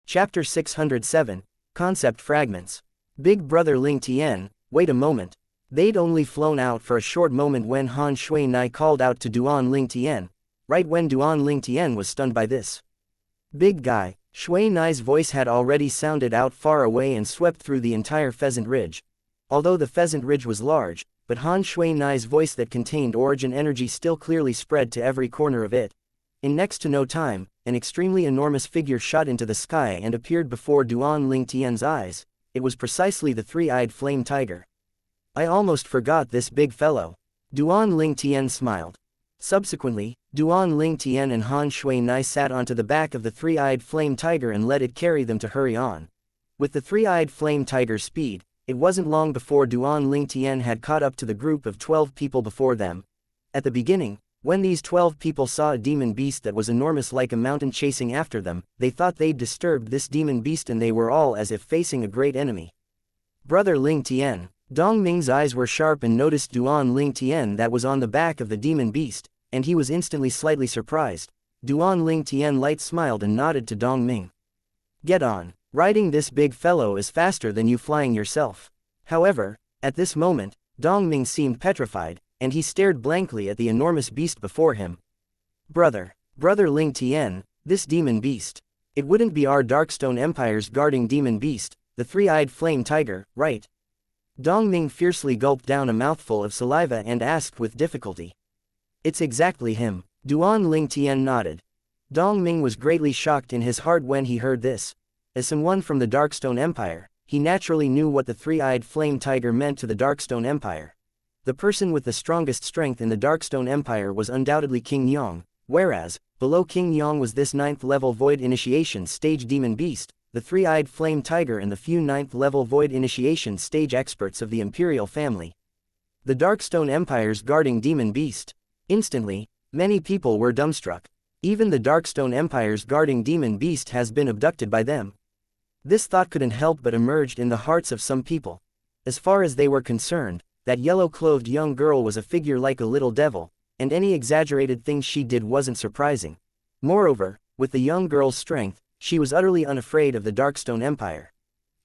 Chapter 607, Concept Fragments. Big Brother Ling Tian, wait a moment. They'd only flown out for a short moment when Han Shui Nai called out to Duan Ling Tian, right when Duan Ling Tian was stunned by this. Big guy, Shui Nai's voice had already sounded out far away and swept through the entire Pheasant Ridge. Although the Pheasant Ridge was large, but Han Shui Nai's voice that contained origin energy still clearly spread to every corner of it. In next to no time, an extremely enormous figure shot into the sky and appeared before Duan Ling Tian's eyes. It was precisely the three-eyed flame tiger. I almost forgot this big fellow. Duan Ling Tian smiled. Subsequently, Duan Ling Tian and Han Shui Nai sat onto the back of the three-eyed flame tiger and let it carry them to hurry on. With the three-eyed flame tiger's speed, it wasn't long before Duan Ling Tian had caught up to the group of 12 people before them. At the beginning, when these 12 people saw a demon beast that was enormous like a mountain chasing after them, they thought they'd disturbed this demon beast and they were all as if facing a great enemy. Brother Ling Tian. Dong Ming's eyes were sharp and noticed Duan Ling Tian that was on the back of the demon beast, and he was instantly slightly surprised. Duan Ling Tian light smiled and nodded to Dong Ming. Get on. Riding this big fellow is faster than you flying yourself. However, at this moment, Dong Ming seemed petrified, and he stared blankly at the enormous beast before him. Brother Ling Tian, this demon beast. It wouldn't be our Darkstone Empire's guarding demon beast, the three-eyed flame tiger, right? Dong Ming fiercely gulped down a mouthful of saliva and asked with difficulty. It's exactly him. Duan Ling Tian nodded. Dong Ming was greatly shocked in his heart when he heard this. As someone from the Darkstone Empire, he naturally knew what the three-eyed flame tiger meant to the Darkstone Empire. The person with the strongest strength in the Darkstone Empire was undoubtedly King Yong, whereas, below King Yong was this 9th-level Void Initiation Stage Demon Beast, the three-eyed flame tiger and the few 9th-level Void Initiation Stage experts of the Imperial family. The Darkstone Empire's guarding demon beast. Instantly, many people were dumbstruck. Even the Darkstone Empire's guarding demon beast has been abducted by them. This thought couldn't help but emerged in the hearts of some people. As far as they were concerned, that yellow-clothed young girl was a figure like a little devil, and any exaggerated thing she did wasn't surprising. Moreover, with the young girl's strength, she was utterly unafraid of the Darkstone Empire.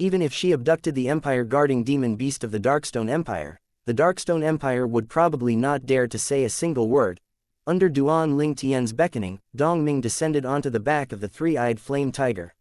Even if she abducted the Empire-guarding demon beast of the Darkstone Empire, the Darkstone Empire would probably not dare to say a single word. Under Duan Ling Tian's beckoning, Dong Ming descended onto the back of the three-eyed flame tiger.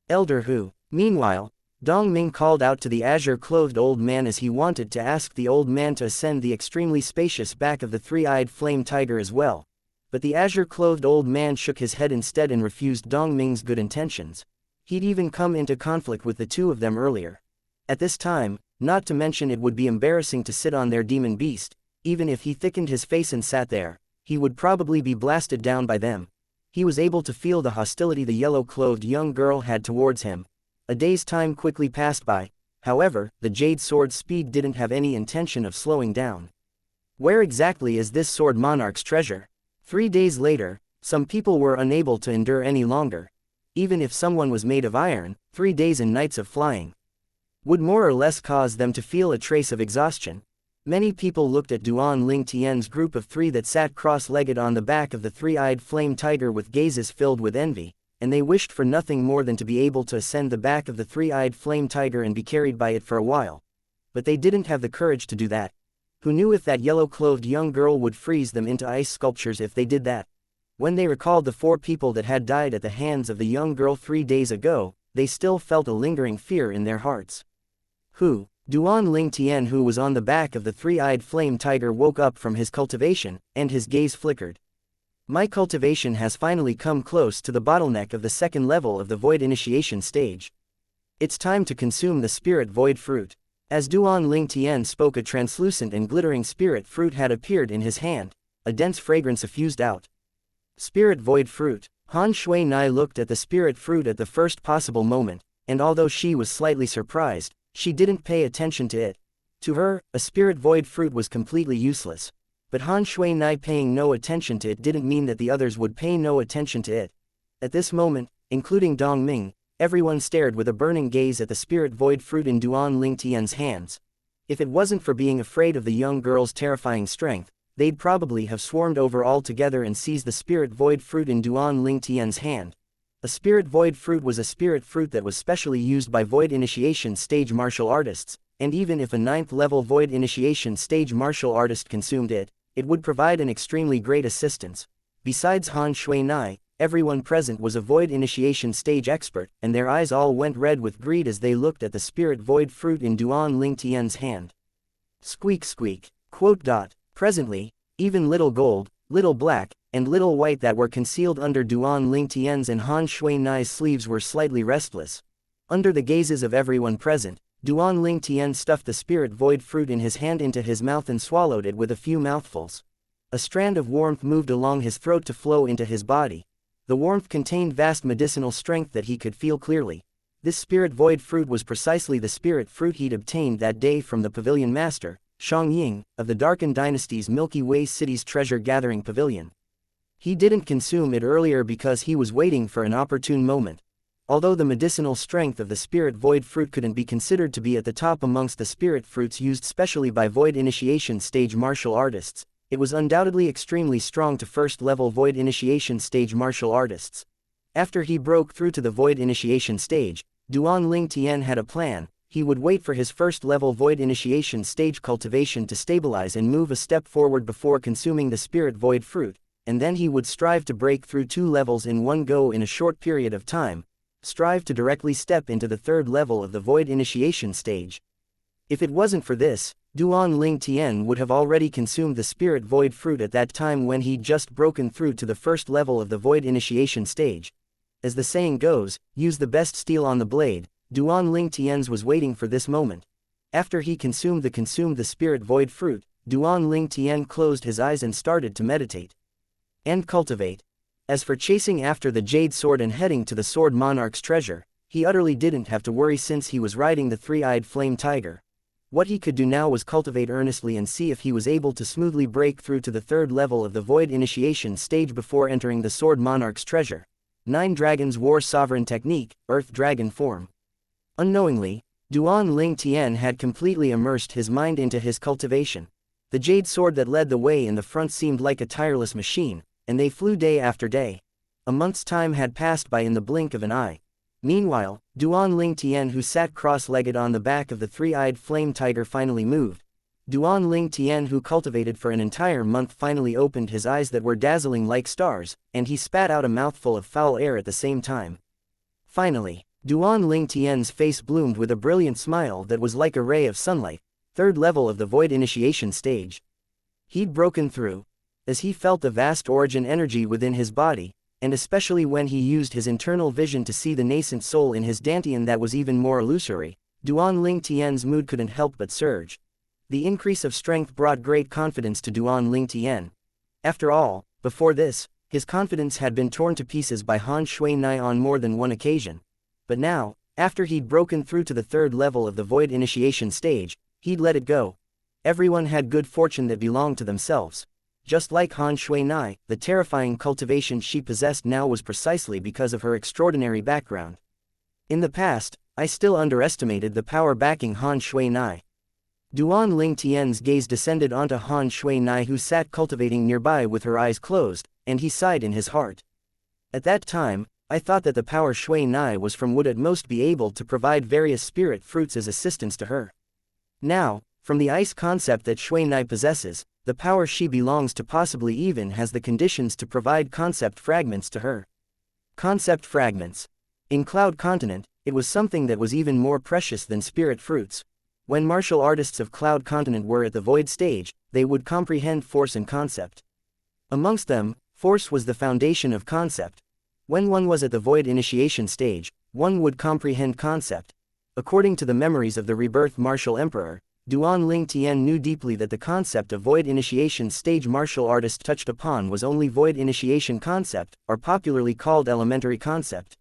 Elder Hu. Meanwhile, Dong Ming called out to the azure-clothed old man as he wanted to ask the old man to ascend the extremely spacious back of the three-eyed flame tiger as well. But the azure-clothed old man shook his head instead and refused Dong Ming's good intentions. He'd even come into conflict with the two of them earlier. At this time, not to mention it would be embarrassing to sit on their demon beast, even if he thickened his face and sat there, he would probably be blasted down by them. He was able to feel the hostility the yellow-clothed young girl had towards him. A day's time quickly passed by. However, the Jade Sword's speed didn't have any intention of slowing down. Where exactly is this Sword Monarch's treasure? 3 days later, some people were unable to endure any longer. Even if someone was made of iron, 3 days and nights of flying would more or less cause them to feel a trace of exhaustion. Many people looked at Duan Ling Tian's group of 3 that sat cross-legged on the back of the three-eyed flame tiger with gazes filled with envy, and they wished for nothing more than to be able to ascend the back of the three-eyed flame tiger and be carried by it for a while. But they didn't have the courage to do that. Who knew if that yellow-clothed young girl would freeze them into ice sculptures if they did that? When they recalled the 4 people that had died at the hands of the young girl 3 days ago, they still felt a lingering fear in their hearts. Who? Duan Ling Tian, who was on the back of the three-eyed flame tiger, woke up from his cultivation, and his gaze flickered. My cultivation has finally come close to the bottleneck of the 2nd level of the Void Initiation stage. It's time to consume the Spirit Void Fruit. As Duan Ling Tian spoke, a translucent and glittering spirit fruit had appeared in his hand. A dense fragrance effused out. Spirit Void Fruit. Han Shui Nai looked at the spirit fruit at the first possible moment, and although she was slightly surprised, she didn't pay attention to it. To her, a spirit void fruit was completely useless. But Han Shui Nai paying no attention to it didn't mean that the others would pay no attention to it. At this moment, including Dong Ming, everyone stared with a burning gaze at the spirit void fruit in Duan Ling Tian's hands. If it wasn't for being afraid of the young girl's terrifying strength, they'd probably have swarmed over all together and seized the spirit void fruit in Duan Ling Tian's hand. A spirit void fruit was a spirit fruit that was specially used by void initiation stage martial artists, and even if a 9th level void initiation stage martial artist consumed it, it would provide an extremely great assistance. Besides Han Shui Nai, everyone present was a void initiation stage expert, and their eyes all went red with greed as they looked at the spirit void fruit in Duan Ling Tian's hand. Squeak squeak. Presently, even little gold, little black, and little white that were concealed under Duan Ling Tian's and Han Shui Nai's sleeves were slightly restless. Under the gazes of everyone present, Duan Ling Tian stuffed the spirit void fruit in his hand into his mouth and swallowed it with a few mouthfuls. A strand of warmth moved along his throat to flow into his body. The warmth contained vast medicinal strength that he could feel clearly. This spirit void fruit was precisely the spirit fruit he'd obtained that day from the pavilion master, Shang Ying, of the Darkened Dynasty's Milky Way City's treasure-gathering pavilion. He didn't consume it earlier because he was waiting for an opportune moment. Although the medicinal strength of the spirit void fruit couldn't be considered to be at the top amongst the spirit fruits used specially by void initiation stage martial artists, it was undoubtedly extremely strong to first-level void initiation stage martial artists. After he broke through to the void initiation stage, Duan Ling Tian had a plan. He would wait for his first-level void initiation stage cultivation to stabilize and move a step forward before consuming the spirit void fruit, and then he would strive to break through 2 levels in one go in a short period of time, strive to directly step into the 3rd level of the void initiation stage. If it wasn't for this, Duan Ling Tian would have already consumed the spirit void fruit at that time when he'd just broken through to the 1st level of the void initiation stage. As the saying goes, use the best steel on the blade. Duan Ling Tian's was waiting for this moment. After he consumed the spirit void fruit, Duan Ling Tian closed his eyes and started to meditate and cultivate. As for chasing after the jade sword and heading to the sword monarch's treasure, he utterly didn't have to worry since he was riding the 3-eyed flame tiger. What he could do now was cultivate earnestly and see if he was able to smoothly break through to the 3rd level of the void initiation stage before entering the sword monarch's treasure. 9 Dragons War Sovereign Technique, Earth Dragon Form. Unknowingly, Duan Ling Tian had completely immersed his mind into his cultivation. The jade sword that led the way in the front seemed like a tireless machine, and they flew day after day. A month's time had passed by in the blink of an eye. Meanwhile, Duan Ling Tian, who sat cross-legged on the back of the 3-eyed flame tiger, finally moved. Duan Ling Tian, who cultivated for an entire month, finally opened his eyes that were dazzling like stars, and he spat out a mouthful of foul air at the same time. Finally, Duan Ling Tian's face bloomed with a brilliant smile that was like a ray of sunlight, 3rd level of the void initiation stage. He'd broken through. As he felt the vast origin energy within his body, and especially when he used his internal vision to see the nascent soul in his dantian that was even more illusory, Duan Ling Tian's mood couldn't help but surge. The increase of strength brought great confidence to Duan Ling Tian. After all, before this, his confidence had been torn to pieces by Han Shui Nai on more than one occasion. But now, after he'd broken through to the 3rd level of the void initiation stage, he'd let it go. Everyone had good fortune that belonged to themselves. Just like Han Shui Nai, the terrifying cultivation she possessed now was precisely because of her extraordinary background. In the past, I still underestimated the power backing Han Shui Nai. Duan Ling Tian's gaze descended onto Han Shui Nai, who sat cultivating nearby with her eyes closed, and he sighed in his heart. At that time, I thought that the power Shui Nai was from would at most be able to provide various spirit fruits as assistance to her. Now, from the ice concept that Shui Nai possesses, the power she belongs to possibly even has the conditions to provide concept fragments to her. Concept fragments. In Cloud Continent, it was something that was even more precious than spirit fruits. When martial artists of Cloud Continent were at the void stage, they would comprehend force and concept. Amongst them, force was the foundation of concept. When one was at the void initiation stage, one would comprehend concept. According to the memories of the rebirth martial emperor, Duan Ling Tian knew deeply that the concept of void initiation stage martial artist touched upon was only void initiation concept, or popularly called elementary concept.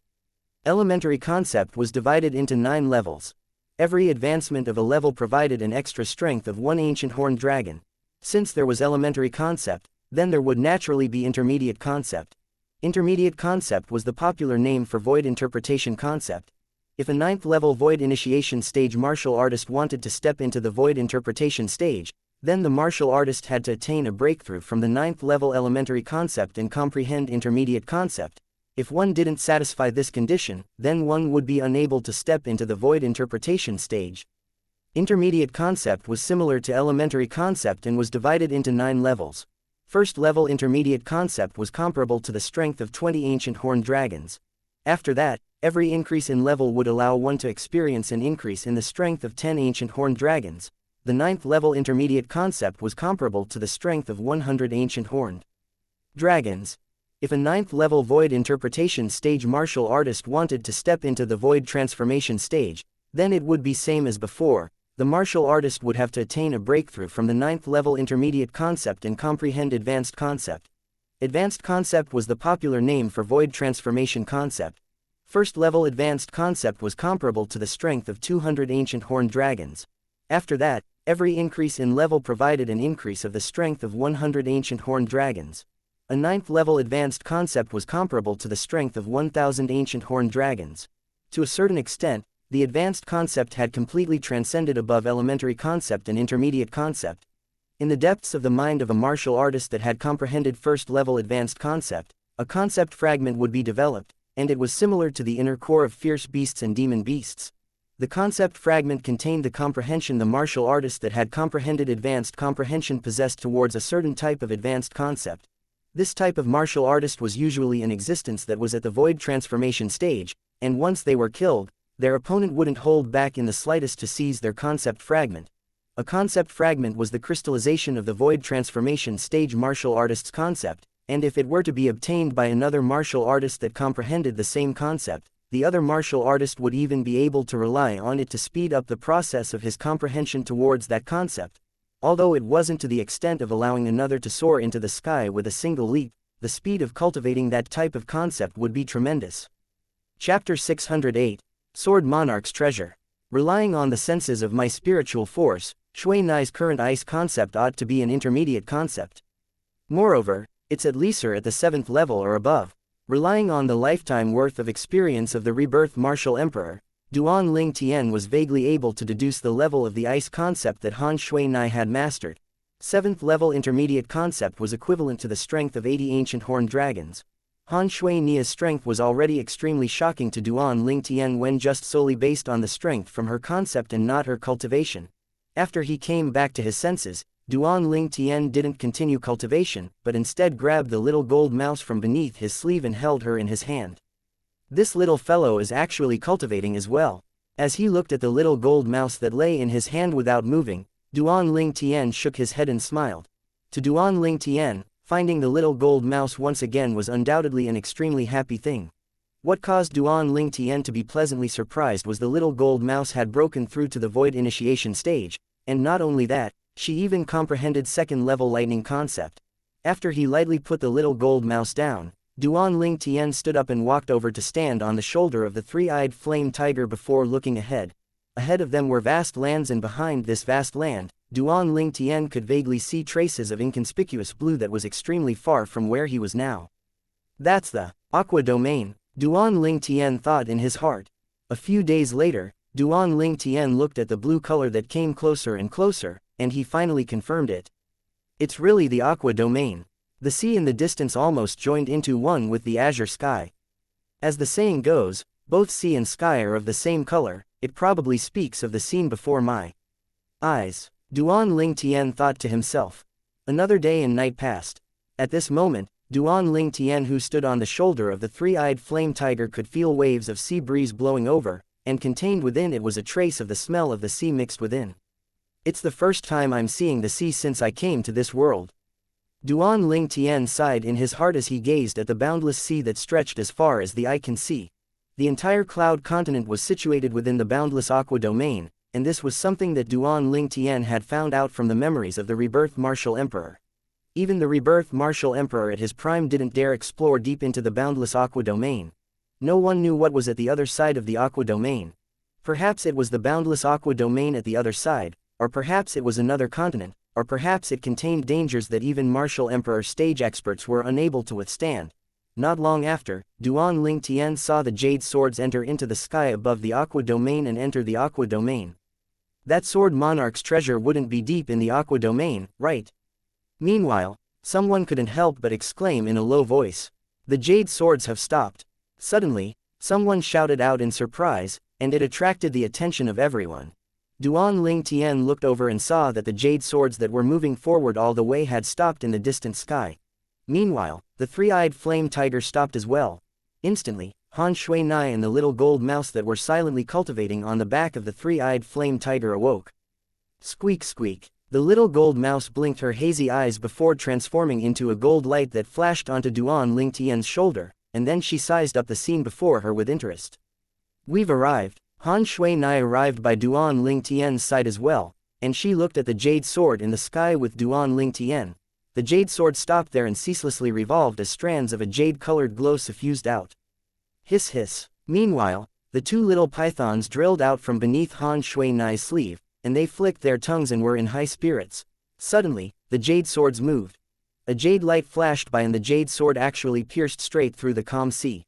Elementary concept was divided into 9 levels. Every advancement of a level provided an extra strength of 1 ancient horned dragon. Since there was elementary concept, then there would naturally be intermediate concept. Intermediate concept was the popular name for void interpretation concept. If a 9th level void initiation stage martial artist wanted to step into the void interpretation stage, then the martial artist had to attain a breakthrough from the 9th level elementary concept and comprehend intermediate concept. If one didn't satisfy this condition, then one would be unable to step into the void interpretation stage. Intermediate concept was similar to elementary concept and was divided into 9 levels. First level intermediate concept was comparable to the strength of 20 ancient horned dragons. After that, every increase in level would allow one to experience an increase in the strength of 10 ancient horned dragons. The 9th level intermediate concept was comparable to the strength of 100 ancient horned dragons. If a 9th level void interpretation stage martial artist wanted to step into the void transformation stage, then it would be same as before. The martial artist would have to attain a breakthrough from the 9th level intermediate concept and comprehend advanced concept. Advanced concept was the popular name for void transformation concept. First level advanced concept was comparable to the strength of 200 ancient horned dragons. After that, every increase in level provided an increase of the strength of 100 ancient horned dragons. A 9th level advanced concept was comparable to the strength of 1000 ancient horned dragons. To a certain extent, the advanced concept had completely transcended above elementary concept and intermediate concept. In the depths of the mind of a martial artist that had comprehended first level advanced concept, a concept fragment would be developed, and it was similar to the inner core of fierce beasts and demon beasts. The concept fragment contained the comprehension the martial artist that had comprehended advanced comprehension possessed towards a certain type of advanced concept. This type of martial artist was usually in existence that was at the void transformation stage, and once they were killed, their opponent wouldn't hold back in the slightest to seize their concept fragment. A concept fragment was the crystallization of the void transformation stage martial artist's concept, and if it were to be obtained by another martial artist that comprehended the same concept, the other martial artist would even be able to rely on it to speed up the process of his comprehension towards that concept. Although it wasn't to the extent of allowing another to soar into the sky with a single leap, the speed of cultivating that type of concept would be tremendous. Chapter 608, Sword Monarch's Treasure. Relying on the senses of my spiritual force, Shui Nai's current ice concept ought to be an intermediate concept. Moreover, it's at least at the 7th level or above. Relying on the lifetime worth of experience of the rebirth martial emperor, Duan Ling Tian was vaguely able to deduce the level of the ice concept that Han Shui Nai had mastered. 7th level intermediate concept was equivalent to the strength of 80 ancient horned dragons. Han Shui Nia's strength was already extremely shocking to Duan Ling Tian when just solely based on the strength from her concept and not her cultivation. After he came back to his senses, Duan Ling Tian didn't continue cultivation, but instead grabbed the little gold mouse from beneath his sleeve and held her in his hand. This little fellow is actually cultivating as well. As he looked at the little gold mouse that lay in his hand without moving, Duan Ling Tian shook his head and smiled. To Duan Ling Tian, finding the little gold mouse once again was undoubtedly an extremely happy thing. What caused Duan Ling Tian to be pleasantly surprised was the little gold mouse had broken through to the void initiation stage, and not only that, she even comprehended 2nd level lightning concept. After he lightly put the little gold mouse down, Duan Ling Tian stood up and walked over to stand on the shoulder of the three-eyed flame tiger before looking ahead. Ahead of them were vast lands, and behind this vast land, Duan Ling Tian could vaguely see traces of inconspicuous blue that was extremely far from where he was now. That's the Aqua Domain, Duan Ling Tian thought in his heart. A few days later, Duan Ling Tian looked at the blue color that came closer and closer, and he finally confirmed it. It's really the Aqua Domain. The sea in the distance almost joined into one with the azure sky. As the saying goes, both sea and sky are of the same color. It probably speaks of the scene before my eyes. Duan Ling Tian thought to himself. Another day and night passed. At this moment, Duan Ling Tian, who stood on the shoulder of the three-eyed flame tiger, could feel waves of sea breeze blowing over, and contained within it was a trace of the smell of the sea mixed within. It's the first time I'm seeing the sea since I came to this world. Duan Ling Tian sighed in his heart as he gazed at the boundless sea that stretched as far as the eye can see. The entire cloud continent was situated within the boundless Aqua Domain, and this was something that Duan Ling Tian had found out from the memories of the rebirth martial emperor. Even the rebirth martial emperor at his prime didn't dare explore deep into the boundless Aqua Domain. No one knew what was at the other side of the Aqua Domain. Perhaps it was the boundless Aqua Domain at the other side, or perhaps it was another continent, or perhaps it contained dangers that even martial emperor stage experts were unable to withstand. Not long after, Duan Ling Tian saw the jade swords enter into the sky above the Aqua Domain and enter the Aqua Domain. That sword monarch's treasure wouldn't be deep in the Aqua Domain, right? Meanwhile, someone couldn't help but exclaim in a low voice. The jade swords have stopped. Suddenly, someone shouted out in surprise, and it attracted the attention of everyone. Duan Ling Tian looked over and saw that the jade swords that were moving forward all the way had stopped in the distant sky. Meanwhile, the three-eyed flame tiger stopped as well. Instantly, Han Shui Nai and the little gold mouse that were silently cultivating on the back of the three-eyed flame tiger awoke. Squeak squeak. The little gold mouse blinked her hazy eyes before transforming into a gold light that flashed onto Duan Ling Tian's shoulder, and then she sized up the scene before her with interest. We've arrived. Han Shui Nai arrived by Duan Ling Tian's side as well, and she looked at the jade sword in the sky with Duan Ling Tian. The jade sword stopped there and ceaselessly revolved as strands of a jade-colored glow suffused out. Hiss hiss. Meanwhile, the two little pythons drilled out from beneath Han Shui Nai's sleeve, and they flicked their tongues and were in high spirits. Suddenly, the jade swords moved. A jade light flashed by and the jade sword actually pierced straight through the calm sea.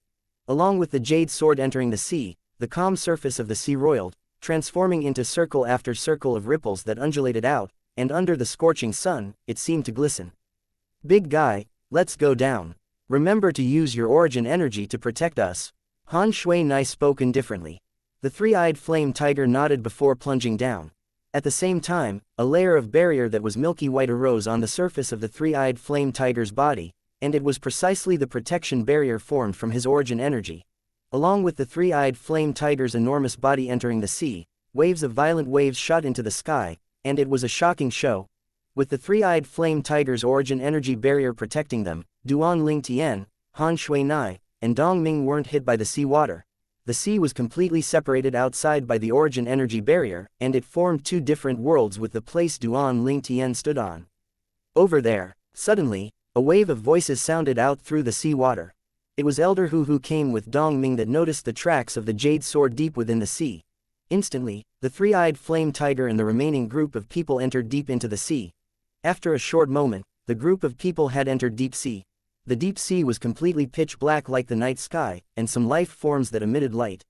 Along with the jade sword entering the sea, the calm surface of the sea roiled, transforming into circle after circle of ripples that undulated out, and under the scorching sun, it seemed to glisten. Big guy, let's go down. Remember to use your origin energy to protect us. Han Shui Nai spoke indifferently. The three-eyed flame tiger nodded before plunging down. At the same time, a layer of barrier that was milky white arose on the surface of the three-eyed flame tiger's body, and it was precisely the protection barrier formed from his origin energy. Along with the three-eyed flame tiger's enormous body entering the sea, waves of violent waves shot into the sky, and it was a shocking show. With the three-eyed flame tiger's origin energy barrier protecting them, Duan Ling Tian, Han Shui Nai, and Dong Ming weren't hit by the sea water. The sea was completely separated outside by the origin energy barrier, and it formed two different worlds with the place Duan Ling Tian stood on. Over there, suddenly, a wave of voices sounded out through the sea water. It was Elder Hu who came with Dong Ming that noticed the tracks of the jade sword deep within the sea. Instantly, the three-eyed flame tiger and the remaining group of people entered deep into the sea. After a short moment, the group of people had entered deep sea. The deep sea was completely pitch black like the night sky, and some life forms that emitted light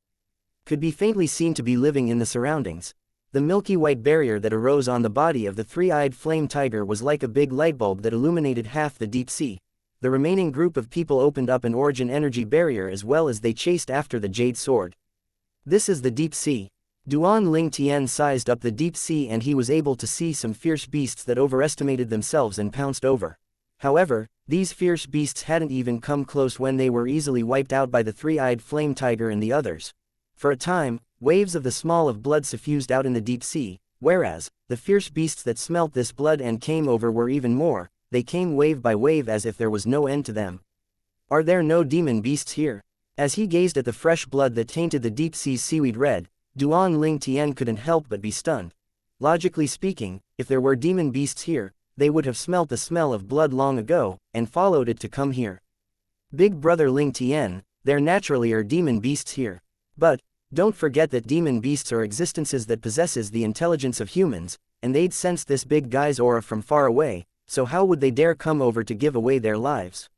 could be faintly seen to be living in the surroundings. The milky white barrier that arose on the body of the three-eyed flame tiger was like a big light bulb that illuminated half the deep sea. The remaining group of people opened up an origin energy barrier as well as they chased after the jade sword. This is the deep sea. Duan Ling Tian sized up the deep sea and he was able to see some fierce beasts that overestimated themselves and pounced over. However, these fierce beasts hadn't even come close when they were easily wiped out by the three-eyed flame tiger and the others. For a time, waves of the smell of blood suffused out in the deep sea, whereas, the fierce beasts that smelt this blood and came over were even more. They came wave by wave as if there was no end to them. Are there no demon beasts here? As he gazed at the fresh blood that tainted the deep sea's seaweed red, Duan Ling Tian couldn't help but be stunned. Logically speaking, if there were demon beasts here, they would have smelt the smell of blood long ago, and followed it to come here. Big brother Ling Tian, there naturally are demon beasts here. But, don't forget that demon beasts are existences that possesses the intelligence of humans, and they'd sense this big guy's aura from far away, so how would they dare come over to give away their lives?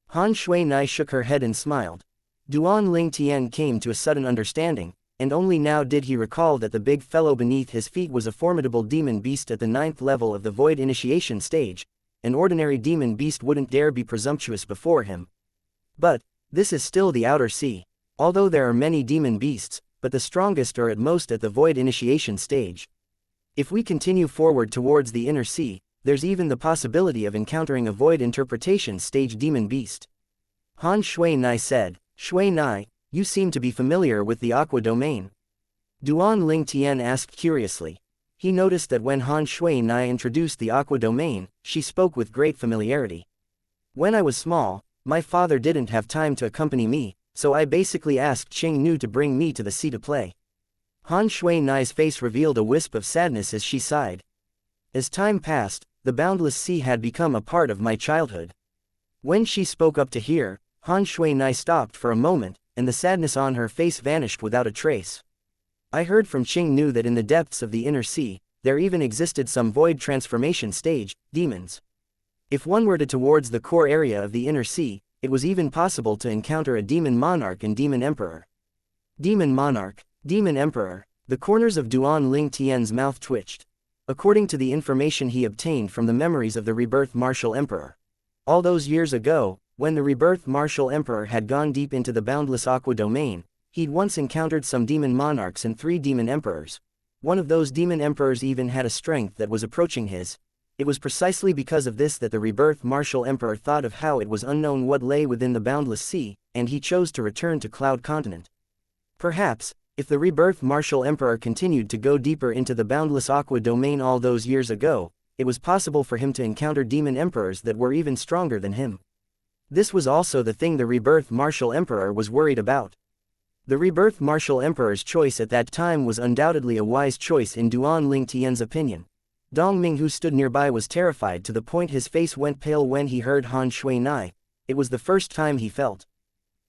Han Shui Nai shook her head and smiled. Duan Ling Tian came to a sudden understanding, and only now did he recall that the big fellow beneath his feet was a formidable demon beast at the 9th level of the void initiation stage. An ordinary demon beast wouldn't dare be presumptuous before him. But, this is still the outer sea. Although there are many demon beasts, but the strongest are at most at the void initiation stage. If we continue forward towards the inner sea, there's even the possibility of encountering a void interpretation stage demon beast. Han Shui Nai said. Shui Nai, you seem to be familiar with the aqua domain. Duan Ling Tian asked curiously. He noticed that when Han Shui Nai introduced the aqua domain, she spoke with great familiarity. When I was small, my father didn't have time to accompany me, so I basically asked Qing Nu to bring me to the sea to play. Han Shui Nai's face revealed a wisp of sadness as she sighed. As time passed, the boundless sea had become a part of my childhood. When she spoke up to hear, Han Shui Nai stopped for a moment, and the sadness on her face vanished without a trace. I heard from Qing Nu that in the depths of the inner sea, there even existed some void transformation stage, demons. If one were towards the core area of the inner sea, it was even possible to encounter a demon monarch and demon emperor. Demon monarch, demon emperor. The corners of Duan Ling Tian's mouth twitched. According to the information he obtained from the memories of the rebirth martial emperor. All those years ago, When the rebirth martial emperor had gone deep into the boundless aqua domain, he'd once encountered some demon monarchs and 3 demon emperors. One of those demon emperors even had a strength that was approaching his. It was precisely because of this that the rebirth martial emperor thought of how it was unknown what lay within the boundless sea, and he chose to return to Cloud Continent. Perhaps, if the rebirth martial emperor continued to go deeper into the boundless aqua domain all those years ago, it was possible for him to encounter demon emperors that were even stronger than him. This was also the thing the rebirth martial emperor was worried about. The rebirth martial emperor's choice at that time was undoubtedly a wise choice in Duan Ling Tian's opinion. Dong Ming, who stood nearby, was terrified to the point his face went pale when he heard Han Shui Nai. It was the first time he felt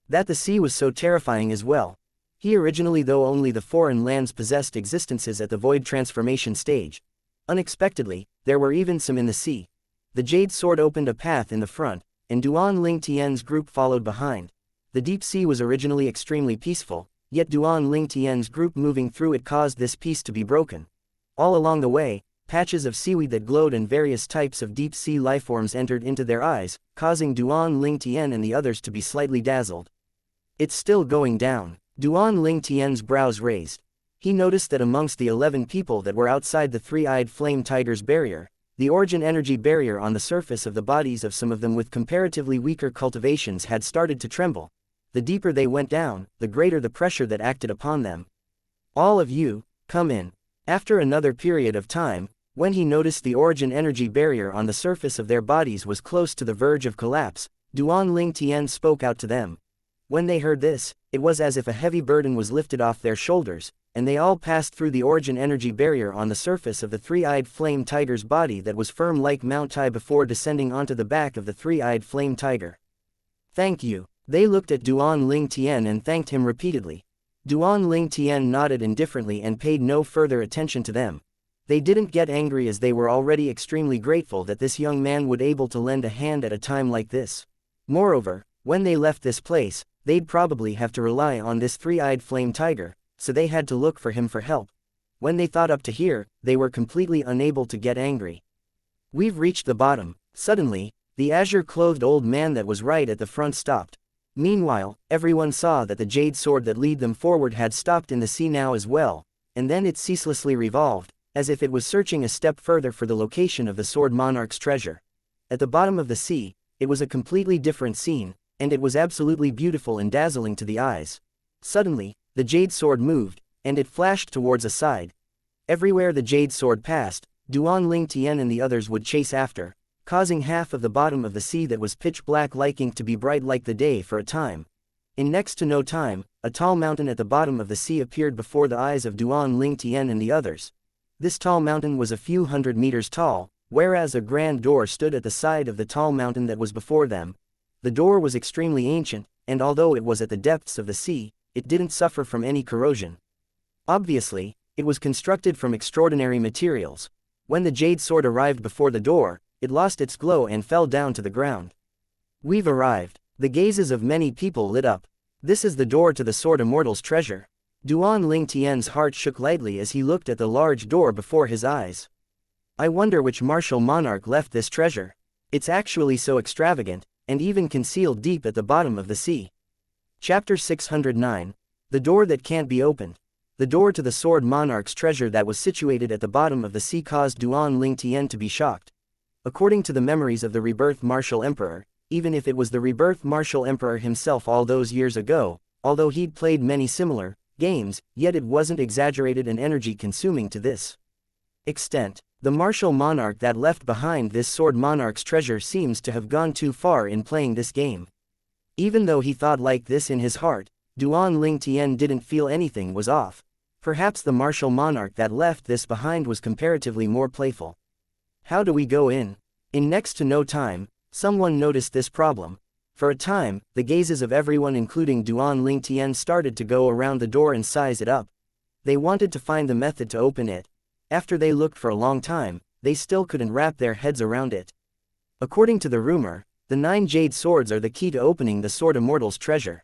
that the sea was so terrifying as well. He originally, though only the foreign lands possessed existences at the void transformation stage. Unexpectedly, there were even some in the sea. The jade sword opened a path in the front, and Duan Ling Tian's group followed behind. The deep sea was originally extremely peaceful, yet Duan Ling Tian's group moving through it caused this peace to be broken. All along the way, patches of seaweed that glowed and various types of deep sea lifeforms entered into their eyes, causing Duan Ling Tian and the others to be slightly dazzled. It's still going down. Duan Ling Tian's brows raised. He noticed that amongst the 11 people that were outside the 3-eyed flame tiger's barrier, the origin energy barrier on the surface of the bodies of some of them with comparatively weaker cultivations had started to tremble. The deeper they went down, the greater the pressure that acted upon them. All of you, come in. After another period of time, when he noticed the origin energy barrier on the surface of their bodies was close to the verge of collapse, Duan Ling Tian spoke out to them. When they heard this, it was as if a heavy burden was lifted off their shoulders, and they all passed through the origin energy barrier on the surface of the 3-eyed flame tiger's body that was firm like Mount Tai before descending onto the back of the 3-eyed flame tiger. Thank you. They looked at Duan Ling Tian and thanked him repeatedly. Duan Ling Tian nodded indifferently and paid no further attention to them. They didn't get angry as they were already extremely grateful that this young man would able to lend a hand at a time like this. Moreover, when they left this place, they'd probably have to rely on this 3-eyed flame tiger, so they had to look for him for help. When they thought up to here, they were completely unable to get angry. We've reached the bottom. Suddenly, the azure-clothed old man that was right at the front stopped. Meanwhile, everyone saw that the jade sword that led them forward had stopped in the sea now as well, and then it ceaselessly revolved, as if it was searching a step further for the location of the sword monarch's treasure. At the bottom of the sea, it was a completely different scene, and it was absolutely beautiful and dazzling to the eyes. Suddenly, the jade sword moved, and it flashed towards a side. Everywhere the jade sword passed, Duan Ling Tian and the others would chase after, causing half of the bottom of the sea that was pitch black like ink to be bright like the day for a time. In next to no time, a tall mountain at the bottom of the sea appeared before the eyes of Duan Ling Tian and the others. This tall mountain was a few hundred meters tall, whereas a grand door stood at the side of the tall mountain that was before them. The door was extremely ancient, and although it was at the depths of the sea, it didn't suffer from any corrosion. Obviously, it was constructed from extraordinary materials. When the jade sword arrived before the door, it lost its glow and fell down to the ground. We've arrived. The gazes of many people lit up. This is the door to the Sword Immortal's treasure. Duan Ling Tian's heart shook lightly as he looked at the large door before his eyes. I wonder which martial monarch left this treasure. It's actually so extravagant, and even concealed deep at the bottom of the sea. Chapter 609. The Door That Can't Be Opened. The door to the Sword Monarch's treasure that was situated at the bottom of the sea caused Duan Ling Tian to be shocked. According to the memories of the Rebirth Martial Emperor, even if it was the Rebirth Martial Emperor himself all those years ago, although he'd played many similar games, yet it wasn't exaggerated and energy-consuming to this extent. The martial monarch that left behind this Sword Monarch's treasure seems to have gone too far in playing this game. Even though he thought like this in his heart, Duan Ling Tian didn't feel anything was off. Perhaps the martial monarch that left this behind was comparatively more playful. How do we go in? In next to no time, someone noticed this problem. For a time, the gazes of everyone including Duan Ling Tian started to go around the door and size it up. They wanted to find the method to open it. After they looked for a long time, they still couldn't wrap their heads around it. According to the rumor, the 9 jade swords are the key to opening the Sword Immortal's treasure.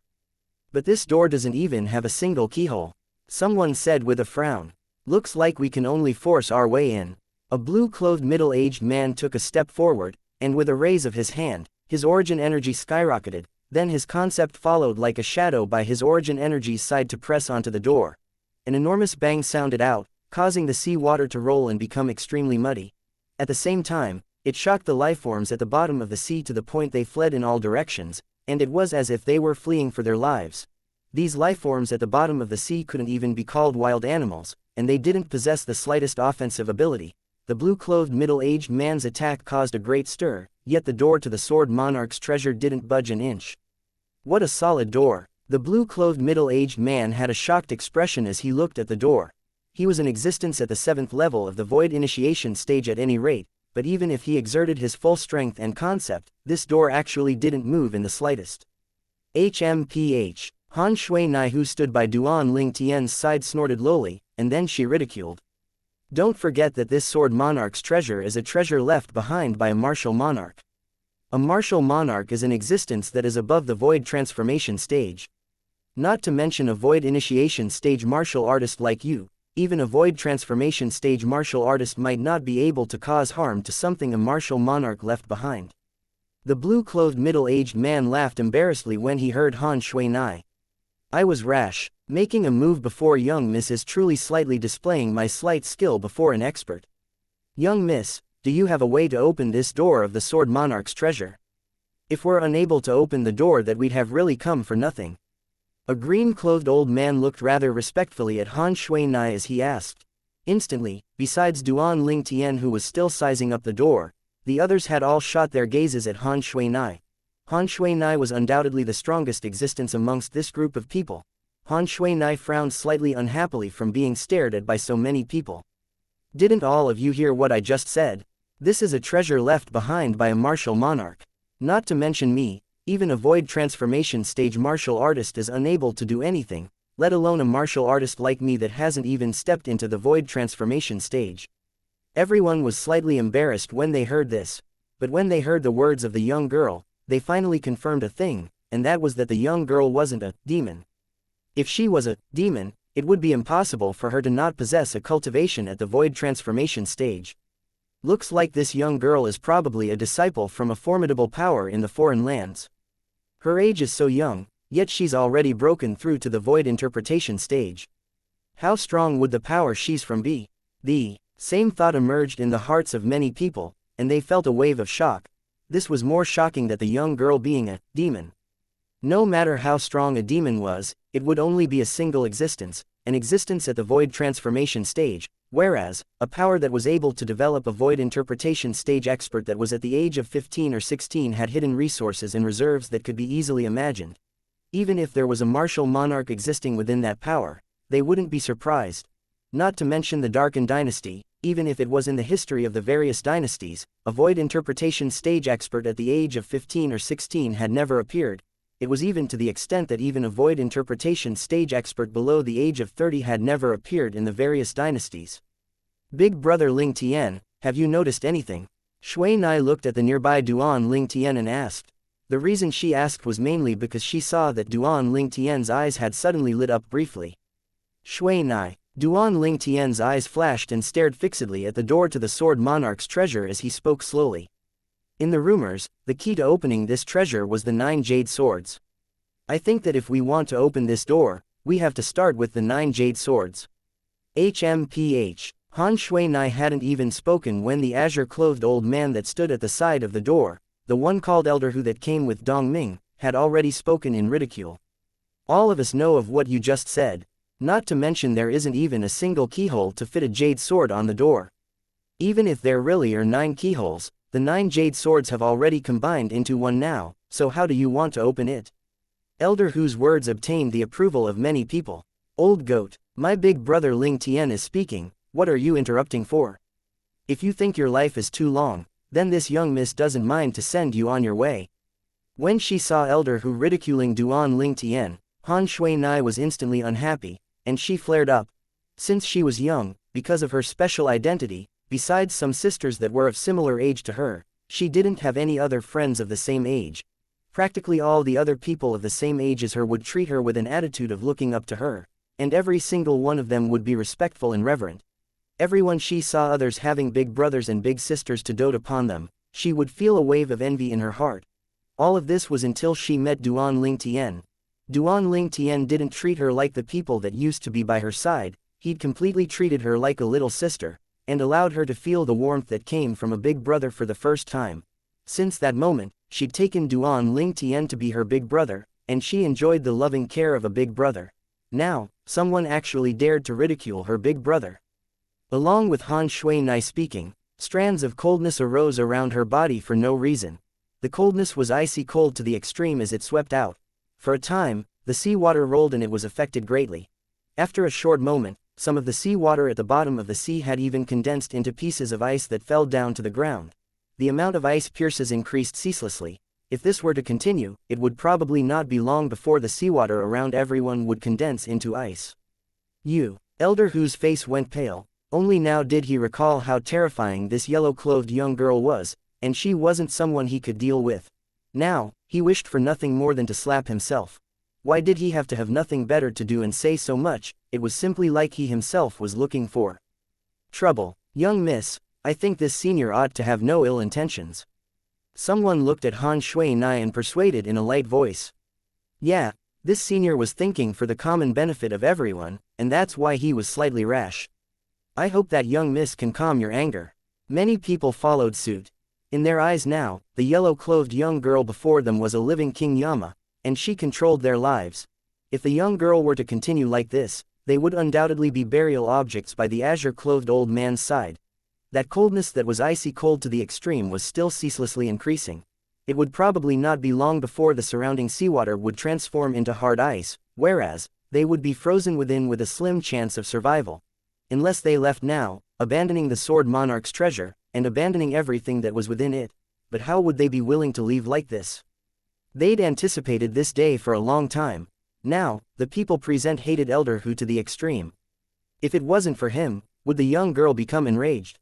But this door doesn't even have a single keyhole. Someone said with a frown. Looks like we can only force our way in. A blue-clothed middle-aged man took a step forward, and with a raise of his hand, His origin energy skyrocketed, then his concept followed like a shadow by his origin energy's side to press onto the door. An enormous bang sounded out, causing the sea water to roll and become extremely muddy. At the same time, it shocked the lifeforms at the bottom of the sea to the point they fled in all directions, and it was as if they were fleeing for their lives. These lifeforms at the bottom of the sea couldn't even be called wild animals, and they didn't possess the slightest offensive ability. The blue-clothed middle-aged man's attack caused a great stir, yet the door to the Sword Monarch's treasure didn't budge an inch. What a solid door! The blue-clothed middle-aged man had a shocked expression as he looked at the door. He was in existence at the 7th level of the Void initiation stage at any rate, but even if he exerted his full strength and concept, this door actually didn't move in the slightest. HMPH. Han Shui-nai, who stood by Duan Ling Tian's side, snorted lowly, and then she ridiculed. Don't forget that this Sword Monarch's treasure is a treasure left behind by a martial monarch. A martial monarch is an existence that is above the Void transformation stage. Not to mention a Void initiation stage martial artist like you, even a Void transformation stage martial artist might not be able to cause harm to something a martial monarch left behind. The blue-clothed middle-aged man laughed embarrassedly when he heard Han Shui-nai. I was rash. Making a move before young miss is truly slightly displaying my slight skill before an expert. Young miss, do you have a way to open this door of the Sword Monarch's treasure? If we're unable to open the door, that we'd have really come for nothing. A green-clothed old man looked rather respectfully at Han Shui-nai as he asked. Instantly, besides Duan Ling Tian, who was still sizing up the door, the others had all shot their gazes at Han Shui-nai. Han Shui-nai was undoubtedly the strongest existence amongst this group of people. Han Shui-nai frowned slightly unhappily from being stared at by so many people. Didn't all of you hear what I just said? This is a treasure left behind by a martial monarch. Not to mention me, even a Void transformation stage martial artist is unable to do anything, let alone a martial artist like me that hasn't even stepped into the Void transformation stage. Everyone was slightly embarrassed when they heard this, but when they heard the words of the young girl, they finally confirmed a thing, and that was that the young girl wasn't a demon. If she was a demon, it would be impossible for her to not possess a cultivation at the Void transformation stage. Looks like this young girl is probably a disciple from a formidable power in the foreign lands. Her age is so young, yet she's already broken through to the Void interpretation stage. How strong would the power she's from be? The same thought emerged in the hearts of many people, and they felt a wave of shock. This was more shocking than the young girl being a demon. No matter how strong a demon was, it would only be a single existence, an existence at the Void transformation stage, whereas, a power that was able to develop a Void interpretation stage expert that was at the age of 15 or 16 had hidden resources and reserves that could be easily imagined. Even if there was a martial monarch existing within that power, they wouldn't be surprised. Not to mention the Darken dynasty, even if it was in the history of the various dynasties, a Void interpretation stage expert at the age of 15 or 16 had never appeared. It was even to the extent that even a Void interpretation stage expert below the age of 30 had never appeared in the various dynasties. Big brother Ling Tian, have you noticed anything? Shui-nai looked at the nearby Duan Ling Tian and asked. The reason she asked was mainly because she saw that Duan Ling Tian's eyes had suddenly lit up briefly. Shui-nai. Duan Ling Tian's eyes flashed and stared fixedly at the door to the Sword Monarch's treasure as he spoke slowly. In the rumors, the key to opening this treasure was the 9 jade swords. I think that if we want to open this door, we have to start with the 9 jade swords. HMPH. Han Shui-nai hadn't even spoken when the azure-clothed old man that stood at the side of the door, the one called Elder Who that came with Dong Ming, had already spoken in ridicule. All of us know of what you just said. Not to mention there isn't even a single keyhole to fit a jade sword on the door. Even if there really are 9 keyholes, the 9 jade swords have already combined into one now, so how do you want to open it? Elder Hu's words obtained the approval of many people. Old goat, my big brother Ling Tian is speaking, what are you interrupting for? If you think your life is too long, then this young miss doesn't mind to send you on your way. When she saw Elder Hu ridiculing Duan Ling Tian, Han Shui-nai was instantly unhappy, and she flared up. Since she was young, because of her special identity, besides some sisters that were of similar age to her, she didn't have any other friends of the same age. Practically all the other people of the same age as her would treat her with an attitude of looking up to her, and every single one of them would be respectful and reverent. Everyone she saw others having big brothers and big sisters to dote upon them, she would feel a wave of envy in her heart. All of this was until she met Duan Ling Tian. Duan Ling Tian didn't treat her like the people that used to be by her side, he'd completely treated her like a little sister, and allowed her to feel the warmth that came from a big brother for the first time. Since that moment, she'd taken Duan Ling Tian to be her big brother, and she enjoyed the loving care of a big brother. Now, someone actually dared to ridicule her big brother. Along with Han Shui Nai speaking, strands of coldness arose around her body for no reason. The coldness was icy cold to the extreme as it swept out. For a time, the seawater rolled and it was affected greatly. After a short moment, some of the seawater at the bottom of the sea had even condensed into pieces of ice that fell down to the ground. The amount of ice pierces increased ceaselessly. If this were to continue, it would probably not be long before the seawater around everyone would condense into ice. Elder Hu's face went pale. Only now did he recall how terrifying this yellow-clothed young girl was, and she wasn't someone he could deal with. Now, he wished for nothing more than to slap himself. Why did he have to have nothing better to do and say so much? It was simply like he himself was looking for trouble. Young miss, I think this senior ought to have no ill intentions. Someone looked at Han Shui Nai and persuaded in a light voice. Yeah, this senior was thinking for the common benefit of everyone, and that's why he was slightly rash. I hope that young miss can calm your anger. Many people followed suit. In their eyes now, the yellow-clothed young girl before them was a living King Yama, and she controlled their lives. If the young girl were to continue like this, they would undoubtedly be burial objects by the azure-clothed old man's side. That coldness that was icy cold to the extreme was still ceaselessly increasing. It would probably not be long before the surrounding seawater would transform into hard ice, whereas, they would be frozen within with a slim chance of survival. Unless they left now, abandoning the Sword Monarch's treasure, and abandoning everything that was within it. But how would they be willing to leave like this? They'd anticipated this day for a long time. Now, the people present hated Elder Hu to the extreme. If it wasn't for him, would the young girl become enraged?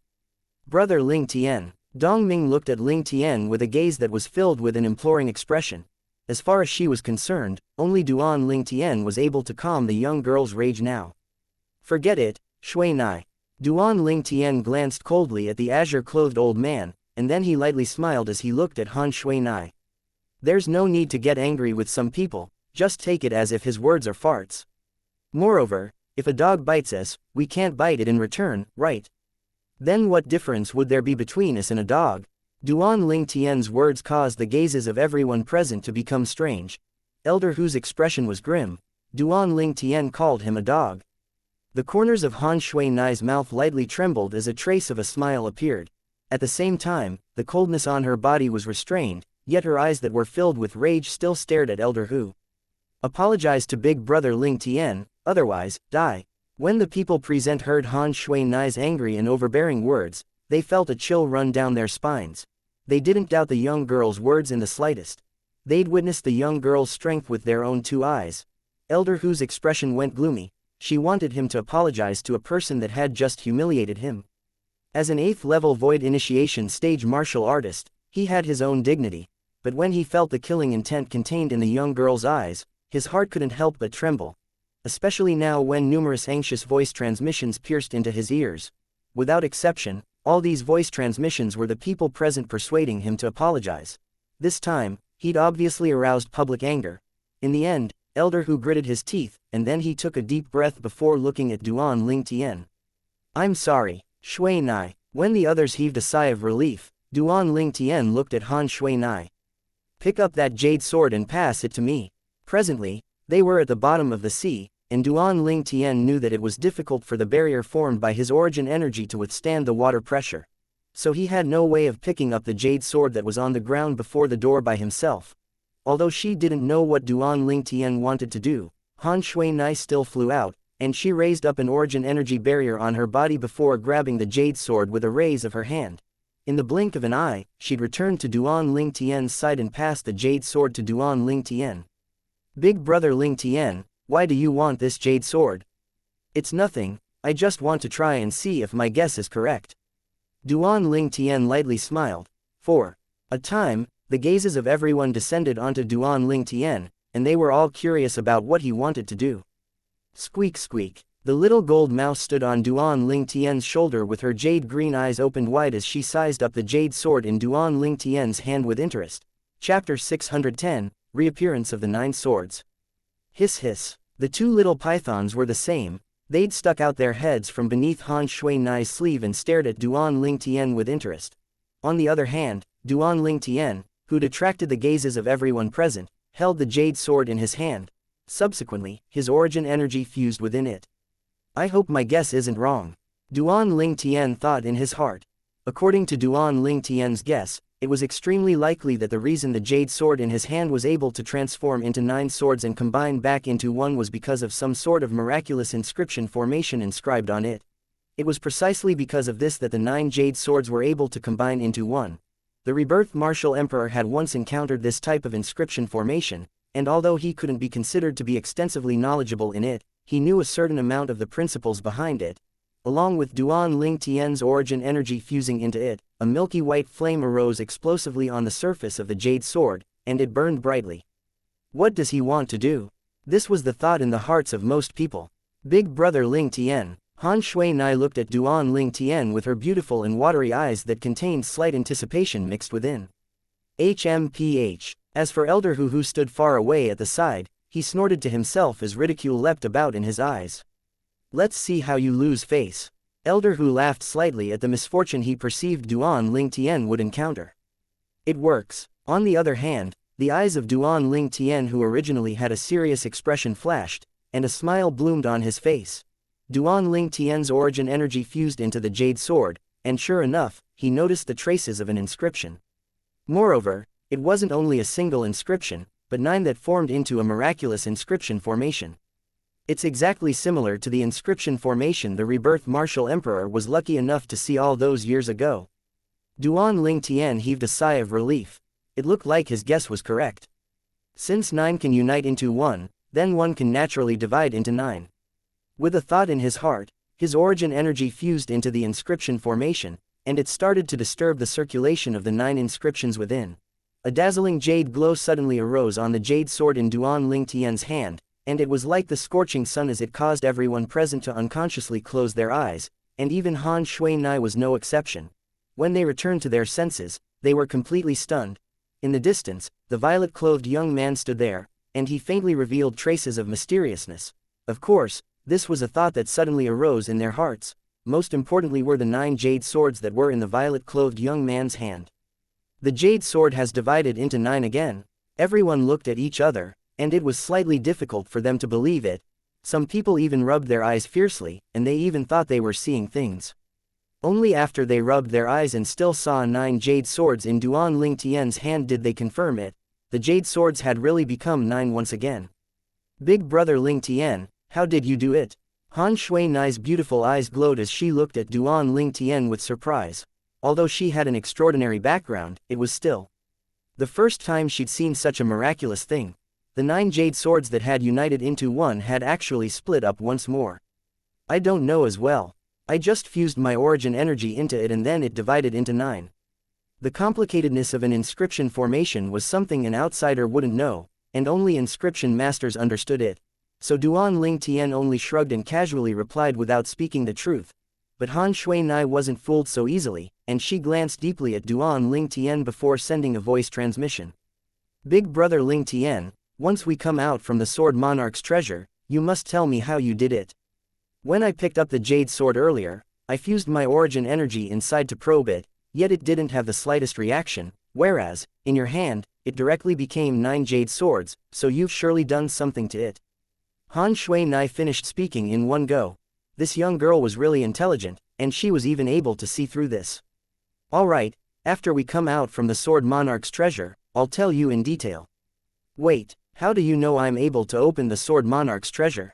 Brother Ling Tian. Dong Ming looked at Ling Tian with a gaze that was filled with an imploring expression. As far as she was concerned, only Duan Ling Tian was able to calm the young girl's rage now. Forget it, Shui Nai. Duan Ling Tian glanced coldly at the azure-clothed old man, and then he lightly smiled as he looked at Han Shui Nai. There's no need to get angry with some people, just take it as if his words are farts. Moreover, if a dog bites us, we can't bite it in return, right? Then what difference would there be between us and a dog? Duan Ling Tian's words caused the gazes of everyone present to become strange. Elder Hu's expression was grim. Duan Ling Tian called him a dog. The corners of Han Shui Nai's mouth lightly trembled as a trace of a smile appeared. At the same time, the coldness on her body was restrained, yet her eyes that were filled with rage still stared at Elder Hu. Apologize to Big Brother Ling Tian, otherwise, die. When the people present heard Han Shui Nai's angry and overbearing words, they felt a chill run down their spines. They didn't doubt the young girl's words in the slightest. They'd witnessed the young girl's strength with their own two eyes. Elder Hu's expression went gloomy. She wanted him to apologize to a person that had just humiliated him. As an 8th level Void Initiation stage martial artist, he had his own dignity, but when he felt the killing intent contained in the young girl's eyes, his heart couldn't help but tremble. Especially now when numerous anxious voice transmissions pierced into his ears. Without exception, all these voice transmissions were the people present persuading him to apologize. This time, he'd obviously aroused public anger. In the end, Elder Hu gritted his teeth, and then he took a deep breath before looking at Duan Ling Tian. I'm sorry, Shui Nai. When the others heaved a sigh of relief, Duan Ling Tian looked at Han Shui Nai. Pick up that jade sword and pass it to me. Presently, they were at the bottom of the sea, and Duan Ling Tian knew that it was difficult for the barrier formed by his origin energy to withstand the water pressure. So he had no way of picking up the jade sword that was on the ground before the door by himself. Although she didn't know what Duan Ling Tian wanted to do, Han Shui Nai still flew out, and she raised up an origin energy barrier on her body before grabbing the jade sword with a raise of her hand. In the blink of an eye, she'd returned to Duan Ling Tian's side and passed the jade sword to Duan Ling Tian. Big Brother Ling Tian, why do you want this jade sword? It's nothing, I just want to try and see if my guess is correct. Duan Ling Tian lightly smiled. For a time, the gazes of everyone descended onto Duan Ling Tian, and they were all curious about what he wanted to do. Squeak squeak. The little gold mouse stood on Duan Ling Tian's shoulder with her jade green eyes opened wide as she sized up the jade sword in Duan Ling Tian's hand with interest. Chapter 610, Reappearance of the Nine Swords. Hiss hiss. The two little pythons were the same. They'd stuck out their heads from beneath Han Shui Nai's sleeve and stared at Duan Ling Tian with interest. On the other hand, Duan Ling Tian, who'd attracted the gazes of everyone present, held the jade sword in his hand. Subsequently, his origin energy fused within it. I hope my guess isn't wrong. Duan Ling Tian thought in his heart. According to Duan Ling Tian's guess, it was extremely likely that the reason the jade sword in his hand was able to transform into 9 swords and combine back into one was because of some sort of miraculous inscription formation inscribed on it. It was precisely because of this that the 9 jade swords were able to combine into one. The rebirth martial emperor had once encountered this type of inscription formation, and although he couldn't be considered to be extensively knowledgeable in it, he knew a certain amount of the principles behind it. Along with Duan Ling Tian's origin energy fusing into it, a milky white flame arose explosively on the surface of the jade sword, and it burned brightly. What does he want to do? This was the thought in the hearts of most people. Big brother Ling Tian. Han Shui Nai looked at Duan Ling Tian with her beautiful and watery eyes that contained slight anticipation mixed within. HMPH. As for Elder Hu, who stood far away at the side, he snorted to himself as ridicule leapt about in his eyes. Let's see how you lose face. Elder Hu laughed slightly at the misfortune he perceived Duan Ling Tian would encounter. It works. On the other hand, the eyes of Duan Ling Tian, who originally had a serious expression, flashed, and a smile bloomed on his face. Duan Ling Tian's origin energy fused into the jade sword, and sure enough, he noticed the traces of an inscription. Moreover, it wasn't only a single inscription, but 9 that formed into a miraculous inscription formation. It's exactly similar to the inscription formation the rebirth martial emperor was lucky enough to see all those years ago. Duan Ling Tian heaved a sigh of relief. It looked like his guess was correct. Since 9 can unite into 1, then 1 can naturally divide into 9. With a thought in his heart, his origin energy fused into the inscription formation, and it started to disturb the circulation of the 9 inscriptions within. A dazzling jade glow suddenly arose on the jade sword in Duan Ling Tian's hand, and it was like the scorching sun as it caused everyone present to unconsciously close their eyes, and even Han Shui Nai was no exception. When they returned to their senses, they were completely stunned. In the distance, the violet-clothed young man stood there, and he faintly revealed traces of mysteriousness. Of course, this was a thought that suddenly arose in their hearts. Most importantly were the 9 jade swords that were in the violet-clothed young man's hand. The jade sword has divided into 9 again. Everyone looked at each other, and it was slightly difficult for them to believe it. Some people even rubbed their eyes fiercely, and they even thought they were seeing things. Only after they rubbed their eyes and still saw 9 jade swords in Duan Ling Tian's hand did they confirm it. The jade swords had really become 9 once again. Big brother Ling Tian, how did you do it? Han Shui Nai's beautiful eyes glowed as she looked at Duan Ling Tian with surprise. Although she had an extraordinary background, it was still the first time she'd seen such a miraculous thing. The 9 jade swords that had united into 1 had actually split up once more. I don't know as well. I just fused my origin energy into it and then it divided into 9. The complicatedness of an inscription formation was something an outsider wouldn't know, and only inscription masters understood it. So Duan Ling Tian only shrugged and casually replied without speaking the truth. But Han Shui Nai wasn't fooled so easily, and she glanced deeply at Duan Ling Tian before sending a voice transmission. Big brother Ling Tian, once we come out from the Sword Monarch's treasure, you must tell me how you did it. When I picked up the jade sword earlier, I fused my origin energy inside to probe it, yet it didn't have the slightest reaction, whereas, in your hand, it directly became 9 jade swords, so you've surely done something to it. Han Shui Nai finished speaking in one go. This young girl was really intelligent, and she was even able to see through this. Alright, after we come out from the Sword Monarch's treasure, I'll tell you in detail. Wait. How do you know I'm able to open the Sword Monarch's treasure?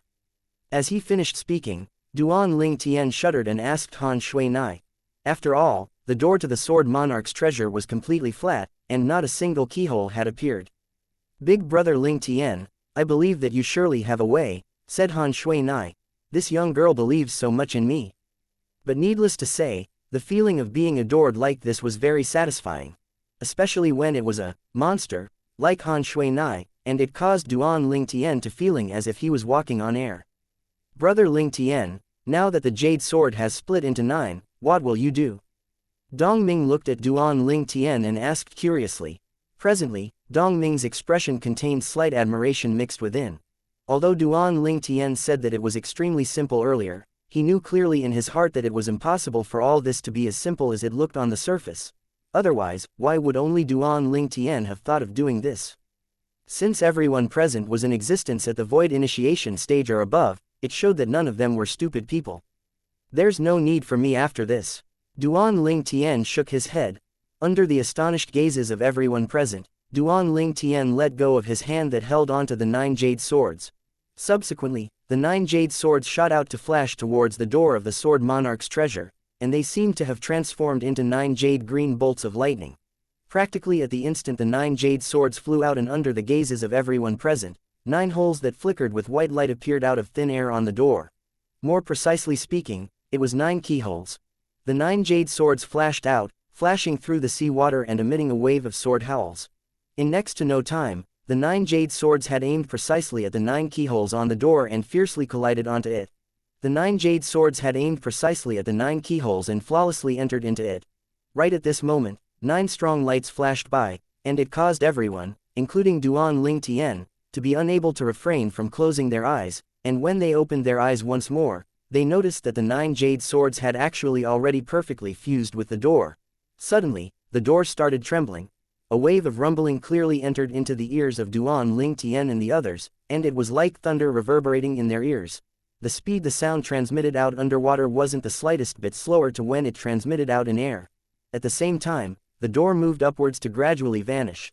As he finished speaking, Duan Ling Tian shuddered and asked Han Shui Nai. After all, the door to the Sword Monarch's treasure was completely flat, and not a single keyhole had appeared. Big brother Ling Tian, I believe that you surely have a way, said Han Shui Nai. This young girl believes so much in me. But needless to say, the feeling of being adored like this was very satisfying. Especially when it was a monster, like Han Shui Nai, and it caused Duan Ling Tian to feeling as if he was walking on air. Brother Ling Tian, now that the jade sword has split into 9, what will you do? Dong Ming looked at Duan Ling Tian and asked curiously. Presently, Dong Ming's expression contained slight admiration mixed within. Although Duan Ling Tian said that it was extremely simple earlier, he knew clearly in his heart that it was impossible for all this to be as simple as it looked on the surface. Otherwise, why would only Duan Ling Tian have thought of doing this? Since everyone present was in existence at the void initiation stage or above, it showed that none of them were stupid people. There's no need for me after this. Duan Ling Tian shook his head. Under the astonished gazes of everyone present, Duan Ling Tian let go of his hand that held onto the 9 jade swords. Subsequently, the 9 jade swords shot out to flash towards the door of the Sword Monarch's treasure, and they seemed to have transformed into 9 jade green bolts of lightning. Practically at the instant the 9 jade swords flew out, and under the gazes of everyone present, 9 holes that flickered with white light appeared out of thin air on the door. More precisely speaking, it was 9 keyholes. The 9 jade swords flashed out, flashing through the sea water and emitting a wave of sword howls. In next to no time, the 9 jade swords had aimed precisely at the 9 keyholes on the door and fiercely collided onto it. The 9 jade swords had aimed precisely at the 9 keyholes and flawlessly entered into it. Right at this moment, 9 strong lights flashed by, and it caused everyone, including Duan Ling Tian, to be unable to refrain from closing their eyes, and when they opened their eyes once more, they noticed that the 9 jade swords had actually already perfectly fused with the door. Suddenly, the door started trembling. A wave of rumbling clearly entered into the ears of Duan Ling Tian and the others, and it was like thunder reverberating in their ears. The speed the sound transmitted out underwater wasn't the slightest bit slower to when it transmitted out in air. At the same time, the door moved upwards to gradually vanish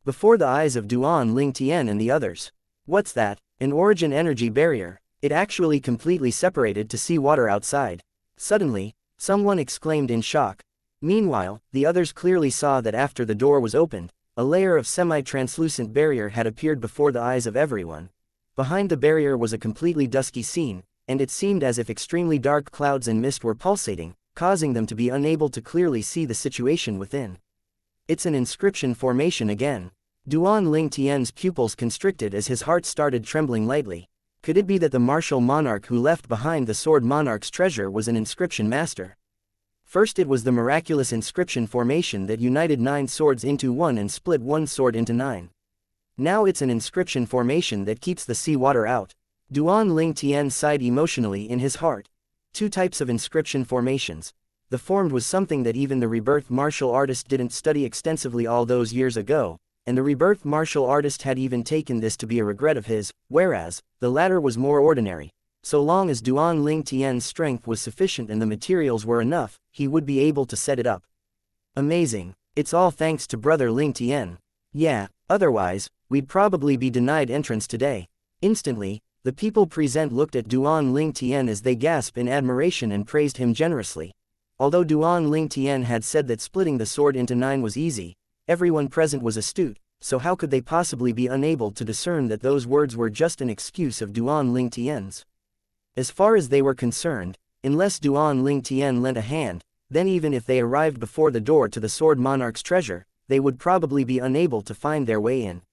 before the eyes of Duan Ling Tian and the others. What's that? An origin energy barrier. It actually completely separated to sea water outside. Suddenly, someone exclaimed in shock. Meanwhile, the others clearly saw that after the door was opened, a layer of semi-translucent barrier had appeared before the eyes of everyone. Behind the barrier was a completely dusky scene, and it seemed as if extremely dark clouds and mist were pulsating, causing them to be unable to clearly see the situation within. It's an inscription formation again. Duan Ling Tian's pupils constricted as his heart started trembling lightly. Could it be that the martial monarch who left behind the Sword Monarch's treasure was an inscription master? First it was the miraculous inscription formation that united 9 swords into one and split one sword into 9. Now it's an inscription formation that keeps the sea water out. Duan Ling Tian sighed emotionally in his heart. 2 types of inscription formations. The formed was something that even the rebirth martial artist didn't study extensively all those years ago, and the rebirth martial artist had even taken this to be a regret of his, whereas, the latter was more ordinary. So long as Duan Ling Tian's strength was sufficient and the materials were enough, he would be able to set it up. Amazing. It's all thanks to brother Ling Tian. Yeah, otherwise, we'd probably be denied entrance today. Instantly, the people present looked at Duan Ling Tian as they gasped in admiration and praised him generously. Although Duan Ling Tian had said that splitting the sword into 9 was easy, everyone present was astute, so how could they possibly be unable to discern that those words were just an excuse of Duan Ling Tian's? As far as they were concerned, unless Duan Ling Tian lent a hand, then even if they arrived before the door to the Sword Monarch's treasure, they would probably be unable to find their way in.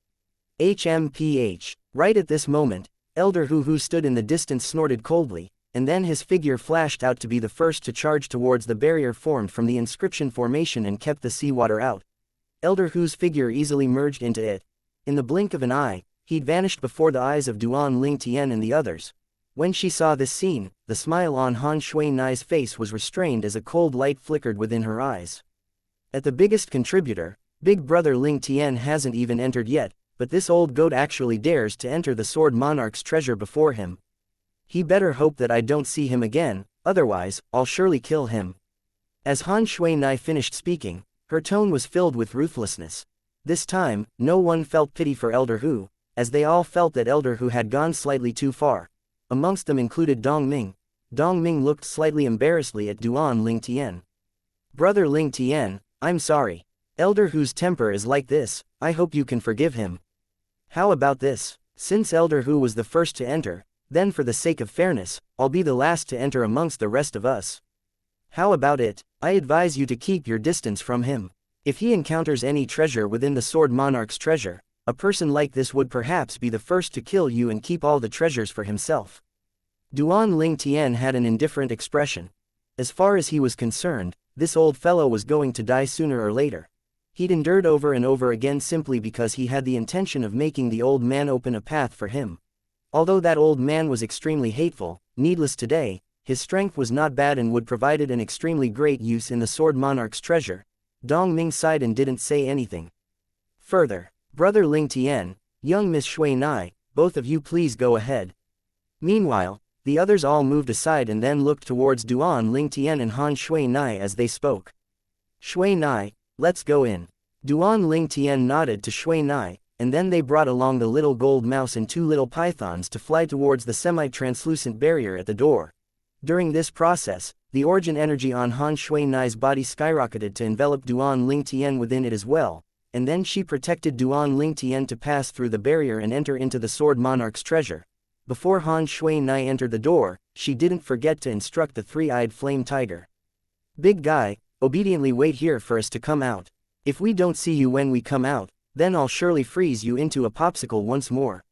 HMPH. Right at this moment, Elder Hu who stood in the distance snorted coldly, and then his figure flashed out to be the first to charge towards the barrier formed from the inscription formation and kept the seawater out. Elder Hu's figure easily merged into it. In the blink of an eye, he'd vanished before the eyes of Duan Ling Tian and the others. When she saw this scene, the smile on Han Shui-Nai's face was restrained as a cold light flickered within her eyes. At the biggest contributor, Big Brother Ling Tian hasn't even entered yet, but this old goat actually dares to enter the Sword Monarch's treasure before him. He better hope that I don't see him again, otherwise, I'll surely kill him. As Han Shui-Nai finished speaking, her tone was filled with ruthlessness. This time, no one felt pity for Elder Hu, as they all felt that Elder Hu had gone slightly too far. Amongst them included Dong Ming. Dong Ming looked slightly embarrassedly at Duan Ling Tian. Brother Ling Tian, I'm sorry. Elder Hu's temper is like this, I hope you can forgive him. How about this? Since Elder Hu was the first to enter, then for the sake of fairness, I'll be the last to enter amongst the rest of us. How about it? I advise you to keep your distance from him. If he encounters any treasure within the Sword Monarch's treasure, a person like this would perhaps be the first to kill you and keep all the treasures for himself. Duan Ling Tian had an indifferent expression. As far as he was concerned, this old fellow was going to die sooner or later. He'd endured over and over again simply because he had the intention of making the old man open a path for him. Although that old man was extremely hateful, needless today, his strength was not bad and would provided an extremely great use in the Sword Monarch's treasure. Dong Ming sighed and didn't say anything. Further, Brother Ling Tian, young Miss Shui Nai, both of you please go ahead. Meanwhile, the others all moved aside and then looked towards Duan Ling Tian and Han Shui Nai as they spoke. Shui Nai, let's go in. Duan Ling Tian nodded to Shui Nai, and then they brought along the little gold mouse and two little pythons to fly towards the semi-translucent barrier at the door. During this process, the origin energy on Han Shui Nai's body skyrocketed to envelop Duan Ling Tian within it as well, and then she protected Duan Ling Tian to pass through the barrier and enter into the Sword Monarch's treasure. Before Han Shui Nai entered the door, she didn't forget to instruct the three-eyed flame tiger. Big guy, obediently wait here for us to come out. If we don't see you when we come out, then I'll surely freeze you into a popsicle once more.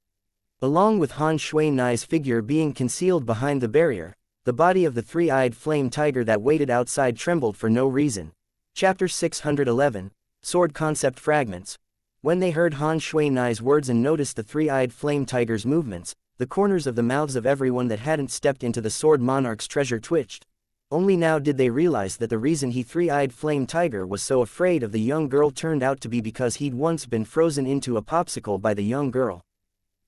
Along with Han Shui Nai's figure being concealed behind the barrier, the body of the three-eyed flame tiger that waited outside trembled for no reason. Chapter 611, Sword Concept Fragments. When they heard Han Shui Nai's words and noticed the three-eyed flame tiger's movements, the corners of the mouths of everyone that hadn't stepped into the Sword Monarch's treasure twitched. Only now did they realize that the reason he three-eyed flame tiger was so afraid of the young girl turned out to be because he'd once been frozen into a popsicle by the young girl.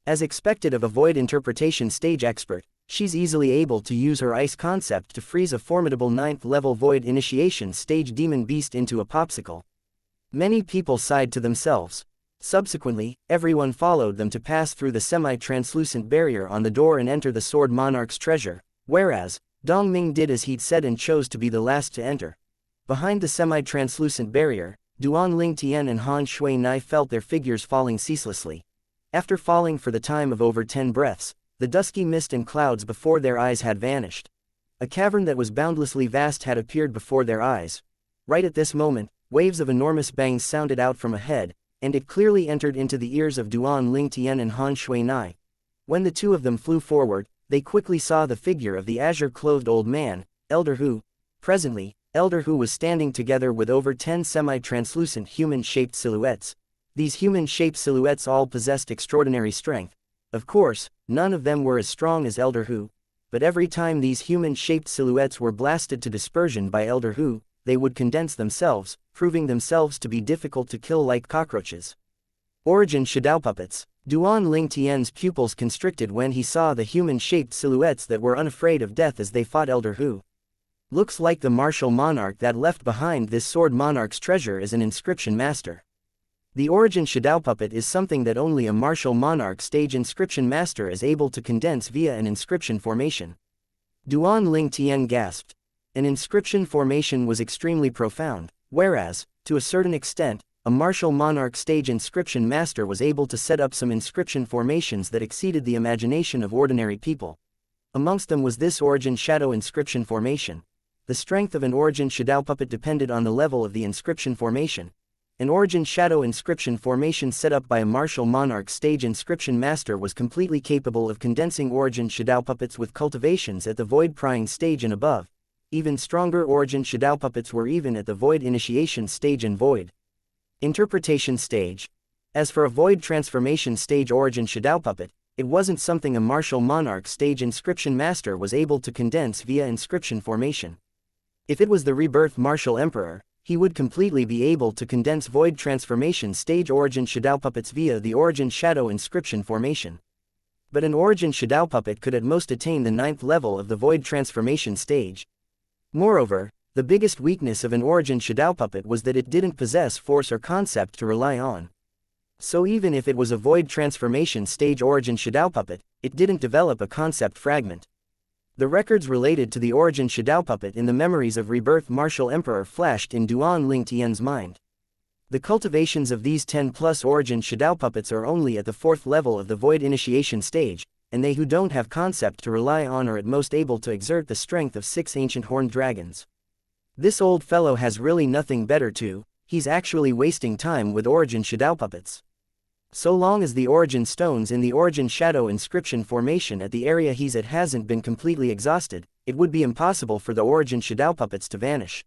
As expected of a void interpretation stage expert, she's easily able to use her ice concept to freeze a formidable 9th level void initiation stage demon beast into a popsicle. Many people sighed to themselves. Subsequently, everyone followed them to pass through the semi-translucent barrier on the door and enter the Sword Monarch's treasure, whereas Dong Ming did as he'd said and chose to be the last to enter. Behind the semi-translucent barrier, Duan Ling Tian and Han Shui Nai felt their figures falling ceaselessly. After falling for the time of over 10 breaths, the dusky mist and clouds before their eyes had vanished. A cavern that was boundlessly vast had appeared before their eyes. Right at this moment, waves of enormous bangs sounded out from ahead, and it clearly entered into the ears of Duan Ling Tian and Han Shui Nai. When the two of them flew forward, they quickly saw the figure of the azure-clothed old man, Elder Hu. Presently, Elder Hu was standing together with over 10 semi-translucent human-shaped silhouettes. These human-shaped silhouettes all possessed extraordinary strength. Of course, none of them were as strong as Elder Hu, but every time these human-shaped silhouettes were blasted to dispersion by Elder Hu, they would condense themselves, proving themselves to be difficult to kill like cockroaches. Origin Shadow Puppets. Duan Ling Tian's pupils constricted when he saw the human-shaped silhouettes that were unafraid of death as they fought Elder Hu. Looks like the martial monarch that left behind this Sword Monarch's treasure is an inscription master. The Origin Shadow Puppet is something that only a martial monarch stage inscription master is able to condense via an inscription formation. Duan Ling Tian gasped. An inscription formation was extremely profound, whereas, to a certain extent, a martial monarch stage inscription master was able to set up some inscription formations that exceeded the imagination of ordinary people. Amongst them was this Origin Shadow inscription formation. The strength of an Origin Shadow Puppet depended on the level of the inscription formation. An Origin Shadow inscription formation set up by a martial monarch stage inscription master was completely capable of condensing Origin Shadow Puppets with cultivations at the void prying stage and above. Even stronger Origin Shadow Puppets were even at the void initiation stage and void interpretation stage. As for a void transformation stage Origin Shadow Puppet, it wasn't something a martial monarch stage inscription master was able to condense via inscription formation. If it was the rebirth martial emperor, he would completely be able to condense void transformation stage Origin Shadow Puppets via the Origin Shadow inscription formation. But an Origin Shadow Puppet could at most attain the 9th level of the void transformation stage. Moreover, the biggest weakness of an Origin Shadow Puppet was that it didn't possess force or concept to rely on. So even if it was a void transformation stage Origin Shadow Puppet, it didn't develop a concept fragment. The records related to the Origin Shadow Puppet in the memories of Rebirth Martial Emperor flashed in Duan Ling Tian's mind. The cultivations of these 10+ Origin Shadow Puppets are only at the 4th level of the void initiation stage, and they who don't have concept to rely on are at most able to exert the strength of 6 ancient horned dragons. This old fellow has really nothing better to, he's actually wasting time with Origin Shadow Puppets. So long as the Origin stones in the Origin Shadow inscription formation at the area he's at hasn't been completely exhausted, it would be impossible for the Origin Shadow Puppets to vanish.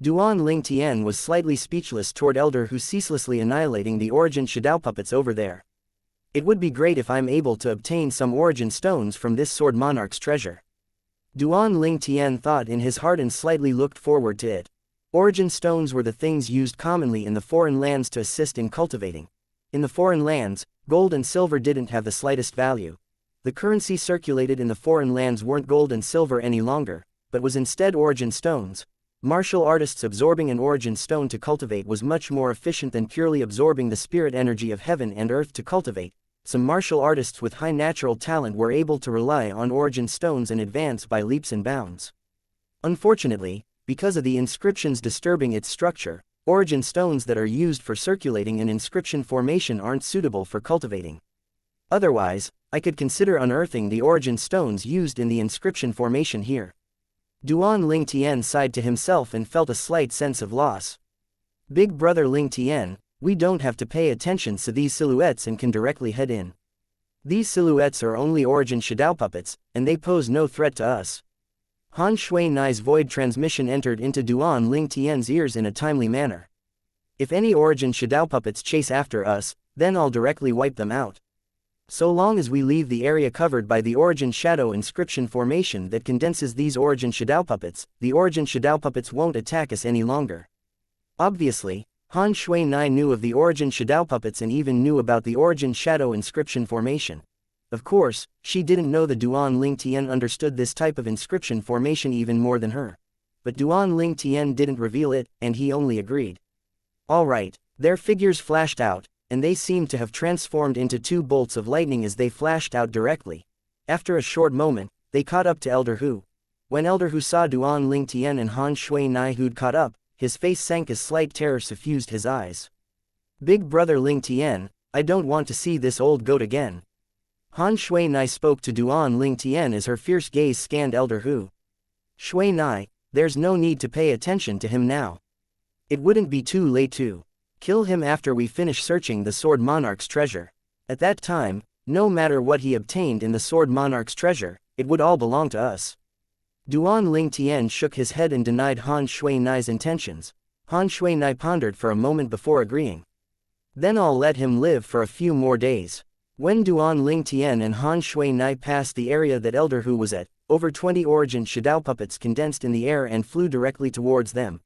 Duan Ling Tian was slightly speechless toward Elder Hu ceaselessly annihilating the origin shadow puppets over there. It would be great if I'm able to obtain some origin stones from this sword monarch's treasure. Duan Ling Tian thought in his heart and slightly looked forward to it. Origin stones were the things used commonly in the foreign lands to assist in cultivating. In the foreign lands, gold and silver didn't have the slightest value. The currency circulated in the foreign lands weren't gold and silver any longer, but was instead origin stones. Martial artists absorbing an origin stone to cultivate was much more efficient than purely absorbing the spirit energy of heaven and earth to cultivate. Some martial artists with high natural talent were able to rely on origin stones and advance by leaps and bounds. Unfortunately, because of the inscriptions disturbing its structure, origin stones that are used for circulating an inscription formation aren't suitable for cultivating. Otherwise, I could consider unearthing the origin stones used in the inscription formation here. Duan Ling Tian sighed to himself and felt a slight sense of loss. Big brother Ling Tian, we don't have to pay attention to these silhouettes and can directly head in. These silhouettes are only origin shadow puppets, and they pose no threat to us. Han Shui Nai's void transmission entered into Duan Ling Tian's ears in a timely manner. If any origin shadow puppets chase after us, then I'll directly wipe them out. So long as we leave the area covered by the origin shadow inscription formation that condenses these origin shadow puppets, the origin shadow puppets won't attack us any longer. Obviously, Han Shui Nai knew of the origin shadow puppets and even knew about the origin shadow inscription formation. Of course, she didn't know the Duan Ling Tian understood this type of inscription formation even more than her. But Duan Ling Tian didn't reveal it, and he only agreed. Alright, their figures flashed out, and they seemed to have transformed into two bolts of lightning as they flashed out directly. After a short moment, they caught up to Elder Hu. When Elder Hu saw Duan Ling Tian and Han Shui Nai who'd caught up, his face sank as slight terror suffused his eyes. Big brother Ling Tian, I don't want to see this old goat again. Han Shui Nai spoke to Duan Ling Tian as her fierce gaze scanned Elder Hu. Shui Nai, there's no need to pay attention to him now. It wouldn't be too late to kill him after we finish searching the Sword Monarch's treasure. At that time, no matter what he obtained in the Sword Monarch's treasure, it would all belong to us. Duan Ling Tian shook his head and denied Han Shui Nai's intentions. Han Shui Nai pondered for a moment before agreeing. Then I'll let him live for a few more days. When Duan Ling Tian and Han Shui Nai passed the area that Elder Hu was at, over 20 origin shadow puppets condensed in the air and flew directly towards them.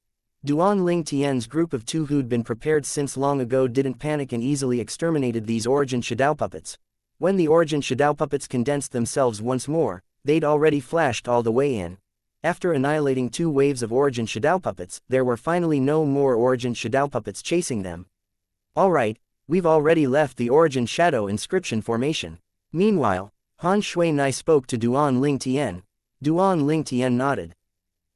Duan Ling Tian's group of two who'd been prepared since long ago didn't panic and easily exterminated these origin shadow puppets. When the origin shadow puppets condensed themselves once more, they'd already flashed all the way in. After annihilating 2 waves of origin shadow puppets, there were finally no more origin shadow puppets chasing them. Alright, we've already left the origin shadow inscription formation. Meanwhile, Han Shui Nai spoke to Duan Ling Tian. Duan Ling Tian nodded.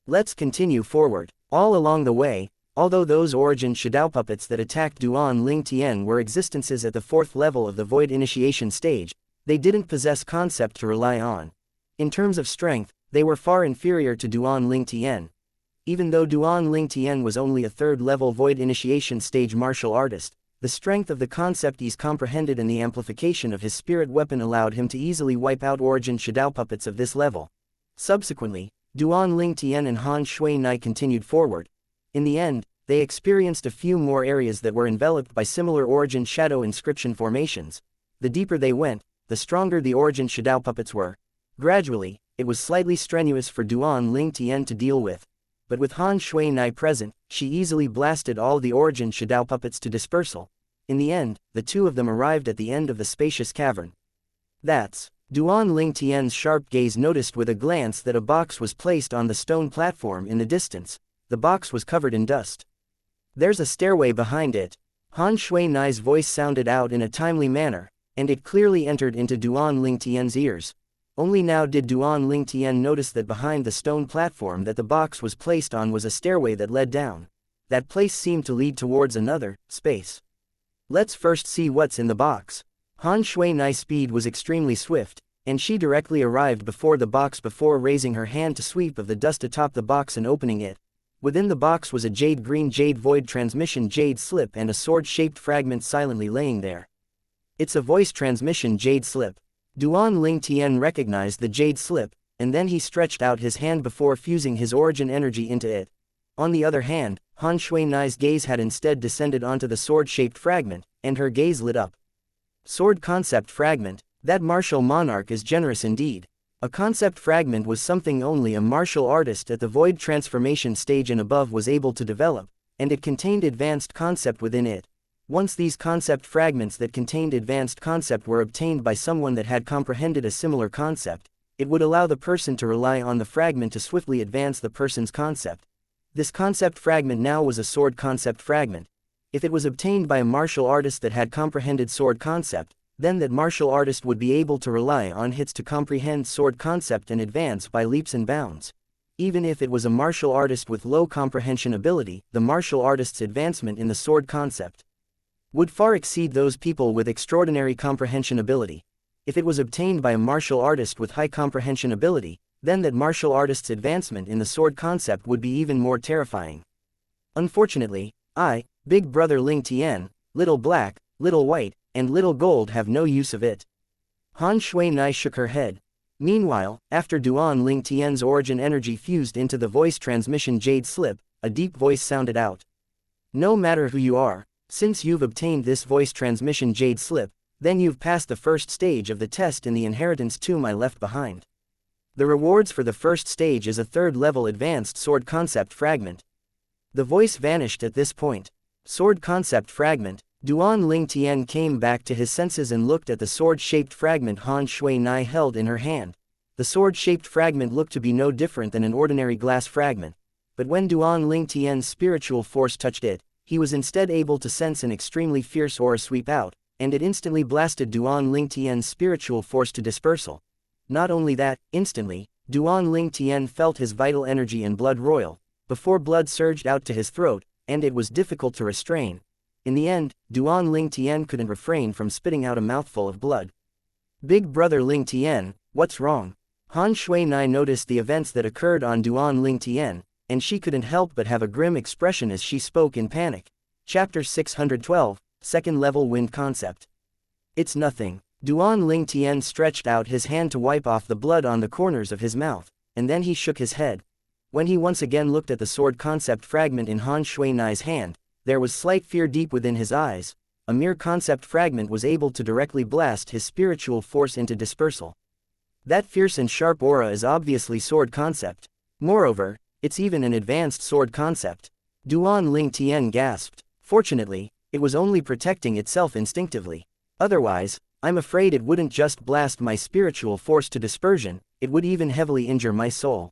Let's continue forward. All along the way, although those origin shadow puppets that attacked Duan Ling Tian were existences at the 4th level of the void initiation stage, they didn't possess concept to rely on. In terms of strength, they were far inferior to Duan Ling Tian. Even though Duan Ling Tian was only a 3rd level void initiation stage martial artist, the strength of the concept he's comprehended and the amplification of his spirit weapon allowed him to easily wipe out origin shadow puppets of this level. Subsequently, Duan Ling Tian and Han Shui Nai continued forward. In the end, they experienced a few more areas that were enveloped by similar origin shadow inscription formations. The deeper they went, the stronger the origin shadow puppets were. Gradually, it was slightly strenuous for Duan Ling Tian to deal with. But with Han Shui Nai present, she easily blasted all the origin shadow puppets to dispersal. In the end, the two of them arrived at the end of the spacious cavern. That's. Duan Ling Tian's sharp gaze noticed with a glance that a box was placed on the stone platform in the distance. The box was covered in dust. There's a stairway behind it. Han Shui Nai's voice sounded out in a timely manner, and it clearly entered into Duan Ling Tian's ears. Only now did Duan Ling Tian notice that behind the stone platform that the box was placed on was a stairway that led down. That place seemed to lead towards another space. Let's first see what's in the box. Han Shui Nai's speed was extremely swift, and she directly arrived before the box before raising her hand to sweep of the dust atop the box and opening it. Within the box was a jade-green jade void transmission jade slip and a sword-shaped fragment silently laying there. It's a voice transmission jade slip. Duan Ling Tian recognized the jade slip, and then he stretched out his hand before fusing his origin energy into it. On the other hand, Han Shuinai's gaze had instead descended onto the sword-shaped fragment, and her gaze lit up. Sword concept fragment, that martial monarch is generous indeed. A concept fragment was something only a martial artist at the void transformation stage and above was able to develop, and it contained advanced concept within it. Once these concept fragments that contained advanced concept were obtained by someone that had comprehended a similar concept, it would allow the person to rely on the fragment to swiftly advance the person's concept. This concept fragment now was a sword concept fragment. If it was obtained by a martial artist that had comprehended sword concept, then that martial artist would be able to rely on hits to comprehend sword concept and advance by leaps and bounds. Even if it was a martial artist with low comprehension ability, the martial artist's advancement in the sword concept would far exceed those people with extraordinary comprehension ability. If it was obtained by a martial artist with high comprehension ability, then that martial artist's advancement in the sword concept would be even more terrifying. Unfortunately, I, Big Brother Ling Tian, Little Black, Little White, and Little Gold have no use of it. Han Shuinai shook her head. Meanwhile, after Duan Ling Tian's origin energy fused into the voice transmission jade slip, a deep voice sounded out. No matter who you are, since you've obtained this voice transmission jade slip, then you've passed the first stage of the test in the inheritance tomb I left behind. The rewards for the first stage is a third-level advanced sword concept fragment. The voice vanished at this point. Sword concept fragment. Duan Ling Tian came back to his senses and looked at the sword-shaped fragment Han Shuinai held in her hand. The sword-shaped fragment looked to be no different than an ordinary glass fragment, but when Duan Ling Tian's spiritual force touched it, he was instead able to sense an extremely fierce aura sweep out, and it instantly blasted Duan Ling Tian's spiritual force to dispersal. Not only that, instantly, Duan Ling Tian felt his vital energy and blood roil, before blood surged out to his throat, and it was difficult to restrain. In the end, Duan Ling Tian couldn't refrain from spitting out a mouthful of blood. Big Brother Ling Tian, what's wrong? Han Shuinai noticed the events that occurred on Duan Ling Tian, and she couldn't help but have a grim expression as she spoke in panic. Chapter 612, Second Level Wind Concept. It's nothing. Duan Ling Tian stretched out his hand to wipe off the blood on the corners of his mouth, and then he shook his head. When he once again looked at the sword concept fragment in Han Shuinai's hand, there was slight fear deep within his eyes. A mere concept fragment was able to directly blast his spiritual force into dispersal. That fierce and sharp aura is obviously sword concept. Moreover, it's even an advanced sword concept. Duan Ling Tian gasped. Fortunately, it was only protecting itself instinctively. Otherwise, I'm afraid it wouldn't just blast my spiritual force to dispersion, it would even heavily injure my soul.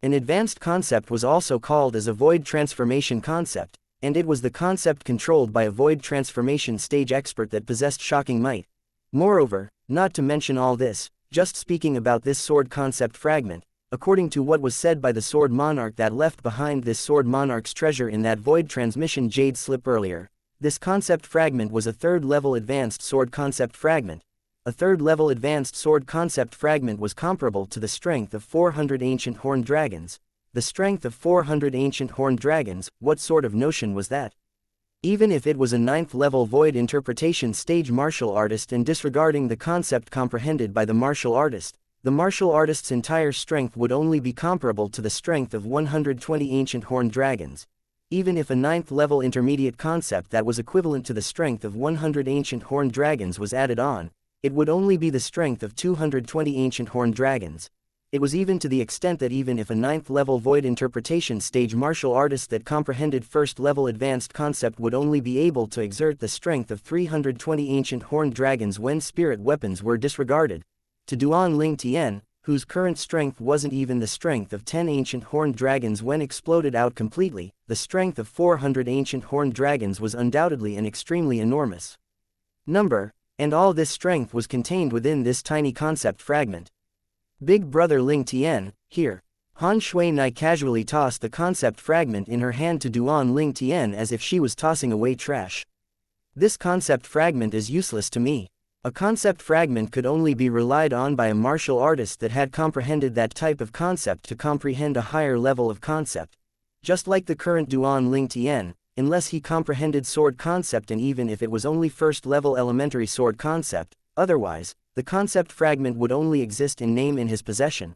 An advanced concept was also called as a void transformation concept, and it was the concept controlled by a void transformation stage expert that possessed shocking might. Moreover, not to mention all this, just speaking about this sword concept fragment, according to what was said by the sword monarch that left behind this sword monarch's treasure in that void transmission jade slip earlier, this concept fragment was a third-level advanced sword concept fragment. A third-level advanced sword concept fragment was comparable to the strength of 400 ancient horned dragons. The strength of 400 ancient horned dragons, what sort of notion was that? Even if it was a 9th-level void interpretation stage martial artist and disregarding the concept comprehended by the martial artist's entire strength would only be comparable to the strength of 120 ancient horned dragons. Even if a 9th-level intermediate concept that was equivalent to the strength of 100 ancient horned dragons was added on, it would only be the strength of 220 ancient horned dragons. It was even to the extent that even if a 9th-level void interpretation stage martial artist that comprehended 1st-level advanced concept would only be able to exert the strength of 320 ancient horned dragons when spirit weapons were disregarded. To Duan Ling Tian, whose current strength wasn't even the strength of 10 ancient horned dragons when exploded out completely, the strength of 400 ancient horned dragons was undoubtedly an extremely enormous number, and all this strength was contained within this tiny concept fragment. Big Brother Ling Tian, here. Han Shuinai casually tossed the concept fragment in her hand to Duan Ling Tian as if she was tossing away trash. This concept fragment is useless to me. A concept fragment could only be relied on by a martial artist that had comprehended that type of concept to comprehend a higher level of concept. Just like the current Duan Ling Tian, unless he comprehended sword concept and even if it was only 1st-level elementary sword concept, otherwise, the concept fragment would only exist in name in his possession.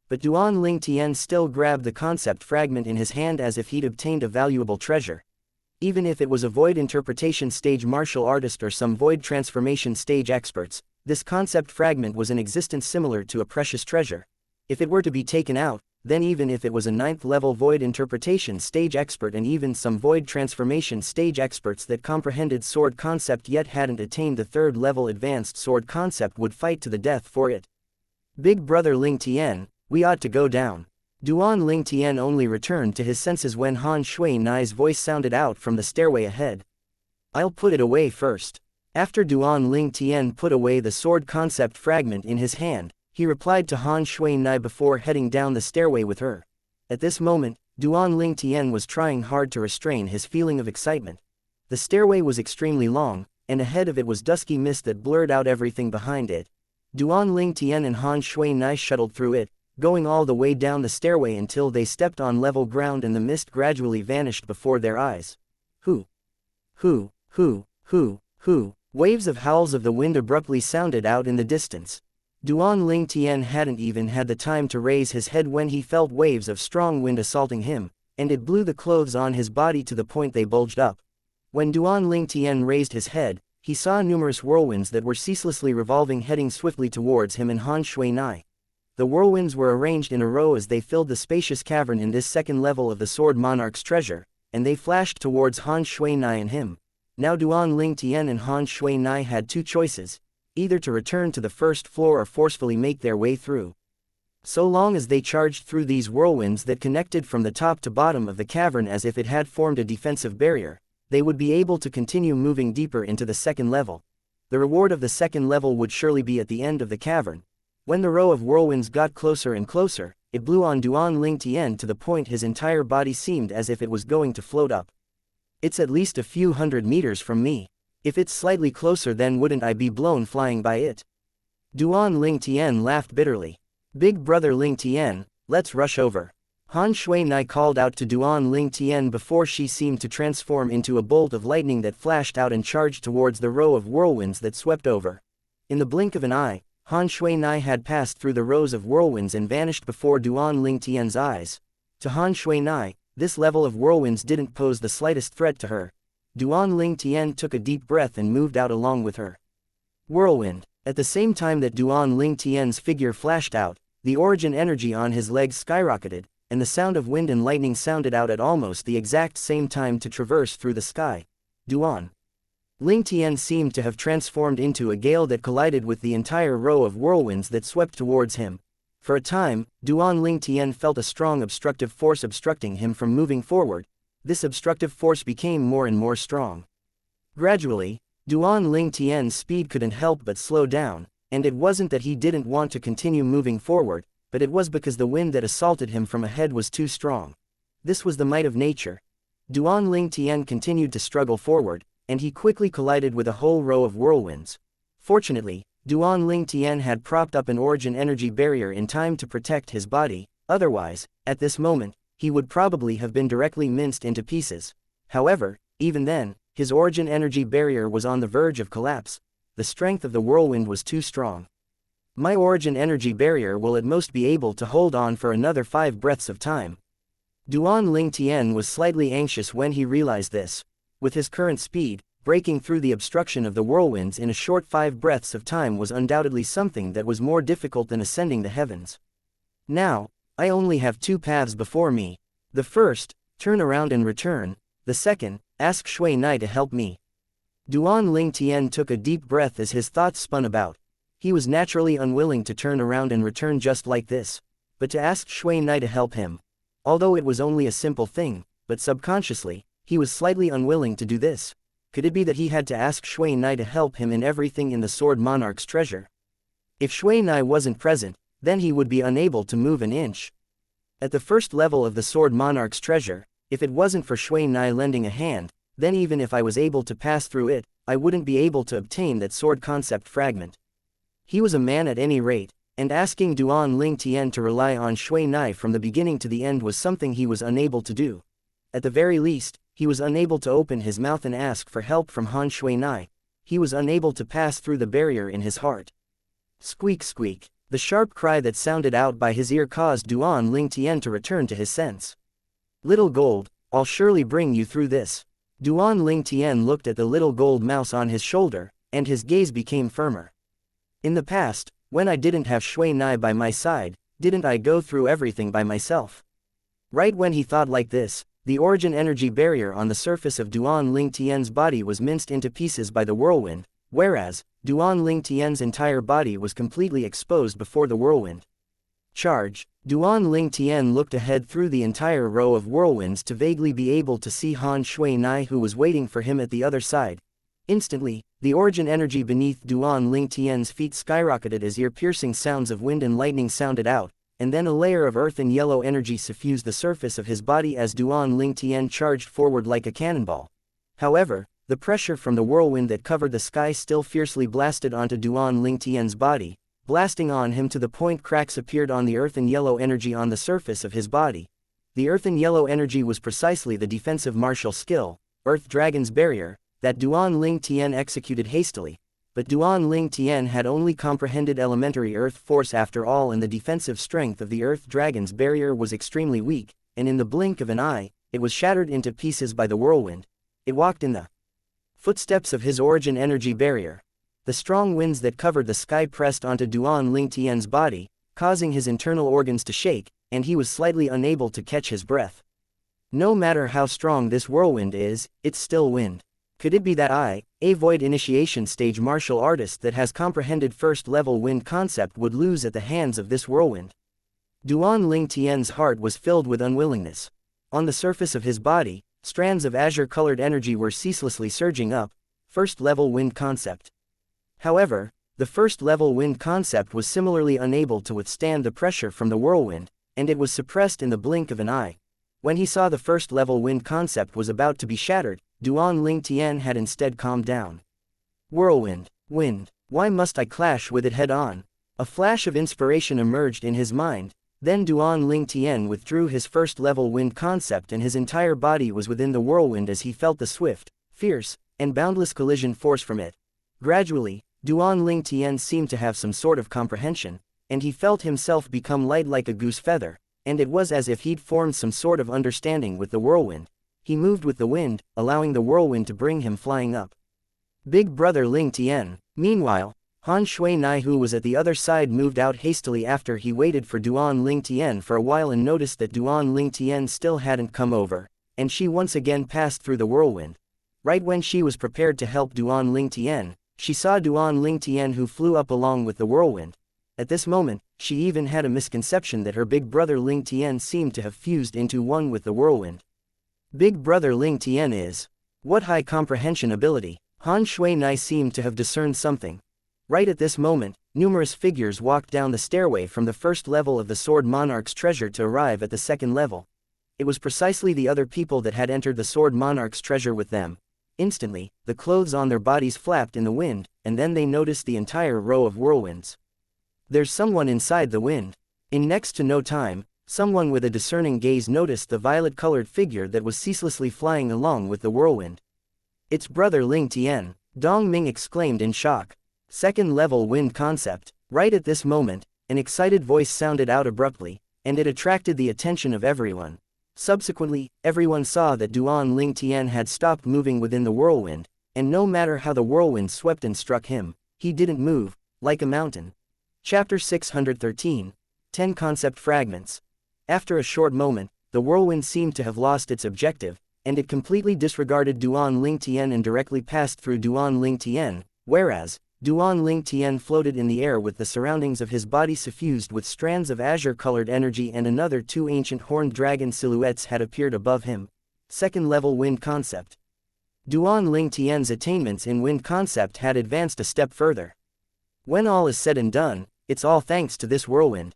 but Duan Ling Tian still grabbed the concept fragment in his hand as if he'd obtained a valuable treasure. Even if it was a void interpretation stage martial artist or some void transformation stage experts, this concept fragment was in existence similar to a precious treasure. If it were to be taken out, then even if it was a 9th level void interpretation stage expert and even some void transformation stage experts that comprehended sword concept yet hadn't attained the 3rd level advanced sword concept would fight to the death for it. Big brother Ling Tian, we ought to go down. Duan Ling Tian only returned to his senses when Han Shui Nai's voice sounded out from the stairway ahead. I'll put it away first. After Duan Ling Tian put away the sword concept fragment in his hand, he replied to Han Shui Nai before heading down the stairway with her. At this moment, Duan Ling Tian was trying hard to restrain his feeling of excitement. The stairway was extremely long, and ahead of it was dusky mist that blurred out everything behind it. Duan Ling Tian and Han Shui Nai shuttled through it, going all the way down the stairway until they stepped on level ground and the mist gradually vanished before their eyes. Hoo! Hoo! Hoo! Hoo! Hoo! Waves of howls of the wind abruptly sounded out in the distance. Duan Ling Tian hadn't even had the time to raise his head when he felt waves of strong wind assaulting him, and it blew the clothes on his body to the point they bulged up. When Duan Ling Tian raised his head, he saw numerous whirlwinds that were ceaselessly revolving heading swiftly towards him and Han Shui Nai. The whirlwinds were arranged in a row as they filled the spacious cavern in this 2nd level of the Sword Monarch's treasure, and they flashed towards Han Shui Nai and him. Now Duan Ling Tian and Han Shui Nai had two choices, either to return to the 1st floor or forcefully make their way through. So long as they charged through these whirlwinds that connected from the top to bottom of the cavern as if it had formed a defensive barrier, they would be able to continue moving deeper into the 2nd level. The reward of the 2nd level would surely be at the end of the cavern. When the row of whirlwinds got closer and closer, it blew on Duan Ling Tian to the point his entire body seemed as if it was going to float up. It's at least a few hundred meters from me. If it's slightly closer, then wouldn't I be blown flying by it? Duan Ling Tian laughed bitterly. Big brother Ling Tian, let's rush over. Han Shui Nai called out to Duan Ling Tian before she seemed to transform into a bolt of lightning that flashed out and charged towards the row of whirlwinds that swept over. In the blink of an eye, Han Shui Nai had passed through the rows of whirlwinds and vanished before Duan Ling Tian's eyes. To Han Shui Nai, this level of whirlwinds didn't pose the slightest threat to her. Duan Ling Tian took a deep breath and moved out along with her. Whirlwind. At the same time that Duan Ling Tian's figure flashed out, the origin energy on his legs skyrocketed, and the sound of wind and lightning sounded out at almost the exact same time to traverse through the sky. Duan Ling Tian seemed to have transformed into a gale that collided with the entire row of whirlwinds that swept towards him. For a time, Duan Ling Tian felt a strong obstructive force obstructing him from moving forward. This obstructive force became more and more strong. Gradually, Duan Ling Tian's speed couldn't help but slow down, and it wasn't that he didn't want to continue moving forward, but it was because the wind that assaulted him from ahead was too strong. This was the might of nature. Duan Ling Tian continued to struggle forward, and he quickly collided with a whole row of whirlwinds. Fortunately, Duan Ling Tian had propped up an origin energy barrier in time to protect his body, otherwise, at this moment, he would probably have been directly minced into pieces. However, even then, his origin energy barrier was on the verge of collapse. The strength of the whirlwind was too strong. My origin energy barrier will at most be able to hold on for another 5 breaths of time. Duan Ling Tian was slightly anxious when he realized this. With his current speed, breaking through the obstruction of the whirlwinds in a short 5 breaths of time was undoubtedly something that was more difficult than ascending the heavens. Now, I only have 2 paths before me. The first, turn around and return. The second, ask Shui Nai to help me. Duan Ling Tian took a deep breath as his thoughts spun about. He was naturally unwilling to turn around and return just like this, but to ask Shui Nai to help him. Although it was only a simple thing, but subconsciously, he was slightly unwilling to do this. Could it be that he had to ask Shui Nai to help him in everything in the Sword Monarch's treasure? If Shui Nai wasn't present, then he would be unable to move an inch. At the 1st level of the Sword Monarch's treasure, if it wasn't for Shui Nai lending a hand, then even if I was able to pass through it, I wouldn't be able to obtain that sword concept fragment. He was a man at any rate, and asking Duan Ling Tian to rely on Shui Nai from the beginning to the end was something he was unable to do. At the very least, he was unable to open his mouth and ask for help from Han Shui Nai. He was unable to pass through the barrier in his heart. Squeak squeak. The sharp cry that sounded out by his ear caused Duan Ling Tian to return to his sense. Little gold, I'll surely bring you through this. Duan Ling Tian looked at the little gold mouse on his shoulder, and his gaze became firmer. In the past, when I didn't have Shui Nai by my side, didn't I go through everything by myself? Right when he thought like this, the origin energy barrier on the surface of Duan Ling Tian's body was minced into pieces by the whirlwind, whereas, Duan Ling Tian's entire body was completely exposed before the whirlwind. Charge. Duan Ling Tian looked ahead through the entire row of whirlwinds to vaguely be able to see Han Shui Nai, who was waiting for him at the other side. Instantly, the origin energy beneath Duan Ling Tian's feet skyrocketed as ear-piercing sounds of wind and lightning sounded out, and then a layer of earth and yellow energy suffused the surface of his body as Duan Ling Tian charged forward like a cannonball. However, the pressure from the whirlwind that covered the sky still fiercely blasted onto Duan Ling Tian's body, blasting on him to the point cracks appeared on the earth and yellow energy on the surface of his body. The earth and yellow energy was precisely the defensive martial skill, Earth Dragon's Barrier, that Duan Ling Tian executed hastily. But Duan Ling Tian had only comprehended elementary earth force after all, and the defensive strength of the Earth Dragon's Barrier was extremely weak, and in the blink of an eye, it was shattered into pieces by the whirlwind. It walked in the footsteps of his origin energy barrier. The strong winds that covered the sky pressed onto Duan Ling Tian's body, causing his internal organs to shake, and he was slightly unable to catch his breath. No matter how strong this whirlwind is, it's still wind. Could it be that a void initiation stage martial artist that has comprehended first-level wind concept would lose at the hands of this whirlwind? Duan Ling Tian's heart was filled with unwillingness. On the surface of his body, strands of azure-colored energy were ceaselessly surging up, first-level wind concept. However, the first-level wind concept was similarly unable to withstand the pressure from the whirlwind, and it was suppressed in the blink of an eye. When he saw the first-level wind concept was about to be shattered, Duan Ling Tian had instead calmed down. Whirlwind, wind, why must I clash with it head-on? A flash of inspiration emerged in his mind. Then Duan Ling Tian withdrew his first-level wind concept, and his entire body was within the whirlwind as he felt the swift, fierce, and boundless collision force from it. Gradually, Duan Ling Tian seemed to have some sort of comprehension, and he felt himself become light like a goose feather, and it was as if he'd formed some sort of understanding with the whirlwind. He moved with the wind, allowing the whirlwind to bring him flying up. Big brother Ling Tian. Meanwhile, Han Shui Nai, who was at the other side, moved out hastily after he waited for Duan Ling Tian for a while and noticed that Duan Ling Tian still hadn't come over, and she once again passed through the whirlwind. Right when she was prepared to help Duan Ling Tian, she saw Duan Ling Tian, who flew up along with the whirlwind. At this moment, she even had a misconception that her big brother Ling Tian seemed to have fused into one with the whirlwind. Big brother Ling Tian is. What high comprehension ability! Han Shui Nai seemed to have discerned something. Right at this moment, numerous figures walked down the stairway from the first level of the Sword Monarch's treasure to arrive at the second level. It was precisely the other people that had entered the Sword Monarch's treasure with them. Instantly, the clothes on their bodies flapped in the wind, and then they noticed the entire row of whirlwinds. There's someone inside the wind. In next to no time, someone with a discerning gaze noticed the violet-colored figure that was ceaselessly flying along with the whirlwind. It's brother Ling Tian, Dong Ming exclaimed in shock. Second-level wind concept. Right at this moment, an excited voice sounded out abruptly, and it attracted the attention of everyone. Subsequently, everyone saw that Duan Ling Tian had stopped moving within the whirlwind, and no matter how the whirlwind swept and struck him, he didn't move, like a mountain. Chapter 613. 10 Concept Fragments. After a short moment, the whirlwind seemed to have lost its objective, and it completely disregarded Duan Ling Tian and directly passed through Duan Ling Tian, whereas, Duan Ling Tian floated in the air with the surroundings of his body suffused with strands of azure-colored energy, and another 2 ancient horned dragon silhouettes had appeared above him. Second-level wind concept. Duan Ling Tian's attainments in wind concept had advanced a step further. When all is said and done, it's all thanks to this whirlwind.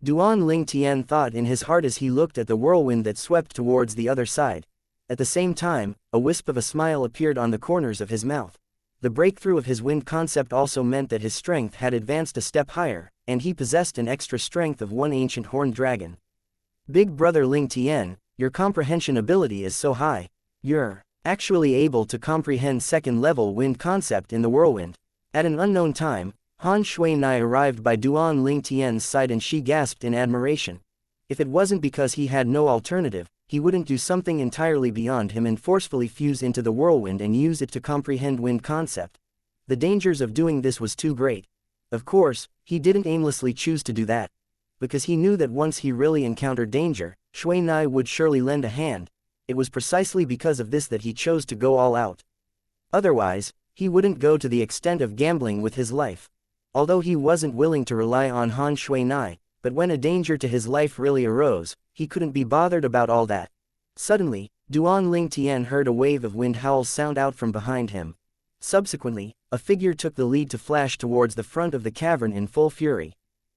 Duan Ling Tian thought in his heart as he looked at the whirlwind that swept towards the other side. At the same time, a wisp of a smile appeared on the corners of his mouth. The breakthrough of his wind concept also meant that his strength had advanced a step higher, and he possessed an extra strength of 1 ancient horned dragon. Big brother Ling Tian, your comprehension ability is so high. You're actually able to comprehend second-level wind concept in the whirlwind. At an unknown time, Han Shui-nai arrived by Duan Ling Tian's side and she gasped in admiration. If it wasn't because he had no alternative, he wouldn't do something entirely beyond him and forcefully fuse into the whirlwind and use it to comprehend wind concept. The dangers of doing this was too great. Of course, he didn't aimlessly choose to do that. Because he knew that once he really encountered danger, Shui-nai would surely lend a hand. It was precisely because of this that he chose to go all out. Otherwise, he wouldn't go to the extent of gambling with his life. Although he wasn't willing to rely on Han Shui-nai, but when a danger to his life really arose, he couldn't be bothered about all that. Suddenly, Duan Ling Tian heard a wave of wind howls sound out from behind him. Subsequently, a figure took the lead to flash towards the front of the cavern in full fury.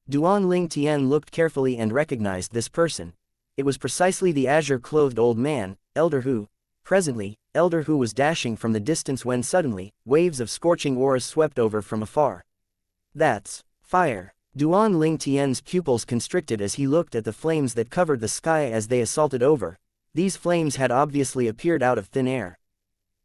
Duan Ling Tian looked carefully and recognized this person. It was precisely the azure-clothed old man, Elder Hu. Presently, Elder Hu was dashing from the distance when suddenly, waves of scorching auras swept over from afar. That's fire. Duan Ling Tian's pupils constricted as he looked at the flames that covered the sky as they assaulted over. These flames had obviously appeared out of thin air.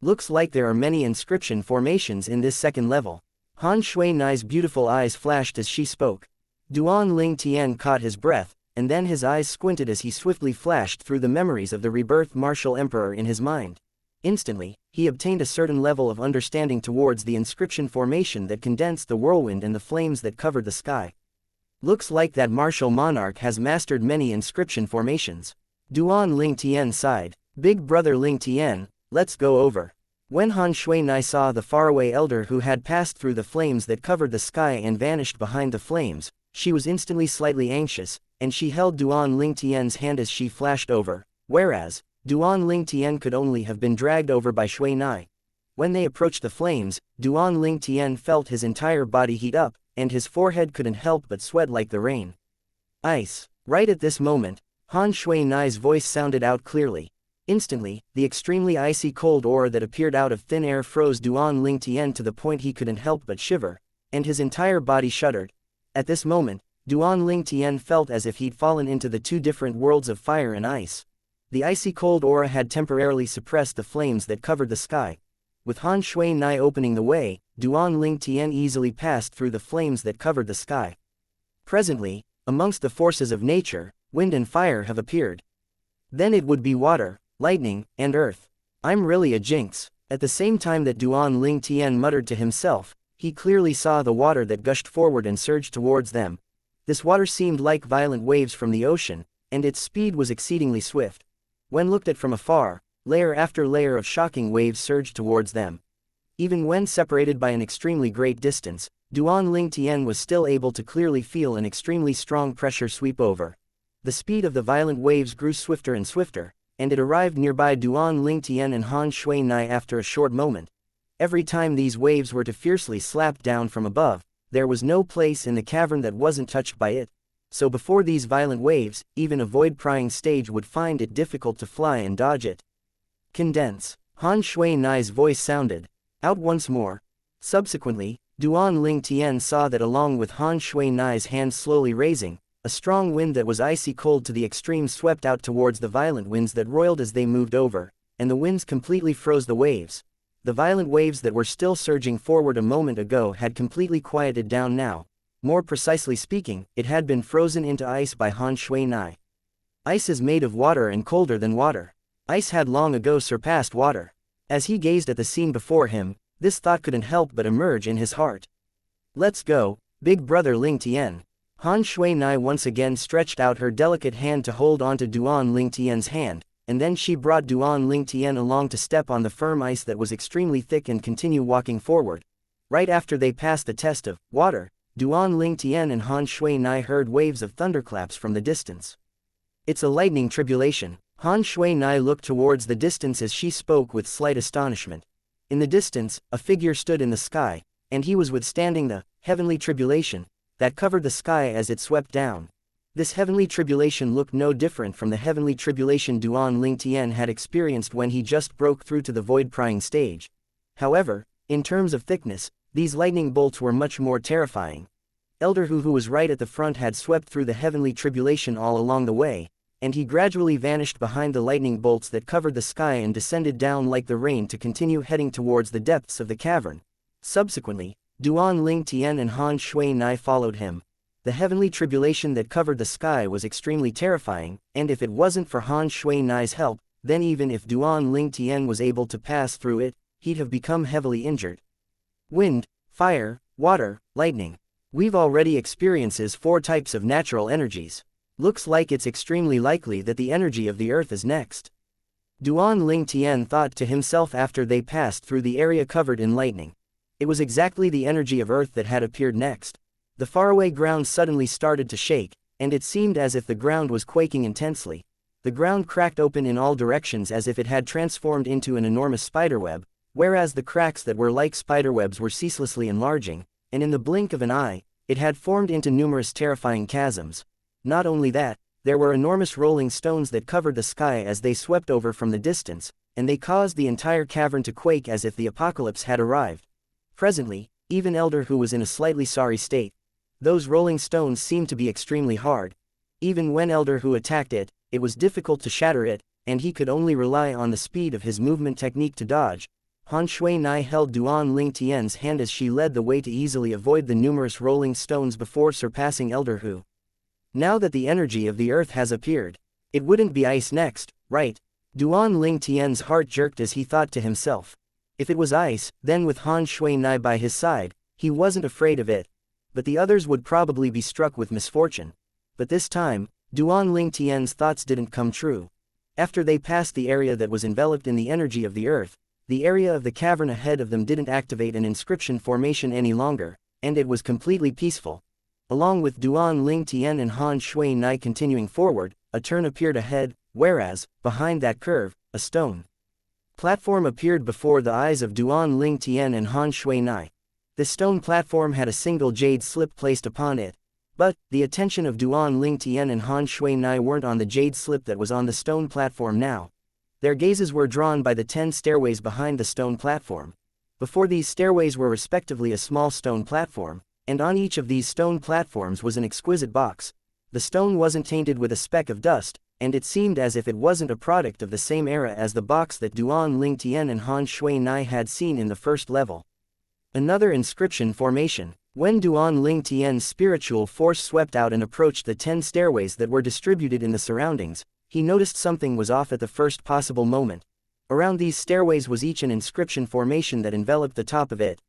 Looks like there are many inscription formations in this second level. Han Shui-nai's beautiful eyes flashed as she spoke. Duan Ling Tian caught his breath, and then his eyes squinted as he swiftly flashed through the memories of the rebirthed martial emperor in his mind. Instantly, he obtained a certain level of understanding towards the inscription formation that condensed the whirlwind and the flames that covered the sky. Looks like that martial monarch has mastered many inscription formations. Duan Ling Tian sighed. Big brother Ling Tian, let's go over. When Han Shui-nai saw the faraway elder who had passed through the flames that covered the sky and vanished behind the flames, she was instantly slightly anxious, and she held Duan Ling Tian's hand as she flashed over, whereas, Duan Ling Tian could only have been dragged over by Shui-nai. When they approached the flames, Duan Ling Tian felt his entire body heat up, and his forehead couldn't help but sweat like the rain. Ice. Right at this moment, Han Shui-nai's voice sounded out clearly. Instantly, the extremely icy cold aura that appeared out of thin air froze Duan Ling Tian to the point he couldn't help but shiver, and his entire body shuddered. At this moment, Duan Ling Tian felt as if he'd fallen into the two different worlds of fire and ice. The icy cold aura had temporarily suppressed the flames that covered the sky. With Han Shui-nai opening the way, Duan Ling Tian easily passed through the flames that covered the sky. Presently, amongst the forces of nature, wind and fire have appeared. Then it would be water, lightning, and earth. I'm really a jinx. At the same time that Duan Ling Tian muttered to himself, he clearly saw the water that gushed forward and surged towards them. This water seemed like violent waves from the ocean, and its speed was exceedingly swift. When looked at from afar, layer after layer of shocking waves surged towards them. Even when separated by an extremely great distance, Duan Ling Tian was still able to clearly feel an extremely strong pressure sweep over. The speed of the violent waves grew swifter and swifter, and it arrived nearby Duan Ling Tian and Han Shui-nai after a short moment. Every time these waves were to fiercely slap down from above, there was no place in the cavern that wasn't touched by it. So before these violent waves, even a void-prying stage would find it difficult to fly and dodge it. Condense. Han Shui-nai's voice sounded out once more. Subsequently, Duan Ling Tian saw that along with Han Shui-nai's hand slowly raising, a strong wind that was icy cold to the extreme swept out towards the violent winds that roiled as they moved over, and the winds completely froze the waves. The violent waves that were still surging forward a moment ago had completely quieted down now. More precisely speaking, it had been frozen into ice by Han Shui-nai. Ice is made of water and colder than water. Ice had long ago surpassed water. As he gazed at the scene before him, this thought couldn't help but emerge in his heart. Let's go, big brother Ling Tian. Han Shui-nai once again stretched out her delicate hand to hold onto Duan Ling Tian's hand, and then she brought Duan Ling Tian along to step on the firm ice that was extremely thick and continue walking forward. Right after they passed the test of water, Duan Ling Tian and Han Shui-nai heard waves of thunderclaps from the distance. It's a lightning tribulation. Han Shui-nai looked towards the distance as she spoke with slight astonishment. In the distance, a figure stood in the sky, and he was withstanding the heavenly tribulation that covered the sky as it swept down. This heavenly tribulation looked no different from the heavenly tribulation Duan Ling Tian had experienced when he just broke through to the void-prying stage. However, in terms of thickness, these lightning bolts were much more terrifying. Elder Hu, who was right at the front, had swept through the heavenly tribulation all along the way, and he gradually vanished behind the lightning bolts that covered the sky and descended down like the rain to continue heading towards the depths of the cavern. Subsequently, Duan Ling Tian and Han Shui Nai followed him. The heavenly tribulation that covered the sky was extremely terrifying, and if it wasn't for Han Shui Nai's help, then even if Duan Ling Tian was able to pass through it, he'd have become heavily injured. Wind, fire, water, lightning. We've already experienced 4 types of natural energies. Looks like it's extremely likely that the energy of the earth is next. Duan Ling Tian thought to himself after they passed through the area covered in lightning. It was exactly the energy of earth that had appeared next. The faraway ground suddenly started to shake, and it seemed as if the ground was quaking intensely. The ground cracked open in all directions as if it had transformed into an enormous spiderweb, whereas the cracks that were like spiderwebs were ceaselessly enlarging, and in the blink of an eye, it had formed into numerous terrifying chasms. Not only that, there were enormous rolling stones that covered the sky as they swept over from the distance, and they caused the entire cavern to quake as if the apocalypse had arrived. Presently, even Elder Hu was in a slightly sorry state. Those rolling stones seemed to be extremely hard. Even when Elder Hu attacked it, it was difficult to shatter it, and he could only rely on the speed of his movement technique to dodge. Han Shui Nai held Duan Ling Tian's hand as she led the way to easily avoid the numerous rolling stones before surpassing Elder Hu. Now that the energy of the earth has appeared, it wouldn't be ice next, right? Duan Ling Tian's heart jerked as he thought to himself. If it was ice, then with Han Shui Nai by his side, he wasn't afraid of it. But the others would probably be struck with misfortune. But this time, Duan Ling Tian's thoughts didn't come true. After they passed the area that was enveloped in the energy of the earth, the area of the cavern ahead of them didn't activate an inscription formation any longer, and it was completely peaceful. Along with Duan Ling Tian and Han Shui Nai continuing forward, a turn appeared ahead, whereas, behind that curve, a stone platform appeared before the eyes of Duan Ling Tian and Han Shui Nai. This stone platform had a single jade slip placed upon it. But, the attention of Duan Ling Tian and Han Shui Nai weren't on the jade slip that was on the stone platform now. Their gazes were drawn by the 10 stairways behind the stone platform. Before these stairways were respectively a small stone platform, and on each of these stone platforms was an exquisite box. The stone wasn't tainted with a speck of dust, and it seemed as if it wasn't a product of the same era as the box that Duan Ling Tian and Han Shui Nai had seen in the first level. Another inscription formation. When Duan Ling Tian's spiritual force swept out and approached the 10 stairways that were distributed in the surroundings, he noticed something was off at the first possible moment. Around these stairways was each an inscription formation that enveloped the top of it.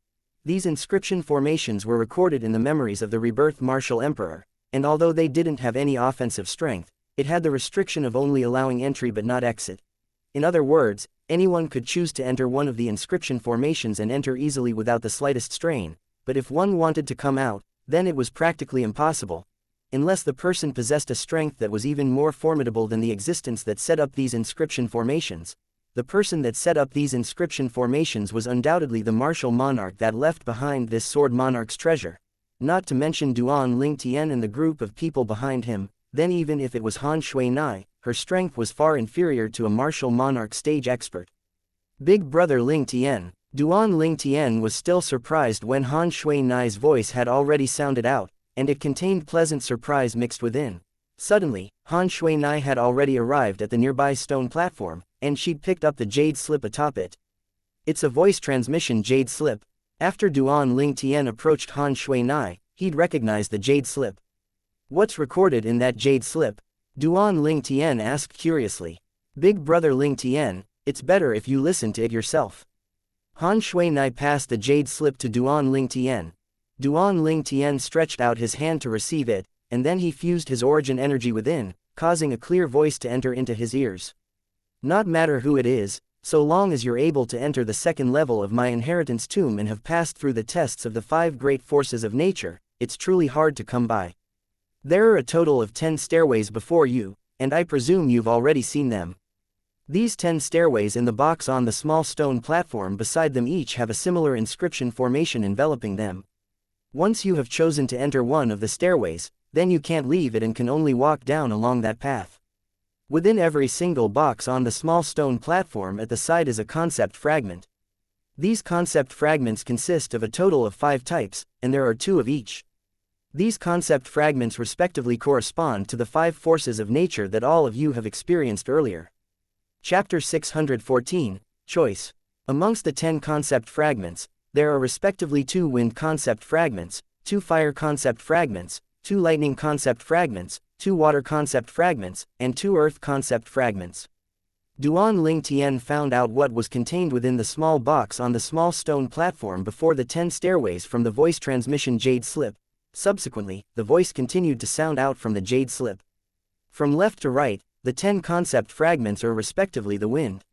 These inscription formations were recorded in the memories of the rebirth martial emperor, and although they didn't have any offensive strength, it had the restriction of only allowing entry but not exit. In other words, anyone could choose to enter one of the inscription formations and enter easily without the slightest strain, but if one wanted to come out, then it was practically impossible. Unless the person possessed a strength that was even more formidable than the existence that set up these inscription formations. The person that set up these inscription formations was undoubtedly the martial monarch that left behind this sword monarch's treasure. Not to mention Duan Ling Tian and the group of people behind him, then even if it was Han Shui Nai, her strength was far inferior to a martial monarch stage expert. Big brother Ling Tian. Duan Ling Tian was still surprised when Han Shui Nai's voice had already sounded out, and it contained pleasant surprise mixed within. Suddenly, Han Shui Nai had already arrived at the nearby stone platform, and she'd picked up the jade slip atop it. It's a voice transmission jade slip. After Duan Ling Tian approached Han Shui Nai, he'd recognized the jade slip. What's recorded in that jade slip? Duan Ling Tian asked curiously. Big brother Ling Tian, it's better if you listen to it yourself. Han Shui Nai passed the jade slip to Duan Ling Tian. Duan Ling Tian stretched out his hand to receive it, and then he fused his origin energy within, causing a clear voice to enter into his ears. Not matter who it is, so long as you're able to enter the second level of my inheritance tomb and have passed through the tests of the 5 great forces of nature, it's truly hard to come by. There are a total of 10 stairways before you, and I presume you've already seen them. These 10 stairways in the box on the small stone platform beside them each have a similar inscription formation enveloping them. Once you have chosen to enter one of the stairways, then you can't leave it and can only walk down along that path. Within every single box on the small stone platform at the side is a concept fragment. These concept fragments consist of a total of 5 types, and there are 2 of each. These concept fragments respectively correspond to the 5 forces of nature that all of you have experienced earlier. Chapter 614, Choice. Amongst the 10 concept fragments, there are respectively 2 wind concept fragments, 2 fire concept fragments, 2 lightning concept fragments, 2 water concept fragments, and 2 earth concept fragments. Duan Ling Tian found out what was contained within the small box on the small stone platform before the 10 stairways from the voice transmission jade slip. Subsequently, the voice continued to sound out from the jade slip. From left to right, the 10 concept fragments are respectively the wind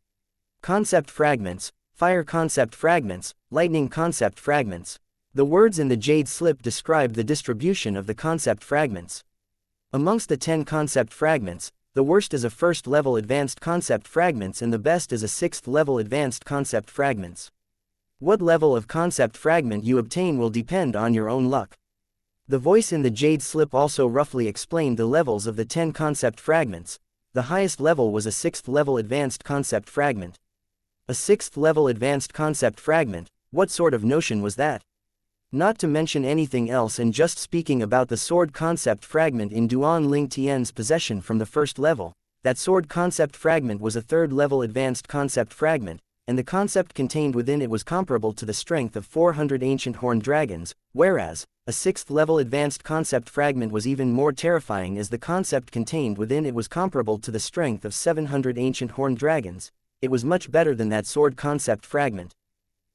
concept fragments, fire concept fragments, lightning concept fragments. The words in the jade slip described the distribution of the concept fragments. Amongst the 10 concept fragments, the worst is a first-level advanced concept fragments and the best is a 6th-level advanced concept fragments. What level of concept fragment you obtain will depend on your own luck. The voice in the jade slip also roughly explained the levels of the 10 concept fragments. The highest level was a 6th-level advanced concept fragment. A 6th-level advanced concept fragment, what sort of notion was that? Not to mention anything else, and just speaking about the sword concept fragment in Duan Ling Tian's possession from the 1st level, that sword concept fragment was a 3rd-level advanced concept fragment, and the concept contained within it was comparable to the strength of 400 ancient horned dragons, whereas a 6th-level advanced concept fragment was even more terrifying as the concept contained within it was comparable to the strength of 700 ancient horned dragons. It was much better than that sword concept fragment.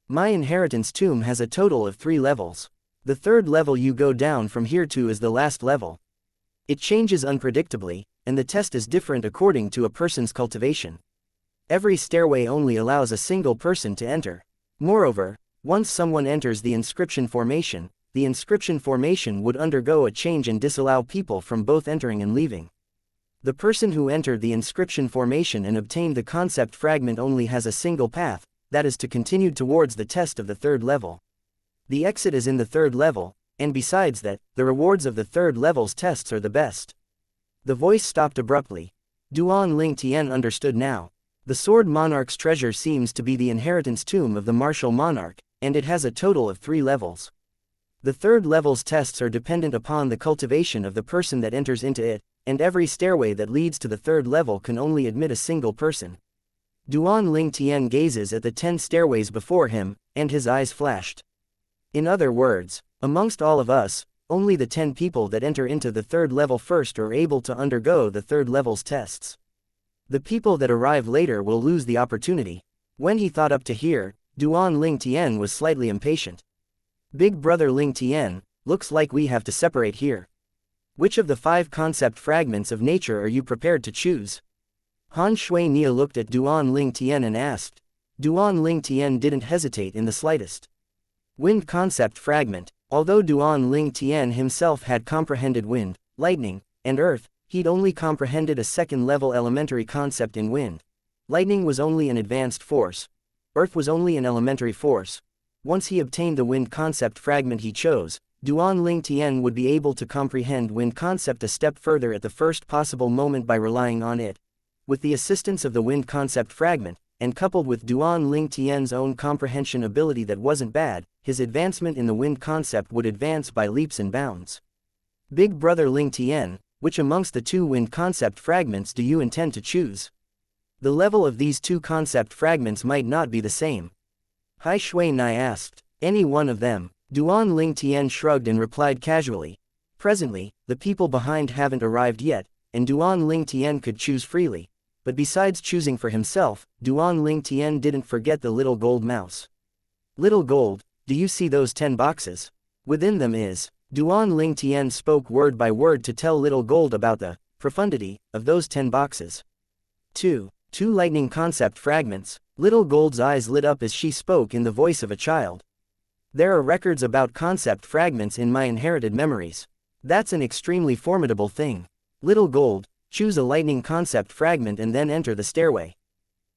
My inheritance tomb has a total of 3 levels. The 3rd level you go down from here to is the last level. It changes unpredictably, and the test is different according to a person's cultivation. Every stairway only allows a single person to enter. Moreover, once someone enters the inscription formation would undergo a change and disallow people from both entering and leaving. The person who entered the inscription formation and obtained the concept fragment only has a single path, that is to continue towards the test of the 3rd level. The exit is in the 3rd level, and besides that, the rewards of the 3rd level's tests are the best. The voice stopped abruptly. Duan Ling Tian understood now. The Sword Monarch's treasure seems to be the inheritance tomb of the martial monarch, and it has a total of 3 levels. The 3rd level's tests are dependent upon the cultivation of the person that enters into it, and every stairway that leads to the 3rd level can only admit a single person. Duan Ling Tian gazes at the 10 stairways before him, and his eyes flashed. In other words, amongst all of us, only the 10 people that enter into the 3rd level first are able to undergo the 3rd level's tests. The people that arrive later will lose the opportunity. When he thought up to here, Duan Ling Tian was slightly impatient. Big brother Ling Tian, looks like we have to separate here. Which of the 5 concept fragments of nature are you prepared to choose? Han Shui Nia looked at Duan Ling Tian and asked. Duan Ling Tian didn't hesitate in the slightest. Wind concept fragment. Although Duan Ling Tian himself had comprehended wind, lightning, and earth, he'd only comprehended a 2nd-level elementary concept in wind. Lightning was only an advanced force. Earth was only an elementary force. Once he obtained the wind concept fragment he chose, Duan Ling Tian would be able to comprehend wind concept a step further at the first possible moment by relying on it. With the assistance of the wind concept fragment, and coupled with Duan Ling Tian's own comprehension ability that wasn't bad, his advancement in the wind concept would advance by leaps and bounds. Big brother Ling Tian, which amongst the 2 wind concept fragments do you intend to choose? The level of these 2 concept fragments might not be the same. Hai Shui Nai asked. Any one of them. Duan Ling Tian shrugged and replied casually. Presently, the people behind haven't arrived yet, and Duan Ling Tian could choose freely. But besides choosing for himself, Duan Ling Tian didn't forget the little gold mouse. Little gold, do you see those 10 boxes? Within them is. Duan Ling Tian spoke word by word to tell little gold about the profundity of those 10 boxes. 2 lightning concept fragments. Little gold's eyes lit up as she spoke in the voice of a child. There are records about concept fragments in my inherited memories. That's an extremely formidable thing. Little gold, choose a lightning concept fragment and then enter the stairway.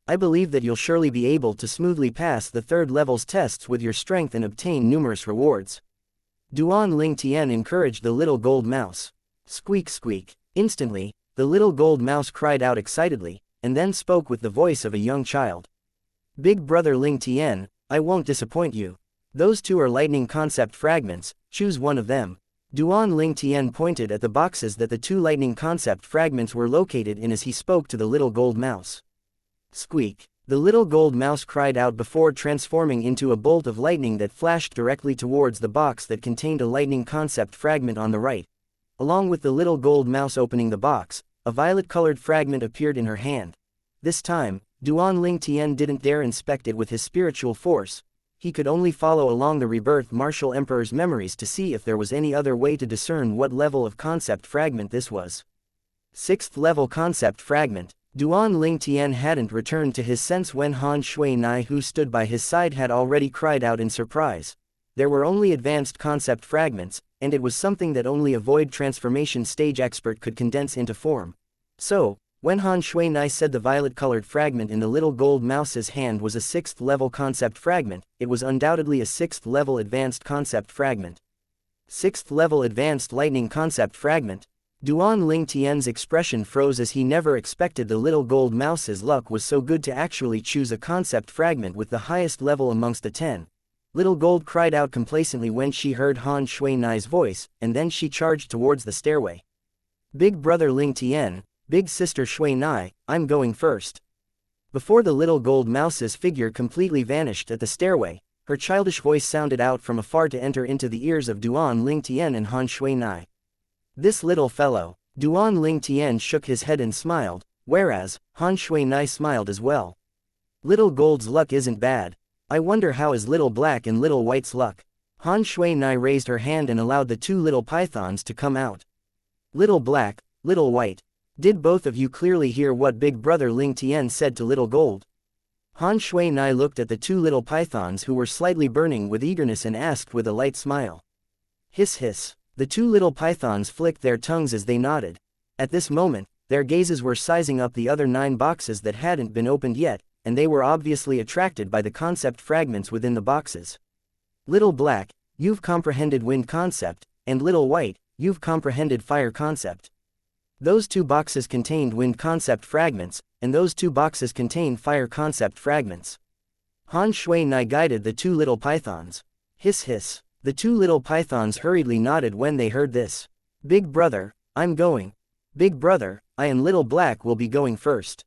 I believe that you'll surely be able to smoothly pass the 3rd level's tests with your strength and obtain numerous rewards. Duan Ling Tian encouraged the little gold mouse. Squeak squeak. Instantly, the little gold mouse cried out excitedly, and then spoke with the voice of a young child. Big brother Ling Tian, I won't disappoint you. Those 2 are lightning concept fragments, choose one of them. Duan Ling Tian pointed at the boxes that the 2 lightning concept fragments were located in as he spoke to the little gold mouse. Squeak. The little gold mouse cried out before transforming into a bolt of lightning that flashed directly towards the box that contained a lightning concept fragment on the right. Along with the little gold mouse opening the box, a violet-colored fragment appeared in her hand. This time, Duan Tian didn't dare inspect it with his spiritual force. He could only follow along the rebirth martial emperor's memories to see if there was any other way to discern what level of concept fragment this was. 6th level concept fragment. Duan Tian hadn't returned to his sense when Han Shui Nai, who stood by his side, had already cried out in surprise. There were only advanced concept fragments, and it was something that only a void transformation stage expert could condense into form. So, when Han Shui Nai said the violet-colored fragment in the little gold mouse's hand was a 6th level concept fragment, it was undoubtedly a 6th level advanced concept fragment. 6th level advanced lightning concept fragment. Duan Tian's expression froze as he never expected the little gold mouse's luck was so good to actually choose a concept fragment with the highest level amongst the 10. Little Gold cried out complacently when she heard Han Shui Nai's voice, and then she charged towards the stairway. Big brother Ling Tian, big sister Shui Nai, I'm going first. Before the little gold mouse's figure completely vanished at the stairway, her childish voice sounded out from afar to enter into the ears of Duan Tian and Han Shui Nai. This little fellow. Duan Tian shook his head and smiled, whereas Han Shui Nai smiled as well. Little Gold's luck isn't bad. I wonder how is Little Black and Little White's luck. Han Shui Nai raised her hand and allowed the 2 little pythons to come out. Little Black, Little White. Did both of you clearly hear what Big Brother Ling Tian said to Little Gold? Han Shui Nai looked at the 2 little pythons who were slightly burning with eagerness and asked with a light smile. Hiss hiss. The 2 little pythons flicked their tongues as they nodded. At this moment, their gazes were sizing up the other 9 boxes that hadn't been opened yet, and they were obviously attracted by the concept fragments within the boxes. Little Black, you've comprehended wind concept, and Little White, you've comprehended fire concept. Those 2 boxes contained wind concept fragments, and those 2 boxes contained fire concept fragments. Han Shui Nai guided the 2 little pythons. Hiss hiss. The 2 little pythons hurriedly nodded when they heard this. Big brother, I'm going. Big brother, I and Little Black will be going first.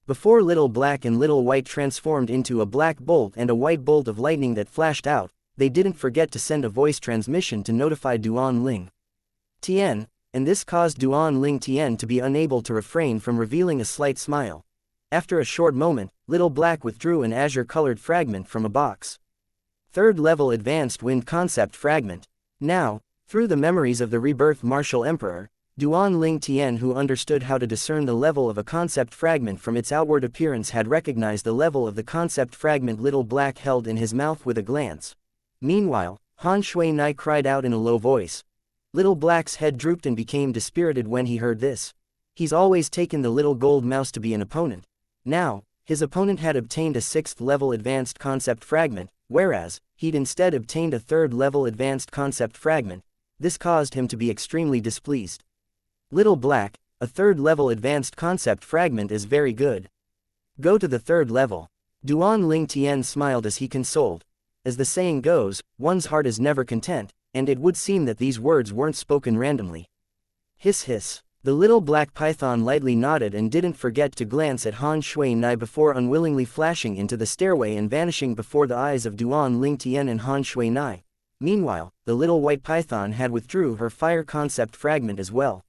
Before Little Black and Little White transformed into a black bolt and a white bolt of lightning that flashed out, they didn't forget to send a voice transmission to notify Duan Tian, and this caused Duan Tian to be unable to refrain from revealing a slight smile. After a short moment, Little Black withdrew an azure-colored fragment from a box. 3rd level advanced wind concept fragment. Now, through the memories of the rebirth martial emperor, Duan Tian, who understood how to discern the level of a concept fragment from its outward appearance, had recognized the level of the concept fragment Little Black held in his mouth with a glance. Meanwhile, Han Shui Nai cried out in a low voice. Little Black's head drooped and became dispirited when he heard this. He's always taken the little gold mouse to be an opponent. Now, his opponent had obtained a 6th level advanced concept fragment, whereas he'd instead obtained a 3rd level advanced concept fragment. This caused him to be extremely displeased. Little Black, a 3rd level advanced concept fragment is very good. Go to the 3rd level. Duan Tian smiled as he consoled. As the saying goes, one's heart is never content, and it would seem that these words weren't spoken randomly. Hiss hiss. The little black python lightly nodded and didn't forget to glance at Han Shui Nai before unwillingly flashing into the stairway and vanishing before the eyes of Duan Tian and Han Shui Nai. Meanwhile, the little white python had withdrew her fire concept fragment as well.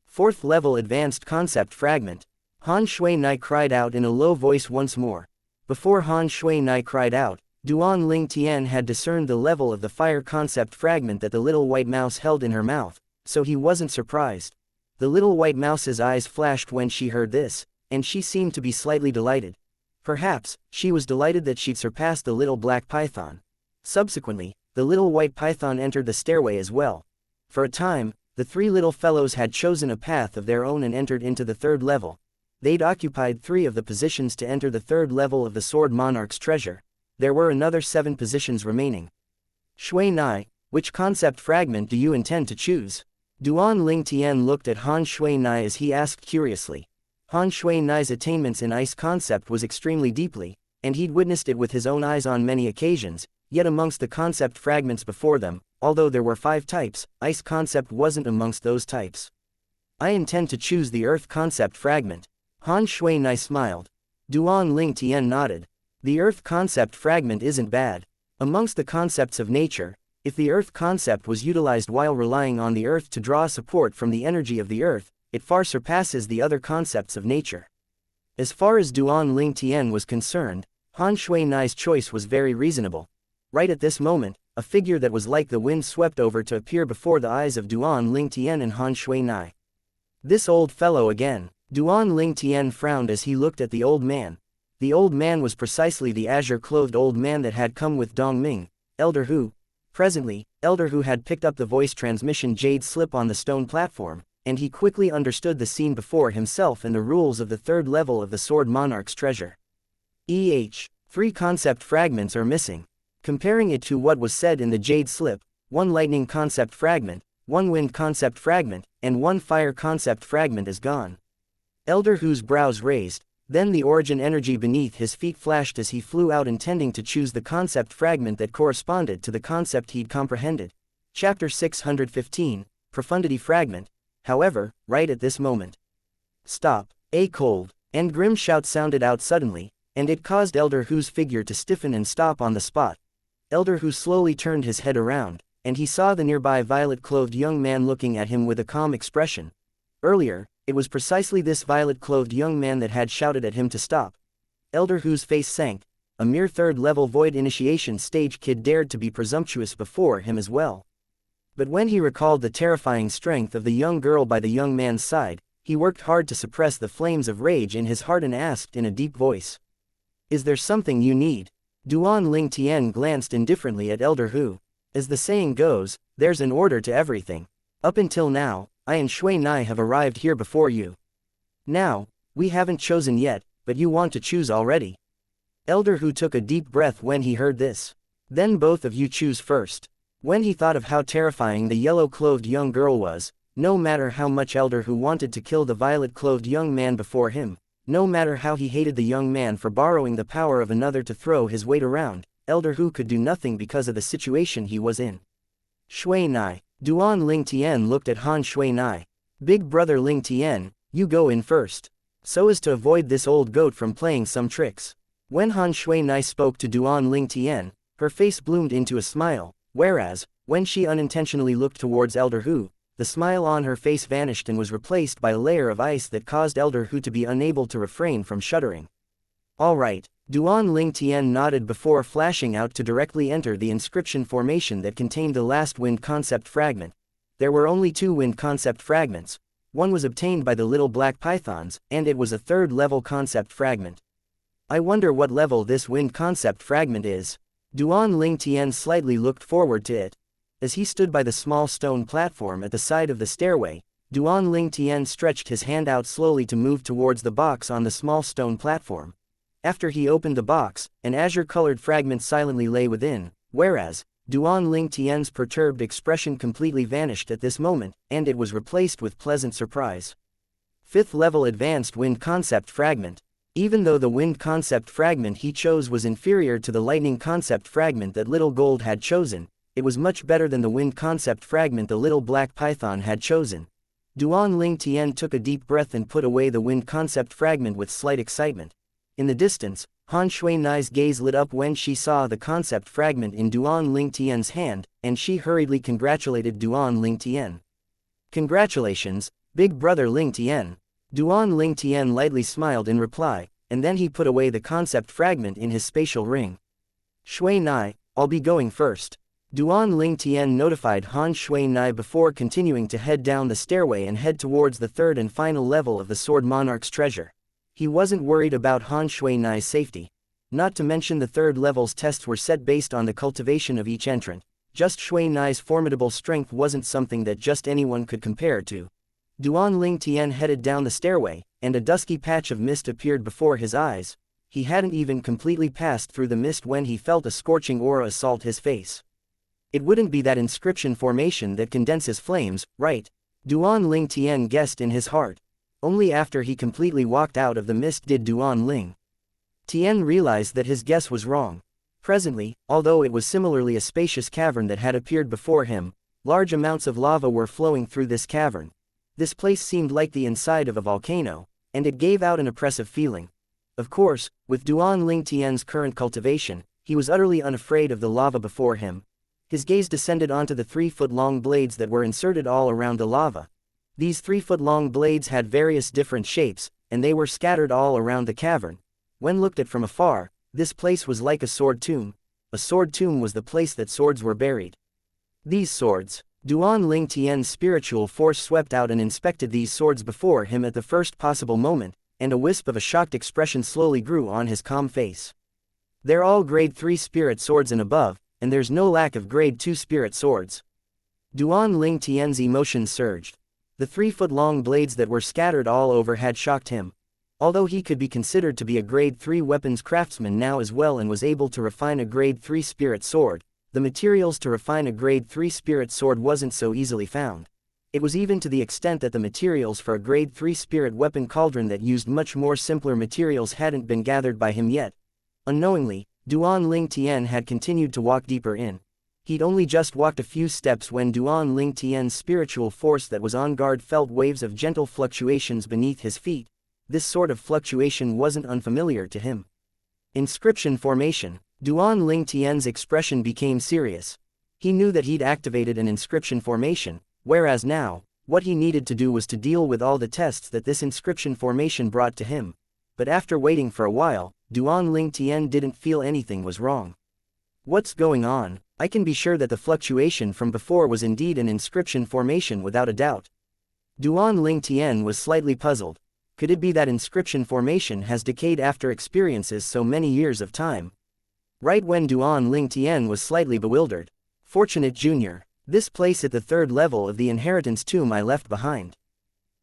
4th level advanced concept fragment. Han Shui Nai cried out in a low voice once more. Before Han Shui Nai cried out, Duan Tian had discerned the level of the fire concept fragment that the little white mouse held in her mouth, so he wasn't surprised. The little white mouse's eyes flashed when she heard this, and she seemed to be slightly delighted. Perhaps, she was delighted that she'd surpassed the little black python. Subsequently, the little white python entered the stairway as well. For a time, the 3 little fellows had chosen a path of their own and entered into the 3rd level. They'd occupied 3 of the positions to enter the 3rd level of the Sword Monarch's treasure. There were another 7 positions remaining. Shui Nai, which concept fragment do you intend to choose? Duan Tian looked at Han Shui Nai as he asked curiously. Han Shui Nai's attainments in ice concept was extremely deeply, and he'd witnessed it with his own eyes on many occasions, yet amongst the concept fragments before them, although there were 5 types, ice concept wasn't amongst those types. I intend to choose the earth concept fragment. Han Shui Nai smiled. Duan Ling Tian nodded. The Earth concept fragment isn't bad. Amongst the concepts of nature, if the Earth concept was utilized while relying on the Earth to draw support from the energy of the Earth, it far surpasses the other concepts of nature. As far as Duan Ling Tian was concerned, Han Shui Nai's choice was very reasonable. Right at this moment, a figure that was like the wind swept over to appear before the eyes of Duan Ling Tian and Han Shui Nai. This old fellow again. Duan Ling Tian frowned as he looked at the old man. The old man was precisely the azure-clothed old man that had come with Dong Ming, Elder Hu. Presently, Elder Hu had picked up the voice transmission jade slip on the stone platform, and he quickly understood the scene before himself and the rules of the third level of the Sword Monarch's treasure. 3 concept fragments are missing. Comparing it to what was said in the jade slip, 1 lightning concept fragment, 1 wind concept fragment, and 1 fire concept fragment is gone. Elder Hu's brows raised, then the origin energy beneath his feet flashed as he flew out intending to choose the concept fragment that corresponded to the concept he'd comprehended. Chapter 615, Profundity Fragment. However, right at this moment. Stop, a cold and grim shout sounded out suddenly, and it caused Elder Hu's figure to stiffen and stop on the spot. Elder Hu slowly turned his head around, and he saw the nearby violet-clothed young man looking at him with a calm expression. Earlier, it was precisely this violet-clothed young man that had shouted at him to stop. Elder Hu's face sank. A mere third-level void initiation stage kid dared to be presumptuous before him as well. But when he recalled the terrifying strength of the young girl by the young man's side, he worked hard to suppress the flames of rage in his heart and asked in a deep voice. Is there something you need? Duan Ling Tian glanced indifferently at Elder Hu. As the saying goes, there's an order to everything. Up until now, I and Shui Nai have arrived here before you. Now, we haven't chosen yet, but you want to choose already. Elder Hu took a deep breath when he heard this. Then both of you choose first. When he thought of how terrifying the yellow-clothed young girl was, no matter how much Elder Hu wanted to kill the violet-clothed young man before him, no matter how he hated the young man for borrowing the power of another to throw his weight around, Elder Hu could do nothing because of the situation he was in. Shui Nai. Duan Ling Tian looked at Han Shui Nai. Big brother Ling Tian, you go in first. So as to avoid this old goat from playing some tricks. When Han Shui Nai spoke to Duan Ling Tian, her face bloomed into a smile, whereas, when she unintentionally looked towards Elder Hu, the smile on her face vanished and was replaced by a layer of ice that caused Elder Hu to be unable to refrain from shuddering. All right. Duan Ling Tian nodded before flashing out to directly enter the inscription formation that contained the last wind concept fragment. There were only 2 wind concept fragments. One was obtained by the little black pythons, and it was a 3rd level concept fragment. I wonder what level this wind concept fragment is. Duan Ling Tian slightly looked forward to it. As he stood by the small stone platform at the side of the stairway, Duan Ling Tian stretched his hand out slowly to move towards the box on the small stone platform. After he opened the box, an azure-colored fragment silently lay within, whereas, Duan Ling Tian's perturbed expression completely vanished at this moment, and it was replaced with pleasant surprise. 5th level advanced wind concept fragment. Even though the wind concept fragment he chose was inferior to the lightning concept fragment that Little Gold had chosen, it was much better than the wind concept fragment the little black python had chosen. Duan Ling Tian took a deep breath and put away the wind concept fragment with slight excitement. In the distance, Han Shui Nai's gaze lit up when she saw the concept fragment in Duan Ling Tian's hand, and she hurriedly congratulated Duan Ling Tian. Congratulations, big brother Ling Tian. Duan Ling Tian lightly smiled in reply, and then he put away the concept fragment in his spatial ring. Shui Nai, I'll be going first. Duan Ling Tian notified Han Shui Nai before continuing to head down the stairway and head towards the 3rd and final level of the Sword Monarch's treasure. He wasn't worried about Han Shui Nai's safety. Not to mention the 3rd level's tests were set based on the cultivation of each entrant. Just Shui Nai's formidable strength wasn't something that just anyone could compare to. Duan Ling Tian headed down the stairway, and a dusky patch of mist appeared before his eyes. He hadn't even completely passed through the mist when he felt a scorching aura assault his face. It wouldn't be that inscription formation that condenses flames, right? Duan Ling Tian guessed in his heart. Only after he completely walked out of the mist did Duan Ling Tian realized that his guess was wrong. Presently, although it was similarly a spacious cavern that had appeared before him, large amounts of lava were flowing through this cavern. This place seemed like the inside of a volcano, and it gave out an oppressive feeling. Of course, with Duan Ling Tian's current cultivation, he was utterly unafraid of the lava before him. His gaze descended onto the 3-foot-long blades that were inserted all around the lava. These 3-foot-long blades had various different shapes, and they were scattered all around the cavern. When looked at from afar, this place was like a sword tomb. A sword tomb was the place that swords were buried. These swords. Duan Ling Tian's spiritual force swept out and inspected these swords before him at the first possible moment, and a wisp of a shocked expression slowly grew on his calm face. They're all grade 3 spirit swords and above, and there's no lack of grade 2 spirit swords. Duan Ling Tian's emotions surged. The 3-foot-long blades that were scattered all over had shocked him. Although he could be considered to be a grade 3 weapons craftsman now as well and was able to refine a grade 3 spirit sword, the materials to refine a grade 3 spirit sword wasn't so easily found. It was even to the extent that the materials for a grade 3 spirit weapon cauldron that used much more simpler materials hadn't been gathered by him yet. Unknowingly, Duan Ling Tian had continued to walk deeper in. He'd only just walked a few steps when Duan Ling Tian's spiritual force that was on guard felt waves of gentle fluctuations beneath his feet. This sort of fluctuation wasn't unfamiliar to him. Inscription formation. Duan Ling Tian's expression became serious. He knew that he'd activated an inscription formation, whereas now, what he needed to do was to deal with all the tests that this inscription formation brought to him. But after waiting for a while, Duan Ling Tian didn't feel anything was wrong. What's going on? I can be sure that the fluctuation from before was indeed an inscription formation without a doubt. Duan Ling Tian was slightly puzzled. Could it be that inscription formation has decayed after experiences so many years of time? Right when Duan Ling Tian was slightly bewildered. Fortunate Jr. This place at the 3rd level of the inheritance tomb I left behind.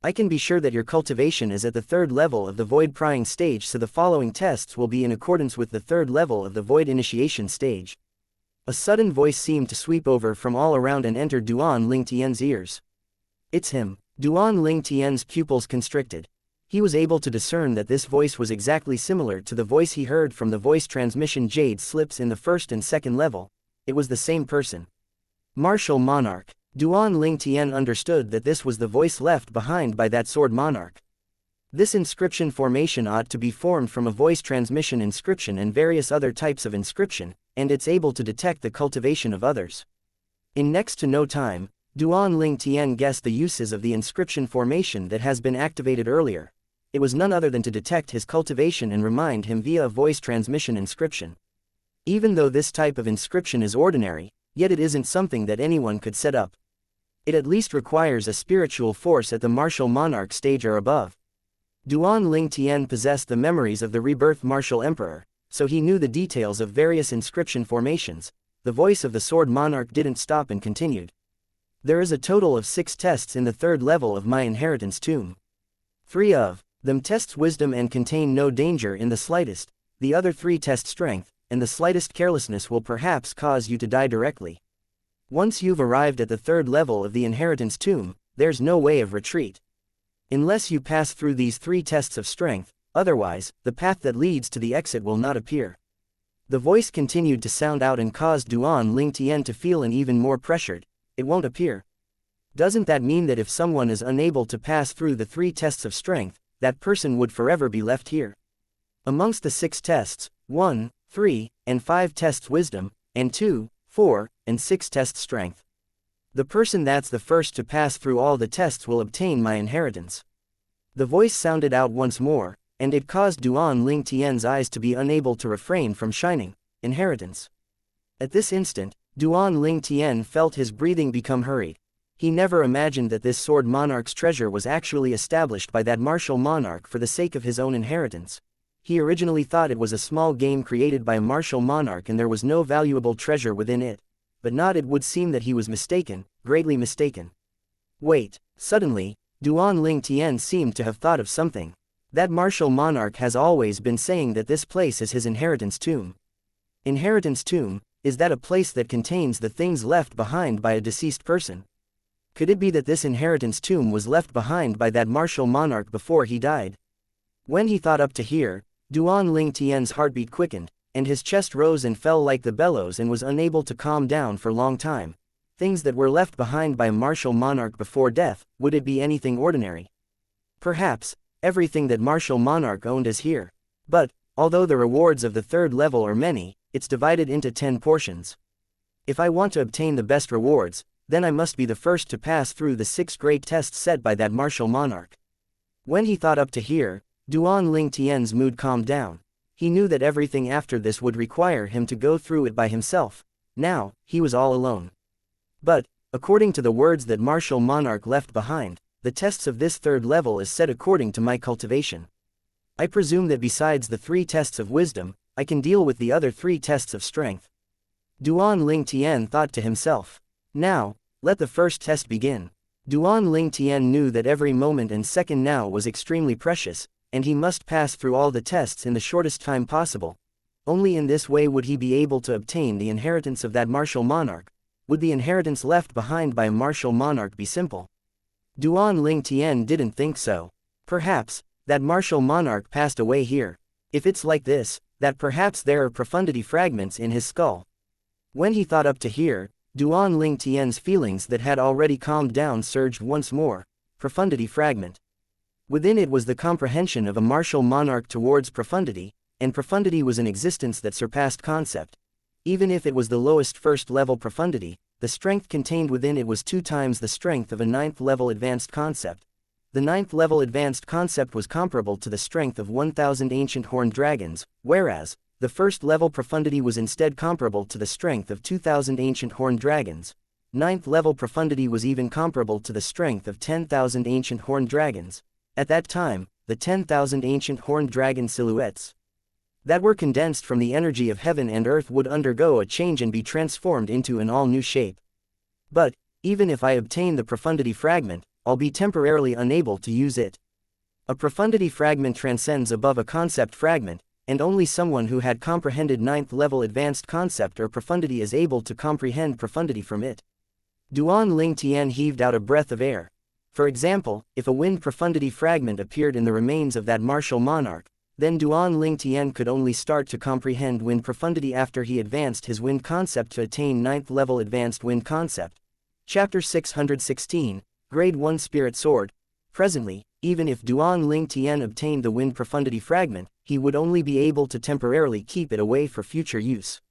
I can be sure that your cultivation is at the 3rd level of the void prying stage, so the following tests will be in accordance with the 3rd level of the void initiation stage. A sudden voice seemed to sweep over from all around and entered Duan Ling Tian's ears. It's him. Duan Ling Tian's pupils constricted. He was able to discern that this voice was exactly similar to the voice he heard from the voice transmission jade slips in the 1st and 2nd level. It was the same person. Martial Monarch. Duan Ling Tian understood that this was the voice left behind by that sword monarch. This inscription formation ought to be formed from a voice transmission inscription and various other types of inscription, and it's able to detect the cultivation of others. In next to no time, Duan Ling Tian guessed the uses of the inscription formation that has been activated earlier. It was none other than to detect his cultivation and remind him via a voice transmission inscription. Even though this type of inscription is ordinary, yet it isn't something that anyone could set up. It at least requires a spiritual force at the martial monarch stage or above. Duan Ling Tian possessed the memories of the rebirth martial emperor, so he knew the details of various inscription formations. The voice of the sword monarch didn't stop and continued. There is a total of 6 tests in the 3rd level of my inheritance tomb. 3 of them tests wisdom and contain no danger in the slightest, the other 3 test strength, and the slightest carelessness will perhaps cause you to die directly. Once you've arrived at the 3rd level of the inheritance tomb, there's no way of retreat. Unless you pass through these 3 tests of strength, otherwise, the path that leads to the exit will not appear. The voice continued to sound out and caused Duan Ling Tian to feel an even more pressured. It won't appear. Doesn't that mean that if someone is unable to pass through the 3 tests of strength, that person would forever be left here? Amongst the 6 tests, 1, 3, and 5 tests wisdom, and 2, 4, and 6 tests strength. The person that's the first to pass through all the tests will obtain my inheritance. The voice sounded out once more, and it caused Duan Ling Tian's eyes to be unable to refrain from shining. Inheritance. At this instant, Duan Ling Tian felt his breathing become hurried. He never imagined that this sword monarch's treasure was actually established by that martial monarch for the sake of his own inheritance. He originally thought it was a small game created by a martial monarch and there was no valuable treasure within it. But not, it would seem that he was mistaken, greatly mistaken. Wait, suddenly, Duan Ling Tian seemed to have thought of something. That martial monarch has always been saying that this place is his inheritance tomb. Inheritance tomb, is that a place that contains the things left behind by a deceased person? Could it be that this inheritance tomb was left behind by that martial monarch before he died? When he thought up to here, Duan Ling Tian's heartbeat quickened, and his chest rose and fell like the bellows and was unable to calm down for a long time. Things that were left behind by a martial monarch before death, would it be anything ordinary? Perhaps, everything that martial monarch owned is here. But, although the rewards of the third level are many, it's divided into 10 portions. If I want to obtain the best rewards, then I must be the first to pass through the 6 great tests set by that martial monarch. When he thought up to here, Duan Ling Tian's mood calmed down. He knew that everything after this would require him to go through it by himself. Now, he was all alone. But, according to the words that martial monarch left behind, the tests of this third level is set according to my cultivation. I presume that besides the 3 tests of wisdom, I can deal with the other 3 tests of strength. Duan Ling Tian thought to himself. Now, let the first test begin. Duan Ling Tian knew that every moment and second now was extremely precious, and he must pass through all the tests in the shortest time possible. Only in this way would he be able to obtain the inheritance of that martial monarch. Would the inheritance left behind by a martial monarch be simple? Duan Ling Tian didn't think so. Perhaps, that martial monarch passed away here. If it's like this, that perhaps there are profundity fragments in his skull. When he thought up to here, Duan Ling Tian's feelings that had already calmed down surged once more. Profundity fragment. Within it was the comprehension of a martial monarch towards profundity, and profundity was an existence that surpassed concept. Even if it was the lowest first-level profundity, the strength contained within it was 2 times the strength of a 9th-level advanced concept. The 9th-level advanced concept was comparable to the strength of 1,000 ancient horned dragons, whereas, the first-level profundity was instead comparable to the strength of 2,000 ancient horned dragons. 9th-level profundity was even comparable to the strength of 10,000 ancient horned dragons. At that time, the 10,000 ancient horned dragon silhouettes that were condensed from the energy of heaven and earth would undergo a change and be transformed into an all-new shape. But, even if I obtain the profundity fragment, I'll be temporarily unable to use it. A profundity fragment transcends above a concept fragment, and only someone who had comprehended 9th-level advanced concept or profundity is able to comprehend profundity from it. Duan Ling Tian heaved out a breath of air. For example, if a wind profundity fragment appeared in the remains of that martial monarch, then Duan Ling Tian could only start to comprehend wind profundity after he advanced his wind concept to attain 9th-level advanced wind concept. Chapter 616, Grade 1 Spirit Sword. Presently, even if Duan Ling Tian obtained the wind profundity fragment, he would only be able to temporarily keep it away for future use.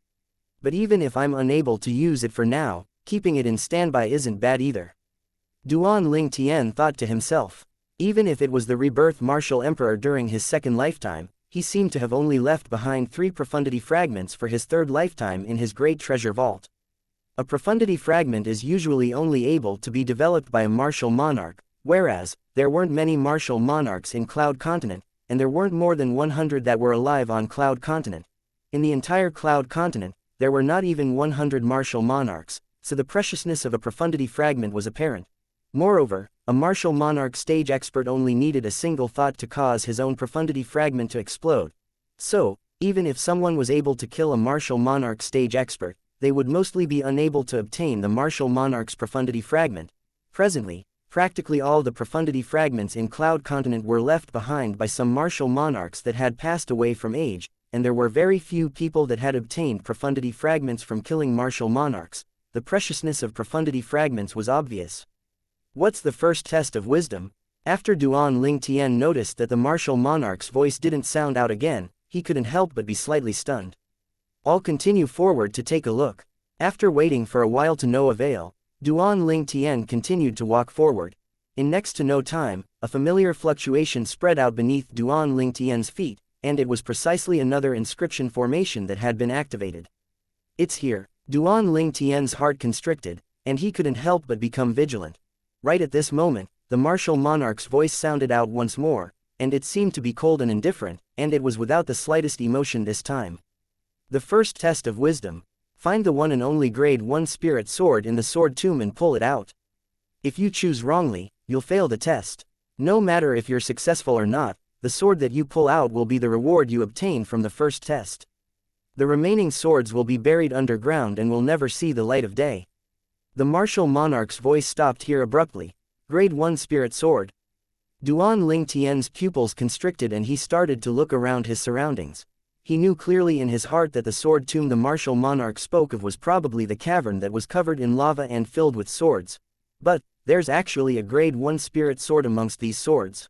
But even if I'm unable to use it for now, keeping it in standby isn't bad either. Duan Ling Tian thought to himself. Even if it was the rebirth martial emperor during his second lifetime, he seemed to have only left behind 3 profundity fragments for his third lifetime in his great treasure vault. A profundity fragment is usually only able to be developed by a martial monarch, whereas, there weren't many martial monarchs in Cloud Continent, and there weren't more than 100 that were alive on Cloud Continent. In the entire Cloud Continent, there were not even 100 martial monarchs, so the preciousness of a profundity fragment was apparent. Moreover, a martial monarch stage expert only needed a single thought to cause his own profundity fragment to explode. So, even if someone was able to kill a martial monarch stage expert, they would mostly be unable to obtain the martial monarch's profundity fragment. Presently, practically all the profundity fragments in Cloud Continent were left behind by some martial monarchs that had passed away from age, and there were very few people that had obtained profundity fragments from killing martial monarchs. The preciousness of profundity fragments was obvious. What's the first test of wisdom? After Duan Ling Tian noticed that the martial monarch's voice didn't sound out again, he couldn't help but be slightly stunned. I'll continue forward to take a look. After waiting for a while to no avail, Duan Ling Tian continued to walk forward. In next to no time, a familiar fluctuation spread out beneath Duan Ling Tian's feet, and it was precisely another inscription formation that had been activated. It's here. Duan Ling Tian's heart constricted, and he couldn't help but become vigilant. Right at this moment, the martial monarch's voice sounded out once more, and it seemed to be cold and indifferent, and it was without the slightest emotion this time. The first test of wisdom. Find the one and only grade 1 spirit sword in the sword tomb and pull it out. If you choose wrongly, you'll fail the test. No matter if you're successful or not, the sword that you pull out will be the reward you obtain from the first test. The remaining swords will be buried underground and will never see the light of day. The martial monarch's voice stopped here abruptly. Grade 1 Spirit Sword. Duan Ling Tian's pupils constricted and he started to look around his surroundings. He knew clearly in his heart that the sword tomb the martial monarch spoke of was probably the cavern that was covered in lava and filled with swords. But, there's actually a grade 1 spirit sword amongst these swords.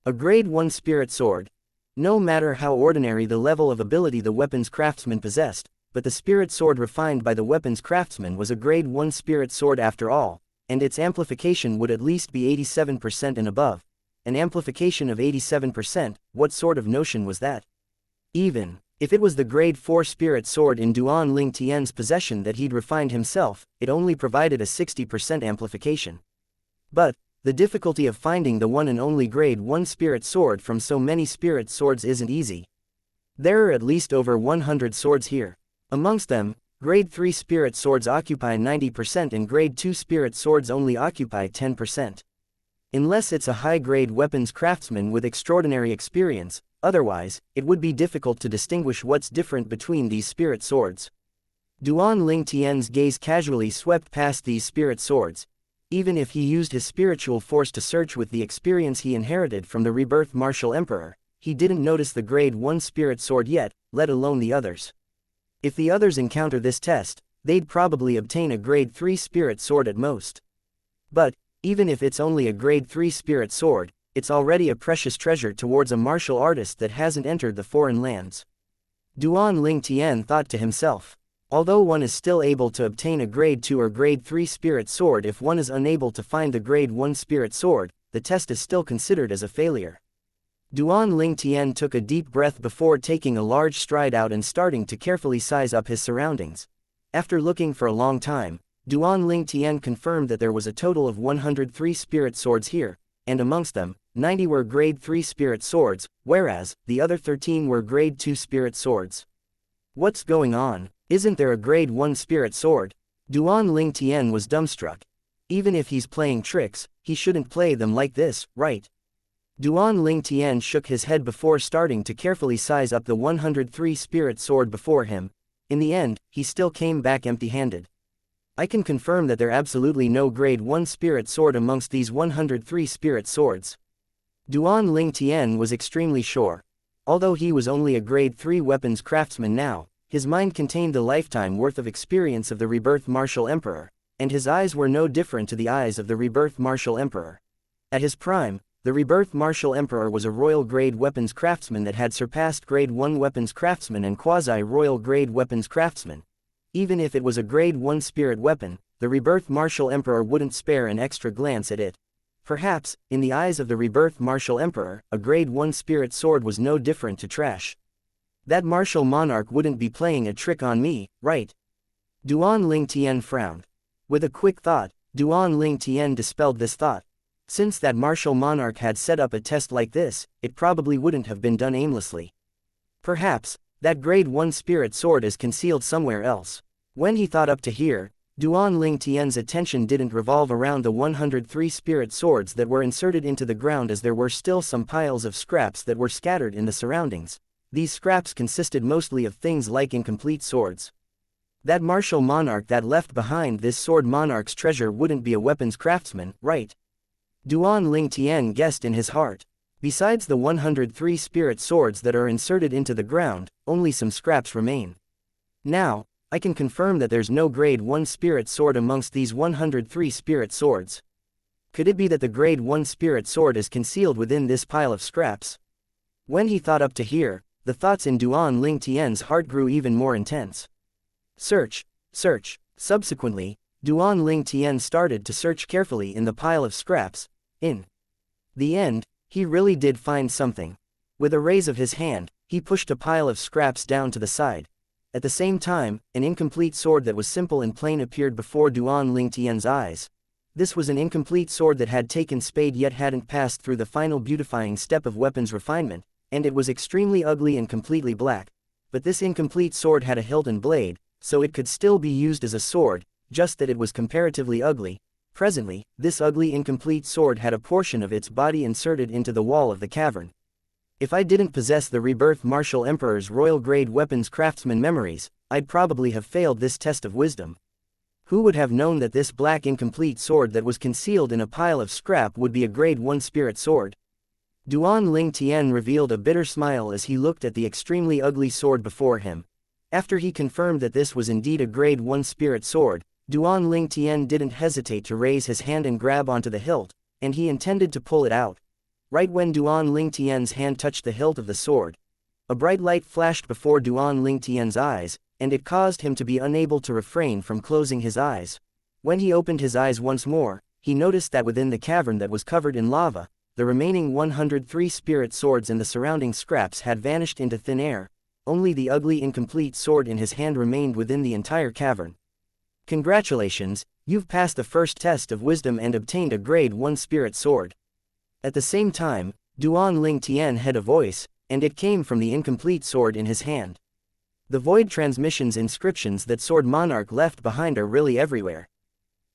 A grade 1 spirit sword. No matter how ordinary the level of ability the weapons craftsman possessed, but the spirit sword refined by the weapons craftsman was a grade 1 spirit sword after all, and its amplification would at least be 87% and above. An amplification of 87%, what sort of notion was that? Even if it was the grade 4 spirit sword in Duan Ling Tian's possession that he'd refined himself, it only provided a 60% amplification. But the difficulty of finding the one and only grade 1 spirit sword from so many spirit swords isn't easy. There are at least over 100 swords here. Amongst them, grade 3 spirit swords occupy 90% and grade 2 spirit swords only occupy 10%. Unless it's a high-grade weapons craftsman with extraordinary experience, otherwise, it would be difficult to distinguish what's different between these spirit swords. Duan Ling Tian's gaze casually swept past these spirit swords. Even if he used his spiritual force to search with the experience he inherited from the rebirth martial emperor, he didn't notice the grade 1 spirit sword yet, let alone the others. If the others encounter this test, they'd probably obtain a grade 3 spirit sword at most. But even if it's only a grade 3 spirit sword, it's already a precious treasure towards a martial artist that hasn't entered the foreign lands. Duan Ling Tian thought to himself. Although one is still able to obtain a grade 2 or grade 3 spirit sword if one is unable to find the grade 1 spirit sword, the test is still considered as a failure. Duan Ling Tian took a deep breath before taking a large stride out and starting to carefully size up his surroundings. After looking for a long time, Duan Ling Tian confirmed that there was a total of 103 spirit swords here, and amongst them, 90 were grade 3 spirit swords, whereas the other 13 were grade 2 spirit swords. What's going on? Isn't there a grade 1 spirit sword? Duan Ling Tian was dumbstruck. Even if he's playing tricks, he shouldn't play them like this, right? Duan Ling Tian shook his head before starting to carefully size up the 103 spirit sword before him. In the end, he still came back empty-handed. I can confirm that there absolutely no grade 1 spirit sword amongst these 103 spirit swords. Duan Ling Tian was extremely sure. Although he was only a grade 3 weapons craftsman now, his mind contained the lifetime worth of experience of the rebirth martial emperor, and his eyes were no different to the eyes of the rebirth martial emperor. At his prime, the rebirth martial emperor was a royal grade weapons craftsman that had surpassed grade 1 weapons craftsman and quasi-royal grade weapons craftsman. Even if it was a grade 1 spirit weapon, the rebirth martial emperor wouldn't spare an extra glance at it. Perhaps, in the eyes of the rebirth martial emperor, a grade 1 spirit sword was no different to trash. That martial monarch wouldn't be playing a trick on me, right? Duan Ling Tian frowned. With a quick thought, Duan Ling Tian dispelled this thought. Since that martial monarch had set up a test like this, it probably wouldn't have been done aimlessly. Perhaps, that grade 1 spirit sword is concealed somewhere else. When he thought up to here, Duan Ling Tian's attention didn't revolve around the 103 spirit swords that were inserted into the ground, as there were still some piles of scraps that were scattered in the surroundings. These scraps consisted mostly of things like incomplete swords. That martial monarch that left behind this sword monarch's treasure wouldn't be a weapons craftsman, right? Duan Ling Tian guessed in his heart. Besides the 103 spirit swords that are inserted into the ground, only some scraps remain. Now, I can confirm that there's no grade 1 spirit sword amongst these 103 spirit swords. Could it be that the grade 1 spirit sword is concealed within this pile of scraps? When he thought up to here, the thoughts in Duan Ling Tian's heart grew even more intense. Search, search. Subsequently, Duan Ling Tian started to search carefully in the pile of scraps. In the end, he really did find something. With a raise of his hand, he pushed a pile of scraps down to the side. At the same time, an incomplete sword that was simple and plain appeared before Duan Ling Tian's eyes. This was an incomplete sword that had taken spade yet hadn't passed through the final beautifying step of weapons refinement, and it was extremely ugly and completely black. But this incomplete sword had a hilt and blade, so it could still be used as a sword, just that it was comparatively ugly. Presently, this ugly incomplete sword had a portion of its body inserted into the wall of the cavern. If I didn't possess the rebirth martial emperor's royal grade weapons craftsman memories, I'd probably have failed this test of wisdom. Who would have known that this black incomplete sword that was concealed in a pile of scrap would be a grade 1 spirit sword? Duan Ling Tian revealed a bitter smile as he looked at the extremely ugly sword before him. After he confirmed that this was indeed a grade 1 spirit sword, Duan Ling Tian didn't hesitate to raise his hand and grab onto the hilt, and he intended to pull it out. Right when Duan Ling Tian's hand touched the hilt of the sword, a bright light flashed before Duan Ling Tian's eyes, and it caused him to be unable to refrain from closing his eyes. When he opened his eyes once more, he noticed that within the cavern that was covered in lava, the remaining 103 spirit swords and the surrounding scraps had vanished into thin air. Only the ugly incomplete sword in his hand remained within the entire cavern. Congratulations, you've passed the first test of wisdom and obtained a grade 1 spirit sword. At the same time, Duan Ling Tian had a voice, and it came from the incomplete sword in his hand. The void transmission's inscriptions that Sword Monarch left behind are really everywhere.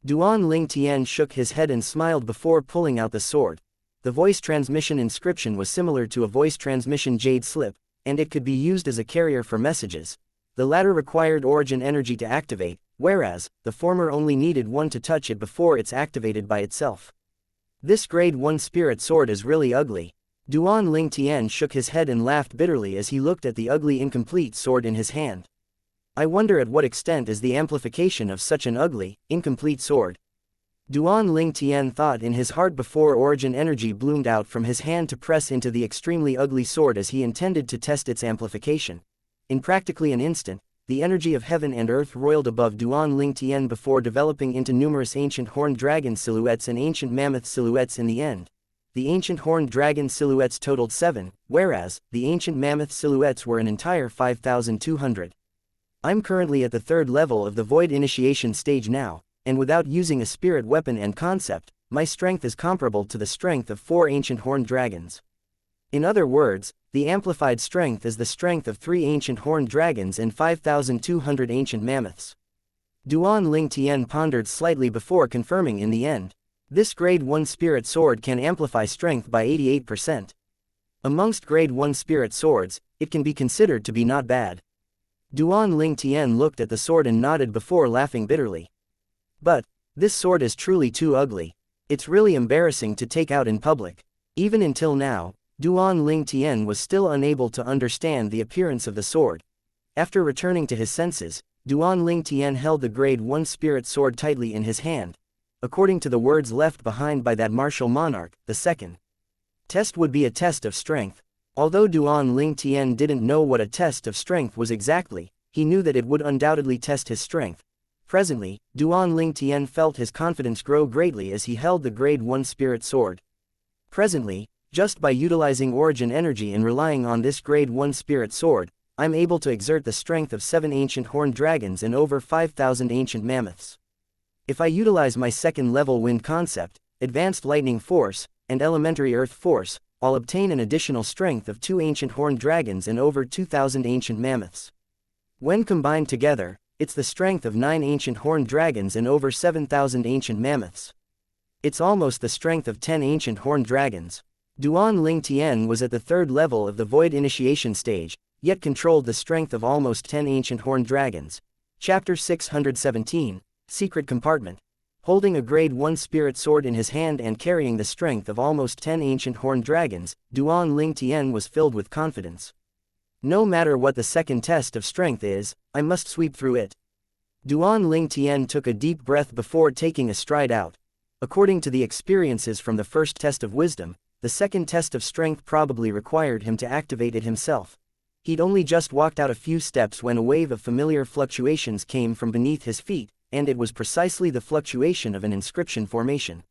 Duan Ling Tian shook his head and smiled before pulling out the sword. The voice transmission inscription was similar to a voice transmission jade slip, and it could be used as a carrier for messages. The latter required origin energy to activate, whereas the former only needed one to touch it before it's activated by itself. This grade 1 spirit sword is really ugly. Duan Ling Tian shook his head and laughed bitterly as he looked at the ugly incomplete sword in his hand. I wonder at what extent is the amplification of such an ugly, incomplete sword. Duan Ling Tian thought in his heart before origin energy bloomed out from his hand to press into the extremely ugly sword as he intended to test its amplification. In practically an instant, the energy of heaven and earth roiled above Duan Ling Tian before developing into numerous ancient horned dragon silhouettes and ancient mammoth silhouettes in the end. The ancient horned dragon silhouettes totaled 7, whereas the ancient mammoth silhouettes were an entire 5,200. I'm currently at the 3rd level of the void initiation stage now, and without using a spirit weapon and concept, my strength is comparable to the strength of 4 ancient horned dragons. In other words, the amplified strength is the strength of 3 ancient horned dragons and 5,200 ancient mammoths. Duan Ling Tian pondered slightly before confirming in the end. This grade 1 spirit sword can amplify strength by 88%. Amongst grade 1 spirit swords, it can be considered to be not bad. Duan Ling Tian looked at the sword and nodded before laughing bitterly. But this sword is truly too ugly. It's really embarrassing to take out in public. Even until now, Duan Ling Tian was still unable to understand the appearance of the sword. After returning to his senses, Duan Ling Tian held the grade 1 spirit sword tightly in his hand. According to the words left behind by that martial monarch, the second test would be a test of strength. Although Duan Ling Tian didn't know what a test of strength was exactly, he knew that it would undoubtedly test his strength. Presently, Duan Ling Tian felt his confidence grow greatly as he held the grade 1 spirit sword. Presently, just by utilizing origin energy and relying on this grade 1 spirit sword, I'm able to exert the strength of 7 ancient horned dragons and over 5,000 ancient mammoths. If I utilize my 2nd level wind concept, advanced lightning force, and elementary earth force, I'll obtain an additional strength of 2 ancient horned dragons and over 2,000 ancient mammoths. When combined together, it's the strength of 9 ancient horned dragons and over 7,000 ancient mammoths. It's almost the strength of 10 ancient horned dragons. Duan Ling Tian was at the 3rd level of the void initiation stage, yet controlled the strength of almost 10 ancient horned dragons. Chapter 617, Secret Compartment. Holding a grade 1 spirit sword in his hand and carrying the strength of almost 10 ancient horned dragons, Duan Ling Tian was filled with confidence. No matter what the 2nd test of strength is, I must sweep through it. Duan Ling Tian took a deep breath before taking a stride out. According to the experiences from the 1st test of wisdom, the 2nd test of strength probably required him to activate it himself. He'd only just walked out a few steps when a wave of familiar fluctuations came from beneath his feet, and it was precisely the fluctuation of an inscription formation.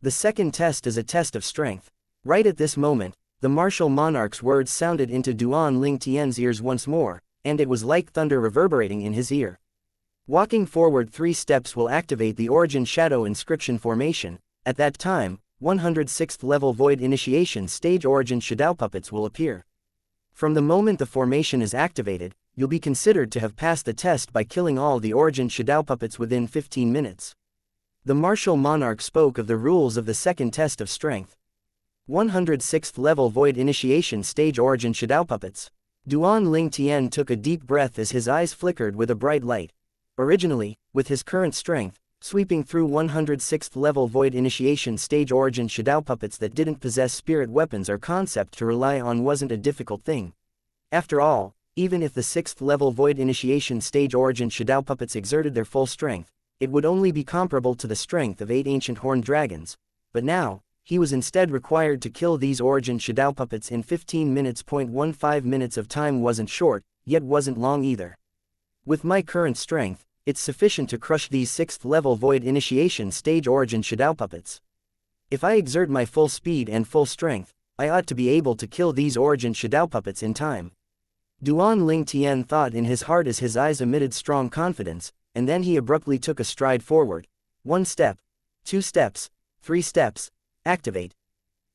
The 2nd test is a test of strength. Right at this moment, the martial monarch's words sounded into Duan Ling Tian's ears once more, and it was like thunder reverberating in his ear. Walking forward 3 steps will activate the origin shadow inscription formation. At that time, 106th level void initiation stage origin shadow puppets will appear. From the moment the formation is activated, you'll be considered to have passed the test by killing all the origin shadow puppets within 15 minutes. The martial monarch spoke of the rules of the 2nd test of strength. 106th level void initiation stage origin shadow puppets. Duan Ling Tian took a deep breath as his eyes flickered with a bright light. Originally, with his current strength, sweeping through 106th level void initiation stage origin shadow puppets that didn't possess spirit weapons or concept to rely on wasn't a difficult thing. After all, even if the 6th level void initiation stage origin shadow puppets exerted their full strength, it would only be comparable to the strength of 8 ancient horned dragons. But now, he was instead required to kill these origin shadow puppets in 15 minutes. 15 minutes of time wasn't short, yet wasn't long either. With my current strength, it's sufficient to crush these 6th level void initiation stage origin shadow puppets. If I exert my full speed and full strength, I ought to be able to kill these origin shadow puppets in time. Duan Ling Tian thought in his heart as his eyes emitted strong confidence, and then he abruptly took a stride forward. 1 step, 2 steps, 3 steps, activate.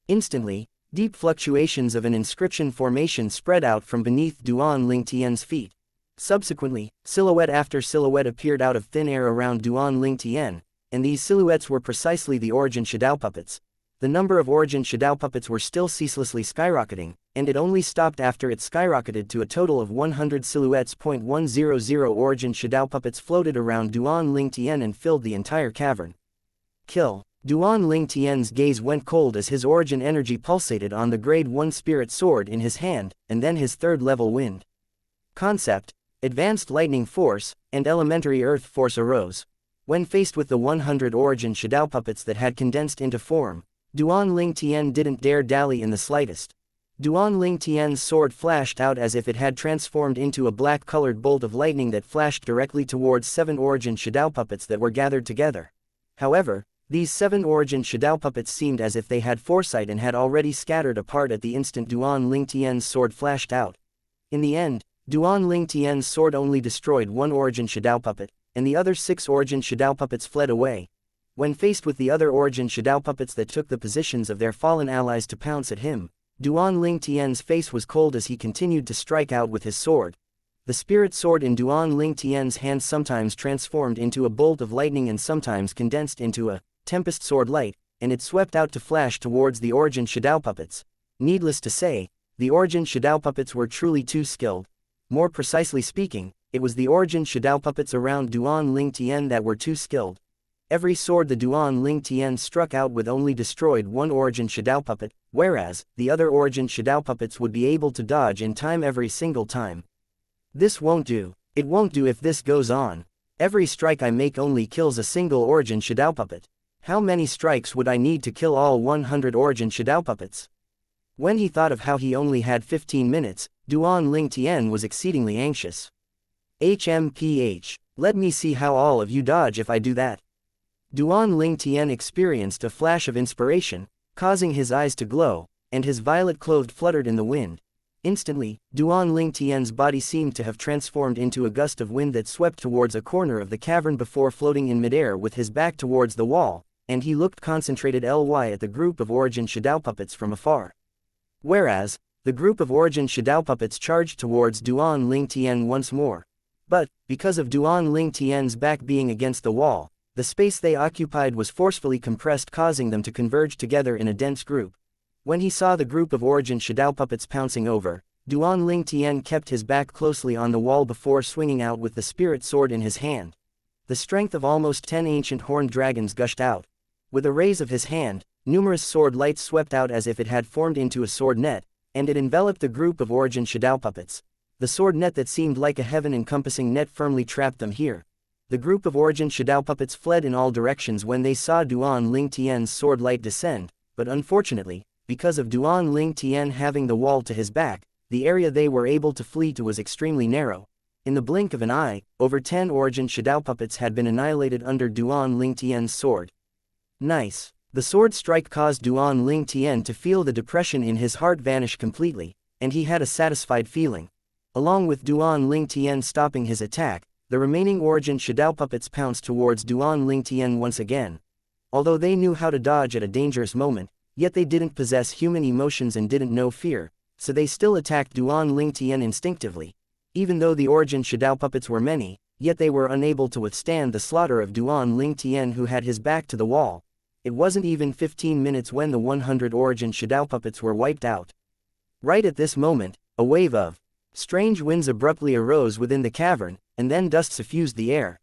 Instantly, deep fluctuations of an inscription formation spread out from beneath Duan Ling Tian's feet. Subsequently, silhouette after silhouette appeared out of thin air around Duan Ling Tian, and these silhouettes were precisely the origin shadow puppets. The number of origin shadow puppets were still ceaselessly skyrocketing, and it only stopped after it skyrocketed to a total of 100 silhouettes. 100 origin shadow puppets floated around Duan Ling Tian and filled the entire cavern. Kill. Duan Ling Tian's gaze went cold as his origin energy pulsated on the grade 1 spirit sword in his hand, and then his 3rd level wind concept, advanced lightning force, and elementary earth force arose. When faced with the 100 origin shadow puppets that had condensed into form, Duan Ling Tian didn't dare dally in the slightest. Duan Ling Tian's sword flashed out as if it had transformed into a black-colored bolt of lightning that flashed directly towards 7 origin shadow puppets that were gathered together. However, these 7 origin shadow puppets seemed as if they had foresight and had already scattered apart at the instant Duan Ling Tian's sword flashed out. In the end, Duan Ling Tian's sword only destroyed 1 origin shadow puppet, and the other 6 origin shadow puppets fled away. When faced with the other origin shadow puppets that took the positions of their fallen allies to pounce at him, Duan Ling Tian's face was cold as he continued to strike out with his sword. The spirit sword in Duan Ling Tian's hand sometimes transformed into a bolt of lightning and sometimes condensed into a tempest sword light, and it swept out to flash towards the origin shadow puppets. Needless to say, the origin shadow puppets were truly too skilled. More precisely speaking, it was the origin shadow puppets around Duan Ling Tian that were too skilled. Every sword the Duan Ling Tian struck out with only destroyed 1 origin shadow puppet, whereas the other origin shadow puppets would be able to dodge in time every single time. This won't do. It won't do if this goes on. Every strike I make only kills a single origin shadow puppet. How many strikes would I need to kill all 100 origin shadow puppets? When he thought of how he only had 15 minutes, Duan Ling Tian was exceedingly anxious. HMPH. Let me see how all of you dodge if I do that. Duan Ling Tian experienced a flash of inspiration, causing his eyes to glow, and his violet clothes fluttered in the wind. Instantly, Duan Ling Tian's body seemed to have transformed into a gust of wind that swept towards a corner of the cavern before floating in midair with his back towards the wall, and he looked concentrated at the group of origin shadow puppets from afar. Whereas, the group of origin shadow puppets charged towards Duan Ling Tian once more. But, because of Duan Ling Tian's back being against the wall, the space they occupied was forcefully compressed, causing them to converge together in a dense group. When he saw the group of origin shadow puppets pouncing over, Duan Ling Tian kept his back closely on the wall before swinging out with the spirit sword in his hand. The strength of almost 10 ancient horned dragons gushed out. With a raise of his hand, numerous sword lights swept out as if it had formed into a sword net, and it enveloped the group of origin shadow puppets. The sword net that seemed like a heaven-encompassing net firmly trapped them here. The group of origin shadow puppets fled in all directions when they saw Duan Ling Tian's sword light descend, but unfortunately, because of Duan Ling Tian having the wall to his back, the area they were able to flee to was extremely narrow. In the blink of an eye, over 10 origin shadow puppets had been annihilated under Duan Ling Tian's sword. Nice. The sword strike caused Duan Ling Tian to feel the depression in his heart vanish completely, and he had a satisfied feeling. Along with Duan Ling Tian stopping his attack, the remaining origin shadow puppets pounced towards Duan Ling Tian once again. Although they knew how to dodge at a dangerous moment, yet they didn't possess human emotions and didn't know fear, so they still attacked Duan Ling Tian instinctively. Even though the origin shadow puppets were many, yet they were unable to withstand the slaughter of Duan Ling Tian, who had his back to the wall. It wasn't even 15 minutes when the 100 origin shadow puppets were wiped out. Right at this moment, a wave of strange winds abruptly arose within the cavern, and then dust suffused the air.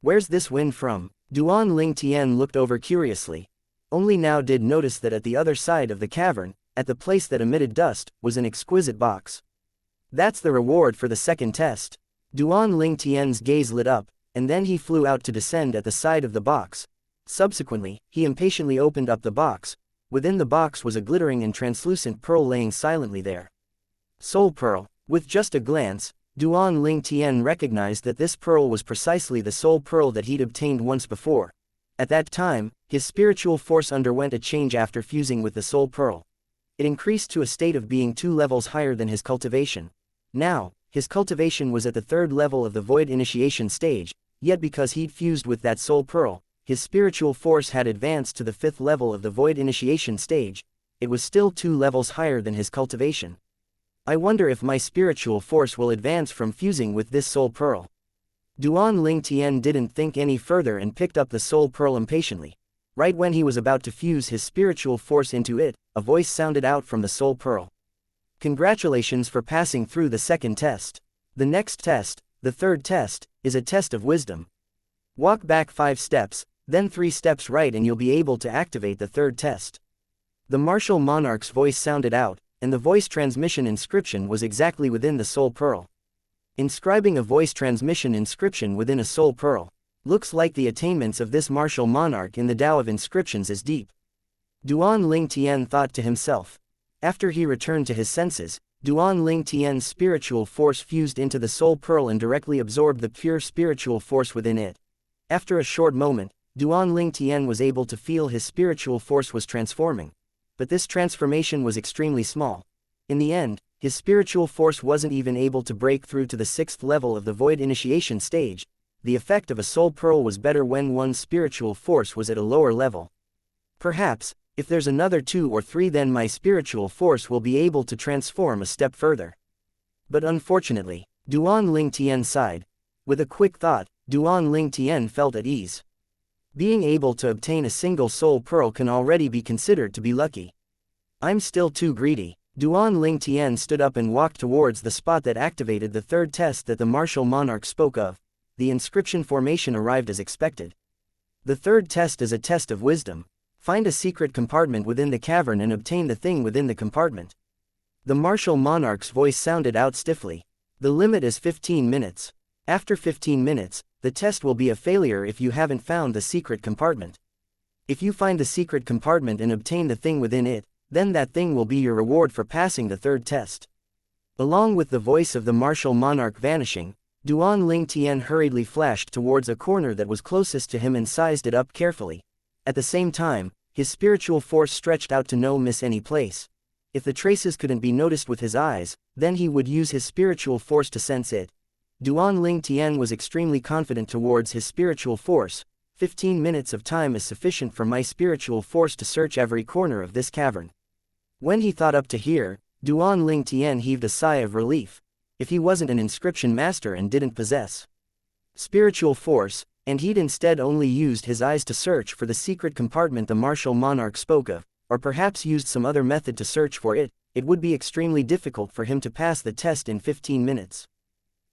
Where's this wind from? Duan Ling Tian looked over curiously. Only now did notice that at the other side of the cavern, at the place that emitted dust, was an exquisite box. That's the reward for the second test. Duan Ling Tian's gaze lit up, and then he flew out to descend at the side of the box. Subsequently, he impatiently opened up the box. Within the box was a glittering and translucent pearl laying silently there. Soul Pearl. With just a glance, Duan Ling Tian recognized that this pearl was precisely the soul pearl that he'd obtained once before. At that time, his spiritual force underwent a change after fusing with the soul pearl. It increased to a state of being 2 levels higher than his cultivation. Now, his cultivation was at the 3rd level of the void initiation stage, yet because he'd fused with that soul pearl, his spiritual force had advanced to the 5th level of the void initiation stage. It was still 2 levels higher than his cultivation. I wonder if my spiritual force will advance from fusing with this soul pearl. Duan Ling Tian didn't think any further and picked up the soul pearl impatiently. Right when he was about to fuse his spiritual force into it, a voice sounded out from the soul pearl. Congratulations for passing through the 2nd test. The next test, the 3rd test, is a test of wisdom. Walk back 5 steps, then 3 steps right and you'll be able to activate the 3rd test. The martial monarch's voice sounded out, and the voice transmission inscription was exactly within the soul pearl. Inscribing a voice transmission inscription within a soul pearl. Looks like the attainments of this martial monarch in the Tao of inscriptions is deep. Duan Ling Tian thought to himself. After he returned to his senses, Duan Ling Tian's spiritual force fused into the soul pearl and directly absorbed the pure spiritual force within it. After a short moment, Duan Ling Tian was able to feel his spiritual force was transforming. But this transformation was extremely small. In the end, his spiritual force wasn't even able to break through to the 6th level of the void initiation stage. The effect of a soul pearl was better when one's spiritual force was at a lower level. Perhaps, if there's another 2 or 3 then my spiritual force will be able to transform a step further. But unfortunately, Duan Ling Tian sighed. With a quick thought, Duan Ling Tian felt at ease. Being able to obtain a single soul pearl can already be considered to be lucky. I'm still too greedy. Duan Ling Tian stood up and walked towards the spot that activated the 3rd test that the martial monarch spoke of. The inscription formation arrived as expected. The 3rd test is a test of wisdom. Find a secret compartment within the cavern and obtain the thing within the compartment. The martial monarch's voice sounded out stiffly. The limit is 15 minutes. After 15 minutes, the test will be a failure if you haven't found the secret compartment. If you find the secret compartment and obtain the thing within it, then that thing will be your reward for passing the 3rd test. Along with the voice of the martial monarch vanishing, Duan Ling Tian hurriedly flashed towards a corner that was closest to him and sized it up carefully. At the same time, his spiritual force stretched out to no miss any place. If the traces couldn't be noticed with his eyes, then he would use his spiritual force to sense it. Duan Ling Tian was extremely confident towards his spiritual force. 15 minutes of time is sufficient for my spiritual force to search every corner of this cavern. When he thought up to here, Duan Ling Tian heaved a sigh of relief. If he wasn't an inscription master and didn't possess spiritual force, and he'd instead only used his eyes to search for the secret compartment the martial monarch spoke of, or perhaps used some other method to search for it, it would be extremely difficult for him to pass the test in 15 minutes.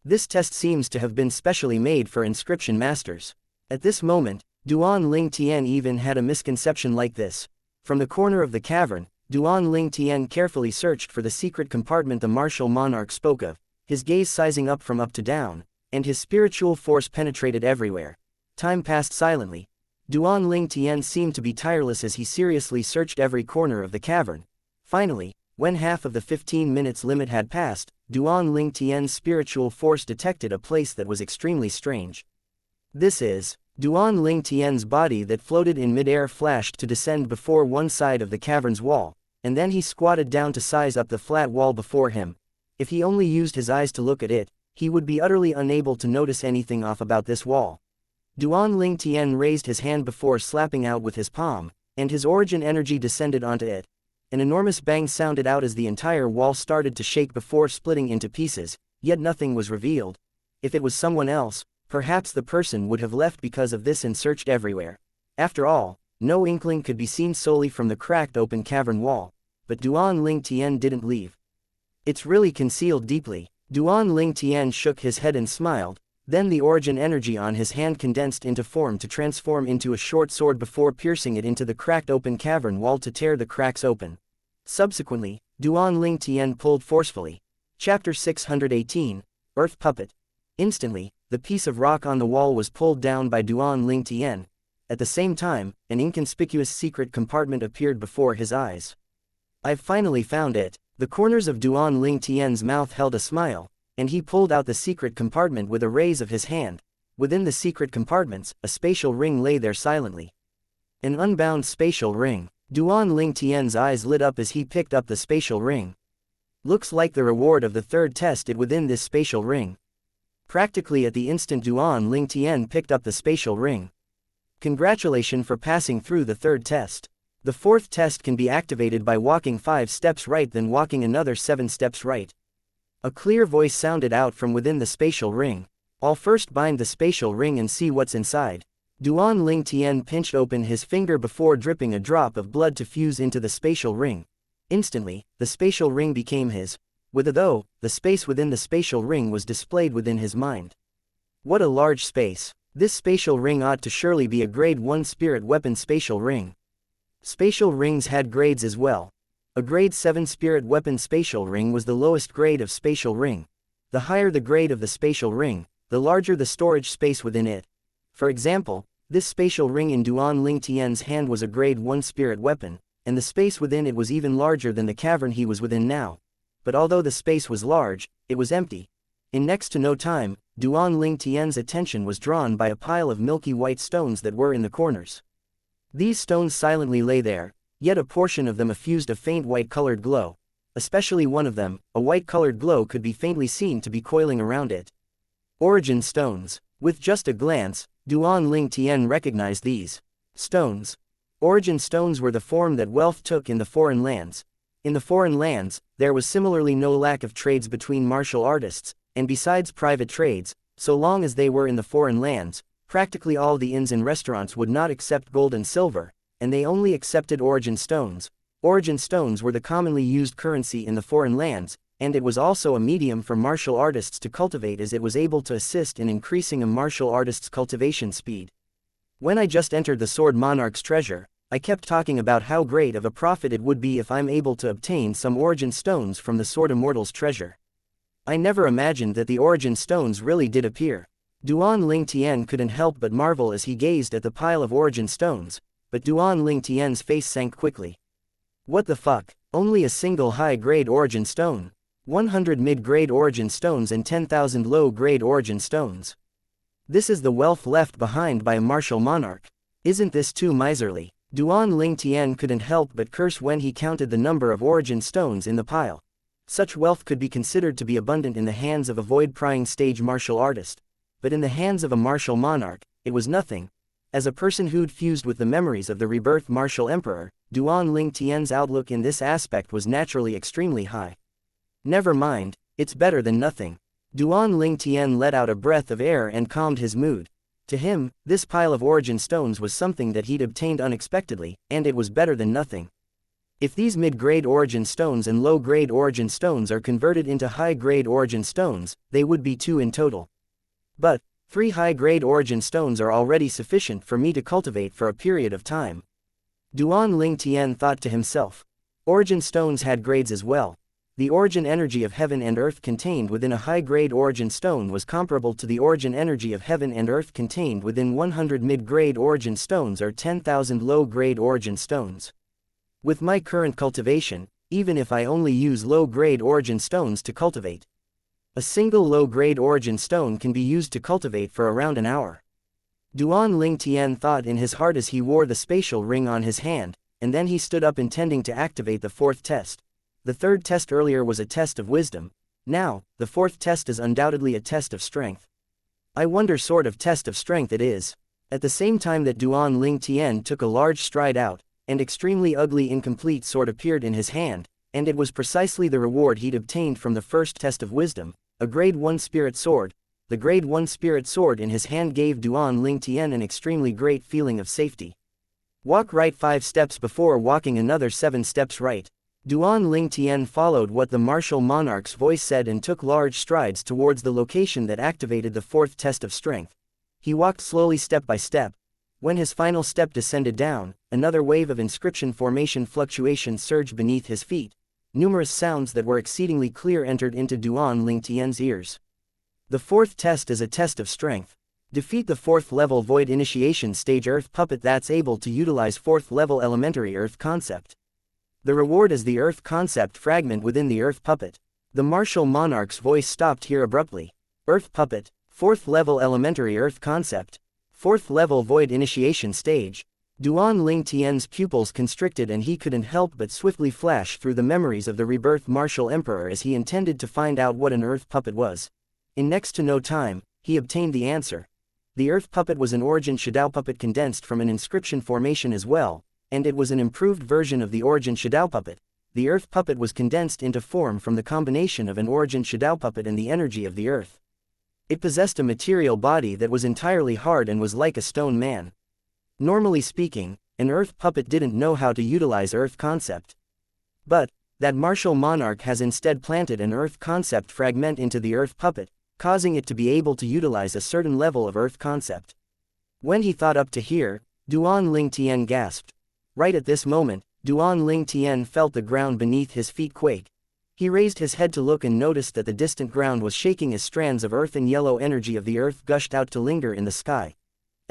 This test seems to have been specially made for inscription masters. At this moment, Duan Ling Tian even had a misconception like this. From the corner of the cavern, Duan Ling Tian carefully searched for the secret compartment the martial monarch spoke of, his gaze sizing up from up to down, and his spiritual force penetrated everywhere. Time passed silently. Duan Ling Tian seemed to be tireless as he seriously searched every corner of the cavern. Finally, when half of the 15 minutes limit had passed, Duan Ling Tian's spiritual force detected a place that was extremely strange. This is Duan Ling Tian's body that floated in midair flashed to descend before one side of the cavern's wall, and then he squatted down to size up the flat wall before him. If he only used his eyes to look at it, he would be utterly unable to notice anything off about this wall. Duan Ling Tian raised his hand before slapping out with his palm, and his origin energy descended onto it. An enormous bang sounded out as the entire wall started to shake before splitting into pieces, yet nothing was revealed. If it was someone else, perhaps the person would have left because of this and searched everywhere. After all, no inkling could be seen solely from the cracked open cavern wall, but Duan Ling Tian didn't leave. It's really concealed deeply. Duan Ling Tian shook his head and smiled, then the origin energy on his hand condensed into form to transform into a short sword before piercing it into the cracked open cavern wall to tear the cracks open. Subsequently, Duan Ling Tian pulled forcefully. Chapter 618, Earth Puppet. Instantly, the piece of rock on the wall was pulled down by Duan Ling Tian. At the same time, an inconspicuous secret compartment appeared before his eyes. "I've finally found it." The corners of Duan Ling Tian's mouth held a smile, and he pulled out the secret compartment with a raise of his hand. Within the secret compartments, a spatial ring lay there silently. An unbound spatial ring. Duan Ling Tian's eyes lit up as he picked up the spatial ring. Looks like the reward of the third test is within this spatial ring. Practically at the instant Duan Ling Tian picked up the spatial ring. Congratulations for passing through the third test. The fourth test can be activated by walking 5 steps right then walking another 7 steps right. A clear voice sounded out from within the spatial ring. "I'll first bind the spatial ring and see what's inside." Duan Ling Tian pinched open his finger before dripping a drop of blood to fuse into the spatial ring. Instantly, the spatial ring became his. Though, the space within the spatial ring was displayed within his mind. What a large space. This spatial ring ought to surely be a grade 1 spirit weapon spatial ring. Spatial rings had grades as well. A grade 7 spirit weapon spatial ring was the lowest grade of spatial ring. The higher the grade of the spatial ring, the larger the storage space within it. For example, this spatial ring in Duan Ling Tian's hand was a grade 1 spirit weapon, and the space within it was even larger than the cavern he was within now. But although the space was large, it was empty. In next to no time, Duan Ling Tian's attention was drawn by a pile of milky white stones that were in the corners. These stones silently lay there, yet a portion of them effused a faint white-colored glow. Especially one of them, a white-colored glow could be faintly seen to be coiling around it. Origin stones. With just a glance, Duan Ling Tian recognized these stones. Origin stones were the form that wealth took in the foreign lands. In the foreign lands, there was similarly no lack of trades between martial artists, and besides private trades, so long as they were in the foreign lands, practically all the inns and restaurants would not accept gold and silver, and they only accepted origin stones. Origin stones were the commonly used currency in the foreign lands, and it was also a medium for martial artists to cultivate as it was able to assist in increasing a martial artist's cultivation speed. When I just entered the Sword Monarch's treasure, I kept talking about how great of a profit it would be if I'm able to obtain some origin stones from the Sword Immortal's treasure. I never imagined that the origin stones really did appear. Duan Ling Tian couldn't help but marvel as he gazed at the pile of origin stones, but Duan Ling Tian's face sank quickly. What the fuck? Only a single high-grade origin stone. 100 mid-grade origin stones and 10,000 low-grade origin stones. This is the wealth left behind by a martial monarch. Isn't this too miserly? Duan Ling Tian couldn't help but curse when he counted the number of origin stones in the pile. Such wealth could be considered to be abundant in the hands of a void-prying stage martial artist. But in the hands of a martial monarch, it was nothing. As a person who'd fused with the memories of the rebirthed martial emperor, Duan Ling Tian's outlook in this aspect was naturally extremely high. Never mind, it's better than nothing. Duan Ling Tian let out a breath of air and calmed his mood. To him, this pile of origin stones was something that he'd obtained unexpectedly, and it was better than nothing. If these mid-grade origin stones and low-grade origin stones are converted into high-grade origin stones, they would be 2 in total. But 3 high-grade origin stones are already sufficient for me to cultivate for a period of time. Duan Ling Tian thought to himself. Origin stones had grades as well. The origin energy of heaven and earth contained within a high-grade origin stone was comparable to the origin energy of heaven and earth contained within 100 mid-grade origin stones or 10,000 low-grade origin stones. With my current cultivation, even if I only use low-grade origin stones to cultivate, a single low-grade origin stone can be used to cultivate for around an hour. Duan Ling Tian thought in his heart as he wore the spatial ring on his hand, and then he stood up intending to activate the 4th test. The 3rd test earlier was a test of wisdom. Now, the 4th test is undoubtedly a test of strength. I wonder sort of test of strength it is. At the same time that Duan Ling Tian took a large stride out, an extremely ugly incomplete sword appeared in his hand, and it was precisely the reward he'd obtained from the 1st test of wisdom, a grade 1 spirit sword. The grade 1 spirit sword in his hand gave Duan Ling Tian an extremely great feeling of safety. Walk right 5 steps before walking another 7 steps right. Duan Ling Tian followed what the martial monarch's voice said and took large strides towards the location that activated the 4th test of strength. He walked slowly step by step. When his final step descended down, another wave of inscription formation fluctuation surged beneath his feet. Numerous sounds that were exceedingly clear entered into Duan Ling Tian's ears. The 4th test is a test of strength. Defeat the 4th level Void Initiation Stage Earth Puppet that's able to utilize 4th level Elementary Earth Concept. The reward is the Earth Concept fragment within the Earth Puppet. The martial monarch's voice stopped here abruptly. Earth Puppet, 4th level Elementary Earth Concept. 4th level Void Initiation Stage. Duan Ling Tian's pupils constricted and he couldn't help but swiftly flash through the memories of the rebirth martial emperor as he intended to find out what an Earth Puppet was. In next to no time, he obtained the answer. The Earth Puppet was an Origin Shadow Puppet condensed from an inscription formation as well, and it was an improved version of the Origin Shadow Puppet. The Earth Puppet was condensed into form from the combination of an Origin Shadow Puppet and the energy of the Earth. It possessed a material body that was entirely hard and was like a stone man. Normally speaking, an Earth Puppet didn't know how to utilize Earth Concept. But that martial monarch has instead planted an Earth Concept fragment into the Earth Puppet, causing it to be able to utilize a certain level of Earth Concept. When he thought up to here, Duan Ling Tian gasped. Right at this moment, Duan Ling Tian felt the ground beneath his feet quake. He raised his head to look and noticed that the distant ground was shaking as strands of earth and yellow energy of the earth gushed out to linger in the sky.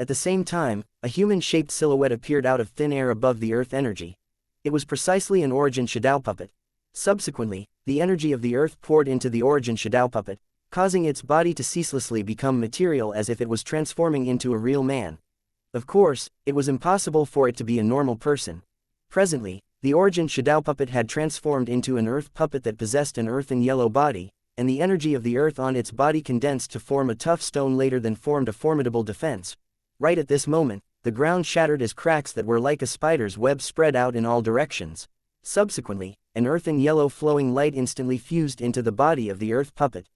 At the same time, a human-shaped silhouette appeared out of thin air above the earth energy. It was precisely an Origin Shadow Puppet. Subsequently, the energy of the earth poured into the Origin Shadow Puppet, causing its body to ceaselessly become material as if it was transforming into a real man. Of course, it was impossible for it to be a normal person. Presently, the Origin Shadow Puppet had transformed into an Earth Puppet that possessed an earth and yellow body, and the energy of the earth on its body condensed to form a tough stone later then formed a formidable defense. Right at this moment, the ground shattered as cracks that were like a spider's web spread out in all directions. Subsequently, an earth and yellow flowing light instantly fused into the body of the Earth Puppet.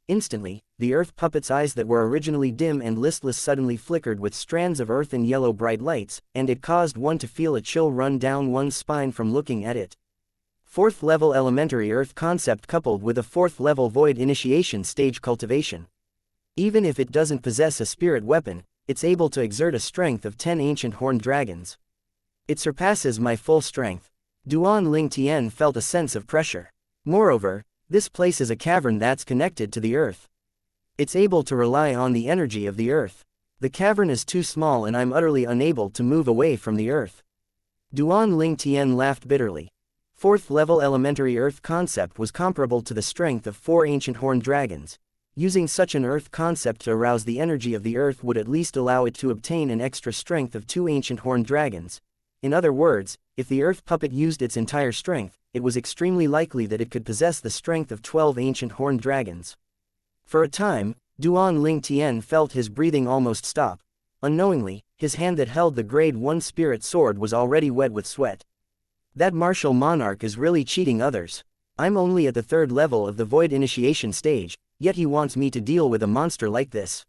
Instantly, the Earth Puppet's eyes that were originally dim and listless suddenly flickered with strands of earth and yellow bright lights, and it caused one to feel a chill run down one's spine from looking at it. 4th level Elementary Earth Concept coupled with a 4th level Void Initiation Stage Cultivation. Even if it doesn't possess a spirit weapon, it's able to exert a strength of 10 ancient horned dragons. It surpasses my full strength. Duan Ling Tian felt a sense of pressure. Moreover, this place is a cavern that's connected to the earth. It's able to rely on the energy of the earth. The cavern is too small and I'm utterly unable to move away from the earth. Duan Ling Tian laughed bitterly. 4th level Elementary Earth Concept was comparable to the strength of 4 ancient horned dragons. Using such an earth concept to arouse the energy of the earth would at least allow it to obtain an extra strength of 2 ancient horned dragons. In other words, if the Earth Puppet used its entire strength, it was extremely likely that it could possess the strength of 12 ancient horned dragons. For a time, Duan Ling Tian felt his breathing almost stop. Unknowingly, his hand that held the Grade 1 Spirit Sword was already wet with sweat. That martial monarch is really cheating others. I'm only at the 3rd level of the Void Initiation Stage, yet he wants me to deal with a monster like this.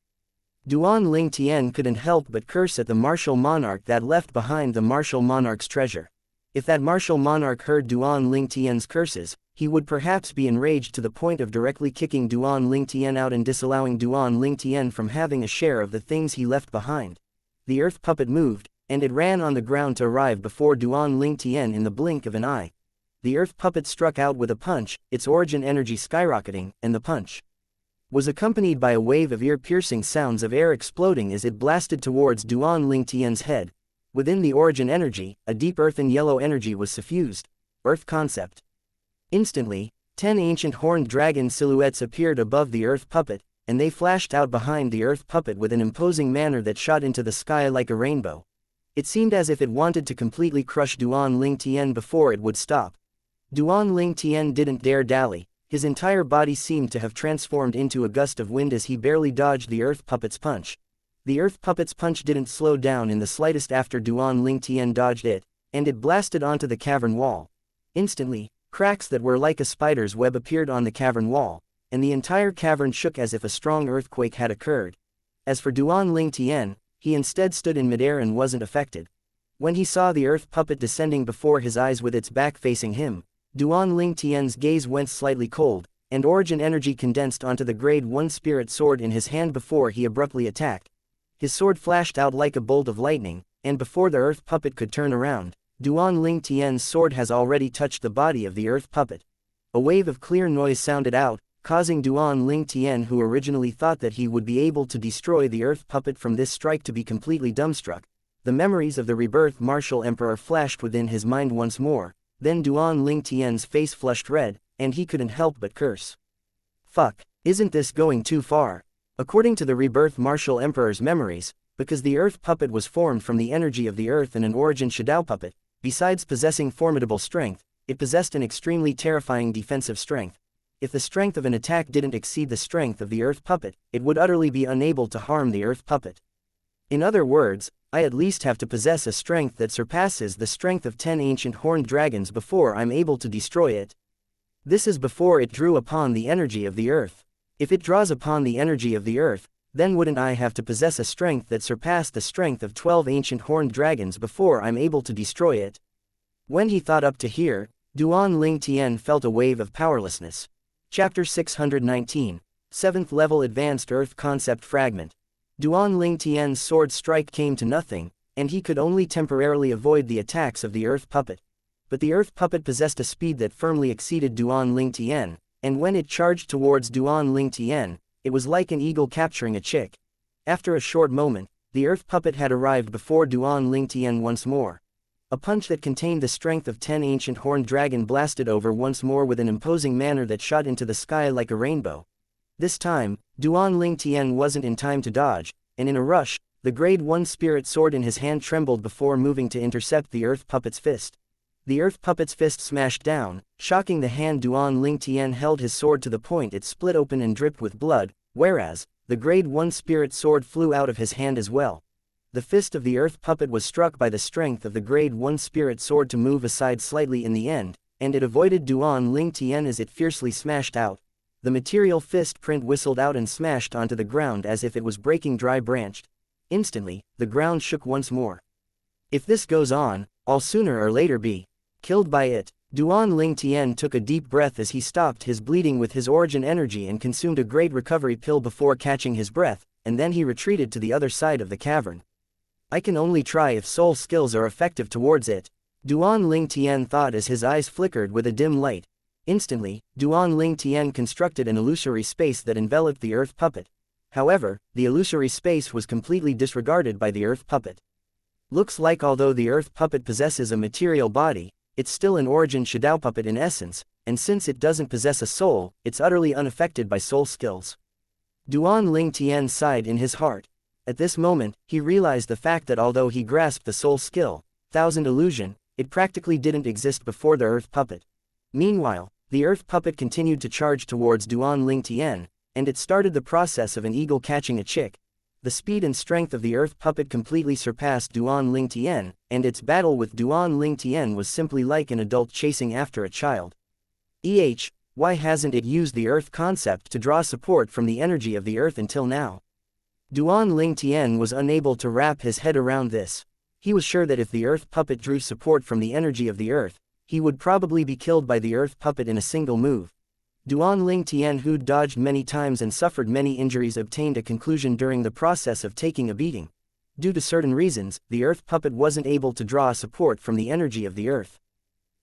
Duan Ling Tian couldn't help but curse at the martial monarch that left behind the martial monarch's treasure. If that martial monarch heard Duan Ling Tian's curses, he would perhaps be enraged to the point of directly kicking Duan Ling Tian out and disallowing Duan Ling Tian from having a share of the things he left behind. The Earth Puppet moved, and it ran on the ground to arrive before Duan Ling Tian in the blink of an eye. The Earth Puppet struck out with a punch, its origin energy skyrocketing, and the punch was accompanied by a wave of ear-piercing sounds of air exploding as it blasted towards Duan Ling Tian's head. Within the origin energy, a deep earth and yellow energy was suffused. Earth Concept. Instantly, 10 ancient horned dragon silhouettes appeared above the Earth Puppet, and they flashed out behind the Earth Puppet with an imposing manner that shot into the sky like a rainbow. It seemed as if it wanted to completely crush Duan Ling Tian before it would stop. Duan Ling Tian didn't dare dally. His entire body seemed to have transformed into a gust of wind as he barely dodged the Earth Puppet's punch. The Earth Puppet's punch didn't slow down in the slightest after Duan Ling Tian dodged it, and it blasted onto the cavern wall. Instantly, cracks that were like a spider's web appeared on the cavern wall, and the entire cavern shook as if a strong earthquake had occurred. As for Duan Ling Tian, he instead stood in midair and wasn't affected. When he saw the Earth Puppet descending before his eyes with its back facing him, Duan Ling Tian's gaze went slightly cold, and origin energy condensed onto the Grade 1 Spirit Sword in his hand before he abruptly attacked. His sword flashed out like a bolt of lightning, and before the Earth Puppet could turn around, Duan Ling Tian's sword has already touched the body of the Earth Puppet. A wave of clear noise sounded out, causing Duan Ling Tian, who originally thought that he would be able to destroy the earth puppet from this strike, to be completely dumbstruck. The memories of the rebirth martial emperor flashed within his mind once more, then Duan Ling Tian's face flushed red, and he couldn't help but curse. Fuck, isn't this going too far? According to the rebirth martial emperor's memories, because the earth puppet was formed from the energy of the earth and an origin shadow puppet, besides possessing formidable strength, it possessed an extremely terrifying defensive strength. If the strength of an attack didn't exceed the strength of the earth puppet, it would utterly be unable to harm the earth puppet. In other words, I at least have to possess a strength that surpasses the strength of 10 ancient horned dragons before I'm able to destroy it. This is before it drew upon the energy of the earth. If it draws upon the energy of the earth, then wouldn't I have to possess a strength that surpassed the strength of 12 ancient horned dragons before I'm able to destroy it? When he thought up to here, Duan Ling Tian felt a wave of powerlessness. Chapter 619, 7th Level Advanced Earth Concept Fragment. Duan Ling Tian's sword strike came to nothing, and he could only temporarily avoid the attacks of the earth puppet. But the earth puppet possessed a speed that firmly exceeded Duan Ling Tian, and when it charged towards Duan Ling Tian, it was like an eagle capturing a chick. After a short moment, the earth puppet had arrived before Duan Ling Tian once more. A punch that contained the strength of 10 ancient horned dragon blasted over once more with an imposing manner that shot into the sky like a rainbow. This time, Duan Ling Tian wasn't in time to dodge, and in a rush, the grade 1 spirit sword in his hand trembled before moving to intercept the earth puppet's fist. The earth puppet's fist smashed down, shocking the hand. Duan Ling Tian held his sword to the point it split open and dripped with blood, whereas, the grade 1 spirit sword flew out of his hand as well. The fist of the earth puppet was struck by the strength of the grade 1 spirit sword to move aside slightly in the end, and it avoided Duan Ling Tian as it fiercely smashed out. The material fist print whistled out and smashed onto the ground as if it was breaking dry branched. Instantly, the ground shook once more. If this goes on, I'll sooner or later be killed by it. Duan Ling Tian took a deep breath as he stopped his bleeding with his origin energy and consumed a great recovery pill before catching his breath, and then he retreated to the other side of the cavern. I can only try if soul skills are effective towards it, Duan Ling Tian thought as his eyes flickered with a dim light. Instantly, Duan Ling Tian constructed an illusory space that enveloped the earth puppet. However, the illusory space was completely disregarded by the earth puppet. Looks like although the earth puppet possesses a material body, it's still an origin shadow puppet in essence, and since it doesn't possess a soul, it's utterly unaffected by soul skills. Duan Ling Tian sighed in his heart. At this moment, he realized the fact that although he grasped the soul skill, Thousand Illusion, it practically didn't exist before the earth puppet. Meanwhile, the earth puppet continued to charge towards Duan Ling Tian, and it started the process of an eagle catching a chick. The speed and strength of the earth puppet completely surpassed Duan Ling Tian, and its battle with Duan Ling Tian was simply like an adult chasing after a child. Why hasn't it used the earth concept to draw support from the energy of the earth until now? Duan Ling Tian was unable to wrap his head around this. He was sure that if the earth puppet drew support from the energy of the earth, he would probably be killed by the earth puppet in a single move. Duan Ling Tian, who dodged many times and suffered many injuries, obtained a conclusion during the process of taking a beating. Due to certain reasons, the earth puppet wasn't able to draw support from the energy of the earth.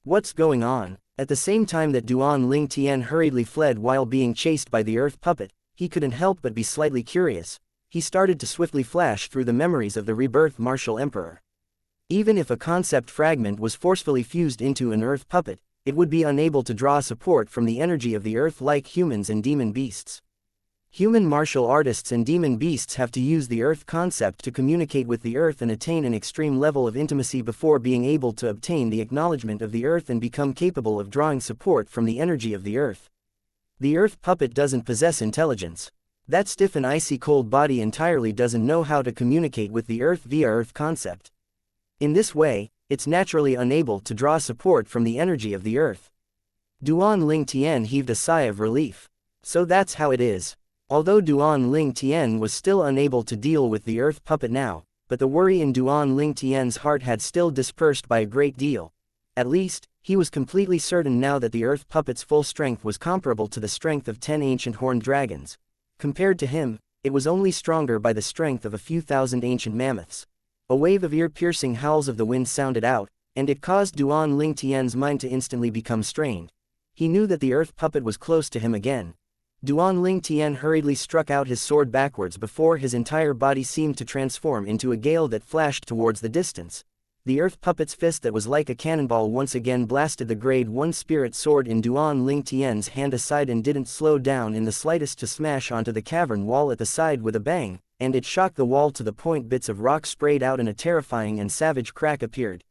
What's going on? At the same time that Duan Ling Tian hurriedly fled while being chased by the earth puppet, he couldn't help but be slightly curious. He started to swiftly flash through the memories of the rebirth martial emperor. Even if a concept fragment was forcefully fused into an earth puppet, it would be unable to draw support from the energy of the earth like humans and demon beasts. Human martial artists and demon beasts have to use the earth concept to communicate with the earth and attain an extreme level of intimacy before being able to obtain the acknowledgement of the earth and become capable of drawing support from the energy of the earth. The earth puppet doesn't possess intelligence. That stiff and icy cold body entirely doesn't know how to communicate with the earth via earth concept. In this way, it's naturally unable to draw support from the energy of the earth. Duan Ling Tian heaved a sigh of relief. So that's how it is. Although Duan Ling Tian was still unable to deal with the earth puppet now, but the worry in Duan Ling Tian's heart had still dispersed by a great deal. At least, he was completely certain now that the earth puppet's full strength was comparable to the strength of 10 ancient horned dragons. Compared to him, it was only stronger by the strength of a few thousand ancient mammoths. A wave of ear-piercing howls of the wind sounded out, and it caused Duan Ling Tian's mind to instantly become strained. He knew that the earth puppet was close to him again. Duan Ling Tian hurriedly struck out his sword backwards before his entire body seemed to transform into a gale that flashed towards the distance. The earth puppet's fist that was like a cannonball once again blasted the grade 1 spirit sword in Duan Ling Tian's hand aside and didn't slow down in the slightest to smash onto the cavern wall at the side with a bang, and it shocked the wall to the point bits of rock sprayed out and a terrifying and savage crack appeared.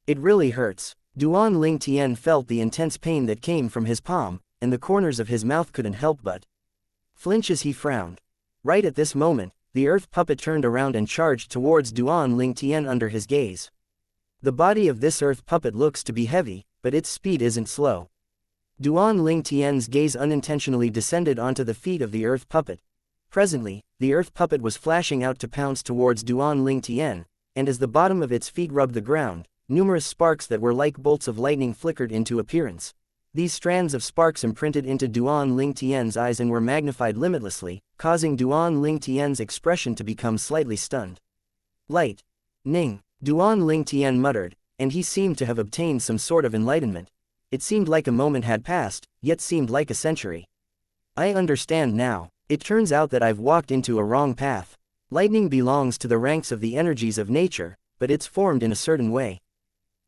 It really hurts. Duan Ling Tian felt the intense pain that came from his palm, and the corners of his mouth couldn't help but flinch as he frowned. Right at this moment, the earth puppet turned around and charged towards Duan Ling Tian under his gaze. The body of this earth puppet looks to be heavy, but its speed isn't slow. Duan Ling Tian's gaze unintentionally descended onto the feet of the earth puppet. Presently, the earth puppet was flashing out to pounce towards Duan Ling Tian, and as the bottom of its feet rubbed the ground, numerous sparks that were like bolts of lightning flickered into appearance. These strands of sparks imprinted into Duan Ling Tian's eyes and were magnified limitlessly, causing Duan Ling Tian's expression to become slightly stunned. Light. Ning. Duan Ling Tian muttered, and he seemed to have obtained some sort of enlightenment. It seemed like a moment had passed, yet seemed like a century. I understand now. It turns out that I've walked into a wrong path. Lightning belongs to the ranks of the energies of nature, but it's formed in a certain way.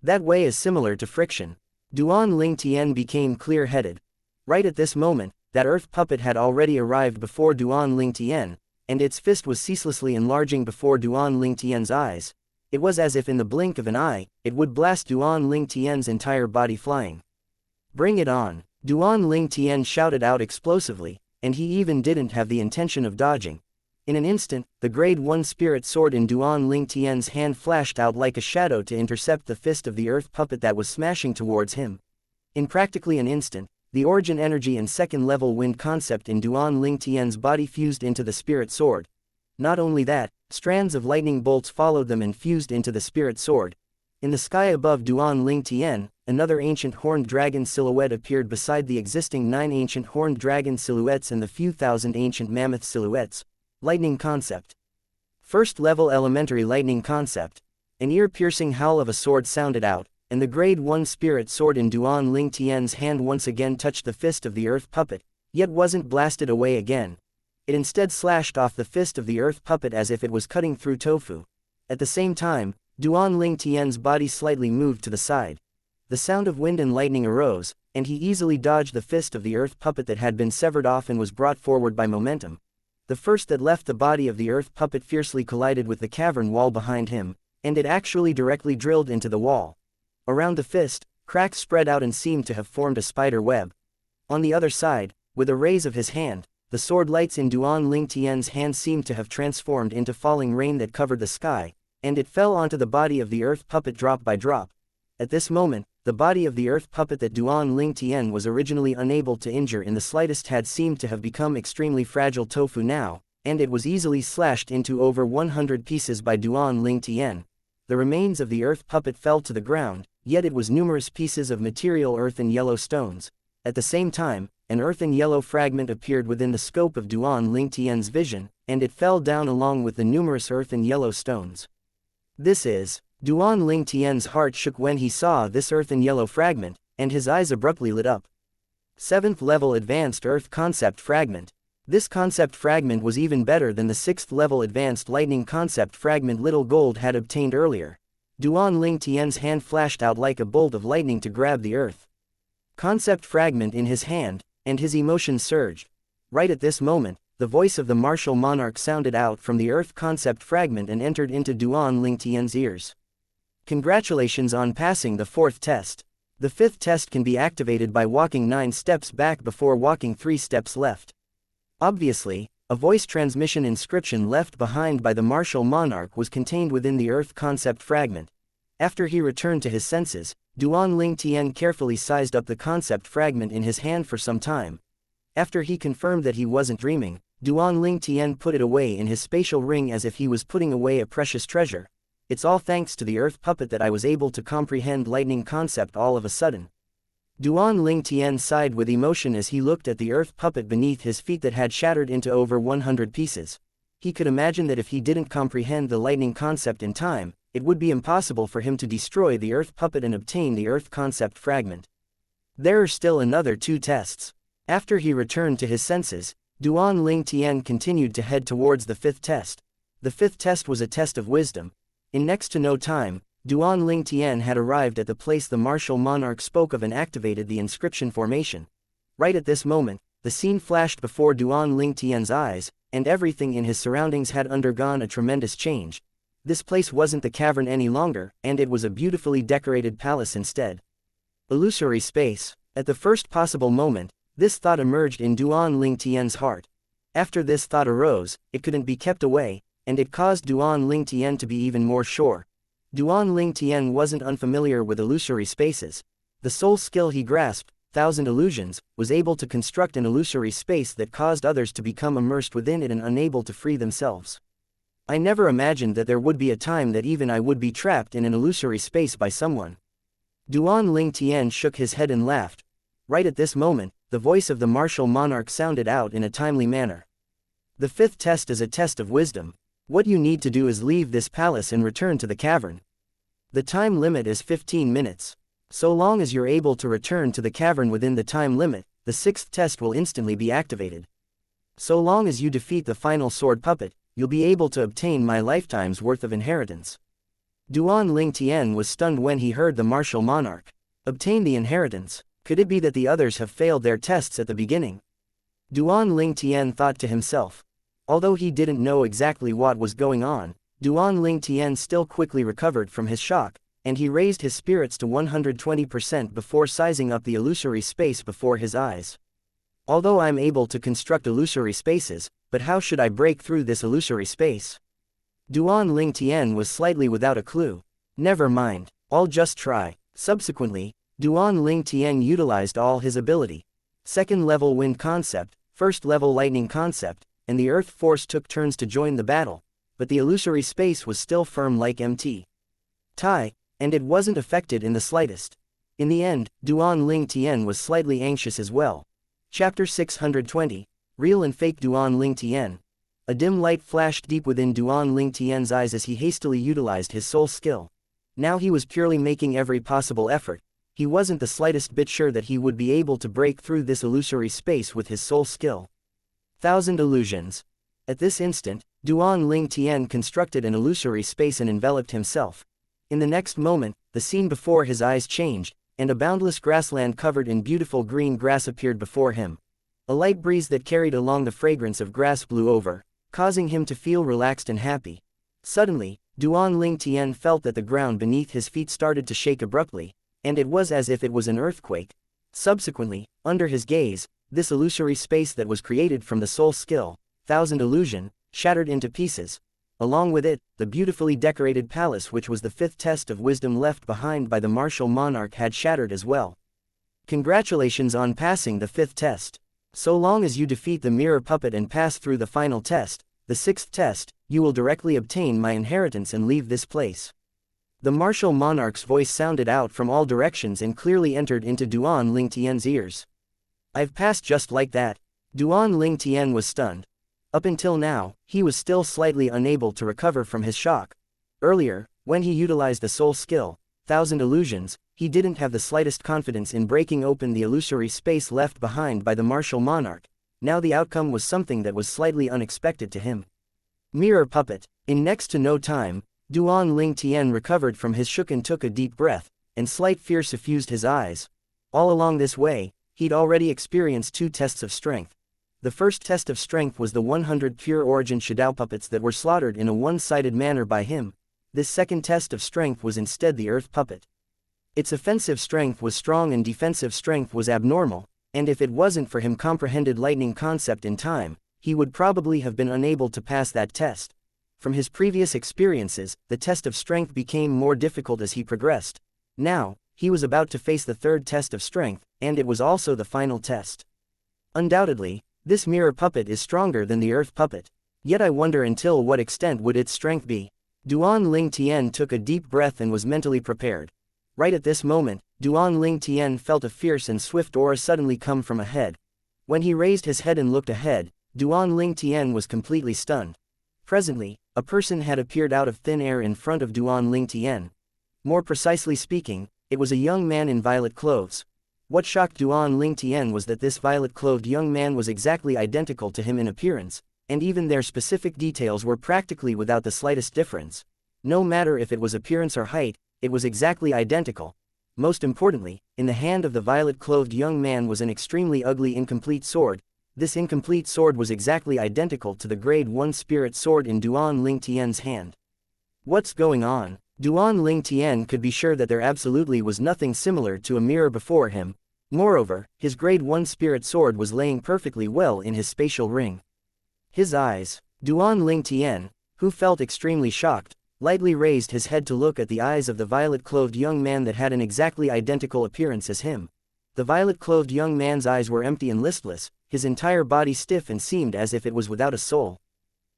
That way is similar to friction. Duan Ling Tian became clear-headed. Right at this moment, that earth puppet had already arrived before Duan Ling Tian, and its fist was ceaselessly enlarging before Duan Ling Tian's eyes. It was as if in the blink of an eye, it would blast Duan Ling Tian's entire body flying. Bring it on! Duan Ling Tian shouted out explosively, and he even didn't have the intention of dodging. In an instant, the grade 1 spirit sword in Duan Ling Tian's hand flashed out like a shadow to intercept the fist of the earth puppet that was smashing towards him. In practically an instant, the origin energy and second-level wind concept in Duan Ling Tian's body fused into the spirit sword. Not only that, strands of lightning bolts followed them and fused into the spirit sword. In the sky above Duan Ling Tian, another ancient horned dragon silhouette appeared beside the existing 9 ancient horned dragon silhouettes and the few thousand ancient mammoth silhouettes. Lightning concept. First level elementary lightning concept. An ear-piercing howl of a sword sounded out, and the grade 1 spirit sword in Duan Ling Tian's hand once again touched the fist of the earth puppet, yet wasn't blasted away again. It instead slashed off the fist of the earth puppet as if it was cutting through tofu. At the same time, Duan Ling Tian's body slightly moved to the side. The sound of wind and lightning arose, and he easily dodged the fist of the earth puppet that had been severed off and was brought forward by momentum. The first that left the body of the earth puppet fiercely collided with the cavern wall behind him, and it actually directly drilled into the wall. Around the fist, cracks spread out and seemed to have formed a spider web. On the other side, with a raise of his hand, the sword lights in Duan Ling Tian's hand seemed to have transformed into falling rain that covered the sky, and it fell onto the body of the earth puppet drop by drop. At this moment, the body of the earth puppet that Duan Ling Tian was originally unable to injure in the slightest had seemed to have become extremely fragile tofu now, and it was easily slashed into over 100 pieces by Duan Ling Tian. The remains of the earth puppet fell to the ground, yet it was numerous pieces of material earth and yellow stones. At the same time, an earth and yellow fragment appeared within the scope of Duan Ling Tian's vision, and it fell down along with the numerous earth and yellow stones. This is... Duan Ling Tian's heart shook when he saw this earth and yellow fragment, and his eyes abruptly lit up. 7th level advanced earth concept fragment. This concept fragment was even better than the 6th level advanced lightning concept fragment Little Gold had obtained earlier. Duan Ling Tian's hand flashed out like a bolt of lightning to grab the earth concept fragment in his hand, and his emotions surged. Right at this moment, the voice of the martial monarch sounded out from the earth concept fragment and entered into Duan Ling Tian's ears. Congratulations on passing the 4th test. The 5th test can be activated by walking 9 steps back before walking 3 steps left. Obviously, a voice transmission inscription left behind by the martial monarch was contained within the earth concept fragment. After he returned to his senses, Duan Ling Tian carefully sized up the concept fragment in his hand for some time. After he confirmed that he wasn't dreaming, Duan Ling Tian put it away in his spatial ring as if he was putting away a precious treasure. It's all thanks to the earth puppet that I was able to comprehend lightning concept all of a sudden. Duan Ling Tian sighed with emotion as he looked at the earth puppet beneath his feet that had shattered into over 100 pieces. He could imagine that if he didn't comprehend the lightning concept in time, it would be impossible for him to destroy the earth puppet and obtain the earth concept fragment. There are still another 2 tests. After he returned to his senses, Duan Ling Tian continued to head towards the fifth test. The fifth test was a test of wisdom. In next to no time, Duan Ling Tian had arrived at the place the martial monarch spoke of and activated the inscription formation. Right at this moment, the scene flashed before Duan Ling Tian's eyes, and everything in his surroundings had undergone a tremendous change. This place wasn't the cavern any longer, and it was a beautifully decorated palace instead. Illusory space. At the first possible moment, this thought emerged in Duan Ling Tian's heart. After this thought arose, it couldn't be kept away, and it caused Duan Ling Tian to be even more sure. Duan Ling Tian wasn't unfamiliar with illusory spaces. The sole skill he grasped, Thousand Illusions, was able to construct an illusory space that caused others to become immersed within it and unable to free themselves. I never imagined that there would be a time that even I would be trapped in an illusory space by someone. Duan Ling Tian shook his head and laughed. Right at this moment, the voice of the martial monarch sounded out in a timely manner. The fifth test is a test of wisdom. What you need to do is leave this palace and return to the cavern. The time limit is 15 minutes. So long as you're able to return to the cavern within the time limit, the sixth test will instantly be activated. So long as you defeat the final sword puppet, you'll be able to obtain my lifetime's worth of inheritance. Duan Ling Tian was stunned when he heard the martial monarch. Obtain the inheritance. Could it be that the others have failed their tests at the beginning? Duan Ling Tian thought to himself. Although he didn't know exactly what was going on, Duan Ling Tian still quickly recovered from his shock, and he raised his spirits to 120% before sizing up the illusory space before his eyes. Although I'm able to construct illusory spaces, but how should I break through this illusory space? Duan Ling Tian was slightly without a clue. Never mind, I'll just try. Subsequently, Duan Ling Tian utilized all his ability. Second level wind concept, first level lightning concept, and the earth force took turns to join the battle, but the illusory space was still firm like MT. Tai, and it wasn't affected in the slightest. In the end, Duan Ling Tian was slightly anxious as well. Chapter 620, Real and Fake Duan Ling Tian. A dim light flashed deep within Duan Ling Tian's eyes as he hastily utilized his soul skill. Now he was purely making every possible effort. He wasn't the slightest bit sure that he would be able to break through this illusory space with his soul skill. Thousand Illusions. At this instant, Duan Ling Tian constructed an illusory space and enveloped himself. In the next moment, the scene before his eyes changed, and a boundless grassland covered in beautiful green grass appeared before him. A light breeze that carried along the fragrance of grass blew over, causing him to feel relaxed and happy. Suddenly, Duan Ling Tian felt that the ground beneath his feet started to shake abruptly, and it was as if it was an earthquake. Subsequently, under his gaze, this illusory space that was created from the soul skill, Thousand Illusion, shattered into pieces. Along with it, the beautifully decorated palace which was the fifth test of wisdom left behind by the martial monarch had shattered as well. Congratulations on passing the fifth test. So long as you defeat the mirror puppet and pass through the final test, the sixth test, you will directly obtain my inheritance and leave this place. The martial monarch's voice sounded out from all directions and clearly entered into Duan Ling Tian's ears. I've passed just like that. Duan Ling Tian was stunned. Up until now, he was still slightly unable to recover from his shock. Earlier, when he utilized the soul skill, Thousand Illusions, he didn't have the slightest confidence in breaking open the illusory space left behind by the martial monarch. Now the outcome was something that was slightly unexpected to him. Mirror puppet. In next to no time, Duan Ling Tian recovered from his shock and took a deep breath, and slight fear suffused his eyes. All along this way, he'd already experienced two tests of strength. The first test of strength was the 100 pure origin shadow puppets that were slaughtered in a one-sided manner by him. This second test of strength was instead the earth puppet. Its offensive strength was strong and defensive strength was abnormal, and if it wasn't for him comprehended lightning concept in time, he would probably have been unable to pass that test. From his previous experiences, the test of strength became more difficult as he progressed. Now, he was about to face the third test of strength, and it was also the final test. Undoubtedly, this mirror puppet is stronger than the earth puppet. Yet I wonder until what extent would its strength be. Duan Ling Tian took a deep breath and was mentally prepared. Right at this moment, Duan Ling Tian felt a fierce and swift aura suddenly come from ahead. When he raised his head and looked ahead, Duan Ling Tian was completely stunned. Presently, a person had appeared out of thin air in front of Duan Ling Tian. More precisely speaking, it was a young man in violet clothes. What shocked Duan Ling Tian was that this violet-clothed young man was exactly identical to him in appearance, and even their specific details were practically without the slightest difference. No matter if it was appearance or height, it was exactly identical. Most importantly, in the hand of the violet-clothed young man was an extremely ugly incomplete sword. This incomplete sword was exactly identical to the grade 1 spirit sword in Duan Ling Tian's hand. What's going on? Duan Ling Tian could be sure that there absolutely was nothing similar to a mirror before him. Moreover, his grade 1 spirit sword was laying perfectly well in his spatial ring. His eyes. Duan Ling Tian, who felt extremely shocked, lightly raised his head to look at the eyes of the violet-clothed young man that had an exactly identical appearance as him. The violet-clothed young man's eyes were empty and listless, his entire body stiff and seemed as if it was without a soul.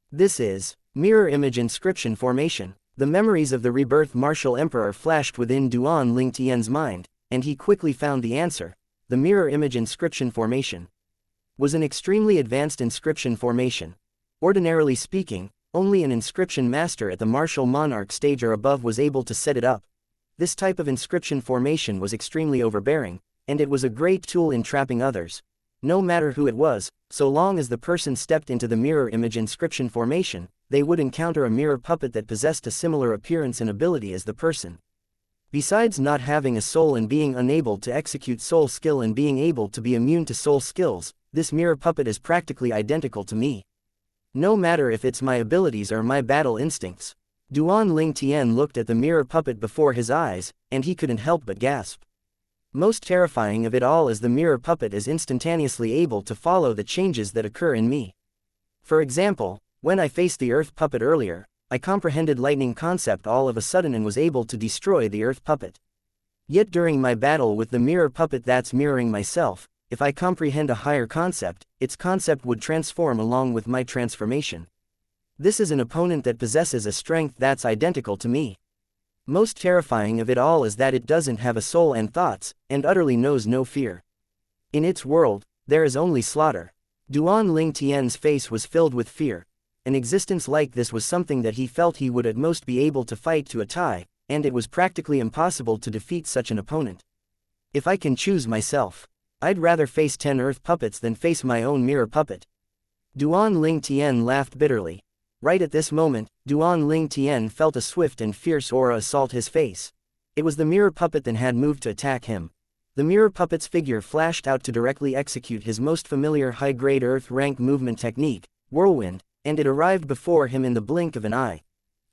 This is mirror image inscription formation. The memories of the rebirth martial emperor flashed within Duan Ling Tian's mind, and he quickly found the answer. The mirror image inscription formation was an extremely advanced inscription formation. Ordinarily speaking, only an inscription master at the martial monarch stage or above was able to set it up. This type of inscription formation was extremely overbearing, and it was a great tool in trapping others. No matter who it was, so long as the person stepped into the mirror image inscription formation, they would encounter a mirror puppet that possessed a similar appearance and ability as the person. Besides not having a soul and being unable to execute soul skill and being able to be immune to soul skills, this mirror puppet is practically identical to me. No matter if it's my abilities or my battle instincts. Duan Ling Tian looked at the mirror puppet before his eyes, and he couldn't help but gasp. Most terrifying of it all is the mirror puppet is instantaneously able to follow the changes that occur in me. For example, when I faced the earth puppet earlier, I comprehended lightning concept all of a sudden and was able to destroy the earth puppet. Yet during my battle with the mirror puppet that's mirroring myself, if I comprehend a higher concept, its concept would transform along with my transformation. This is an opponent that possesses a strength that's identical to me. Most terrifying of it all is that it doesn't have a soul and thoughts, and utterly knows no fear. In its world, there is only slaughter. Duan Ling Tian's face was filled with fear. An existence like this was something that he felt he would at most be able to fight to a tie, and it was practically impossible to defeat such an opponent. If I can choose myself, I'd rather face 10 earth puppets than face my own mirror puppet. Duan Ling Tian laughed bitterly. Right at this moment, Duan Ling Tian felt a swift and fierce aura assault his face. It was the mirror puppet that had moved to attack him. The mirror puppet's figure flashed out to directly execute his most familiar high-grade earth rank movement technique, whirlwind, and it arrived before him in the blink of an eye.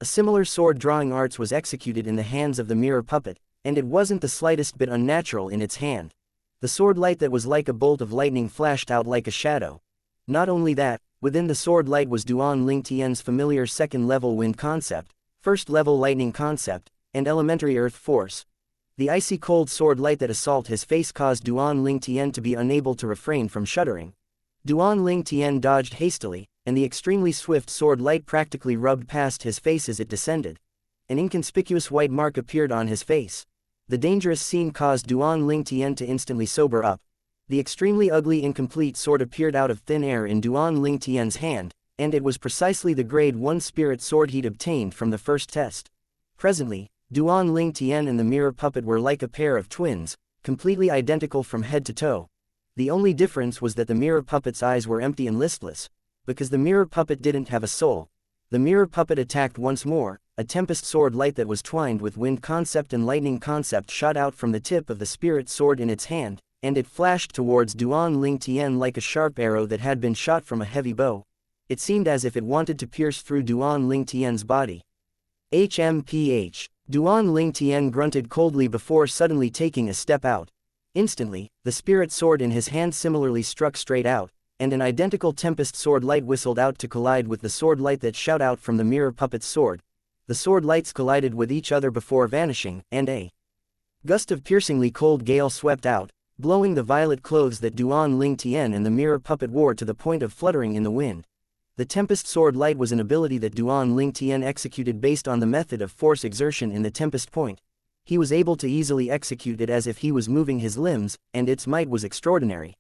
A similar sword drawing arts was executed in the hands of the mirror puppet, and it wasn't the slightest bit unnatural in its hand. The sword light that was like a bolt of lightning flashed out like a shadow. Not only that, within the sword light was Duan Ling Tian's familiar second-level wind concept, first-level lightning concept, and elementary earth force. The icy cold sword light that assaulted his face caused Duan Ling Tian to be unable to refrain from shuddering. Duan Ling Tian dodged hastily, and the extremely swift sword light practically rubbed past his face as it descended. An inconspicuous white mark appeared on his face. The dangerous scene caused Duan Ling Tian to instantly sober up. The extremely ugly incomplete sword appeared out of thin air in Duan Ling Tian's hand, and it was precisely the grade 1 spirit sword he'd obtained from the first test. Presently, Duan Ling Tian and the mirror puppet were like a pair of twins, completely identical from head to toe. The only difference was that the mirror puppet's eyes were empty and listless. Because the mirror puppet didn't have a soul. The mirror puppet attacked once more. A tempest sword light that was twined with wind concept and lightning concept shot out from the tip of the spirit sword in its hand, and it flashed towards Duan Ling Tian like a sharp arrow that had been shot from a heavy bow. It seemed as if it wanted to pierce through Duan Ling Tian's body. HMPH. Duan Ling Tian grunted coldly before suddenly taking a step out. Instantly, the spirit sword in his hand similarly struck straight out, and an identical tempest sword light whistled out to collide with the sword light that shot out from the mirror puppet's sword. The sword lights collided with each other before vanishing, and a gust of piercingly cold gale swept out, blowing the violet clothes that Duan Ling Tian and the mirror puppet wore to the point of fluttering in the wind. The tempest sword light was an ability that Duan Ling Tian executed based on the method of force exertion in the tempest point. He was able to easily execute it as if he was moving his limbs, and its might was extraordinary.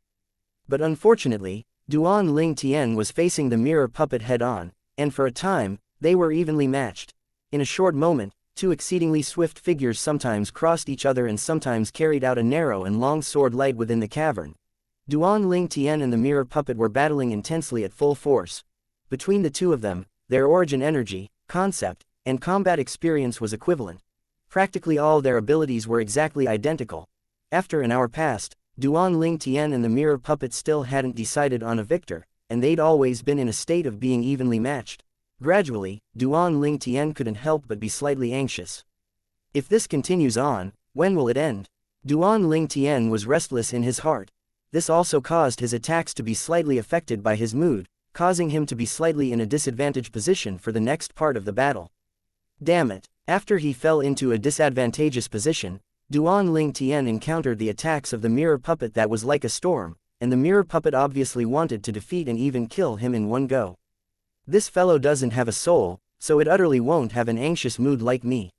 But unfortunately, Duan Ling Tian was facing the mirror puppet head-on, and for a time, they were evenly matched. In a short moment, Two exceedingly swift figures sometimes crossed each other and sometimes carried out a narrow and long sword light within the cavern. Duan Ling Tian and the mirror puppet were battling intensely at full force. Between the two of them, their origin energy, concept, and combat experience was equivalent. Practically all their abilities were exactly identical. After an hour passed, Duan Ling Tian and the mirror puppet still hadn't decided on a victor, and they'd always been in a state of being evenly matched. Gradually, Duan Ling Tian couldn't help but be slightly anxious. If this continues on, when will it end? Duan Ling Tian was restless in his heart. This also caused his attacks to be slightly affected by his mood, causing him to be slightly in a disadvantaged position for the next part of the battle. Damn it! After he fell into a disadvantageous position, Duan Ling Tian encountered the attacks of the mirror puppet that was like a storm, and the mirror puppet obviously wanted to defeat and even kill him in one go. This fellow doesn't have a soul, so it utterly won't have an anxious mood like me.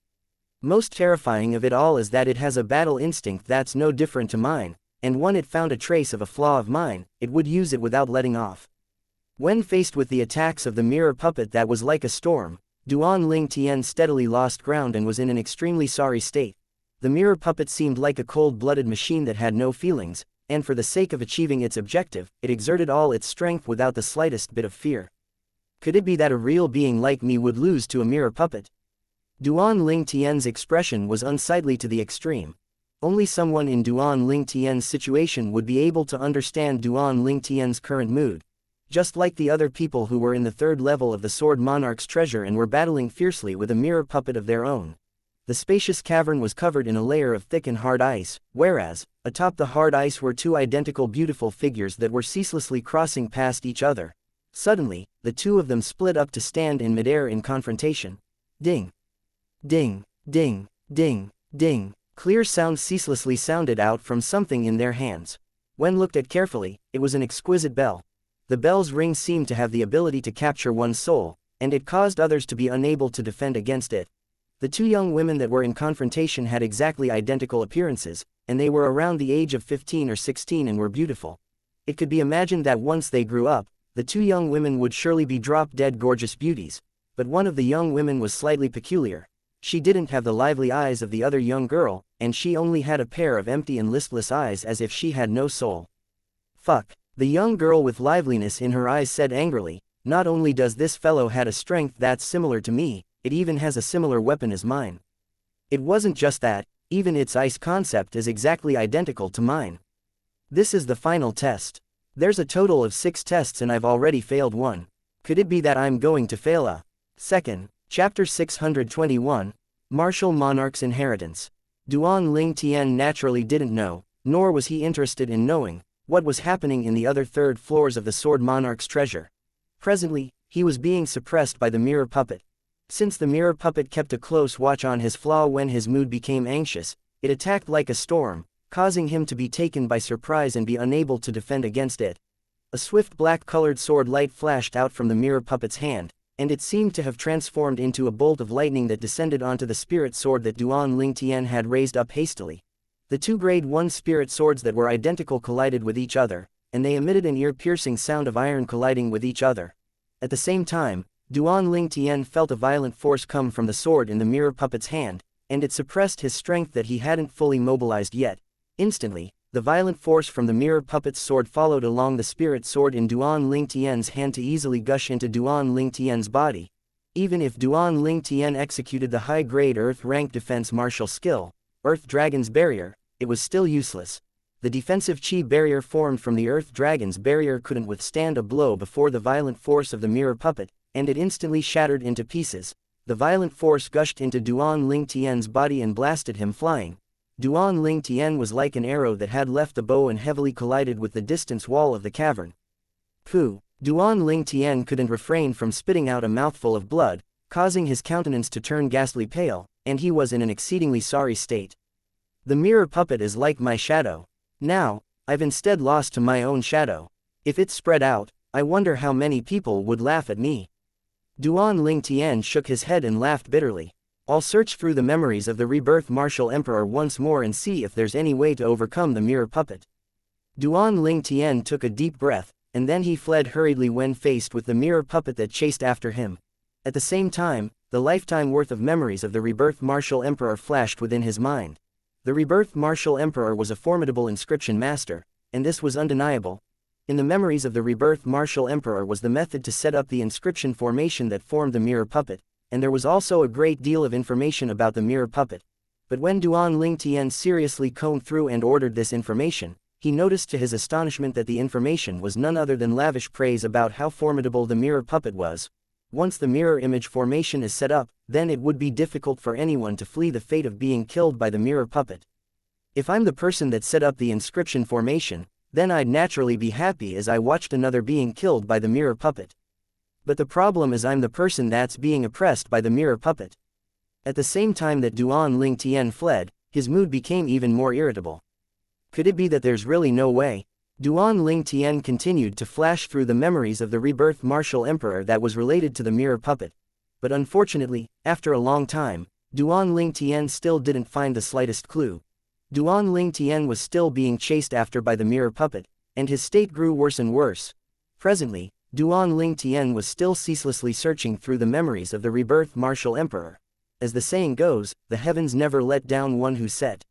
Most terrifying of it all is that it has a battle instinct that's no different to mine, and when it found a trace of a flaw of mine, it would use it without letting off. When faced with the attacks of the mirror puppet that was like a storm, Duan Ling Tian steadily lost ground and was in an extremely sorry state. The mirror puppet seemed like a cold-blooded machine that had no feelings, and for the sake of achieving its objective, it exerted all its strength without the slightest bit of fear. Could it be that a real being like me would lose to a mirror puppet? Duan Ling Tian's expression was unsightly to the extreme. Only someone in Duan Ling Tian's situation would be able to understand Duan Ling Tian's current mood. Just like the other people who were in the third level of the Sword Monarch's treasure and were battling fiercely with a mirror puppet of their own. The spacious cavern was covered in a layer of thick and hard ice, whereas, atop the hard ice were two identical beautiful figures that were ceaselessly crossing past each other. Suddenly, the two of them split up to stand in midair in confrontation. Ding! Ding! Ding! Ding! Ding! Clear sounds ceaselessly sounded out from something in their hands. When looked at carefully, it was an exquisite bell. The bell's ring seemed to have the ability to capture one's soul, and it caused others to be unable to defend against it. The two young women that were in confrontation had exactly identical appearances, and they were around the age of 15 or 16 and were beautiful. It could be imagined that once they grew up, the two young women would surely be drop-dead gorgeous beauties, but one of the young women was slightly peculiar. She didn't have the lively eyes of the other young girl, and she only had a pair of empty and listless eyes as if she had no soul. Fuck. The young girl with liveliness in her eyes said angrily, not only does this fellow had a strength that's similar to me, it even has a similar weapon as mine. It wasn't just that, even its ice concept is exactly identical to mine. This is the final test. There's a total of 6 tests and I've already failed one. Could it be that I'm going to fail a second? Chapter 621, Martial Monarch's Inheritance. Duan Ling Tian naturally didn't know, nor was he interested in knowing, what was happening in the other third floors of the Sword Monarch's treasure. Presently, he was being suppressed by the mirror puppet. Since the mirror puppet kept a close watch on his flaw when his mood became anxious, it attacked like a storm, causing him to be taken by surprise and be unable to defend against it. A swift black-colored sword light flashed out from the mirror puppet's hand, and it seemed to have transformed into a bolt of lightning that descended onto the spirit sword that Duan Ling Tian had raised up hastily. The two grade 1 spirit swords that were identical collided with each other, and they emitted an ear-piercing sound of iron colliding with each other. At the same time, Duan Ling Tian felt a violent force come from the sword in the mirror puppet's hand, and it suppressed his strength that he hadn't fully mobilized yet. Instantly, the violent force from the mirror puppet's sword followed along the spirit sword in Duan Ling Tian's hand to easily gush into Duan Ling Tian's body. Even if Duan Ling Tian executed the high-grade Earth rank defense martial skill, Earth Dragon's Barrier, it was still useless. The defensive chi barrier formed from the Earth Dragon's Barrier couldn't withstand a blow before the violent force of the mirror puppet, and it instantly shattered into pieces. The violent force gushed into Duan Ling Tian's body and blasted him flying. Duan Ling Tian was like an arrow that had left the bow and heavily collided with the distance wall of the cavern. Pooh! Duan Ling Tian couldn't refrain from spitting out a mouthful of blood, causing his countenance to turn ghastly pale, and he was in an exceedingly sorry state. The mirror puppet is like my shadow. Now, I've instead lost to my own shadow. If it's spread out, I wonder how many people would laugh at me. Duan Ling Tian shook his head and laughed bitterly. I'll search through the memories of the rebirth martial emperor once more and see if there's any way to overcome the mirror puppet. Duan Ling Tian took a deep breath, and then he fled hurriedly when faced with the mirror puppet that chased after him. At the same time, the lifetime worth of memories of the rebirth martial emperor flashed within his mind. The rebirth martial emperor was a formidable inscription master, and this was undeniable. In the memories of the rebirth martial emperor was the method to set up the inscription formation that formed the mirror puppet, and there was also a great deal of information about the mirror puppet. But when Duan Ling Tian seriously combed through and ordered this information, he noticed to his astonishment that the information was none other than lavish praise about how formidable the mirror puppet was. Once the mirror image formation is set up, then it would be difficult for anyone to flee the fate of being killed by the mirror puppet. If I'm the person that set up the inscription formation, then I'd naturally be happy as I watched another being killed by the mirror puppet. But the problem is I'm the person that's being oppressed by the mirror puppet. At the same time that Duan Ling Tian fled, his mood became even more irritable. Could it be that there's really no way? Duan Ling Tian continued to flash through the memories of the rebirth martial emperor that was related to the mirror puppet. But unfortunately, after a long time, Duan Ling Tian still didn't find the slightest clue. Duan Ling Tian was still being chased after by the mirror puppet, and his state grew worse and worse. Presently, Duan Ling Tian was still ceaselessly searching through the memories of the rebirth martial emperor. As the saying goes, the heavens never let down one who set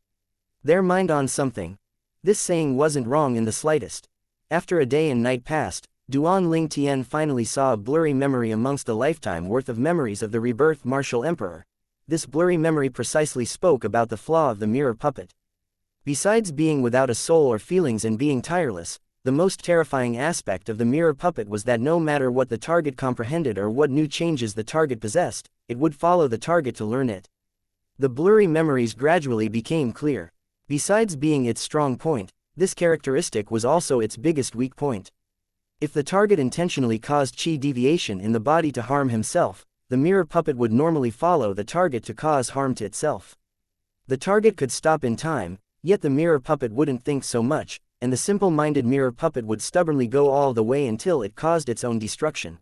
their mind on something. This saying wasn't wrong in the slightest. After a day and night passed, Duan Ling Tian finally saw a blurry memory amongst the lifetime worth of memories of the rebirth martial emperor. This blurry memory precisely spoke about the flaw of the mirror puppet. Besides being without a soul or feelings and being tireless, the most terrifying aspect of the mirror puppet was that no matter what the target comprehended or what new changes the target possessed, it would follow the target to learn it. The blurry memories gradually became clear. Besides being its strong point, this characteristic was also its biggest weak point. If the target intentionally caused chi deviation in the body to harm himself, the mirror puppet would normally follow the target to cause harm to itself. The target could stop in time, yet the mirror puppet wouldn't think so much, and the simple-minded mirror puppet would stubbornly go all the way until it caused its own destruction.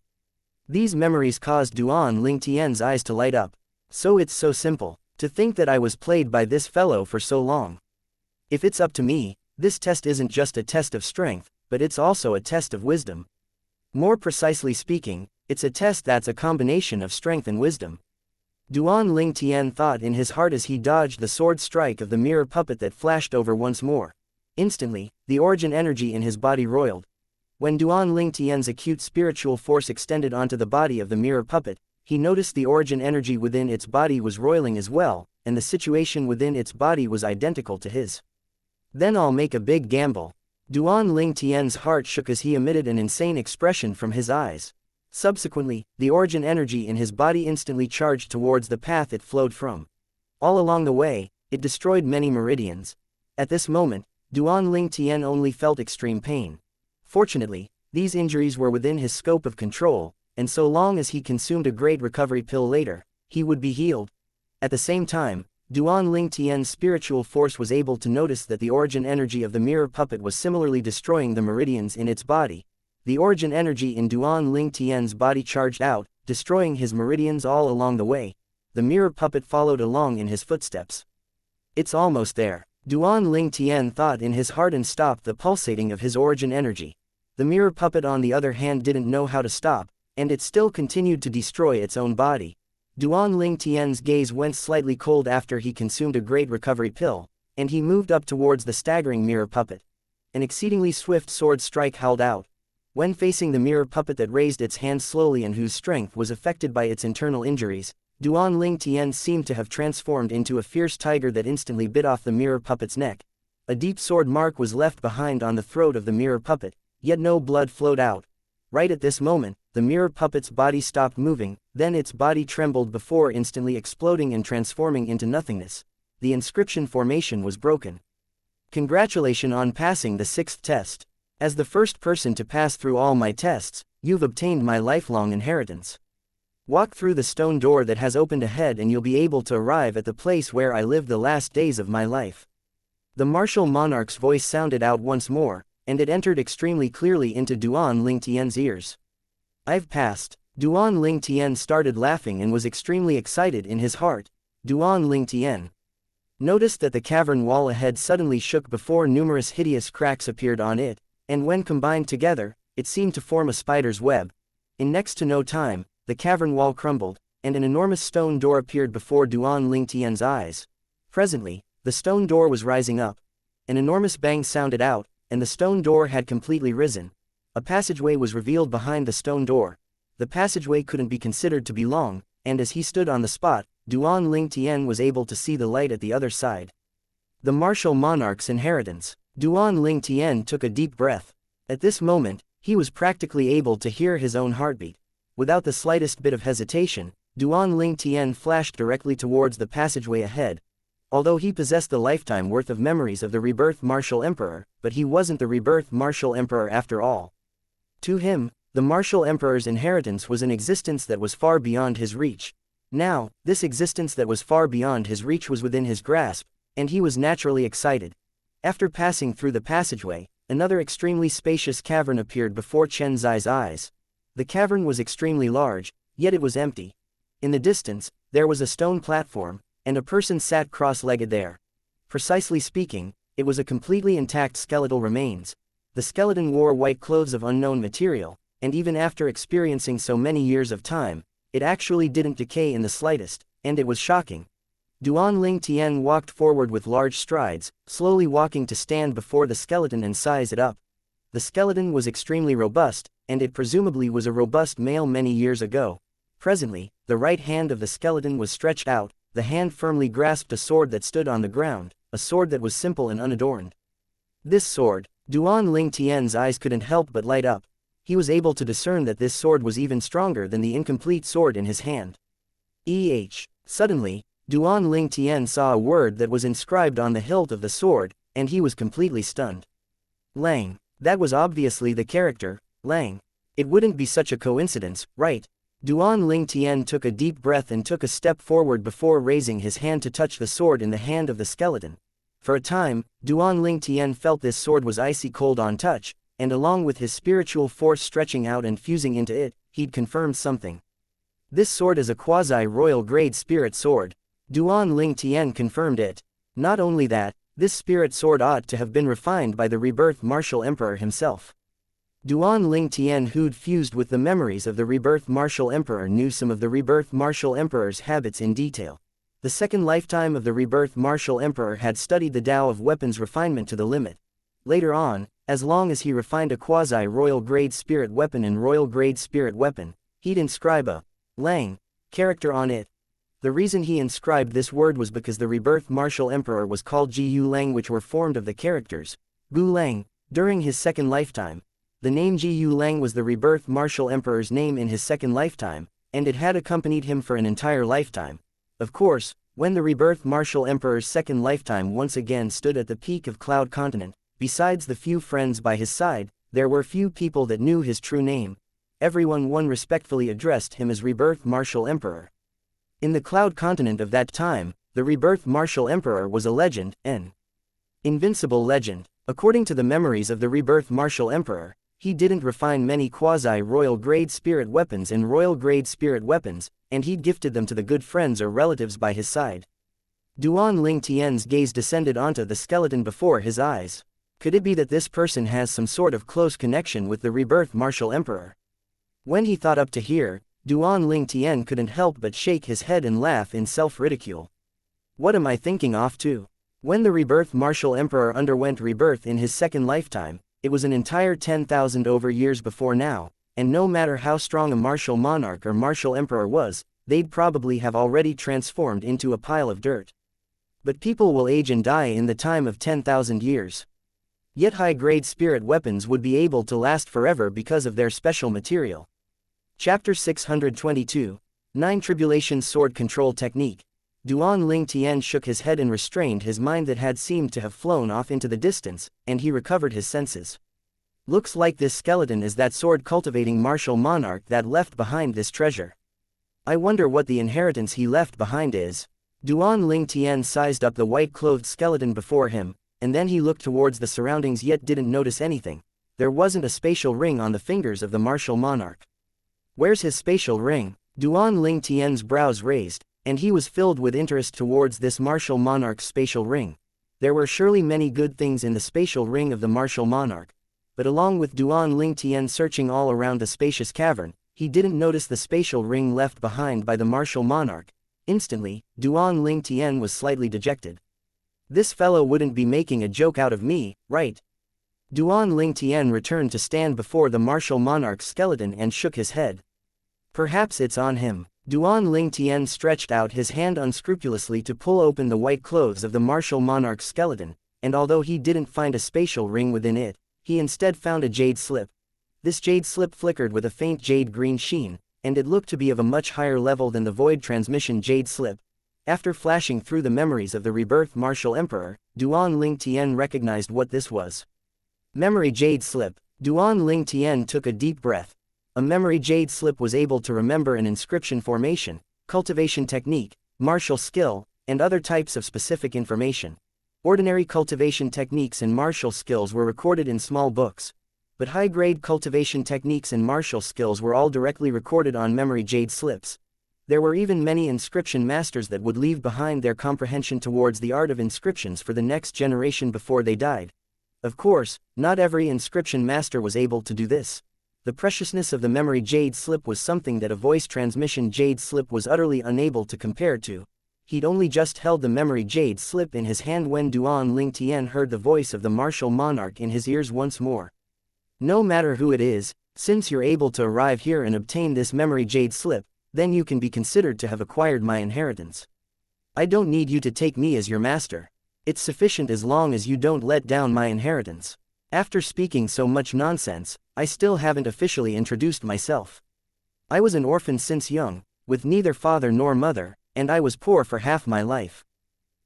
These memories caused Duan Ling Tian's eyes to light up. So it's so simple, to think that I was played by this fellow for so long. If it's up to me, this test isn't just a test of strength, but it's also a test of wisdom. More precisely speaking, it's a test that's a combination of strength and wisdom. Duan Ling Tian thought in his heart as he dodged the sword strike of the mirror puppet that flashed over once more. Instantly, the origin energy in his body roiled. When Duan Ling Tian's acute spiritual force extended onto the body of the mirror puppet, he noticed the origin energy within its body was roiling as well, and the situation within its body was identical to his. Then I'll make a big gamble. Duan Ling Tian's heart shook as he emitted an insane expression from his eyes. Subsequently, the origin energy in his body instantly charged towards the path it flowed from. All along the way, it destroyed many meridians. At this moment, Duan Ling Tian only felt extreme pain. Fortunately, these injuries were within his scope of control, and so long as he consumed a great recovery pill later, he would be healed. At the same time, Duan Ling Tian's spiritual force was able to notice that the origin energy of the mirror puppet was similarly destroying the meridians in its body. The origin energy in Duan Ling Tian's body charged out, destroying his meridians all along the way. The mirror puppet followed along in his footsteps. It's almost there, Duan Ling Tian thought in his heart and stopped the pulsating of his origin energy. The mirror puppet on the other hand didn't know how to stop, and it still continued to destroy its own body. Duan Ling Tian's gaze went slightly cold after he consumed a great recovery pill, and he moved up towards the staggering mirror puppet. An exceedingly swift sword strike howled out. When facing the mirror puppet that raised its hand slowly and whose strength was affected by its internal injuries, Duan Ling Tian seemed to have transformed into a fierce tiger that instantly bit off the mirror puppet's neck. A deep sword mark was left behind on the throat of the mirror puppet, yet no blood flowed out. Right at this moment, the mirror puppet's body stopped moving, then its body trembled before instantly exploding and transforming into nothingness. The inscription formation was broken. Congratulations on passing the 6th test. As the first person to pass through all my tests, you've obtained my lifelong inheritance. Walk through the stone door that has opened ahead and you'll be able to arrive at the place where I lived the last days of my life. The martial monarch's voice sounded out once more, and it entered extremely clearly into Duan Ling Tian's ears. I've passed. Duan Ling Tian started laughing and was extremely excited in his heart. Duan Ling Tian noticed that the cavern wall ahead suddenly shook before numerous hideous cracks appeared on it, and when combined together, it seemed to form a spider's web. In next to no time, the cavern wall crumbled, and an enormous stone door appeared before Duan Lingtian's eyes. Presently, the stone door was rising up. An enormous bang sounded out, and the stone door had completely risen. A passageway was revealed behind the stone door. The passageway couldn't be considered to be long, and as he stood on the spot, Duan Lingtian was able to see the light at the other side. The martial monarch's inheritance. Duan Lingtian took a deep breath. At this moment, he was practically able to hear his own heartbeat. Without the slightest bit of hesitation, Duan Lingtian flashed directly towards the passageway ahead. Although he possessed the lifetime worth of memories of the rebirth martial emperor, but he wasn't the rebirth martial emperor after all. To him, the martial emperor's inheritance was an existence that was far beyond his reach. Now, this existence that was far beyond his reach was within his grasp, and he was naturally excited. After passing through the passageway, another extremely spacious cavern appeared before Chen Zai's eyes. The cavern was extremely large, yet it was empty. In the distance, there was a stone platform, and a person sat cross-legged there. Precisely speaking, it was a completely intact skeletal remains. The skeleton wore white clothes of unknown material, and even after experiencing so many years of time, it actually didn't decay in the slightest, and it was shocking. Duan Lingtian walked forward with large strides, slowly walking to stand before the skeleton and size it up. The skeleton was extremely robust, and it presumably was a robust male many years ago. Presently, the right hand of the skeleton was stretched out, the hand firmly grasped a sword that stood on the ground, a sword that was simple and unadorned. This sword, Duan Lingtian's eyes couldn't help but light up. He was able to discern that this sword was even stronger than the incomplete sword in his hand. Suddenly, Duan Lingtian saw a word that was inscribed on the hilt of the sword, and he was completely stunned. Lang. That was obviously the character, Lang. It wouldn't be such a coincidence, right? Duan Lingtian took a deep breath and took a step forward before raising his hand to touch the sword in the hand of the skeleton. For a time, Duan Lingtian felt this sword was icy cold on touch, and along with his spiritual force stretching out and fusing into it, he'd confirmed something. This sword is a quasi-royal grade spirit sword. Duan Lingtian confirmed it. Not only that, this spirit sword ought to have been refined by the rebirth martial emperor himself. Duan Lingtian, who'd fused with the memories of the rebirth martial emperor, knew some of the rebirth martial emperor's habits in detail. The second lifetime of the rebirth martial emperor had studied the Tao of weapons refinement to the limit. Later on, as long as he refined a quasi-royal grade spirit weapon and royal grade spirit weapon, he'd inscribe a Lang character on it. The reason he inscribed this word was because the rebirth martial emperor was called Jiyu Lang, which were formed of the characters Bu Lang. During his second lifetime, the name Jiyu Lang was the rebirth martial emperor's name in his second lifetime, and it had accompanied him for an entire lifetime. Of course, when the rebirth martial emperor's second lifetime once again stood at the peak of Cloud Continent, besides the few friends by his side, there were few people that knew his true name. Everyone respectfully addressed him as rebirth martial emperor. In the Cloud Continent of that time, the rebirth martial emperor was a legend, an invincible legend. According to the memories of the rebirth martial emperor, he didn't refine many quasi-royal grade spirit weapons and royal grade spirit weapons, and he'd gifted them to the good friends or relatives by his side. Duan Lingtian's gaze descended onto the skeleton before his eyes. Could it be that this person has some sort of close connection with the rebirth martial emperor? When he thought up to here, Duan Lingtian couldn't help but shake his head and laugh in self-ridicule. What am I thinking off to? When the rebirth martial emperor underwent rebirth in his second lifetime, it was an entire 10,000 over years before now, and no matter how strong a martial monarch or martial emperor was, they'd probably have already transformed into a pile of dirt. But people will age and die in the time of 10,000 years. Yet high-grade spirit weapons would be able to last forever because of their special material. Chapter 622, 9 Tribulation Sword Control Technique. Duan Lingtian shook his head and restrained his mind that had seemed to have flown off into the distance, and he recovered his senses. Looks like this skeleton is that sword-cultivating martial monarch that left behind this treasure. I wonder what the inheritance he left behind is. Duan Lingtian sized up the white-clothed skeleton before him, and then he looked towards the surroundings yet didn't notice anything. There wasn't a spatial ring on the fingers of the martial monarch. Where's his spatial ring? Duan Lingtian's brows raised, and he was filled with interest towards this martial monarch's spatial ring. There were surely many good things in the spatial ring of the martial monarch. But along with Duan Lingtian searching all around the spacious cavern, he didn't notice the spatial ring left behind by the martial monarch. Instantly, Duan Ling Tian was slightly dejected. This fellow wouldn't be making a joke out of me, right? Duan Ling Tian returned to stand before the martial monarch's skeleton and shook his head. Perhaps it's on him. Duan Ling Tian stretched out his hand unscrupulously to pull open the white clothes of the martial monarch's skeleton, and although he didn't find a spatial ring within it, he instead found a jade slip. This jade slip flickered with a faint jade-green sheen, and it looked to be of a much higher level than the void transmission jade slip. After flashing through the memories of the rebirth martial emperor, Duan Ling Tian recognized what this was. Memory jade slip. Duan Ling Tian took a deep breath. A memory jade slip was able to remember an inscription formation, cultivation technique, martial skill, and other types of specific information. Ordinary cultivation techniques and martial skills were recorded in small books, but high-grade cultivation techniques and martial skills were all directly recorded on memory jade slips. There were even many inscription masters that would leave behind their comprehension towards the art of inscriptions for the next generation before they died. Of course, not every inscription master was able to do this. The preciousness of the memory jade slip was something that a voice transmission jade slip was utterly unable to compare to. He'd only just held the memory jade slip in his hand when Duan Ling Tian heard the voice of the martial monarch in his ears once more. No matter who it is, since you're able to arrive here and obtain this memory jade slip, then you can be considered to have acquired my inheritance. I don't need you to take me as your master. It's sufficient as long as you don't let down my inheritance. After speaking so much nonsense, I still haven't officially introduced myself. I was an orphan since young, with neither father nor mother, and I was poor for half my life.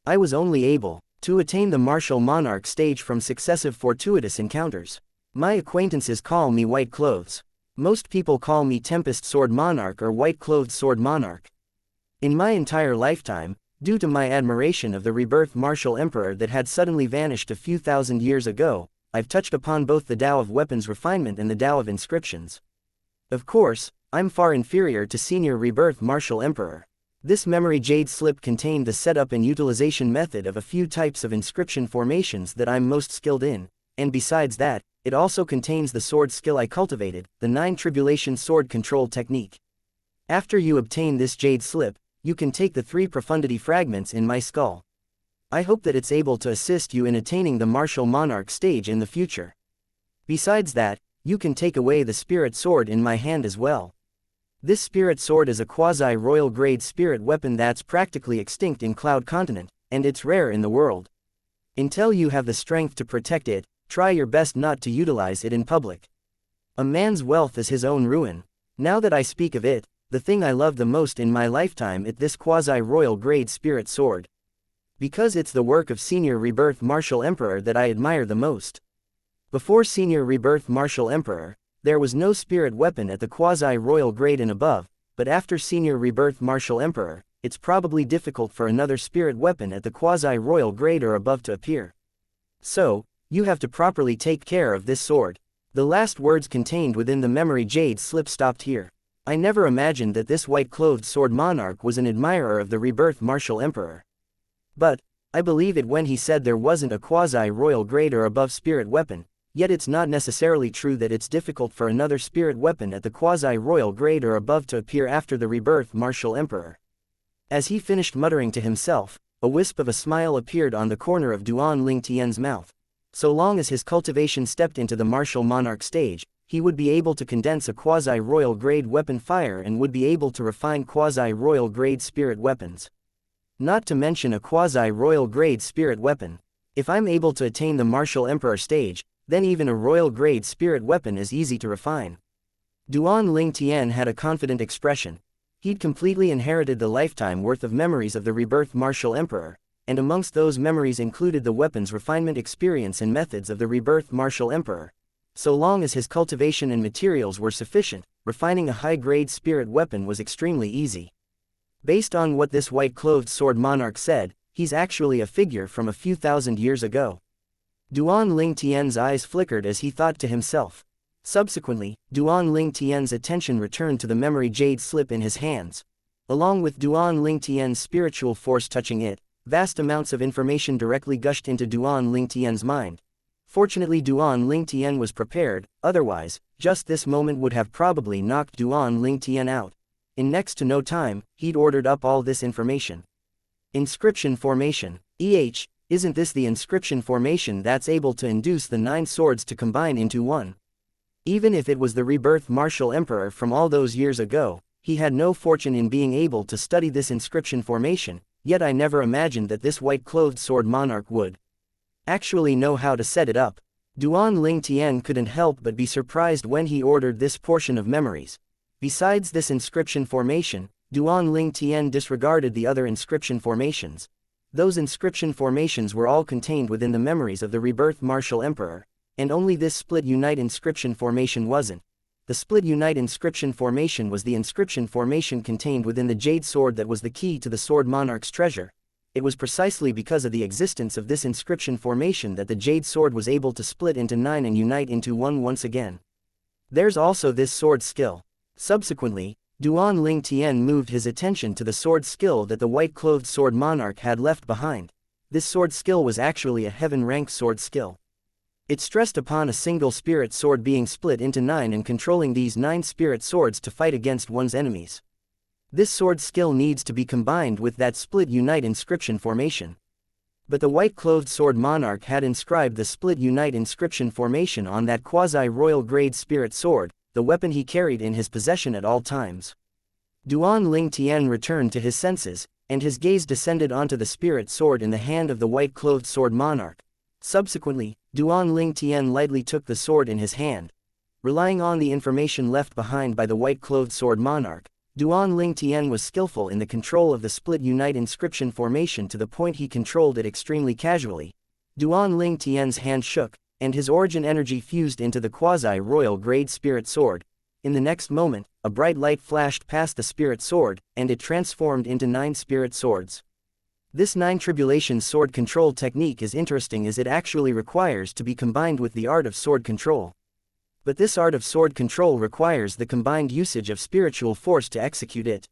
I was only able to attain the martial monarch stage from successive fortuitous encounters. My acquaintances call me White Clothes. Most people call me Tempest Sword Monarch or White Clothed Sword Monarch. In my entire lifetime, due to my admiration of the rebirth martial emperor that had suddenly vanished a few thousand years ago, I've touched upon both the Tao of weapons refinement and the Tao of inscriptions. Of course, I'm far inferior to senior rebirth martial emperor. This memory jade slip contained the setup and utilization method of a few types of inscription formations that I'm most skilled in, and besides that, it also contains the sword skill I cultivated, the 9 tribulation sword control technique. After you obtain this jade slip, you can take the 3 profundity fragments in my skull. I hope that it's able to assist you in attaining the martial monarch stage in the future. Besides that, you can take away the spirit sword in my hand as well. This spirit sword is a quasi-royal grade spirit weapon that's practically extinct in Cloud Continent, and it's rare in the world. Until you have the strength to protect it, try your best not to utilize it in public. A man's wealth is his own ruin. Now that I speak of it, the thing I love the most in my lifetime is this quasi-royal grade spirit sword. Because it's the work of Senior Rebirth Martial Emperor that I admire the most. Before Senior Rebirth Martial Emperor, there was no spirit weapon at the quasi-royal grade and above, but after Senior Rebirth Martial Emperor, it's probably difficult for another spirit weapon at the quasi-royal grade or above to appear. So, you have to properly take care of this sword. The last words contained within the memory jade slip stopped here. I never imagined that this white-clothed sword monarch was an admirer of the Rebirth Martial Emperor. But, I believe it when he said there wasn't a quasi-royal grade or above spirit weapon, yet it's not necessarily true that it's difficult for another spirit weapon at the quasi-royal grade or above to appear after the Rebirth Martial Emperor. As he finished muttering to himself, a wisp of a smile appeared on the corner of Duan Ling Tian's mouth. So long as his cultivation stepped into the martial monarch stage, he would be able to condense a quasi-royal grade weapon fire and would be able to refine quasi-royal grade spirit weapons. Not to mention a quasi-royal grade spirit weapon. If I'm able to attain the martial emperor stage, then even a royal grade spirit weapon is easy to refine. Duan Ling Tian had a confident expression. He'd completely inherited the lifetime worth of memories of the Rebirth Martial Emperor, and amongst those memories included the weapons refinement experience and methods of the Rebirth Martial Emperor. So long as his cultivation and materials were sufficient, refining a high-grade spirit weapon was extremely easy. Based on what this white-clothed sword monarch said, he's actually a figure from a few thousand years ago. Duan Ling Tian's eyes flickered as he thought to himself. Subsequently, Duan Ling Tian's attention returned to the memory jade slip in his hands. Along with Duan Ling Tian's spiritual force touching it, vast amounts of information directly gushed into Duan Ling Tian's mind. Fortunately Duan Lingtian was prepared, otherwise, just this moment would have probably knocked Duan Lingtian out. In next to no time, he'd ordered up all this information. Inscription formation. Isn't this the inscription formation that's able to induce the 9 swords to combine into one? Even if it was the rebirth martial emperor from all those years ago, he had no fortune in being able to study this inscription formation, yet I never imagined that this white-clothed sword monarch would actually know how to set it up. Duan Lingtian couldn't help but be surprised when he ordered this portion of memories. Besides this inscription formation, Duan Lingtian disregarded the other inscription formations. Those inscription formations were all contained within the memories of the rebirth martial emperor, and only this split unite inscription formation wasn't. The split unite inscription formation was the inscription formation contained within the jade sword that was the key to the sword monarch's treasure. It was precisely because of the existence of this inscription formation that the jade sword was able to split into 9 and unite into one once again. There's also this sword skill. Subsequently, Duan Lingtian moved his attention to the sword skill that the white-clothed sword monarch had left behind. This sword skill was actually a heaven-rank sword skill. It stressed upon a single spirit sword being split into 9 and controlling these 9 spirit swords to fight against one's enemies. This sword skill needs to be combined with that split unite inscription formation. But the white-clothed sword monarch had inscribed the split unite inscription formation on that quasi-royal grade spirit sword, the weapon he carried in his possession at all times. Duan Lingtian returned to his senses, and his gaze descended onto the spirit sword in the hand of the white-clothed sword monarch. Subsequently, Duan Lingtian lightly took the sword in his hand. Relying on the information left behind by the white-clothed sword monarch, Duan Lingtian was skillful in the control of the split unite inscription formation to the point he controlled it extremely casually. Duan Lingtian's hand shook, and his origin energy fused into the quasi-royal grade spirit sword. In the next moment, a bright light flashed past the spirit sword, and it transformed into 9 spirit swords. This 9 tribulation sword control technique is interesting as it actually requires to be combined with the art of sword control. But this art of sword control requires the combined usage of spiritual force to execute it.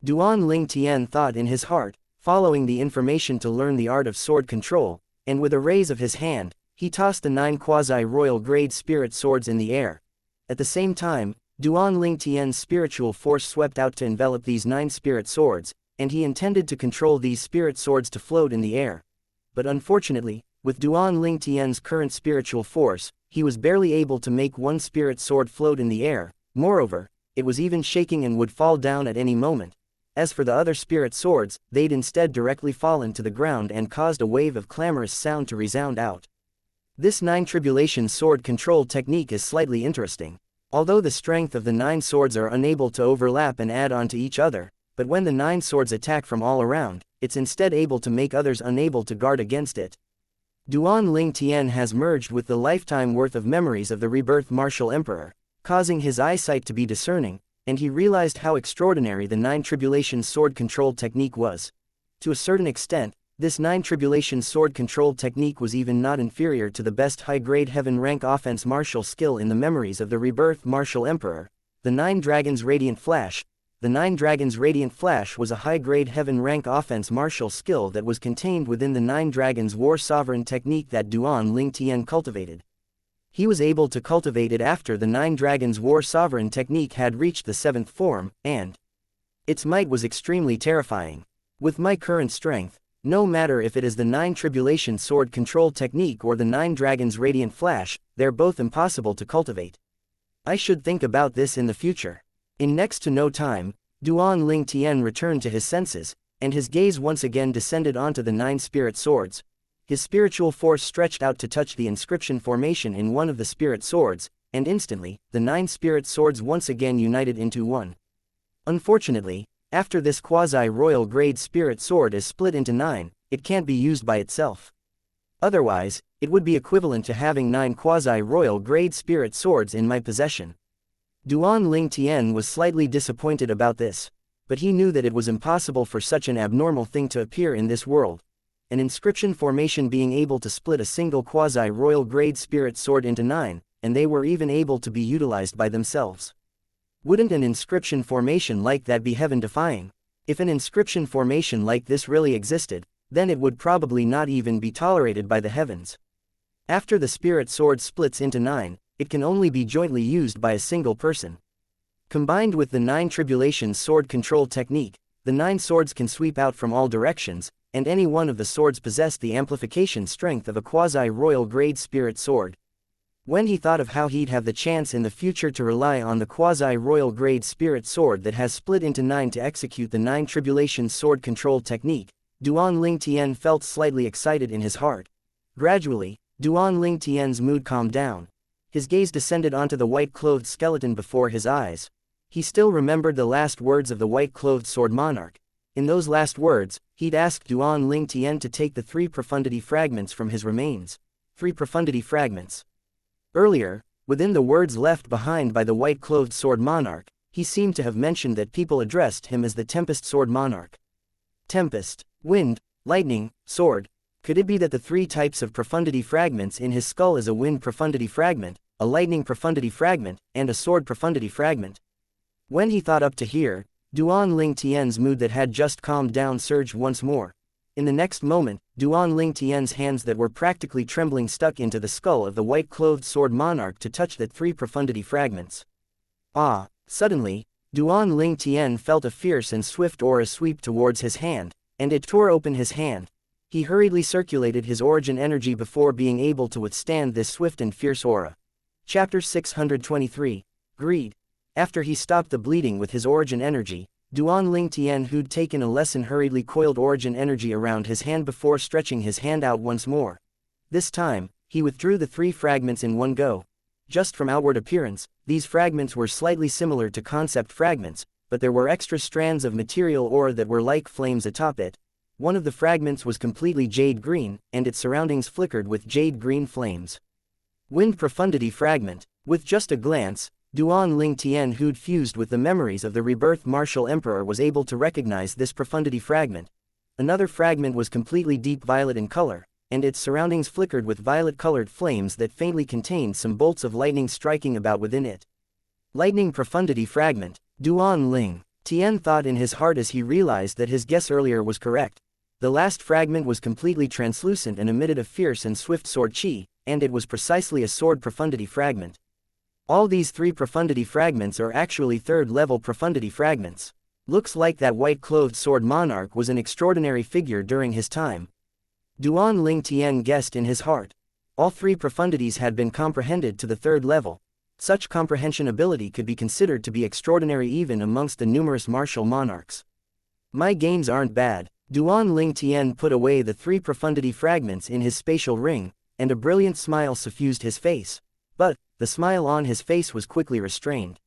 Duan Lingtian thought in his heart, following the information to learn the art of sword control, and with a raise of his hand, he tossed the 9 quasi-royal grade spirit swords in the air. At the same time, Duan Lingtian's spiritual force swept out to envelop these 9 spirit swords, and he intended to control these spirit swords to float in the air. But unfortunately, with Duan Lingtian's current spiritual force, he was barely able to make one spirit sword float in the air. Moreover, it was even shaking and would fall down at any moment. As for the other spirit swords, they'd instead directly fallen to the ground and caused a wave of clamorous sound to resound out. This 9 tribulation sword control technique is slightly interesting. Although the strength of the 9 swords are unable to overlap and add on to each other, but when the 9 swords attack from all around, it's instead able to make others unable to guard against it. Duan Lingtian has merged with the lifetime worth of memories of the rebirth martial emperor, causing his eyesight to be discerning, and he realized how extraordinary the 9 tribulation sword control technique was. To a certain extent, this 9 tribulation sword control technique was even not inferior to the best high-grade heaven-rank offense martial skill in the memories of the rebirth martial emperor, the 9 Dragons Radiant Flash. The 9 Dragons Radiant Flash was a high-grade heaven-rank offense martial skill that was contained within the 9 Dragons War Sovereign technique that Duan Lingtian cultivated. He was able to cultivate it after the 9 Dragons War Sovereign technique had reached the 7th form, and its might was extremely terrifying. With my current strength, no matter if it is the 9 Tribulation Sword Control Technique or the 9 Dragons Radiant Flash, they're both impossible to cultivate. I should think about this in the future. In next to no time, Duan Lingtian returned to his senses, and his gaze once again descended onto the 9 spirit swords. His spiritual force stretched out to touch the inscription formation in one of the spirit swords, and instantly, the 9 spirit swords once again united into one. Unfortunately, after this quasi-royal grade spirit sword is split into 9, it can't be used by itself. Otherwise, it would be equivalent to having 9 quasi-royal grade spirit swords in my possession. Duan Lingtian was slightly disappointed about this, but he knew that it was impossible for such an abnormal thing to appear in this world. An inscription formation being able to split a single quasi-royal grade spirit sword into 9, and they were even able to be utilized by themselves. Wouldn't an inscription formation like that be heaven-defying? If an inscription formation like this really existed, then it would probably not even be tolerated by the heavens. After the spirit sword splits into 9, it can only be jointly used by a single person. Combined with the 9 tribulations sword control technique, the 9 swords can sweep out from all directions, and any one of the swords possessed the amplification strength of a quasi-royal grade spirit sword. When he thought of how he'd have the chance in the future to rely on the quasi-royal grade spirit sword that has split into 9 to execute the 9 tribulations sword control technique, Duan Ling Tian felt slightly excited in his heart. Gradually, Duan Ling Tian's mood calmed down. His gaze descended onto the white-clothed skeleton before his eyes. He still remembered the last words of the white-clothed sword monarch. In those last words, he'd asked Duan Ling Tian to take the 3 profundity fragments from his remains. 3 profundity fragments. Earlier, within the words left behind by the white-clothed sword monarch, he seemed to have mentioned that people addressed him as the Tempest Sword Monarch. Tempest, wind, lightning, sword. Could it be that the 3 types of profundity fragments in his skull is a wind profundity fragment, a lightning profundity fragment, and a sword profundity fragment? When he thought up to here, Duan Ling Tian's mood that had just calmed down surged once more. In the next moment, Duan Ling Tian's hands that were practically trembling stuck into the skull of the white-clothed sword monarch to touch the 3 profundity fragments. Ah! Suddenly, Duan Ling Tian felt a fierce and swift aura sweep towards his hand, and it tore open his hand. He hurriedly circulated his origin energy before being able to withstand this swift and fierce aura. Chapter 623. Greed. After he stopped the bleeding with his origin energy, Duan Ling Tian, who'd taken a lesson, hurriedly coiled origin energy around his hand before stretching his hand out once more. This time, he withdrew the 3 fragments in one go. Just from outward appearance, these fragments were slightly similar to concept fragments, but there were extra strands of material ore that were like flames atop it. One of the fragments was completely jade green, and its surroundings flickered with jade green flames. Wind profundity fragment. With just a glance, Duan Ling Tian, who'd fused with the memories of the rebirth martial emperor, was able to recognize this profundity fragment. Another fragment was completely deep violet in color, and its surroundings flickered with violet-colored flames that faintly contained some bolts of lightning striking about within it. Lightning profundity fragment. Duan Ling Tian thought in his heart as he realized that his guess earlier was correct. The last fragment was completely translucent and emitted a fierce and swift sword chi, and it was precisely a sword profundity fragment. All these 3 profundity fragments are actually 3rd-level profundity fragments. Looks like that white-clothed sword monarch was an extraordinary figure during his time. Duan Ling Tian guessed in his heart. All 3 profundities had been comprehended to the 3rd level. Such comprehension ability could be considered to be extraordinary even amongst the numerous martial monarchs. My gains aren't bad. Duan Ling Tian put away the 3 profundity fragments in his spatial ring, and a brilliant smile suffused his face. But the smile on his face was quickly restrained.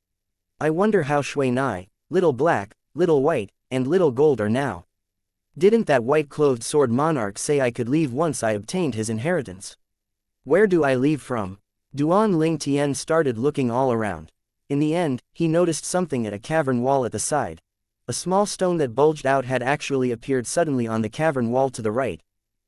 I wonder how Shui Nai, Little Black, Little White, and Little Gold are now. Didn't that white-clothed sword monarch say I could leave once I obtained his inheritance? Where do I leave from? Duan Ling Tian started looking all around. In the end, he noticed something at a cavern wall at the side. A small stone that bulged out had actually appeared suddenly on the cavern wall to the right.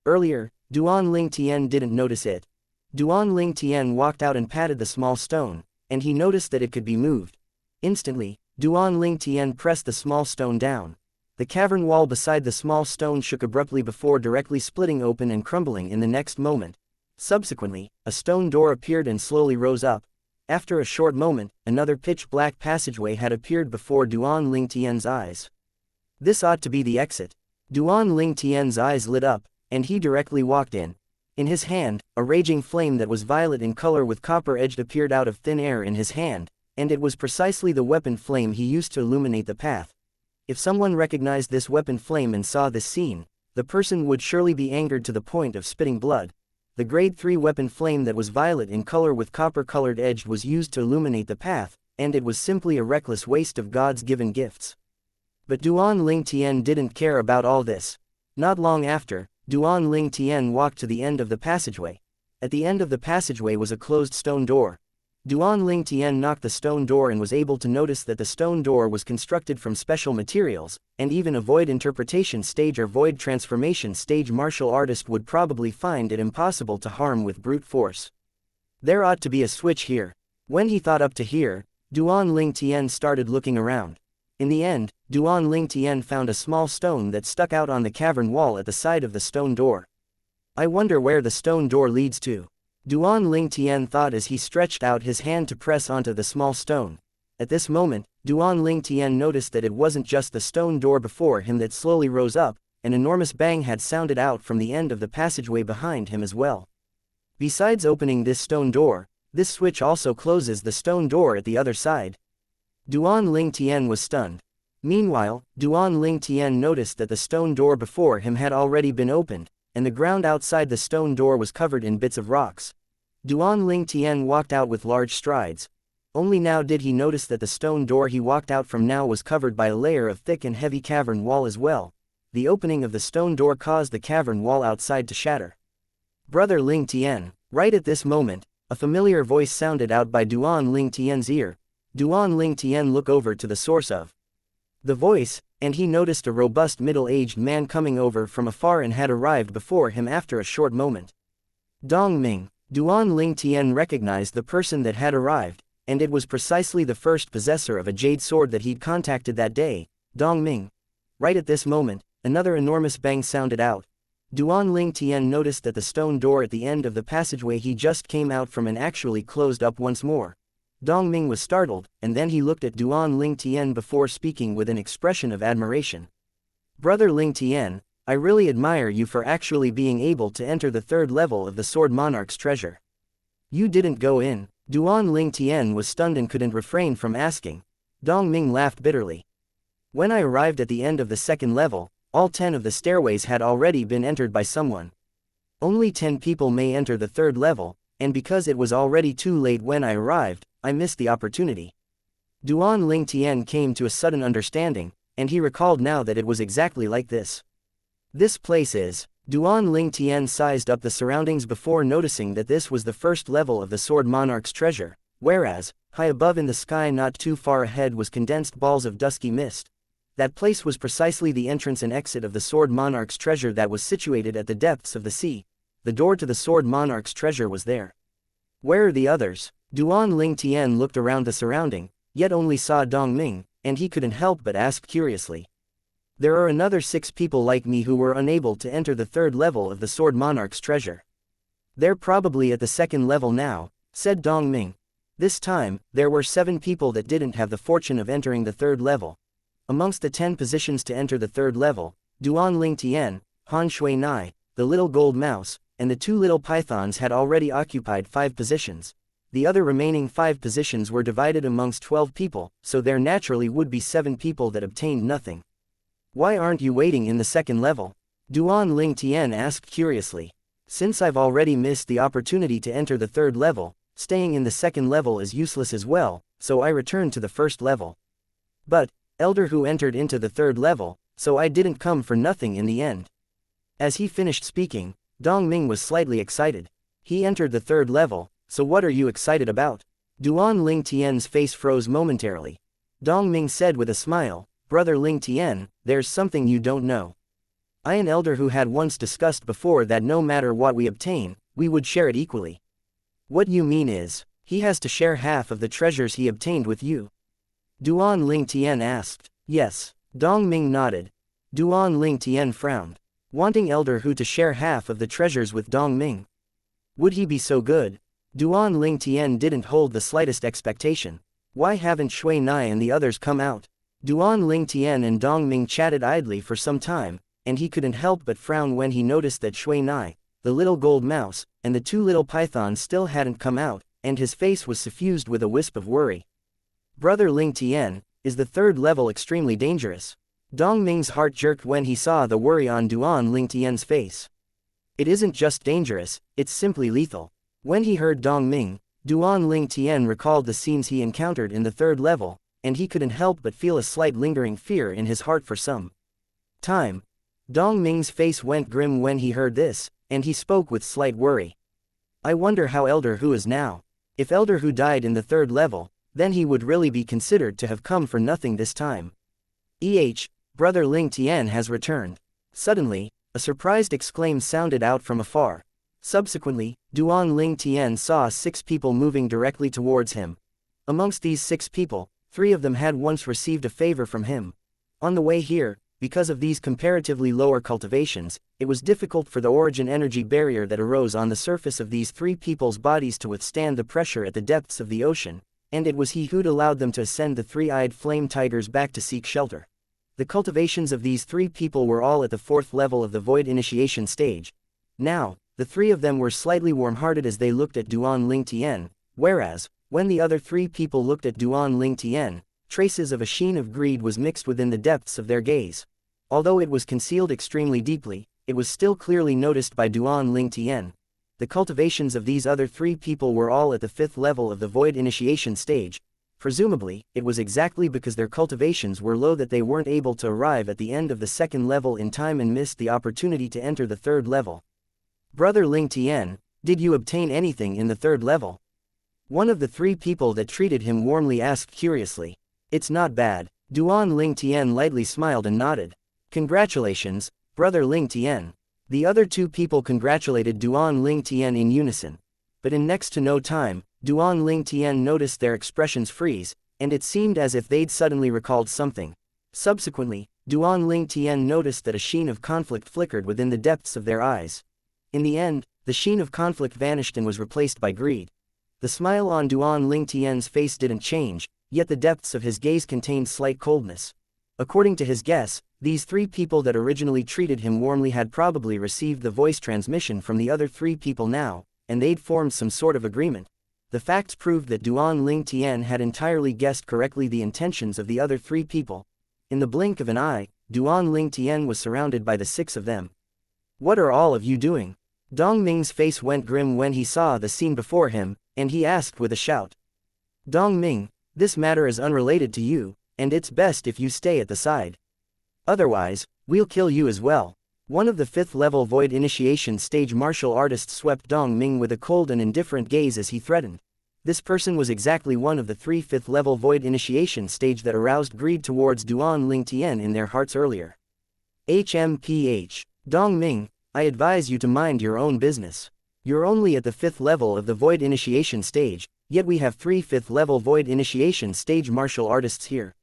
Earlier, Duan Ling Tian didn't notice it. Duan Ling Tian walked out and patted the small stone, and he noticed that it could be moved. Instantly, Duan Ling Tian pressed the small stone down. The cavern wall beside the small stone shook abruptly before directly splitting open and crumbling in the next moment. Subsequently, a stone door appeared and slowly rose up. After a short moment, another pitch-black passageway had appeared before Duan Ling Tian's eyes. This ought to be the exit. Duan Ling Tian's eyes lit up, and he directly walked in. In his hand, a raging flame that was violet in color with copper-edged appeared out of thin air in his hand, and it was precisely the weapon flame he used to illuminate the path. If someone recognized this weapon flame and saw this scene, the person would surely be angered to the point of spitting blood. The grade 3 weapon flame that was violet in color with copper-colored edge was used to illuminate the path, and it was simply a reckless waste of God's given gifts. But Duan Ling Tian didn't care about all this. Not long after, Duan Ling Tian walked to the end of the passageway. At the end of the passageway was a closed stone door. Duan Ling Tian knocked the stone door and was able to notice that the stone door was constructed from special materials, and even a void interpretation stage or void transformation stage martial artist would probably find it impossible to harm with brute force. There ought to be a switch here. When he thought up to here, Duan Ling Tian started looking around. In the end, Duan Ling Tian found a small stone that stuck out on the cavern wall at the side of the stone door. I wonder where the stone door leads to. Duan Ling Tian thought as he stretched out his hand to press onto the small stone. At this moment, Duan Ling Tian noticed that it wasn't just the stone door before him that slowly rose up, an enormous bang had sounded out from the end of the passageway behind him as well. Besides opening this stone door, this switch also closes the stone door at the other side. Duan Ling Tian was stunned. Meanwhile, Duan Ling Tian noticed that the stone door before him had already been opened, and the ground outside the stone door was covered in bits of rocks. Duan Ling Tian walked out with large strides. Only now did he notice that the stone door he walked out from now was covered by a layer of thick and heavy cavern wall as well. The opening of the stone door caused the cavern wall outside to shatter. "Brother Ling Tian." Right at this moment, a familiar voice sounded out by Duan Ling Tian's ear. Duan Ling Tian looked over to the source of the voice, and he noticed a robust middle-aged man coming over from afar and had arrived before him after a short moment. Dong Ming. Duan Ling Tian recognized the person that had arrived, and it was precisely the first possessor of a jade sword that he'd contacted that day, Dong Ming. Right at this moment, another enormous bang sounded out. Duan Ling Tian noticed that the stone door at the end of the passageway he just came out from and actually closed up once more. Dong Ming was startled, and then he looked at Duan Ling Tian before speaking with an expression of admiration. "Brother Ling Tian, I really admire you for actually being able to enter the third level of the Sword Monarch's treasure. You didn't go in." Duan Ling Tian was stunned and couldn't refrain from asking. Dong Ming laughed bitterly. "When I arrived at the end of the second level, all 10 of the stairways had already been entered by someone. Only 10 people may enter the third level, and because it was already too late when I arrived, I missed the opportunity." Duan Ling Tian came to a sudden understanding, and he recalled now that it was exactly like this. "This place is..." Duan Ling Tian sized up the surroundings before noticing that this was the first level of the Sword Monarch's treasure, whereas, high above in the sky not too far ahead was condensed balls of dusky mist. That place was precisely the entrance and exit of the Sword Monarch's treasure that was situated at the depths of the sea. The door to the Sword Monarch's treasure was there. "Where are the others?" Duan Ling Tian looked around the surrounding, yet only saw Dong Ming, and he couldn't help but ask curiously. "There are another 6 people like me who were unable to enter the third level of the Sword Monarch's treasure. They're probably at the second level now," said Dong Ming. This time, there were 7 people that didn't have the fortune of entering the third level. Amongst the 10 positions to enter the third level, Duan Ling Tian, Han Shui Nai, the little gold mouse, and the 2 little pythons had already occupied 5 positions. The other remaining 5 positions were divided amongst 12 people, so there naturally would be 7 people that obtained nothing. "Why aren't you waiting in the second level?" Duan Ling Tian asked curiously. "Since I've already missed the opportunity to enter the third level, staying in the second level is useless as well, so I returned to the first level. But, Elder who entered into the third level, so I didn't come for nothing in the end." As he finished speaking, Dong Ming was slightly excited. "He entered the third level, so what are you excited about?" Duan Ling Tian's face froze momentarily. Dong Ming said with a smile, "Brother Ling Tian, there's something you don't know. I and Elder who had once discussed before that no matter what we obtain, we would share it equally." "What you mean is, he has to share half of the treasures he obtained with you?" Duan Ling Tian asked. "Yes." Dong Ming nodded. Duan Ling Tian frowned. Wanting Elder Hu to share half of the treasures with Dong Ming. Would he be so good? Duan Ling Tian didn't hold the slightest expectation. Why haven't Shui Nai and the others come out? Duan Ling Tian and Dong Ming chatted idly for some time, and he couldn't help but frown when he noticed that Shui Nai, the little gold mouse, and the 2 little pythons still hadn't come out, and his face was suffused with a wisp of worry. "Brother Ling Tian, is the third level extremely dangerous?" Dong Ming's heart jerked when he saw the worry on Duan Ling Tian's face. "It isn't just dangerous, it's simply lethal." When he heard Dong Ming, Duan Ling Tian recalled the scenes he encountered in the third level, and he couldn't help but feel a slight lingering fear in his heart for some time. Dong Ming's face went grim when he heard this, and he spoke with slight worry. "I wonder how Elder Hu is now. If Elder Hu died in the third level, then he would really be considered to have come for nothing this time. Brother Ling Tian has returned." Suddenly, a surprised exclaim sounded out from afar. Subsequently, Duan Ling Tian saw 6 people moving directly towards him. Amongst these 6 people, 3 of them had once received a favor from him. On the way here, because of these comparatively lower cultivations, it was difficult for the origin energy barrier that arose on the surface of these three people's bodies to withstand the pressure at the depths of the ocean, and it was he who'd allowed them to ascend the three-eyed flame tigers back to seek shelter. The cultivations of these three people were all at the fourth level of the void initiation stage. Now, the three of them were slightly warm-hearted as they looked at Duan Ling Tian, whereas, when the other three people looked at Duan Ling Tian, traces of a sheen of greed was mixed within the depths of their gaze. Although it was concealed extremely deeply, it was still clearly noticed by Duan Ling Tian. The cultivations of these other three people were all at the fifth level of the void initiation stage. Presumably, it was exactly because their cultivations were low that they weren't able to arrive at the end of the second level in time and missed the opportunity to enter the third level. Brother Ling Tian, did you obtain anything in the third level? One of the three people that treated him warmly asked curiously. It's not bad. Duan Ling Tian lightly smiled and nodded. Congratulations, Brother Ling Tian. The other two people congratulated Duan Ling Tian in unison. But in next to no time, Duan Ling Tian noticed their expressions freeze, and it seemed as if they'd suddenly recalled something. Subsequently, Duan Ling Tian noticed that a sheen of conflict flickered within the depths of their eyes. In the end, the sheen of conflict vanished and was replaced by greed. The smile on Duan Ling Tian's face didn't change, yet the depths of his gaze contained slight coldness. According to his guess, these three people that originally treated him warmly had probably received the voice transmission from the other three people now, and they'd formed some sort of agreement. The facts proved that Duan Ling Tian had entirely guessed correctly the intentions of the other three people. In the blink of an eye, Duan Ling Tian was surrounded by the six of them. What are all of you doing? Dong Ming's face went grim when he saw the scene before him, and he asked with a shout. Dong Ming, this matter is unrelated to you, and it's best if you stay at the side. Otherwise, we'll kill you as well. One of the fifth-level void initiation stage martial artists swept Dong Ming with a cold and indifferent gaze as he threatened. This person was exactly one of the three fifth-level void initiation stage that aroused greed towards Duan Ling Tian in their hearts earlier. HMPH. Dong Ming, I advise you to mind your own business. You're only at the fifth level of the void initiation stage, yet we have three fifth-level void initiation stage martial artists here.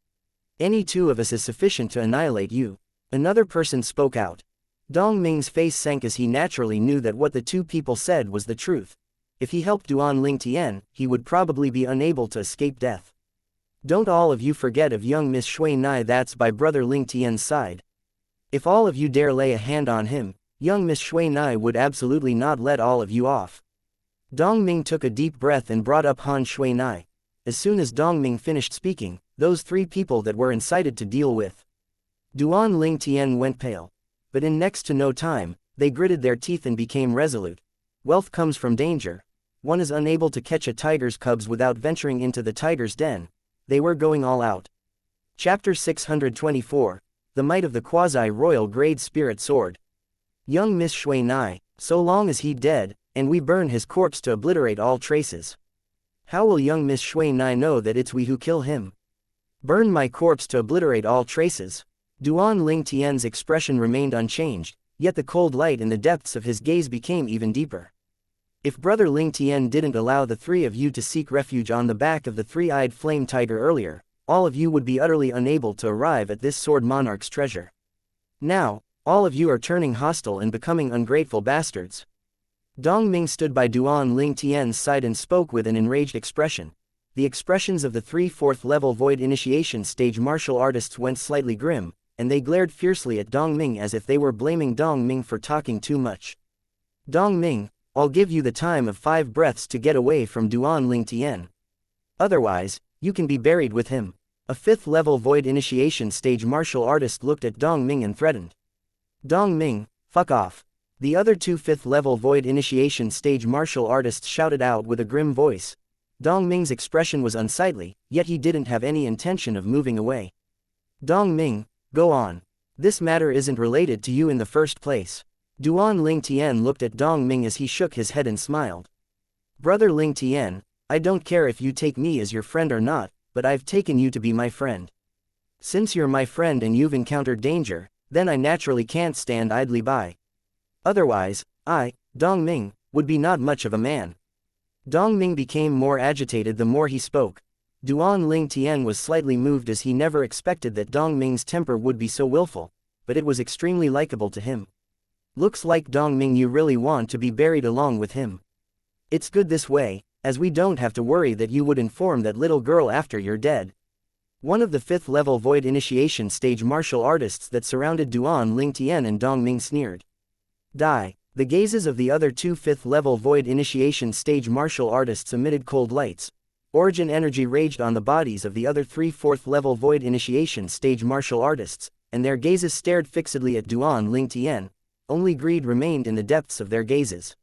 Any two of us is sufficient to annihilate you. Another person spoke out. Dong Ming's face sank as he naturally knew that what the two people said was the truth. If he helped Duan Ling Tian, he would probably be unable to escape death. Don't all of you forget of young Miss Shui Nai, that's by Brother Ling Tian's side. If all of you dare lay a hand on him, young Miss Shui Nai would absolutely not let all of you off. Dong Ming took a deep breath and brought up Han Shui Nai. As soon as Dong Ming finished speaking, those three people that were incited to deal with Duan Ling Tian went pale. But in next to no time, they gritted their teeth and became resolute. Wealth comes from danger. One is unable to catch a tiger's cubs without venturing into the tiger's den. They were going all out. Chapter 624. The Might of the Quasi-Royal Grade Spirit Sword. Young Miss Shui Nai, so long as he dead, and we burn his corpse to obliterate all traces. How will young Miss Shui Nai know that it's we who kill him? Burn my corpse to obliterate all traces. Duan Ling Tian's expression remained unchanged, yet the cold light in the depths of his gaze became even deeper. If Brother Ling Tian didn't allow the three of you to seek refuge on the back of the three-eyed flame tiger earlier, all of you would be utterly unable to arrive at this sword monarch's treasure. Now, all of you are turning hostile and becoming ungrateful bastards. Dong Ming stood by Duan Ling Tian's side and spoke with an enraged expression. The expressions of the three fourth-level void initiation stage martial artists went slightly grim, and they glared fiercely at Dong Ming as if they were blaming Dong Ming for talking too much. Dong Ming, I'll give you the time of 5 breaths to get away from Duan Ling Tian. Otherwise, you can be buried with him. A fifth-level void initiation stage martial artist looked at Dong Ming and threatened. Dong Ming, fuck off. The other two fifth-level void initiation stage martial artists shouted out with a grim voice. Dong Ming's expression was unsightly, yet he didn't have any intention of moving away. Dong Ming, go on. This matter isn't related to you in the first place. Duan Ling Tian looked at Dong Ming as he shook his head and smiled. Brother Ling Tian, I don't care if you take me as your friend or not, but I've taken you to be my friend. Since you're my friend and you've encountered danger, then I naturally can't stand idly by. Otherwise, I, Dong Ming, would be not much of a man. Dong Ming became more agitated the more he spoke. Duan Ling Tian was slightly moved as he never expected that Dong Ming's temper would be so willful. but it was extremely likable to him. Looks like Dongming, you really want to be buried along with him. It's good this way, as we don't have to worry that you would inform that little girl after you're dead. One of the 5th level Void Initiation stage martial artists that surrounded Duan Lingtian and Dongming sneered. Die. The gazes of the other 2 5th level Void Initiation stage martial artists emitted cold lights. Origin energy raged on the bodies of the other 3 4th level Void Initiation stage martial artists, and their gazes stared fixedly at Duan Lingtian. Only greed remained in the depths of their gazes.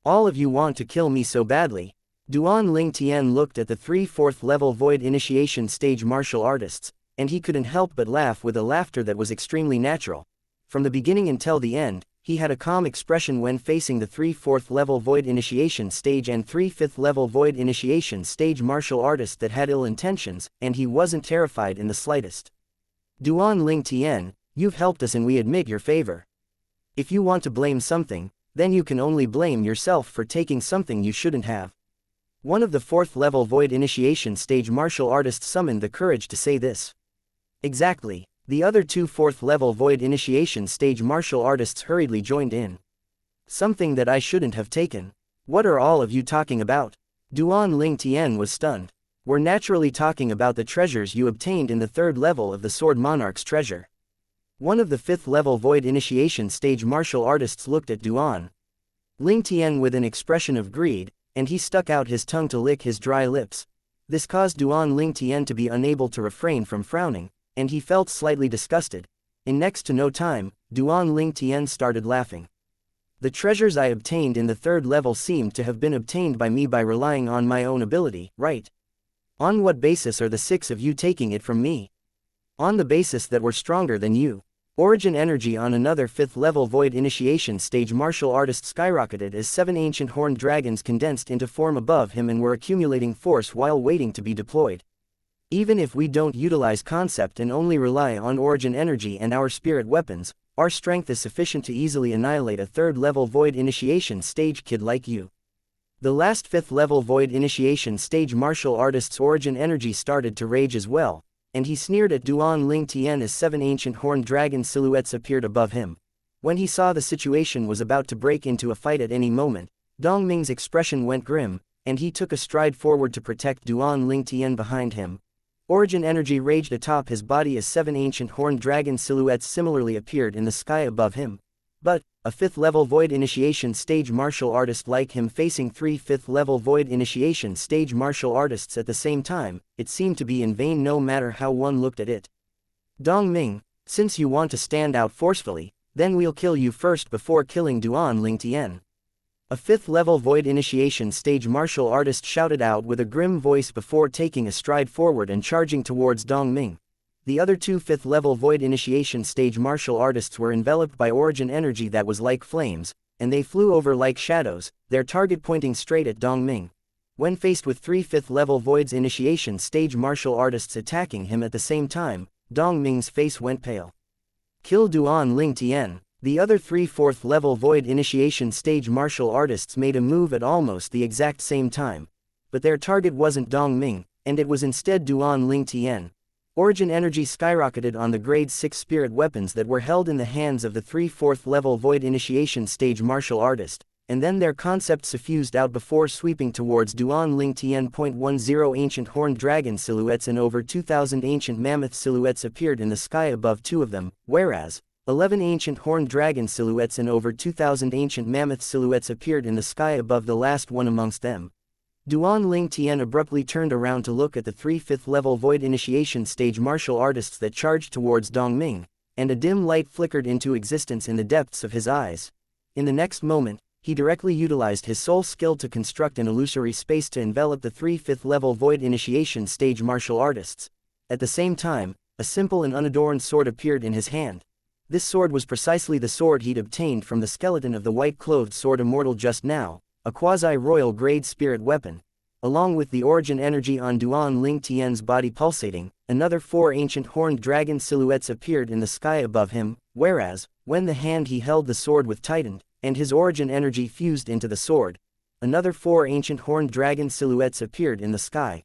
All of you want to kill me so badly. Duan Lingtian looked at the 3 4th level Void Initiation stage martial artists, and he couldn't help but laugh with a laughter that was extremely natural. From the beginning until the end, he had a calm expression when facing the 3 4th level Void Initiation stage and 3 5th level Void Initiation stage martial artists that had ill intentions, and he wasn't terrified in the slightest. Duan Lingtian, you've helped us and we admit your favor. If you want to blame something, then you can only blame yourself for taking something you shouldn't have. One of the 4th level Void Initiation stage martial artists summoned the courage to say this. Exactly. The other 2 4th level Void Initiation stage martial artists hurriedly joined in. Something that I shouldn't have taken. What are all of you talking about? Duan Lingtian was stunned. We're naturally talking about the treasures you obtained in the 3rd level of the Sword Monarch's treasure. One of the 5th level Void Initiation stage martial artists looked at Duan Lingtian with an expression of greed, and he stuck out his tongue to lick his dry lips. This caused Duan Lingtian to be unable to refrain from frowning, and he felt slightly disgusted. In next to no time, Duan Lingtian started laughing. The treasures I obtained in the 3rd level seemed to have been obtained by me by relying on my own ability, right? On what basis are the 6 of you taking it from me? On the basis that we're stronger than you. Origin energy on another 5th level Void Initiation stage martial artist skyrocketed as 7 ancient horned dragons condensed into form above him and were accumulating force while waiting to be deployed. Even if we don't utilize concept and only rely on origin energy and our spirit weapons, our strength is sufficient to easily annihilate a 3rd level Void Initiation stage kid like you. The last 5th level Void Initiation stage martial artist's origin energy started to rage as well, and he sneered at Duan Lingtian as 7 ancient horned dragon silhouettes appeared above him. When he saw the situation was about to break into a fight at any moment, Dongming's expression went grim, and he took a stride forward to protect Duan Lingtian behind him. Origin energy raged atop his body as 7 ancient horned dragon silhouettes similarly appeared in the sky above him. But, a 5th level Void Initiation stage martial artist like him facing 3 5th level Void Initiation stage martial artists at the same time, it seemed to be in vain no matter how one looked at it. Dongming, since you want to stand out forcefully, then we'll kill you first before killing Duan Lingtian. A 5th level Void Initiation stage martial artist shouted out with a grim voice before taking a stride forward and charging towards Dongming. The other 2 5th level Void Initiation stage martial artists were enveloped by origin energy that was like flames, and they flew over like shadows, their target pointing straight at Dongming. When faced with 3 5th level Void's Initiation stage martial artists attacking him at the same time, Dongming's face went pale. Kill Duan Lingtian. The other 3 4th level Void Initiation stage martial artists made a move at almost the exact same time. But their target wasn't Dongming, and it was instead Duan Lingtian. Origin energy skyrocketed on the grade 6 spirit weapons that were held in the hands of the 3 4th level Void Initiation stage martial artist, and then their concept suffused out before sweeping towards Duan Lingtian. 10 ancient horned dragon silhouettes and over 2,000 ancient mammoth silhouettes appeared in the sky above 2 of them, whereas 11 ancient horned dragon silhouettes and over 2,000 ancient mammoth silhouettes appeared in the sky above the last one amongst them. Duan Lingtian abruptly turned around to look at the 3 5th level Void Initiation stage martial artists that charged towards Dongming, and a dim light flickered into existence in the depths of his eyes. In the next moment, he directly utilized his soul skill to construct an illusory space to envelop the 3 5th level Void Initiation stage martial artists. At the same time, a simple and unadorned sword appeared in his hand. This sword was precisely the sword he'd obtained from the skeleton of the white-clothed sword immortal just now, a quasi-royal grade spirit weapon. Along with the origin energy on Duan Lingtian's body pulsating, another 4 ancient horned dragon silhouettes appeared in the sky above him, whereas, when the hand he held the sword with tightened, and his origin energy fused into the sword, another 4 ancient horned dragon silhouettes appeared in the sky.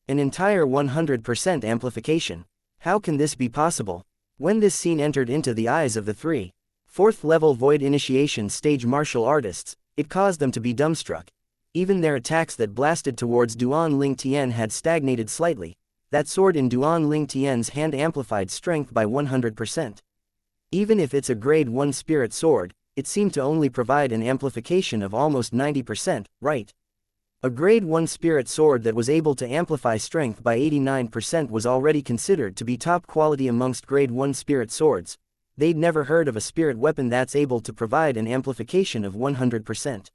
An entire 100% amplification. How can this be possible? When this scene entered into the eyes of the 3 4th level void initiation stage martial artists, it caused them to be dumbstruck. Even their attacks that blasted towards Duan Ling Tian had stagnated slightly. That sword in Duan Ling Tian's hand amplified strength by 100%. Even if it's a grade 1 spirit sword, it seemed to only provide an amplification of almost 90%, right? A grade 1 spirit sword that was able to amplify strength by 89% was already considered to be top quality amongst grade 1 spirit swords. They'd never heard of a spirit weapon that's able to provide an amplification of 100%.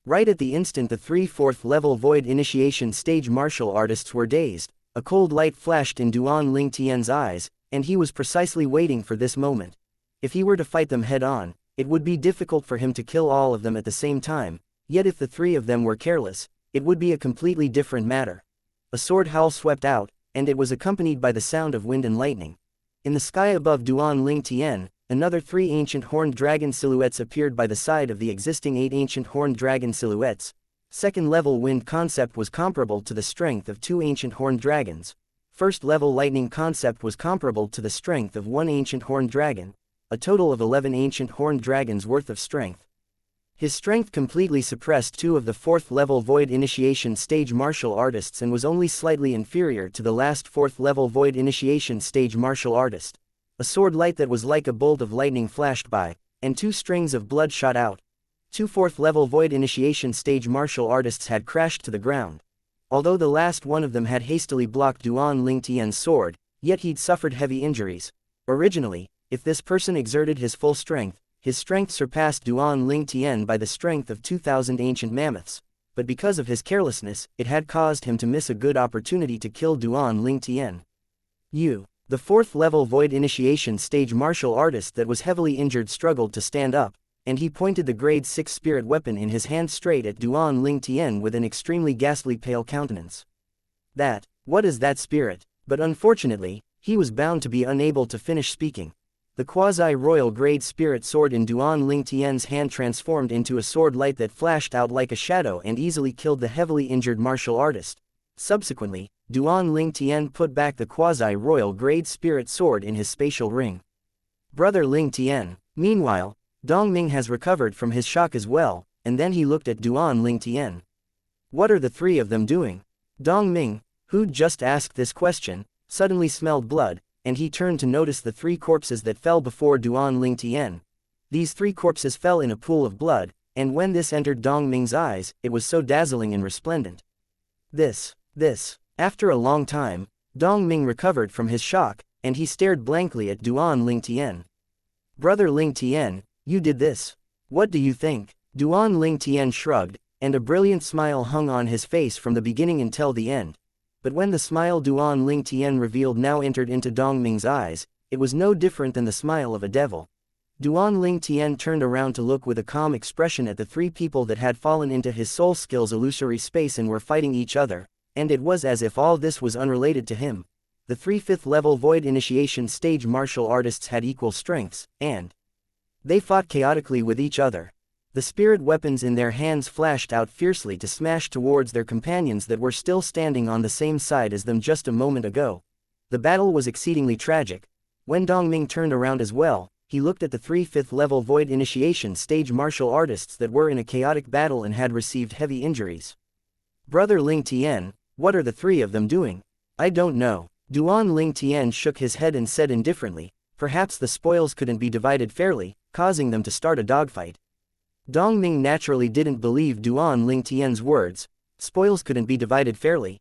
Right at the instant the 3 4th level void initiation stage martial artists were dazed, a cold light flashed in Duan Ling Tian's eyes, and he was precisely waiting for this moment. If he were to fight them head-on, it would be difficult for him to kill all of them at the same time, yet if the 3 of them were careless, it would be a completely different matter. A sword howl swept out, and it was accompanied by the sound of wind and lightning. In the sky above Duan Ling Tian, another 3 ancient horned dragon silhouettes appeared by the side of the existing 8 ancient horned dragon silhouettes. Second level wind concept was comparable to the strength of 2 ancient horned dragons. First level lightning concept was comparable to the strength of 1 ancient horned dragon. A total of 11 ancient horned dragons worth of strength. His strength completely suppressed 2 of the 4th level void initiation stage martial artists and was only slightly inferior to the last 4th level void initiation stage martial artist. A sword light that was like a bolt of lightning flashed by, and 2 strings of blood shot out. 2 4th level void initiation stage martial artists had crashed to the ground. Although the last one of them had hastily blocked Duan Ling Tian's sword, yet he'd suffered heavy injuries. Originally, if this person exerted his full strength, his strength surpassed Duan Ling Tian by the strength of 2,000 ancient mammoths, but because of his carelessness, it had caused him to miss a good opportunity to kill Duan Ling Tian. The 4th level void initiation stage martial artist that was heavily injured struggled to stand up, and he pointed the grade 6 spirit weapon in his hand straight at Duan Ling Tian with an extremely ghastly pale countenance. What is that spirit? But unfortunately, he was bound to be unable to finish speaking. The quasi-royal grade spirit sword in Duan Ling Tian's hand transformed into a sword light that flashed out like a shadow and easily killed the heavily injured martial artist. Subsequently, Duan Ling Tian put back the quasi-royal grade spirit sword in his spatial ring. Brother Ling Tian. Meanwhile, Dong Ming has recovered from his shock as well, and then he looked at Duan Ling Tian. What are the 3 of them doing? Dong Ming, who'd just asked this question, suddenly smelled blood, and he turned to notice the 3 corpses that fell before Duan Ling Tian. These 3 corpses fell in a pool of blood, and when this entered Dong Ming's eyes, it was so dazzling and resplendent. After a long time, Dong Ming recovered from his shock, and he stared blankly at Duan Ling Tian. Brother Ling Tian, you did this. What do you think? Duan Ling Tian shrugged, and a brilliant smile hung on his face from the beginning until the end. But when the smile Duan Ling Tian revealed now entered into Dong Ming's eyes, it was no different than the smile of a devil. Duan Ling Tian turned around to look with a calm expression at the 3 people that had fallen into his soul skill's illusory space and were fighting each other, and it was as if all this was unrelated to him. The 3 5th level void initiation stage martial artists had equal strengths, and they fought chaotically with each other. The spirit weapons in their hands flashed out fiercely to smash towards their companions that were still standing on the same side as them just a moment ago. The battle was exceedingly tragic. When Dong Ming turned around as well, he looked at the 3 5th level void initiation stage martial artists that were in a chaotic battle and had received heavy injuries. Brother Ling Tian, what are the 3 of them doing? I don't know. Duan Ling Tian shook his head and said indifferently, perhaps the spoils couldn't be divided fairly, causing them to start a dogfight. Dong Ming naturally didn't believe Duan Ling Tian's words. Spoils couldn't be divided fairly.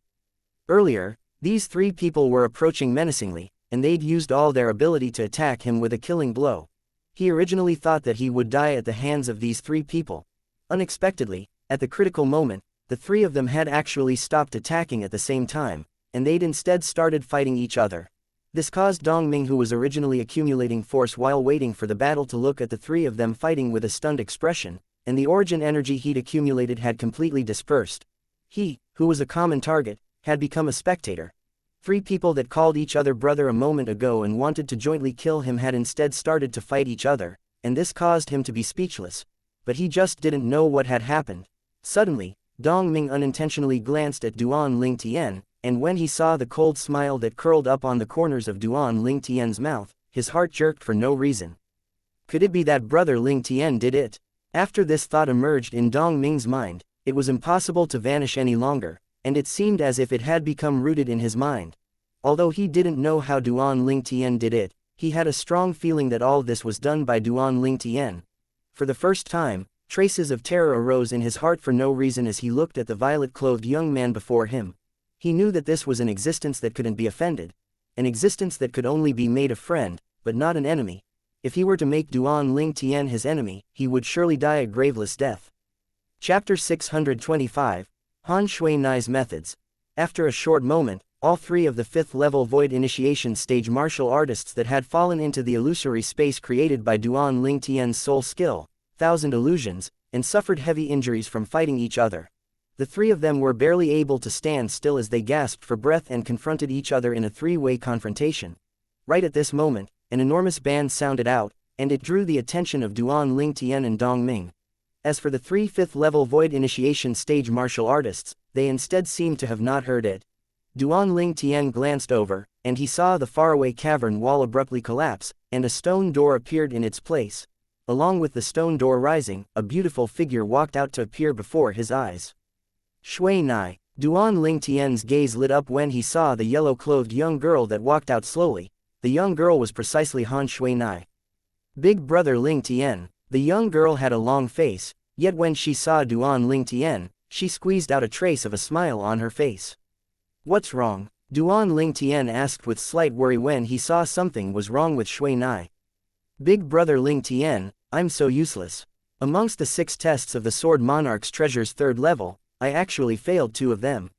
Earlier, these 3 people were approaching menacingly, and they'd used all their ability to attack him with a killing blow. He originally thought that he would die at the hands of these 3 people. Unexpectedly, at the critical moment, the 3 of them had actually stopped attacking at the same time, and they'd instead started fighting each other. This caused Dong Ming, who was originally accumulating force while waiting for the battle, to look at the 3 of them fighting with a stunned expression, and the origin energy he'd accumulated had completely dispersed. He, who was a common target, had become a spectator. 3 people that called each other brother a moment ago and wanted to jointly kill him had instead started to fight each other, and this caused him to be speechless. But he just didn't know what had happened. Suddenly, Dong Ming unintentionally glanced at Duan Ling Tian, and when he saw the cold smile that curled up on the corners of Duan Ling Tian's mouth, his heart jerked for no reason. Could it be that brother Ling Tian did it? After this thought emerged in Dong Ming's mind, it was impossible to vanish any longer, and it seemed as if it had become rooted in his mind. Although he didn't know how Duan Ling Tian did it, he had a strong feeling that all this was done by Duan Ling Tian. For the first time, traces of terror arose in his heart for no reason as he looked at the violet-clothed young man before him. He knew that this was an existence that couldn't be offended. An existence that could only be made a friend, but not an enemy. If he were to make Duan Ling Tian his enemy, he would surely die a graveless death. Chapter 625, Han Shui Nai's Methods. After a short moment, all three of the 5th-level Void Initiation stage martial artists that had fallen into the illusory space created by Duan Ling Tian's soul skill, Thousand Illusions, and suffered heavy injuries from fighting each other. The three of them were barely able to stand still as they gasped for breath and confronted each other in a three-way confrontation. Right at this moment, an enormous band sounded out, and it drew the attention of Duan Ling Tian and Dong Ming. As for the 3 5th-level Void Initiation stage martial artists, they instead seemed to have not heard it. Duan Ling Tian glanced over, and he saw the faraway cavern wall abruptly collapse, and a stone door appeared in its place. Along with the stone door rising, a beautiful figure walked out to appear before his eyes. Shui Nai. Duan Ling Tian's gaze lit up when he saw the yellow-clothed young girl that walked out slowly. The young girl was precisely Han Shui Nai. Big brother Ling Tian. The young girl had a long face, yet when she saw Duan Ling Tian, she squeezed out a trace of a smile on her face. What's wrong? Duan Ling Tian asked with slight worry when he saw something was wrong with Shui Nai. Big brother Ling Tian, I'm so useless. Amongst the 6 tests of the Sword Monarch's treasures 3rd level, I actually failed 2 of them.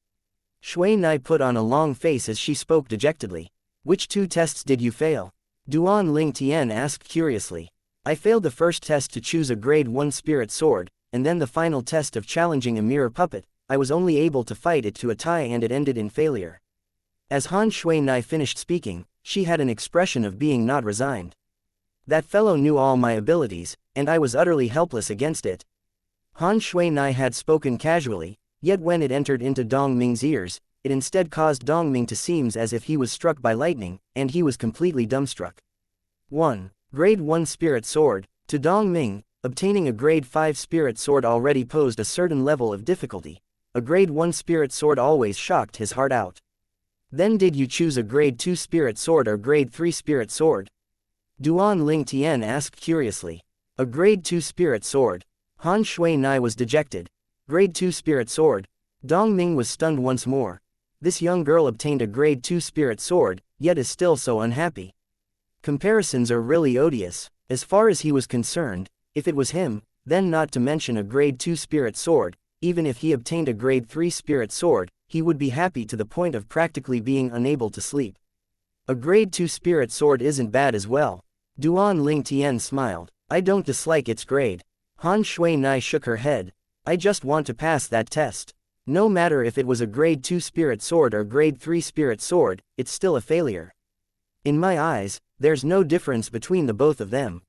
Shui Nai put on a long face as she spoke dejectedly. Which 2 tests did you fail? Duan Ling Tian asked curiously. I failed the first test to choose a grade 1 spirit sword, and then the final test of challenging a mirror puppet. I was only able to fight it to a tie and it ended in failure. As Han Shui Nai finished speaking, she had an expression of being not resigned. That fellow knew all my abilities, and I was utterly helpless against it. Han Shui Nai had spoken casually, yet when it entered into Dong Ming's ears, it instead caused Dong Ming to seem as if he was struck by lightning, and he was completely dumbstruck. 1. Grade 1 Spirit Sword. To Dong Ming, obtaining a grade 5 Spirit Sword already posed a certain level of difficulty. A grade 1 Spirit Sword always shocked his heart out. Then did you choose a grade 2 Spirit Sword or grade 3 Spirit Sword? Duan Ling Tian asked curiously. A grade 2 Spirit Sword. Han Shui Nai was dejected. Grade 2 Spirit Sword. Dong Ming was stunned once more. This young girl obtained a grade 2 Spirit Sword, yet is still so unhappy. Comparisons are really odious. As far as he was concerned, if it was him, then not to mention a grade 2 Spirit Sword, even if he obtained a grade 3 Spirit Sword, he would be happy to the point of practically being unable to sleep. A grade 2 Spirit Sword isn't bad as well. Duan Ling Tian smiled. I don't dislike its grade. Han Shui Nai shook her head. I just want to pass that test. No matter if it was a grade 2 Spirit Sword or grade 3 Spirit Sword, it's still a failure. In my eyes, there's no difference between the both of them.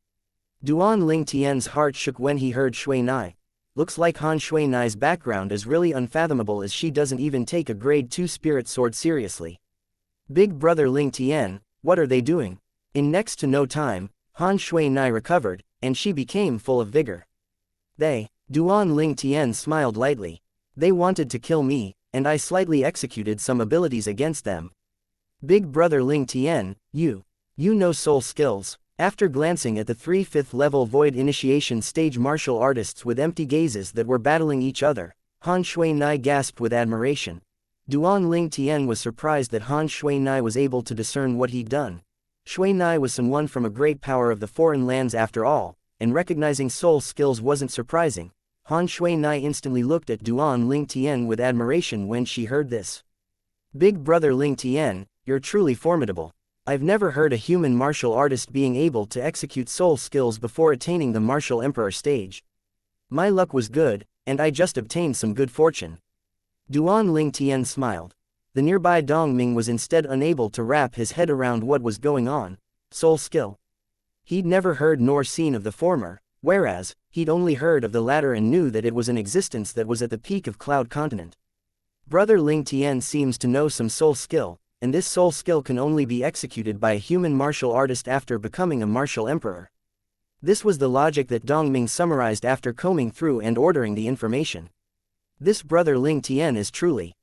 Duan Ling Tian's heart shook when he heard Shui Nai. Looks like Han Shui Nai's background is really unfathomable as she doesn't even take a grade 2 Spirit Sword seriously. Big brother Ling Tian, what are they doing? In next to no time, Han Shui Nai recovered, and she became full of vigor. Duan Ling Tian smiled lightly. They wanted to kill me, and I slightly executed some abilities against them. Big brother Ling Tian, you know soul skills. After glancing at the 3 5th-level Void Initiation stage martial artists with empty gazes that were battling each other, Han Shui Nai gasped with admiration. Duan Ling Tian was surprised that Han Shui Nai was able to discern what he'd done. Shui Nai was someone from a great power of the foreign lands after all, and recognizing soul skills wasn't surprising. Han Shui Nai instantly looked at Duan Ling Tian with admiration when she heard this. Big brother Ling Tian, you're truly formidable. I've never heard a human martial artist being able to execute soul skills before attaining the martial emperor stage. My luck was good, and I just obtained some good fortune. Duan Ling Tian smiled. The nearby Dong Ming was instead unable to wrap his head around what was going on. Soul skill. He'd never heard nor seen of the former, whereas, he'd only heard of the latter and knew that it was an existence that was at the peak of Cloud Continent. Brother Ling Tian seems to know some soul skill, and this soul skill can only be executed by a human martial artist after becoming a martial emperor. This was the logic that Dongming summarized after combing through and ordering the information. This brother Ling Tian is truly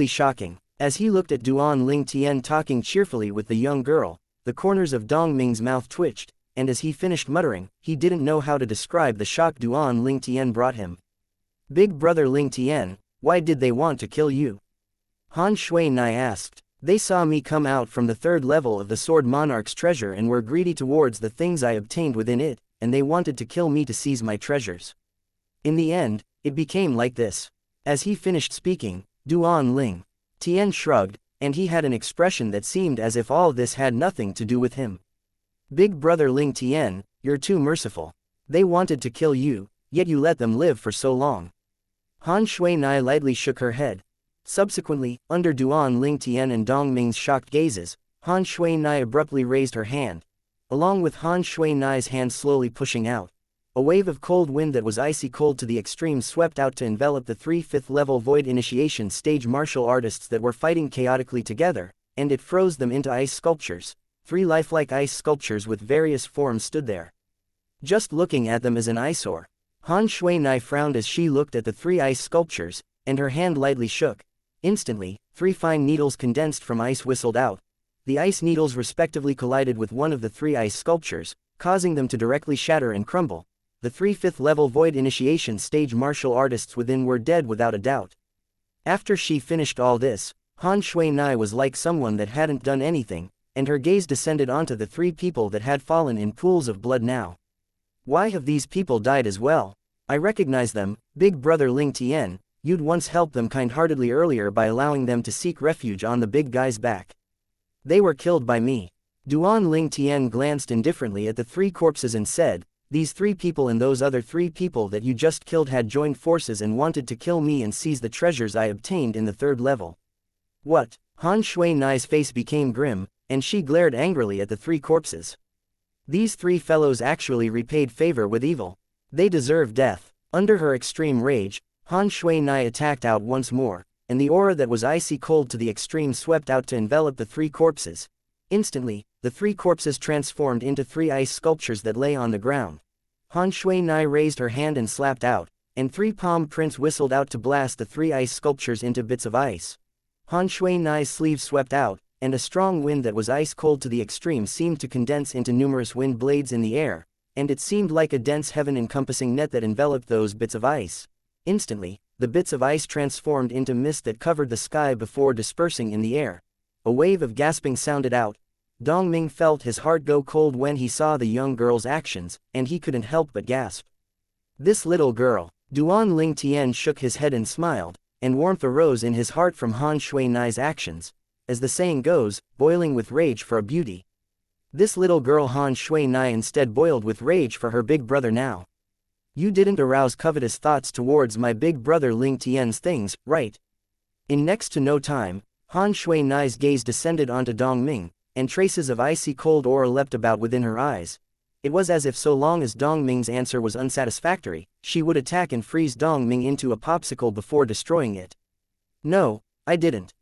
shocking. As he looked at Duan Ling Tian talking cheerfully with the young girl, the corners of Dongming's mouth twitched, and as he finished muttering, he didn't know how to describe the shock Duan Ling Tian brought him. Big brother Ling Tian, why did they want to kill you? Han Shui Nai asked. They saw me come out from the third level of the Sword Monarch's treasure and were greedy towards the things I obtained within it, and they wanted to kill me to seize my treasures. In the end, it became like this. As he finished speaking, Duan Ling Tian shrugged, and he had an expression that seemed as if all this had nothing to do with him. Big brother Ling Tian, you're too merciful. They wanted to kill you, yet you let them live for so long. Han Shui Nai lightly shook her head. Subsequently, under Duan Ling Tian and Dongming's shocked gazes, Han Shui Nai abruptly raised her hand. Along with Han Shui Nai's hand slowly pushing out, a wave of cold wind that was icy cold to the extreme swept out to envelop the 3 5th-level Void Initiation stage martial artists that were fighting chaotically together, and it froze them into ice sculptures. 3 lifelike ice sculptures with various forms stood there. Just looking at them as an eyesore. Han Shui Nai frowned as she looked at the 3 ice sculptures, and her hand lightly shook. Instantly, 3 fine needles condensed from ice whistled out. The ice needles respectively collided with one of the 3 ice sculptures, causing them to directly shatter and crumble. The 3 5th-level Void Initiation stage martial artists within were dead without a doubt. After she finished all this, Han Shui Nai was like someone that hadn't done anything, and her gaze descended onto the 3 people that had fallen in pools of blood now. Why have these people died as well? I recognize them, big brother Ling Tian. You'd once helped them kind-heartedly earlier by allowing them to seek refuge on the big guy's back. They were killed by me. Duan Ling Tian glanced indifferently at the 3 corpses and said, these 3 people and those other 3 people that you just killed had joined forces and wanted to kill me and seize the treasures I obtained in the 3rd level. What? Han Shui Nai's face became grim, and she glared angrily at the 3 corpses. These 3 fellows actually repaid favor with evil. They deserve death. Under her extreme rage, Han Shui Nai attacked out once more, and the aura that was icy cold to the extreme swept out to envelop the 3 corpses. Instantly, the 3 corpses transformed into 3 ice sculptures that lay on the ground. Han Shui Nai raised her hand and slapped out, and 3 palm prints whistled out to blast the 3 ice sculptures into bits of ice. Han Shui Nai's sleeve swept out, and a strong wind that was ice cold to the extreme seemed to condense into numerous wind blades in the air, and it seemed like a dense heaven-encompassing net that enveloped those bits of ice. Instantly, the bits of ice transformed into mist that covered the sky before dispersing in the air. A wave of gasping sounded out. Dongming felt his heart go cold when he saw the young girl's actions, and he couldn't help but gasp. This little girl. Duan Ling Tian shook his head and smiled, and warmth arose in his heart from Han Shui Nai's actions. As the saying goes, boiling with rage for a beauty. This little girl Han Shui Nai instead boiled with rage for her big brother now. You didn't arouse covetous thoughts towards my big brother Ling Tian's things, right? In next to no time, Han Shui Nai's gaze descended onto Dongming, and traces of icy cold aura leapt about within her eyes. It was as if so long as Dongming's answer was unsatisfactory, she would attack and freeze Dongming into a popsicle before destroying it. No, I didn't.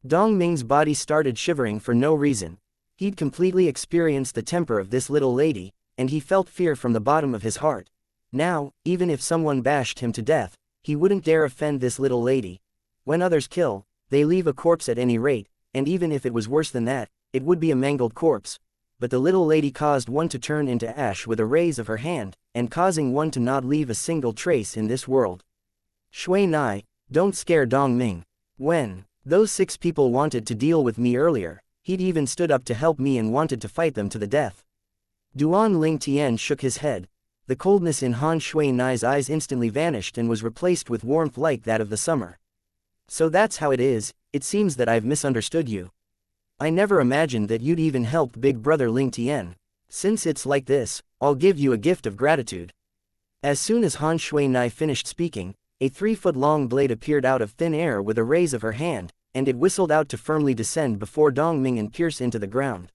Dongming's body started shivering for no reason. He'd completely experienced the temper of this little lady, and he felt fear from the bottom of his heart. Now, even if someone bashed him to death, he wouldn't dare offend this little lady. When others kill, they leave a corpse at any rate, and even if it was worse than that, it would be a mangled corpse. But the little lady caused one to turn into ash with a raise of her hand, and causing one to not leave a single trace in this world. Shui Nai, don't scare Dongming. When those 6 people wanted to deal with me earlier, he'd even stood up to help me and wanted to fight them to the death. Duan Ling Tian shook his head. The coldness in Han Shui Nai's eyes instantly vanished and was replaced with warmth like that of the summer. So that's how it is. It seems that I've misunderstood you. I never imagined that you'd even help big brother Ling Tian. Since it's like this, I'll give you a gift of gratitude. As soon as Han Shui Nai finished speaking, a 3-foot-long blade appeared out of thin air with a raise of her hand, and it whistled out to firmly descend before Dongming and pierce into the ground.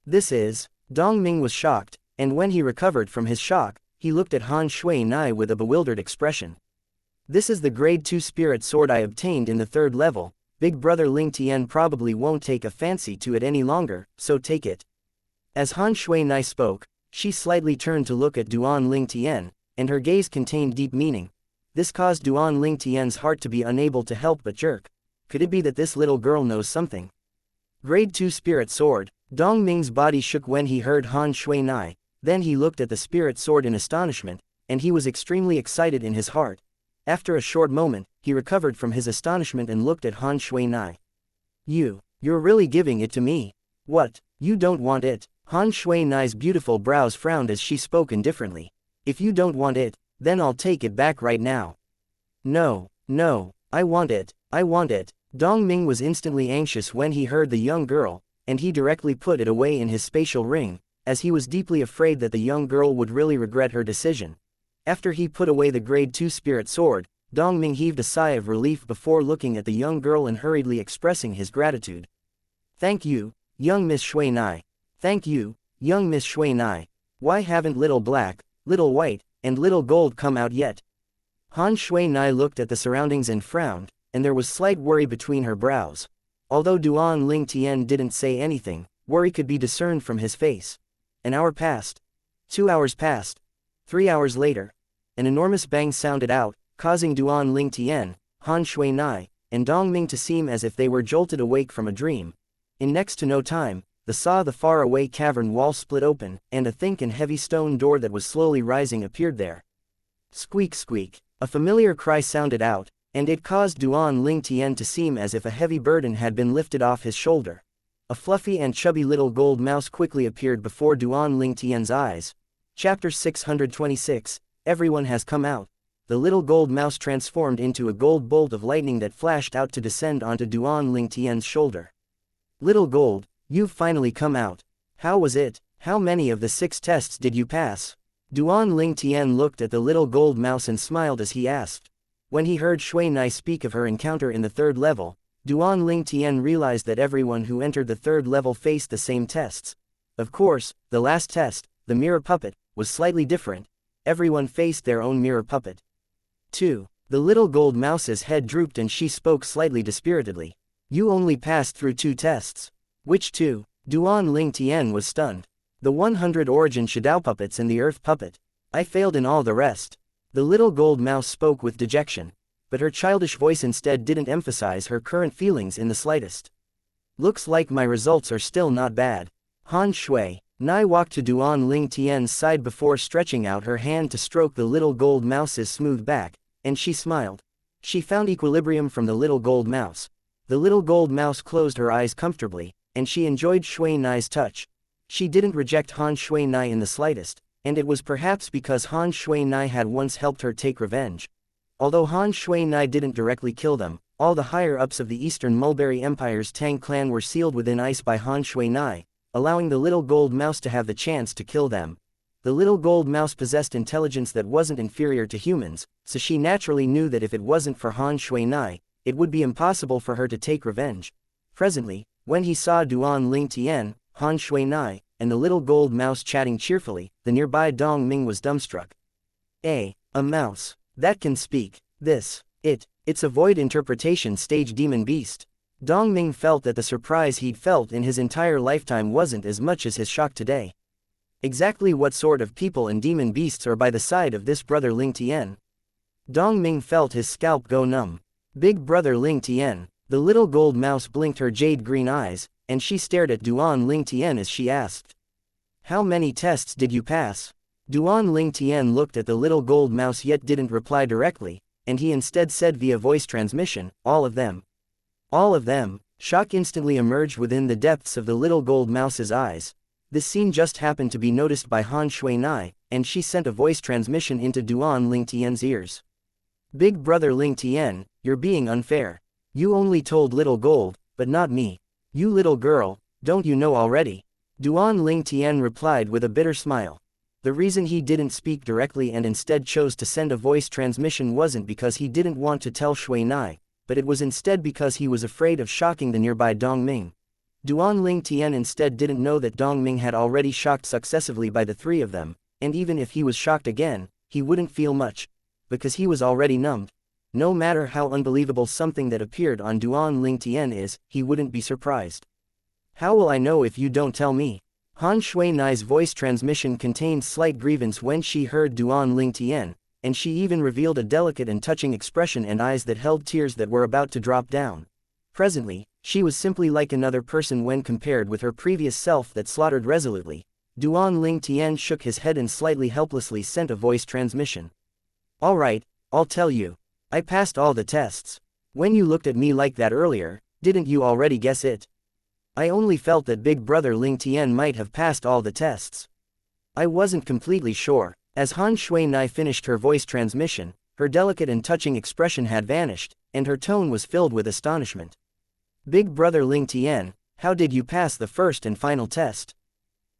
This is. Dongming was shocked, and when he recovered from his shock, he looked at Han Shui Nai with a bewildered expression. This is the grade 2 spirit sword I obtained in the 3rd level. Big brother Ling Tian probably won't take a fancy to it any longer, so take it. As Han Shui-nai spoke, she slightly turned to look at Duan Ling Tian, and her gaze contained deep meaning. This caused Duan Ling Tian's heart to be unable to help but jerk. Could it be that this little girl knows something? Grade 2 Spirit Sword. Dong Ming's body shook when he heard Han Shui-nai, then he looked at the spirit sword in astonishment, and he was extremely excited in his heart. After a short moment, he recovered from his astonishment and looked at Han Shui-nai. You're really giving it to me? What, you don't want it? Han Shui-nai's beautiful brows frowned as she spoke indifferently. If you don't want it, then I'll take it back right now. No, I want it, I want it. Dong Ming was instantly anxious when he heard the young girl, and he directly put it away in his spatial ring, as he was deeply afraid that the young girl would really regret her decision. After he put away the grade 2 spirit sword, Dong Ming heaved a sigh of relief before looking at the young girl and hurriedly expressing his gratitude. Thank you, young Miss Shui-nai. Thank you, young Miss Shui-nai. Why haven't Little Black, Little White, and Little Gold come out yet? Han Shui-nai looked at the surroundings and frowned, and there was slight worry between her brows. Although Duan Ling Tian didn't say anything, worry could be discerned from his face. An hour passed. 2 hours passed. 3 hours later. An enormous bang sounded out, causing Duan Ling Tian, Han Shui-nai, and Dong Ming to seem as if they were jolted awake from a dream. In next to no time, the far-away cavern wall split open, and a thick and heavy stone door that was slowly rising appeared there. Squeak squeak. A familiar cry sounded out, and it caused Duan Ling Tian to seem as if a heavy burden had been lifted off his shoulder. A fluffy and chubby little gold mouse quickly appeared before Duan Ling Tian's eyes. Chapter 626, Everyone has come out. The little gold mouse transformed into a gold bolt of lightning that flashed out to descend onto Duan Ling Tian's shoulder. Little Gold, you've finally come out. How was it? How many of the 6 tests did you pass? Duan Ling Tian looked at the little gold mouse and smiled as he asked. When he heard Shui-nai speak of her encounter in the 3rd level, Duan Ling Tian realized that everyone who entered the 3rd level faced the same tests. Of course, the last test, the mirror puppet, was slightly different. Everyone faced their own mirror puppet. 2. The little gold mouse's head drooped and she spoke slightly dispiritedly. You only passed through 2 tests. Which 2? Duan Ling Tian was stunned. The 100 origin shadow puppets and the earth puppet. I failed in all the rest. The little gold mouse spoke with dejection, but her childish voice instead didn't emphasize her current feelings in the slightest. Looks like my results are still not bad. Han Shui-nai walked to Duan Ling Tian's side before stretching out her hand to stroke the little gold mouse's smooth back, and she smiled. She found equilibrium from the little gold mouse. The little gold mouse closed her eyes comfortably, and she enjoyed Shui-nai's touch. She didn't reject Han Shui-nai in the slightest, and it was perhaps because Han Shui-nai had once helped her take revenge. Although Han Shui-nai didn't directly kill them, all the higher-ups of the Eastern Mulberry Empire's Tang clan were sealed within ice by Han Shui-nai, allowing the little gold mouse to have the chance to kill them. The little gold mouse possessed intelligence that wasn't inferior to humans, so she naturally knew that if it wasn't for Han Shui-nai, it would be impossible for her to take revenge. Presently, when he saw Duan Ling Tian, Han Shui-nai, and the little gold mouse chatting cheerfully, the nearby Dong Ming was dumbstruck. A mouse. That can speak. It's a void interpretation stage demon beast. Dong Ming felt that the surprise he'd felt in his entire lifetime wasn't as much as his shock today. Exactly what sort of people and demon beasts are by the side of this brother Ling Tian? Dong Ming felt his scalp go numb. Big brother Ling Tian. The little gold mouse blinked her jade green eyes, and she stared at Duan Ling Tian as she asked. How many tests did you pass? Duan Ling Tian looked at the little gold mouse yet didn't reply directly, and he instead said via voice transmission, all of them. All of them. Shock instantly emerged within the depths of the little gold mouse's eyes. This scene just happened to be noticed by Han Shui-nai, and she sent a voice transmission into Duan Ling Tian's ears. Big brother Ling Tian, you're being unfair. You only told little gold, but not me. You little girl, don't you know already? Duan Ling Tian replied with a bitter smile. The reason he didn't speak directly and instead chose to send a voice transmission wasn't because he didn't want to tell Shui-nai, but it was instead because he was afraid of shocking the nearby Dong Ming. Duan Ling Tian instead didn't know that Dong Ming had already shocked successively by the 3 of them, and even if he was shocked again, he wouldn't feel much, because he was already numbed. no matter how unbelievable something that appeared on Duan Ling Tian is, he wouldn't be surprised. How will I know if you don't tell me? Han Shui Nai's voice transmission contained slight grievance when she heard Duan Ling Tian, and she even revealed a delicate and touching expression and eyes that held tears that were about to drop down. Presently, she was simply like another person when compared with her previous self that slaughtered resolutely. Duan Ling Tian shook his head and slightly helplessly sent a voice transmission. All right, I'll tell you. I passed all the tests. When you looked at me like that earlier, didn't you already guess it? I only felt that Big Brother Ling Tian might have passed all the tests. I wasn't completely sure. As Han Shui Nai finished her voice transmission, her delicate and touching expression had vanished, and her tone was filled with astonishment. Big Brother Ling Tian, how did you pass the first and final test?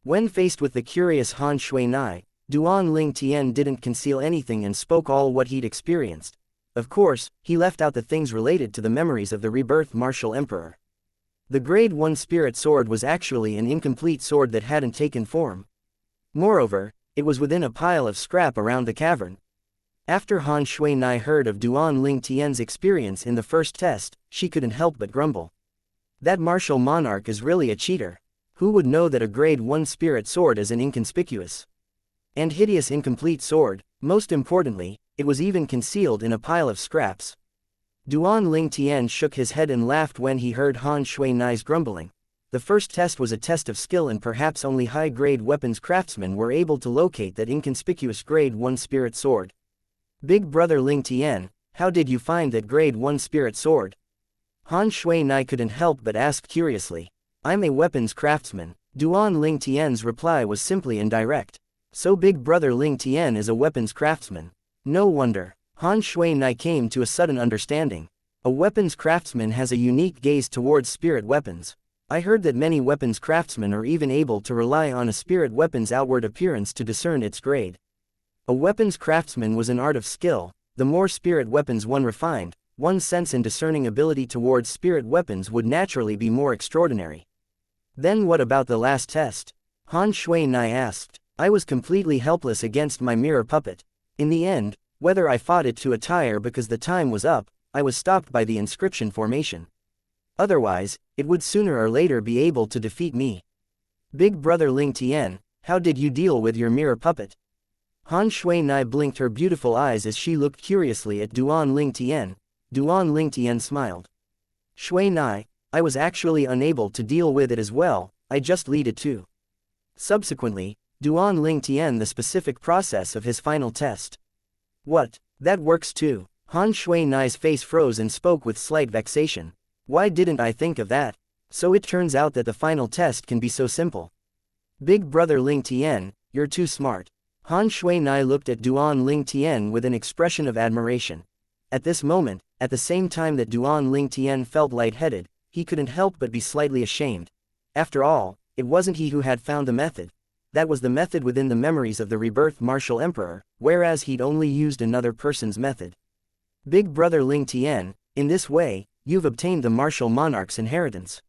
When faced with the curious Han Shui Nai, Duan Ling Tian didn't conceal anything and spoke all what he'd experienced. Of course, he left out the things related to the memories of the rebirth martial emperor. The Grade 1 Spirit Sword was actually an incomplete sword that hadn't taken form. Moreover, it was within a pile of scrap around the cavern. After Han Shui Nai heard of Duan Ling Tian's experience in the first test, she couldn't help but grumble. That martial monarch is really a cheater. Who would know that a Grade 1 Spirit Sword is an inconspicuous and hideous incomplete sword? Most importantly, it was even concealed in a pile of scraps. Duan Ling Tian shook his head and laughed when he heard Han Shui Nai's grumbling. The first test was a test of skill and perhaps only high-grade weapons craftsmen were able to locate that inconspicuous Grade 1 Spirit Sword. Big Brother Ling Tian, how did you find that Grade 1 Spirit Sword? Han Shui Nai couldn't help but ask curiously. I'm a weapons craftsman. Duan Ling Tian's reply was simply indirect. So Big Brother Ling Tian is a weapons craftsman. No wonder. Han Shui Nai came to a sudden understanding. A weapons craftsman has a unique gaze towards spirit weapons. I heard that many weapons craftsmen are even able to rely on a spirit weapon's outward appearance to discern its grade. A weapons craftsman was an art of skill. The more spirit weapons one refined, one's sense and discerning ability towards spirit weapons would naturally be more extraordinary. Then what about the last test? Han Shui Nai asked. I was completely helpless against my mirror puppet. In the end, whether I fought it to a tie or because the time was up, I was stopped by the inscription formation. Otherwise, it would sooner or later be able to defeat me. Big Brother Ling Tian, how did you deal with your mirror puppet? Han Shui Nai blinked her beautiful eyes as she looked curiously at Duan Ling Tian. Duan Ling Tian smiled. Shui Nai, I was actually unable to deal with it as well, I just lead it too. Subsequently, Duan Ling Tian the specific process of his final test. What? That works too. Han Shui Nai's face froze and spoke with slight vexation. Why didn't I think of that? So it turns out that the final test can be so simple. Big Brother Ling Tian, you're too smart. Han Shui Nai looked at Duan Ling Tian with an expression of admiration. At this moment, at the same time that Duan Ling Tian felt lightheaded, he couldn't help but be slightly ashamed. After all, it wasn't he who had found the method. That was the method within the memories of the rebirth martial emperor, whereas he'd only used another person's method. Big Brother Ling Tian, in this way, you've obtained the martial monarch's inheritance.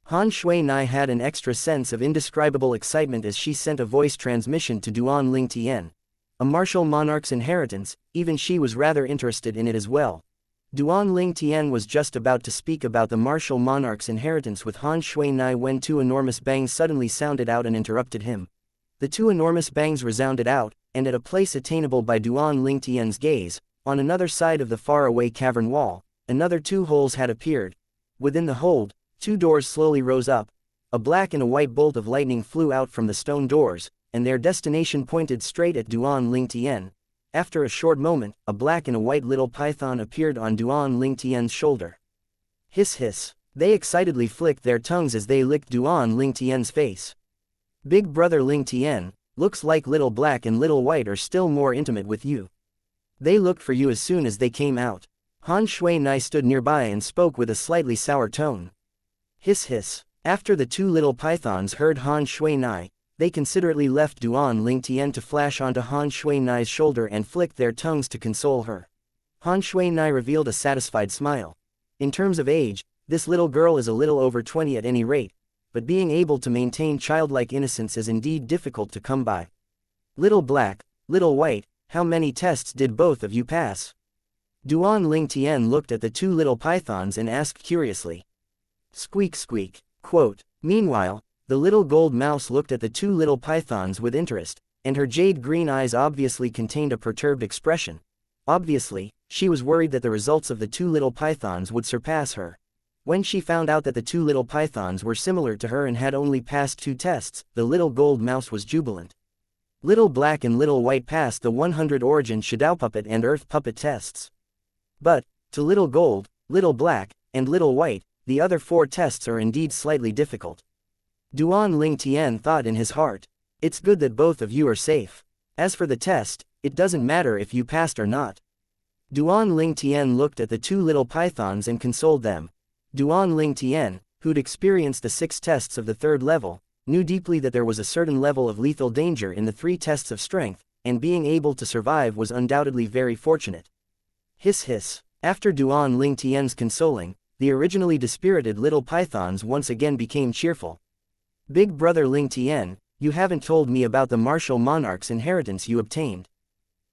Han Shui Nai had an extra sense of indescribable excitement as she sent a voice transmission to Duan Ling Tian. A martial monarch's inheritance, even she was rather interested in it as well. Duan Ling Tian was just about to speak about the martial monarch's inheritance with Han Shui Nai when two enormous bangs suddenly sounded out and interrupted him. The two enormous bangs resounded out, and at a place attainable by Duan Ling Tian's gaze, on another side of the faraway cavern wall, another two holes had appeared. Within the hold, two doors slowly rose up. A black and a white bolt of lightning flew out from the stone doors, and their destination pointed straight at Duan Ling Tian. After a short moment, a black and a white little python appeared on Duan Ling Tian's shoulder. Hiss hiss. They excitedly flicked their tongues as they licked Duan Ling Tian's face. Big Brother Ling Tian, looks like Little Black and Little White are still more intimate with you. They looked for you as soon as they came out. Han Shui Nai stood nearby and spoke with a slightly sour tone. Hiss hiss. After the two little pythons heard Han Shui Nai, they considerately left Duan Ling Tian to flash onto Han Shui Nai's shoulder and flicked their tongues to console her. Han Shui Nai revealed a satisfied smile. In terms of age, this little girl is a little over 20 at any rate, but being able to maintain childlike innocence is indeed difficult to come by. Little Black, Little White, how many tests did both of you pass? Duan Ling Tian looked at the two little pythons and asked curiously. Squeak squeak. Quote. Meanwhile, the little gold mouse looked at the two little pythons with interest, and her jade green eyes obviously contained a perturbed expression. Obviously, she was worried that the results of the two little pythons would surpass her. When she found out that the two little pythons were similar to her and had only passed 2 tests, the little gold mouse was jubilant. Little black and little white passed the 100 origin shadow puppet and earth puppet tests. But, to little gold, little black, and little white, the other 4 tests are indeed slightly difficult. Duan Ling Tian thought in his heart. It's good that both of you are safe. As for the test, it doesn't matter if you passed or not. Duan Ling Tian looked at the two little pythons and consoled them. Duan Ling Tian, who'd experienced the 6 tests of the 3rd level, knew deeply that there was a certain level of lethal danger in the 3 tests of strength, and being able to survive was undoubtedly very fortunate. Hiss hiss. After Duan Ling Tian's consoling, the originally dispirited little pythons once again became cheerful. Big brother Ling Tian, you haven't told me about the martial monarch's inheritance you obtained.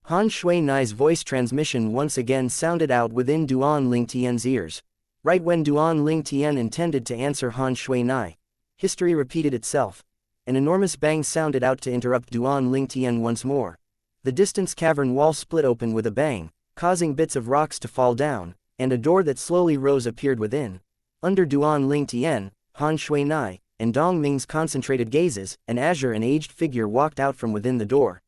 Han Shui Nai's voice transmission once again sounded out within Duan Ling Tian's ears. Right when Duan Ling Tian intended to answer Han Shui Nai, history repeated itself. An enormous bang sounded out to interrupt Duan Ling Tian once more. The distance cavern wall split open with a bang, causing bits of rocks to fall down, and a door that slowly rose appeared within. Under Duan Ling Tian, Han Shui Nai, and Dong Ming's concentrated gazes, an azure and aged figure walked out from within the door.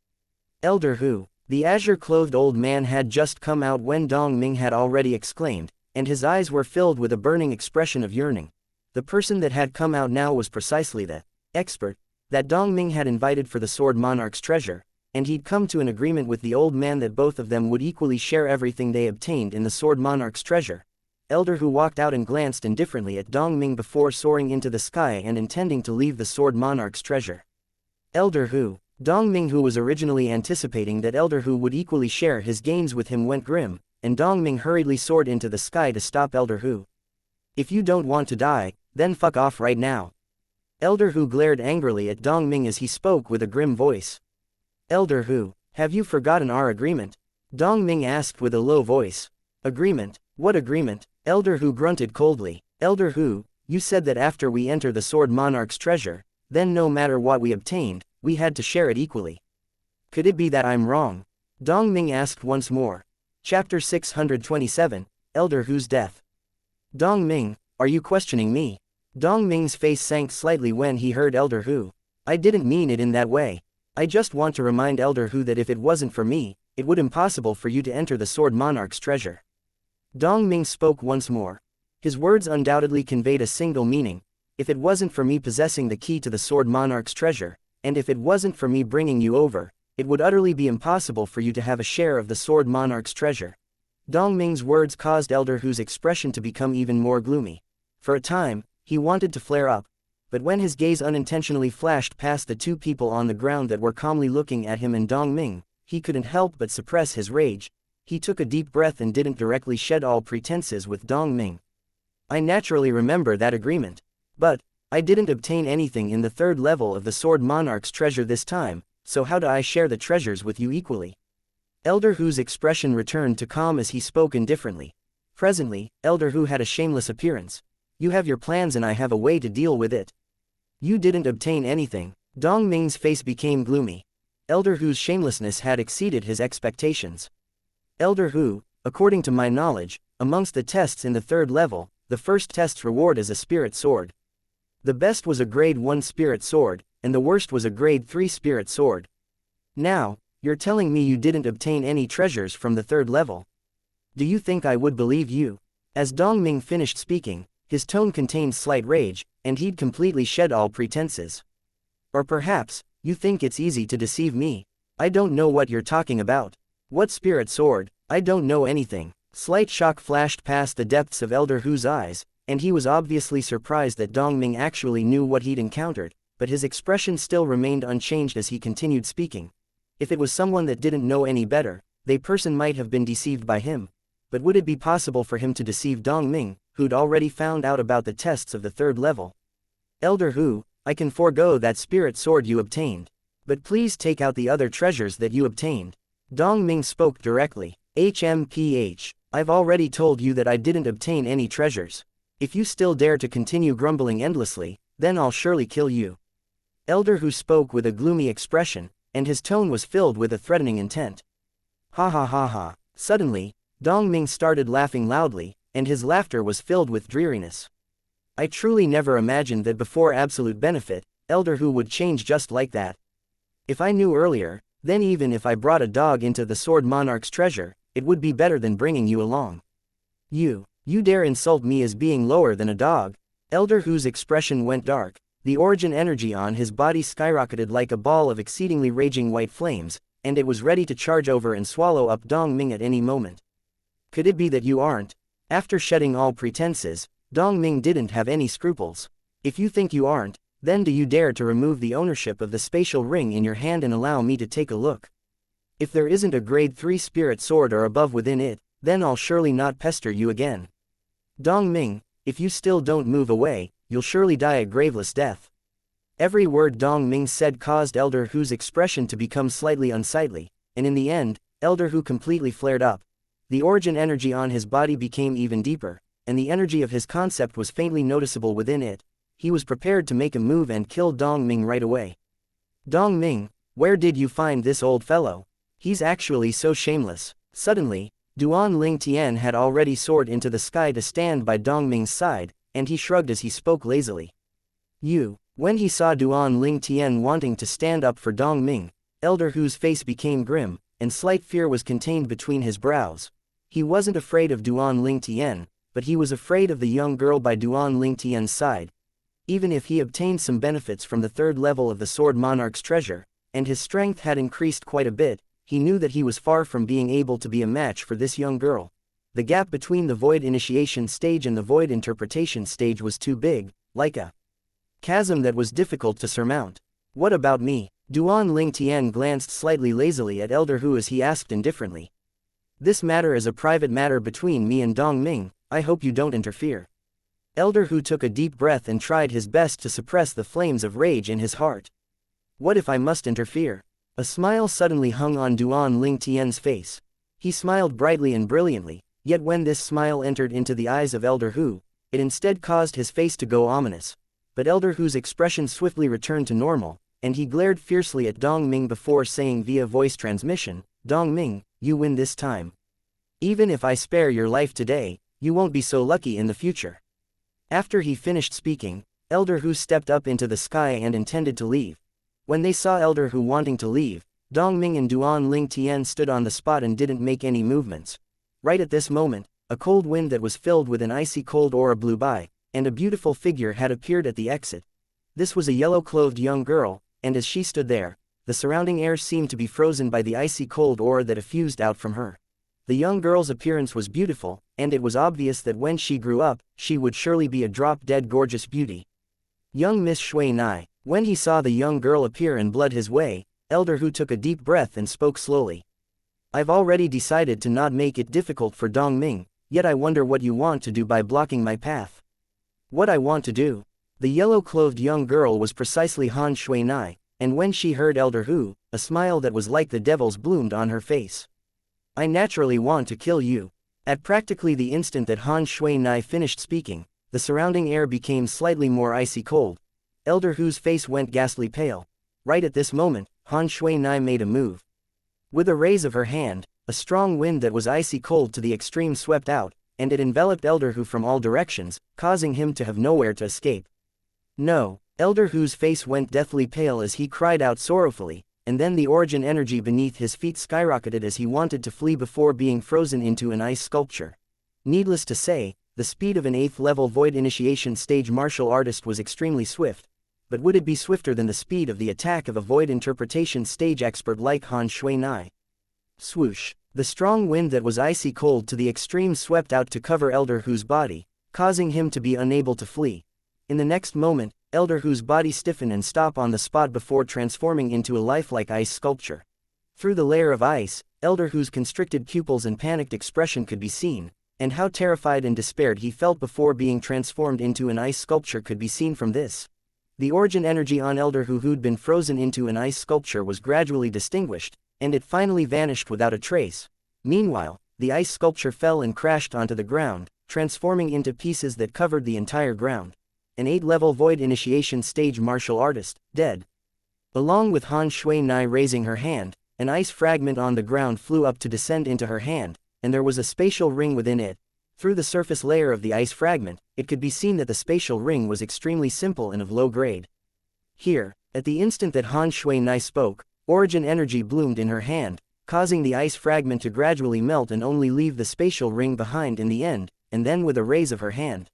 Elder Hu. The azure-clothed old man had just come out when Dong Ming had already exclaimed, and his eyes were filled with a burning expression of yearning. The person that had come out now was precisely the expert that Dong Ming had invited for the Sword Monarch's treasure, and he'd come to an agreement with the old man that both of them would equally share everything they obtained in the Sword Monarch's treasure. Elder Hu walked out and glanced indifferently at Dong Ming before soaring into the sky and intending to leave the Sword Monarch's treasure. Elder Hu. Dong Ming, who was originally anticipating that Elder Hu would equally share his gains with him, went grim, and Dong Ming hurriedly soared into the sky to stop Elder Hu. If you don't want to die, then fuck off right now. Elder Hu glared angrily at Dong Ming as he spoke with a grim voice. Elder Hu, have you forgotten our agreement? Dong Ming asked with a low voice. Agreement? What agreement? Elder Hu grunted coldly. Elder Hu, you said that after we enter the Sword Monarch's treasure, then no matter what we obtained, we had to share it equally. Could it be that I'm wrong? Dong Ming asked once more. Chapter 627, Elder Hu's Death. Dong Ming, are you questioning me? Dong Ming's face sank slightly when he heard Elder Hu. I didn't mean it in that way. I just want to remind Elder Hu that if it wasn't for me, it would be impossible for you to enter the Sword Monarch's treasure. Dong Ming spoke once more. His words undoubtedly conveyed a single meaning. If it wasn't for me possessing the key to the Sword Monarch's treasure, and if it wasn't for me bringing you over, it would utterly be impossible for you to have a share of the Sword Monarch's treasure. Dong Ming's words caused Elder Hu's expression to become even more gloomy. For a time, he wanted to flare up, but when his gaze unintentionally flashed past the 2 people on the ground that were calmly looking at him and Dong Ming, he couldn't help but suppress his rage. He took a deep breath and didn't directly shed all pretenses with Dong Ming. I naturally remember that agreement. But I didn't obtain anything in the 3rd level of the Sword Monarch's treasure this time, so how do I share the treasures with you equally? Elder Hu's expression returned to calm as he spoke indifferently. Presently, Elder Hu had a shameless appearance. You have your plans and I have a way to deal with it. You didn't obtain anything. Dong Ming's face became gloomy. Elder Hu's shamelessness had exceeded his expectations. Elder Hu, according to my knowledge, amongst the tests in the 3rd level, the first test's reward is a spirit sword. The best was a grade 1 spirit sword, and the worst was a grade 3 spirit sword. Now, you're telling me you didn't obtain any treasures from the 3rd level. Do you think I would believe you? As Dong Ming finished speaking, his tone contained slight rage, and he'd completely shed all pretenses. Or perhaps, you think it's easy to deceive me. I don't know what you're talking about. What spirit sword? I don't know anything. Slight shock flashed past the depths of Elder Hu's eyes, and he was obviously surprised that Dong Ming actually knew what he'd encountered, but his expression still remained unchanged as he continued speaking. If it was someone that didn't know any better, they person might have been deceived by him. But would it be possible for him to deceive Dong Ming, who'd already found out about the tests of the 3rd level? Elder Hu, I can forego that spirit sword you obtained. But please take out the other treasures that you obtained. Dong Ming spoke directly. HMPH. I've already told you that I didn't obtain any treasures. If you still dare to continue grumbling endlessly, then I'll surely kill you. Elder Hu spoke with a gloomy expression, and his tone was filled with a threatening intent. Ha ha ha ha. Suddenly, Dong Ming started laughing loudly, and his laughter was filled with dreariness. I truly never imagined that before absolute benefit, Elder Hu would change just like that. If I knew earlier, then even if I brought a dog into the Sword Monarch's treasure, it would be better than bringing you along. You dare insult me as being lower than a dog? Elder Hu's expression went dark, the origin energy on his body skyrocketed like a ball of exceedingly raging white flames, and it was ready to charge over and swallow up Dong Ming at any moment. Could it be that you aren't? After shedding all pretenses, Dong Ming didn't have any scruples. If you think you aren't, then do you dare to remove the ownership of the spatial ring in your hand and allow me to take a look? If there isn't a grade 3 spirit sword or above within it, then I'll surely not pester you again. Dong Ming, if you still don't move away, you'll surely die a graveless death. Every word Dong Ming said caused Elder Hu's expression to become slightly unsightly, and in the end, Elder Hu completely flared up. The origin energy on his body became even deeper, and the energy of his concept was faintly noticeable within it. He was prepared to make a move and kill Dong Ming right away. Dong Ming, where did you find this old fellow? He's actually so shameless. Suddenly, Duan Ling Tian had already soared into the sky to stand by Dong Ming's side, and he shrugged as he spoke lazily. When he saw Duan Ling Tian wanting to stand up for Dong Ming, Elder Hu's face became grim, and slight fear was contained between his brows. He wasn't afraid of Duan Ling Tian, but he was afraid of the young girl by Duan Ling Tian's side. Even if he obtained some benefits from the third level of the Sword Monarch's treasure, and his strength had increased quite a bit, he knew that he was far from being able to be a match for this young girl. The gap between the Void Initiation stage and the Void Interpretation stage was too big, like a chasm that was difficult to surmount. What about me? Duan Ling Tian glanced slightly lazily at Elder Hu as he asked indifferently. This matter is a private matter between me and Dong Ming, I hope you don't interfere. Elder Hu took a deep breath and tried his best to suppress the flames of rage in his heart. What if I must interfere? A smile suddenly hung on Duan Ling Tian's face. He smiled brightly and brilliantly, yet when this smile entered into the eyes of Elder Hu, it instead caused his face to go ominous. But Elder Hu's expression swiftly returned to normal, and he glared fiercely at Dong Ming before saying via voice transmission, Dong Ming, you win this time. Even if I spare your life today, you won't be so lucky in the future. After he finished speaking, Elder Hu stepped up into the sky and intended to leave. When they saw Elder Hu wanting to leave, Dong Ming and Duan Ling Tian stood on the spot and didn't make any movements. Right at this moment, a cold wind that was filled with an icy cold aura blew by, and a beautiful figure had appeared at the exit. This was a yellow-clothed young girl, and as she stood there, the surrounding air seemed to be frozen by the icy cold aura that effused out from her. The young girl's appearance was beautiful, and it was obvious that when she grew up, she would surely be a drop-dead gorgeous beauty. Young Miss Shui Nai. When he saw the young girl appear and blood his way, Elder Hu took a deep breath and spoke slowly. I've already decided to not make it difficult for Dong Ming, yet I wonder what you want to do by blocking my path. What I want to do? The yellow-clothed young girl was precisely Han Shui Nai, and when she heard Elder Hu, a smile that was like the devil's bloomed on her face. I naturally want to kill you. At practically the instant that Han Shui Nai finished speaking, the surrounding air became slightly more icy cold. Elder Hu's face went ghastly pale. Right at this moment, Han Shui Nai made a move. With a raise of her hand, a strong wind that was icy cold to the extreme swept out, and it enveloped Elder Hu from all directions, causing him to have nowhere to escape. No! Elder Hu's face went deathly pale as he cried out sorrowfully, and then the origin energy beneath his feet skyrocketed as he wanted to flee before being frozen into an ice sculpture. Needless to say, the speed of an 8th level Void Initiation stage martial artist was extremely swift. But would it be swifter than the speed of the attack of a Void Interpretation stage expert like Han Shui Nai? Swoosh! The strong wind that was icy cold to the extreme swept out to cover Elder Hu's body, causing him to be unable to flee. In the next moment, Elder Hu's body stiffened and stopped on the spot before transforming into a lifelike ice sculpture. Through the layer of ice, Elder Hu's constricted pupils and panicked expression could be seen, and how terrified and despaired he felt before being transformed into an ice sculpture could be seen from this. The origin energy on Elder Hu who'd been frozen into an ice sculpture was gradually distinguished, and it finally vanished without a trace. Meanwhile, the ice sculpture fell and crashed onto the ground, transforming into pieces that covered the entire ground. An 8-level void initiation stage martial artist, dead. Along with Han Shui Nai raising her hand, an ice fragment on the ground flew up to descend into her hand, and there was a spatial ring within it. Through the surface layer of the ice fragment, it could be seen that the spatial ring was extremely simple and of low grade. Here, at the instant that Han Shui Nai spoke, origin energy bloomed in her hand, causing the ice fragment to gradually melt and only leave the spatial ring behind in the end, and then with a raise of her hand,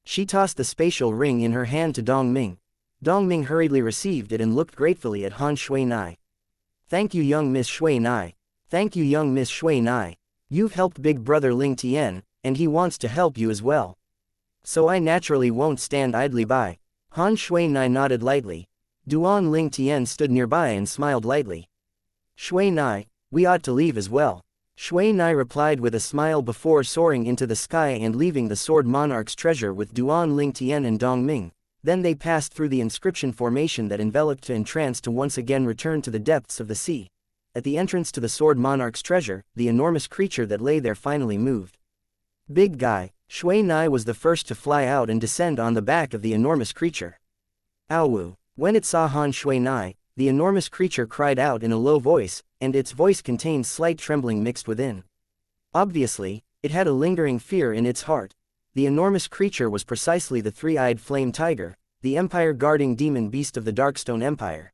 she tossed the spatial ring in her hand to Dong Ming. Dong Ming hurriedly received it and looked gratefully at Han Shui Nai. "Thank you, young Miss Shui Nai. Thank you, young Miss Shui Nai. You've helped big brother Ling Tian, and he wants to help you as well. So I naturally won't stand idly by." Han Shui Nai nodded lightly. Duan Ling Tian stood nearby and smiled lightly. "Shui Nai, we ought to leave as well." Shui Nai replied with a smile before soaring into the sky and leaving the Sword Monarch's treasure with Duan Ling Tian and Dong Ming. Then they passed through the inscription formation that enveloped to entrance to once again return to the depths of the sea. At the entrance to the Sword Monarch's treasure, the enormous creature that lay there finally moved. "Big guy." Shui Nai was the first to fly out and descend on the back of the enormous creature. "Ow!" When it saw Han Shui Nai, the enormous creature cried out in a low voice, and its voice contained slight trembling mixed within. Obviously, it had a lingering fear in its heart. The enormous creature was precisely the three-eyed flame tiger, the empire-guarding demon beast of the Darkstone Empire.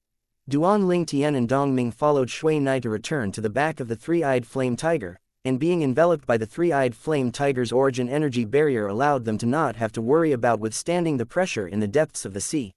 Duan Ling Tian and Dong Ming followed Shui Nai to return to the back of the three-eyed flame tiger, and being enveloped by the three-eyed flame tiger's origin energy barrier allowed them to not have to worry about withstanding the pressure in the depths of the sea.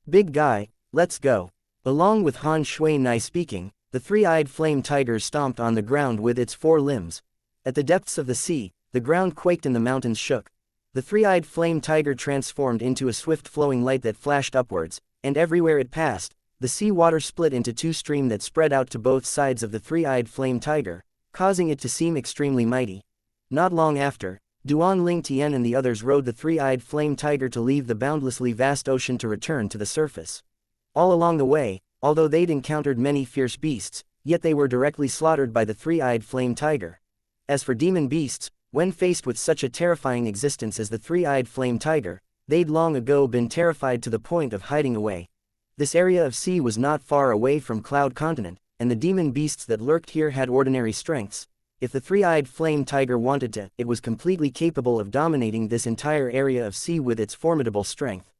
"Big guy, let's go." Along with Han Shui Nai speaking, the three-eyed flame tiger stomped on the ground with its four limbs. At the depths of the sea, the ground quaked and the mountains shook. The three-eyed flame tiger transformed into a swift flowing light that flashed upwards, and everywhere it passed, the sea water split into two streams that spread out to both sides of the three-eyed flame tiger, causing it to seem extremely mighty. Not long after, Duan Ling Tian and the others rode the three-eyed flame tiger to leave the boundlessly vast ocean to return to the surface. All along the way, although they'd encountered many fierce beasts, yet they were directly slaughtered by the three-eyed flame tiger. As for demon beasts, when faced with such a terrifying existence as the three-eyed flame tiger, they'd long ago been terrified to the point of hiding away. This area of sea was not far away from Cloud Continent, and the demon beasts that lurked here had ordinary strengths. If the three-eyed flame tiger wanted to, it was completely capable of dominating this entire area of sea with its formidable strength.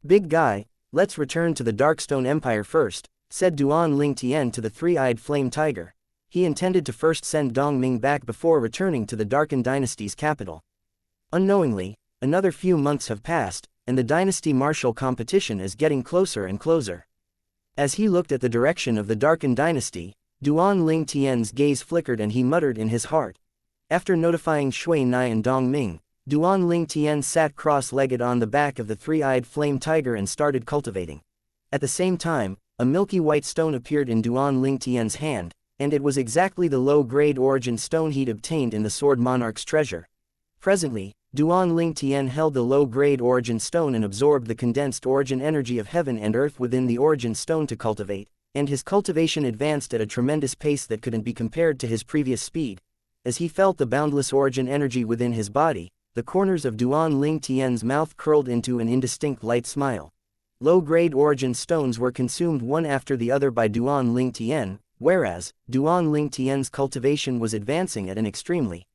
"Big guy, let's return to the Darkstone Empire first," said Duan Ling Tian to the three-eyed flame tiger. He intended to first send Dong Ming back before returning to the Darken Dynasty's capital. Unknowingly, another few months have passed, and the dynasty martial competition is getting closer and closer. As he looked at the direction of the Darken Dynasty, Duan Ling Tian's gaze flickered and he muttered in his heart. After notifying Shui Nai and Dong Ming, Duan Ling Tian sat cross-legged on the back of the three-eyed flame tiger and started cultivating. At the same time, a milky white stone appeared in Duan Ling Tian's hand, and it was exactly the low-grade origin stone he'd obtained in the Sword Monarch's treasure. Presently, Duan Ling Tian held the low-grade origin stone and absorbed the condensed origin energy of heaven and earth within the origin stone to cultivate, and his cultivation advanced at a tremendous pace that couldn't be compared to his previous speed. As he felt the boundless origin energy within his body, the corners of Duan Ling Tian's mouth curled into an indistinct light smile. Low-grade origin stones were consumed one after the other by Duan Ling Tian, whereas Duan Ling Tian's cultivation was advancing at an extremely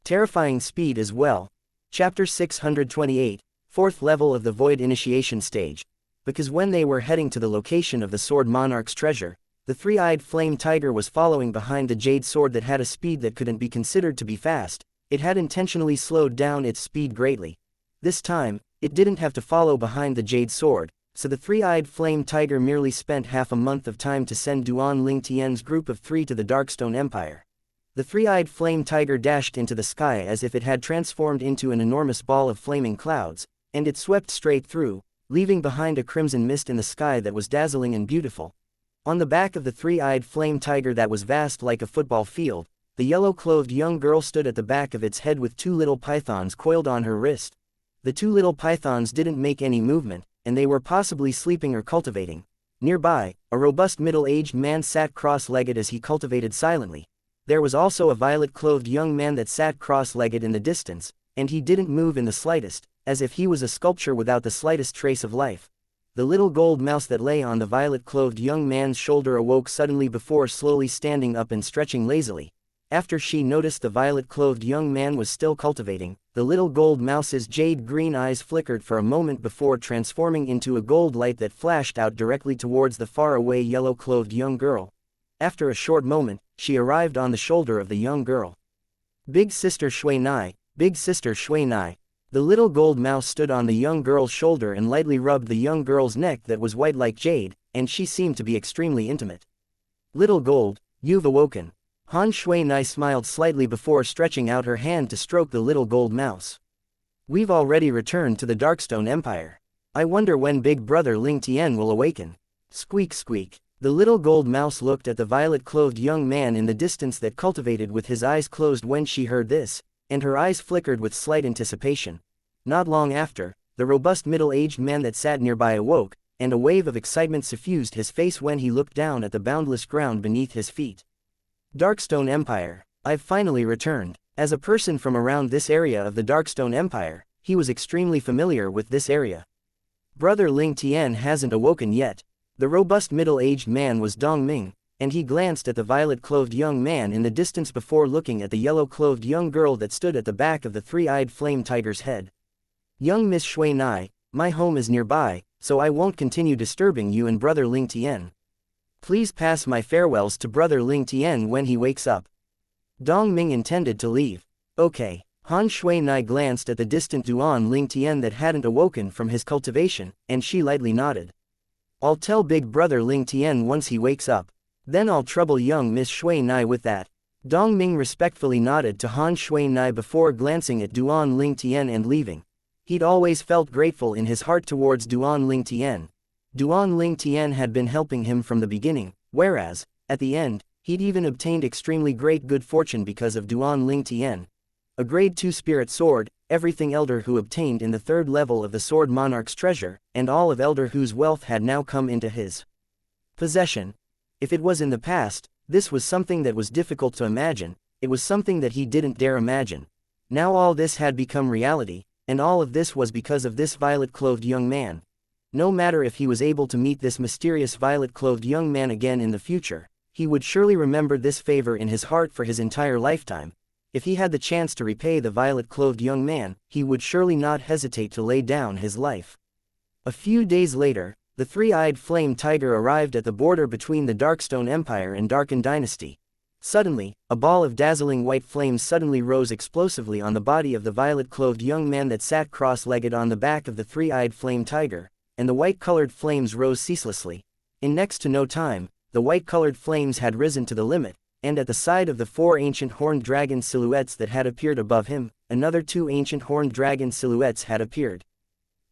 terrifying speed as well. Chapter 628, 4th level of the Void Initiation Stage. Because when they were heading to the location of the Sword Monarch's treasure, the three-eyed flame tiger was following behind the jade sword that had a speed that couldn't be considered to be fast. It had intentionally slowed down its speed greatly. This time, it didn't have to follow behind the jade sword, so the three-eyed flame tiger merely spent half a month of time to send Duan Ling Tian's group of 3 to the Darkstone Empire. The three-eyed flame tiger dashed into the sky as if it had transformed into an enormous ball of flaming clouds, and it swept straight through, leaving behind a crimson mist in the sky that was dazzling and beautiful. On the back of the three-eyed flame tiger that was vast like a football field, the yellow-clothed young girl stood at the back of its head with 2 little pythons coiled on her wrist. The 2 little pythons didn't make any movement, and they were possibly sleeping or cultivating. Nearby, a robust middle-aged man sat cross-legged as he cultivated silently. There was also a violet-clothed young man that sat cross-legged in the distance, and he didn't move in the slightest, as if he was a sculpture without the slightest trace of life. The little gold mouse that lay on the violet-clothed young man's shoulder awoke suddenly before slowly standing up and stretching lazily. After she noticed the violet-clothed young man was still cultivating, the little gold mouse's jade-green eyes flickered for a moment before transforming into a gold light that flashed out directly towards the far-away yellow-clothed young girl. After a short moment, she arrived on the shoulder of the young girl. Big Sister Shui Nai, Big Sister Shui Nai. The little gold mouse stood on the young girl's shoulder and lightly rubbed the young girl's neck that was white like jade, and she seemed to be extremely intimate. Little gold, you've awoken. Han Shui Nai smiled slightly before stretching out her hand to stroke the little gold mouse. We've already returned to the Darkstone Empire. I wonder when Big Brother Ling Tian will awaken. Squeak squeak. The little gold mouse looked at the violet-clothed young man in the distance that cultivated with his eyes closed when she heard this, and her eyes flickered with slight anticipation. Not long after, the robust middle-aged man that sat nearby awoke, and a wave of excitement suffused his face when he looked down at the boundless ground beneath his feet. Darkstone Empire. I've finally returned. As a person from around this area of the Darkstone Empire, he was extremely familiar with this area. Brother Ling Tian hasn't awoken yet. The robust middle-aged man was Dong Ming, and he glanced at the violet-clothed young man in the distance before looking at the yellow-clothed young girl that stood at the back of the three-eyed flame tiger's head. Young Miss Shui Nai, my home is nearby, so I won't continue disturbing you and Brother Ling Tian. Please pass my farewells to Brother Ling Tian when he wakes up. Dong Ming intended to leave. Okay. Han Shui Nai glanced at the distant Duan Ling Tian that hadn't awoken from his cultivation, and she lightly nodded. I'll tell Big Brother Ling Tian once he wakes up. Then I'll trouble young Miss Shui Nai with that. Dong Ming respectfully nodded to Han Shui Nai before glancing at Duan Ling Tian and leaving. He'd always felt grateful in his heart towards Duan Ling Tian. Duan Ling Tian had been helping him from the beginning, whereas, at the end, he'd even obtained extremely great good fortune because of Duan Ling Tian. A grade 2 spirit sword, everything Elder Hu obtained in the 3rd level of the Sword Monarch's treasure, and all of Elder Hu's wealth had now come into his possession. If it was in the past, this was something that was difficult to imagine, it was something that he didn't dare imagine. Now all this had become reality, and all of this was because of this violet-clothed young man. No matter if he was able to meet this mysterious violet-clothed young man again in the future, he would surely remember this favor in his heart for his entire lifetime. If he had the chance to repay the violet-clothed young man, he would surely not hesitate to lay down his life. A few days later, the three-eyed flame tiger arrived at the border between the Darkstone Empire and Darken Dynasty. Suddenly, a ball of dazzling white flames suddenly rose explosively on the body of the violet-clothed young man that sat cross-legged on the back of the three-eyed flame tiger, and the white-colored flames rose ceaselessly. In next to no time, the white-colored flames had risen to the limit, and at the side of the 4 ancient horned dragon silhouettes that had appeared above him, another 2 ancient horned dragon silhouettes had appeared.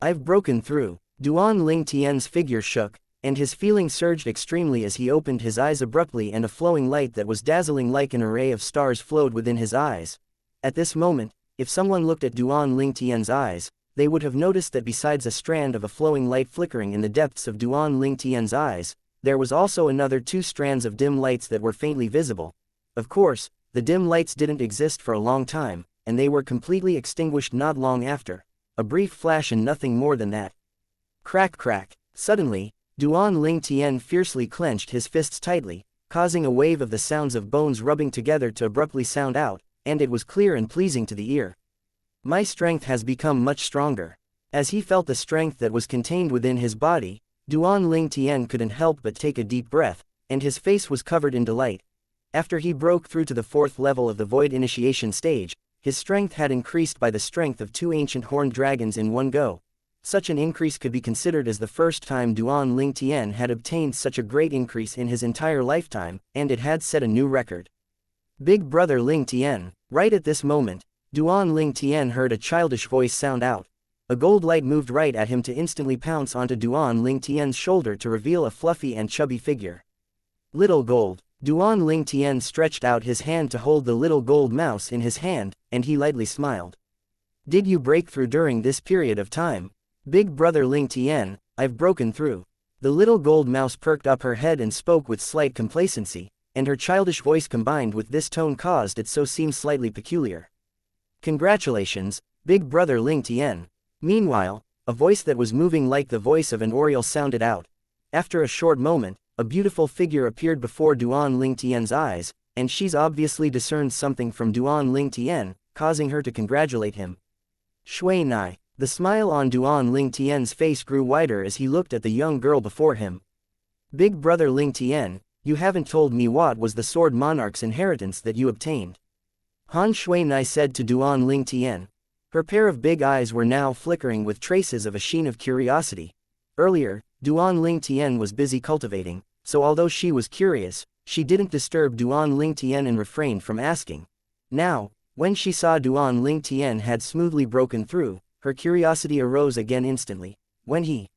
I've broken through. Duan Ling Tian's figure shook, and his feeling surged extremely as he opened his eyes abruptly and a flowing light that was dazzling like an array of stars flowed within his eyes. At this moment, if someone looked at Duan Ling Tian's eyes, they would have noticed that besides a strand of a flowing light flickering in the depths of Duan Ling Tian's eyes, there was also another 2 strands of dim lights that were faintly visible. Of course, the dim lights didn't exist for a long time, and they were completely extinguished not long after. A brief flash and nothing more than that. Crack crack. Suddenly, Duan Ling Tian fiercely clenched his fists tightly, causing a wave of the sounds of bones rubbing together to abruptly sound out, and it was clear and pleasing to the ear. My strength has become much stronger. As he felt the strength that was contained within his body, Duan Ling Tian couldn't help but take a deep breath, and his face was covered in delight. After he broke through to the 4th level of the Void Initiation stage, his strength had increased by the strength of 2 ancient horned dragons in one go. Such an increase could be considered as the first time Duan Ling Tian had obtained such a great increase in his entire lifetime, and it had set a new record. Big Brother Ling Tian. Right at this moment, Duan Ling Tian heard a childish voice sound out. A gold light moved right at him to instantly pounce onto Duan Ling Tian's shoulder to reveal a fluffy and chubby figure. Little gold. Duan Ling Tian stretched out his hand to hold the little gold mouse in his hand, and he lightly smiled. Did you break through during this period of time? Big Brother Ling Tian, I've broken through. The little gold mouse perked up her head and spoke with slight complacency, and her childish voice combined with this tone caused it so seem slightly peculiar. Congratulations, big brother Ling Tian. Meanwhile, a voice that was moving like the voice of an oriole sounded out. After a short moment, a beautiful figure appeared before Duan Ling Tian's eyes, and she's obviously discerned something from Duan Ling Tian, causing her to congratulate him. Shui Nai. The smile on Duan Ling Tian's face grew wider as he looked at the young girl before him. Big brother Ling Tian, you haven't told me what was the sword monarch's inheritance that you obtained. Han Shui Nai said to Duan Ling Tian. Her pair of big eyes were now flickering with traces of a sheen of curiosity. Earlier, Duan Ling Tian was busy cultivating, so although she was curious, she didn't disturb Duan Ling Tian and refrained from asking. Now, when she saw Duan Ling Tian had smoothly broken through, her curiosity arose again instantly. When he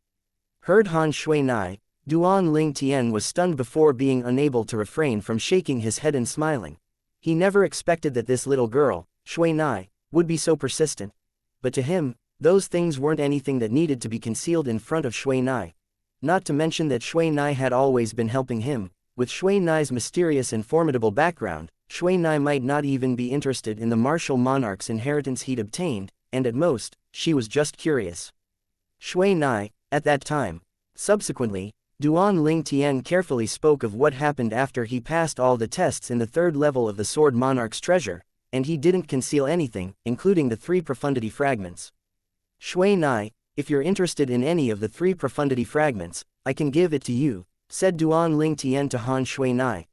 heard Han Shui Nai, Duan Ling Tian was stunned before being unable to refrain from shaking his head and smiling. He never expected that this little girl, Shui Nai, would be so persistent. But to him, those things weren't anything that needed to be concealed in front of Shui Nai. Not to mention that Shui Nai had always been helping him. With Shui Nai's mysterious and formidable background, Shui Nai might not even be interested in the martial monarch's inheritance he'd obtained, and at most, she was just curious. Shui Nai, at that time. Subsequently, Duan Ling Tian carefully spoke of what happened after he passed all the tests in the third level of the Sword Monarch's treasure, and he didn't conceal anything, including the 3 profundity fragments. Shui Nai, if you're interested in any of the 3 profundity fragments, I can give it to you, said Duan Ling Tian to Han Shui Nai.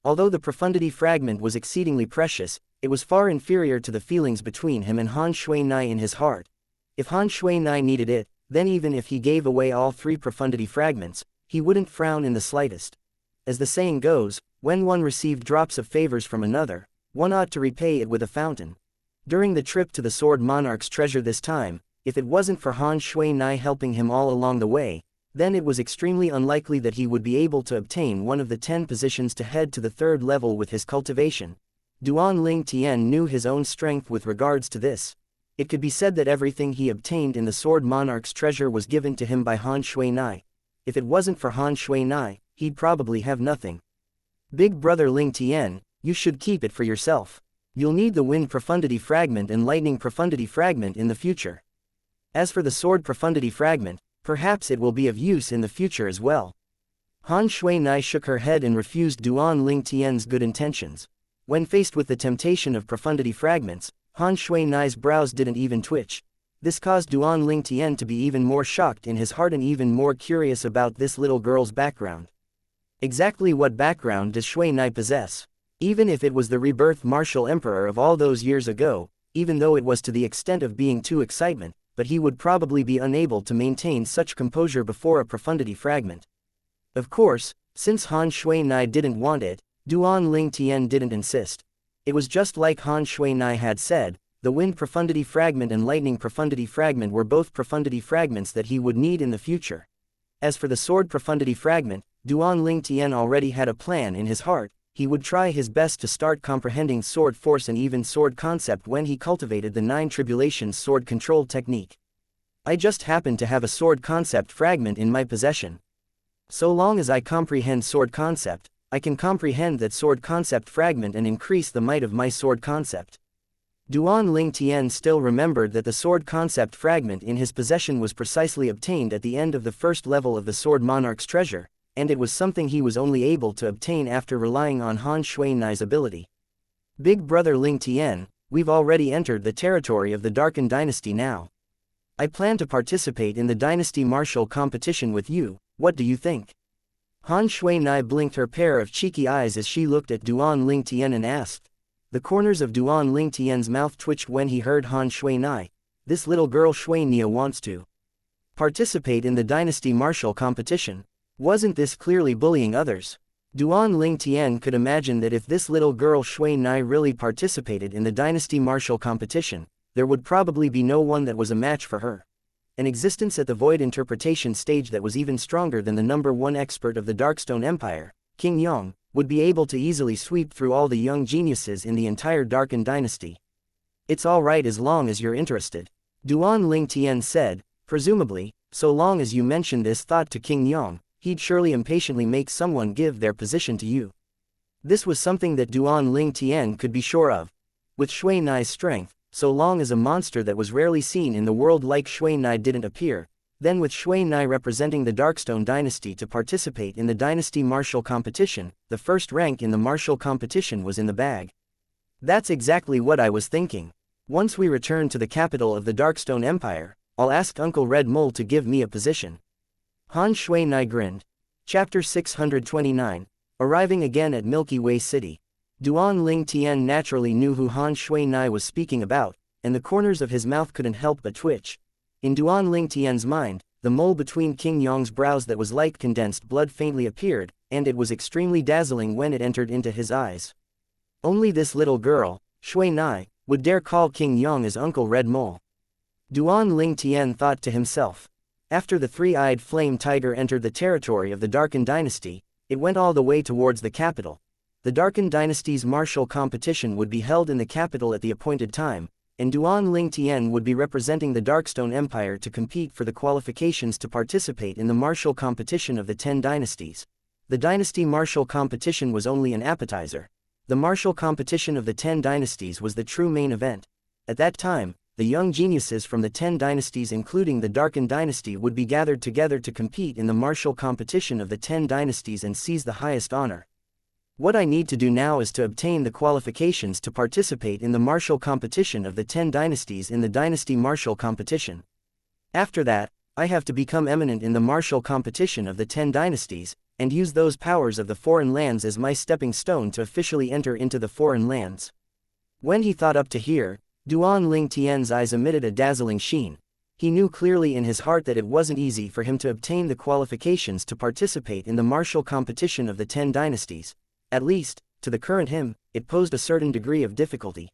Although the profundity fragment was exceedingly precious, it was far inferior to the feelings between him and Han Shui Nai in his heart. If Han Shui Nai needed it, then even if he gave away all 3 profundity fragments, he wouldn't frown in the slightest. As the saying goes, when one received drops of favors from another, one ought to repay it with a fountain. During the trip to the Sword Monarch's treasure this time, if it wasn't for Han Shui Nai helping him all along the way, then it was extremely unlikely that he would be able to obtain one of the 10 positions to head to the 3rd level with his cultivation. Duan Ling Tian knew his own strength with regards to this. It could be said that everything he obtained in the Sword Monarch's treasure was given to him by Han Shui Nai. If it wasn't for Han Shui Nai, he'd probably have nothing. Big brother Ling Tian, you should keep it for yourself. You'll need the Wind Profundity Fragment and Lightning Profundity Fragment in the future. As for the Sword Profundity Fragment, perhaps it will be of use in the future as well. Han Shui Nai shook her head and refused Duan Ling Tian's good intentions. When faced with the temptation of profundity fragments, Han Shui Nai's brows didn't even twitch. This caused Duan Ling Tian to be even more shocked in his heart and even more curious about this little girl's background. Exactly what background does Shui Nai possess? Even if it was the rebirth martial emperor of all those years ago, even though it was to the extent of being too excitement, but he would probably be unable to maintain such composure before a profundity fragment. Of course, since Han Shui Nai didn't want it, Duan Ling Tian didn't insist. It was just like Han Shui Nai had said, the Wind Profundity Fragment and Lightning Profundity Fragment were both profundity fragments that he would need in the future. As for the Sword Profundity Fragment, Duan Ling Tian already had a plan in his heart. He would try his best to start comprehending sword force and even sword concept when he cultivated the 9 Tribulations sword control technique. I just happen to have a sword concept fragment in my possession. So long as I comprehend sword concept, I can comprehend that sword concept fragment and increase the might of my sword concept. Duan Ling Tian still remembered that the sword concept fragment in his possession was precisely obtained at the end of the 1st level of the Sword Monarch's treasure, and it was something he was only able to obtain after relying on Han Shui Nai's ability. Big brother Ling Tian, we've already entered the territory of the Darken Dynasty now. I plan to participate in the Dynasty Martial competition with you, what do you think? Han Shui Nai blinked her pair of cheeky eyes as she looked at Duan Ling Tian and asked. The corners of Duan Ling Tian's mouth twitched when he heard Han Shui Nai. This little girl Shui Nia wants to participate in the Dynasty Martial competition. Wasn't this clearly bullying others? Duan Ling Tian could imagine that if this little girl Shui Nai really participated in the Dynasty Martial competition, there would probably be no one that was a match for her. An existence at the Void Interpretation stage that was even stronger than the #1 expert of the Darkstone Empire, King Yong, would be able to easily sweep through all the young geniuses in the entire Darken Dynasty. It's alright as long as you're interested. Duan Ling Tian said, presumably, so long as you mention this thought to King Yong, he'd surely impatiently make someone give their position to you. This was something that Duan Ling Tian could be sure of. With Shui Nai's strength, so long as a monster that was rarely seen in the world like Shui Nai didn't appear, then with Shui Nai representing the Darkstone dynasty to participate in the dynasty martial competition, the first rank in the martial competition was in the bag. That's exactly what I was thinking. Once we return to the capital of the Darkstone Empire, I'll ask Uncle Red Mole to give me a position. Han Shui Nai grinned. Chapter 629. Arriving again at Milky Way City. Duan Ling Tian naturally knew who Han Shui Nai was speaking about, and the corners of his mouth couldn't help but twitch. In Duan Ling Tian's mind, the mole between King Yong's brows that was like condensed blood faintly appeared, and it was extremely dazzling when it entered into his eyes. Only this little girl, Shui Nai, would dare call King Yong as Uncle Red Mole. Duan Ling Tian thought to himself. After the three-eyed flame tiger entered the territory of the Darken dynasty, it went all the way towards the capital. The Darken dynasty's martial competition would be held in the capital at the appointed time, and Duan Ling Tian would be representing the Darkstone Empire to compete for the qualifications to participate in the martial competition of the 10 dynasties. The dynasty martial competition was only an appetizer. The martial competition of the 10 dynasties was the true main event. At that time, the young geniuses from the 10 dynasties including the Darken dynasty would be gathered together to compete in the martial competition of the 10 dynasties and seize the highest honor. What I need to do now is to obtain the qualifications to participate in the martial competition of the 10 dynasties in the dynasty martial competition. After that, I have to become eminent in the martial competition of the 10 dynasties, and use those powers of the foreign lands as my stepping stone to officially enter into the foreign lands. When he thought up to here, Duan Ling Tian's eyes emitted a dazzling sheen. He knew clearly in his heart that it wasn't easy for him to obtain the qualifications to participate in the martial competition of the 10 dynasties. At least, to the current him, it posed a certain degree of difficulty.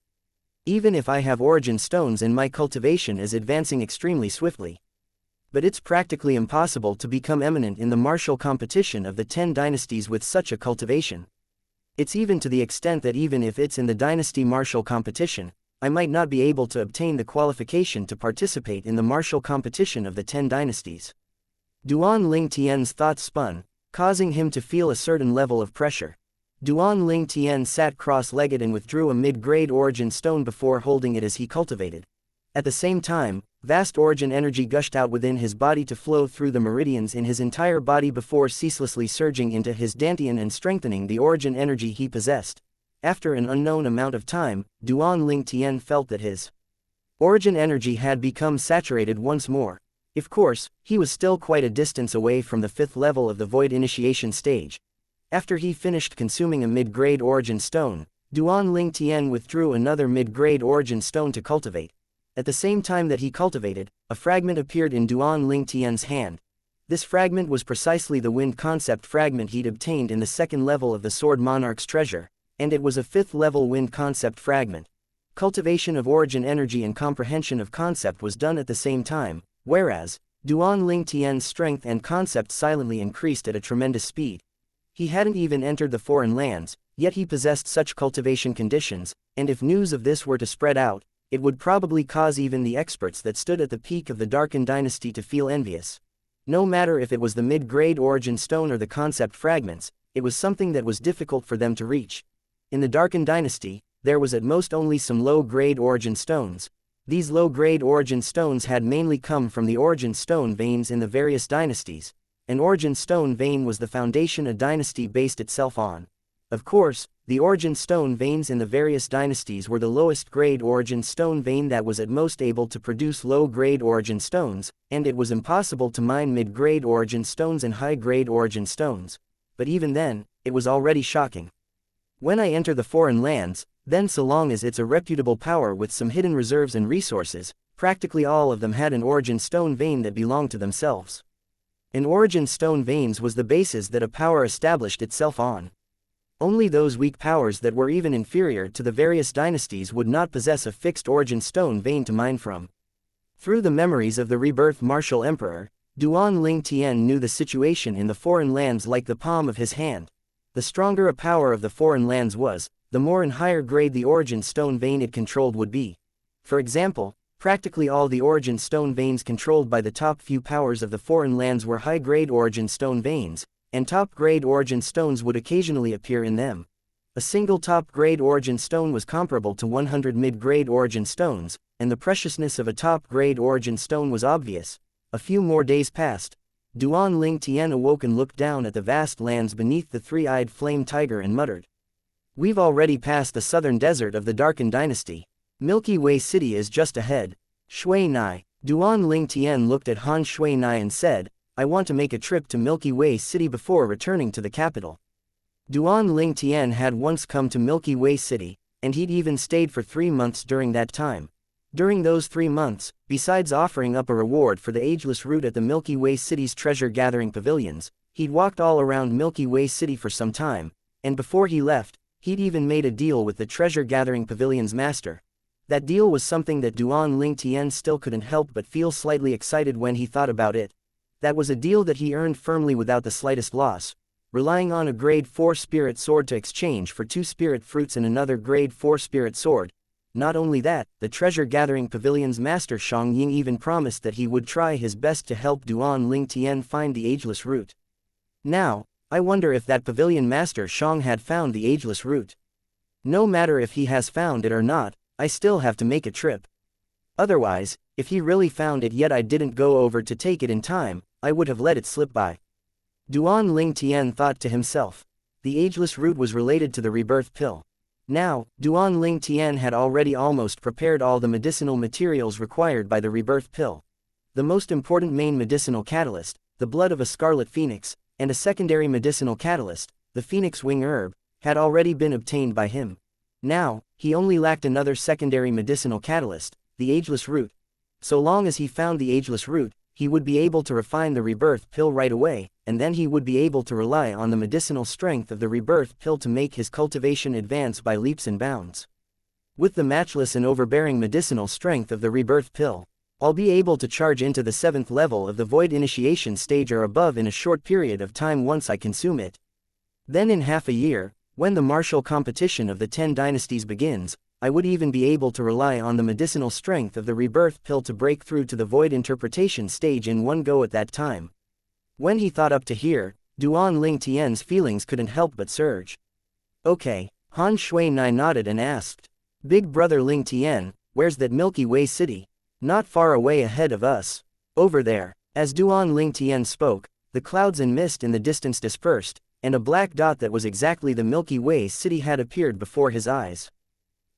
Even if I have origin stones and my cultivation is advancing extremely swiftly. But it's practically impossible to become eminent in the martial competition of the 10 dynasties with such a cultivation. It's even to the extent that even if it's in the dynasty martial competition, I might not be able to obtain the qualification to participate in the martial competition of the 10 dynasties. Duan Ling Tian's thoughts spun, causing him to feel a certain level of pressure. Duan Ling Tian sat cross-legged and withdrew a mid-grade origin stone before holding it as he cultivated. At the same time, vast origin energy gushed out within his body to flow through the meridians in his entire body before ceaselessly surging into his dantian and strengthening the origin energy he possessed. After an unknown amount of time, Duan Ling Tian felt that his origin energy had become saturated once more. Of course, he was still quite a distance away from the 5th level of the Void Initiation stage. After he finished consuming a mid-grade origin stone, Duan Ling Tian withdrew another mid-grade origin stone to cultivate. At the same time that he cultivated, a fragment appeared in Duan Ling Tian's hand. This fragment was precisely the wind concept fragment he'd obtained in the 2nd level of the Sword Monarch's treasure, and it was a 5th level wind concept fragment. Cultivation of origin energy and comprehension of concept was done at the same time, whereas, Duan Ling Tian's strength and concept silently increased at a tremendous speed. He hadn't even entered the foreign lands, yet he possessed such cultivation conditions, and if news of this were to spread out, it would probably cause even the experts that stood at the peak of the Darken dynasty to feel envious. No matter if it was the mid-grade origin stone or the concept fragments, it was something that was difficult for them to reach. In the Darken dynasty, there was at most only some low-grade origin stones. These low-grade origin stones had mainly come from the origin stone veins in the various dynasties. An origin stone vein was the foundation a dynasty based itself on. Of course, the origin stone veins in the various dynasties were the lowest grade origin stone vein that was at most able to produce low-grade origin stones, and it was impossible to mine mid-grade origin stones and high-grade origin stones. But even then, it was already shocking. When I enter the foreign lands, then so long as it's a reputable power with some hidden reserves and resources, practically all of them had an origin stone vein that belonged to themselves. An origin stone veins was the basis that a power established itself on. Only those weak powers that were even inferior to the various dynasties would not possess a fixed origin stone vein to mine from. Through the memories of the rebirth martial emperor, Duan Ling Tian knew the situation in the foreign lands like the palm of his hand. The stronger a power of the foreign lands was, the more and higher grade the origin stone vein it controlled would be. For example, practically all the origin stone veins controlled by the top few powers of the foreign lands were high-grade origin stone veins, and top-grade origin stones would occasionally appear in them. A single top-grade origin stone was comparable to 100 mid-grade origin stones, and the preciousness of a top-grade origin stone was obvious. A few more days passed. Duan Ling Tian awoke and looked down at the vast lands beneath the three-eyed flame tiger and muttered. We've already passed the southern desert of the Darkened Dynasty. Milky Way City is just ahead. Shui Nai. Duan Ling Tian looked at Han Shui Nai and said, I want to make a trip to Milky Way City before returning to the capital. Duan Ling Tian had once come to Milky Way City, and he'd even stayed for 3 months during that time. During those 3 months, besides offering up a reward for the ageless root at the Milky Way City's treasure-gathering pavilions, he'd walked all around Milky Way City for some time, and before he left, he'd even made a deal with the treasure-gathering pavilion's master. That deal was something that Duan Ling Tian still couldn't help but feel slightly excited when he thought about it. That was a deal that he earned firmly without the slightest loss, relying on a grade 4 spirit sword to exchange for 2 spirit fruits and another grade 4 spirit sword. Not only that, the treasure-gathering pavilion's master Shang Ying even promised that he would try his best to help Duan Ling Tian find the ageless root. Now, I wonder if that pavilion master Shang had found the ageless root. No matter if he has found it or not, I still have to make a trip. Otherwise, if he really found it yet I didn't go over to take it in time, I would have let it slip by. Duan Ling Tian thought to himself. The ageless root was related to the rebirth pill. Now, Duan Ling Tian had already almost prepared all the medicinal materials required by the rebirth pill. The most important main medicinal catalyst, the blood of a scarlet phoenix, and a secondary medicinal catalyst, the phoenix wing herb, had already been obtained by him. Now, he only lacked another secondary medicinal catalyst, the ageless root. So long as he found the ageless root, he would be able to refine the rebirth pill right away, and then he would be able to rely on the medicinal strength of the rebirth pill to make his cultivation advance by leaps and bounds. With the matchless and overbearing medicinal strength of the rebirth pill, I'll be able to charge into the 7th level of the void initiation stage or above in a short period of time once I consume it. Then in half a year, when the martial competition of the 10 dynasties begins, I would even be able to rely on the medicinal strength of the rebirth pill to break through to the void interpretation stage in one go at that time. When he thought up to here, Duan Ling Tian's feelings couldn't help but surge. Okay, Han Shui Nai nodded and asked. Big brother Ling Tian, where's that Milky Way City? Not far away ahead of us. Over there. As Duan Ling Tian spoke, the clouds and mist in the distance dispersed, and a black dot that was exactly the Milky Way City had appeared before his eyes.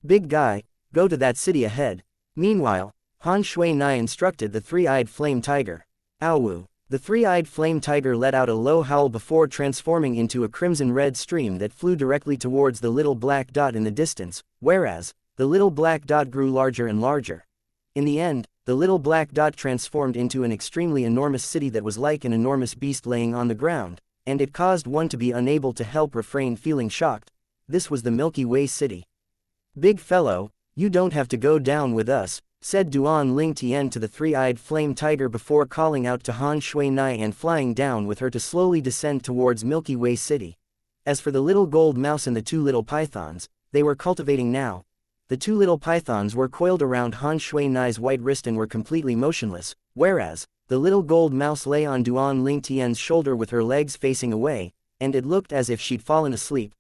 Big guy, go to that city ahead. Meanwhile, Han Shui Nai instructed the three-eyed flame tiger. Owu. The three-eyed flame tiger let out a low howl before transforming into a crimson-red stream that flew directly towards the little black dot in the distance, whereas, the little black dot grew larger and larger. In the end, the little black dot transformed into an extremely enormous city that was like an enormous beast laying on the ground, and it caused one to be unable to help refrain feeling shocked. This was the Milky Way City. Big fellow, you don't have to go down with us, said Duan Ling Tian to the three-eyed flame tiger before calling out to Han Shui Nai and flying down with her to slowly descend towards Milky Way City. As for the little gold mouse and the 2 little pythons, they were cultivating now. The 2 little pythons were coiled around Han Shui Nai's white wrist and were completely motionless, whereas, the little gold mouse lay on Duan Ling Tian's shoulder with her legs facing away, and it looked as if she'd fallen asleep.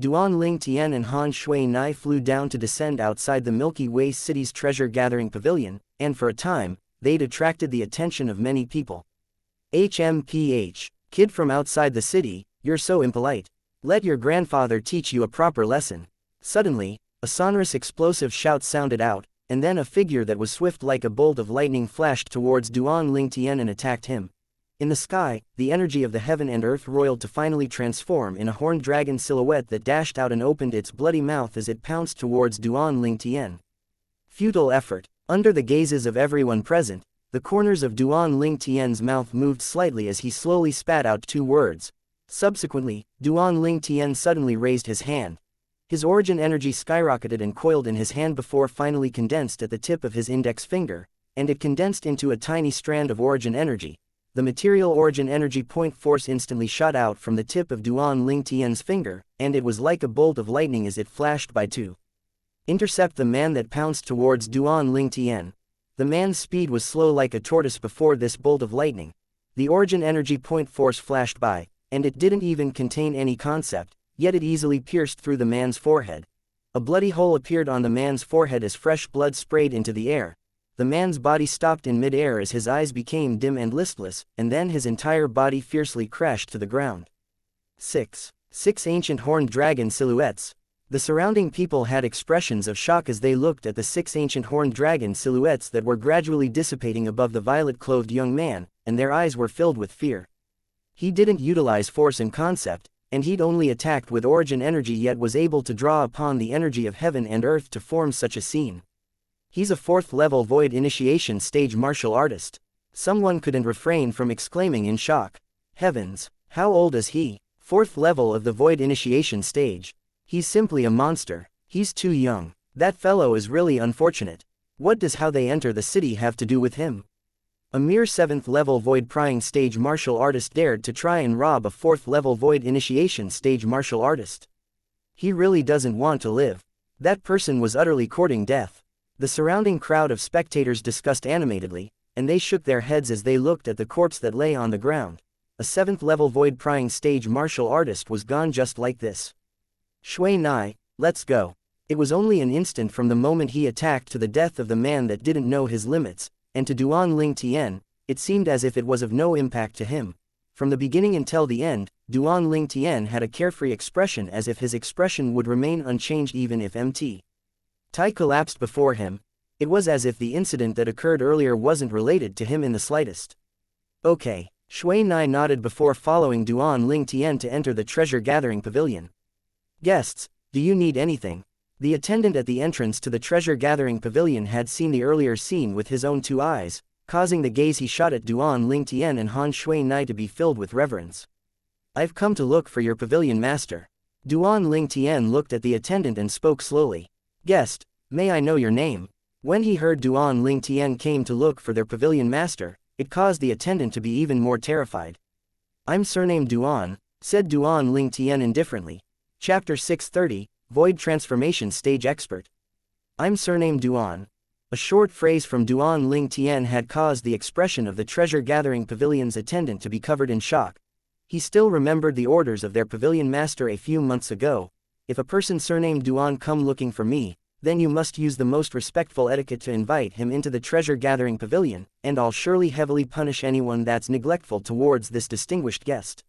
Duan Ling Tian and Han Shui Nai flew down to descend outside the Milky Way City's treasure-gathering pavilion, and for a time, they'd attracted the attention of many people. HMPH, kid from outside the city, you're so impolite. Let your grandfather teach you a proper lesson. Suddenly, a sonorous explosive shout sounded out, and then a figure that was swift like a bolt of lightning flashed towards Duan Ling Tian and attacked him. In the sky, the energy of the heaven and earth roiled to finally transform in a horned dragon silhouette that dashed out and opened its bloody mouth as it pounced towards Duan Ling Tian. Futile effort. Under the gazes of everyone present, the corners of Duan Ling Tian's mouth moved slightly as he slowly spat out 2 words. Subsequently, Duan Ling Tian suddenly raised his hand. His origin energy skyrocketed and coiled in his hand before finally condensed at the tip of his index finger, and it condensed into a tiny strand of origin energy. The material origin energy point force instantly shot out from the tip of Duan Ling Tian's finger, and it was like a bolt of lightning as it flashed by to intercept the man that pounced towards Duan Ling Tian. The man's speed was slow like a tortoise before this bolt of lightning. The origin energy point force flashed by, and it didn't even contain any concept. yet it easily pierced through the man's forehead. A bloody hole appeared on the man's forehead as fresh blood sprayed into the air. The man's body stopped in mid-air as his eyes became dim and listless, and then his entire body fiercely crashed to the ground. 6. 6 ancient horned dragon silhouettes. The surrounding people had expressions of shock as they looked at the 6 ancient horned dragon silhouettes that were gradually dissipating above the violet-clothed young man, and their eyes were filled with fear. He didn't utilize force and concept, and he'd only attacked with origin energy, yet was able to draw upon the energy of heaven and earth to form such a scene. He's a 4th level void initiation stage martial artist. Someone couldn't refrain from exclaiming in shock. Heavens, how old is he? 4th level of the void initiation stage. He's simply a monster. He's too young. That fellow is really unfortunate. What does how they enter the city have to do with him? A mere 7th level void prying stage martial artist dared to try and rob a 4th level void initiation stage martial artist. He really doesn't want to live. That person was utterly courting death. The surrounding crowd of spectators discussed animatedly, and they shook their heads as they looked at the corpse that lay on the ground. A 7th level void prying stage martial artist was gone just like this. Shui Nai, let's go. It was only an instant from the moment he attacked to the death of the man that didn't know his limits, and to Duan Ling Tian, it seemed as if it was of no impact to him. From the beginning until the end, Duan Ling Tian had a carefree expression, as if his expression would remain unchanged even if Mt. Tai collapsed before him. It was as if the incident that occurred earlier wasn't related to him in the slightest. Okay, Shui Nai nodded before following Duan Ling Tian to enter the treasure-gathering pavilion. Guests, do you need anything? The attendant at the entrance to the treasure-gathering pavilion had seen the earlier scene with his own 2 eyes, causing the gaze he shot at Duan Ling Tian and Han Shui Nai to be filled with reverence. I've come to look for your pavilion master. Duan Ling Tian looked at the attendant and spoke slowly. Guest, may I know your name? When he heard Duan Ling Tian came to look for their pavilion master, it caused the attendant to be even more terrified. I'm surnamed Duan, said Duan Ling Tian indifferently. Chapter 630, Void Transformation Stage Expert. I'm surnamed Duan. A short phrase from Duan Ling Tian had caused the expression of the treasure-gathering pavilion's attendant to be covered in shock. He still remembered the orders of their pavilion master a few months ago. If a person surnamed Duan come looking for me, then you must use the most respectful etiquette to invite him into the treasure-gathering pavilion, and I'll surely heavily punish anyone that's neglectful towards this distinguished guest.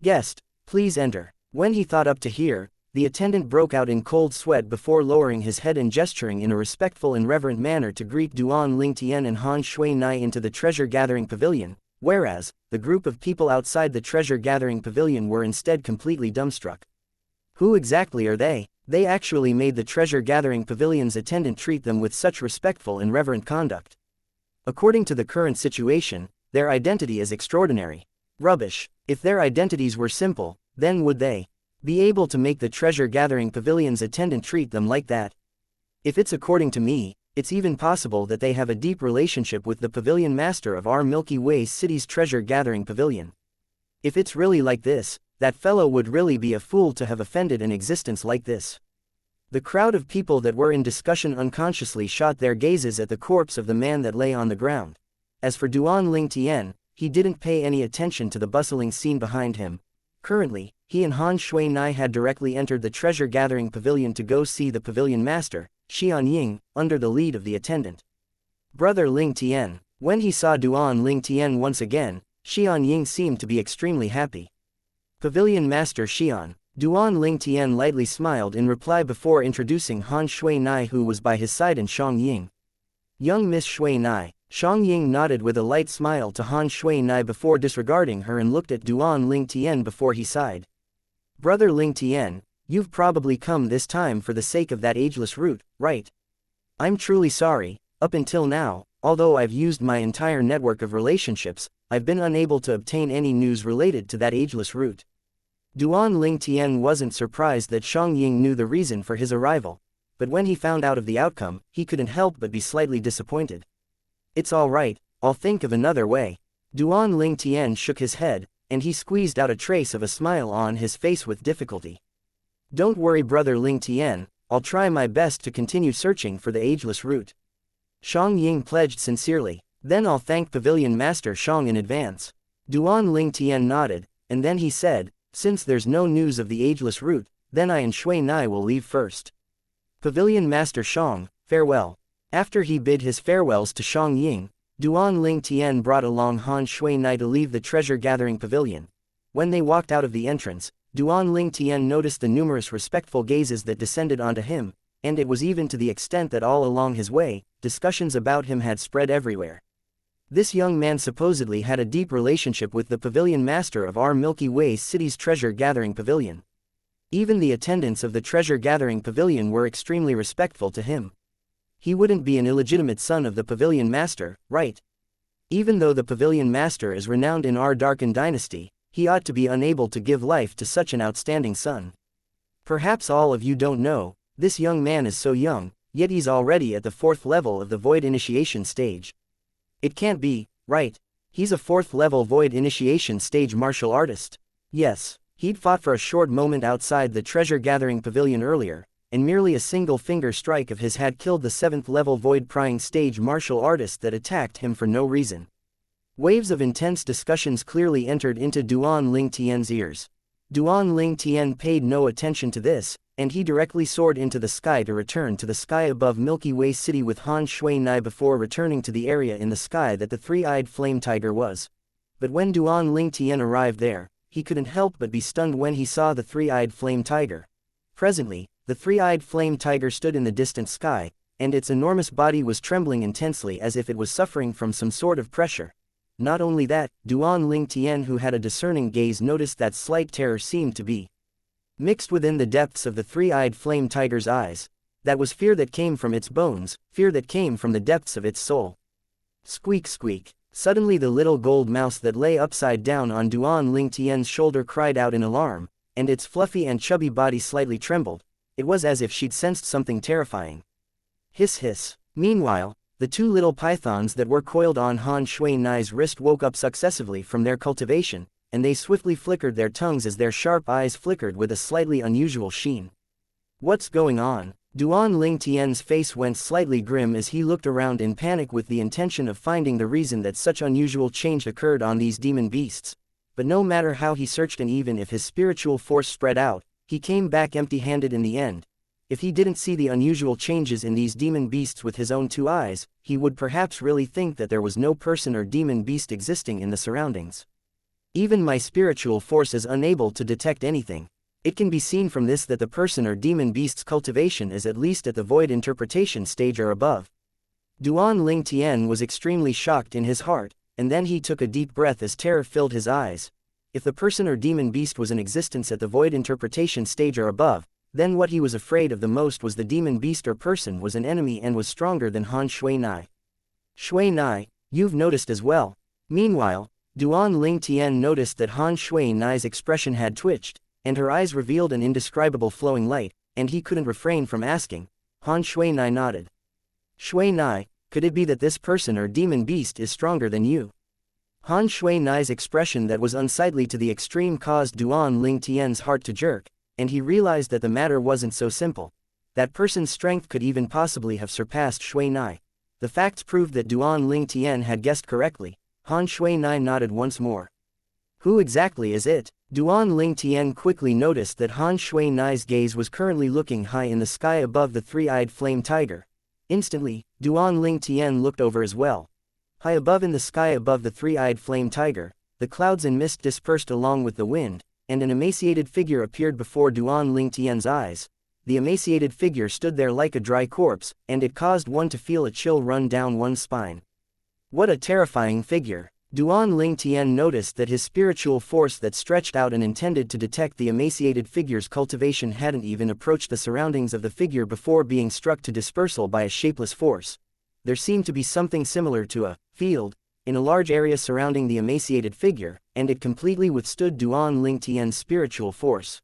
Guest, please enter. When he thought up to here, the attendant broke out in cold sweat before lowering his head and gesturing in a respectful and reverent manner to greet Duan Ling Tian and Han Shui Nai into the treasure-gathering pavilion, whereas, the group of people outside the treasure-gathering pavilion were instead completely dumbstruck. Who exactly are they? They actually made the treasure-gathering pavilion's attendant treat them with such respectful and reverent conduct. According to the current situation, their identity is extraordinary. Rubbish. If their identities were simple, then would they be able to make the treasure-gathering pavilion's attendant treat them like that? If it's according to me, it's even possible that they have a deep relationship with the pavilion master of our Milky Way city's treasure-gathering pavilion. If it's really like this, that fellow would really be a fool to have offended an existence like this. The crowd of people that were in discussion unconsciously shot their gazes at the corpse of the man that lay on the ground. As for Duan Ling Tian, he didn't pay any attention to the bustling scene behind him. Currently, he and Han Shui Nai had directly entered the treasure-gathering pavilion to go see the pavilion master, Xianxia, under the lead of the attendant. Brother Ling Tian. When he saw Duan Ling Tian once again, Xianxia seemed to be extremely happy. Pavilion Master Xian. Duan Ling Tian lightly smiled in reply before introducing Han Shui Nai, who was by his side, and Xianxia. Young Miss Shui Nai. Xianxia nodded with a light smile to Han Shui Nai before disregarding her and looked at Duan Ling Tian before he sighed. Brother Ling Tian, you've probably come this time for the sake of that ageless root, right? I'm truly sorry. Up until now, although I've used my entire network of relationships, I've been unable to obtain any news related to that ageless root. Duan Ling Tian wasn't surprised that Xianxia knew the reason for his arrival, but when he found out of the outcome, he couldn't help but be slightly disappointed. It's all right, I'll think of another way. Duan Ling Tian shook his head, and he squeezed out a trace of a smile on his face with difficulty. Don't worry, Brother Ling Tian, I'll try my best to continue searching for the ageless root. Xianxia pledged sincerely. Then I'll thank Pavilion Master Xiang in advance. Duan Ling Tian nodded, and then he said, Since there's no news of the ageless root, then I and Shui Nai will leave first. Pavilion Master Shang, farewell. After he bid his farewells to Shang Ying, Duan Ling Tian brought along Han Shui Nai to leave the treasure-gathering pavilion. When they walked out of the entrance, Duan Ling Tian noticed the numerous respectful gazes that descended onto him, and it was even to the extent that all along his way, discussions about him had spread everywhere. This young man supposedly had a deep relationship with the pavilion master of our Milky Way city's treasure-gathering pavilion. Even the attendants of the treasure-gathering pavilion were extremely respectful to him. He wouldn't be an illegitimate son of the pavilion master, right? Even though the pavilion master is renowned in our Darkin dynasty, he ought to be unable to give life to such an outstanding son. Perhaps all of you don't know, this young man is so young, yet he's already at the 4th level of the Void Initiation stage. It can't be, right? He's a 4th level Void Initiation stage martial artist. Yes, he'd fought for a short moment outside the treasure-gathering pavilion earlier, and merely a single finger strike of his had killed the 7th level Void Prying stage martial artist that attacked him for no reason. Waves of intense discussions clearly entered into Duan Ling Tian's ears. Duan Ling Tian paid no attention to this, and he directly soared into the sky to return to the sky above Milky Way City with Han Shui Nai before returning to the area in the sky that the three-eyed flame tiger was. But when Duan Ling Tian arrived there, he couldn't help but be stunned when he saw the three-eyed flame tiger. Presently, the three-eyed flame tiger stood in the distant sky, and its enormous body was trembling intensely as if it was suffering from some sort of pressure. Not only that, Duan Ling Tian, who had a discerning gaze, noticed that slight terror seemed to be mixed within the depths of the three-eyed flame tiger's eyes. That was fear that came from its bones, fear that came from the depths of its soul. Squeak squeak. Suddenly the little gold mouse that lay upside down on Duan Ling Tian's shoulder cried out in alarm, and its fluffy and chubby body slightly trembled. It was as if she'd sensed something terrifying. Hiss hiss. Meanwhile, the two little pythons that were coiled on Han Shui Nai's wrist woke up successively from their cultivation, and they swiftly flickered their tongues as their sharp eyes flickered with a slightly unusual sheen. What's going on? Duan Ling Tian's face went slightly grim as he looked around in panic with the intention of finding the reason that such unusual change occurred on these demon beasts. But no matter how he searched, and even if his spiritual force spread out, he came back empty-handed in the end. If he didn't see the unusual changes in these demon beasts with his own two eyes, he would perhaps really think that there was no person or demon beast existing in the surroundings. Even my spiritual force is unable to detect anything. It can be seen from this that the person or demon beast's cultivation is at least at the void interpretation stage or above. Duan Ling Tian was extremely shocked in his heart, and then he took a deep breath as terror filled his eyes. If the person or demon beast was in existence at the void interpretation stage or above, then what he was afraid of the most was the demon beast or person was an enemy and was stronger than Han Shui Nai. Shui Nai, you've noticed as well. Meanwhile, Duan Ling Tian noticed that Han Shui Nai's expression had twitched, and her eyes revealed an indescribable flowing light, and he couldn't refrain from asking. Han Shui Nai nodded. Shui Nai, could it be that this person or demon beast is stronger than you? Han Shui Nai's expression that was unsightly to the extreme caused Duan Ling Tian's heart to jerk, and he realized that the matter wasn't so simple. That person's strength could even possibly have surpassed Shui Nai. The facts proved that Duan Ling Tian had guessed correctly. Han Shui Nai nodded once more. Who exactly is it? Duan Ling Tian quickly noticed that Han Shui Nai's gaze was currently looking high in the sky above the three-eyed flame tiger. Instantly, Duan Ling Tian looked over as well. High above in the sky above the three-eyed flame tiger, the clouds and mist dispersed along with the wind, and an emaciated figure appeared before Duan Ling Tian's eyes. The emaciated figure stood there like a dry corpse, and it caused one to feel a chill run down one's spine. What a terrifying figure! Duan Ling Tian noticed that his spiritual force that stretched out and intended to detect the emaciated figure's cultivation hadn't even approached the surroundings of the figure before being struck to dispersal by a shapeless force. There seemed to be something similar to a field in a large area surrounding the emaciated figure, and it completely withstood Duan Ling Tian's spiritual force.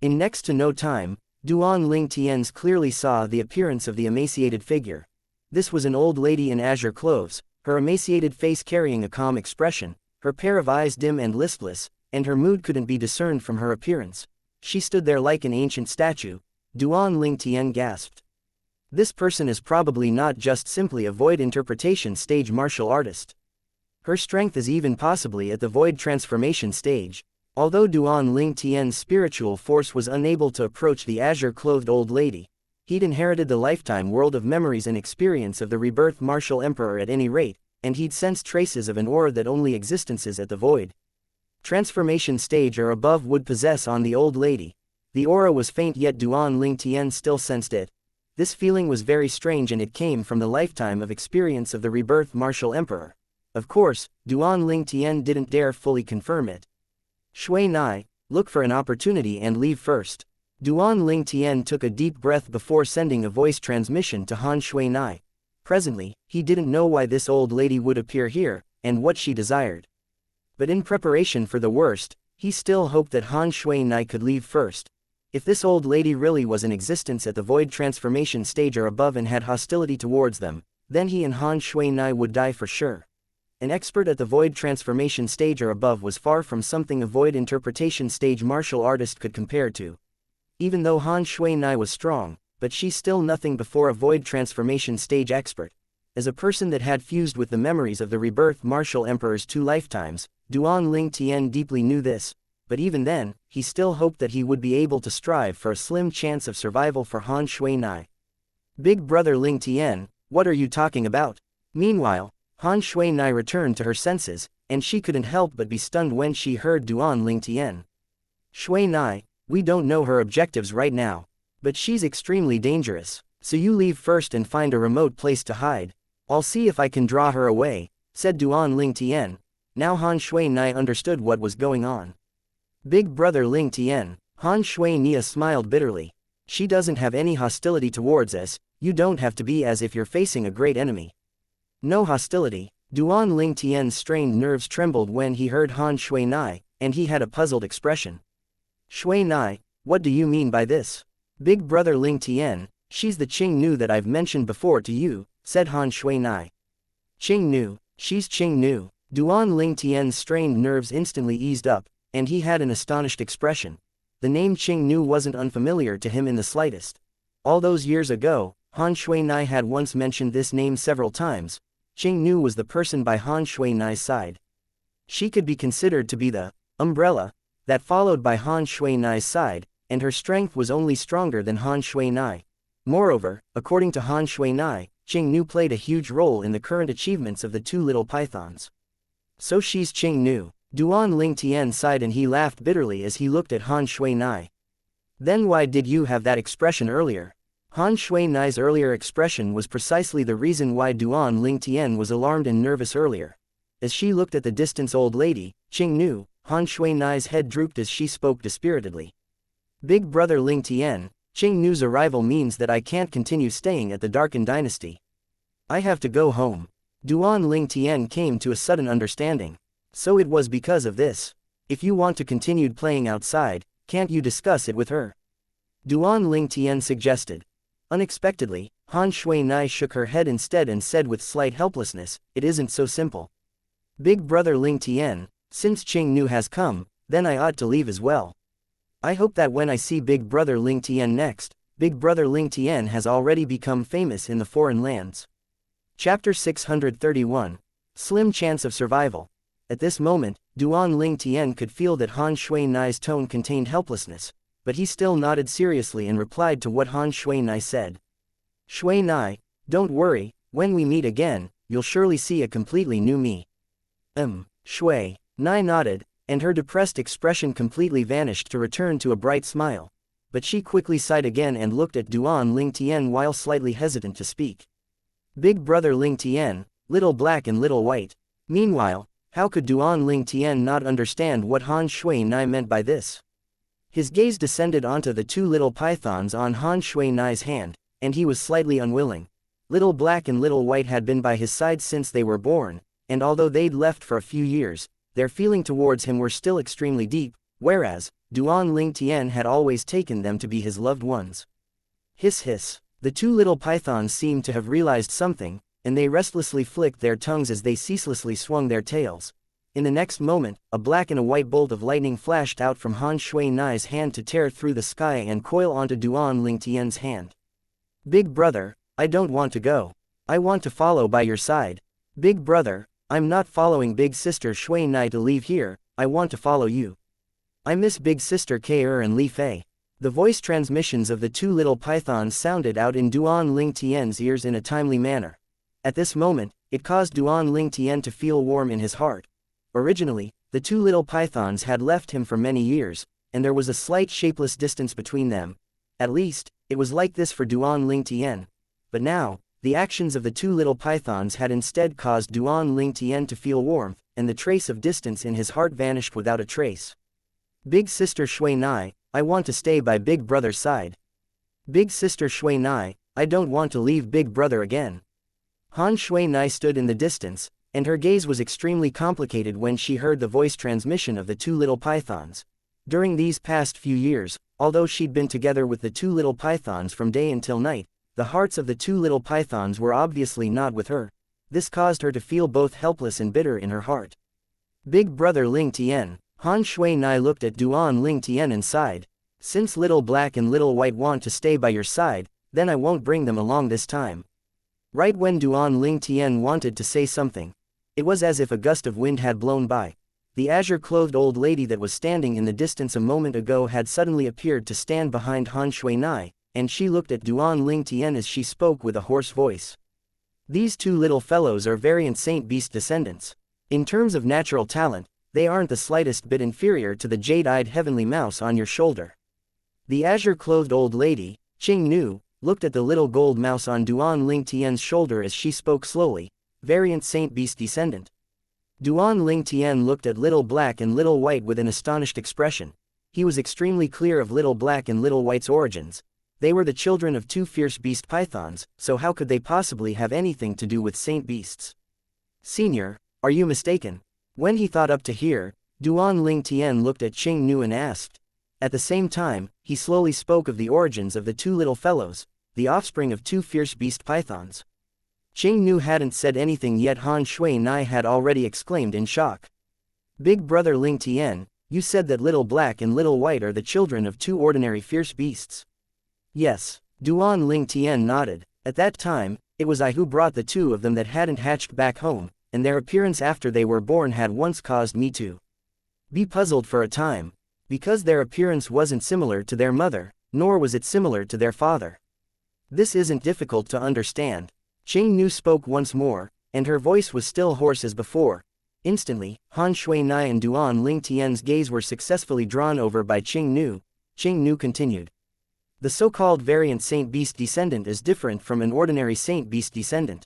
In next to no time, Duan Ling Tian's clearly saw the appearance of the emaciated figure. This was an old lady in azure clothes, her emaciated face carrying a calm expression, her pair of eyes dim and listless, and her mood couldn't be discerned from her appearance. She stood there like an ancient statue. Duan Ling Tian gasped. This person is probably not just simply a void interpretation stage martial artist. Her strength is even possibly at the void transformation stage. Although Duan Ling Tian's spiritual force was unable to approach the azure-clothed old lady, he'd inherited the lifetime world of memories and experience of the rebirth martial emperor at any rate, and he'd sensed traces of an aura that only existences at the void transformation stage or above would possess on the old lady. The aura was faint, yet Duan Ling Tian still sensed it. This feeling was very strange, and it came from the lifetime of experience of the rebirth martial emperor. Of course, Duan Ling Tian didn't dare fully confirm it. Shui Nai, look for an opportunity and leave first. Duan Ling Tian took a deep breath before sending a voice transmission to Han Shui Nai. Presently, he didn't know why this old lady would appear here, and what she desired. But in preparation for the worst, he still hoped that Han Shui Nai could leave first. If this old lady really was in existence at the void transformation stage or above and had hostility towards them, then he and Han Shui Nai would die for sure. An expert at the void transformation stage or above was far from something a void interpretation stage martial artist could compare to. Even though Han Shui Nai was strong, but she's still nothing before a void transformation stage expert. As a person that had fused with the memories of the rebirth martial emperor's 2 lifetimes, Duan Ling Tian deeply knew this, but even then, he still hoped that he would be able to strive for a slim chance of survival for Han Shui Nai. Big brother Ling Tian, what are you talking about? Meanwhile, Han Shui Nai returned to her senses, and she couldn't help but be stunned when she heard Duan Ling Tian. Shui Nai, we don't know her objectives right now, but she's extremely dangerous, so you leave first and find a remote place to hide. I'll see if I can draw her away, said Duan Ling Tian. Now Han Shui Nai understood what was going on. Big brother Ling Tian, Han Shui Nia smiled bitterly. She doesn't have any hostility towards us, you don't have to be as if you're facing a great enemy. No hostility. Duan Ling Tian's strained nerves trembled when he heard Han Shui Nai, and he had a puzzled expression. Shui Nai, what do you mean by this? Big brother Ling Tian, she's the Qing Nu that I've mentioned before to you, said Han Shui Nai. Qing Nu, she's Qing Nu. Duan Ling Tian's strained nerves instantly eased up, and he had an astonished expression. The name Qing Nu wasn't unfamiliar to him in the slightest. All those years ago, Han Shui Nai had once mentioned this name several times. Qing Nu was the person by Han Shui Nai's side. She could be considered to be the umbrella that followed by Han Shui Nai's side, and her strength was only stronger than Han Shui Nai. Moreover, according to Han Shui Nai, Qing Nu played a huge role in the current achievements of the 2 little pythons. So she's Qing Nu. Duan Ling Tian sighed and he laughed bitterly as he looked at Han Shui Nai. Then why did you have that expression earlier? Han Shui Nai's earlier expression was precisely the reason why Duan Ling Tian was alarmed and nervous earlier. As she looked at the distant old lady, Qing Nu, Han Shui Nai's head drooped as she spoke dispiritedly. Big brother Ling Tian, Qing Nu's arrival means that I can't continue staying at the Darken Dynasty. I have to go home. Duan Ling Tian came to a sudden understanding. So it was because of this. If you want to continue playing outside, can't you discuss it with her? Duan Ling Tian suggested. Unexpectedly, Han Shui Nai shook her head instead and said with slight helplessness, it isn't so simple. Big brother Ling Tian, since Qing Nu has come, then I ought to leave as well. I hope that when I see Big brother Ling Tian next, Big brother Ling Tian has already become famous in the foreign lands. Chapter 631. Slim Chance of Survival. At this moment, Duan Ling Tian could feel that Han Shui Nai's tone contained helplessness, but he still nodded seriously and replied to what Han Shui Nai said. Shui Nai, don't worry, when we meet again, you'll surely see a completely new me. Shui Nai nodded, and her depressed expression completely vanished to return to a bright smile. But she quickly sighed again and looked at Duan Ling Tian while slightly hesitant to speak. Big brother Ling Tian, little black and little white. Meanwhile, how could Duan Ling Tian not understand what Han Shui Nai meant by this? His gaze descended onto the 2 little pythons on Han Shui Nai's hand, and he was slightly unwilling. Little black and little white had been by his side since they were born, and although they'd left for a few years, their feeling towards him were still extremely deep, whereas, Duan Ling Tian had always taken them to be his loved ones. Hiss hiss. The 2 little pythons seemed to have realized something, and they restlessly flicked their tongues as they ceaselessly swung their tails. In the next moment, a black and a white bolt of lightning flashed out from Han Shui Nai's hand to tear through the sky and coil onto Duan Ling Tian's hand. Big brother, I don't want to go. I want to follow by your side. Big brother, I'm not following big sister Shui Nai to leave here, I want to follow you. I miss Big Sister K-er and Li Fei. The voice transmissions of the two little pythons sounded out in Duan Ling Tian's ears in a timely manner. At this moment, it caused Duan Ling Tian to feel warm in his heart. Originally, the two little pythons had left him for many years, and there was a slight shapeless distance between them. At least, it was like this for Duan Ling Tian. But now, the actions of the two little pythons had instead caused Duan Ling Tian to feel warmth, and the trace of distance in his heart vanished without a trace. Big Sister Shui Nai, I want to stay by Big Brother's side. Big Sister Shui Nai, I don't want to leave Big Brother again. Han Shui Nai stood in the distance, and her gaze was extremely complicated when she heard the voice transmission of the two little pythons. During these past few years, although she'd been together with the two little pythons from day until night, the hearts of the two little pythons were obviously not with her. This caused her to feel both helpless and bitter in her heart. Big Brother Ling Tian. Han Shui Nai looked at Duan Ling Tian and sighed. Since Little Black and Little White want to stay by your side, then I won't bring them along this time. Right when Duan Ling Tian wanted to say something, it was as if a gust of wind had blown by. The azure-clothed old lady that was standing in the distance a moment ago had suddenly appeared to stand behind Han Shui Nai, and she looked at Duan Ling Tian as she spoke with a hoarse voice. These two little fellows are variant Saint Beast descendants. In terms of natural talent, they aren't the slightest bit inferior to the jade-eyed heavenly mouse on your shoulder. The azure-clothed old lady, Qing Nu, looked at the little gold mouse on Duan Ling Tian's shoulder as she spoke slowly, variant Saint Beast descendant. Duan Ling Tian looked at Little Black and Little White with an astonished expression. He was extremely clear of Little Black and Little White's origins. They were the children of two fierce beast pythons, so how could they possibly have anything to do with Saint Beasts? Senior, are you mistaken? When he thought up to here, Duan Ling Tian looked at Qing Nu and asked. At the same time, he slowly spoke of the origins of the two little fellows, the offspring of two fierce beast pythons. Qing Nu hadn't said anything yet. Han Shui Nai had already exclaimed in shock. Big Brother Ling Tian, you said that Little Black and Little White are the children of two ordinary fierce beasts. Yes, Duan Ling Tian nodded. At that time, it was I who brought the two of them that hadn't hatched back home, and their appearance after they were born had once caused me to be puzzled for a time, because their appearance wasn't similar to their mother, nor was it similar to their father. This isn't difficult to understand. Qing Nu spoke once more, and her voice was still hoarse as before. Instantly, Han Shui Nai and Duan Ling Tian's gaze were successfully drawn over by Qing Nu. Qing Nu continued. The so-called variant Saint Beast descendant is different from an ordinary Saint Beast descendant.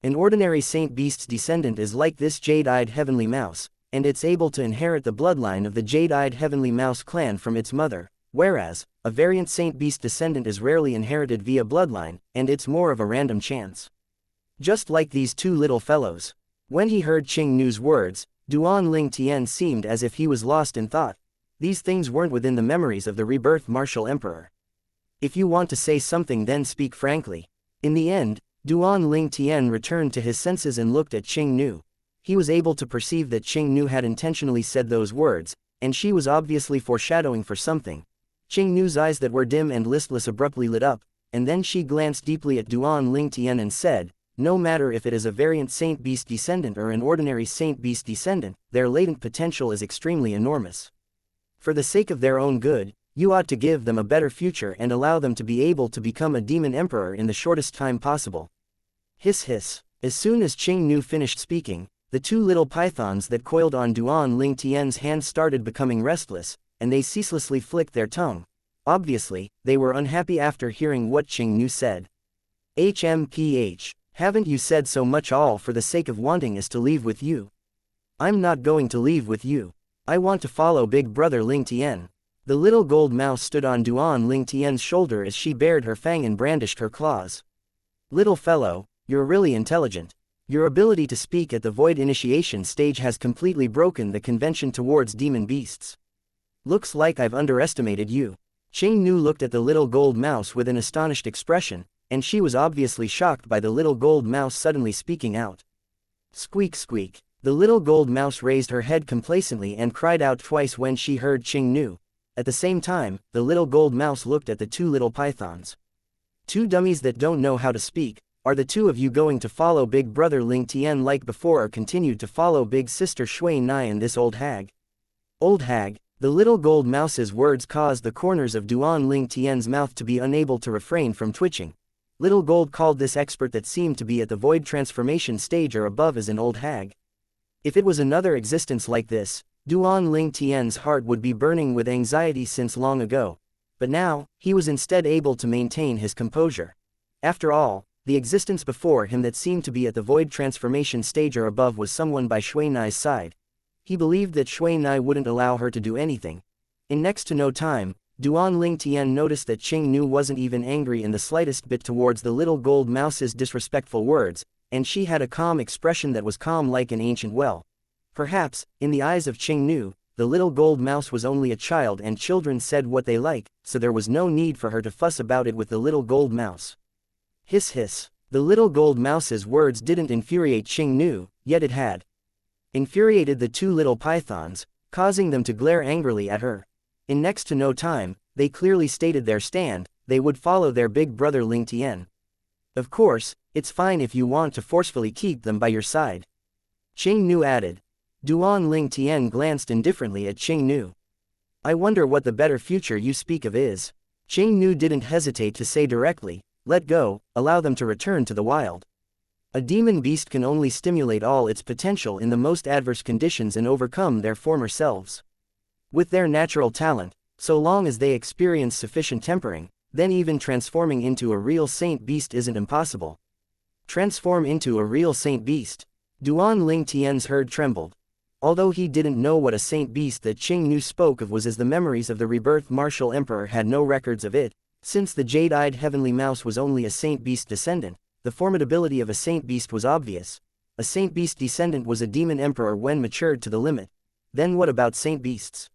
An ordinary Saint Beast's descendant is like this jade-eyed heavenly mouse, and it's able to inherit the bloodline of the jade-eyed heavenly mouse clan from its mother, whereas, a variant Saint Beast descendant is rarely inherited via bloodline, and it's more of a random chance. Just like these two little fellows. When he heard Qing Nu's words, Duan Ling Tian seemed as if he was lost in thought. These things weren't within the memories of the rebirth martial emperor. If you want to say something, then speak frankly. In the end, Duan Ling Tian returned to his senses and looked at Qing Nu. He was able to perceive that Qing Nu had intentionally said those words, and she was obviously foreshadowing for something. Qing Nu's eyes that were dim and listless abruptly lit up, and then she glanced deeply at Duan Ling Tian and said, no matter if it is a variant Saint Beast descendant or an ordinary Saint Beast descendant, their latent potential is extremely enormous. For the sake of their own good, you ought to give them a better future and allow them to be able to become a demon emperor in the shortest time possible. Hiss hiss. As soon as Qing Nu finished speaking, the two little pythons that coiled on Duan Ling Tian's hands started becoming restless, and they ceaselessly flicked their tongue. Obviously, they were unhappy after hearing what Qing Nu said. HMPH. Haven't you said so much all for the sake of wanting us to leave with you? I'm not going to leave with you. I want to follow Big Brother Ling Tian. The little gold mouse stood on Duan Ling Tian's shoulder as she bared her fang and brandished her claws. Little fellow, you're really intelligent. Your ability to speak at the void initiation stage has completely broken the convention towards demon beasts. Looks like I've underestimated you. Qing Nu looked at the little gold mouse with an astonished expression, and she was obviously shocked by the little gold mouse suddenly speaking out. Squeak squeak. The little gold mouse raised her head complacently and cried out twice when she heard Qing Nu. At the same time, the little gold mouse looked at the two little pythons. Two dummies that don't know how to speak. Are the two of you going to follow Big Brother Ling Tian like before or continue to follow Big Sister Shui Nai and this old hag? Old hag, The little gold mouse's words caused the corners of Duan Ling Tian's mouth to be unable to refrain from twitching. Little Gold called this expert that seemed to be at the void transformation stage or above as an old hag. If it was another existence like this, Duan Ling Tian's heart would be burning with anxiety since long ago. But now, he was instead able to maintain his composure. After all, the existence before him that seemed to be at the void transformation stage or above was someone by Shui Nai's side. He believed that Shui Nai wouldn't allow her to do anything. In next to no time, Duan Ling Tian noticed that Qing Nu wasn't even angry in the slightest bit towards the little gold mouse's disrespectful words, and she had a calm expression that was calm like an ancient well. Perhaps, in the eyes of Qing Nu, the little gold mouse was only a child and children said what they like, so there was no need for her to fuss about it with the little gold mouse. Hiss hiss. The little gold mouse's words didn't infuriate Qing Nu, yet it had infuriated the two little pythons, causing them to glare angrily at her. In next to no time, they clearly stated their stand, they would follow their big brother Ling Tian. Of course, it's fine if you want to forcefully keep them by your side. Qing Nu added. Duan Ling Tian glanced indifferently at Qing Nu. I wonder what the better future you speak of is. Qing Nu didn't hesitate to say directly, let go, allow them to return to the wild. A demon beast can only stimulate all its potential in the most adverse conditions and overcome their former selves. With their natural talent, so long as they experience sufficient tempering, then even transforming into a real saint beast isn't impossible. Transform into a real saint beast. Duan Ling Tian's herd trembled. Although he didn't know what a saint beast that Qing Nu spoke of was, as the memories of the rebirth martial emperor had no records of it, since the jade-eyed heavenly mouse was only a saint beast descendant, the formidability of a saint beast was obvious. A saint beast descendant was a demon emperor when matured to the limit. Then what about saint beasts?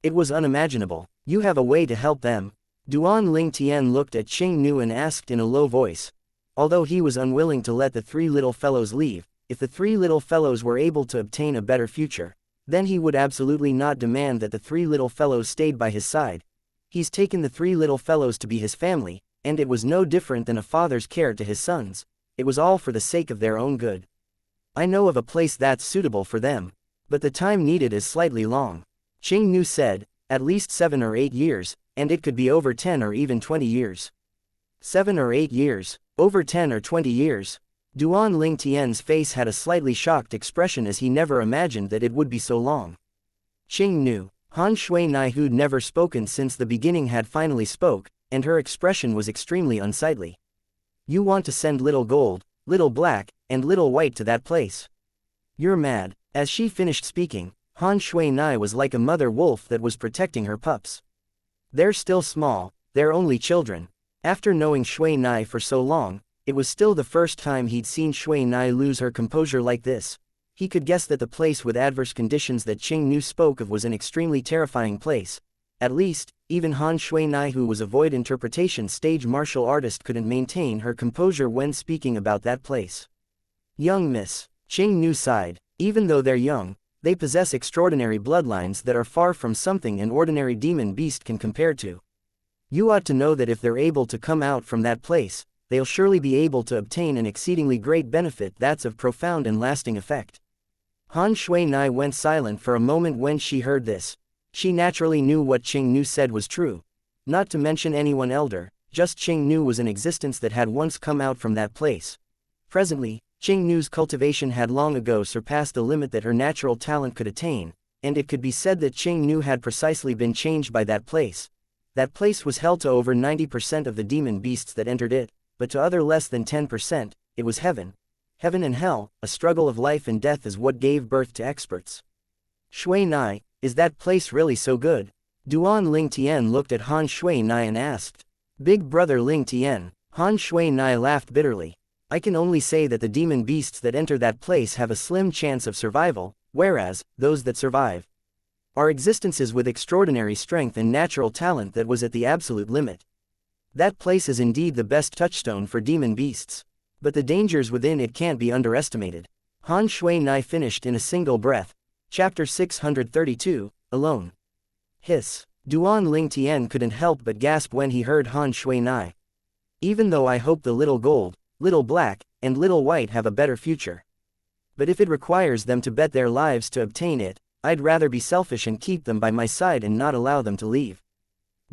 It was unimaginable. You have a way to help them? Duan Ling Tian looked at Qing Nu and asked in a low voice. Although he was unwilling to let the three little fellows leave, if the three little fellows were able to obtain a better future, then he would absolutely not demand that the three little fellows stayed by his side. He's taken the three little fellows to be his family, and it was no different than a father's care to his sons. It was all for the sake of their own good. I know of a place that's suitable for them, but the time needed is slightly long. Qing Nu said, at least 7 or 8 years, and it could be over 10 or even 20 years. 7 or 8 years, over 10 or 20 years. Duan Ling Tian's face had a slightly shocked expression as he never imagined that it would be so long. Qing Nu, Han Shui Nai, who'd never spoken since the beginning, had finally spoke, and her expression was extremely unsightly. You want to send little gold, little black, and little white to that place? You're mad. As she finished speaking, Han Shui Nai was like a mother wolf that was protecting her pups. They're still small, they're only children. After knowing Shui Nai for so long, it was still the first time he'd seen Shui Nai lose her composure like this. He could guess that the place with adverse conditions that Qing Nu spoke of was an extremely terrifying place. At least, even Han Shui Nai, who was a void interpretation stage martial artist, couldn't maintain her composure when speaking about that place. Young miss, Qing Nu sighed. Even though they're young, they possess extraordinary bloodlines that are far from something an ordinary demon beast can compare to. You ought to know that if they're able to come out from that place, they'll surely be able to obtain an exceedingly great benefit that's of profound and lasting effect. Han Shui Nai went silent for a moment when she heard this. She naturally knew what Qing Nu said was true. Not to mention anyone elder, just Qing Nu was an existence that had once come out from that place. Presently, Qing Nu's cultivation had long ago surpassed the limit that her natural talent could attain, and it could be said that Qing Nu had precisely been changed by that place. That place was held to over 90% of the demon beasts that entered it, but to other less than 10%, it was heaven. Heaven and hell, a struggle of life and death, is what gave birth to experts. Shui Nai, is that place really so good? Duan Ling Tian looked at Han Shui Nai and asked. Big brother Ling Tian. Han Shui Nai laughed bitterly. I can only say that the demon beasts that enter that place have a slim chance of survival, whereas, those that survive are existences with extraordinary strength and natural talent that was at the absolute limit. That place is indeed the best touchstone for demon beasts. But the dangers within it can't be underestimated. Han Shui Nai finished in a single breath. Chapter 632, Alone. Hiss. Duan Ling Tian couldn't help but gasp when he heard Han Shui Nai. Even though I hope the little gold, little black, and little white have a better future. But if it requires them to bet their lives to obtain it, I'd rather be selfish and keep them by my side and not allow them to leave.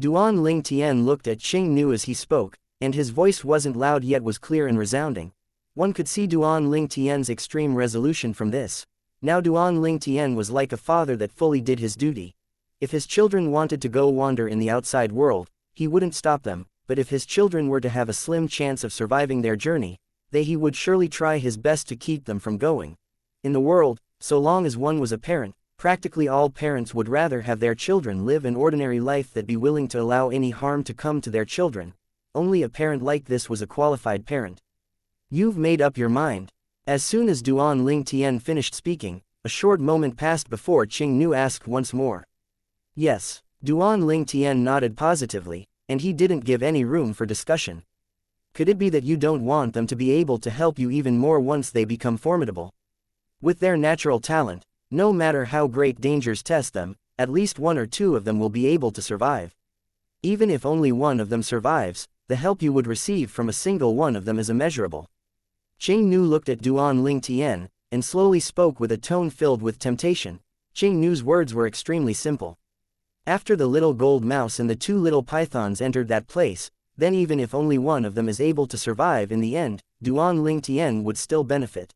Duan Ling Tian looked at Qing Nu as he spoke, and his voice wasn't loud yet was clear and resounding. One could see Duan Ling Tian's extreme resolution from this. Now Duan Ling Tian was like a father that fully did his duty. If his children wanted to go wander in the outside world, he wouldn't stop them, but if his children were to have a slim chance of surviving their journey, he would surely try his best to keep them from going. In the world, so long as one was a parent, practically all parents would rather have their children live an ordinary life than be willing to allow any harm to come to their children. Only a parent like this was a qualified parent. You've made up your mind. As soon as Duan Ling Tian finished speaking, a short moment passed before Qing Nu asked once more. Yes, Duan Ling Tian nodded positively, and he didn't give any room for discussion. Could it be that you don't want them to be able to help you even more once they become formidable? With their natural talent, no matter how great dangers test them, at least one or two of them will be able to survive. Even if only one of them survives, the help you would receive from a single one of them is immeasurable. Qing Nu looked at Duan Ling Tian, and slowly spoke with a tone filled with temptation. Qing Nu's words were extremely simple. After the little gold mouse and the two little pythons entered that place, then even if only one of them is able to survive in the end, Duan Ling Tian would still benefit.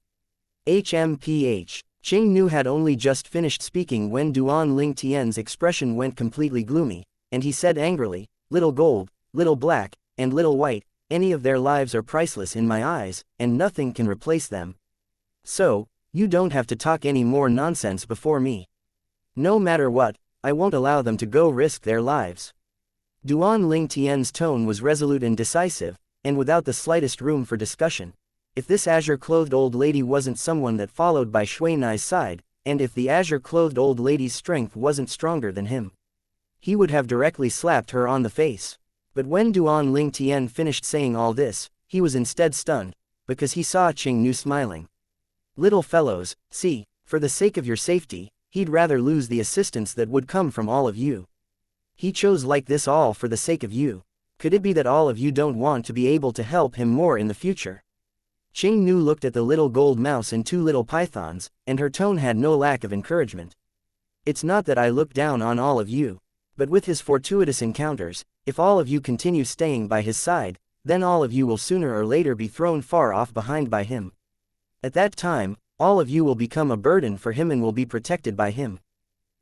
HMPH. Qing Nu had only just finished speaking when Duan Ling Tian's expression went completely gloomy, and he said angrily, "Little gold, little black, and little white, any of their lives are priceless in my eyes, and nothing can replace them. So, you don't have to talk any more nonsense before me. No matter what, I won't allow them to go risk their lives." Duan Ling Tian's tone was resolute and decisive, and without the slightest room for discussion. If this azure-clothed old lady wasn't someone that followed by Shui Nai's side, and if the azure-clothed old lady's strength wasn't stronger than him, he would have directly slapped her on the face. But when Duan Ling Tian finished saying all this, he was instead stunned, because he saw Qing Nu smiling. "Little fellows, see, for the sake of your safety, he'd rather lose the assistance that would come from all of you. He chose like this all for the sake of you. Could it be that all of you don't want to be able to help him more in the future?" Qing Nu looked at the little gold mouse and two little pythons, and her tone had no lack of encouragement. "It's not that I look down on all of you, but with his fortuitous encounters, if all of you continue staying by his side, then all of you will sooner or later be thrown far off behind by him. At that time, all of you will become a burden for him and will be protected by him.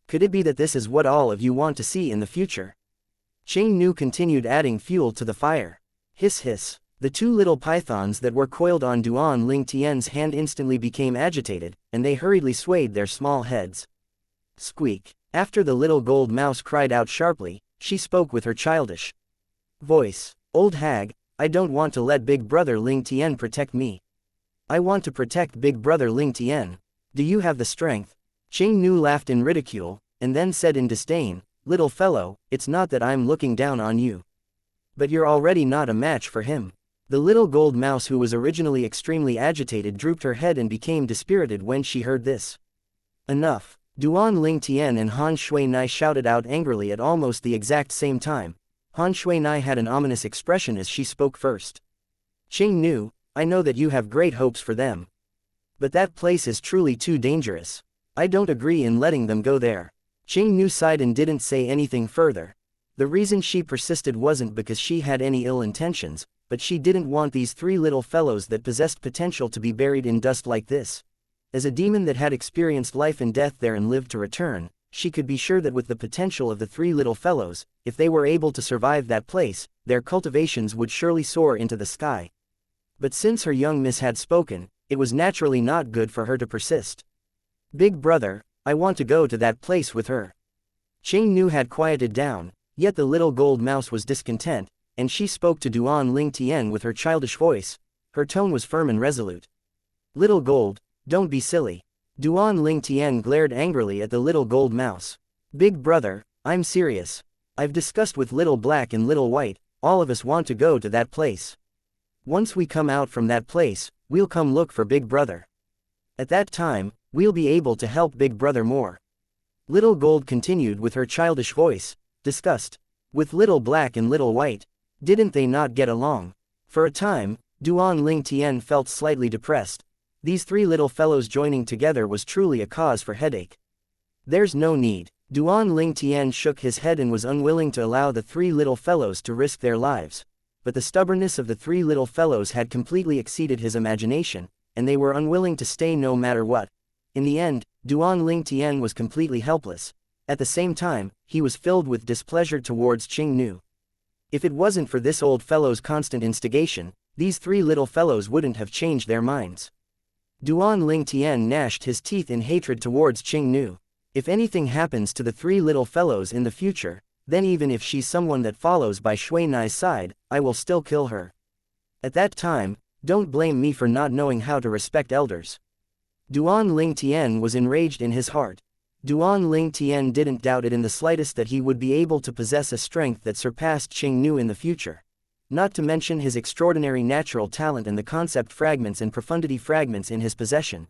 Could it be that this is what all of you want to see in the future?" Qing Nu continued adding fuel to the fire. Hiss hiss. The two little pythons that were coiled on Duan Ling Tian's hand instantly became agitated, and they hurriedly swayed their small heads. Squeak. After the little gold mouse cried out sharply, she spoke with her childish voice. "Old hag, I don't want to let Big Brother Ling Tian protect me. I want to protect Big Brother Ling Tian. Do you have the strength?" Qing Nu laughed in ridicule, and then said in disdain, "Little fellow, it's not that I'm looking down on you. But you're already not a match for him." The little gold mouse, who was originally extremely agitated, drooped her head and became dispirited when she heard this. "Enough." Duan Ling Tian and Han Shui Nai shouted out angrily at almost the exact same time. Han Shui Nai had an ominous expression as she spoke first. "Qing Nu, I know that you have great hopes for them. But that place is truly too dangerous. I don't agree in letting them go there." Qing Nu sighed and didn't say anything further. The reason she persisted wasn't because she had any ill intentions, but she didn't want these three little fellows that possessed potential to be buried in dust like this. As a demon that had experienced life and death there and lived to return, she could be sure that with the potential of the three little fellows, if they were able to survive that place, their cultivations would surely soar into the sky. But since her young miss had spoken, it was naturally not good for her to persist. "Big brother, I want to go to that place with her." Qing Nu had quieted down, yet the little gold mouse was discontent, and she spoke to Duan Ling Tian with her childish voice. Her tone was firm and resolute. "Little gold, don't be silly." Duan Ling Tian glared angrily at the little gold mouse. "Big brother, I'm serious. I've discussed with little black and little white, all of us want to go to that place. Once we come out from that place, we'll come look for Big Brother. At that time, we'll be able to help Big Brother more." Little Gold continued with her childish voice, disgust. With Little Black and Little White, didn't they not get along? For a time, Duan Ling Tian felt slightly depressed. These three little fellows joining together was truly a cause for headache. There's no need. Duan Ling Tian shook his head and was unwilling to allow the three little fellows to risk their lives. But the stubbornness of the three little fellows had completely exceeded his imagination, and they were unwilling to stay no matter what. In the end, Duan Ling Tian was completely helpless. At the same time, he was filled with displeasure towards Qing Nu. If it wasn't for this old fellow's constant instigation, these three little fellows wouldn't have changed their minds. Duan Ling Tian gnashed his teeth in hatred towards Qing Nu. If anything happens to the three little fellows in the future, then even if she's someone that follows by Shui Nai's side, I will still kill her. At that time, don't blame me for not knowing how to respect elders. Duan Ling Tian was enraged in his heart. Duan Ling Tian didn't doubt it in the slightest that he would be able to possess a strength that surpassed Qing Nu in the future. Not to mention his extraordinary natural talent and the concept fragments and profundity fragments in his possession.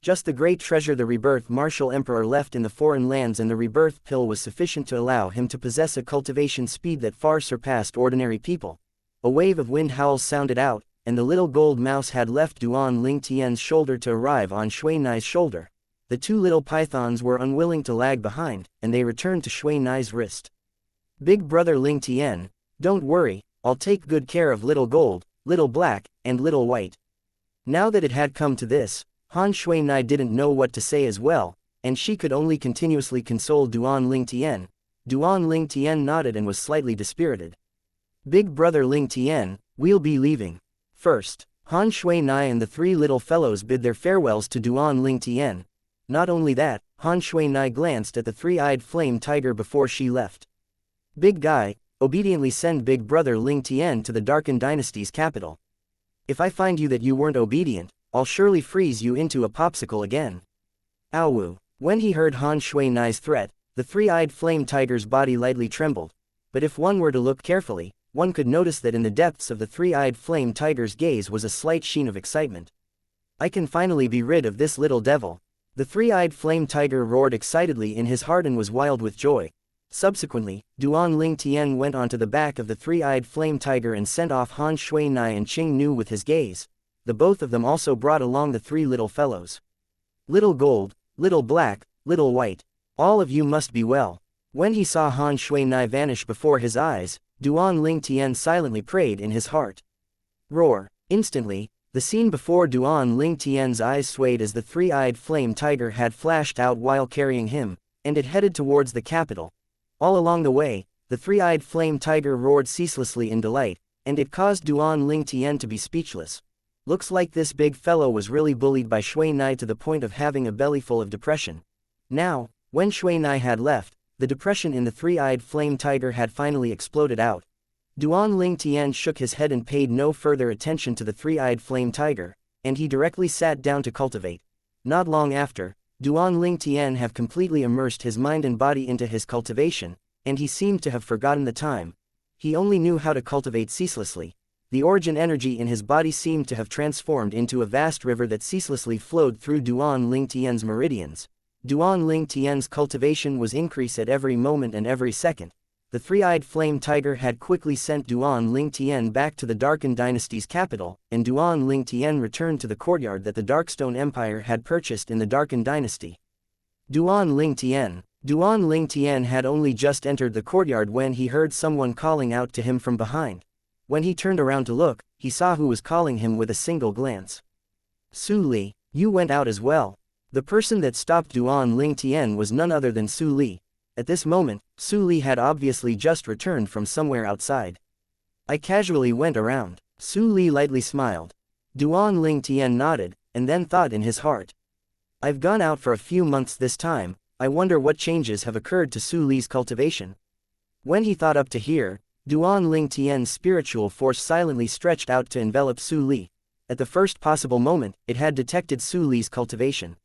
Just the great treasure the rebirth martial emperor left in the foreign lands and the rebirth pill was sufficient to allow him to possess a cultivation speed that far surpassed ordinary people. A wave of wind howls sounded out, and the little gold mouse had left Duan Ling Tian's shoulder to arrive on Shui Nai's shoulder. The two little pythons were unwilling to lag behind, and they returned to Shui Nai's wrist. Big brother Ling Tian, don't worry, I'll take good care of little gold, little black, and little white. Now that it had come to this, Han Shui Nai didn't know what to say as well, and she could only continuously console Duan Ling Tian. Duan Ling Tian nodded and was slightly dispirited. Big brother Ling Tian, we'll be leaving. First, Han Shui Nai and the three little fellows bid their farewells to Duan Ling Tian. Not only that, Han Shui Nai glanced at the three-eyed flame tiger before she left. Big guy, obediently send big brother Ling Tian to the Darkened Dynasty's capital. If I find you that you weren't obedient, I'll surely freeze you into a popsicle again. Aowu. When he heard Han Shui Nai's threat, the three-eyed flame tiger's body lightly trembled. But if one were to look carefully, one could notice that in the depths of the three-eyed flame tiger's gaze was a slight sheen of excitement. I can finally be rid of this little devil. The three-eyed flame tiger roared excitedly in his heart and was wild with joy. Subsequently, Duan Ling Tian went onto the back of the three-eyed flame tiger and sent off Han Shui Nai and Qing Nu with his gaze. The both of them also brought along the three little fellows. Little gold, little black, little white. All of you must be well. When he saw Han Shui Nai vanish before his eyes, Duan Ling Tian silently prayed in his heart. Roar. Instantly, the scene before Duan Ling Tian's eyes swayed as the three-eyed flame tiger had flashed out while carrying him, and it headed towards the capital. All along the way, the three-eyed flame tiger roared ceaselessly in delight, and it caused Duan Ling Tian to be speechless. Looks like this big fellow was really bullied by Shui Nai to the point of having a bellyful of depression. Now, when Shui Nai had left, the depression in the three-eyed flame tiger had finally exploded out. Duan Ling Tian shook his head and paid no further attention to the three-eyed flame tiger, and he directly sat down to cultivate. Not long after, Duan Ling Tian had completely immersed his mind and body into his cultivation, and he seemed to have forgotten the time. He only knew how to cultivate ceaselessly. The origin energy in his body seemed to have transformed into a vast river that ceaselessly flowed through Duan Ling Tian's meridians. Duan Ling Tian's cultivation was increased at every moment and every second. The three-eyed flame tiger had quickly sent Duan Ling Tian back to the Darkened Dynasty's capital, and Duan Ling Tian returned to the courtyard that the Darkstone Empire had purchased in the Darkened Dynasty. Duan Ling Tian. Duan Ling Tian had only just entered the courtyard when he heard someone calling out to him from behind. When he turned around to look, he saw who was calling him with a single glance. Su Li, you went out as well. The person that stopped Duan Ling Tian was none other than Su Li. At this moment, Su Li had obviously just returned from somewhere outside. I casually went around. Su Li lightly smiled. Duan Ling Tian nodded, and then thought in his heart. I've gone out for a few months this time, I wonder what changes have occurred to Su Li's cultivation. When he thought up to here, Duan Ling Tian's spiritual force silently stretched out to envelop Su Li. At the first possible moment, it had detected Su Li's cultivation.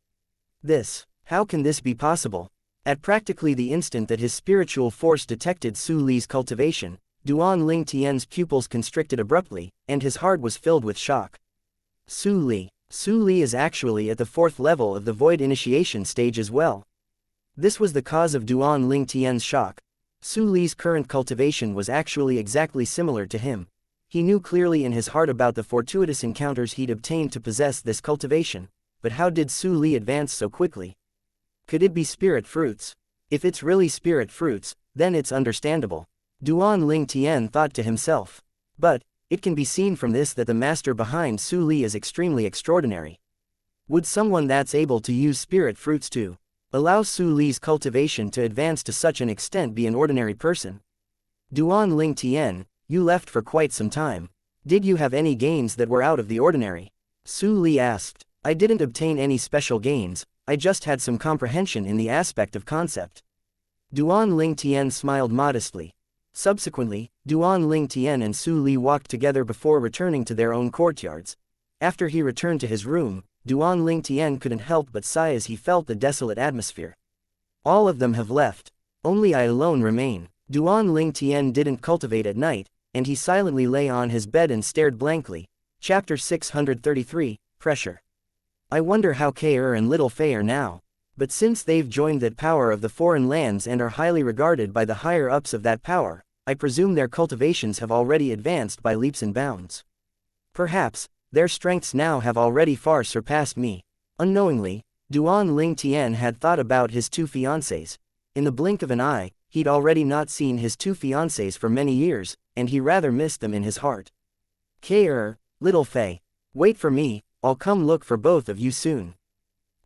How can this be possible? At practically the instant that his spiritual force detected Su Li's cultivation, Duan Ling Tian's pupils constricted abruptly, and his heart was filled with shock. Su Li is actually at the 4th level of the Void Initiation stage as well. This was the cause of Duan Ling Tian's shock. Su Li's current cultivation was actually exactly similar to him. He knew clearly in his heart about the fortuitous encounters he'd obtained to possess this cultivation, but how did Su Li advance so quickly? Could it be spirit fruits? If it's really spirit fruits, then it's understandable. Duan Ling Tian thought to himself. But, it can be seen from this that the master behind Su Li is extremely extraordinary. Would someone that's able to use spirit fruits to allow Su Li's cultivation to advance to such an extent be an ordinary person? Duan Ling Tian, you left for quite some time. Did you have any gains that were out of the ordinary? Su Li asked. I didn't obtain any special gains, I just had some comprehension in the aspect of concept. Duan Ling Tian smiled modestly. Subsequently, Duan Ling Tian and Su Li walked together before returning to their own courtyards. After he returned to his room, Duan Ling Tian couldn't help but sigh as he felt the desolate atmosphere. All of them have left. Only I alone remain. Duan Ling Tian didn't cultivate at night, and he silently lay on his bed and stared blankly. Chapter 633, Pressure. I wonder how K'er and Little Fei are now. But since they've joined that power of the foreign lands and are highly regarded by the higher-ups of that power, I presume their cultivations have already advanced by leaps and bounds. Perhaps, their strengths now have already far surpassed me. Unknowingly, Duan Ling Tian had thought about his two fiancées. In the blink of an eye, he'd already not seen his two fiancées for many years, and he rather missed them in his heart. K'er, Little Fei, wait for me, I'll come look for both of you soon.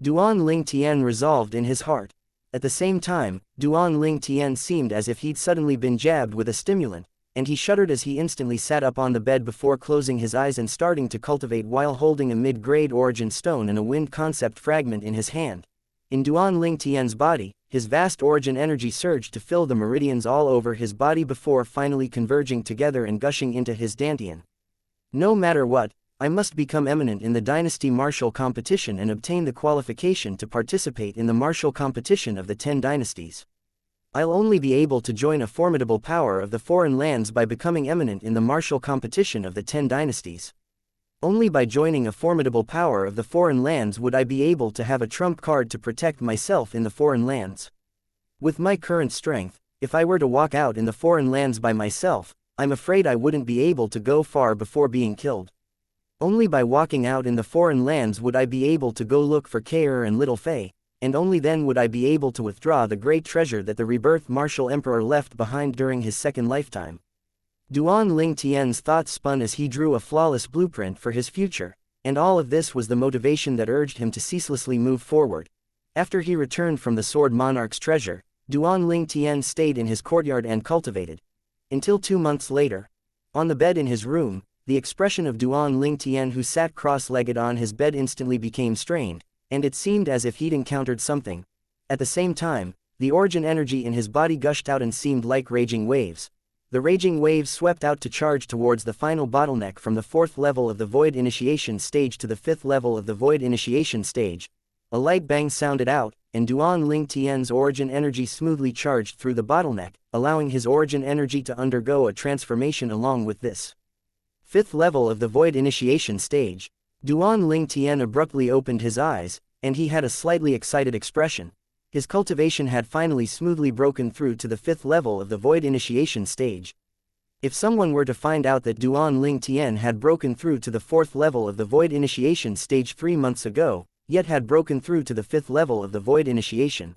Duan Ling Tian resolved in his heart. At the same time, Duan Ling Tian seemed as if he'd suddenly been jabbed with a stimulant, and he shuddered as he instantly sat up on the bed before closing his eyes and starting to cultivate while holding a mid-grade origin stone and a wind concept fragment in his hand. In Duan Ling Tian's body, his vast origin energy surged to fill the meridians all over his body before finally converging together and gushing into his dantian. No matter what, I must become eminent in the dynasty martial competition and obtain the qualification to participate in the martial competition of the 10 dynasties. I'll only be able to join a formidable power of the foreign lands by becoming eminent in the martial competition of the 10 dynasties. Only by joining a formidable power of the foreign lands would I be able to have a trump card to protect myself in the foreign lands. With my current strength, if I were to walk out in the foreign lands by myself, I'm afraid I wouldn't be able to go far before being killed. Only by walking out in the foreign lands would I be able to go look for K'er and Little Fei, and only then would I be able to withdraw the great treasure that the rebirthed martial emperor left behind during his second lifetime. Duan Ling Tian's thoughts spun as he drew a flawless blueprint for his future, and all of this was the motivation that urged him to ceaselessly move forward. After he returned from the Sword Monarch's treasure, Duan Ling Tian stayed in his courtyard and cultivated. Until 2 months later. On the bed in his room, the expression of Duan Ling Tian, who sat cross-legged on his bed, instantly became strained, and it seemed as if he'd encountered something. At the same time, the origin energy in his body gushed out and seemed like raging waves. The raging waves swept out to charge towards the final bottleneck from the 4th level of the Void Initiation stage to the 5th level of the Void Initiation stage. A light bang sounded out, and Duan Ling Tian's origin energy smoothly charged through the bottleneck, allowing his origin energy to undergo a transformation along with this. 5th level of the Void Initiation stage. Duan Ling Tian abruptly opened his eyes, and he had a slightly excited expression. His cultivation had finally smoothly broken through to the 5th level of the Void Initiation stage. If someone were to find out that Duan Ling Tian had broken through to the 4th level of the Void Initiation stage 3 months ago, yet had broken through to the 5th level of the Void Initiation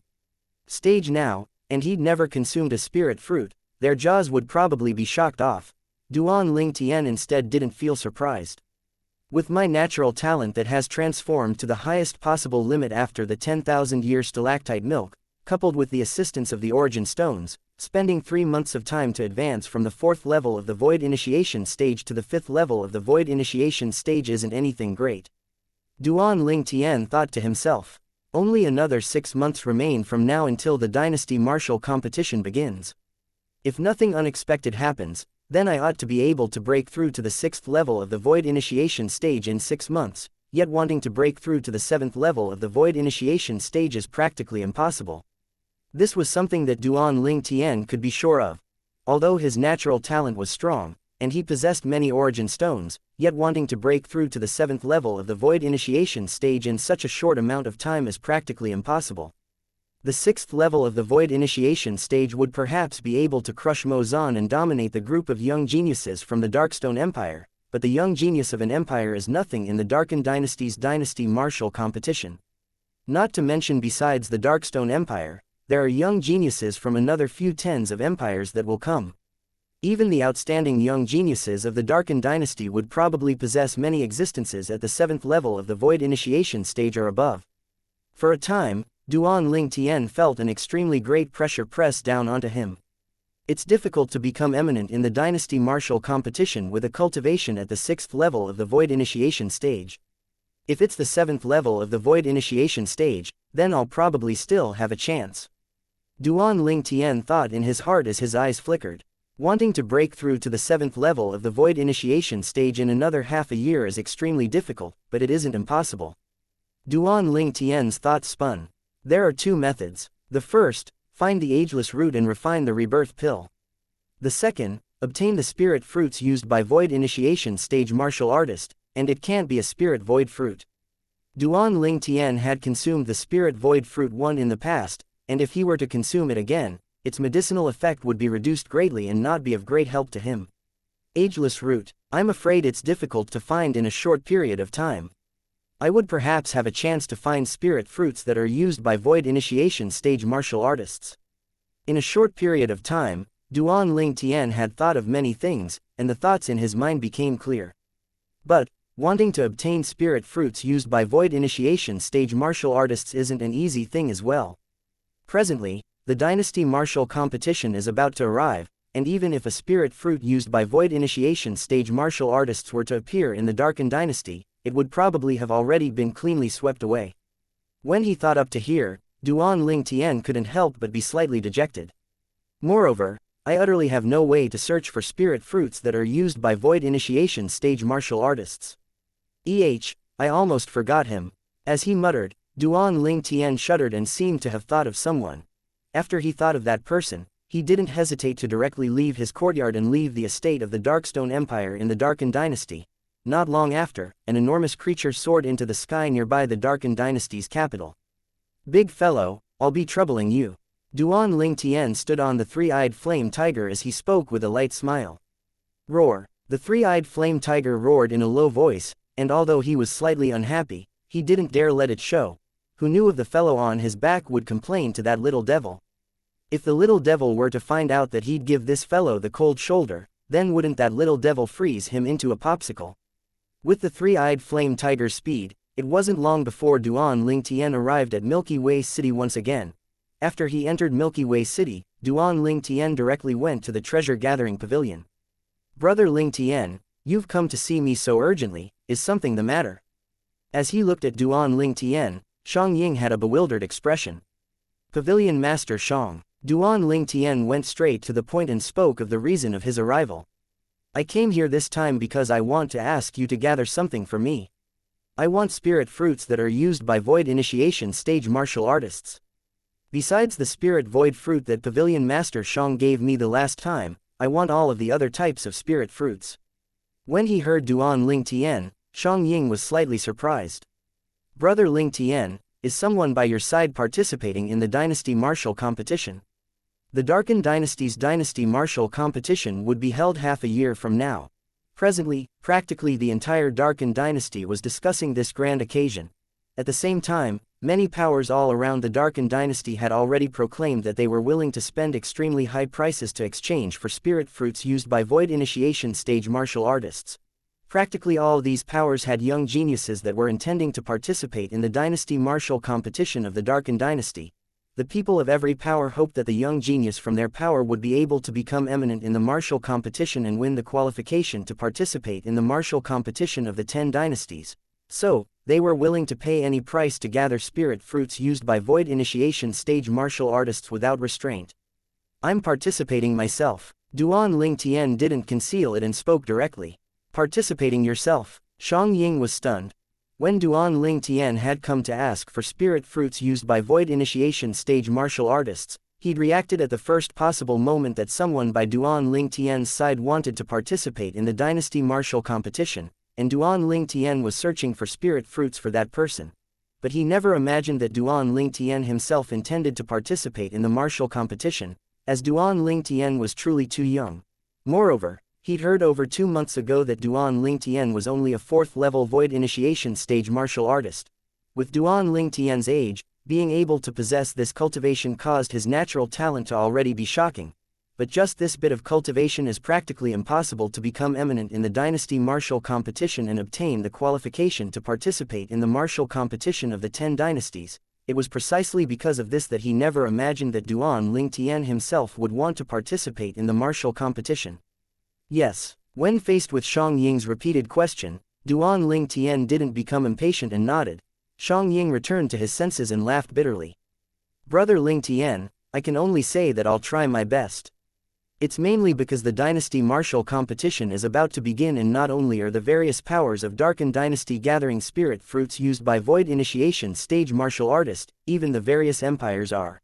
stage now, and he'd never consumed a spirit fruit, their jaws would probably be shocked off. Duan Ling Tian instead didn't feel surprised. With my natural talent that has transformed to the highest possible limit after the 10,000-year stalactite milk, coupled with the assistance of the origin stones, spending 3 months of time to advance from the 4th level of the Void Initiation stage to the 5th level of the Void Initiation stage isn't anything great. Duan Ling Tian thought to himself. Only another 6 months remain from now until the dynasty martial competition begins. If nothing unexpected happens, then I ought to be able to break through to the 6th level of the Void Initiation stage in 6 months, yet wanting to break through to the 7th level of the Void Initiation stage is practically impossible. This was something that Duan Ling Tian could be sure of. Although his natural talent was strong, and he possessed many origin stones, yet wanting to break through to the 7th level of the Void Initiation stage in such a short amount of time is practically impossible. The 6th level of the Void Initiation stage would perhaps be able to crush Mo Zan and dominate the group of young geniuses from the Darkstone Empire, but the young genius of an empire is nothing in the Darken Dynasty's dynasty martial competition. Not to mention, besides the Darkstone Empire, there are young geniuses from another few tens of empires that will come. Even the outstanding young geniuses of the Darken Dynasty would probably possess many existences at the 7th level of the Void Initiation stage or above. For a time, Duan Ling Tian felt an extremely great pressure press down onto him. It's difficult to become eminent in the Dynasty Martial competition with a cultivation at the 6th level of the Void Initiation stage. If it's the 7th level of the Void Initiation stage, then I'll probably still have a chance. Duan Ling Tian thought in his heart as his eyes flickered. Wanting to break through to the 7th level of the Void Initiation stage in another half a year is extremely difficult, but it isn't impossible. Duan Ling Tian's thoughts spun. There are two methods. The first, find the ageless root and refine the rebirth pill. The second, obtain the spirit fruits used by Void Initiation stage martial artist, and it can't be a spirit void fruit. Duan Ling Tian had consumed the spirit void fruit 1 in the past, and if he were to consume it again, its medicinal effect would be reduced greatly and not be of great help to him. Ageless root, I'm afraid it's difficult to find in a short period of time. I would perhaps have a chance to find spirit fruits that are used by Void Initiation stage martial artists. In a short period of time, Duan Ling Tian had thought of many things, and the thoughts in his mind became clear. But, wanting to obtain spirit fruits used by Void Initiation stage martial artists isn't an easy thing as well. Presently, the Dynasty Martial competition is about to arrive, and even if a spirit fruit used by Void Initiation stage martial artists were to appear in the Darkened Dynasty, it would probably have already been cleanly swept away. When he thought up to here, Duan Ling Tian couldn't help but be slightly dejected. Moreover, I utterly have no way to search for spirit fruits that are used by Void Initiation stage martial artists. I almost forgot him. As he muttered, Duan Ling Tian shuddered and seemed to have thought of someone. After he thought of that person, he didn't hesitate to directly leave his courtyard and leave the estate of the Darkstone Empire in the Darkened Dynasty. Not long after, an enormous creature soared into the sky nearby the Darkened Dynasty's capital. Big fellow, I'll be troubling you. Duan Ling Tian stood on the three-eyed flame tiger as he spoke with a light smile. Roar. The three-eyed flame tiger roared in a low voice, and although he was slightly unhappy, he didn't dare let it show. Who knew if the fellow on his back would complain to that little devil? If the little devil were to find out that he'd give this fellow the cold shoulder, then wouldn't that little devil freeze him into a popsicle? With the three-eyed flame tiger's speed, it wasn't long before Duan Ling Tian arrived at Milky Way City once again. After he entered Milky Way City, Duan Ling Tian directly went to the treasure-gathering pavilion. Brother Ling Tian, you've come to see me so urgently, is something the matter? As he looked at Duan Ling Tian, Shang Ying had a bewildered expression. Pavilion Master Shang. Duan Ling Tian went straight to the point and spoke of the reason of his arrival. I came here this time because I want to ask you to gather something for me. I want spirit fruits that are used by Void Initiation stage martial artists. Besides the spirit void fruit that Pavilion Master Shang gave me the last time, I want all of the other types of spirit fruits. When he heard Duan Ling Tian, Shang Ying was slightly surprised. Brother Ling Tian, is someone by your side participating in the Dynasty Martial competition? The Darkened Dynasty's Dynasty Martial competition would be held half a year from now. Presently, practically the entire Darkened Dynasty was discussing this grand occasion. At the same time, many powers all around the Darkened Dynasty had already proclaimed that they were willing to spend extremely high prices to exchange for spirit fruits used by Void Initiation stage martial artists. Practically all these powers had young geniuses that were intending to participate in the Dynasty Martial competition of the Darkened Dynasty. The people of every power hoped that the young genius from their power would be able to become eminent in the martial competition and win the qualification to participate in the martial competition of the 10 dynasties. So, they were willing to pay any price to gather spirit fruits used by Void Initiation stage martial artists without restraint. I'm participating myself. Duan Ling Tian didn't conceal it and spoke directly. Participating yourself? Shang Ying was stunned. When Duan Ling Tian had come to ask for spirit fruits used by Void Initiation stage martial artists, he'd reacted at the first possible moment that someone by Duan Ling Tian's side wanted to participate in the Dynasty Martial competition, and Duan Ling Tian was searching for spirit fruits for that person. But he never imagined that Duan Ling Tian himself intended to participate in the martial competition, as Duan Ling Tian was truly too young. Moreover, he'd heard over 2 months ago that Duan Ling Tian was only a 4th level Void Initiation stage martial artist. With Duan Ling Tian's age, being able to possess this cultivation caused his natural talent to already be shocking. But just this bit of cultivation is practically impossible to become eminent in the dynasty martial competition and obtain the qualification to participate in the martial competition of the 10 dynasties. It was precisely because of this that he never imagined that Duan Ling Tian himself would want to participate in the martial competition. Yes, when faced with Shang Ying's repeated question, Duan Ling Tian didn't become impatient and nodded. Shang Ying returned to his senses and laughed bitterly. Brother Ling Tian, I can only say that I'll try my best. It's mainly because the dynasty martial competition is about to begin, and not only are the various powers of Darken Dynasty gathering spirit fruits used by Void Initiation stage martial artists, even the various empires are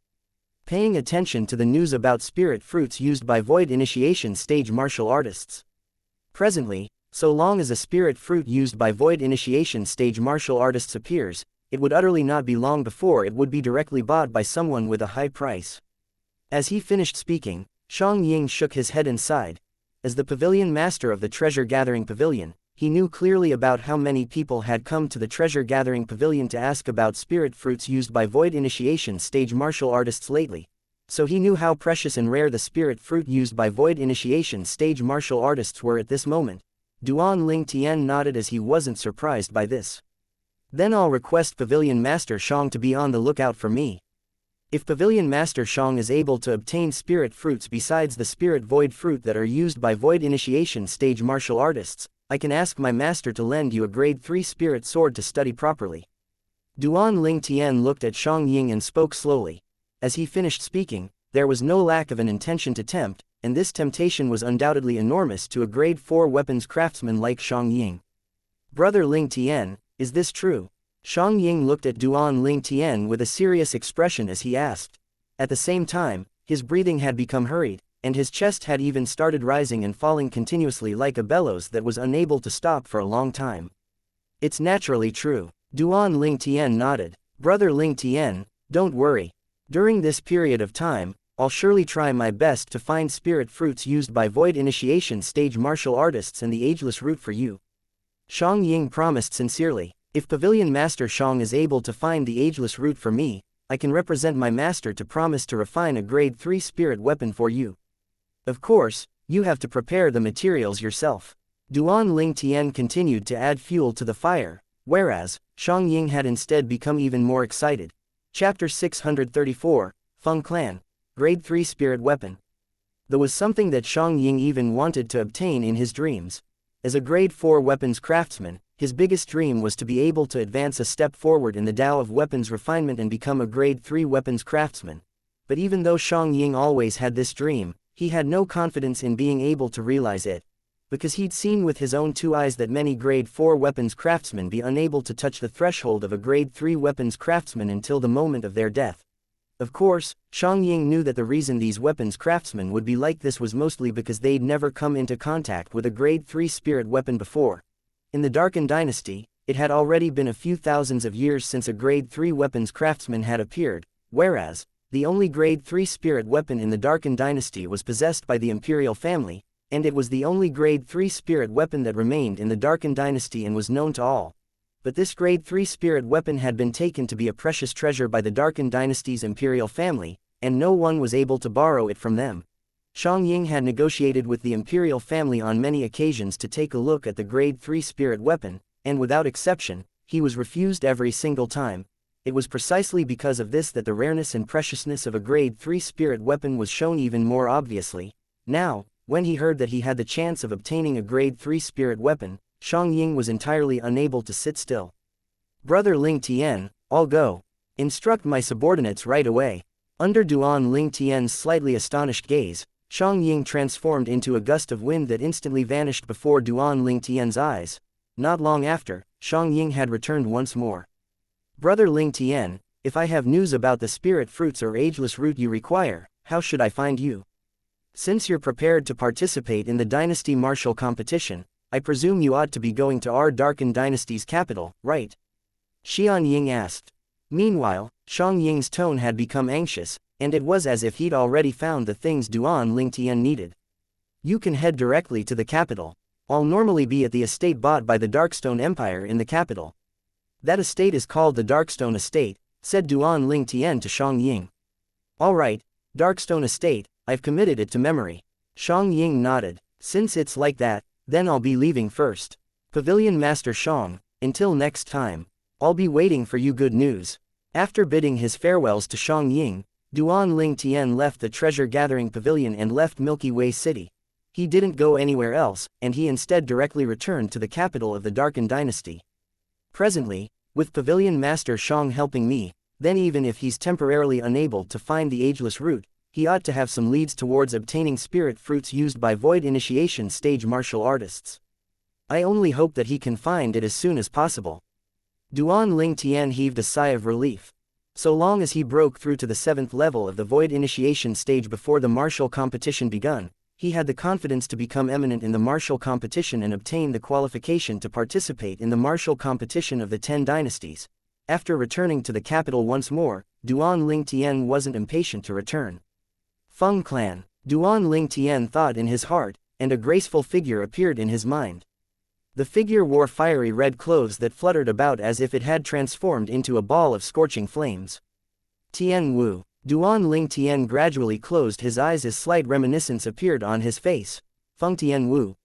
paying attention to the news about spirit fruits used by Void Initiation stage martial artists. Presently, so long as a spirit fruit used by Void Initiation stage martial artists appears, it would utterly not be long before it would be directly bought by someone with a high price. As he finished speaking, Shang Ying shook his head and sighed. As the pavilion master of the treasure-gathering pavilion, he knew clearly about how many people had come to the treasure-gathering pavilion to ask about spirit fruits used by Void Initiation stage martial artists lately. So he knew how precious and rare the spirit fruit used by Void Initiation stage martial artists were at this moment. Duan Ling Tian nodded as he wasn't surprised by this. Then I'll request Pavilion Master Shang to be on the lookout for me. If Pavilion Master Shang is able to obtain spirit fruits besides the spirit void fruit that are used by Void Initiation stage martial artists, I can ask my master to lend you a grade 3 spirit sword to study properly. Duan Ling Tian looked at Shang Ying and spoke slowly. As he finished speaking, there was no lack of an intention to tempt, and this temptation was undoubtedly enormous to a grade 4 weapons craftsman like Shang Ying. Brother Ling Tian, is this true? Shang Ying looked at Duan Ling Tian with a serious expression as he asked. At the same time, his breathing had become hurried, and his chest had even started rising and falling continuously like a bellows that was unable to stop for a long time. It's naturally true. Duan Ling Tian nodded. Brother Ling Tian, don't worry. During this period of time, I'll surely try my best to find spirit fruits used by Void Initiation stage martial artists and the ageless root for you. Shang Ying promised sincerely. If Pavilion Master Shang is able to find the ageless root for me, I can represent my master to promise to refine a grade 3 spirit weapon for you. Of course, you have to prepare the materials yourself. Duan Ling Tian continued to add fuel to the fire, whereas, Shang Ying had instead become even more excited. Chapter 634, Feng Clan, Grade 3 Spirit Weapon. There was something that Shang Ying even wanted to obtain in his dreams. As a grade 4 weapons craftsman, his biggest dream was to be able to advance a step forward in the Tao of weapons refinement and become a grade 3 weapons craftsman. But even though Shang Ying always had this dream, he had no confidence in being able to realize it. Because he'd seen with his own 2 eyes that many grade 4 weapons craftsmen be unable to touch the threshold of a grade 3 weapons craftsman until the moment of their death. Of course, Shang Ying knew that the reason these weapons craftsmen would be like this was mostly because they'd never come into contact with a grade 3 spirit weapon before. In the Darken Dynasty, it had already been a few thousands of years since a grade 3 weapons craftsman had appeared, whereas, the only grade 3 spirit weapon in the Darken Dynasty was possessed by the Imperial family, and it was the only grade 3 spirit weapon that remained in the Darken Dynasty and was known to all. But this grade 3 spirit weapon had been taken to be a precious treasure by the Darken Dynasty's Imperial family, and no one was able to borrow it from them. Shang Ying had negotiated with the Imperial family on many occasions to take a look at the grade 3 spirit weapon, and without exception, he was refused every single time. It was precisely because of this that the rareness and preciousness of a grade 3 spirit weapon was shown even more obviously. Now, when he heard that he had the chance of obtaining a grade 3 spirit weapon, Shang Ying was entirely unable to sit still. Brother Ling Tian, I'll go. Instruct my subordinates right away. Under Duan Ling Tian's slightly astonished gaze, Shang Ying transformed into a gust of wind that instantly vanished before Duan Ling Tian's eyes. Not long after, Shang Ying had returned once more. Brother Ling Tian, if I have news about the spirit fruits or ageless root you require, how should I find you? Since you're prepared to participate in the dynasty martial competition, I presume you ought to be going to our Darken Dynasty's capital, right? Xian Ying asked. Meanwhile, Shang Ying's tone had become anxious, and it was as if he'd already found the things Duan Ling Tian needed. You can head directly to the capital. I'll normally be at the estate bought by the Darkstone Empire in the capital. That estate is called the Darkstone Estate, said Duan Ling Tian to Shang Ying. All right, Darkstone Estate, I've committed it to memory. Shang Ying nodded. Since it's like that, then I'll be leaving first. Pavilion Master Shang, until next time. I'll be waiting for you good news. After bidding his farewells to Shang Ying, Duan Ling Tian left the treasure-gathering pavilion and left Milky Way City. He didn't go anywhere else, and he instead directly returned to the capital of the Darken Dynasty. Presently, with Pavilion Master Shang helping me, then even if he's temporarily unable to find the ageless root, he ought to have some leads towards obtaining spirit fruits used by void initiation stage martial artists. I only hope that he can find it as soon as possible. Duan Ling Tian heaved a sigh of relief. So long as he broke through to the 7th level of the void initiation stage before the martial competition begun, he had the confidence to become eminent in the martial competition and obtain the qualification to participate in the martial competition of the 10 dynasties. After returning to the capital once more, Duan Ling Tian wasn't impatient to return. Feng Clan, Duan Ling Tian thought in his heart, and a graceful figure appeared in his mind. The figure wore fiery red clothes that fluttered about as if it had transformed into a ball of scorching flames. Tian Wu. Duan Ling Tian gradually closed his eyes as slight reminiscence appeared on his face. Feng Tian Wu.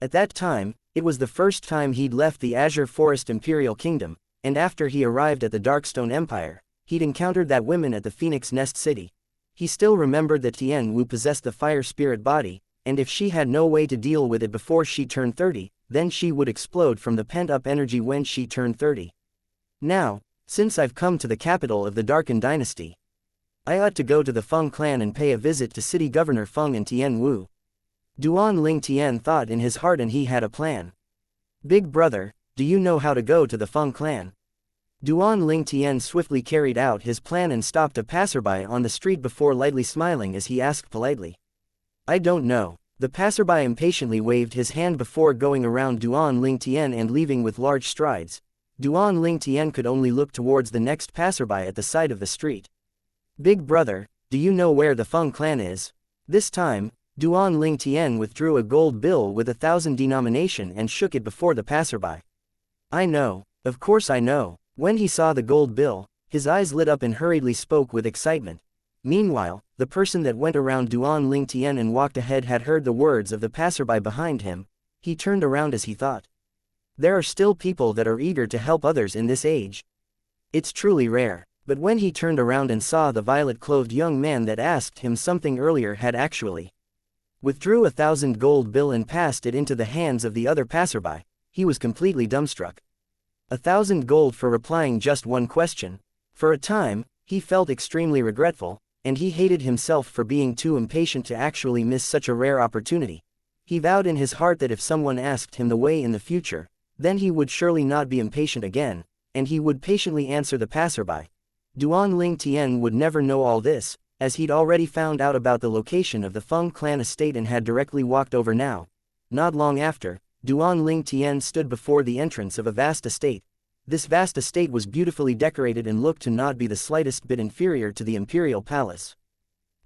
At that time, it was the first time he'd left the Azure Forest Imperial Kingdom, and after he arrived at the Darkstone Empire, he'd encountered that woman at the Phoenix Nest City. He still remembered that Tian Wu possessed the fire spirit body, and if she had no way to deal with it before she turned 30, then she would explode from the pent-up energy when she turned 30. Now, since I've come to the capital of the Darken Dynasty, I ought to go to the Feng clan and pay a visit to City Governor Feng and Tian Wu. Duan Ling Tian thought in his heart, and he had a plan. Big brother, do you know how to go to the Feng clan? Duan Ling Tian swiftly carried out his plan and stopped a passerby on the street before lightly smiling as he asked politely. I don't know. The passerby impatiently waved his hand before going around Duan Ling Tian and leaving with large strides. Duan Ling Tian could only look towards the next passerby at the side of the street. Big brother, do you know where the Feng clan is? This time, Duan Ling Tian withdrew a gold bill with 1,000 denomination and shook it before the passerby. I know, of course I know. When he saw the gold bill, his eyes lit up and hurriedly spoke with excitement. Meanwhile, the person that went around Duan Ling Tian and walked ahead had heard the words of the passerby behind him. He turned around as he thought. There are still people that are eager to help others in this age. It's truly rare. But when he turned around and saw the violet-clothed young man that asked him something earlier had actually withdrew 1,000 gold bill and passed it into the hands of the other passerby, he was completely dumbstruck. 1,000 gold for replying just one question. For a time, he felt extremely regretful, and he hated himself for being too impatient to actually miss such a rare opportunity. He vowed in his heart that if someone asked him the way in the future, then he would surely not be impatient again, and he would patiently answer the passerby. Duan Ling Tian would never know all this, as he'd already found out about the location of the Feng clan estate and had directly walked over now. Not long after, Duan Ling Tian stood before the entrance of a vast estate. This vast estate was beautifully decorated and looked to not be the slightest bit inferior to the imperial palace.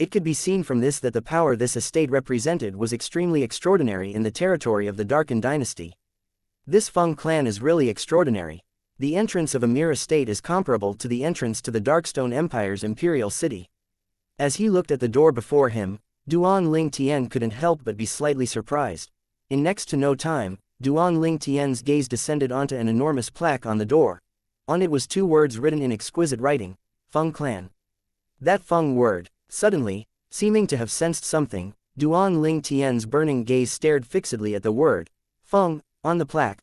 It could be seen from this that the power this estate represented was extremely extraordinary in the territory of the Darken Dynasty. This Feng clan is really extraordinary. The entrance of a mere estate is comparable to the entrance to the Darkstone Empire's imperial city. As he looked at the door before him, Duan Ling Tian couldn't help but be slightly surprised. In next to no time, Duan Ling Tian's gaze descended onto an enormous plaque on the door. On it was 2 words written in exquisite writing, Feng clan. That Feng word. Suddenly, seeming to have sensed something, Duan Ling Tian's burning gaze stared fixedly at the word, Feng, on the plaque.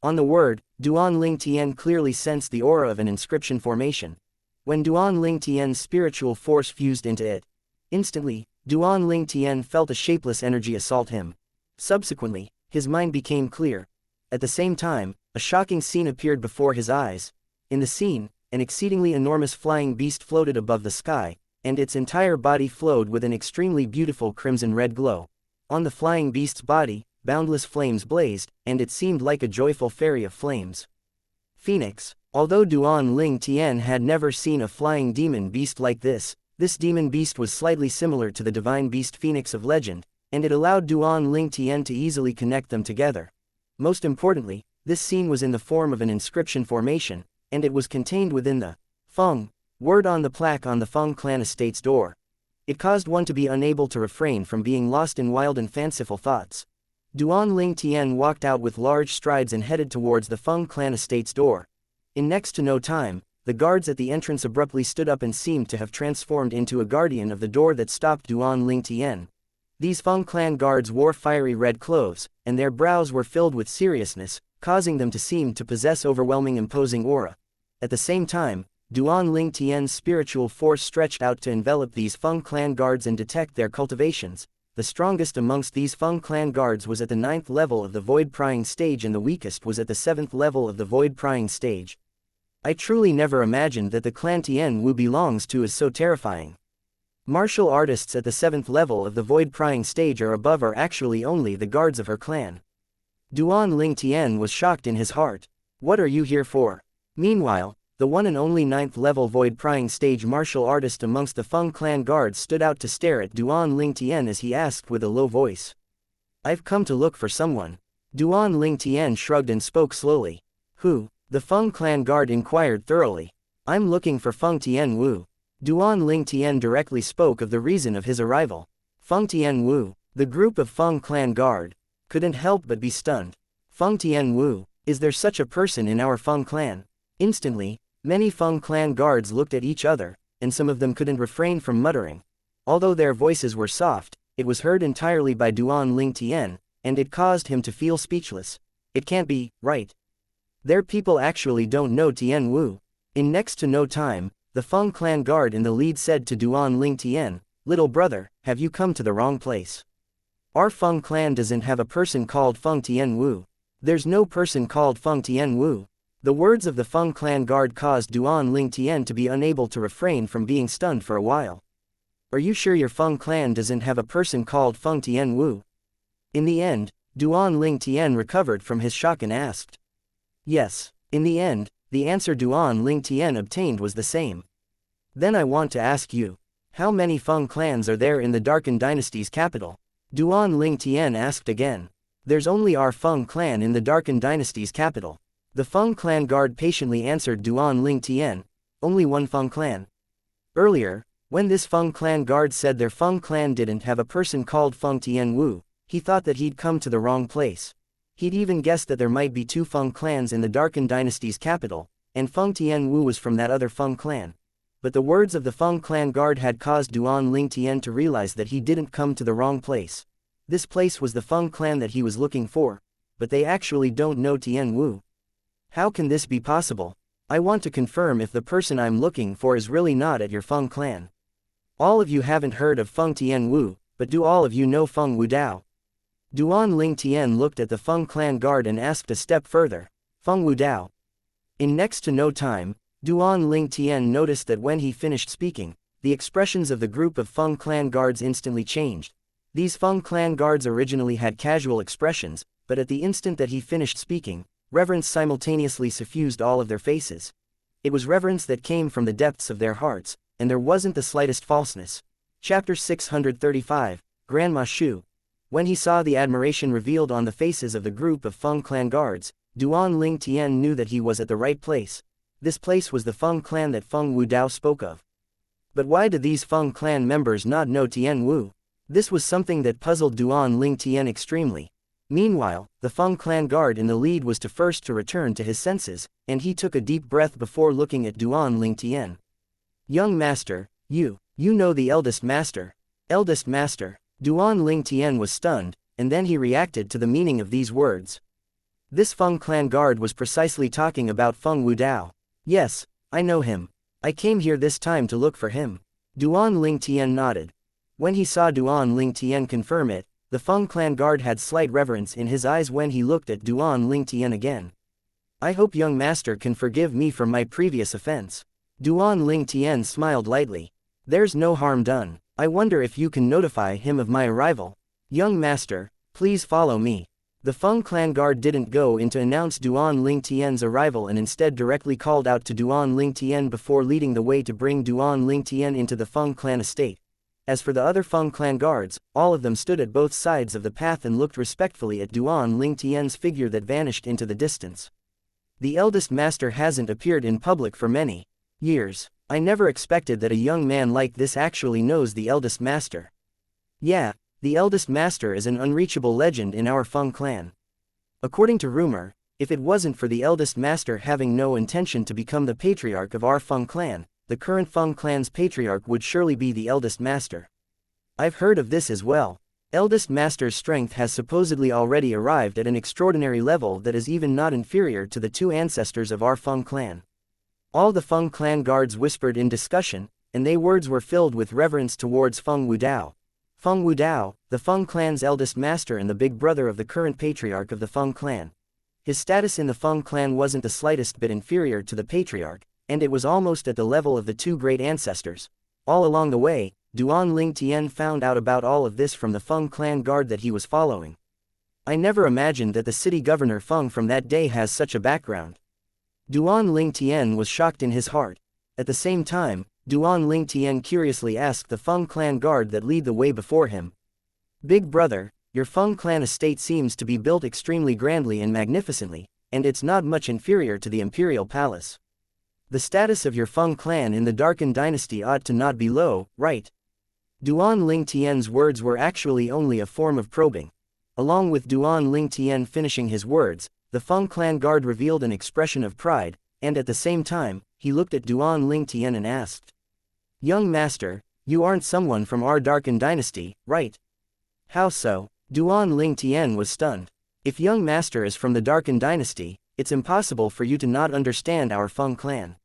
On the word, Duan Ling Tian clearly sensed the aura of an inscription formation. When Duan Ling Tian's spiritual force fused into it, instantly, Duan Ling Tian felt a shapeless energy assault him. Subsequently, his mind became clear. At the same time, a shocking scene appeared before his eyes. In the scene, an exceedingly enormous flying beast floated above the sky, and its entire body flowed with an extremely beautiful crimson-red glow. On the flying beast's body, boundless flames blazed, and it seemed like a joyful fairy of flames. Phoenix. Although Duan Ling Tian had never seen a flying demon beast like this demon beast was slightly similar to the divine beast Phoenix of legend, and it allowed Duan Ling Tian to easily connect them together. Most importantly, this scene was in the form of an inscription formation, and it was contained within the Feng word on the plaque on the Feng clan estate's door. It caused one to be unable to refrain from being lost in wild and fanciful thoughts. Duan Ling Tian walked out with large strides and headed towards the Feng clan estate's door. In next to no time, the guards at the entrance abruptly stood up and seemed to have transformed into a guardian of the door that stopped Duan Ling Tian. These Feng clan guards wore fiery red clothes, and their brows were filled with seriousness, causing them to seem to possess overwhelming imposing aura. At the same time, Duan Ling Tian's spiritual force stretched out to envelop these Feng clan guards and detect their cultivations. The strongest amongst these Feng clan guards was at the 9th level of the void prying stage and the weakest was at the 7th level of the void prying stage. I truly never imagined that the clan Tian Wu belongs to is so terrifying. Martial artists at the 7th level of the void prying stage or above are actually only the guards of her clan. Duan Ling Tian was shocked in his heart. What are you here for? Meanwhile, the one and only 9th level void prying stage martial artist amongst the Feng clan guards stood out to stare at Duan Ling Tian as he asked with a low voice. I've come to look for someone. Duan Ling Tian shrugged and spoke slowly. Who? The Feng clan guard inquired thoroughly. I'm looking for Feng Tian Wu. Duan Ling Tian directly spoke of the reason of his arrival. Feng Tian Wu, the group of Feng clan guard, couldn't help but be stunned. Feng Tian Wu, is there such a person in our Feng clan? Instantly, many Feng clan guards looked at each other, and some of them couldn't refrain from muttering. Although their voices were soft, it was heard entirely by Duan Ling Tian, and it caused him to feel speechless. It can't be, right? Their people actually don't know Tian Wu. In next to no time, the Feng clan guard in the lead said to Duan Ling Tian, little brother, have you come to the wrong place? Our Feng clan doesn't have a person called Feng Tian Wu. There's no person called Feng Tian Wu. The words of the Feng clan guard caused Duan Ling Tian to be unable to refrain from being stunned for a while. Are you sure your Feng clan doesn't have a person called Feng Tian Wu? In the end, Duan Ling Tian recovered from his shock and asked. Yes. In the end, the answer Duan Ling Tian obtained was the same. Then I want to ask you, how many Feng clans are there in the Darkened Dynasty's capital? Duan Ling Tian asked again. There's only our Feng clan in the Darkened Dynasty's capital. The Feng clan guard patiently answered Duan Ling Tian. Only one Feng clan. Earlier, when this Feng clan guard said their Feng clan didn't have a person called Feng Tian Wu, he thought that he'd come to the wrong place. He'd even guessed that there might be two Feng clans in the Darkened Dynasty's capital, and Feng Tian Wu was from that other Feng clan. But the words of the Feng clan guard had caused Duan Ling Tian to realize that he didn't come to the wrong place. This place was the Feng clan that he was looking for, but they actually don't know Tian Wu. How can this be possible? I want to confirm if the person I'm looking for is really not at your Feng clan. All of you haven't heard of Feng Tian Wu, but do all of you know Feng Wu Dao? Duan Ling Tian looked at the Feng clan guard and asked a step further. Feng Wu Dao. In next to no time, Duan Ling Tian noticed that when he finished speaking, the expressions of the group of Feng clan guards instantly changed. These Feng clan guards originally had casual expressions, but at the instant that he finished speaking, reverence simultaneously suffused all of their faces. It was reverence that came from the depths of their hearts, and there wasn't the slightest falseness. Chapter 635, Grandma Shu. When he saw the admiration revealed on the faces of the group of Feng clan guards, Duan Ling Tian knew that he was at the right place. This place was the Feng clan that Feng Wu Dao spoke of. But why do these Feng clan members not know Tian Wu? This was something that puzzled Duan Ling Tian extremely. Meanwhile, the Feng clan guard in the lead was the first to return to his senses, and he took a deep breath before looking at Duan Ling Tian. Young master, you know the eldest master. Eldest master. Duan Ling Tian was stunned, and then he reacted to the meaning of these words. This Feng clan guard was precisely talking about Feng Wu Dao. Yes, I know him. I came here this time to look for him. Duan Ling Tian nodded. When he saw Duan Ling Tian confirm it, the Feng clan guard had slight reverence in his eyes when he looked at Duan Ling Tian again. I hope young master can forgive me for my previous offense. Duan Ling Tian smiled lightly. There's no harm done. I wonder if you can notify him of my arrival. Young master, please follow me. The Feng clan guard didn't go in to announce Duan Ling Tian's arrival and instead directly called out to Duan Ling Tian before leading the way to bring Duan Ling Tian into the Feng clan estate. As for the other Feng clan guards, all of them stood at both sides of the path and looked respectfully at Duan Ling Tian's figure that vanished into the distance. The eldest master hasn't appeared in public for many years. I never expected that a young man like this actually knows the eldest master. Yeah, the eldest master is an unreachable legend in our Feng clan. According to rumor, if it wasn't for the eldest master having no intention to become the patriarch of our Feng clan, the current Feng clan's patriarch would surely be the eldest master. I've heard of this as well. Eldest master's strength has supposedly already arrived at an extraordinary level that is even not inferior to the two ancestors of our Feng clan. All the Feng clan guards whispered in discussion, and their words were filled with reverence towards Feng Wudao. Feng Wudao, the Feng clan's eldest master and the big brother of the current patriarch of the Feng clan. His status in the Feng clan wasn't the slightest bit inferior to the patriarch, and it was almost at the level of the two great ancestors. All along the way, Duan Ling Tian found out about all of this from the Feng clan guard that he was following. I never imagined that the city governor Feng from that day has such a background. Duan Ling Tian was shocked in his heart. At the same time, Duan Ling Tian curiously asked the Feng clan guard that lead the way before him. Big brother, your Feng clan estate seems to be built extremely grandly and magnificently, and it's not much inferior to the imperial palace. The status of your Feng clan in the Darken dynasty ought to not be low, right? Duan Ling Tian's words were actually only a form of probing. Along with Duan Ling Tian finishing his words, the Feng clan guard revealed an expression of pride, and at the same time, he looked at Duan Ling Tian and asked, "Young master, you aren't someone from our Darken dynasty, right?" "How so?" Duan Ling Tian was stunned. "If young master is from the Darken dynasty, it's impossible for you to not understand our Feng clan."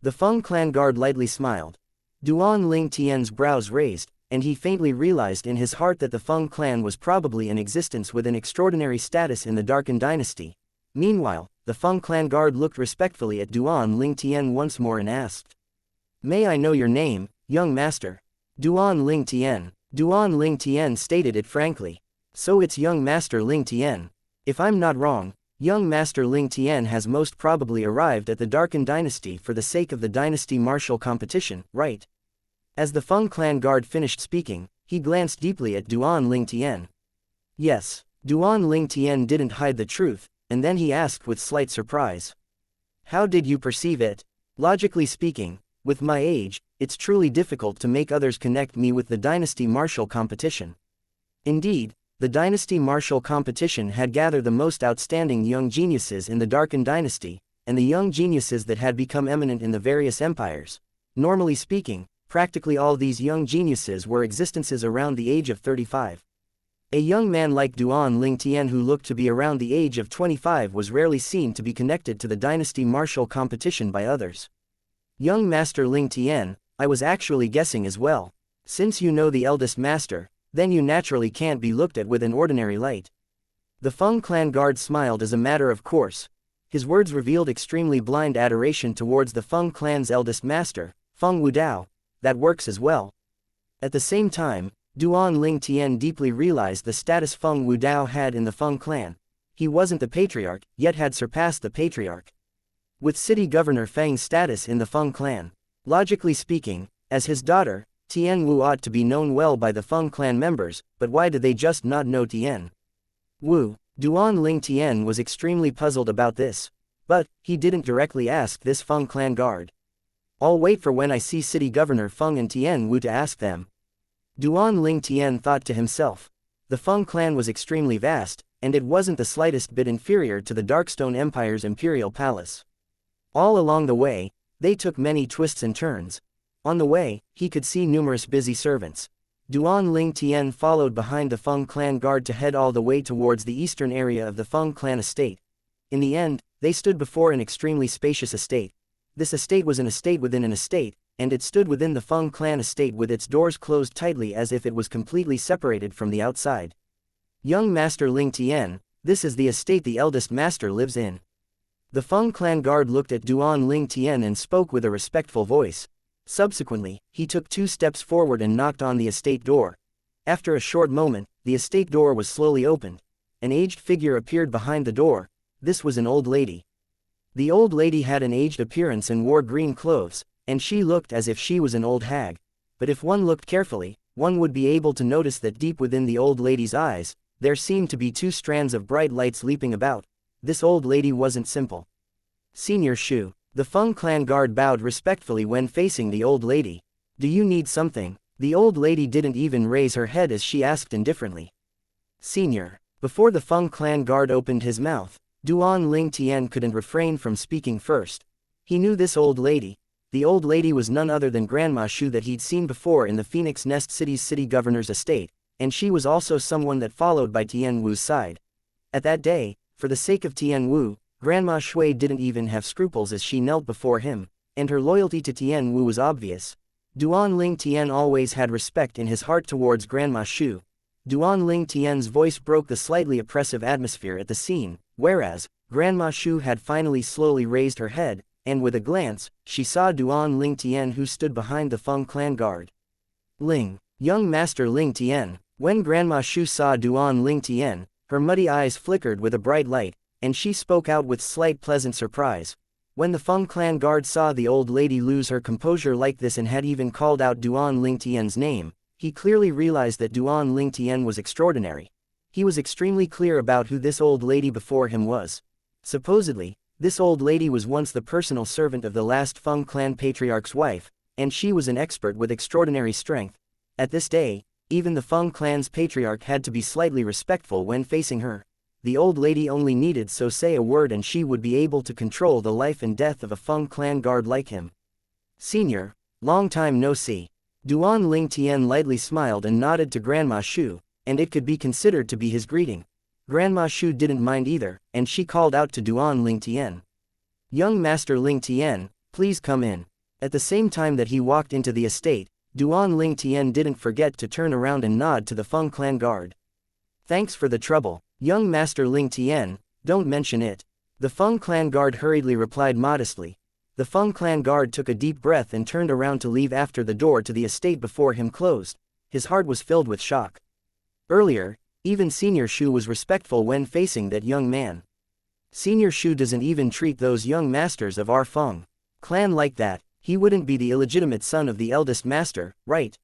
The Feng clan guard lightly smiled. Duan Ling Tian's brows raised, and he faintly realized in his heart that the Feng clan was probably in existence with an extraordinary status in the Darken dynasty. Meanwhile, the Feng clan guard looked respectfully at Duan Ling Tian once more and asked, "May I know your name, young master?" Duan Ling Tian. Duan Ling Tian stated it frankly. "So it's young master Ling Tian. If I'm not wrong, young master Ling Tian has most probably arrived at the Darken dynasty for the sake of the dynasty martial competition, right?" As the Feng clan guard finished speaking, he glanced deeply at Duan Ling Tian. "Yes." Duan Ling Tian didn't hide the truth, and then he asked with slight surprise, "How did you perceive it?" "Logically speaking, with my age, it's truly difficult to make others connect me with the dynasty martial competition." Indeed, the dynasty martial competition had gathered the most outstanding young geniuses in the Darken dynasty, and the young geniuses that had become eminent in the various empires. Normally speaking, practically all these young geniuses were existences around the age of 35. A young man like Duan Ling Tian who looked to be around the age of 25 was rarely seen to be connected to the dynasty martial competition by others. "Young master Ling Tian, I was actually guessing as well. Since you know the eldest master, then you naturally can't be looked at with an ordinary light." The Feng clan guard smiled as a matter of course. His words revealed extremely blind adoration towards the Feng clan's eldest master, Feng Wudao. That works as well. At the same time, Duan Ling Tian deeply realized the status Feng Wudao had in the Feng clan. He wasn't the patriarch, yet had surpassed the patriarch. With city governor Feng's status in the Feng clan, logically speaking, as his daughter, Tian Wu ought to be known well by the Feng clan members, but why did they just not know Tian Wu? Duan Ling Tian was extremely puzzled about this, but he didn't directly ask this Feng clan guard. "I'll wait for when I see city governor Feng and Tian Wu to ask them." Duan Ling Tian thought to himself. The Feng clan was extremely vast, and it wasn't the slightest bit inferior to the Darkstone Empire's imperial palace. All along the way, they took many twists and turns. On the way, he could see numerous busy servants. Duan Ling Tian followed behind the Feng clan guard to head all the way towards the eastern area of the Feng clan estate. In the end, they stood before an extremely spacious estate. This estate was an estate within an estate, and it stood within the Feng clan estate with its doors closed tightly as if it was completely separated from the outside. "Young master Ling Tian, this is the estate the eldest master lives in." The Feng clan guard looked at Duan Ling Tian and spoke with a respectful voice. Subsequently, he took 2 steps forward and knocked on the estate door. After a short moment, the estate door was slowly opened. An aged figure appeared behind the door. This was an old lady. The old lady had an aged appearance and wore green clothes, and she looked as if she was an old hag. But if one looked carefully, one would be able to notice that deep within the old lady's eyes, there seemed to be 2 strands of bright lights leaping about. This old lady wasn't simple. Senior Shu. The Feng clan guard bowed respectfully when facing the old lady. Do you need something? The old lady didn't even raise her head as she asked indifferently. Senior. Before the Feng clan guard opened his mouth, Duan Ling Tian couldn't refrain from speaking first. He knew this old lady. The old lady was none other than Grandma Shu that he'd seen before in the Phoenix Nest City's city governor's estate, and she was also someone that followed by Tian Wu's side. At that day, for the sake of Tian Wu, Grandma Shui didn't even have scruples as she knelt before him, and her loyalty to Tian Wu was obvious. Duan Ling Tian always had respect in his heart towards Grandma Shu. Duan Ling Tian's voice broke the slightly oppressive atmosphere at the scene, whereas, Grandma Shu had finally slowly raised her head, and with a glance, she saw Duan Ling Tian who stood behind the Feng clan guard. Ling, young Master Ling Tian. When Grandma Shu saw Duan Ling Tian, her muddy eyes flickered with a bright light, and she spoke out with slight pleasant surprise. When the Feng clan guard saw the old lady lose her composure like this and had even called out Duan Ling Tian's name, he clearly realized that Duan Ling Tian was extraordinary. He was extremely clear about who this old lady before him was. Supposedly, this old lady was once the personal servant of the last Feng clan patriarch's wife, and she was an expert with extraordinary strength. At this day, even the Feng clan's patriarch had to be slightly respectful when facing her. The old lady only needed so say a word and she would be able to control the life and death of a Feng clan guard like him. Senior, long time no see. Duan Ling Tian lightly smiled and nodded to Grandma Shu, and it could be considered to be his greeting. Grandma Shu didn't mind either, and she called out to Duan Ling Tian. Young Master Ling Tian, please come in. At the same time that he walked into the estate, Duan Ling Tian didn't forget to turn around and nod to the Feng clan guard. Thanks for the trouble, young Master Ling Tian, don't mention it. The Feng clan guard hurriedly replied modestly. The Feng clan guard took a deep breath and turned around to leave after the door to the estate before him closed. His heart was filled with shock. Earlier, even Senior Shu was respectful when facing that young man. Senior Shu doesn't even treat those young masters of our Feng clan like that. He wouldn't be the illegitimate son of the eldest master, right?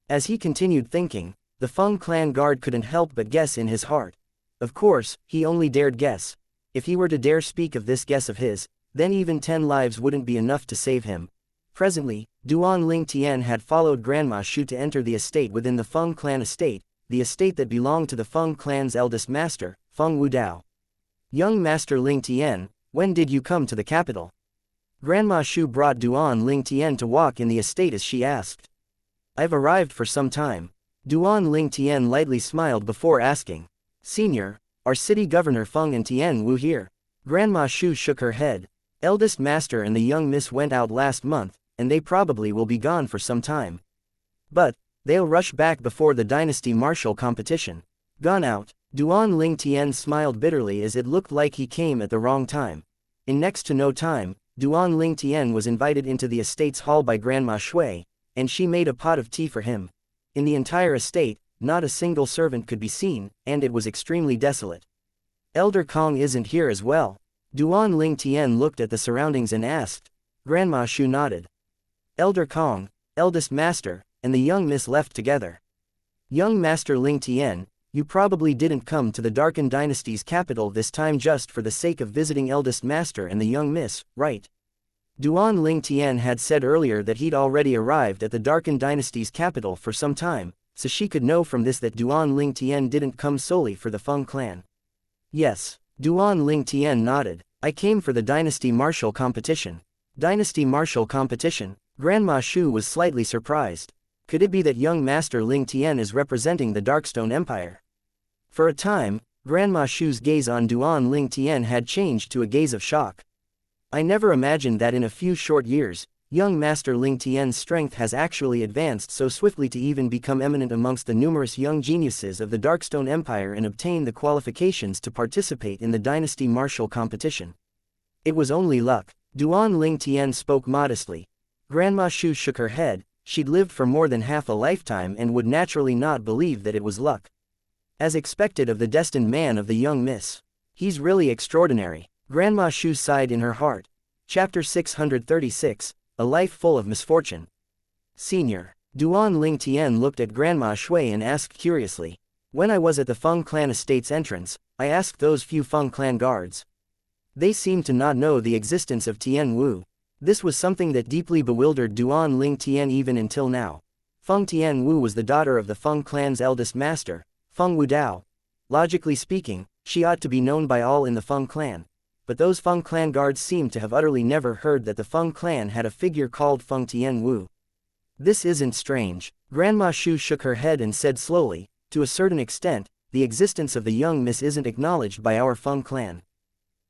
As he continued thinking, the Feng clan guard couldn't help but guess in his heart. Of course, he only dared guess. If he were to dare speak of this guess of his, then even 10 lives wouldn't be enough to save him. Presently, Duan Ling Tian had followed Grandma Shu to enter the estate within the Feng clan estate, the estate that belonged to the Feng clan's eldest master, Feng Wudao. Young Master Ling Tian, when did you come to the capital? Grandma Shu brought Duan Ling Tian to walk in the estate as she asked. I've arrived for some time. Duan Ling Tian lightly smiled before asking. Senior, are city governor Feng and Tian Wu here? Grandma Shu shook her head. Eldest master and the young miss went out last month, and they probably will be gone for some time. But, they'll rush back before the dynasty martial competition. Gone out, Duan Ling Tian smiled bitterly as it looked like he came at the wrong time. In next to no time, Duan Ling Tian was invited into the estate's hall by Grandma Shui, and she made a pot of tea for him. In the entire estate, not a single servant could be seen, and it was extremely desolate. Elder Kong isn't here as well. Duan Ling Tian looked at the surroundings and asked. Grandma Shu nodded. Elder Kong, eldest master, and the young miss left together. Young Master Ling Tian, you probably didn't come to the Darken Dynasty's capital this time just for the sake of visiting eldest master and the young miss, right? Duan Ling Tian had said earlier that he'd already arrived at the Darken Dynasty's capital for some time, so she could know from this that Duan Ling Tian didn't come solely for the Feng clan. Yes, Duan Ling Tian nodded. I came for the dynasty martial competition. Dynasty martial competition? Grandma Shu was slightly surprised. Could it be that young Master Ling Tian is representing the Darkstone Empire? For a time, Grandma Shu's gaze on Duan Ling Tian had changed to a gaze of shock. I never imagined that in a few short years, young Master Ling Tian's strength has actually advanced so swiftly to even become eminent amongst the numerous young geniuses of the Darkstone Empire and obtain the qualifications to participate in the dynasty martial competition. It was only luck. Duan Ling Tian spoke modestly. Grandma Shu shook her head. She'd lived for more than half a lifetime and would naturally not believe that it was luck. As expected of the destined man of the young miss. He's really extraordinary. Grandma Shu sighed in her heart. Chapter 636, A Life Full of Misfortune. Senior. Duan Ling Tian looked at Grandma Shui and asked curiously. When I was at the Feng clan estate's entrance, I asked those few Feng clan guards. They seemed to not know the existence of Tian Wu. This was something that deeply bewildered Duan Ling Tian even until now. Feng Tian Wu was the daughter of the Feng clan's eldest master, Feng Wudao. Logically speaking, she ought to be known by all in the Feng clan. But those Feng clan guards seemed to have utterly never heard that the Feng clan had a figure called Feng Tian Wu. This isn't strange. Grandma Shu shook her head and said slowly, to a certain extent, the existence of the young miss isn't acknowledged by our Feng clan.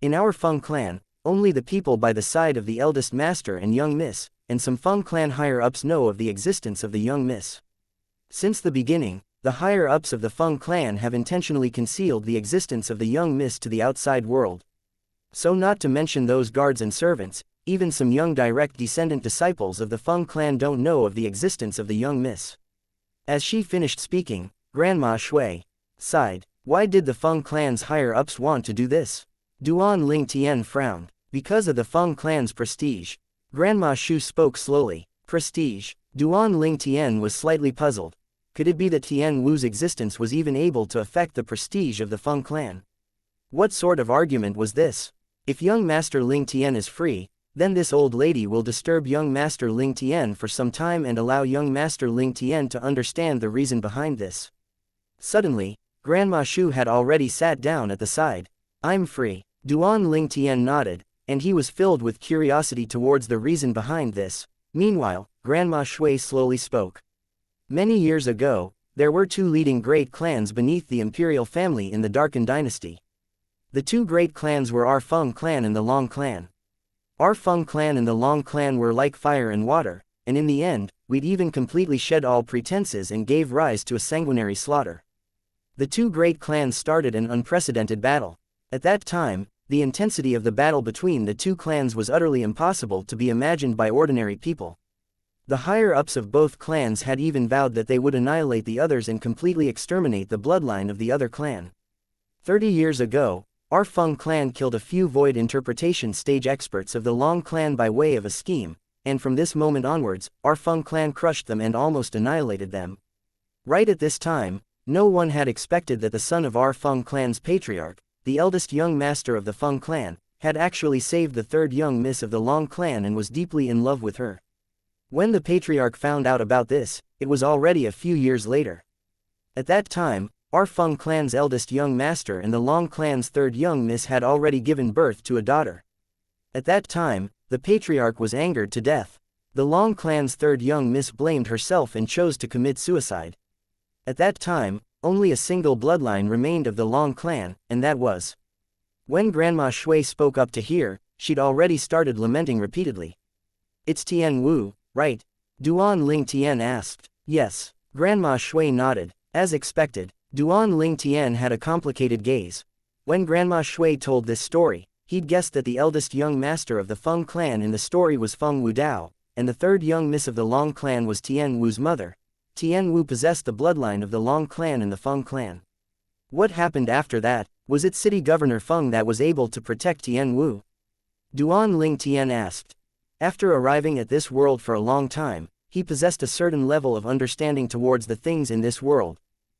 In our Feng clan, only the people by the side of the eldest master and young miss, and some Feng clan higher-ups know of the existence of the young miss. Since the beginning, the higher-ups of the Feng clan have intentionally concealed the existence of the young miss to the outside world. So not to mention those guards and servants, even some young direct descendant disciples of the Feng clan don't know of the existence of the young miss. As she finished speaking, Grandma Shui sighed. Why did the Feng clan's higher-ups want to do this? Duan Ling Tian frowned. Because of the Feng clan's prestige. Grandma Shu spoke slowly. Prestige. Duan Ling Tian was slightly puzzled. Could it be that Tian Wu's existence was even able to affect the prestige of the Feng clan? What sort of argument was this? If young Master Ling Tian is free, then this old lady will disturb young Master Ling Tian for some time and allow young Master Ling Tian to understand the reason behind this. Suddenly, Grandma Shu had already sat down at the side. I'm free. Duan Ling Tian nodded, and he was filled with curiosity towards the reason behind this. Meanwhile, Grandma Shui slowly spoke. Many years ago, there were two leading great clans beneath the imperial family in the Darken dynasty. The two great clans were our Feng clan and the Long clan. Our Feng clan and the Long clan were like fire and water, and in the end, we'd even completely shed all pretenses and gave rise to a sanguinary slaughter. The two great clans started an unprecedented battle. At that time, the intensity of the battle between the two clans was utterly impossible to be imagined by ordinary people. The higher-ups of both clans had even vowed that they would annihilate the others and completely exterminate the bloodline of the other clan. 30 years ago, our Feng clan killed a few void interpretation stage experts of the Long clan by way of a scheme, and from this moment onwards, our Feng clan crushed them and almost annihilated them. Right at this time, no one had expected that the son of our Feng clan's patriarch, the eldest young master of the Feng clan, had actually saved the third young miss of the Long clan and was deeply in love with her. When the patriarch found out about this, it was already a few years later. At that time, our Feng clan's eldest young master and the Long clan's third young miss had already given birth to a daughter. At that time, the patriarch was angered to death. The Long clan's third young miss blamed herself and chose to commit suicide. At that time, only a single bloodline remained of the Long clan, and that was. When Grandma Shui spoke up to hear, she'd already started lamenting repeatedly. It's Tian Wu, right? Duan Ling Tian asked. Yes. Grandma Shui nodded. As expected, Duan Ling Tian had a complicated gaze. When Grandma Shui told this story, he'd guessed that the eldest young master of the Feng clan in the story was Feng Wudao, and the third young miss of the Long clan was Tian Wu's mother. Tian Wu possessed the bloodline of the Long clan and the Feng clan. What happened after that? Was it City Governor Feng that was able to protect Tian Wu? Duan Ling Tian asked. After arriving at this world for a long time, he possessed a certain level of understanding towards the things in this world.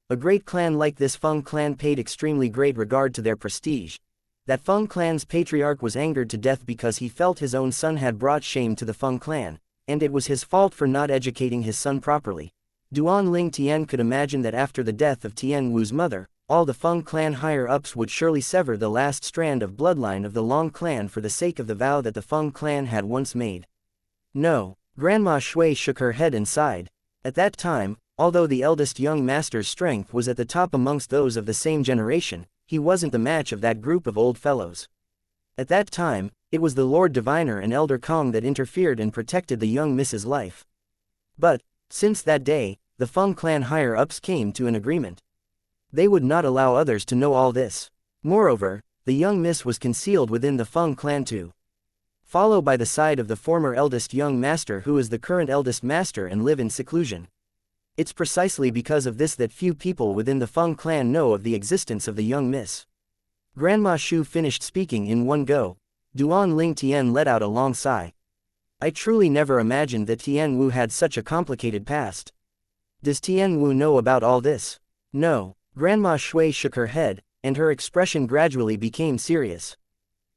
A great clan like this Feng clan paid extremely great regard to their prestige. That Feng clan's patriarch was angered to death because he felt his own son had brought shame to the Feng clan, and it was his fault for not educating his son properly. Duan Ling Tian could imagine that after the death of Tian Wu's mother, all the Feng clan higher-ups would surely sever the last strand of bloodline of the Long clan for the sake of the vow that the Feng clan had once made. No. Grandma Shui shook her head and sighed. At that time, although the eldest young master's strength was at the top amongst those of the same generation, he wasn't the match of that group of old fellows. At that time, it was the Lord Diviner and Elder Kong that interfered and protected the young miss's life. But, since that day, the Feng clan higher-ups came to an agreement. They would not allow others to know all this. Moreover, the young miss was concealed within the Feng clan too. Followed by the side of the former eldest young master who is the current eldest master and live in seclusion. It's precisely because of this that few people within the Feng clan know of the existence of the young miss. Grandma Shu finished speaking in one go. Duan Ling Tian let out a long sigh. I truly never imagined that Tian Wu had such a complicated past. Does Tian Wu know about all this? No. Grandma Shui shook her head, and her expression gradually became serious.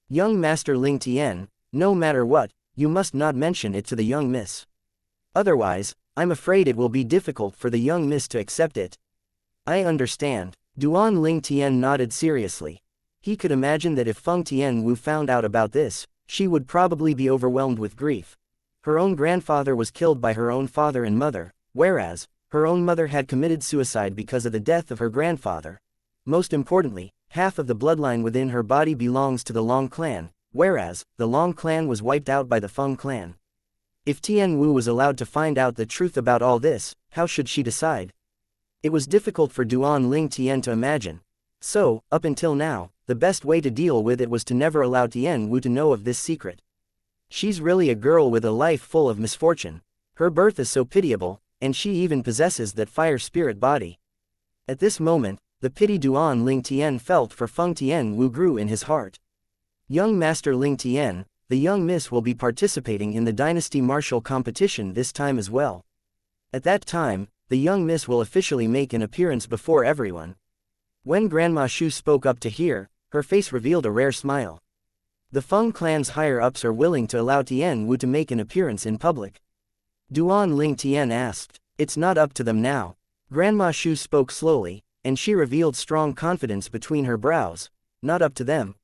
Young Master Ling Tian, no matter what, you must not mention it to the young miss. Otherwise, I'm afraid it will be difficult for the young miss to accept it. I understand. Duan Ling Tian nodded seriously. He could imagine that if Feng Tianwu found out about this, she would probably be overwhelmed with grief. Her own grandfather was killed by her own father and mother, whereas, her own mother had committed suicide because of the death of her grandfather. Most importantly, half of the bloodline within her body belongs to the Long clan, whereas, the Long clan was wiped out by the Feng clan. If Tianwu was allowed to find out the truth about all this, how should she decide? It was difficult for Duan Ling Tian to imagine. So, up until now, the best way to deal with it was to never allow Tianwu to know of this secret. She's really a girl with a life full of misfortune. Her birth is so pitiable, and she even possesses that fire spirit body. At this moment, the pity Duan Ling Tian felt for Feng Tianwu grew in his heart. Young Master Ling Tian, the young miss will be participating in the dynasty martial competition this time as well. At that time, the young miss will officially make an appearance before everyone. When Grandma Shu spoke up to hear, her face revealed a rare smile. The Feng clan's higher-ups are willing to allow Tianwu to make an appearance in public. Duan Ling Tian asked. It's not up to them now. Grandma Shu spoke slowly, and she revealed strong confidence between her brows. Not up to them.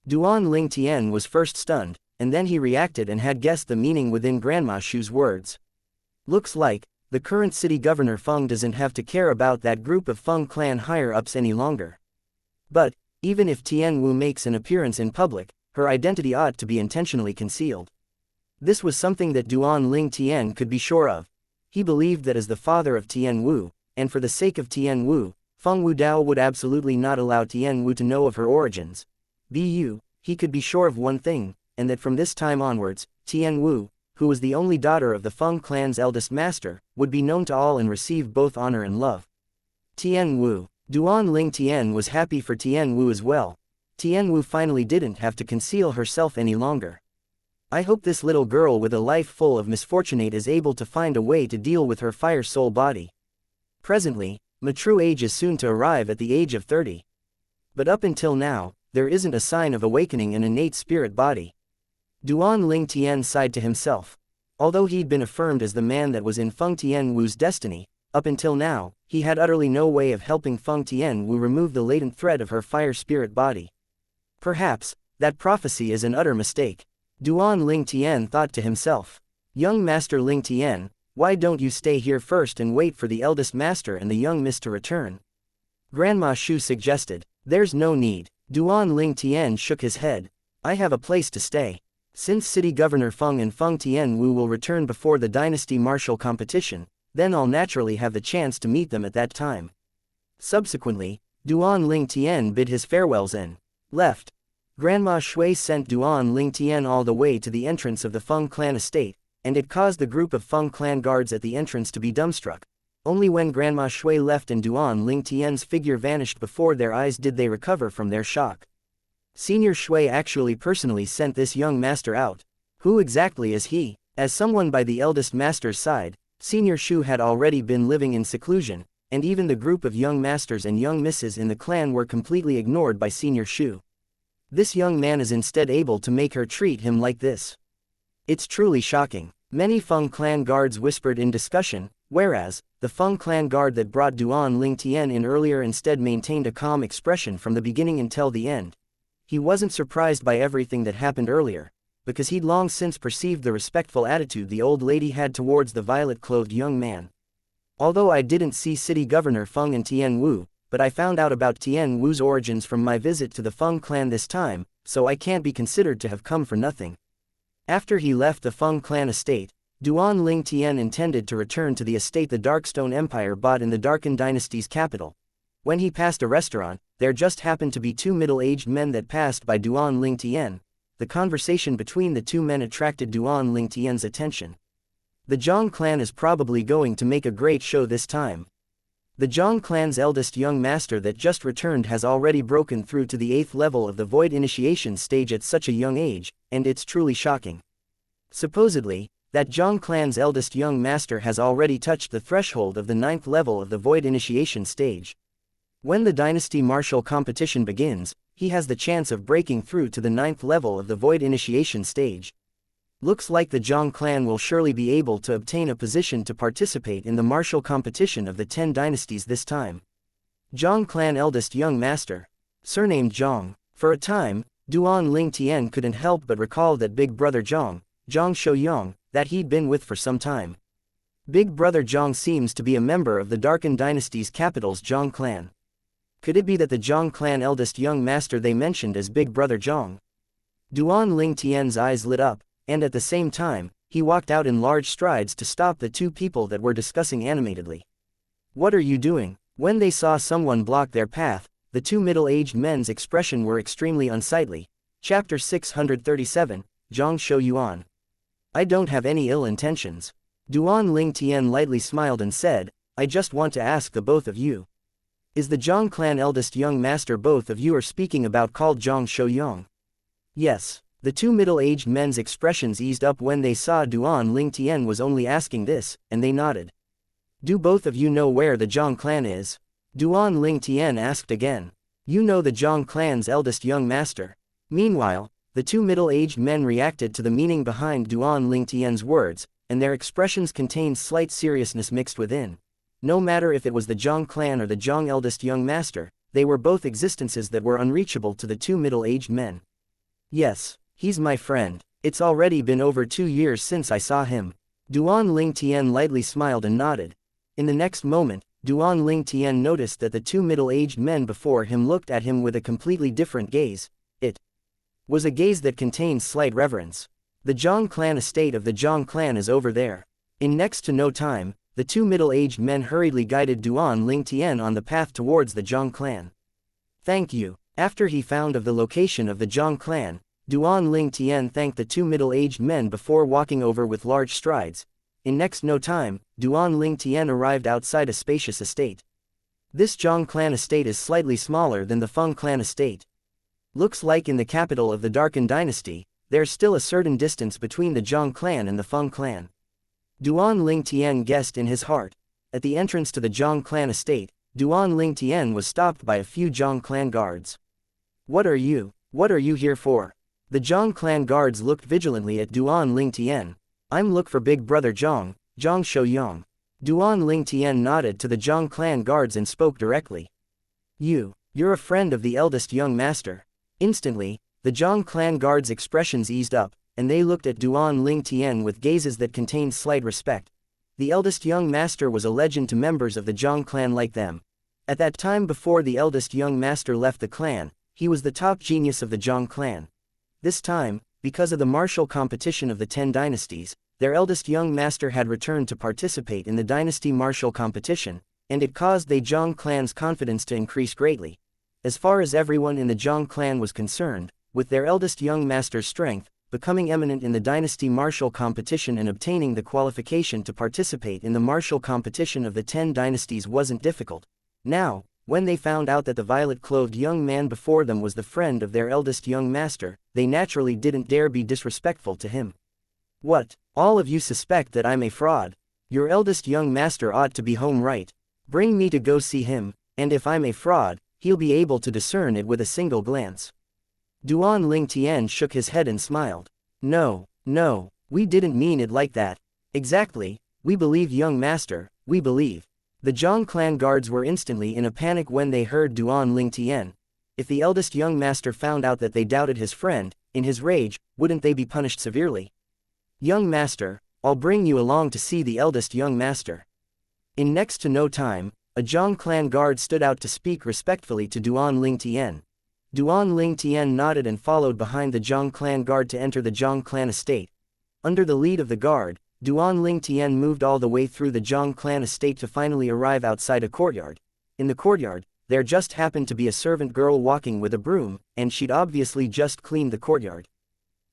Duan Ling Tian was first stunned, and then he reacted and had guessed the meaning within Grandma Shu's words. Looks like, the current city governor Feng doesn't have to care about that group of Feng clan higher-ups any longer. But, even if Tianwu makes an appearance in public, her identity ought to be intentionally concealed. This was something that Duan Ling Tian could be sure of. He believed that as the father of Tianwu, and for the sake of Tianwu, Feng Wudao would absolutely not allow Tianwu to know of her origins. He could be sure of one thing, and that from this time onwards, Tianwu, who was the only daughter of the Feng clan's eldest master, would be known to all and receive both honor and love. Tianwu. Duan Ling Tian was happy for Tianwu as well. Tianwu finally didn't have to conceal herself any longer. I hope this little girl with a life full of misfortunate is able to find a way to deal with her fire soul body. Presently, mature age is soon to arrive at the age of 30. But up until now, there isn't a sign of awakening an innate spirit body. Duan Ling Tian sighed to himself. Although he'd been affirmed as the man that was in Feng Tianwu's destiny, up until now, he had utterly no way of helping Feng Tianwu remove the latent thread of her fire spirit body. Perhaps, that prophecy is an utter mistake. Duan Ling Tian thought to himself. Young Master Ling Tian, why don't you stay here first and wait for the eldest master and the young miss to return? Grandma Shu suggested. There's no need. Duan Ling Tian shook his head. I have a place to stay. Since City Governor Feng and Feng Tianwu will return before the dynasty martial competition, then I'll naturally have the chance to meet them at that time. Subsequently, Duan Ling Tian bid his farewells and left. Grandma Shui sent Duan Ling Tian all the way to the entrance of the Feng clan estate, and it caused the group of Feng clan guards at the entrance to be dumbstruck. Only when Grandma Shui left and Duan Ling Tian's figure vanished before their eyes did they recover from their shock. Senior Shui actually personally sent this young master out. Who exactly is he? As someone by the eldest master's side, Senior Shu had already been living in seclusion, and even the group of young masters and young misses in the clan were completely ignored by Senior Shu. This young man is instead able to make her treat him like this. It's truly shocking. Many Feng clan guards whispered in discussion, whereas, the Feng clan guard that brought Duan Ling Tian in earlier instead maintained a calm expression from the beginning until the end. He wasn't surprised by everything that happened earlier, because he'd long since perceived the respectful attitude the old lady had towards the violet-clothed young man. Although I didn't see City Governor Feng and Tianwu, but I found out about Tianwu's origins from my visit to the Feng clan this time, so I can't be considered to have come for nothing. After he left the Feng clan estate, Duan Ling Tian intended to return to the estate the Darkstone Empire bought in the Darken Dynasty's capital. When he passed a restaurant, there just happened to be two middle-aged men that passed by Duan Ling Tian. The conversation between the two men attracted Duan Ling Tian's attention. The Zhang clan is probably going to make a great show this time. The Zhang clan's eldest young master that just returned has already broken through to the 8th level of the Void Initiation stage at such a young age, and it's truly shocking. Supposedly, that Zhang clan's eldest young master has already touched the threshold of the 9th level of the Void Initiation stage. When the Dynasty Martial competition begins, he has the chance of breaking through to the 9th level of the Void Initiation stage. Looks like the Zhang clan will surely be able to obtain a position to participate in the martial competition of the 10 dynasties this time. Zhang clan eldest young master. Surnamed Zhang. For a time, Duan Ling Tian couldn't help but recall that big brother Zhang Shouyang, that he'd been with for some time. Big brother Zhang seems to be a member of the Darken dynasty's capital's Zhang clan. Could it be that the Zhang clan eldest young master they mentioned as big brother Zhang? Duan Ling Tian's eyes lit up, and at the same time, he walked out in large strides to stop the two people that were discussing animatedly. What are you doing? When they saw someone block their path, the two middle-aged men's expression were extremely unsightly. Chapter 637, Zhang Shouyuan. I don't have any ill intentions. Duan Ling Tian lightly smiled and said, I just want to ask the both of you. Is the Zhang clan eldest young master both of you are speaking about called Zhang Shouyang? Yes. The two middle-aged men's expressions eased up when they saw Duan Ling Tian was only asking this, and they nodded. Do both of you know where the Zhang clan is? Duan Ling Tian asked again. You know the Zhang clan's eldest young master. Meanwhile, the two middle-aged men reacted to the meaning behind Duan Ling Tian's words, and their expressions contained slight seriousness mixed within. No matter if it was the Zhang clan or the Zhang eldest young master, they were both existences that were unreachable to the two middle-aged men. Yes. He's my friend. It's already been over 2 years since I saw him. Duan Ling Tian lightly smiled and nodded. In the next moment, Duan Ling Tian noticed that the two middle-aged men before him looked at him with a completely different gaze. It was a gaze that contained slight reverence. The Zhang clan estate of the Zhang clan is over there. In next to no time, the two middle-aged men hurriedly guided Duan Ling Tian on the path towards the Zhang clan. Thank you. After he found of the location of the Zhang clan, Duan Ling Tian thanked the two middle-aged men before walking over with large strides. In next no time, Duan Ling Tian arrived outside a spacious estate. This Zhang clan estate is slightly smaller than the Feng clan estate. Looks like in the capital of the Darken dynasty, there's still a certain distance between the Zhang clan and the Feng clan. Duan Ling Tian guessed in his heart. At the entrance to the Zhang clan estate, Duan Ling Tian was stopped by a few Zhang clan guards. What are you here for? The Zhang clan guards looked vigilantly at Duan Ling Tian. I'm look for big brother Zhang Shouyang. Duan Ling Tian nodded to the Zhang clan guards and spoke directly. You're a friend of the eldest young master. Instantly, the Zhang clan guards' expressions eased up, and they looked at Duan Ling Tian with gazes that contained slight respect. The eldest young master was a legend to members of the Zhang clan like them. At that time before the eldest young master left the clan, he was the top genius of the Zhang clan. This time, because of the martial competition of the 10 dynasties, their eldest young master had returned to participate in the dynasty martial competition, and it caused the Zhang clan's confidence to increase greatly. As far as everyone in the Zhang clan was concerned, with their eldest young master's strength, becoming eminent in the dynasty martial competition and obtaining the qualification to participate in the martial competition of the 10 dynasties wasn't difficult. Now, when they found out that the violet-clothed young man before them was the friend of their eldest young master, they naturally didn't dare be disrespectful to him. What? All of you suspect that I'm a fraud? Your eldest young master ought to be home right. Bring me to go see him, and if I'm a fraud, he'll be able to discern it with a single glance. Duan Ling Tian shook his head and smiled. No, we didn't mean it like that. Exactly, we believe young master, we believe. The Zhang clan guards were instantly in a panic when they heard Duan Ling Tian. If the eldest young master found out that they doubted his friend, in his rage, wouldn't they be punished severely? Young master, I'll bring you along to see the eldest young master. In next to no time, a Zhang clan guard stood out to speak respectfully to Duan Ling Tian. Duan Ling Tian nodded and followed behind the Zhang clan guard to enter the Zhang clan estate. Under the lead of the guard, Duan Ling Tian moved all the way through the Zhang clan estate to finally arrive outside a courtyard. In the courtyard, there just happened to be a servant girl walking with a broom, and she'd obviously just cleaned the courtyard.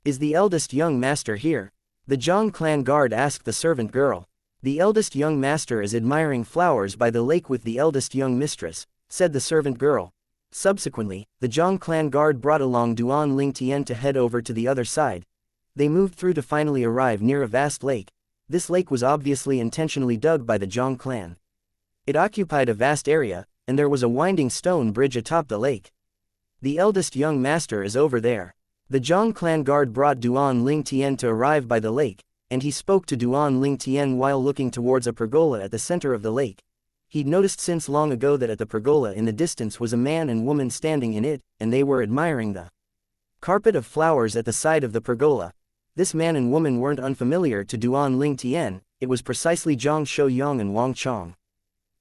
Is the eldest young master here? The Zhang clan guard asked the servant girl. The eldest young master is admiring flowers by the lake with the eldest young mistress, said the servant girl. Subsequently, the Zhang clan guard brought along Duan Ling Tian to head over to the other side. They moved through to finally arrive near a vast lake. This lake was obviously intentionally dug by the Zhang clan. It occupied a vast area, and there was a winding stone bridge atop the lake. The eldest young master is over there. The Zhang clan guard brought Duan Ling Tian to arrive by the lake, and he spoke to Duan Ling Tian while looking towards a pergola at the center of the lake. He'd noticed since long ago that at the pergola in the distance was a man and woman standing in it, and they were admiring the carpet of flowers at the side of the pergola. This man and woman weren't unfamiliar to Duan Ling Tian, it was precisely Zhang Shouyang and Wang Chong.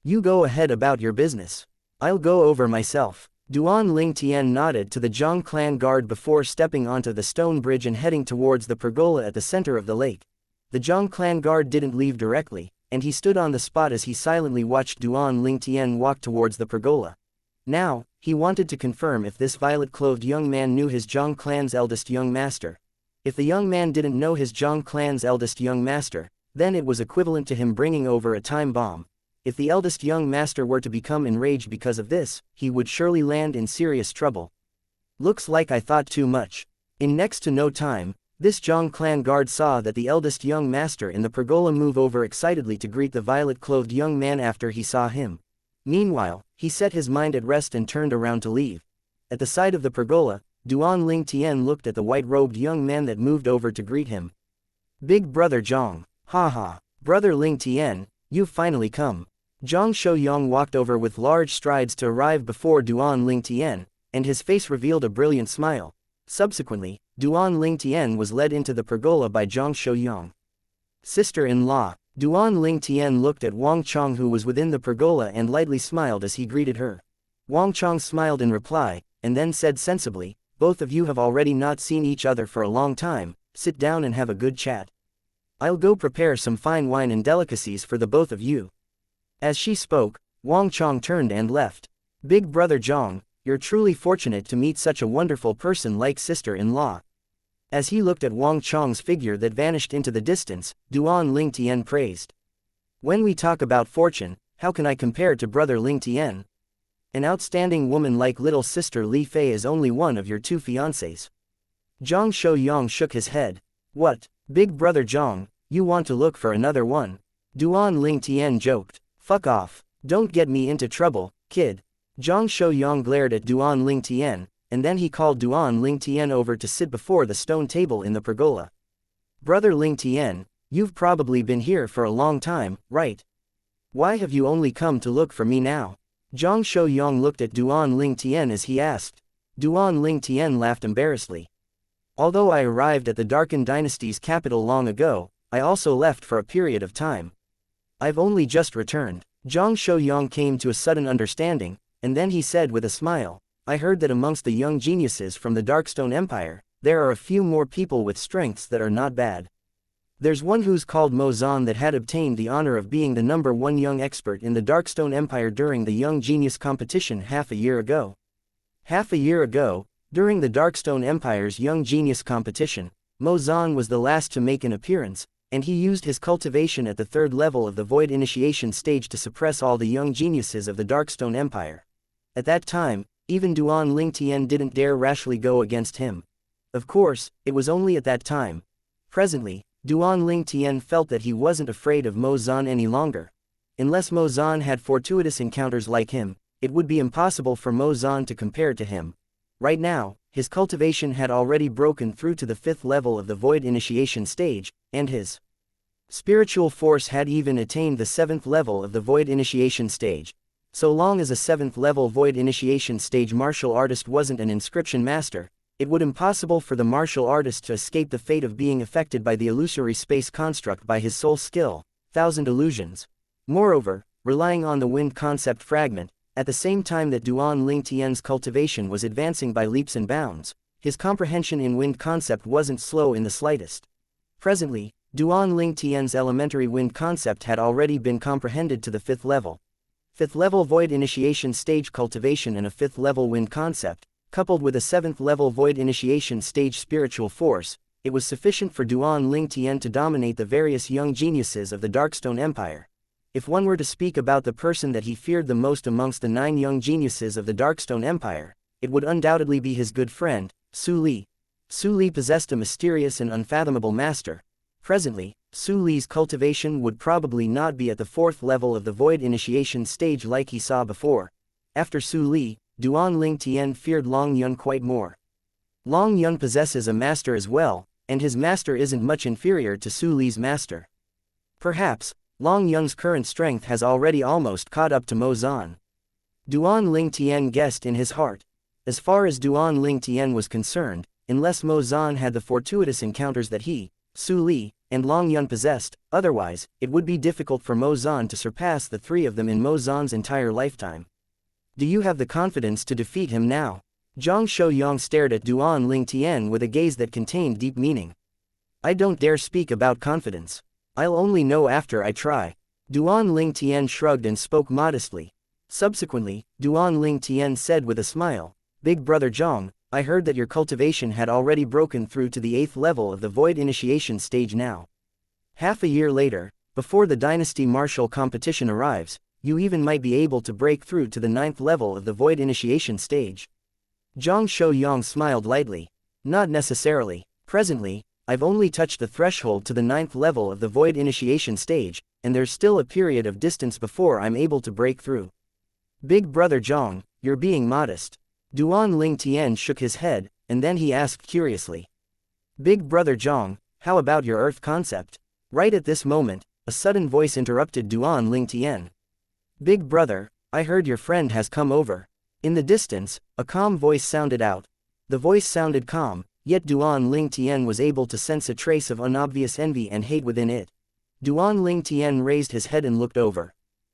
You go ahead about your business. I'll go over myself. Duan Ling Tian nodded to the Zhang clan guard before stepping onto the stone bridge and heading towards the pergola at the center of the lake. The Zhang clan guard didn't leave directly, and he stood on the spot as he silently watched Duan Ling Tian walk towards the pergola. Now, he wanted to confirm if this violet-clothed young man knew his Zhang clan's eldest young master. If the young man didn't know his Zhang clan's eldest young master, then it was equivalent to him bringing over a time bomb. If the eldest young master were to become enraged because of this, he would surely land in serious trouble. Looks like I thought too much. In next to no time, this Zhang clan guard saw that the eldest young master in the pergola move over excitedly to greet the violet-clothed young man after he saw him. Meanwhile, he set his mind at rest and turned around to leave. At the side of the pergola, Duan Ling Tian looked at the white-robed young man that moved over to greet him. Big brother Zhang. Haha, brother Ling Tian, you've finally come. Zhang Shouyang walked over with large strides to arrive before Duan Ling Tian, and his face revealed a brilliant smile. Subsequently, Duan Ling Tian was led into the pergola by Zhang Shouyang. Sister-in-law. Duan Ling Tian looked at Wang Chong who was within the pergola and lightly smiled as he greeted her. Wang Chong smiled in reply, and then said sensibly, both of you have already not seen each other for a long time, sit down and have a good chat. I'll go prepare some fine wine and delicacies for the both of you. As she spoke, Wang Chong turned and left. Big brother Zhang, you're truly fortunate to meet such a wonderful person like sister-in-law. As he looked at Wang Chong's figure that vanished into the distance, Duan Ling Tian praised. When we talk about fortune, how can I compare to brother Ling Tian? An outstanding woman like little sister Li Fei is only one of your two fiancés. Zhang Shouyang shook his head. What, big brother Zhang, you want to look for another one? Duan Ling Tian joked. Fuck off, don't get me into trouble, kid. Zhang Shouyang glared at Duan Ling Tian, and then he called Duan Ling Tian over to sit before the stone table in the pergola. Brother Ling Tian, you've probably been here for a long time, right? Why have you only come to look for me now? Zhang Shouyang looked at Duan Ling Tian as he asked. Duan Ling Tian laughed embarrassedly. Although I arrived at the Darken Dynasty's capital long ago, I also left for a period of time. I've only just returned. Zhang Shouyang came to a sudden understanding, and then he said with a smile, I heard that amongst the young geniuses from the Darkstone Empire, there are a few more people with strengths that are not bad. There's one who's called Mo Zan that had obtained the honor of being the #1 young expert in the Darkstone Empire during the Young Genius competition half a year ago. Half a year ago, during the Darkstone Empire's Young Genius competition, Mo Zan was the last to make an appearance, and he used his cultivation at the 3rd level of the Void Initiation stage to suppress all the young geniuses of the Darkstone Empire. At that time, even Duan Ling Tian didn't dare rashly go against him. Of course, it was only at that time. Presently, Duan Ling Tian felt that he wasn't afraid of Mo Zan any longer. Unless Mo Zan had fortuitous encounters like him, it would be impossible for Mo Zan to compare to him. Right now, his cultivation had already broken through to the 5th level of the Void Initiation stage, and his spiritual force had even attained the 7th level of the Void Initiation stage. So long as a 7th level Void Initiation stage martial artist wasn't an inscription master, it would be impossible for the martial artist to escape the fate of being affected by the illusory space construct by his sole skill, 1000 illusions. Moreover, relying on the wind concept fragment, at the same time that Duan Ling Tian's cultivation was advancing by leaps and bounds, his comprehension in wind concept wasn't slow in the slightest. Presently, Duan Ling Tian's elementary wind concept had already been comprehended to the 5th level. 5th level Void Initiation stage cultivation and a 5th level wind concept, coupled with a 7th level Void Initiation stage spiritual force, it was sufficient for Duan Ling Tian to dominate the various young geniuses of the Darkstone Empire. If one were to speak about the person that he feared the most amongst the 9 young geniuses of the Darkstone Empire, it would undoubtedly be his good friend, Su Li. Su Li possessed a mysterious and unfathomable master. Presently, Su Li's cultivation would probably not be at the 4th level of the Void Initiation stage like he saw before. After Su Li, Duan Ling Tian feared Long Yun quite more. Long Yun possesses a master as well, and his master isn't much inferior to Su Li's master. Perhaps, Long Yun's current strength has already almost caught up to Mo Zan. Duan Ling Tian guessed in his heart. As far as Duan Ling Tian was concerned, unless Mo Zan had the fortuitous encounters that he, Su Li, and Long Yun possessed, otherwise, it would be difficult for Mo Zan to surpass the three of them in Mo Zan's entire lifetime. Do you have the confidence to defeat him now? Zhang Shouyang stared at Duan Ling Tian with a gaze that contained deep meaning. I don't dare speak about confidence. I'll only know after I try. Duan Ling Tian shrugged and spoke modestly. Subsequently, Duan Ling Tian said with a smile, Big Brother Zhang, I heard that your cultivation had already broken through to the 8th level of the Void Initiation stage now. Half a year later, before the Dynasty Martial competition arrives, you even might be able to break through to the 9th level of the Void Initiation stage. Zhang Shouyang smiled lightly. Not necessarily. Presently, I've only touched the threshold to the 9th level of the Void Initiation stage, and there's still a period of distance before I'm able to break through. Big Brother Zhang, you're being modest. Duan Ling Tian shook his head, and then he asked curiously. Big Brother Zhang, how about your Earth concept? Right at this moment, a sudden voice interrupted Duan Ling Tian. Big Brother, I heard your friend has come over. In the distance, a calm voice sounded out. The voice sounded calm, yet Duan Ling Tian was able to sense a trace of unobvious envy and hate within it. Duan Ling Tian raised his head and looked over.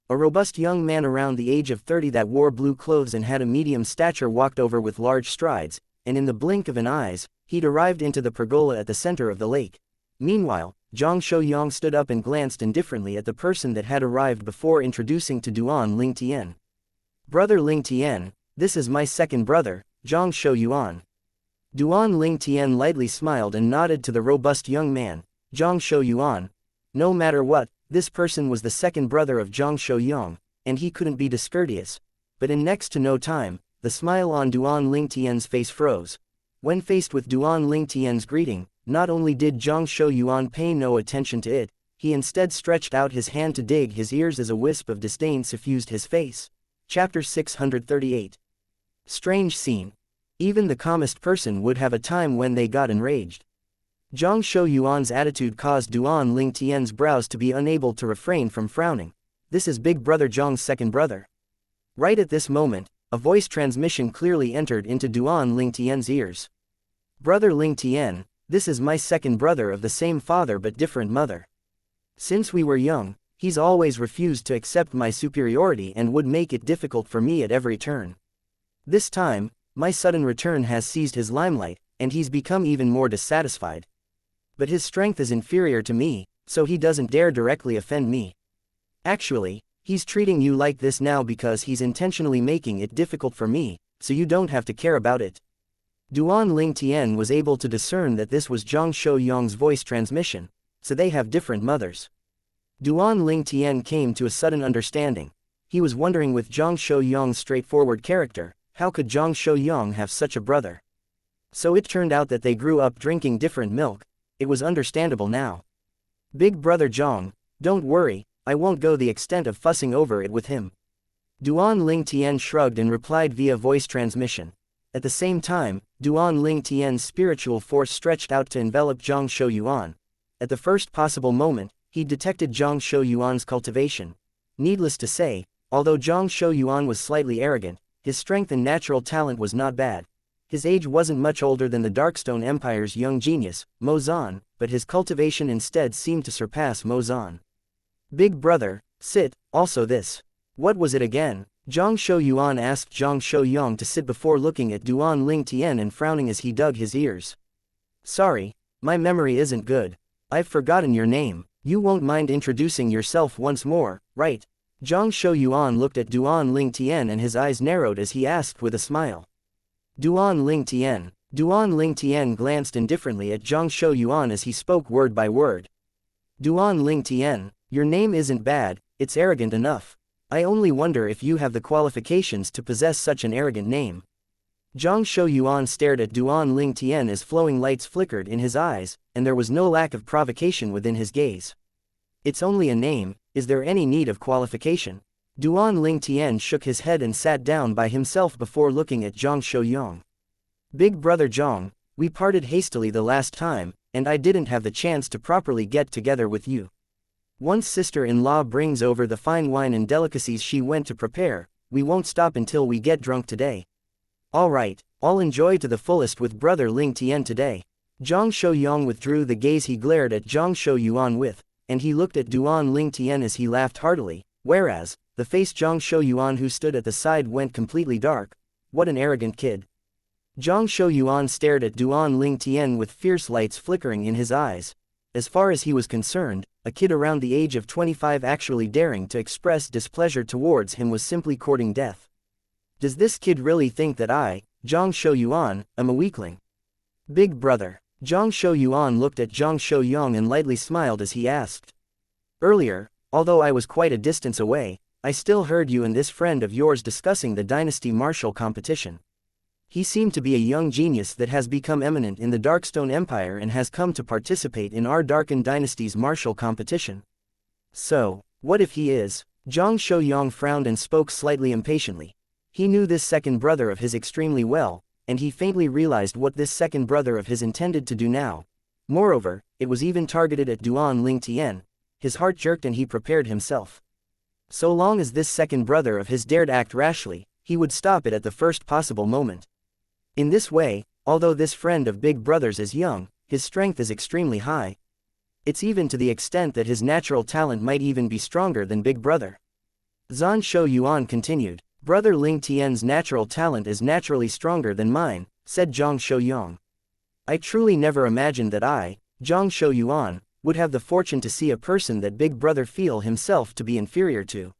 A robust young man around the age of 30 that wore blue clothes and had a medium stature walked over with large strides, and in the blink of an eye, he'd arrived into the pergola at the center of the lake. Meanwhile, Zhang Shouyang stood up and glanced indifferently at the person that had arrived before introducing to Duan Ling Tian. Brother Ling Tian, this is my second brother, Zhang Shouyang. Duan Ling Tian lightly smiled and nodded to the robust young man, Zhang Shouyang. No matter what, this person was the second brother of Zhang Shouyang, and he couldn't be discourteous. But in next to no time, the smile on Duan Ling Tian's face froze. When faced with Duan Ling Tian's greeting, not only did Zhang Shouyang pay no attention to it, he instead stretched out his hand to dig his ears as a wisp of disdain suffused his face. Chapter 638. Strange scene. Even the calmest person would have a time when they got enraged. Zhang Shouyang's attitude caused Duan Ling Tian's brows to be unable to refrain from frowning. This is Big Brother Zhang's second brother. Right at this moment, a voice transmission clearly entered into Duan Ling Tian's ears. Brother Ling Tian, this is my second brother of the same father but different mother. Since we were young, he's always refused to accept my superiority and would make it difficult for me at every turn. This time, my sudden return has seized his limelight, and he's become even more dissatisfied. But his strength is inferior to me, so he doesn't dare directly offend me. Actually, he's treating you like this now because he's intentionally making it difficult for me, so you don't have to care about it. Duan Ling Tian was able to discern that this was Zhang Shouyang's voice transmission, so they have different mothers. Duan Ling Tian came to a sudden understanding. He was wondering with Zhang Shouyang's straightforward character, how could Zhang Shouyang have such a brother? So it turned out that they grew up drinking different milk. It was understandable now. Big Brother Zhang, don't worry, I won't go the extent of fussing over it with him. Duan Ling Tian shrugged and replied via voice transmission. At the same time, Duan Ling Tian's spiritual force stretched out to envelop Zhang Shouyang. At the first possible moment, he detected Zhang Shouyang's cultivation. Needless to say, although Zhang Shouyang was slightly arrogant, his strength and natural talent was not bad. His age wasn't much older than the Darkstone Empire's young genius, Mo Zan, but his cultivation instead seemed to surpass Mo Zan. Big Brother, sit, also this. What was it again? Zhang Shouyang asked Zhang Shouyang to sit before looking at Duan Ling Tian and frowning as he dug his ears. Sorry, my memory isn't good. I've forgotten your name. You won't mind introducing yourself once more, right? Zhang Shouyang looked at Duan Ling Tian and his eyes narrowed as he asked with a smile. Duan Ling Tian. Duan Ling Tian glanced indifferently at Zhang Shouyang as he spoke word by word. Duan Ling Tian, your name isn't bad, it's arrogant enough. I only wonder if you have the qualifications to possess such an arrogant name. Zhang Shouyang stared at Duan Ling Tian as flowing lights flickered in his eyes, and there was no lack of provocation within his gaze. It's only a name, is there any need of qualification? Duan Ling Tian shook his head and sat down by himself before looking at Zhang Shouyang. Big brother Zhang, we parted hastily the last time, and I didn't have the chance to properly get together with you. Once sister-in-law brings over the fine wine and delicacies she went to prepare, we won't stop until we get drunk today. Alright, I'll enjoy to the fullest with brother Ling Tian today. Zhang Shouyang withdrew the gaze he glared at Zhang Shouyuan with, and he looked at Duan Ling Tian as he laughed heartily, whereas, the face Zhang Shouyuan who stood at the side went completely dark. What an arrogant kid. Zhang Shouyuan stared at Duan Ling Tian with fierce lights flickering in his eyes. As far as he was concerned, a kid around the age of 25 actually daring to express displeasure towards him was simply courting death. Does this kid really think that I, Zhang Shouyuan, am a weakling? Big brother. Zhang Shouyuan looked at Zhang Shouyang and lightly smiled as he asked. Earlier, although I was quite a distance away, I still heard you and this friend of yours discussing the dynasty martial competition. He seemed to be a young genius that has become eminent in the Darkstone Empire and has come to participate in our Darken Dynasty's martial competition. So, what if he is? Zhang Shouyang frowned and spoke slightly impatiently. He knew this second brother of his extremely well, and he faintly realized what this second brother of his intended to do now. Moreover, it was even targeted at Duan Ling Tian. His heart jerked and he prepared himself. So long as this second brother of his dared act rashly, he would stop it at the first possible moment. In this way, although this friend of Big Brother's is young, his strength is extremely high. It's even to the extent that his natural talent might even be stronger than Big Brother. Zhang Shouyuan continued, Brother Ling Tian's natural talent is naturally stronger than mine, said Zhang Shouyang. I truly never imagined that I, Zhang Shouyuan, would have the fortune to see a person that Big Brother feel himself to be inferior to.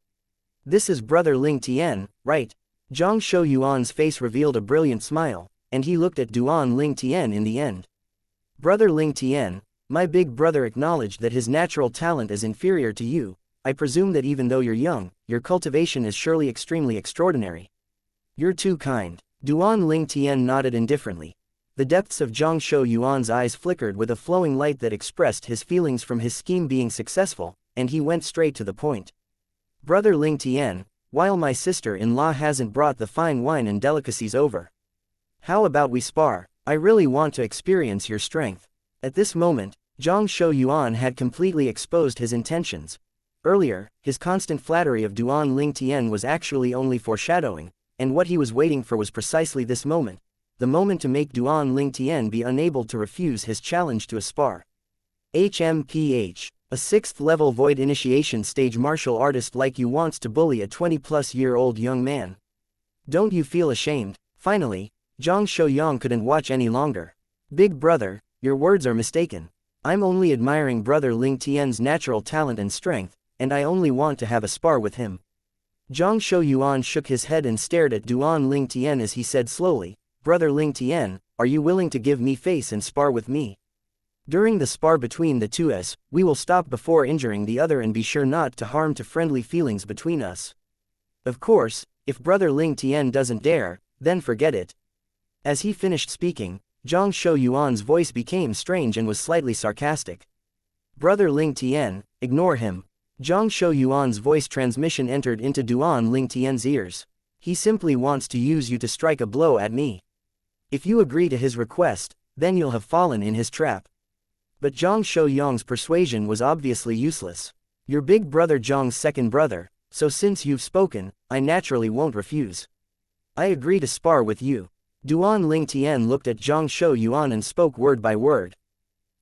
This is Brother Ling Tian, right? Zhang Shouyuan's face revealed a brilliant smile, and he looked at Duan Ling Tian in the end. Brother Ling Tian, my big brother acknowledged that his natural talent is inferior to you. I presume that even though you're young, your cultivation is surely extremely extraordinary. You're too kind. Duan Ling Tian nodded indifferently. The depths of Zhang Shouyuan's eyes flickered with a flowing light that expressed his feelings from his scheme being successful, and he went straight to the point. Brother Ling Tian, while my sister-in-law hasn't brought the fine wine and delicacies over, how about we spar? I really want to experience your strength. At this moment, Zhang Shouyuan had completely exposed his intentions. Earlier, his constant flattery of Duan Ling Tian was actually only foreshadowing, and what he was waiting for was precisely this moment. The moment to make Duan Ling Tian be unable to refuse his challenge to a spar. HMPH. A 6th level void initiation stage martial artist like you wants to bully a 20-plus-year-old young man. Don't you feel ashamed? Finally, Zhang Shouyang couldn't watch any longer. Big brother, your words are mistaken. I'm only admiring Brother Ling Tian's natural talent and strength, and I only want to have a spar with him. Zhang Shouyuan shook his head and stared at Duan Ling Tian as he said slowly, Brother Ling Tian, are you willing to give me face and spar with me? During the spar between the two us, we will stop before injuring the other and be sure not to harm to friendly feelings between us. Of course, if Brother Ling Tian doesn't dare, then forget it. As he finished speaking, Zhang Shouyuan's voice became strange and was slightly sarcastic. Brother Ling Tian, ignore him. Zhang Shouyuan's voice transmission entered into Duan Ling Tian's ears. He simply wants to use you to strike a blow at me. If you agree to his request, then you'll have fallen in his trap. But Zhang Shouyang's persuasion was obviously useless. You're Big Brother Zhang's second brother, so since you've spoken, I naturally won't refuse. I agree to spar with you. Duan Ling Tian looked at Zhang Shouyuan and spoke word by word.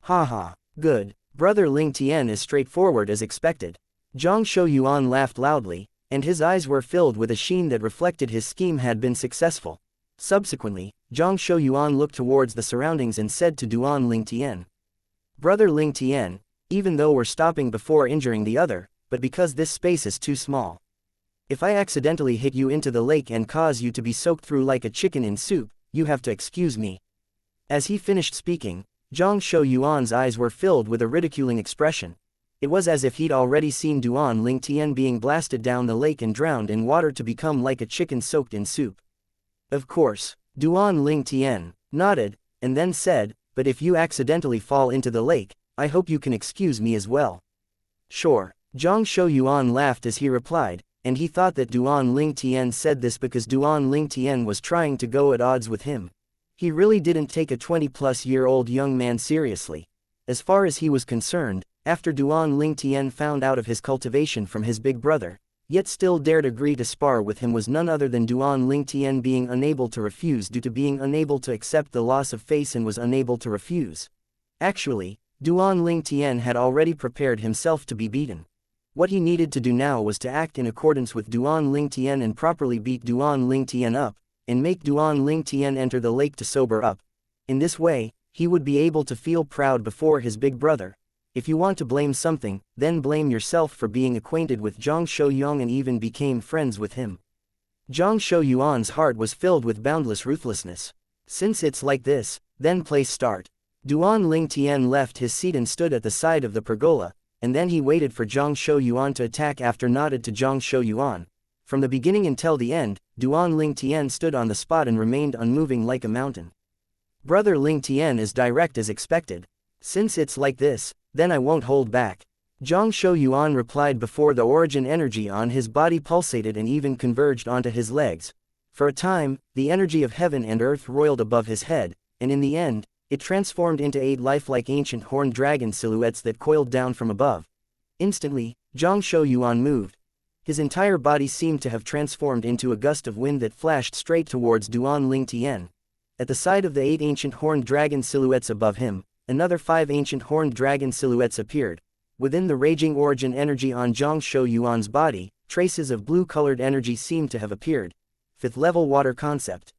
Haha, good. Brother Ling Tian is straightforward as expected. Zhang Shouyuan laughed loudly, and his eyes were filled with a sheen that reflected his scheme had been successful. Subsequently, Zhang Shouyuan looked towards the surroundings and said to Duan Ling Tian. Brother Ling Tian, even though we're stopping before injuring the other, but because this space is too small. If I accidentally hit you into the lake and cause you to be soaked through like a chicken in soup, you have to excuse me. As he finished speaking, Zhang Shouyuan's eyes were filled with a ridiculing expression. It was as if he'd already seen Duan Ling Tian being blasted down the lake and drowned in water to become like a chicken soaked in soup. Of course, Duan Ling Tian nodded, and then said, but if you accidentally fall into the lake, I hope you can excuse me as well. Sure. Zhang Shouyuan laughed as he replied, and he thought that Duan Ling Tian said this because Duan Ling Tian was trying to go at odds with him. He really didn't take a 20-plus-year-old young man seriously. As far as he was concerned, after Duan Ling Tian found out of his cultivation from his big brother, yet still dared agree to spar with him, was none other than Duan Ling Tian being unable to refuse due to being unable to accept the loss of face and was unable to refuse. Actually, Duan Ling Tian had already prepared himself to be beaten. What he needed to do now was to act in accordance with Duan Ling Tian and properly beat Duan Ling Tian up, and make Duan Ling Tian enter the lake to sober up. In this way, he would be able to feel proud before his big brother. If you want to blame something, then blame yourself for being acquainted with Zhang Shouyang and even became friends with him. Zhang Shouyang's heart was filled with boundless ruthlessness. Since it's like this, then play start. Duan Ling Tian left his seat and stood at the side of the pergola, and then he waited for Zhang Shouyang to attack after nodded to Zhang Shouyang. From the beginning until the end, Duan Ling Tian stood on the spot and remained unmoving like a mountain. Brother Ling Tian is direct as expected. Since it's like this, then I won't hold back. Zhang Shouyang replied before the origin energy on his body pulsated and even converged onto his legs. For a time, the energy of heaven and earth roiled above his head, and in the end, it transformed into 8 lifelike ancient horned dragon silhouettes that coiled down from above. Instantly, Zhang Shouyang moved. His entire body seemed to have transformed into a gust of wind that flashed straight towards Duan Ling Tian. At the side of the 8 ancient horned dragon silhouettes above him, another 5 ancient horned dragon silhouettes appeared. Within the raging origin energy on Zhang Shouyang's body, traces of blue-colored energy seemed to have appeared. 5th level water concept.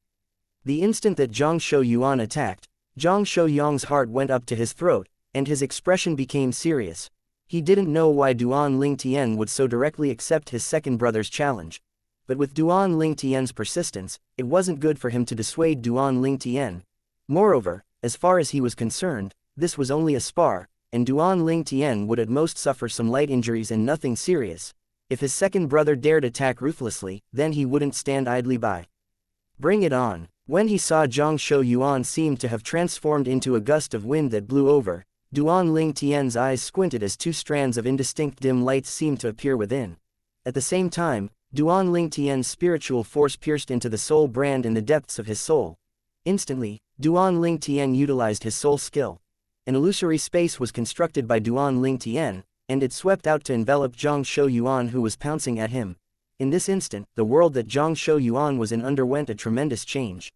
The instant that Zhang Shouyang attacked, Zhang Shouyang's heart went up to his throat, and his expression became serious. He didn't know why Duan Ling Tian would so directly accept his second brother's challenge. But with Duan Ling Tian's persistence, it wasn't good for him to dissuade Duan Ling Tian. Moreover, as far as he was concerned, this was only a spar, and Duan Ling Tian would at most suffer some light injuries and nothing serious. If his second brother dared attack ruthlessly, then he wouldn't stand idly by. Bring it on. When he saw Zhang Shouyang seemed to have transformed into a gust of wind that blew over, Duan Ling Tian's eyes squinted as 2 strands of indistinct dim lights seemed to appear within. At the same time, Duan Ling Tian's spiritual force pierced into the soul brand in the depths of his soul. Instantly, Duan Ling Tian utilized his soul skill. An illusory space was constructed by Duan Ling Tian, and it swept out to envelop Zhang Shouyang, who was pouncing at him. In this instant, the world that Zhang Shouyang was in underwent a tremendous change.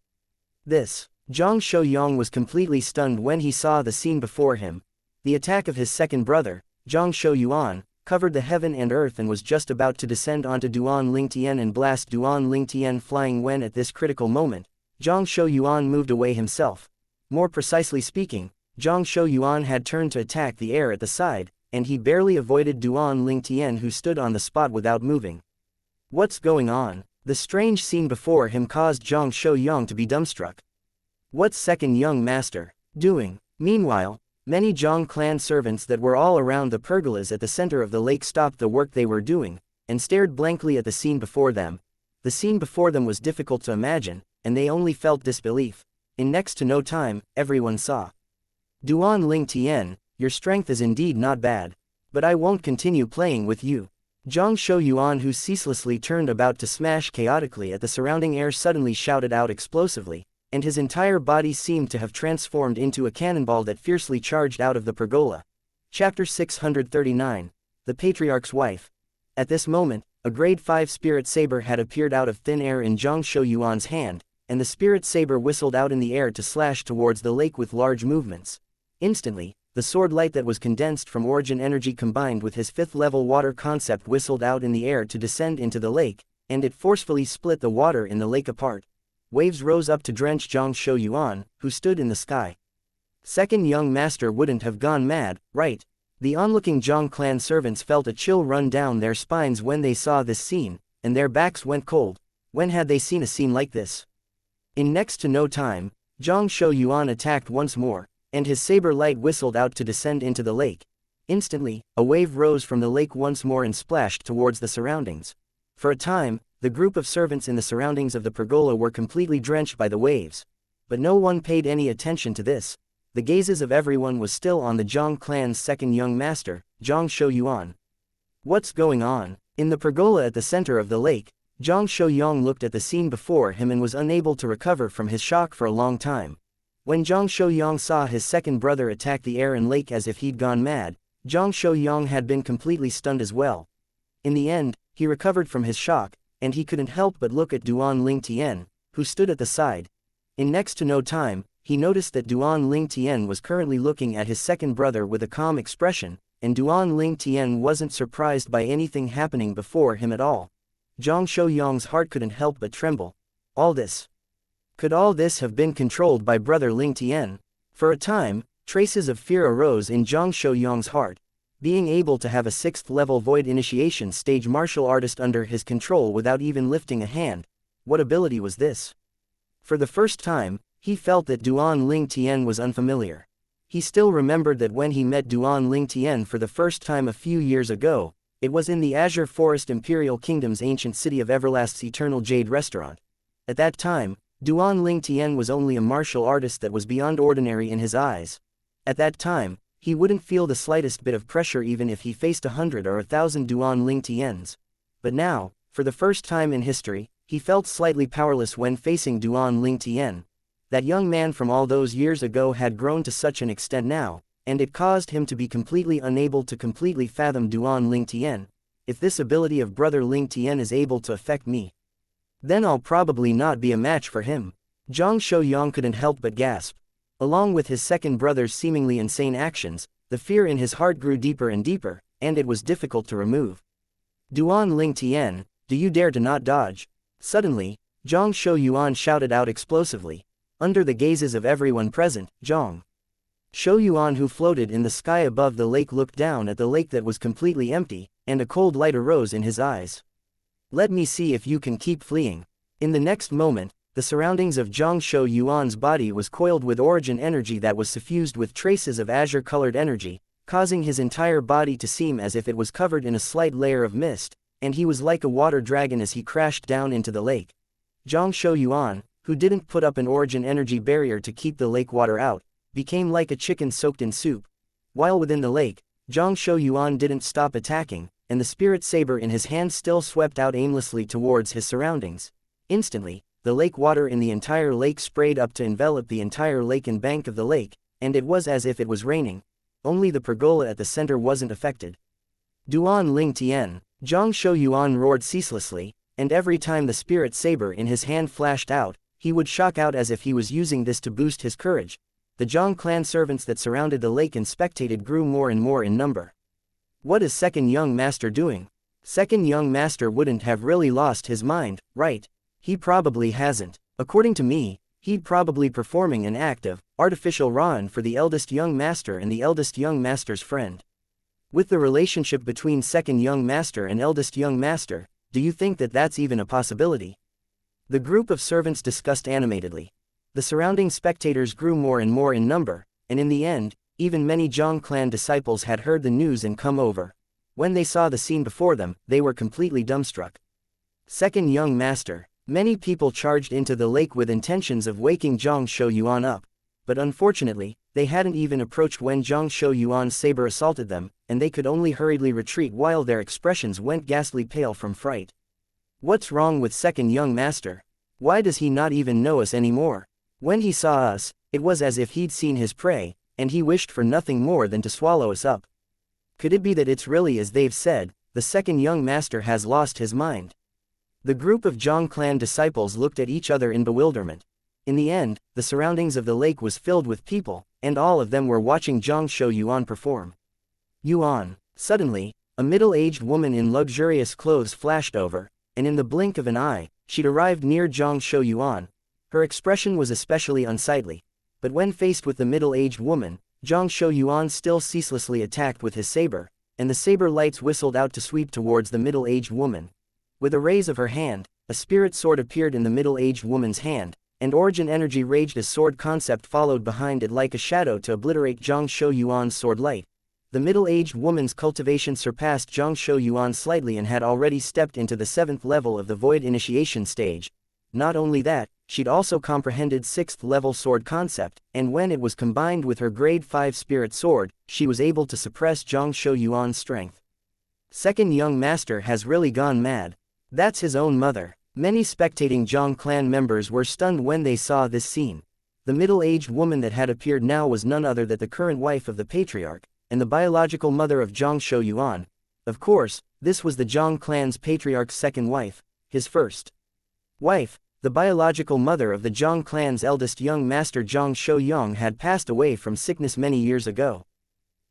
Zhang Shouyang was completely stunned when he saw the scene before him. The attack of his second brother, Zhang Shouyang, covered the heaven and earth and was just about to descend onto Duan Ling Tian and blast Duan Ling Tian flying when at this critical moment, Zhang Shouyang moved away himself. More precisely speaking, Zhang Shouyang had turned to attack the air at the side, and he barely avoided Duan Ling Tian, who stood on the spot without moving. What's going on? The strange scene before him caused Zhang Shouyang to be dumbstruck. What's second young master doing? Meanwhile, many Zhang clan servants that were all around the pergolas at the center of the lake stopped the work they were doing, and stared blankly at the scene before them. The scene before them was difficult to imagine, and they only felt disbelief. In next to no time, everyone saw. Duan Ling Tian, your strength is indeed not bad. But I won't continue playing with you. Zhang Shouyang, who ceaselessly turned about to smash chaotically at the surrounding air, suddenly shouted out explosively, and his entire body seemed to have transformed into a cannonball that fiercely charged out of the pergola. Chapter 639. The Patriarch's Wife. At this moment, a grade 5 spirit saber had appeared out of thin air in Zhang Shouyang's hand, and the spirit saber whistled out in the air to slash towards the lake with large movements. Instantly, the sword light that was condensed from origin energy combined with his 5th level water concept whistled out in the air to descend into the lake, and it forcefully split the water in the lake apart. Waves rose up to drench Zhang Shouyang, who stood in the sky. Second young master wouldn't have gone mad, right? The onlooking Zhang clan servants felt a chill run down their spines when they saw this scene, and their backs went cold. When had they seen a scene like this? In next to no time, Zhang Shouyang attacked once more, and his saber light whistled out to descend into the lake. Instantly, a wave rose from the lake once more and splashed towards the surroundings. For a time, the group of servants in the surroundings of the pergola were completely drenched by the waves. But no one paid any attention to this. The gazes of everyone was still on the Zhang clan's second young master, Zhang Shouyang. What's going on? In the pergola at the center of the lake, Zhang Shouyang looked at the scene before him and was unable to recover from his shock for a long time. When Zhang Shouyang saw his second brother attack the air and lake as if he'd gone mad, Zhang Shouyang had been completely stunned as well. In the end, he recovered from his shock, and he couldn't help but look at Duan Lingtian, who stood at the side. In next to no time, he noticed that Duan Lingtian was currently looking at his second brother with a calm expression, and Duan Lingtian wasn't surprised by anything happening before him at all. Zhang Shouyang's heart couldn't help but tremble. Could all this have been controlled by brother Lingtian? For a time, traces of fear arose in Zhang Shouyang's heart. Being able to have a 6th-level void initiation stage martial artist under his control without even lifting a hand, what ability was this? For the first time, he felt that Duan Lingtian was unfamiliar. He still remembered that when he met Duan Lingtian for the first time a few years ago, it was in the Azure Forest Imperial Kingdom's ancient city of Everlast's Eternal Jade Restaurant. At that time, Duan Lingtian was only a martial artist that was beyond ordinary in his eyes. At that time, he wouldn't feel the slightest bit of pressure even if he faced 100 or 1,000 Duan Lingtians. But now, for the first time in history, he felt slightly powerless when facing Duan Lingtian. That young man from all those years ago had grown to such an extent now, and it caused him to be completely unable to completely fathom Duan Lingtian. If this ability of brother Lingtian is able to affect me, then I'll probably not be a match for him. Zhang Shouyang couldn't help but gasp. Along with his second brother's seemingly insane actions, the fear in his heart grew deeper and deeper, and it was difficult to remove. Duan Lingtian, do you dare to not dodge? Suddenly, Zhang Shouyang shouted out explosively. Under the gazes of everyone present, Zhang Shouyang, who floated in the sky above the lake, looked down at the lake that was completely empty, and a cold light arose in his eyes. Let me see if you can keep fleeing. In the next moment, the surroundings of Zhang Shouyang's body was coiled with origin energy that was suffused with traces of azure-colored energy, causing his entire body to seem as if it was covered in a slight layer of mist, and he was like a water dragon as he crashed down into the lake. Zhang Shouyang, who didn't put up an origin energy barrier to keep the lake water out, became like a chicken soaked in soup. While within the lake, Zhang Shouyang didn't stop attacking, and the spirit saber in his hand still swept out aimlessly towards his surroundings. Instantly, the lake water in the entire lake sprayed up to envelop the entire lake and bank of the lake, and it was as if it was raining. Only the pergola at the center wasn't affected. Duan Lingtian, Zhang Shouyang roared ceaselessly, and every time the spirit saber in his hand flashed out, he would shock out as if he was using this to boost his courage. The Zhang clan servants that surrounded the lake and spectated grew more and more in number. What is second young master doing? Second young master wouldn't have really lost his mind, right? He probably hasn't. According to me, he'd probably performing an act of artificial run for the eldest young master and the eldest young master's friend. With the relationship between second young master and eldest young master, do you think that that's even a possibility? The group of servants discussed animatedly. The surrounding spectators grew more and more in number, and in the end, even many Zhang clan disciples had heard the news and come over. When they saw the scene before them, they were completely dumbstruck. Second young master. Many people charged into the lake with intentions of waking Zhang Shouyang up. But unfortunately, they hadn't even approached when Zhang Shouyang's saber assaulted them, and they could only hurriedly retreat while their expressions went ghastly pale from fright. What's wrong with second young master? Why does he not even know us anymore? When he saw us, it was as if he'd seen his prey, and he wished for nothing more than to swallow us up. Could it be that it's really as they've said, the second young master has lost his mind? The group of Zhang clan disciples looked at each other in bewilderment. In the end, the surroundings of the lake was filled with people, and all of them were watching Zhang Shouyang perform. Yuan. Suddenly, a middle-aged woman in luxurious clothes flashed over, and in the blink of an eye, she'd arrived near Zhang Shouyang. Her expression was especially unsightly, but when faced with the middle-aged woman, Zhang Shouyang still ceaselessly attacked with his saber, and the saber lights whistled out to sweep towards the middle-aged woman. With a raise of her hand, a spirit sword appeared in the middle-aged woman's hand, and origin energy raged as sword concept followed behind it like a shadow to obliterate Zhang Shouyang's sword light. The middle-aged woman's cultivation surpassed Zhang Shouyang slightly and had already stepped into the 7th level of the void initiation stage. Not only that, she'd also comprehended 6th level sword concept, and when it was combined with her grade 5 spirit sword, she was able to suppress Zhang Shouyang's strength. Second young master has really gone mad. That's his own mother. Many spectating Zhang clan members were stunned when they saw this scene. The middle-aged woman that had appeared now was none other than the current wife of the patriarch, and the biological mother of Zhang Shouyuan. Of course, this was the Zhang clan's patriarch's second wife, his first wife. The biological mother of the Zhang clan's eldest young master Zhang Shouyang had passed away from sickness many years ago.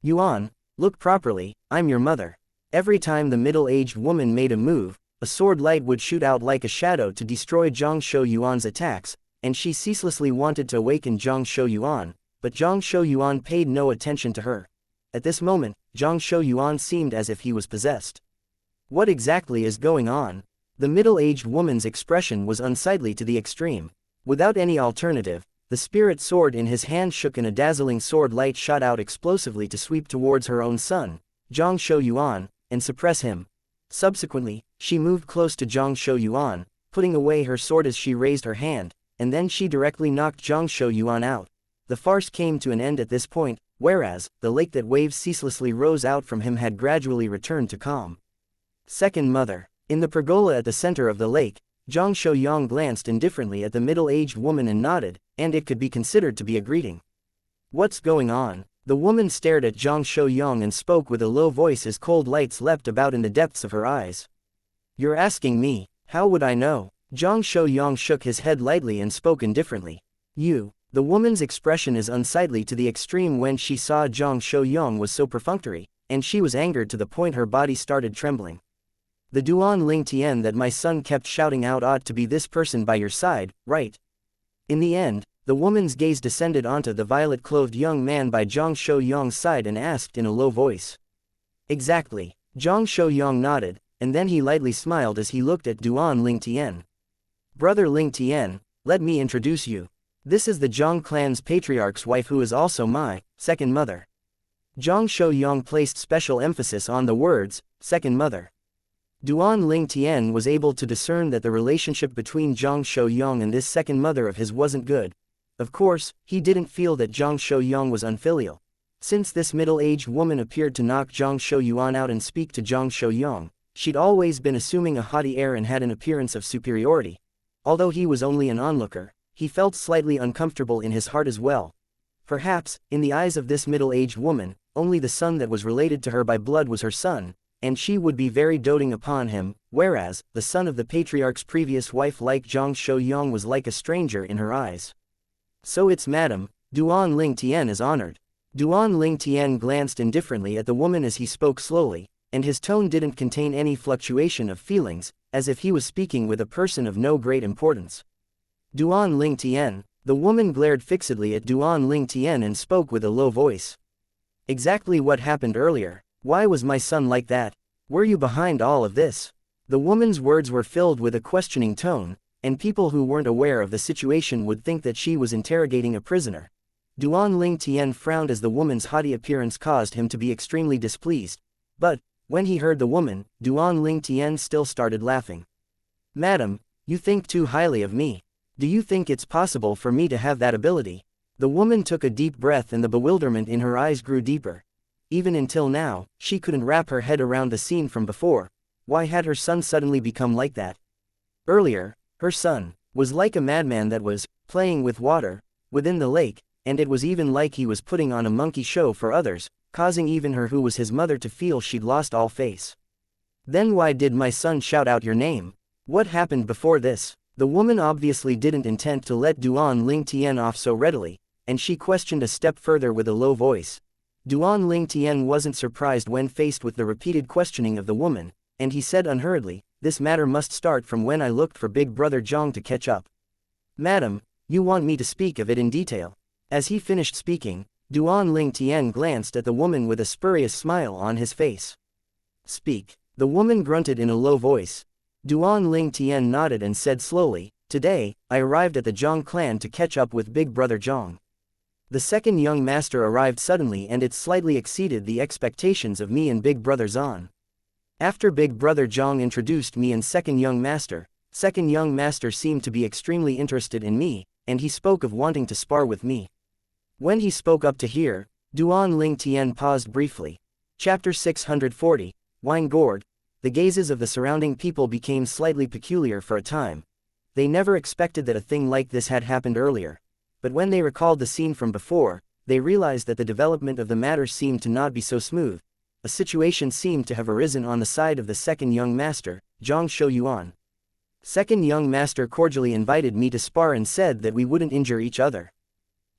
Yuan, look properly, I'm your mother. Every time the middle-aged woman made a move, a sword light would shoot out like a shadow to destroy Zhang Shouyuan's attacks, and she ceaselessly wanted to awaken Zhang Shouyuan, but Zhang Shouyuan paid no attention to her. At this moment, Zhang Shouyuan seemed as if he was possessed. What exactly is going on? The middle-aged woman's expression was unsightly to the extreme. Without any alternative, the spirit sword in his hand shook and a dazzling sword light shot out explosively to sweep towards her own son, Zhang Shouyuan, and suppress him. Subsequently, she moved close to Zhang Shouyuan, putting away her sword as she raised her hand, and then she directly knocked Zhang Shouyuan out. The farce came to an end at this point, whereas, the lake that waves ceaselessly rose out from him had gradually returned to calm. Second mother. In the pergola at the center of the lake, Zhang Shouyang glanced indifferently at the middle-aged woman and nodded, and it could be considered to be a greeting. What's going on? The woman stared at Zhang Shouyang and spoke with a low voice as cold lights leapt about in the depths of her eyes. You're asking me, how would I know? Zhang Shouyang shook his head lightly and spoke indifferently. You. The woman's expression is unsightly to the extreme when she saw Zhang Shouyang was so perfunctory, and she was angered to the point her body started trembling. The Duan Ling Tian that my son kept shouting out ought to be this person by your side, right? In the end, the woman's gaze descended onto the violet-clothed young man by Zhang Shouyang's side and asked in a low voice. Exactly. Zhang Shouyang nodded, and then he lightly smiled as he looked at Duan Ling Tian. Brother Ling Tian, let me introduce you. This is the Zhang clan's patriarch's wife who is also my second mother. Zhang Shouyang placed special emphasis on the words, second mother. Duan Ling Tian was able to discern that the relationship between Zhang Shouyang and this second mother of his wasn't good. Of course, he didn't feel that Zhang Shouyang was unfilial. Since this middle-aged woman appeared to knock Zhang Shouyuan out and speak to Zhang Shouyang, she'd always been assuming a haughty air and had an appearance of superiority. Although he was only an onlooker, he felt slightly uncomfortable in his heart as well. Perhaps, in the eyes of this middle-aged woman, only the son that was related to her by blood was her son, and she would be very doting upon him, whereas, the son of the patriarch's previous wife like Zhang Shouyang was like a stranger in her eyes. So it's Madam, Duan Ling Tian is honored. Duan Ling Tian glanced indifferently at the woman as he spoke slowly, and his tone didn't contain any fluctuation of feelings, as if he was speaking with a person of no great importance. Duan Ling Tian. The woman glared fixedly at Duan Ling Tian and spoke with a low voice. Exactly what happened earlier? Why was my son like that? Were you behind all of this? The woman's words were filled with a questioning tone, and people who weren't aware of the situation would think that she was interrogating a prisoner. Duan Ling Tian frowned as the woman's haughty appearance caused him to be extremely displeased. But, when he heard the woman, Duan Ling Tian still started laughing. Madam, you think too highly of me. Do you think it's possible for me to have that ability? The woman took a deep breath and the bewilderment in her eyes grew deeper. Even until now, she couldn't wrap her head around the scene from before. Why had her son suddenly become like that? Earlier, her son was like a madman that was playing with water within the lake, and it was even like he was putting on a monkey show for others, causing even her who was his mother to feel she'd lost all face. Then why did my son shout out your name? What happened before this? The woman obviously didn't intend to let Duan Ling Tian off so readily, and she questioned a step further with a low voice. Duan Ling Tian wasn't surprised when faced with the repeated questioning of the woman, and he said unhurriedly, this matter must start from when I looked for Big Brother Zhang to catch up. Madam, you want me to speak of it in detail? As he finished speaking, Duan Ling Tian glanced at the woman with a spurious smile on his face. Speak. The woman grunted in a low voice. Duan Ling Tian nodded and said slowly, today, I arrived at the Zhang clan to catch up with Big Brother Zhang. The second young master arrived suddenly and it slightly exceeded the expectations of me and Big Brother Zhan. After Big Brother Zhang introduced me and second young master seemed to be extremely interested in me, and he spoke of wanting to spar with me. When he spoke up to here, Duan Ling Tian paused briefly. Chapter 640, wine-gored. The gazes of the surrounding people became slightly peculiar for a time. They never expected that a thing like this had happened earlier. But when they recalled the scene from before, they realized that the development of the matter seemed to not be so smooth. A situation seemed to have arisen on the side of the second young master, Zhang Shouyuan. Second young master cordially invited me to spar and said that we wouldn't injure each other.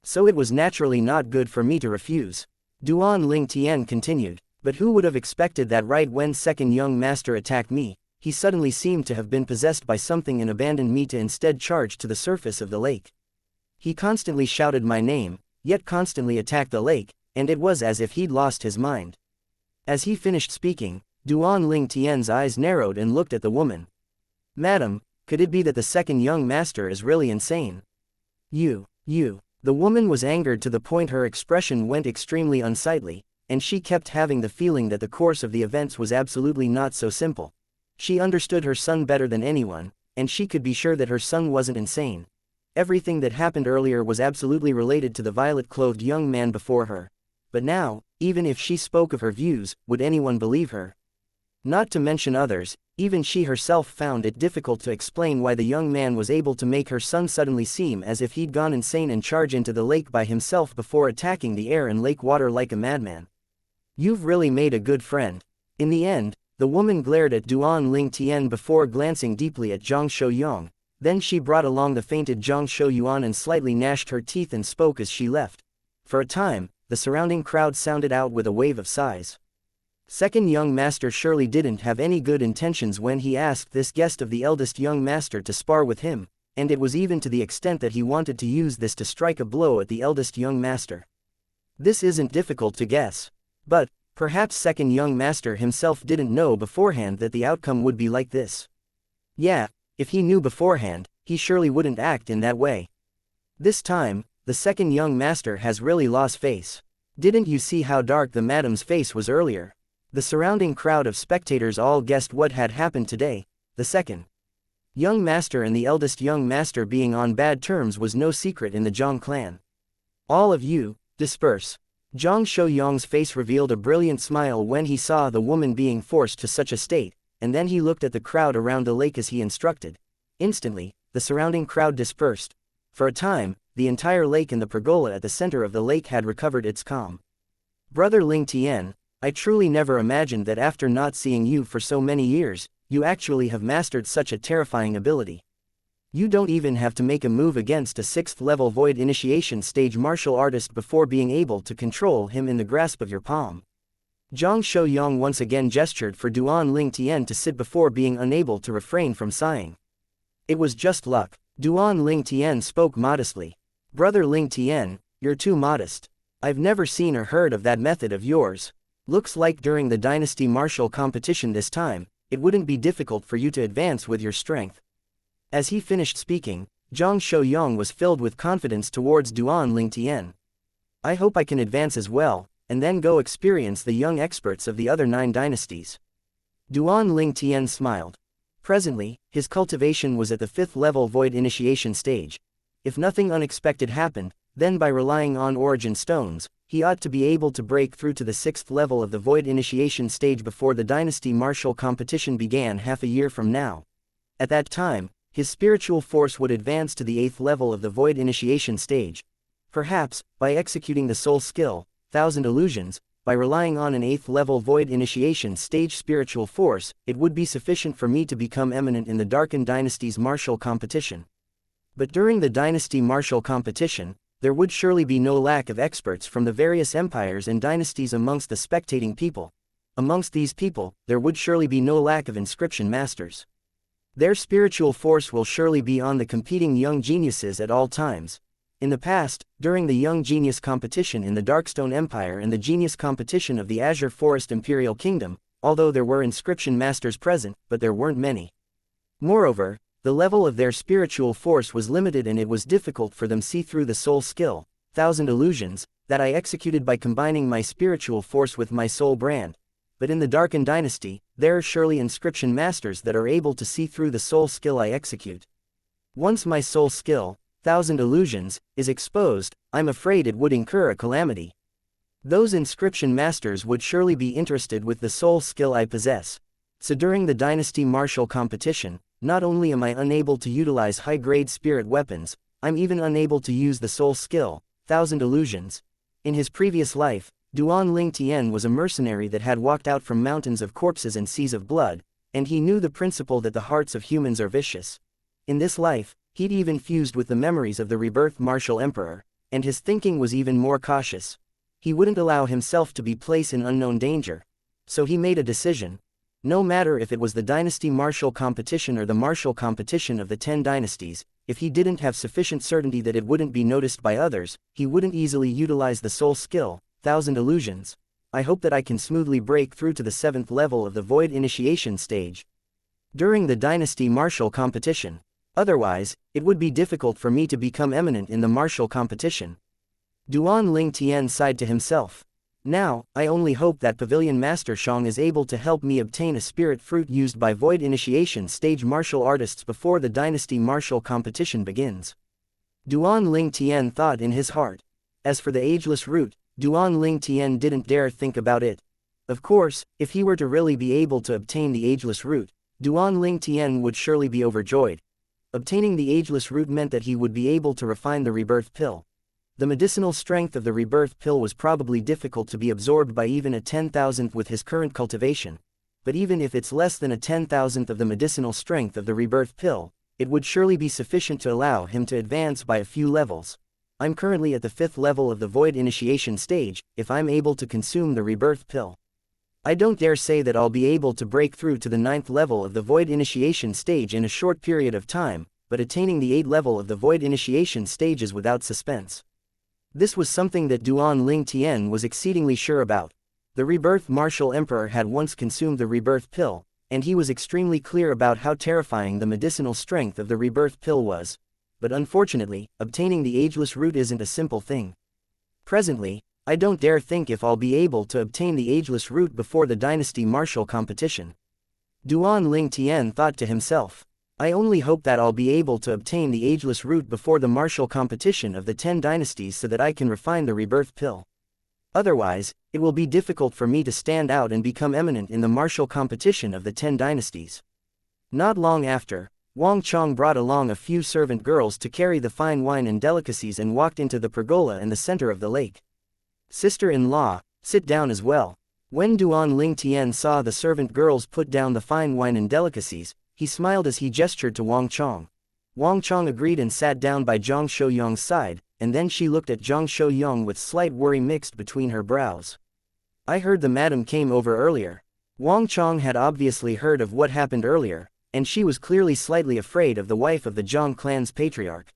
So it was naturally not good for me to refuse. Duan Ling Tian continued. But who would have expected that right when second young master attacked me, he suddenly seemed to have been possessed by something and abandoned me to instead charge to the surface of the lake. He constantly shouted my name, yet constantly attacked the lake, and it was as if he'd lost his mind. As he finished speaking, Duan Ling Tian's eyes narrowed and looked at the woman. Madam, could it be that the second young master is really insane? You. The woman was angered to the point her expression went extremely unsightly, and she kept having the feeling that the course of the events was absolutely not so simple. She understood her son better than anyone, and she could be sure that her son wasn't insane. Everything that happened earlier was absolutely related to the violet-clothed young man before her. But now, even if she spoke of her views, would anyone believe her? Not to mention others, even she herself found it difficult to explain why the young man was able to make her son suddenly seem as if he'd gone insane and charge into the lake by himself before attacking the air and lake water like a madman. You've really made a good friend. In the end, the woman glared at Duan Ling Tian before glancing deeply at Zhang Shouyang. Then she brought along the fainted Zhang Shouyuan and slightly gnashed her teeth and spoke as she left. For a time, the surrounding crowd sounded out with a wave of sighs. Second young master surely didn't have any good intentions when he asked this guest of the eldest young master to spar with him, and it was even to the extent that he wanted to use this to strike a blow at the eldest young master. This isn't difficult to guess. But, perhaps second young master himself didn't know beforehand that the outcome would be like this. Yeah, if he knew beforehand, he surely wouldn't act in that way. This time, the second young master has really lost face. Didn't you see how dark the madam's face was earlier? The surrounding crowd of spectators all guessed what had happened today. The second young master and the eldest young master being on bad terms was no secret in the Zhang clan. All of you, disperse. Zhang Shouyang's face revealed a brilliant smile when he saw the woman being forced to such a state, and then he looked at the crowd around the lake as he instructed. Instantly, the surrounding crowd dispersed. For a time, the entire lake and the pergola at the center of the lake had recovered its calm. Brother Ling Tian, I truly never imagined that after not seeing you for so many years, you actually have mastered such a terrifying ability. You don't even have to make a move against a 6th level void initiation stage martial artist before being able to control him in the grasp of your palm. Zhang Shouyang once again gestured for Duan Ling Tian to sit before being unable to refrain from sighing. It was just luck. Duan Ling Tian spoke modestly. Brother Ling Tian, you're too modest. I've never seen or heard of that method of yours. Looks like during the dynasty martial competition this time, it wouldn't be difficult for you to advance with your strength. As he finished speaking, Zhang Shouyang was filled with confidence towards Duan Ling Tian. I hope I can advance as well, and then go experience the young experts of the other 9 dynasties. Duan Ling Tian smiled. Presently, his cultivation was at the 5th level void initiation stage. If nothing unexpected happened, then by relying on origin stones, he ought to be able to break through to the 6th level of the void initiation stage before the dynasty martial competition began half a year from now. At that time, his spiritual force would advance to the 8th level of the void initiation stage. Perhaps, by executing the soul skill, 1000 illusions, by relying on an 8th level void initiation stage spiritual force, it would be sufficient for me to become eminent in the Darkened Dynasty's martial competition. But during the dynasty martial competition, there would surely be no lack of experts from the various empires and dynasties amongst the spectating people. Amongst these people, there would surely be no lack of inscription masters. Their spiritual force will surely be on the competing young geniuses at all times. In the past, during the Young Genius competition in the Darkstone Empire and the Genius competition of the Azure Forest Imperial Kingdom, although there were inscription masters present, but there weren't many. Moreover, the level of their spiritual force was limited and it was difficult for them to see through the soul skill, 1000 illusions, that I executed by combining my spiritual force with my soul brand. But in the Darkened Dynasty, there are surely inscription masters that are able to see through the soul skill I execute. Once my soul skill, 1000 illusions, is exposed, I'm afraid it would incur a calamity. Those inscription masters would surely be interested with the soul skill I possess. So during the dynasty martial competition, not only am I unable to utilize high-grade spirit weapons, I'm even unable to use the soul skill, Thousand Illusions. In his previous life, Duan Ling Tian was a mercenary that had walked out from mountains of corpses and seas of blood, and he knew the principle that the hearts of humans are vicious. In this life, he'd even fused with the memories of the rebirth martial emperor, and his thinking was even more cautious. He wouldn't allow himself to be placed in unknown danger. So he made a decision. No matter if it was the dynasty martial competition or the martial competition of the 10 dynasties, if he didn't have sufficient certainty that it wouldn't be noticed by others, he wouldn't easily utilize the soul skill, Thousand Illusions. I hope that I can smoothly break through to the 7th level of the void initiation stage during the dynasty martial competition. Otherwise, it would be difficult for me to become eminent in the martial competition. Duan Ling Tian sighed to himself. Now, I only hope that Pavilion Master Shang is able to help me obtain a spirit fruit used by void initiation stage martial artists before the dynasty martial competition begins. Duan Ling Tian thought in his heart. As for the ageless root, Duan Ling Tian didn't dare think about it. Of course, if he were to really be able to obtain the ageless root, Duan Ling Tian would surely be overjoyed. Obtaining the ageless root meant that he would be able to refine the rebirth pill. The medicinal strength of the rebirth pill was probably difficult to be absorbed by even a 10,000th with his current cultivation. But even if it's less than a 10,000th of the medicinal strength of the rebirth pill, it would surely be sufficient to allow him to advance by a few levels. I'm currently at the 5th level of the void initiation stage. If I'm able to consume the rebirth pill, I don't dare say that I'll be able to break through to the 9th level of the void initiation stage in a short period of time, but attaining the 8th level of the void initiation stage is without suspense. This was something that Duan Ling Tian was exceedingly sure about. The rebirth martial emperor had once consumed the rebirth pill, and he was extremely clear about how terrifying the medicinal strength of the rebirth pill was. But unfortunately, obtaining the ageless root isn't a simple thing. Presently, I don't dare think if I'll be able to obtain the ageless root before the dynasty martial competition. Duan Ling Tian thought to himself. I only hope that I'll be able to obtain the ageless root before the martial competition of the 10 dynasties so that I can refine the rebirth pill. Otherwise, it will be difficult for me to stand out and become eminent in the martial competition of the 10 dynasties. Not long after, Wang Chong brought along a few servant girls to carry the fine wine and delicacies and walked into the pergola in the center of the lake. Sister-in-law, sit down as well. When Duan Ling Tian saw the servant girls put down the fine wine and delicacies, he smiled as he gestured to Wang Chong. Wang Chong agreed and sat down by Zhang Shouyang's side, and then she looked at Zhang Shouyang with slight worry mixed between her brows. I heard the madam came over earlier. Wang Chong had obviously heard of what happened earlier, and she was clearly slightly afraid of the wife of the Zhang clan's patriarch.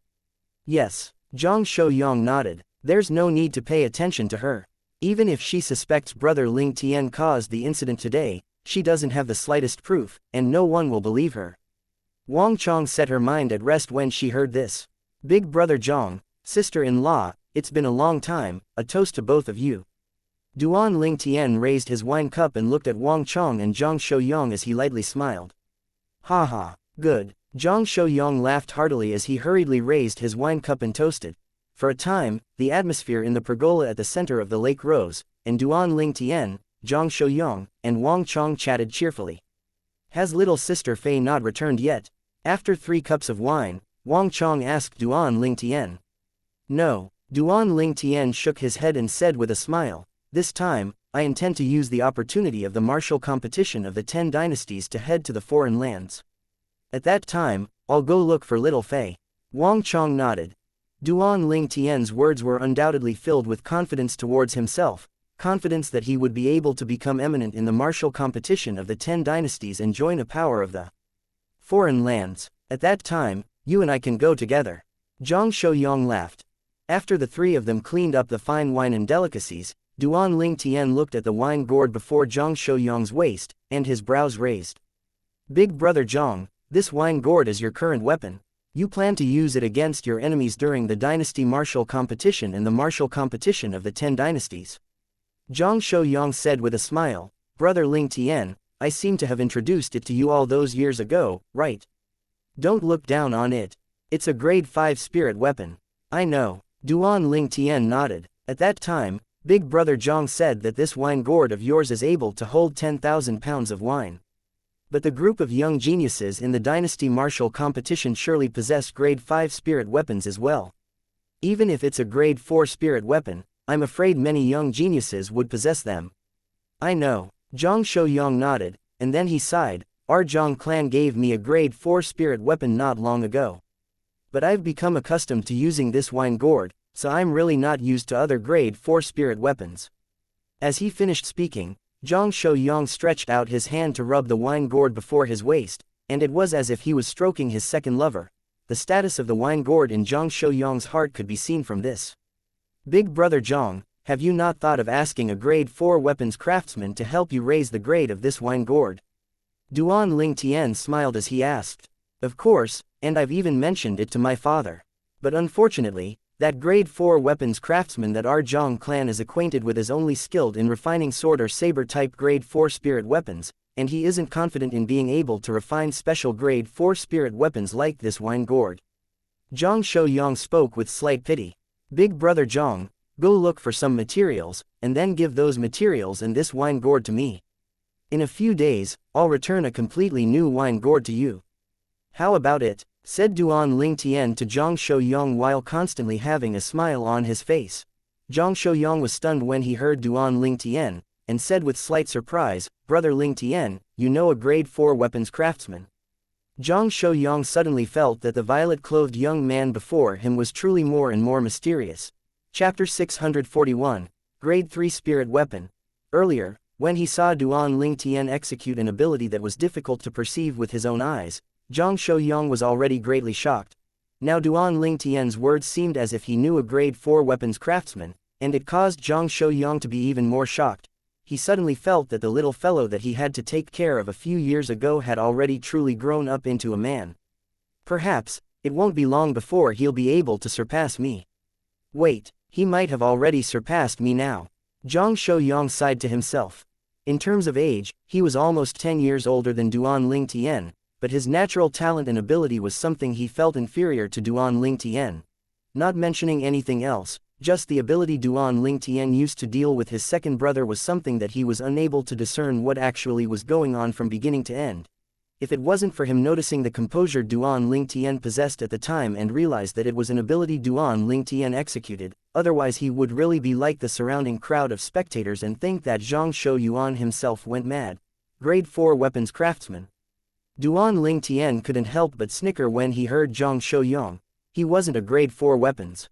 Yes, Zhang Shouyang nodded. There's no need to pay attention to her. Even if she suspects brother Ling Tian caused the incident today, she doesn't have the slightest proof, and no one will believe her. Wang Chong set her mind at rest when she heard this. Big brother Zhang, sister-in-law, it's been a long time, a toast to both of you. Duan Ling Tian raised his wine cup and looked at Wang Chong and Zhang Shouyang as he lightly smiled. Ha ha, good. Zhang Shouyang laughed heartily as he hurriedly raised his wine cup and toasted. For a time, the atmosphere in the pergola at the center of the lake rose, and Duan Ling Tian, Zhang Shouyang, and Wang Chong chatted cheerfully. Has little sister Fei not returned yet? After 3 cups of wine, Wang Chong asked Duan Ling Tian. No, Duan Ling Tian shook his head and said with a smile, this time, I intend to use the opportunity of the martial competition of the 10 dynasties to head to the foreign lands. At that time, I'll go look for little Fei. Wang Chong nodded. Duan Ling Tian's words were undoubtedly filled with confidence towards himself, confidence that he would be able to become eminent in the martial competition of the 10 dynasties and join a power of the foreign lands. At that time, you and I can go together. Zhang Shouyang laughed. After the 3 of them cleaned up the fine wine and delicacies, Duan Ling Tian looked at the wine gourd before Zhang Shouyang's waist, and his brows raised. Big brother Zhang, this wine gourd is your current weapon. You plan to use it against your enemies during the dynasty martial competition and the martial competition of the 10 dynasties. Zhang Shouyang said with a smile, Brother Ling Tian, I seem to have introduced it to you all those years ago, right? Don't look down on it. It's a grade 5 spirit weapon. I know. Duan Ling Tian nodded. At that time, Big brother Zhang said that this wine gourd of yours is able to hold 10,000 pounds of wine. But the group of young geniuses in the dynasty martial competition surely possess grade 5 spirit weapons as well. Even if it's a grade 4 spirit weapon, I'm afraid many young geniuses would possess them. I know. Zhang Shouyang nodded, and then he sighed. Our Zhang clan gave me a grade 4 spirit weapon not long ago. But I've become accustomed to using this wine gourd, so I'm really not used to other grade 4 spirit weapons. As he finished speaking, Zhang Shouyang stretched out his hand to rub the wine gourd before his waist, and it was as if he was stroking his second lover. The status of the wine gourd in Zhang Shouyang's heart could be seen from this. Big brother Zhang, have you not thought of asking a grade 4 weapons craftsman to help you raise the grade of this wine gourd? Duan Ling Tian smiled as he asked. Of course, and I've even mentioned it to my father. But unfortunately, that grade 4 weapons craftsman that our Zhang clan is acquainted with is only skilled in refining sword or saber type grade 4 spirit weapons, and he isn't confident in being able to refine special grade 4 spirit weapons like this wine gourd. Zhang Shouyang spoke with slight pity. Big brother Zhang, go look for some materials, and then give those materials and this wine gourd to me. In a few days, I'll return a completely new wine gourd to you. How about it? Said Duan Ling Tian to Zhang Shouyang while constantly having a smile on his face. Zhang Shouyang was stunned when he heard Duan Ling Tian, and said with slight surprise, Brother Ling Tian, you know a grade 4 weapons craftsman. Zhang Shouyang suddenly felt that the violet-clothed young man before him was truly more and more mysterious. Chapter 641, Grade 3 Spirit Weapon. Earlier, when he saw Duan Ling Tian execute an ability that was difficult to perceive with his own eyes, Zhang Shouyang was already greatly shocked. Now Duan Ling Tian's words seemed as if he knew a grade 4 weapons craftsman, and it caused Zhang Shouyang to be even more shocked. He suddenly felt that the little fellow that he had to take care of a few years ago had already truly grown up into a man. Perhaps, it won't be long before he'll be able to surpass me. Wait, he might have already surpassed me now. Zhang Shouyang sighed to himself. In terms of age, he was almost 10 years older than Duan Ling Tian, but his natural talent and ability was something he felt inferior to Duan Ling Tian. Not mentioning anything else, just the ability Duan Ling Tian used to deal with his second brother was something that he was unable to discern what actually was going on from beginning to end. If it wasn't for him noticing the composure Duan Ling Tian possessed at the time and realized that it was an ability Duan Ling Tian executed, otherwise he would really be like the surrounding crowd of spectators and think that Zhang Shouyang himself went mad. Grade 4 weapons craftsman. Duan Ling Tian couldn't help but snicker when he heard Zhang Shouyang. He wasn't a grade 4 weapons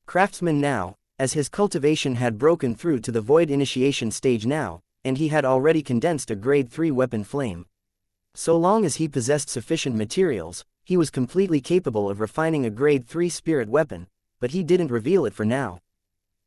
craftsman now, as his cultivation had broken through to the void initiation stage now, and he had already condensed a grade 3 weapon flame. So long as he possessed sufficient materials, he was completely capable of refining a grade 3 spirit weapon, but he didn't reveal it for now.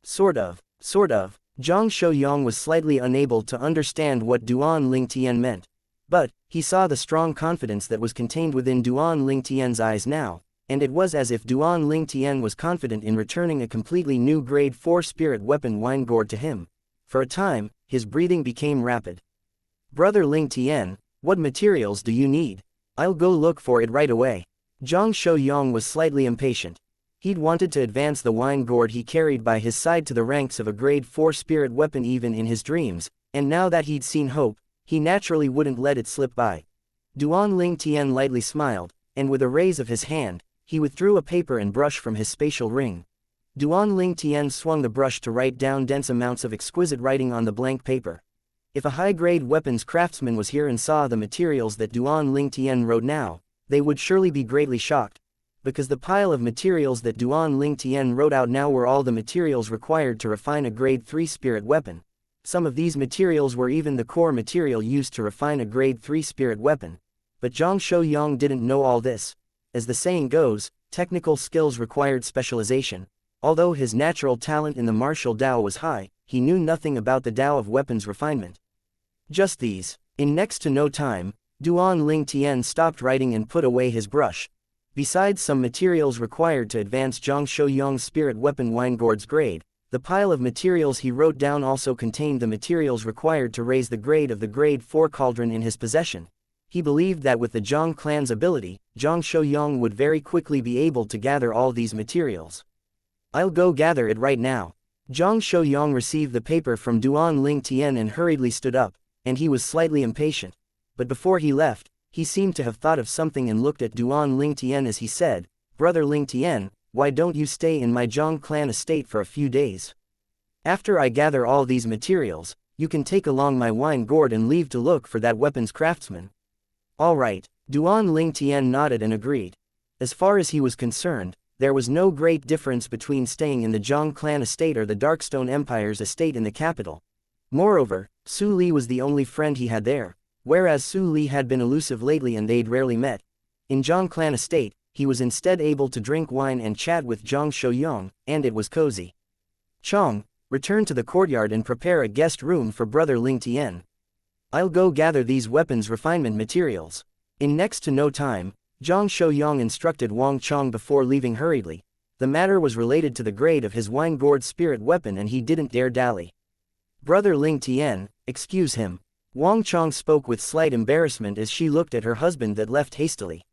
Sort of. Zhang Shouyang was slightly unable to understand what Duan Ling Tian meant. But, he saw the strong confidence that was contained within Duan Ling Tian's eyes now, and it was as if Duan Ling Tian was confident in returning a completely new grade 4 spirit weapon wine gourd to him. For a time, his breathing became rapid. Brother Ling Tian, what materials do you need? I'll go look for it right away. Zhang Shouyang was slightly impatient. He'd wanted to advance the wine gourd he carried by his side to the ranks of a grade 4 spirit weapon even in his dreams, and now that he'd seen hope, he naturally wouldn't let it slip by. Duan Ling Tian lightly smiled, and with a raise of his hand, he withdrew a paper and brush from his spatial ring. Duan Ling Tian swung the brush to write down dense amounts of exquisite writing on the blank paper. If a high-grade weapons craftsman was here and saw the materials that Duan Ling Tian wrote now, they would surely be greatly shocked. Because the pile of materials that Duan Ling Tian wrote out now were all the materials required to refine a grade 3 spirit weapon. Some of these materials were even the core material used to refine a grade 3 spirit weapon. But Zhang Shouyang didn't know all this. As the saying goes, technical skills required specialization. Although his natural talent in the martial Dao was high, he knew nothing about the Dao of weapons refinement. Just these. In next to no time, Duan Ling Tian stopped writing and put away his brush. Besides some materials required to advance Zhang Shouyang's spirit weapon wine gourd's grade, the pile of materials he wrote down also contained the materials required to raise the grade of the grade 4 cauldron in his possession. He believed that with the Zhang clan's ability, Zhang Shouyang would very quickly be able to gather all these materials. I'll go gather it right now. Zhang Shouyang received the paper from Duan Ling Tian and hurriedly stood up, and he was slightly impatient. But before he left, he seemed to have thought of something and looked at Duan Ling Tian as he said, "Brother Ling Tian, why don't you stay in my Zhang clan estate for a few days? After I gather all these materials, you can take along my wine gourd and leave to look for that weapons craftsman." All right, Duan Ling Tian nodded and agreed. As far as he was concerned, there was no great difference between staying in the Zhang clan estate or the Darkstone Empire's estate in the capital. Moreover, Su Li was the only friend he had there, whereas Su Li had been elusive lately and they'd rarely met. In Zhang clan estate, he was instead able to drink wine and chat with Zhang Shouyang, and it was cozy. "Chong, return to the courtyard and prepare a guest room for Brother Ling Tian. I'll go gather these weapons refinement materials." In next to no time, Zhang Shouyang instructed Wang Chong before leaving hurriedly. The matter was related to the grade of his wine gourd spirit weapon and he didn't dare dally. "Brother Ling Tian, excuse him." Wang Chong spoke with slight embarrassment as she looked at her husband that left hastily.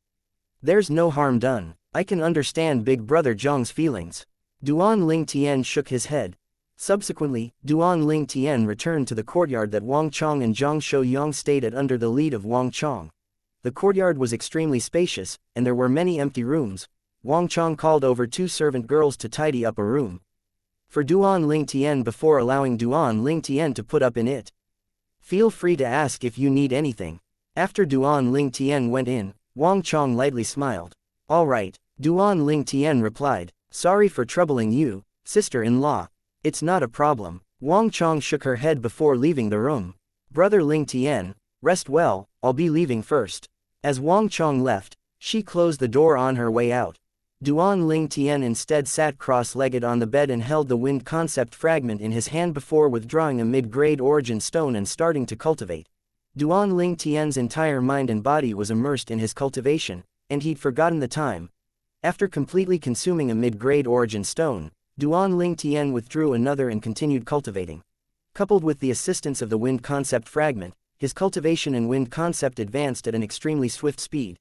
"There's no harm done. I can understand big brother Zhang's feelings." Duan Ling Tian shook his head. Subsequently, Duan Ling Tian returned to the courtyard that Wang Chong and Zhang Shouyang stayed at under the lead of Wang Chong. The courtyard was extremely spacious, and there were many empty rooms. Wang Chong called over 2 servant girls to tidy up a room for Duan Ling Tian before allowing Duan Ling Tian to put up in it. "Feel free to ask if you need anything." After Duan Ling Tian went in, Wang Chong lightly smiled. "All right," Duan Ling Tian replied. "Sorry for troubling you, sister-in-law." "It's not a problem." Wang Chong shook her head before leaving the room. "Brother Ling Tian, rest well, I'll be leaving first." As Wang Chong left, she closed the door on her way out. Duan Ling Tian instead sat cross-legged on the bed and held the wind concept fragment in his hand before withdrawing a mid-grade origin stone and starting to cultivate. Duan Ling Tian's entire mind and body was immersed in his cultivation, and he'd forgotten the time. After completely consuming a mid-grade origin stone, Duan Ling Tian withdrew another and continued cultivating. Coupled with the assistance of the wind concept fragment, his cultivation and wind concept advanced at an extremely swift speed.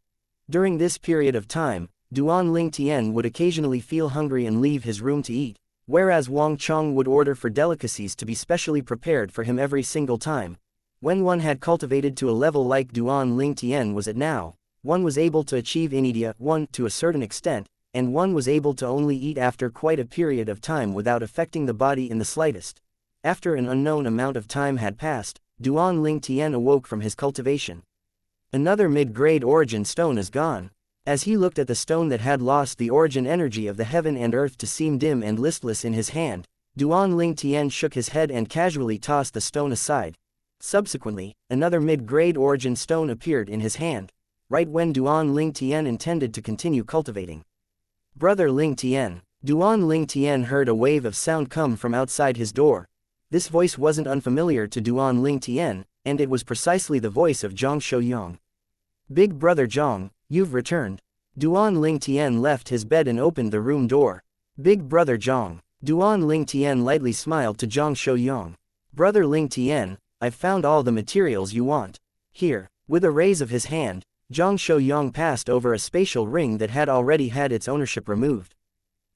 During this period of time, Duan Ling Tian would occasionally feel hungry and leave his room to eat, whereas Wang Chong would order for delicacies to be specially prepared for him every single time. When one had cultivated to a level like Duan Ling Tian was at now, one was able to achieve inidia 1 to a certain extent, and one was able to only eat after quite a period of time without affecting the body in the slightest. After an unknown amount of time had passed, Duan Ling Tian awoke from his cultivation. Another mid-grade origin stone is gone. As he looked at the stone that had lost the origin energy of the heaven and earth to seem dim and listless in his hand, Duan Ling Tian shook his head and casually tossed the stone aside. Subsequently, another mid-grade origin stone appeared in his hand, right when Duan Ling Tian intended to continue cultivating. "Brother Ling Tian." Duan Ling Tian heard a wave of sound come from outside his door. This voice wasn't unfamiliar to Duan Ling Tian, and it was precisely the voice of Zhang Shouyang. "Big brother Zhang, you've returned." Duan Ling Tian left his bed and opened the room door. "Big brother Zhang." Duan Ling Tian lightly smiled to Zhang Shouyang. "Brother Ling Tian, I've found all the materials you want. Here." With a raise of his hand, Zhang Shouyang passed over a spatial ring that had already had its ownership removed.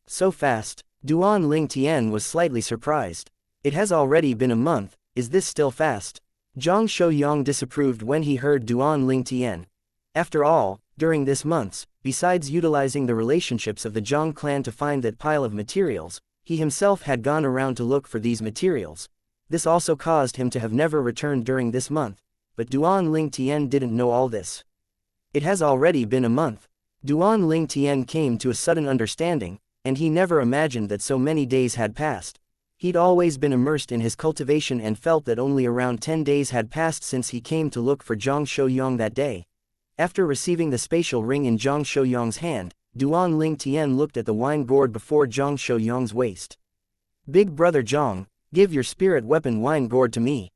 "So fast?" Duan Ling Tian was slightly surprised. "It has already been a month, is this still fast?" Zhang Shouyang disapproved when he heard Duan Ling Tian. After all, during this months, besides utilizing the relationships of the Zhang clan to find that pile of materials, he himself had gone around to look for these materials. This also caused him to have never returned during this month, but Duan Ling Tian didn't know all this. "It has already been a month." Duan Ling Tian came to a sudden understanding, and he never imagined that so many days had passed. He'd always been immersed in his cultivation and felt that only around 10 days had passed since he came to look for Zhang Shouyang that day. After receiving the spatial ring in Zhang Shouyang's hand, Duan Ling Tian looked at the wine gourd before Zhang Shouyang's waist. "Big brother Zhang, give your spirit weapon wine gourd to me."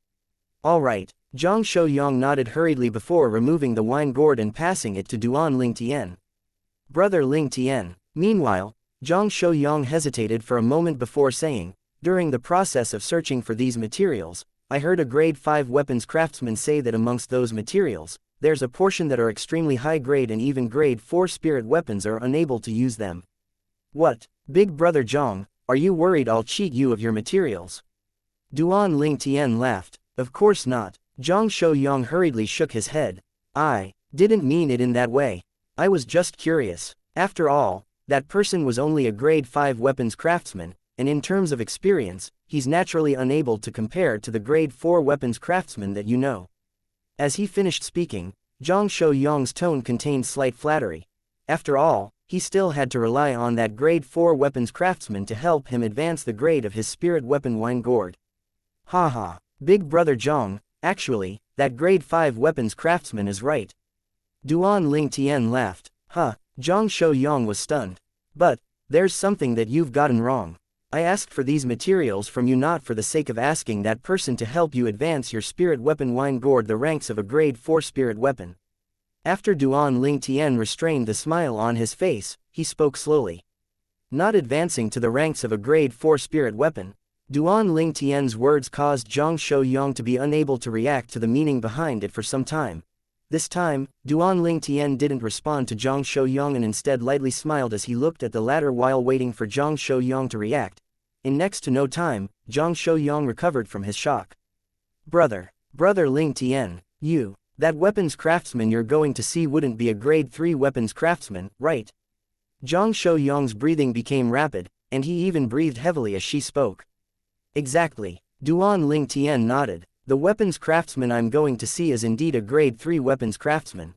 "All right." Zhang Shouyang nodded hurriedly before removing the wine gourd and passing it to Duan Ling Tian. "Brother Ling Tian." Meanwhile, Zhang Shouyang hesitated for a moment before saying, "During the process of searching for these materials, I heard a grade 5 weapons craftsman say that amongst those materials, there's a portion that are extremely high grade and even grade 4 spirit weapons are unable to use them." "What? Big brother Zhang, Are you worried I'll cheat you of your materials? Duan Ling Tian laughed. Of course not. Zhang Shouyang hurriedly shook his head. I didn't mean it in that way. I was just curious. After all, that person was only a grade 5 weapons craftsman, and in terms of experience, he's naturally unable to compare to the grade 4 weapons craftsman that you know. As he finished speaking, Zhang Shouyang's tone contained slight flattery. After all, he still had to rely on that grade 4 weapons craftsman to help him advance the grade of his spirit weapon wine gourd. Haha, big brother Zhang, actually, that grade 5 weapons craftsman is right. Duan Ling Tian laughed. Huh, Zhang Shouyang was stunned. But, there's something that you've gotten wrong. I asked for these materials from you not for the sake of asking that person to help you advance your spirit weapon wine gourd the ranks of a grade 4 spirit weapon. After Duan Ling Tian restrained the smile on his face, he spoke slowly. Not advancing to the ranks of a grade 4 spirit weapon. Duan Ling Tian's words caused Zhang Shouyang to be unable to react to the meaning behind it for some time. This time, Duan Ling Tian didn't respond to Zhang Shouyang and instead lightly smiled as he looked at the latter while waiting for Zhang Shouyang to react. In next to no time, Zhang Shouyang recovered from his shock. Brother Ling Tian, that weapons craftsman you're going to see wouldn't be a grade 3 weapons craftsman, right? Zhang Shouyang's breathing became rapid, and he even breathed heavily as she spoke. Exactly. Duan Ling Tian nodded. The weapons craftsman I'm going to see is indeed a grade 3 weapons craftsman.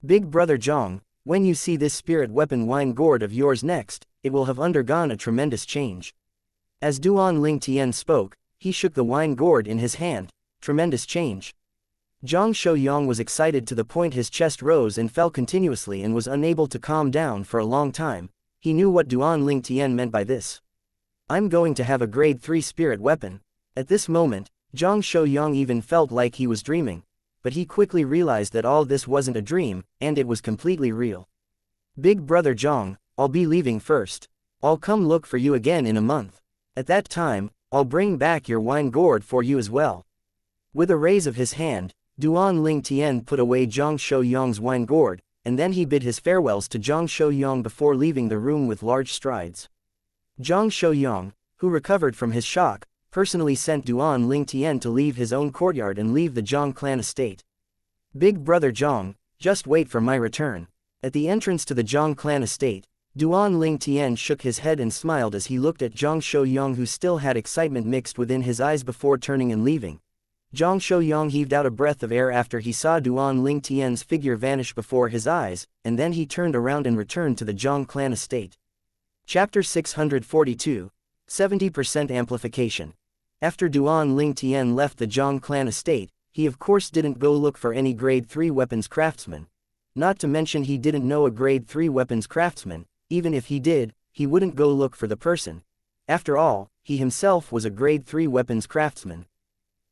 Big brother Zhang, when you see this spirit weapon wine gourd of yours next, it will have undergone a tremendous change. As Duan Ling Tian spoke, he shook the wine gourd in his hand. Tremendous change. Zhang Shouyang was excited to the point his chest rose and fell continuously and was unable to calm down for a long time. He knew what Duan Ling Tian meant by this. I'm going to have a grade 3 spirit weapon. At this moment, Zhang Shouyang even felt like he was dreaming, but he quickly realized that all this wasn't a dream, and it was completely real. Big brother Zhang, I'll be leaving first. I'll come look for you again in a month. At that time, I'll bring back your wine gourd for you as well. With a raise of his hand, Duan Ling Tian put away Zhang Shouyang's wine gourd, and then he bid his farewells to Zhang Shouyang before leaving the room with large strides. Zhang Shouyang, who recovered from his shock, personally sent Duan Ling Tian to leave his own courtyard and leave the Zhang clan estate. Big brother Zhang, just wait for my return. At the entrance to the Zhang clan estate, Duan Ling Tian shook his head and smiled as he looked at Zhang Shouyang, who still had excitement mixed within his eyes before turning and leaving. Zhang Shouyang heaved out a breath of air after he saw Duan Ling Tian's figure vanish before his eyes, and then he turned around and returned to the Zhang clan estate. Chapter 642, 70% Amplification. After Duan Ling Tian left the Zhang clan estate, he of course didn't go look for any grade 3 weapons craftsman. Not to mention he didn't know a grade 3 weapons craftsman. Even if he did, he wouldn't go look for the person. After all, he himself was a grade 3 weapons craftsman.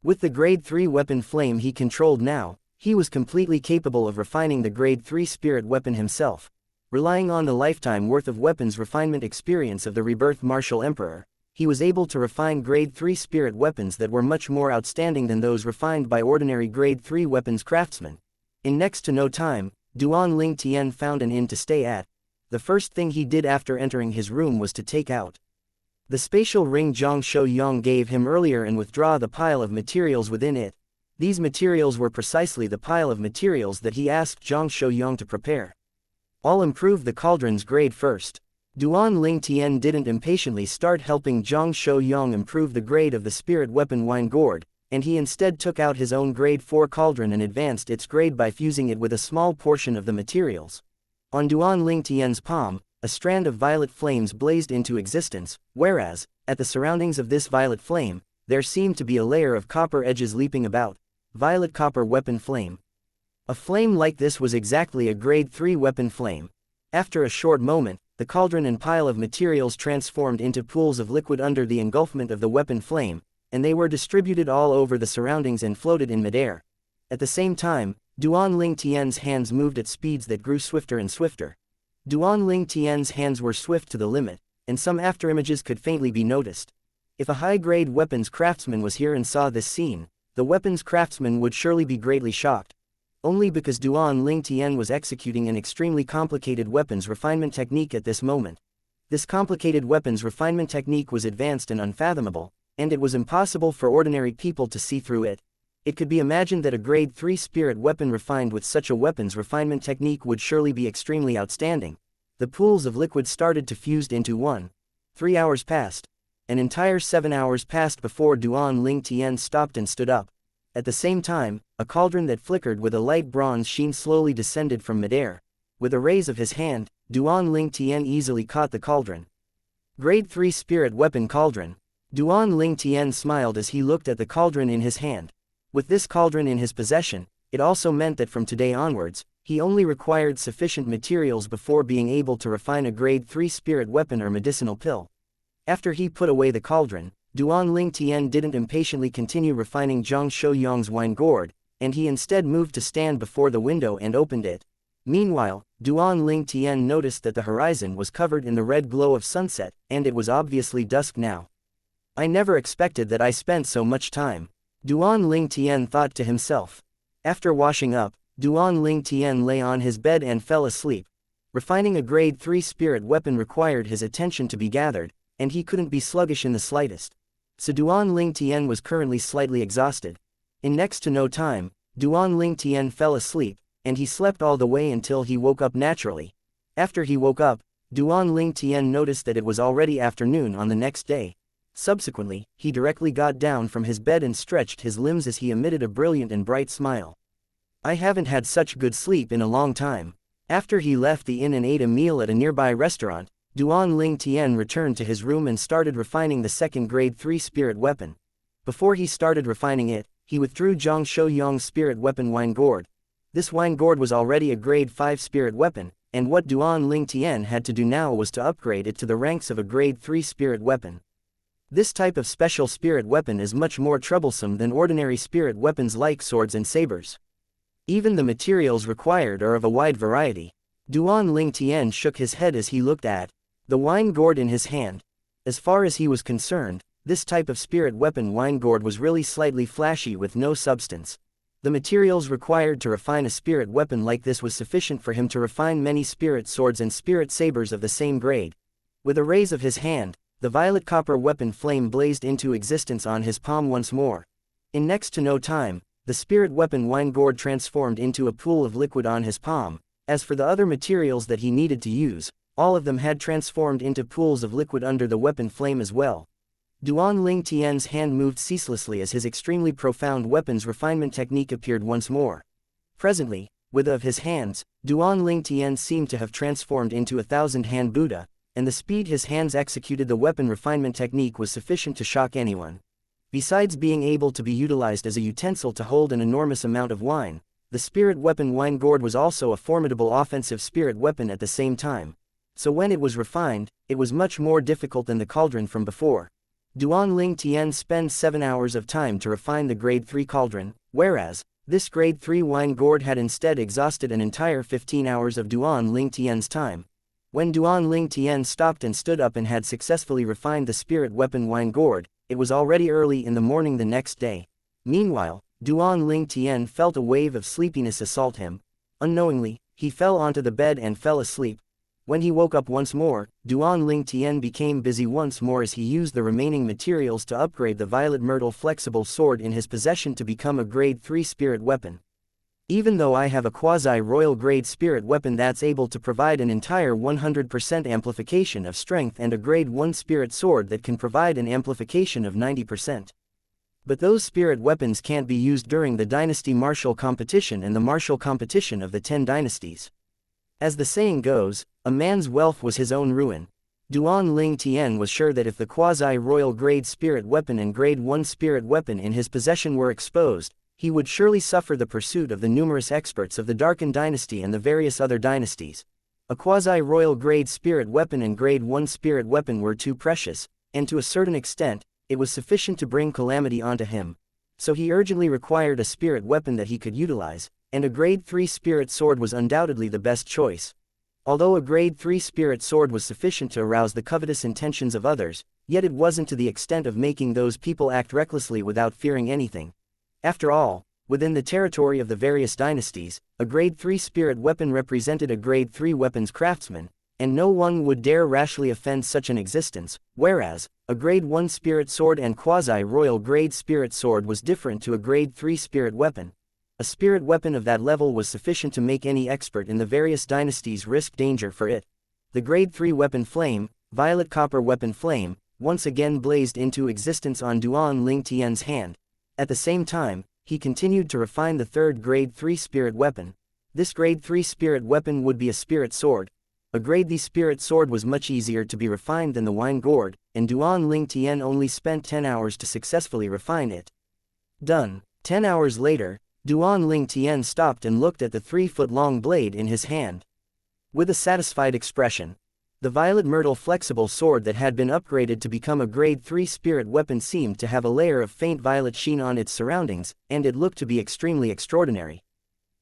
With the grade 3 weapon flame he controlled now, he was completely capable of refining the grade 3 spirit weapon himself. Relying on the lifetime worth of weapons refinement experience of the rebirth martial emperor, he was able to refine grade 3 spirit weapons that were much more outstanding than those refined by ordinary grade 3 weapons craftsmen. In next to no time, Duan Ling Tian found an inn to stay at. The first thing he did after entering his room was to take out the spatial ring Zhang Shouyang gave him earlier and withdraw the pile of materials within it. These materials were precisely the pile of materials that he asked Zhang Shouyang to prepare. I'll improve the cauldron's grade first. Duan Ling Tian didn't impatiently start helping Zhang Shouyang improve the grade of the spirit weapon wine gourd, and he instead took out his own grade 4 cauldron and advanced its grade by fusing it with a small portion of the materials. On Duan Ling Tian's palm, a strand of violet flames blazed into existence, whereas, at the surroundings of this violet flame, there seemed to be a layer of copper edges leaping about. Violet copper weapon flame. A flame like this was exactly a grade 3 weapon flame. After a short moment, the cauldron and pile of materials transformed into pools of liquid under the engulfment of the weapon flame, and they were distributed all over the surroundings and floated in midair. At the same time, Duan Ling Tian's hands moved at speeds that grew swifter and swifter. Duan Ling Tian's hands were swift to the limit, and some afterimages could faintly be noticed. If a high-grade weapons craftsman was here and saw this scene, the weapons craftsman would surely be greatly shocked. Only because Duan Ling Tian was executing an extremely complicated weapons refinement technique at this moment. This complicated weapons refinement technique was advanced and unfathomable, and it was impossible for ordinary people to see through it. It could be imagined that a grade 3 spirit weapon refined with such a weapons refinement technique would surely be extremely outstanding. The pools of liquid started to fuse into one. 3 hours passed. An entire 7 hours passed before Duan Ling Tian stopped and stood up. At the same time, a cauldron that flickered with a light bronze sheen slowly descended from midair. With a raise of his hand, Duan Ling Tian easily caught the cauldron. Grade 3 Spirit Weapon Cauldron. Duan Ling Tian smiled as he looked at the cauldron in his hand. With this cauldron in his possession, it also meant that from today onwards, he only required sufficient materials before being able to refine a grade 3 spirit weapon or medicinal pill. After he put away the cauldron, Duan Ling Tian didn't impatiently continue refining Zhang Shouyang's wine gourd, and he instead moved to stand before the window and opened it. Meanwhile, Duan Ling Tian noticed that the horizon was covered in the red glow of sunset, and it was obviously dusk now. I never expected that I spent so much time. Duan Ling Tian thought to himself. After washing up, Duan Ling Tian lay on his bed and fell asleep. Refining a grade 3 spirit weapon required his attention to be gathered, and he couldn't be sluggish in the slightest. So Duan Ling Tian was currently slightly exhausted. In next to no time, Duan Ling Tian fell asleep, and he slept all the way until he woke up naturally. After he woke up, Duan Ling Tian noticed that it was already afternoon on the next day. Subsequently, he directly got down from his bed and stretched his limbs as he emitted a brilliant and bright smile. I haven't had such good sleep in a long time. After he left the inn and ate a meal at a nearby restaurant, Duan Ling Tian returned to his room and started refining the second grade 3 spirit weapon. Before he started refining it, he withdrew Zhang Shouyang's spirit weapon wine gourd. This wine gourd was already a grade 5 spirit weapon, and what Duan Ling Tian had to do now was to upgrade it to the ranks of a grade 3 spirit weapon. This type of special spirit weapon is much more troublesome than ordinary spirit weapons like swords and sabers. Even the materials required are of a wide variety. Duan Ling Tian shook his head as he looked at the wine gourd in his hand. As far as he was concerned, this type of spirit weapon wine gourd was really slightly flashy with no substance. The materials required to refine a spirit weapon like this was sufficient for him to refine many spirit swords and spirit sabers of the same grade. With a raise of his hand, the violet copper weapon flame blazed into existence on his palm once more. In next to no time, the spirit weapon wine gourd transformed into a pool of liquid on his palm. As for the other materials that he needed to use, all of them had transformed into pools of liquid under the weapon flame as well. Duan Ling Tian's hand moved ceaselessly as his extremely profound weapons refinement technique appeared once more. Presently, with of his hands, Duan Ling Tian seemed to have transformed into a 1,000-hand Buddha, and the speed his hands executed the weapon refinement technique was sufficient to shock anyone. Besides being able to be utilized as a utensil to hold an enormous amount of wine, the spirit weapon wine gourd was also a formidable offensive spirit weapon at the same time. So when it was refined, it was much more difficult than the cauldron from before. Duan Ling Tian spent 7 hours of time to refine the grade 3 cauldron, whereas this grade 3 wine gourd had instead exhausted an entire 15 hours of Duan Ling Tian's time. When Duan Ling Tian stopped and stood up and had successfully refined the spirit weapon wine gourd, it was already early in the morning the next day. Meanwhile, Duan Ling Tian felt a wave of sleepiness assault him. Unknowingly, he fell onto the bed and fell asleep. When he woke up once more, Duan Ling Tian became busy once more as he used the remaining materials to upgrade the violet myrtle flexible sword in his possession to become a grade 3 spirit weapon. Even though I have a quasi-royal grade spirit weapon that's able to provide an entire 100% amplification of strength and a grade 1 spirit sword that can provide an amplification of 90%. But those spirit weapons can't be used during the dynasty martial competition and the martial competition of the 10 dynasties. As the saying goes, a man's wealth was his own ruin. Duan Ling Tian was sure that if the quasi-royal grade spirit weapon and grade 1 spirit weapon in his possession were exposed, he would surely suffer the pursuit of the numerous experts of the Darkened Dynasty and the various other dynasties. A quasi-royal grade spirit weapon and grade 1 spirit weapon were too precious, and to a certain extent, it was sufficient to bring calamity onto him. So he urgently required a spirit weapon that he could utilize, and a grade 3 spirit sword was undoubtedly the best choice. Although a grade 3 spirit sword was sufficient to arouse the covetous intentions of others, yet it wasn't to the extent of making those people act recklessly without fearing anything. After all, within the territory of the various dynasties, a grade 3 spirit weapon represented a grade 3 weapons craftsman, and no one would dare rashly offend such an existence, whereas, a grade 1 spirit sword and quasi-royal grade spirit sword was different to a grade 3 spirit weapon. A spirit weapon of that level was sufficient to make any expert in the various dynasties risk danger for it. The grade 3 weapon flame, violet copper weapon flame, once again blazed into existence on Duan Ling Tian's hand. At the same time, he continued to refine the third grade 3 spirit weapon. This grade 3 spirit weapon would be a spirit sword. A grade 3 spirit sword was much easier to be refined than the wine gourd, and Duan Ling Tian only spent 10 hours to successfully refine it. Done. 10 hours later, Duan Ling Tian stopped and looked at the 3-foot-long blade in his hand. With a satisfied expression, the violet myrtle flexible sword that had been upgraded to become a grade 3 spirit weapon seemed to have a layer of faint violet sheen on its surroundings, and it looked to be extremely extraordinary.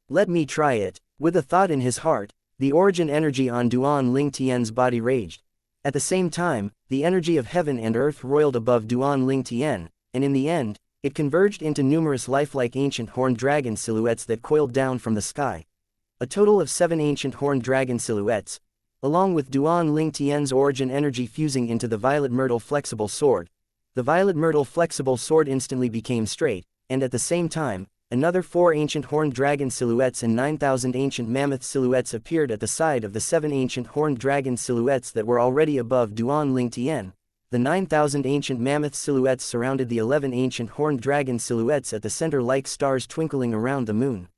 Let me try it. With a thought in his heart, the origin energy on Duan Ling Tian's body raged. At the same time, the energy of heaven and earth roiled above Duan Ling Tian, and in the end, it converged into numerous lifelike ancient horned dragon silhouettes that coiled down from the sky. A total of 7 ancient horned dragon silhouettes, along with Duan Ling Tian's origin energy fusing into the violet myrtle flexible sword. The violet myrtle flexible sword instantly became straight, and at the same time, another 4 ancient horned dragon silhouettes and 9,000 ancient mammoth silhouettes appeared at the side of the 7 ancient horned dragon silhouettes that were already above Duan Ling Tian. The 9,000 ancient mammoth silhouettes surrounded the 11 ancient horned dragon silhouettes at the center like stars twinkling around the moon.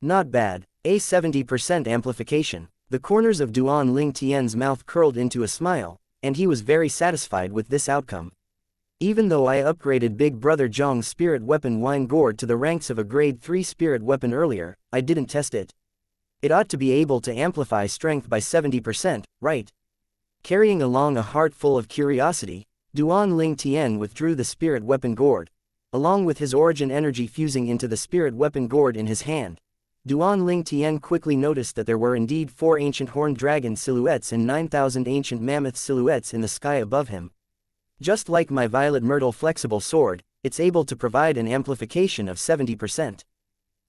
Not bad. A 70% amplification. The corners of Duan Ling Tian's mouth curled into a smile, and he was very satisfied with this outcome. Even though I upgraded Big Brother Zhong's spirit weapon wine gourd to the ranks of a grade 3 spirit weapon earlier, I didn't test it. It ought to be able to amplify strength by 70%, right? Carrying along a heart full of curiosity, Duan Ling Tian withdrew the spirit weapon gourd, along with his origin energy fusing into the spirit weapon gourd in his hand. Duan Ling Tian quickly noticed that there were indeed 4 ancient horned dragon silhouettes and 9,000 ancient mammoth silhouettes in the sky above him. Just like my violet myrtle flexible sword, it's able to provide an amplification of 70%.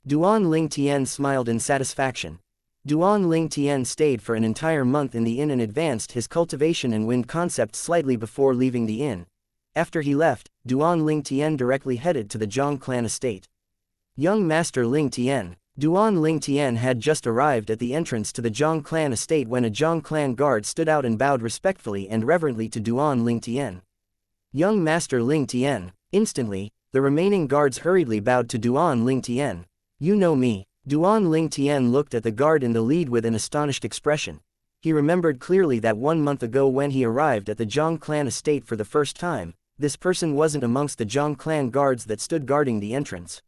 Duan Ling Tian smiled in satisfaction. Duan Ling Tian stayed for an entire month in the inn and advanced his cultivation and wind concept slightly before leaving the inn. After he left, Duan Ling Tian directly headed to the Zhang clan estate. Young Master Ling Tian. Duan Ling Tian had just arrived at the entrance to the Zhang clan estate when a Zhang clan guard stood out and bowed respectfully and reverently to Duan Ling Tian. Young Master Ling Tian. Instantly, the remaining guards hurriedly bowed to Duan Ling Tian. You know me. Duan Ling Tian looked at the guard in the lead with an astonished expression. He remembered clearly that 1 month ago when he arrived at the Zhang clan estate for the first time, this person wasn't amongst the Zhang clan guards that stood guarding the entrance.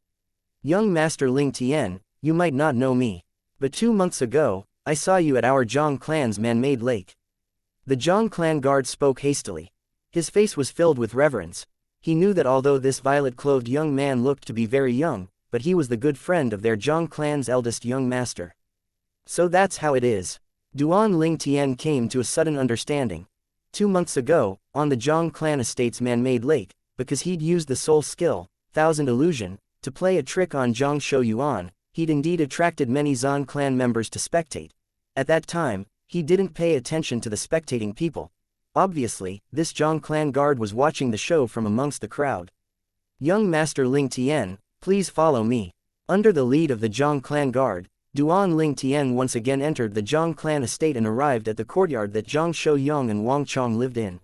Young Master Ling Tian, you might not know me, but 2 months ago, I saw you at our Zhang clan's man-made lake. The Zhang clan guard spoke hastily. His face was filled with reverence. He knew that although this violet-clothed young man looked to be very young, but he was the good friend of their Zhang clan's eldest young master. So that's how it is. Duan Ling Tian came to a sudden understanding. 2 months ago, on the Zhang clan estate's man-made lake, because he'd used the soul skill, Thousand Illusion, to play a trick on Zhang Shouyuan, he'd indeed attracted many Zhan clan members to spectate. At that time, he didn't pay attention to the spectating people. Obviously, this Zhang clan guard was watching the show from amongst the crowd. Young Master Ling Tian, please follow me. Under the lead of the Zhang clan guard, Duan Ling Tian once again entered the Zhang clan estate and arrived at the courtyard that Zhang Shouyang and Wang Chong lived in.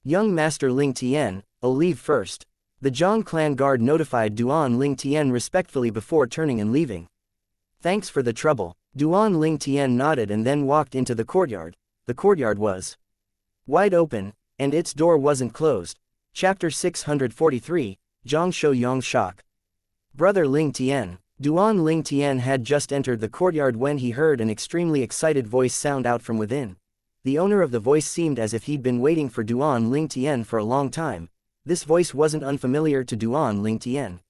Young Master Ling Tian, I'll leave first. The Zhang clan guard notified Duan Ling Tian respectfully before turning and leaving. Thanks for the trouble. Duan Ling Tian nodded and then walked into the courtyard. The courtyard was wide open, and its door wasn't closed. Chapter 643, Zhang Shouyang's shock. Brother Ling Tian. Duan Ling Tian had just entered the courtyard when he heard an extremely excited voice sound out from within. The owner of the voice seemed as if he'd been waiting for Duan Ling Tian for a long time. This voice wasn't unfamiliar to Duan Ling Tian.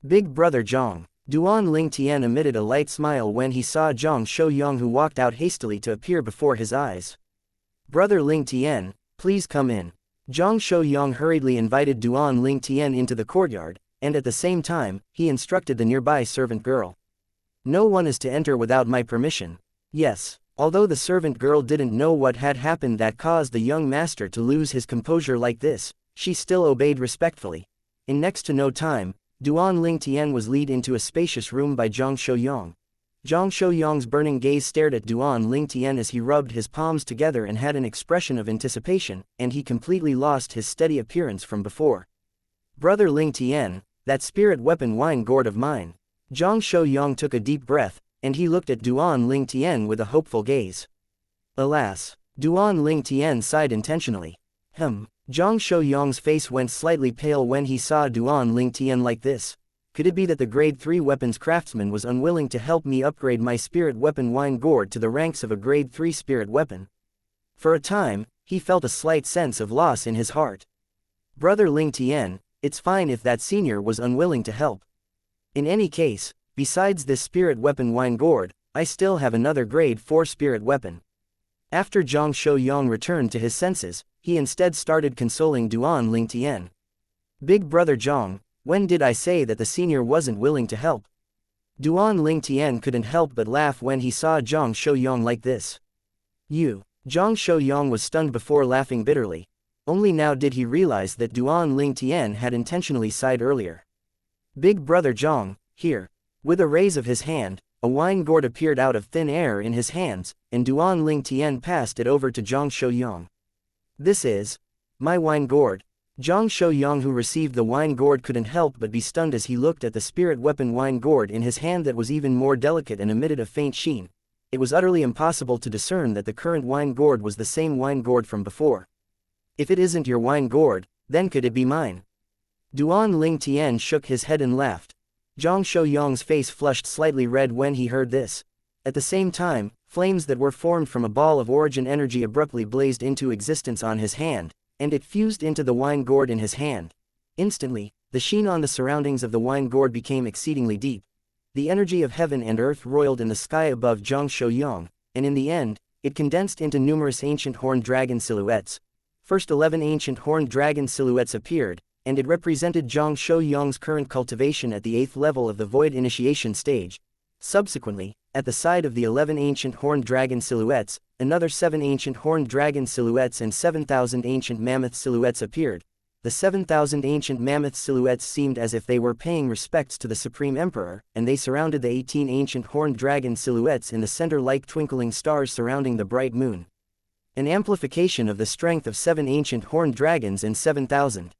Big Brother Zhang. Duan Ling Tian emitted a light smile when he saw Zhang Shouyang, who walked out hastily to appear before his eyes. Brother Ling Tian, please come in. Zhang Shouyang hurriedly invited Duan Ling Tian into the courtyard, and at the same time, he instructed the nearby servant girl. No one is to enter without my permission. Yes. Although the servant girl didn't know what had happened that caused the young master to lose his composure like this, she still obeyed respectfully. In next to no time, Duan Ling Tian was led into a spacious room by Zhang Shouyang. Zhang Shouyang's burning gaze stared at Duan Ling Tian as he rubbed his palms together and had an expression of anticipation, and he completely lost his steady appearance from before. "Brother Ling Tian, that spirit weapon wine gourd of mine." Zhang Shouyang took a deep breath, and he looked at Duan Ling Tian with a hopeful gaze. Alas! Duan Ling Tian sighed intentionally. Zhang Shouyang's face went slightly pale when he saw Duan Ling Tian like this. Could it be that the grade 3 weapons craftsman was unwilling to help me upgrade my spirit weapon wine gourd to the ranks of a grade 3 spirit weapon? For a time, he felt a slight sense of loss in his heart. "Brother Ling Tian, it's fine if that senior was unwilling to help. In any case, besides this spirit weapon wine gourd, I still have another grade 4 spirit weapon." After Zhang Shouyang returned to his senses, he instead started consoling Duan Ling Tian. "Big brother Zhang, when did I say that the senior wasn't willing to help?" Duan Ling Tian couldn't help but laugh when he saw Zhang Shouyang like this. Zhang Shouyang was stunned before laughing bitterly. Only now did he realize that Duan Ling Tian had intentionally sighed earlier. "Big brother Zhang, here." With a raise of his hand, a wine gourd appeared out of thin air in his hands, and Duan Ling Tian passed it over to Zhang Shouyang. "This is my wine gourd." Zhang Shouyang, who received the wine gourd, couldn't help but be stunned as he looked at the spirit weapon wine gourd in his hand that was even more delicate and emitted a faint sheen. It was utterly impossible to discern that the current wine gourd was the same wine gourd from before. "If it isn't your wine gourd, then could it be mine?" Duan Ling Tian shook his head and laughed. Zhang Shouyang's face flushed slightly red when he heard this. At the same time, flames that were formed from a ball of origin energy abruptly blazed into existence on his hand, and it fused into the wine gourd in his hand. Instantly, the sheen on the surroundings of the wine gourd became exceedingly deep. The energy of heaven and earth roiled in the sky above Zhang Shouyang, and in the end, it condensed into numerous ancient horned dragon silhouettes. First 11 ancient horned dragon silhouettes appeared, and it represented Zhang Shouyang's current cultivation at the 8th level of the void initiation stage. Subsequently, at the side of the 11 ancient horned dragon silhouettes, another 7 ancient horned dragon silhouettes and 7,000 ancient mammoth silhouettes appeared. The 7,000 ancient mammoth silhouettes seemed as if they were paying respects to the Supreme Emperor, and they surrounded the 18 ancient horned dragon silhouettes in the center like twinkling stars surrounding the bright moon. An amplification of the strength of 7 ancient horned dragons and 7,000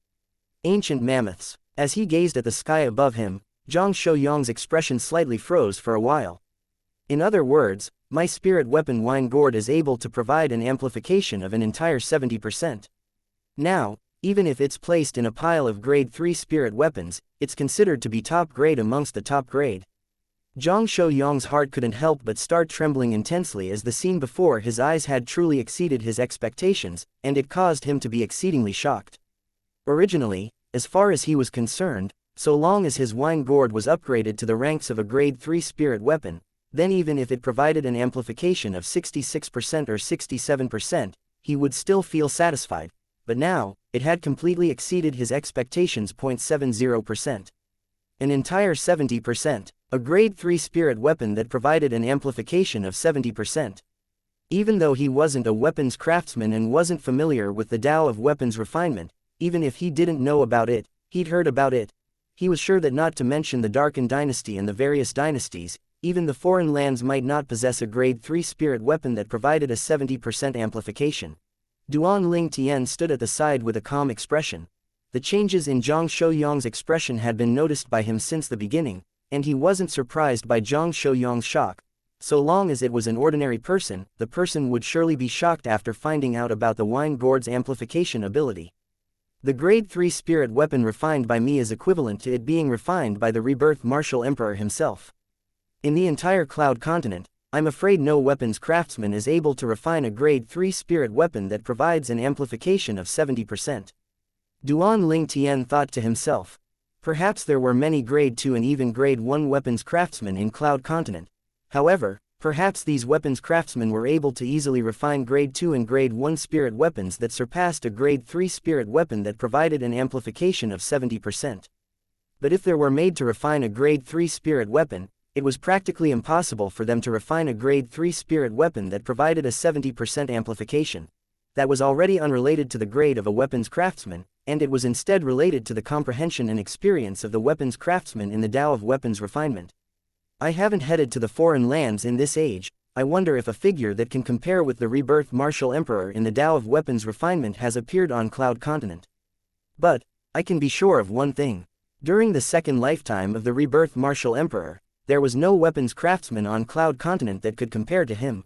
ancient mammoths. As he gazed at the sky above him, Zhang Shouyang's expression slightly froze for a while. "In other words, my spirit weapon wine gourd is able to provide an amplification of an entire 70%. Now, even if it's placed in a pile of grade 3 spirit weapons, it's considered to be top grade amongst the top grade." Zhang Shouyang's heart couldn't help but start trembling intensely as the scene before his eyes had truly exceeded his expectations, and it caused him to be exceedingly shocked. Originally, as far as he was concerned, so long as his wine gourd was upgraded to the ranks of a grade 3 spirit weapon, then even if it provided an amplification of 66% or 67%, he would still feel satisfied. But now, it had completely exceeded his expectations. 0.70%. An entire 70%. A grade 3 spirit weapon that provided an amplification of 70%. Even though he wasn't a weapons craftsman and wasn't familiar with the Tao of weapons refinement, even if he didn't know about it, he'd heard about it. He was sure that not to mention the Darken dynasty and the various dynasties, even the foreign lands might not possess a grade 3 spirit weapon that provided a 70% amplification. Duan Ling Tian stood at the side with a calm expression. The changes in Zhang Shouyang's expression had been noticed by him since the beginning, and he wasn't surprised by Zhang Shouyang's shock. So long as it was an ordinary person, the person would surely be shocked after finding out about the wine gourd's amplification ability. The grade 3 spirit weapon refined by me is equivalent to it being refined by the rebirth martial emperor himself. In the entire Cloud continent, I'm afraid no weapons craftsman is able to refine a grade 3 spirit weapon that provides an amplification of 70%. Duan Ling Tian thought to himself. Perhaps there were many grade 2 and even grade 1 weapons craftsmen in Cloud continent. However, perhaps these weapons craftsmen were able to easily refine grade 2 and grade 1 spirit weapons that surpassed a grade 3 spirit weapon that provided an amplification of 70%. But if there were made to refine a grade 3 spirit weapon, it was practically impossible for them to refine a grade 3 spirit weapon that provided a 70% amplification. That was already unrelated to the grade of a weapons craftsman, and it was instead related to the comprehension and experience of the weapons craftsman in the Tao of weapons refinement. I haven't headed to the foreign lands in this age. I wonder if a figure that can compare with the rebirth martial emperor in the Tao of weapons refinement has appeared on Cloud Continent. But I can be sure of one thing. During the second lifetime of the rebirth martial emperor, there was no weapons craftsman on Cloud Continent that could compare to him.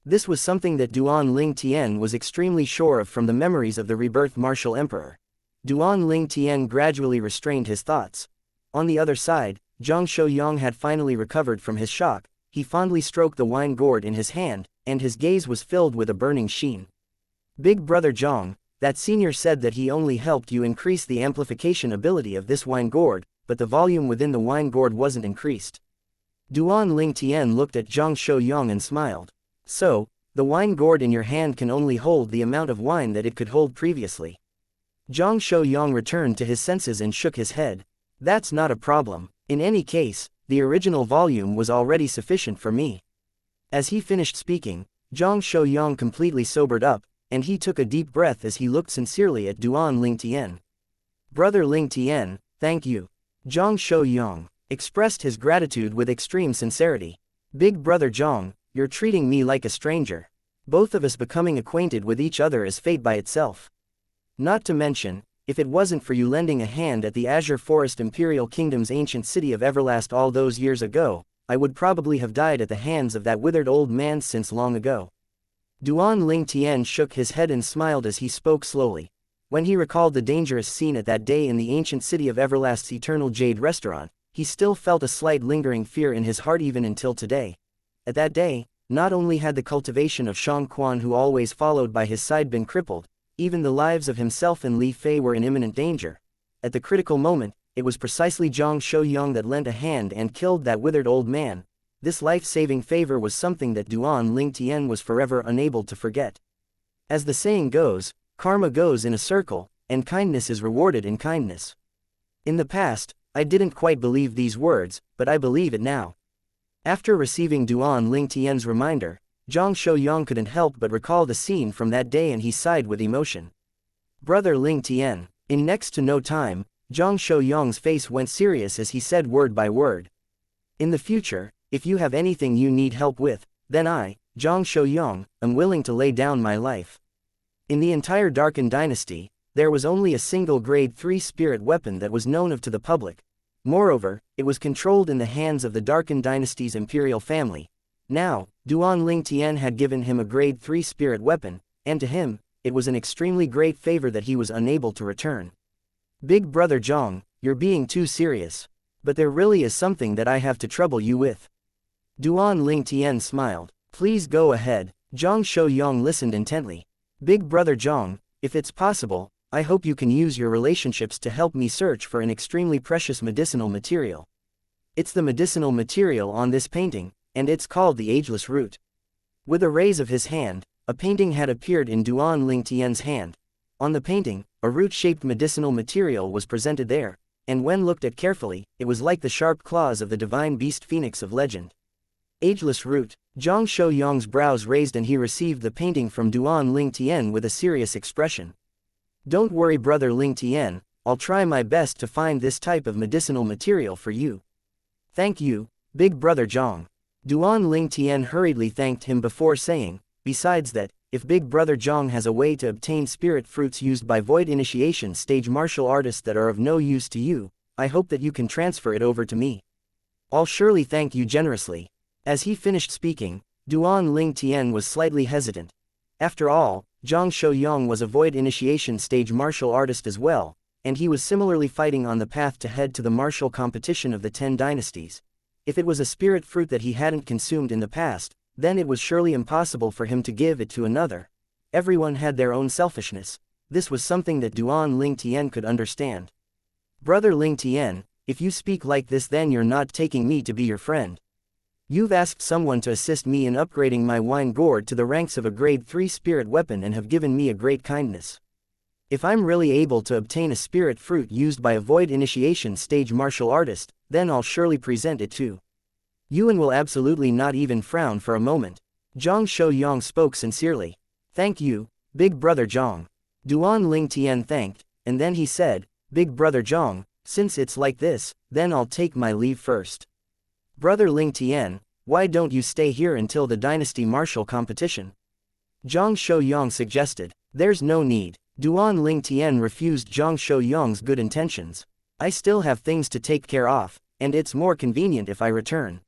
This was something that Duan Ling Tian was extremely sure of from the memories of the rebirth martial emperor. Duan Ling Tian gradually restrained his thoughts. On the other side, Zhang Shouyang had finally recovered from his shock. He fondly stroked the wine gourd in his hand, and his gaze was filled with a burning sheen. Big brother Zhang, that senior said that he only helped you increase the amplification ability of this wine gourd, but the volume within the wine gourd wasn't increased. Duan Ling Tian looked at Zhang Shouyang and smiled. So, the wine gourd in your hand can only hold the amount of wine that it could hold previously. Zhang Shouyang returned to his senses and shook his head. That's not a problem. In any case, the original volume was already sufficient for me. As he finished speaking, Zhang Shouyang completely sobered up, and he took a deep breath as he looked sincerely at Duan Ling Tian. Brother Ling Tian, thank you. Zhang Shouyang expressed his gratitude with extreme sincerity. Big brother Zhang, you're treating me like a stranger. Both of us becoming acquainted with each other is fate by itself. Not to mention, if it wasn't for you lending a hand at the Azure Forest Imperial Kingdom's ancient city of Everlast all those years ago, I would probably have died at the hands of that withered old man since long ago. Duan Ling Tian shook his head and smiled as he spoke slowly. When he recalled the dangerous scene at that day in the ancient city of Everlast's Eternal Jade Restaurant, he still felt a slight lingering fear in his heart even until today. At that day, not only had the cultivation of Shang Quan who always followed by his side been crippled, even the lives of himself and Li Fei were in imminent danger. At the critical moment, it was precisely Zhang Shouyang that lent a hand and killed that withered old man. This life-saving favor was something that Duan Ling Tian was forever unable to forget. As the saying goes, karma goes in a circle, and kindness is rewarded in kindness. In the past, I didn't quite believe these words, but I believe it now. After receiving Duan Ling Tian's reminder, Zhang Shouyang couldn't help but recall the scene from that day and he sighed with emotion. Brother Ling Tian, in next to no time, Zhang Shouyang's face went serious as he said word by word. In the future, if you have anything you need help with, then I, Zhang Shouyang, am willing to lay down my life. In the entire Darken dynasty, there was only a single grade 3 spirit weapon that was known of to the public. Moreover, it was controlled in the hands of the Darken dynasty's imperial family. Now, Duan Ling Tian had given him a grade 3 spirit weapon, and to him, it was an extremely great favor that he was unable to return. Big brother Zhang, you're being too serious. But there really is something that I have to trouble you with. Duan Ling Tian smiled. Please go ahead. Zhang Shouyang listened intently. Big brother Zhang, if it's possible, I hope you can use your relationships to help me search for an extremely precious medicinal material. It's the medicinal material on this painting, and it's called the ageless root. With a raise of his hand, a painting had appeared in Duan Ling Tian's hand. On the painting, a root-shaped medicinal material was presented there, and when looked at carefully, it was like the sharp claws of the divine beast phoenix of legend. Ageless root. Zhang Shouyang's brows raised and he received the painting from Duan Ling Tian with a serious expression. Don't worry brother Ling Tian, I'll try my best to find this type of medicinal material for you. Thank you, big brother Zhang. Duan Ling Tian hurriedly thanked him before saying, besides that, if big brother Zhang has a way to obtain spirit fruits used by void initiation stage martial artists that are of no use to you, I hope that you can transfer it over to me. I'll surely thank you generously. As he finished speaking, Duan Ling Tian was slightly hesitant. After all, Zhang Shouyang was a void initiation stage martial artist as well, and he was similarly fighting on the path to head to the martial competition of the 10 dynasties. If it was a spirit fruit that he hadn't consumed in the past, then it was surely impossible for him to give it to another. Everyone had their own selfishness. This was something that Duan Ling Tian could understand. Brother Ling Tian, if you speak like this then you're not taking me to be your friend. You've asked someone to assist me in upgrading my wine gourd to the ranks of a grade 3 spirit weapon and have given me a great kindness. If I'm really able to obtain a spirit fruit used by a void initiation stage martial artist, then I'll surely present it too. Yuan will absolutely not even frown for a moment. Zhang Shouyang spoke sincerely. Thank you, Big Brother Zhang. Duan Ling Tian thanked, and then he said, Big Brother Zhang, since it's like this, then I'll take my leave first. Brother Ling Tian, why don't you stay here until the dynasty martial competition? Zhang Shouyang suggested. There's no need. Duan Ling Tian refused Zhang Shouyang's good intentions. I still have things to take care of, and it's more convenient if I return.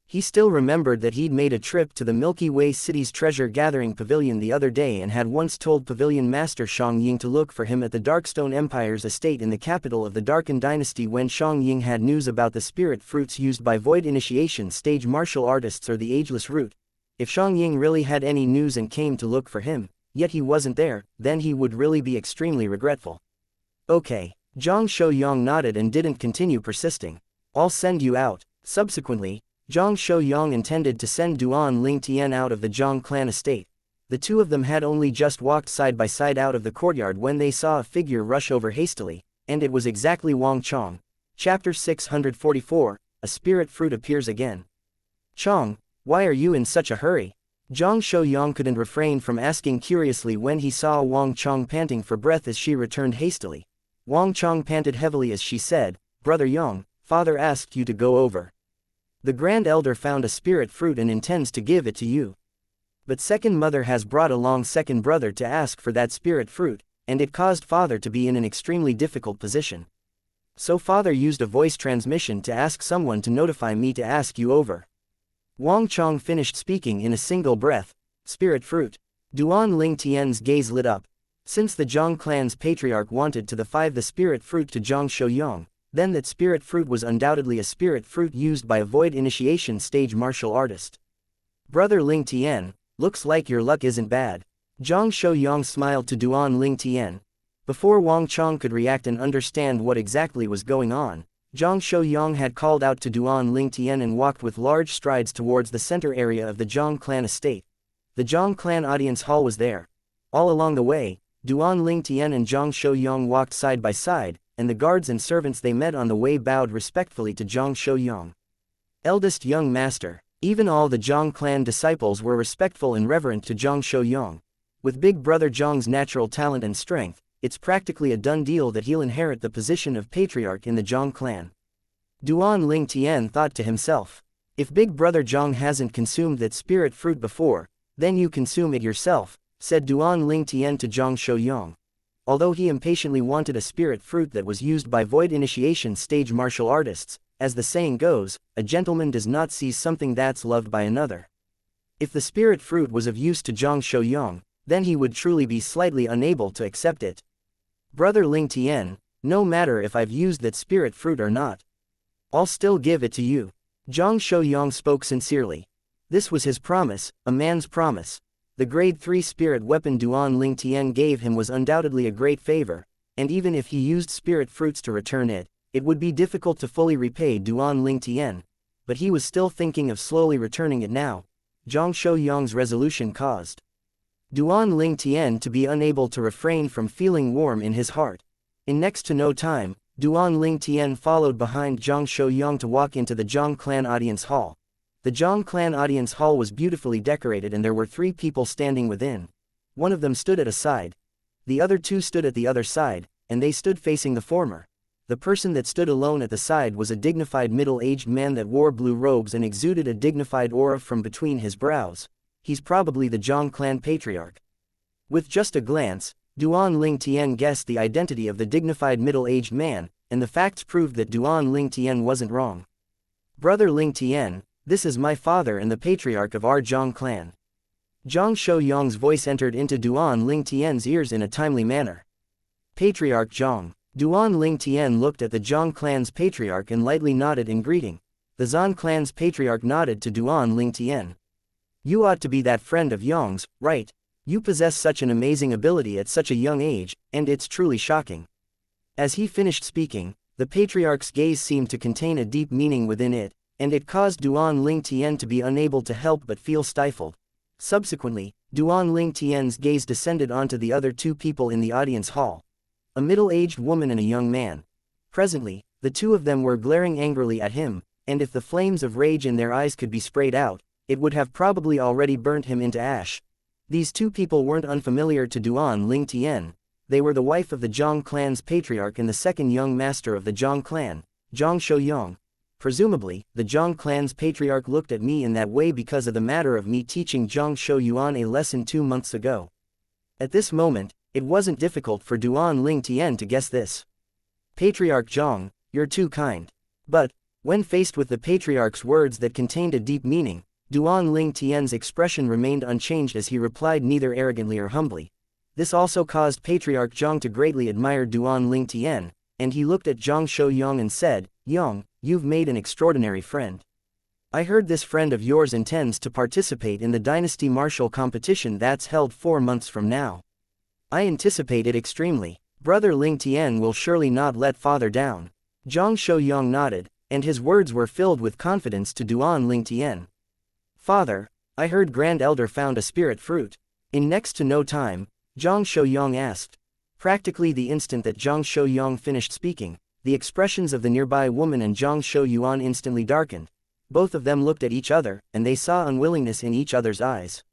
He still remembered that he'd made a trip to the Milky Way City's treasure-gathering pavilion the other day and had once told pavilion master Shang Ying to look for him at the Darkstone Empire's estate in the capital of the Darken Dynasty when Shang Ying had news about the spirit fruits used by Void Initiation stage martial artists or the Ageless Root. If Shang Ying really had any news and came to look for him, yet he wasn't there, then he would really be extremely regretful. Okay. Zhang Shouyang nodded and didn't continue persisting. I'll send you out. Subsequently, Zhang Shouyang intended to send Duan Ling Tian out of the Zhang clan estate. The two of them had only just walked side by side out of the courtyard when they saw a figure rush over hastily, and it was exactly Wang Chong. Chapter 644, A Spirit Fruit Appears Again. Chong, why are you in such a hurry? Zhang Shouyang couldn't refrain from asking curiously when he saw Wang Chong panting for breath as she returned hastily. Wang Chong panted heavily as she said, Brother Yang, father asked you to go over. The Grand Elder found a spirit fruit and intends to give it to you. But second mother has brought along second brother to ask for that spirit fruit, and it caused father to be in an extremely difficult position. So father used a voice transmission to ask someone to notify me to ask you over. Wang Chong finished speaking in a single breath. Spirit fruit. Duan Ling Tian's gaze lit up. Since the Zhang clan's patriarch wanted to defy the spirit fruit to Zhang Shouyang, then that spirit fruit was undoubtedly a spirit fruit used by a Void Initiation stage martial artist. Brother Ling Tian, looks like your luck isn't bad. Zhang Shouyang smiled to Duan Ling Tian. Before Wang Chong could react and understand what exactly was going on, Zhang Shouyang had called out to Duan Ling Tian and walked with large strides towards the center area of the Zhang clan estate. The Zhang clan audience hall was there. All along the way, Duan Ling Tian and Zhang Shouyang walked side by side, and the guards and servants they met on the way bowed respectfully to Zhang Shouyang. Eldest young master. Even all the Zhang clan disciples were respectful and reverent to Zhang Shouyang. With big brother Zhang's natural talent and strength, it's practically a done deal that he'll inherit the position of patriarch in the Zhang clan. Duan Ling Tian thought to himself. If big brother Zhang hasn't consumed that spirit fruit before, then you consume it yourself, said Duan Ling Tian to Zhang Shouyang. Although he impatiently wanted a spirit fruit that was used by Void Initiation stage martial artists, as the saying goes, a gentleman does not seize something that's loved by another. If the spirit fruit was of use to Zhang Shouyang, then he would truly be slightly unable to accept it. Brother Ling Tian, no matter if I've used that spirit fruit or not, I'll still give it to you. Zhang Shouyang spoke sincerely. This was his promise, a man's promise. The grade 3 spirit weapon Duan Ling Tian gave him was undoubtedly a great favor, and even if he used spirit fruits to return it, it would be difficult to fully repay Duan Ling Tian, but he was still thinking of slowly returning it now. Zhang Shouyang's resolution caused Duan Ling Tian to be unable to refrain from feeling warm in his heart. In next to no time, Duan Ling Tian followed behind Zhang Shouyang to walk into the Zhang clan audience hall. The Zhang clan audience hall was beautifully decorated and there were 3 people standing within. One of them stood at a side. The other 2 stood at the other side, and they stood facing the former. The person that stood alone at the side was a dignified middle-aged man that wore blue robes and exuded a dignified aura from between his brows. He's probably the Zhang clan patriarch. With just a glance, Duan Ling Tian guessed the identity of the dignified middle-aged man, and the facts proved that Duan Ling Tian wasn't wrong. Brother Ling Tian, this is my father and the patriarch of our Zhang clan. Zhang Shouyang's voice entered into Duan Ling Tian's ears in a timely manner. Patriarch Zhang. Duan Ling Tian looked at the Zhang clan's patriarch and lightly nodded in greeting. The Zhan clan's patriarch nodded to Duan Ling Tian. You ought to be that friend of Yang's, right? You possess such an amazing ability at such a young age, and it's truly shocking. As he finished speaking, the patriarch's gaze seemed to contain a deep meaning within it, and it caused Duan Ling Tian to be unable to help but feel stifled. Subsequently, Duan Ling Tian's gaze descended onto the other 2 people in the audience hall. A middle-aged woman and a young man. Presently, the 2 of them were glaring angrily at him, and if the flames of rage in their eyes could be sprayed out, it would have probably already burnt him into ash. These two people weren't unfamiliar to Duan Ling Tian. They were the wife of the Zhang clan's patriarch and the second young master of the Zhang clan, Zhang Shouyang. Presumably, the Zhang clan's patriarch looked at me in that way because of the matter of me teaching Zhang Shouyuan a lesson 2 months ago. At this moment, it wasn't difficult for Duan Ling Tian to guess this. Patriarch Zhang, you're too kind. But, when faced with the patriarch's words that contained a deep meaning, Duan Ling Tian's expression remained unchanged as he replied neither arrogantly or humbly. This also caused Patriarch Zhang to greatly admire Duan Ling Tian, and he looked at Zhang Shouyang and said, "Yang, you've made an extraordinary friend. I heard this friend of yours intends to participate in the dynasty martial competition that's held 4 months from now. I anticipate it extremely. Brother Ling Tian will surely not let father down." Zhang Shouyang nodded, and his words were filled with confidence to Duan Ling Tian. "Father, I heard Grand Elder found a spirit fruit." In next to no time, Zhang Shouyang asked. Practically the instant that Zhang Shouyang finished speaking, the expressions of the nearby woman and Zhang Shouyuan instantly darkened. Both of them looked at each other, and they saw unwillingness in each other's eyes.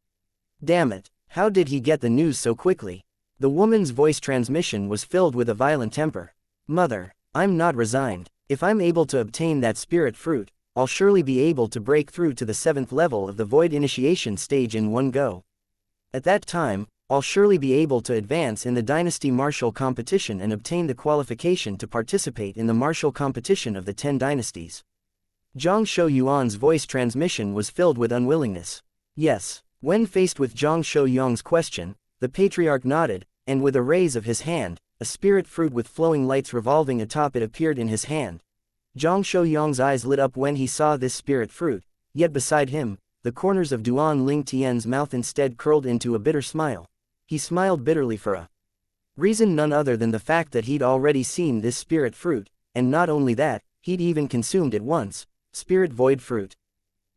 "Damn it, how did he get the news so quickly?" The woman's voice transmission was filled with a violent temper. "Mother, I'm not resigned. If I'm able to obtain that spirit fruit, I'll surely be able to break through to the 7th level of the void initiation stage in one go. At that time, I'll surely be able to advance in the dynasty martial competition and obtain the qualification to participate in the martial competition of the 10 dynasties." Zhang Shouyuan's voice transmission was filled with unwillingness. "Yes." When faced with Zhang Shouyang's question, the patriarch nodded, and with a raise of his hand, a spirit fruit with flowing lights revolving atop it appeared in his hand. Zhang Shouyang's eyes lit up when he saw this spirit fruit, yet beside him, the corners of Duan Ling Tian's mouth instead curled into a bitter smile. He smiled bitterly for a reason none other than the fact that he'd already seen this spirit fruit, and not only that, he'd even consumed it once. Spirit void fruit.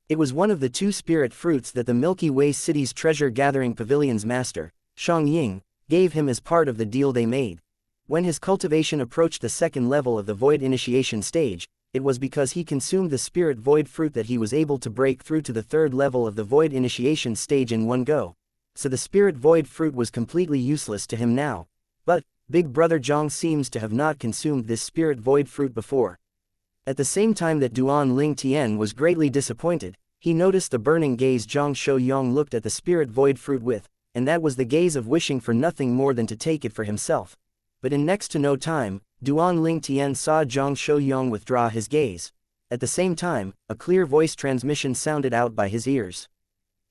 It was one of the 2 spirit fruits that the Milky Way City's treasure-gathering pavilion's master, Shang Ying, gave him as part of the deal they made. When his cultivation approached the 2nd level of the void initiation stage, it was because he consumed the spirit void fruit that he was able to break through to the 3rd level of the void initiation stage in one go. So the spirit void fruit was completely useless to him now. But, Big Brother Zhang seems to have not consumed this spirit void fruit before. At the same time that Duan Ling Tian was greatly disappointed, he noticed the burning gaze Zhang Shouyang looked at the spirit void fruit with, and that was the gaze of wishing for nothing more than to take it for himself. But in next to no time, Duan Ling Tian saw Zhang Shouyang withdraw his gaze. At the same time, a clear voice transmission sounded out by his ears.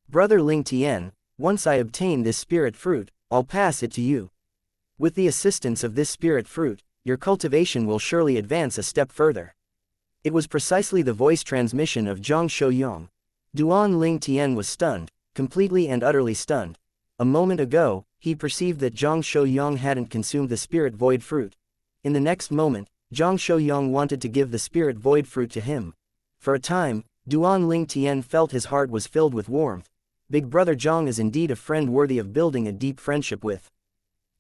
"Brother Ling Tian, once I obtain this spirit fruit, I'll pass it to you. With the assistance of this spirit fruit, your cultivation will surely advance a step further." It was precisely the voice transmission of Zhang Shouyang. Duan Ling Tian was stunned, completely and utterly stunned. A moment ago, he perceived that Zhang Shouyang hadn't consumed the spirit void fruit. In the next moment, Zhang Shouyang wanted to give the spirit void fruit to him. For a time, Duan Ling Tian felt his heart was filled with warmth. Big Brother Zhang is indeed a friend worthy of building a deep friendship with.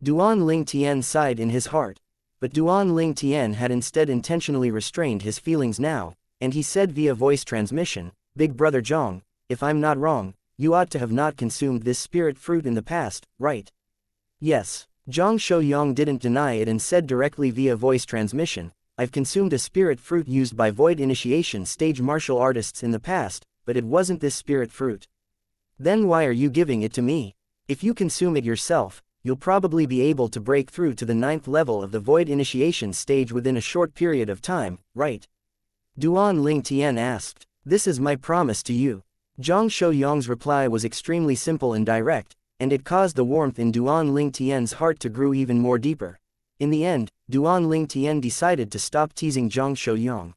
Duan Ling Tian sighed in his heart. But Duan Ling Tian had instead intentionally restrained his feelings now, and he said via voice transmission, "Big Brother Zhang, if I'm not wrong, you ought to have not consumed this spirit fruit in the past, right?" "Yes." Zhang Shouyang didn't deny it and said directly via voice transmission, "I've consumed a spirit fruit used by void initiation stage martial artists in the past, but it wasn't this spirit fruit." "Then why are you giving it to me? If you consume it yourself, you'll probably be able to break through to the 9th level of the void initiation stage within a short period of time, right?" Duan Ling Tian asked. "This is my promise to you." Zhang Shouyang's reply was extremely simple and direct, and it caused the warmth in Duan Ling Tian's heart to grow even more deeper. In the end, Duan Ling Tian decided to stop teasing Zhang Shouyang.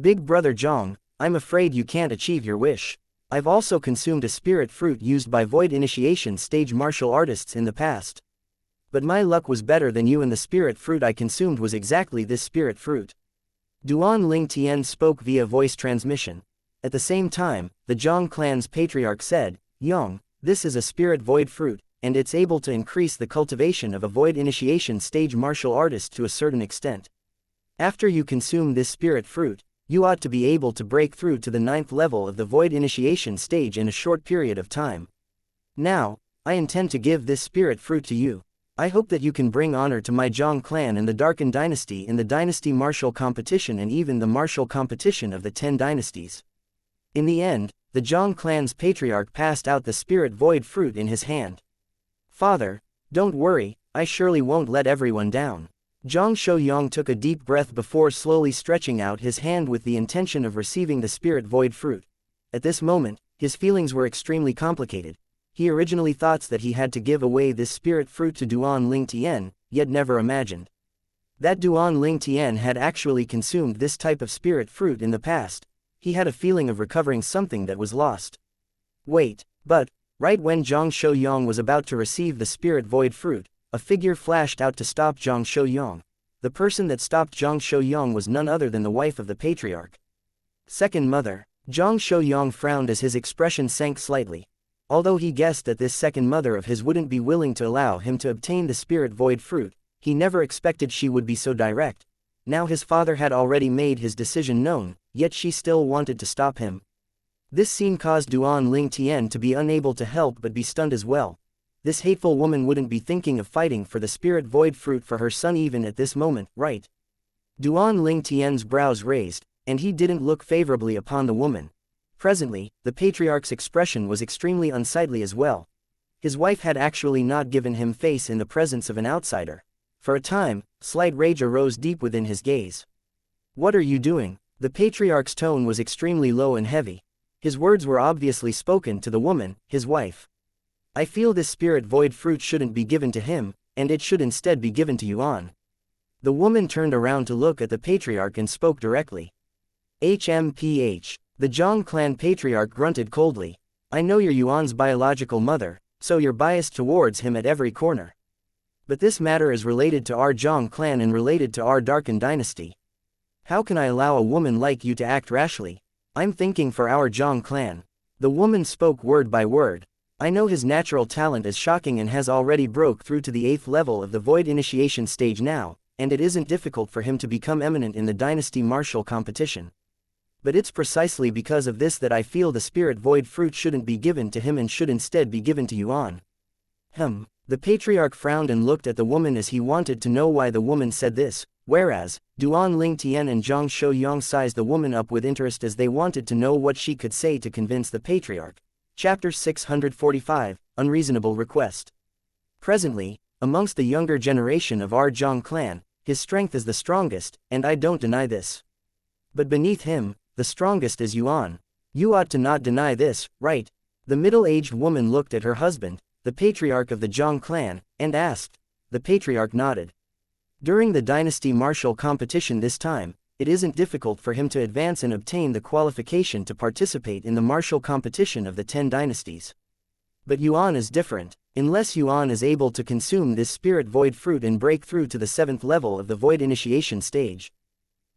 "Big Brother Zhang, I'm afraid you can't achieve your wish. I've also consumed a spirit fruit used by void initiation stage martial artists in the past. But my luck was better than you, and the spirit fruit I consumed was exactly this spirit fruit." Duan Ling Tian spoke via voice transmission. At the same time, the Zhang clan's patriarch said, "Yang, this is a spirit void fruit, and it's able to increase the cultivation of a void initiation stage martial artist to a certain extent. After you consume this spirit fruit, you ought to be able to break through to the 9th level of the void initiation stage in a short period of time. Now, I intend to give this spirit fruit to you. I hope that you can bring honor to my Zhang clan and the Darkened Dynasty in the Dynasty Martial Competition and even the Martial Competition of the 10 Dynasties. In the end, the Zhang clan's patriarch passed out the spirit void fruit in his hand. Father, don't worry, I surely won't let everyone down. Zhang Shouyang took a deep breath before slowly stretching out his hand with the intention of receiving the spirit void fruit. At this moment, his feelings were extremely complicated. He originally thought that he had to give away this spirit fruit to Duan Ling Tian, yet never imagined that Duan Ling Tian had actually consumed this type of spirit fruit in the past. He had a feeling of recovering something that was lost. Wait, but, right when Zhang Shouyang was about to receive the spirit void fruit, a figure flashed out to stop Zhang Shouyang. The person that stopped Zhang Shouyang was none other than the wife of the patriarch. Second mother. Zhang Shouyang frowned as his expression sank slightly. Although he guessed that this second mother of his wouldn't be willing to allow him to obtain the spirit void fruit, he never expected she would be so direct. Now his father had already made his decision known, yet she still wanted to stop him. This scene caused Duan Ling Tian to be unable to help but be stunned as well. This hateful woman wouldn't be thinking of fighting for the spirit void fruit for her son even at this moment, right? Duan Ling Tian's brows raised, and he didn't look favorably upon the woman. Presently, the patriarch's expression was extremely unsightly as well. His wife had actually not given him face in the presence of an outsider. For a time, slight rage arose deep within his gaze. What are you doing? The patriarch's tone was extremely low and heavy. His words were obviously spoken to the woman, his wife. I feel this spirit void fruit shouldn't be given to him, and it should instead be given to Yuan. The woman turned around to look at the patriarch and spoke directly. HMPH. The Zhang clan patriarch grunted coldly. I know you're Yuan's biological mother, so you're biased towards him at every corner. But this matter is related to our Zhang clan and related to our Darkened Dynasty. How can I allow a woman like you to act rashly? I'm thinking for our Zhang clan. The woman spoke word by word. I know his natural talent is shocking and has already broke through to the 8th level of the void initiation stage now, and it isn't difficult for him to become eminent in the Dynasty Martial Competition. But it's precisely because of this that I feel the spirit void fruit shouldn't be given to him and should instead be given to Yuan. The patriarch frowned and looked at the woman as he wanted to know why the woman said this, whereas, Duan Ling Tian and Zhang Shouyang sized the woman up with interest as they wanted to know what she could say to convince the patriarch. Chapter 645, Unreasonable Request. Presently, amongst the younger generation of our Zhang clan, his strength is the strongest, and I don't deny this. But beneath him, the strongest is Yuan. You ought to not deny this, right? The middle-aged woman looked at her husband, the patriarch of the Zhang clan, and asked. The patriarch nodded. During the Dynasty Martial Competition this time, it isn't difficult for him to advance and obtain the qualification to participate in the martial competition of the 10 dynasties. But Yuan is different. Unless Yuan is able to consume this spirit void fruit and break through to the 7th level of the void initiation stage.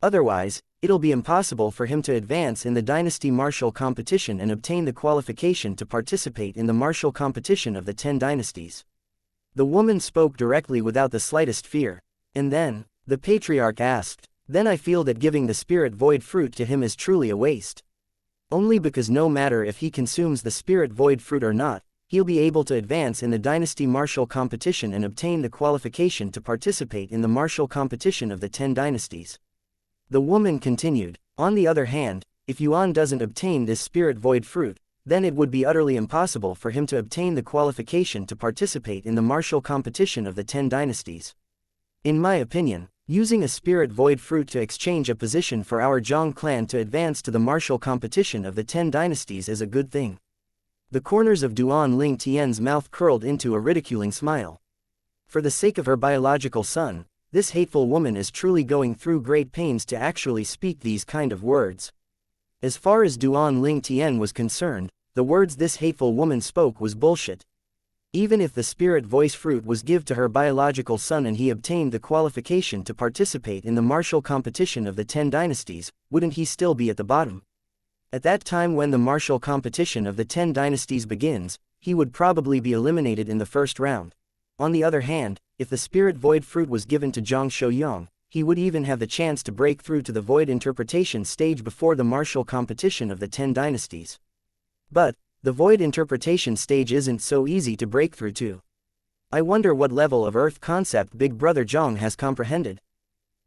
Otherwise, it'll be impossible for him to advance in the Dynasty Martial Competition and obtain the qualification to participate in the martial competition of the 10 dynasties. The woman spoke directly without the slightest fear. And then, the patriarch asked, then I feel that giving the spirit void fruit to him is truly a waste. Only because no matter if he consumes the spirit void fruit or not, he'll be able to advance in the Dynasty Martial Competition and obtain the qualification to participate in the martial competition of the 10 dynasties. The woman continued, on the other hand, if Yuan doesn't obtain this spirit void fruit, then it would be utterly impossible for him to obtain the qualification to participate in the martial competition of the 10 dynasties. In my opinion, using a spirit void fruit to exchange a position for our Zhang clan to advance to the martial competition of the 10 dynasties is a good thing. The corners of Duan Ling Tian's mouth curled into a ridiculing smile. For the sake of her biological son, this hateful woman is truly going through great pains to actually speak these kind of words. As far as Duan Ling Tian was concerned, the words this hateful woman spoke was bullshit. Even if the spirit voice fruit was given to her biological son and he obtained the qualification to participate in the martial competition of the 10 dynasties, wouldn't he still be at the bottom? At that time when the martial competition of the 10 dynasties begins, he would probably be eliminated in the first round. On the other hand, if the spirit void fruit was given to Zhang Shouyang, he would even have the chance to break through to the void interpretation stage before the martial competition of the 10 dynasties. But, the void interpretation stage isn't so easy to break through to. I wonder what level of Earth concept Big Brother Zhang has comprehended.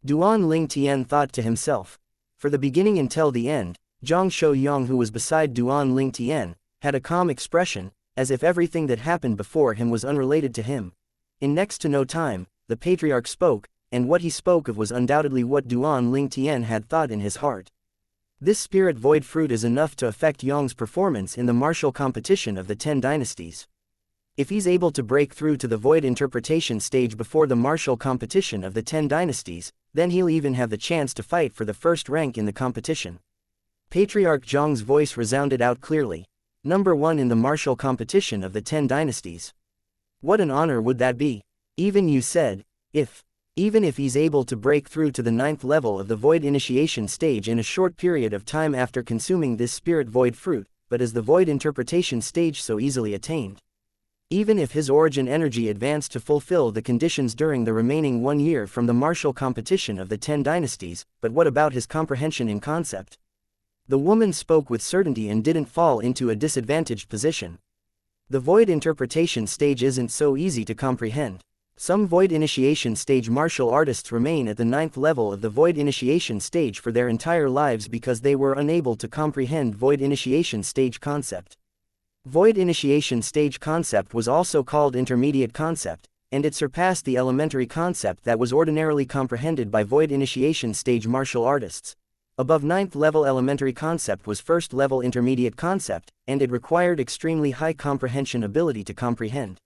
Duan Ling Tian thought to himself. For the beginning until the end, Zhang Shouyang, who was beside Duan Ling Tian, had a calm expression, as if everything that happened before him was unrelated to him. In next to no time, the patriarch spoke, and what he spoke of was undoubtedly what Duan Ling Tian had thought in his heart. This spirit void fruit is enough to affect Yang's performance in the martial competition of the 10 dynasties. If he's able to break through to the void interpretation stage before the martial competition of the 10 dynasties, then he'll even have the chance to fight for the first rank in the competition. Patriarch Zhang's voice resounded out clearly. Number 1 in the martial competition of the 10 dynasties. What an honor would that be? Even you said, even if he's able to break through to the 9th level of the void initiation stage in a short period of time after consuming this spirit void fruit, but is the void interpretation stage so easily attained? Even if his origin energy advanced to fulfill the conditions during the remaining 1 year from the martial competition of the 10 dynasties, but what about his comprehension in concept? The woman spoke with certainty and didn't fall into a disadvantaged position. The void interpretation stage isn't so easy to comprehend. Some void initiation stage martial artists remain at the 9th level of the void initiation stage for their entire lives because they were unable to comprehend void initiation stage concept. Void initiation stage concept was also called intermediate concept, and it surpassed the elementary concept that was ordinarily comprehended by void initiation stage martial artists. Above 9th level elementary concept was 1st level intermediate concept, and it required extremely high comprehension ability to comprehend.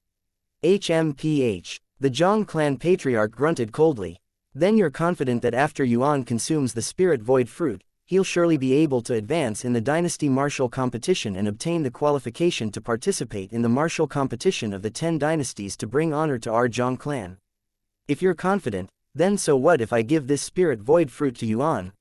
HMPH. The Zhang clan patriarch grunted coldly. Then you're confident that after Yuan consumes the spirit void fruit, he'll surely be able to advance in the dynasty martial competition and obtain the qualification to participate in the martial competition of the 10 dynasties to bring honor to our Zhang clan. If you're confident, then so what if I give this spirit void fruit to Yuan?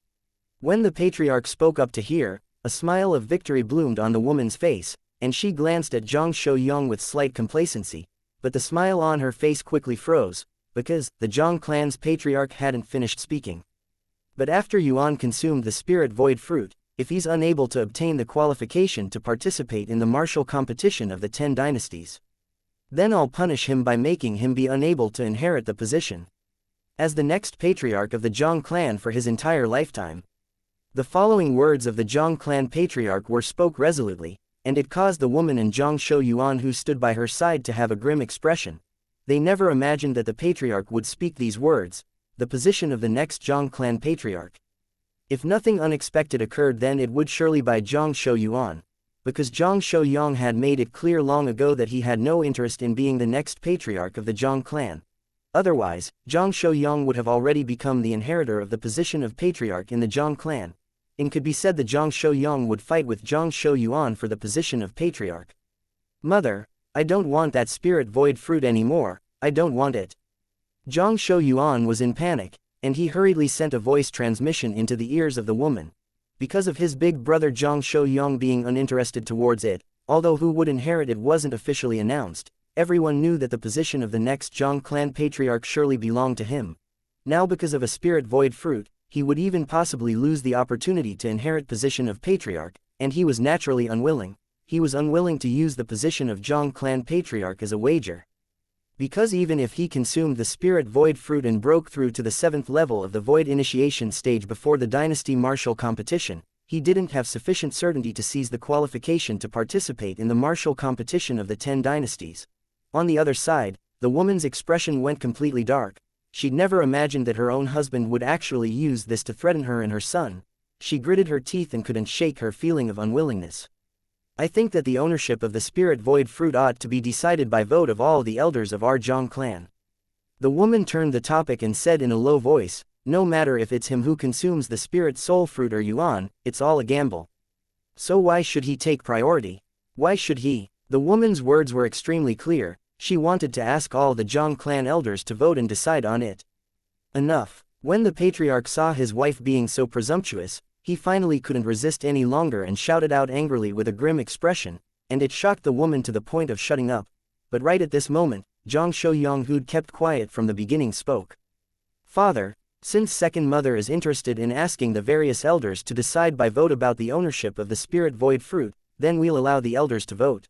When the patriarch spoke up to hear, a smile of victory bloomed on the woman's face, and she glanced at Zhang Shouyang with slight complacency. But the smile on her face quickly froze, because the Zhang clan's patriarch hadn't finished speaking. But after Yuan consumed the spirit void fruit, if he's unable to obtain the qualification to participate in the martial competition of the 10 dynasties, then I'll punish him by making him be unable to inherit the position as the next patriarch of the Zhang clan for his entire lifetime. The following words of the Zhang clan patriarch were spoke resolutely, and it caused the woman and Zhang Shouyang who stood by her side to have a grim expression. They never imagined that the patriarch would speak these words, the position of the next Zhang clan patriarch. If nothing unexpected occurred, then it would surely be Zhang Shouyang, because Zhang Shouyang had made it clear long ago that he had no interest in being the next patriarch of the Zhang clan. Otherwise, Zhang Shouyang would have already become the inheritor of the position of patriarch in the Zhang clan. It could be said that Zhang Shouyang would fight with Zhang Shouyang for the position of patriarch. Mother, I don't want that spirit void fruit anymore, I don't want it. Zhang Shouyang was in panic, and he hurriedly sent a voice transmission into the ears of the woman. Because of his big brother Zhang Shouyang being uninterested towards it, although who would inherit it wasn't officially announced, everyone knew that the position of the next Zhang clan patriarch surely belonged to him. Now because of a spirit void fruit, he would even possibly lose the opportunity to inherit position of patriarch, and he was naturally unwilling. He was unwilling to use the position of Zhang clan patriarch as a wager. Because even if he consumed the spirit void fruit and broke through to the 7th level of the void initiation stage before the dynasty martial competition, he didn't have sufficient certainty to seize the qualification to participate in the martial competition of the 10 dynasties. On the other side, the woman's expression went completely dark. She'd never imagined that her own husband would actually use this to threaten her and her son. She gritted her teeth and couldn't shake her feeling of unwillingness. I think that the ownership of the spirit void fruit ought to be decided by vote of all the elders of our Zhang clan. The woman turned the topic and said in a low voice, no matter if it's him who consumes the spirit soul fruit or Yuan, it's all a gamble. So why should he take priority? Why should he? The woman's words were extremely clear. She wanted to ask all the Zhang clan elders to vote and decide on it. Enough. When the patriarch saw his wife being so presumptuous, he finally couldn't resist any longer and shouted out angrily with a grim expression, and it shocked the woman to the point of shutting up. But right at this moment, Zhang Shouyang, who'd kept quiet from the beginning, spoke. Father, Since second mother is interested in asking the various elders to decide by vote about the ownership of the spirit void fruit, then we'll allow the elders to vote.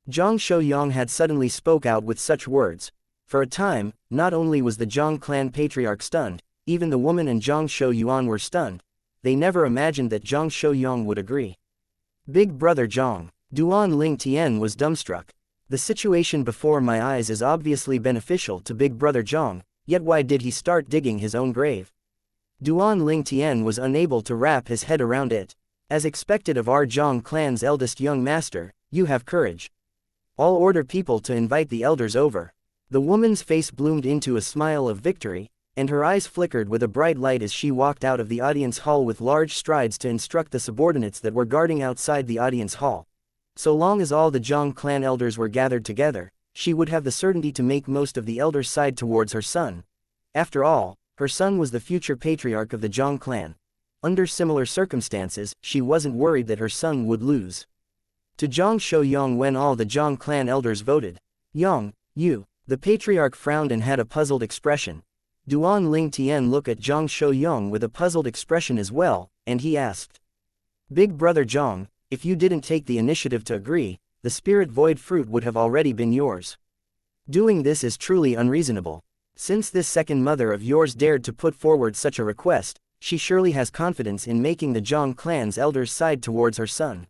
Zhang Shouyang had suddenly spoke out with such words. For a time, not only was the Zhang clan patriarch stunned, even the woman and Zhang Shouyuan were stunned. They never imagined that Zhang Shouyang would agree. Big brother Zhang. Duan Ling Tian was dumbstruck. The situation before my eyes is obviously beneficial to big brother Zhang, yet why did he start digging his own grave? Duan Ling Tian was unable to wrap his head around it. As expected of our Zhang clan's eldest young master, you have courage. I'll order people to invite the elders over. The woman's face bloomed into a smile of victory, and her eyes flickered with a bright light as she walked out of the audience hall with large strides to instruct the subordinates that were guarding outside the audience hall. So long as all the Zhang clan elders were gathered together, she would have the certainty to make most of the elders side towards her son. After all, her son was the future patriarch of the Zhang clan. Under similar circumstances, she wasn't worried that her son would lose. To Zhang Shouyang when all the Zhang clan elders voted. Yang, you. The patriarch frowned and had a puzzled expression. Duan Ling Tian looked at Zhang Shouyang with a puzzled expression as well, and he asked. Big brother Zhang, if you didn't take the initiative to agree, the spirit void fruit would have already been yours. Doing this is truly unreasonable. Since this second mother of yours dared to put forward such a request, she surely has confidence in making the Zhang clan's elders side towards her son.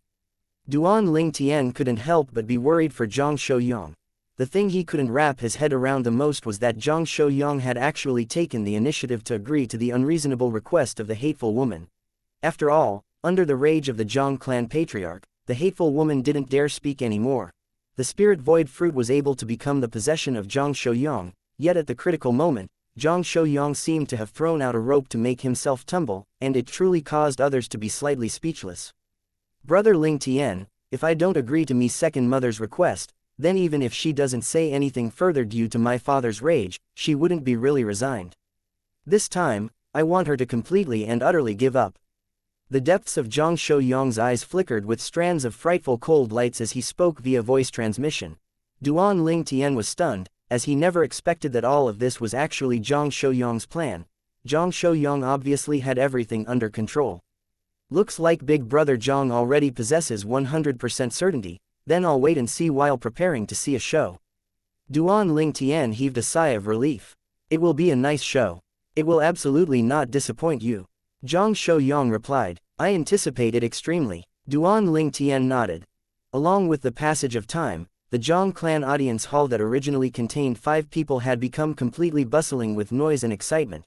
Duan Ling Tian couldn't help but be worried for Zhang Shouyang. The thing he couldn't wrap his head around the most was that Zhang Shouyang had actually taken the initiative to agree to the unreasonable request of the hateful woman. After all, under the rage of the Zhang clan patriarch, the hateful woman didn't dare speak anymore. The spirit void fruit was able to become the possession of Zhang Shouyang, yet at the critical moment, Zhang Shouyang seemed to have thrown out a rope to make himself tumble, and it truly caused others to be slightly speechless. Brother Ling Tian, if I don't agree to me second mother's request, then even if she doesn't say anything further due to my father's rage, she wouldn't be really resigned. This time, I want her to completely and utterly give up. The depths of Zhang Shouyang's eyes flickered with strands of frightful cold lights as he spoke via voice transmission. Duan Ling Tian was stunned, as he never expected that all of this was actually Zhang Shouyang's plan. Zhang Shouyang obviously had everything under control. Looks like big brother Zhang already possesses 100% certainty, then I'll wait and see while preparing to see a show. Duan Ling Tian heaved a sigh of relief. It will be a nice show. It will absolutely not disappoint you. Zhang Shouyang replied, I anticipate it extremely. Duan Ling Tian nodded. Along with the passage of time, the Zhang clan audience hall that originally contained 5 people had become completely bustling with noise and excitement.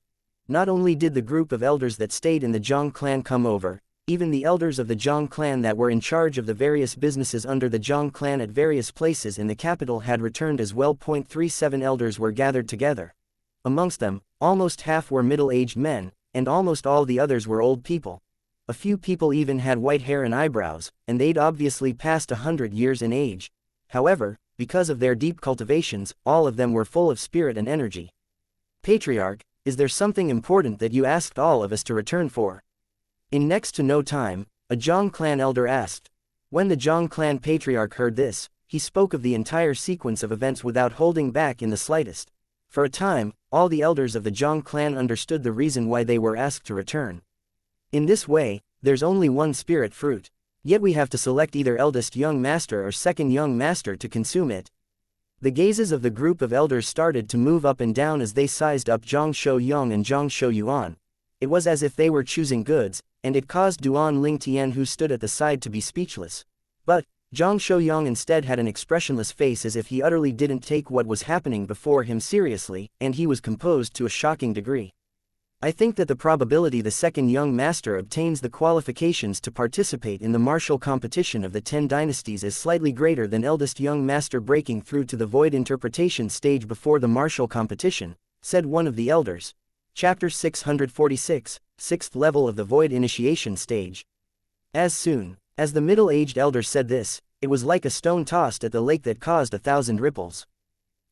Not only did the group of elders that stayed in the Zhang clan come over, even the elders of the Zhang clan that were in charge of the various businesses under the Zhang clan at various places in the capital had returned as well. 37 elders were gathered together. Amongst them, almost half were middle-aged men, and almost all the others were old people. A few people even had white hair and eyebrows, and they'd obviously passed 100 years in age. However, because of their deep cultivations, all of them were full of spirit and energy. Patriarch, is there something important that you asked all of us to return for? In next to no time, a Zhang clan elder asked. When the Zhang clan patriarch heard this, he spoke of the entire sequence of events without holding back in the slightest. For a time, all the elders of the Zhang clan understood the reason why they were asked to return. In this way, there's only one spirit fruit. Yet we have to select either eldest young master or second young master to consume it. The gazes of the group of elders started to move up and down as they sized up Zhang Shouyang and Zhang Shouyuan. It was as if they were choosing goods, and it caused Duan Ling Tian who stood at the side to be speechless. But, Zhang Shouyang instead had an expressionless face as if he utterly didn't take what was happening before him seriously, and he was composed to a shocking degree. I think that the probability the second young master obtains the qualifications to participate in the martial competition of the 10 dynasties is slightly greater than eldest young master breaking through to the void interpretation stage before the martial competition, said one of the elders. Chapter 646, 6th level of the void initiation stage. As soon as the middle-aged elder said this, it was like a stone tossed at the lake that caused 1,000 ripples.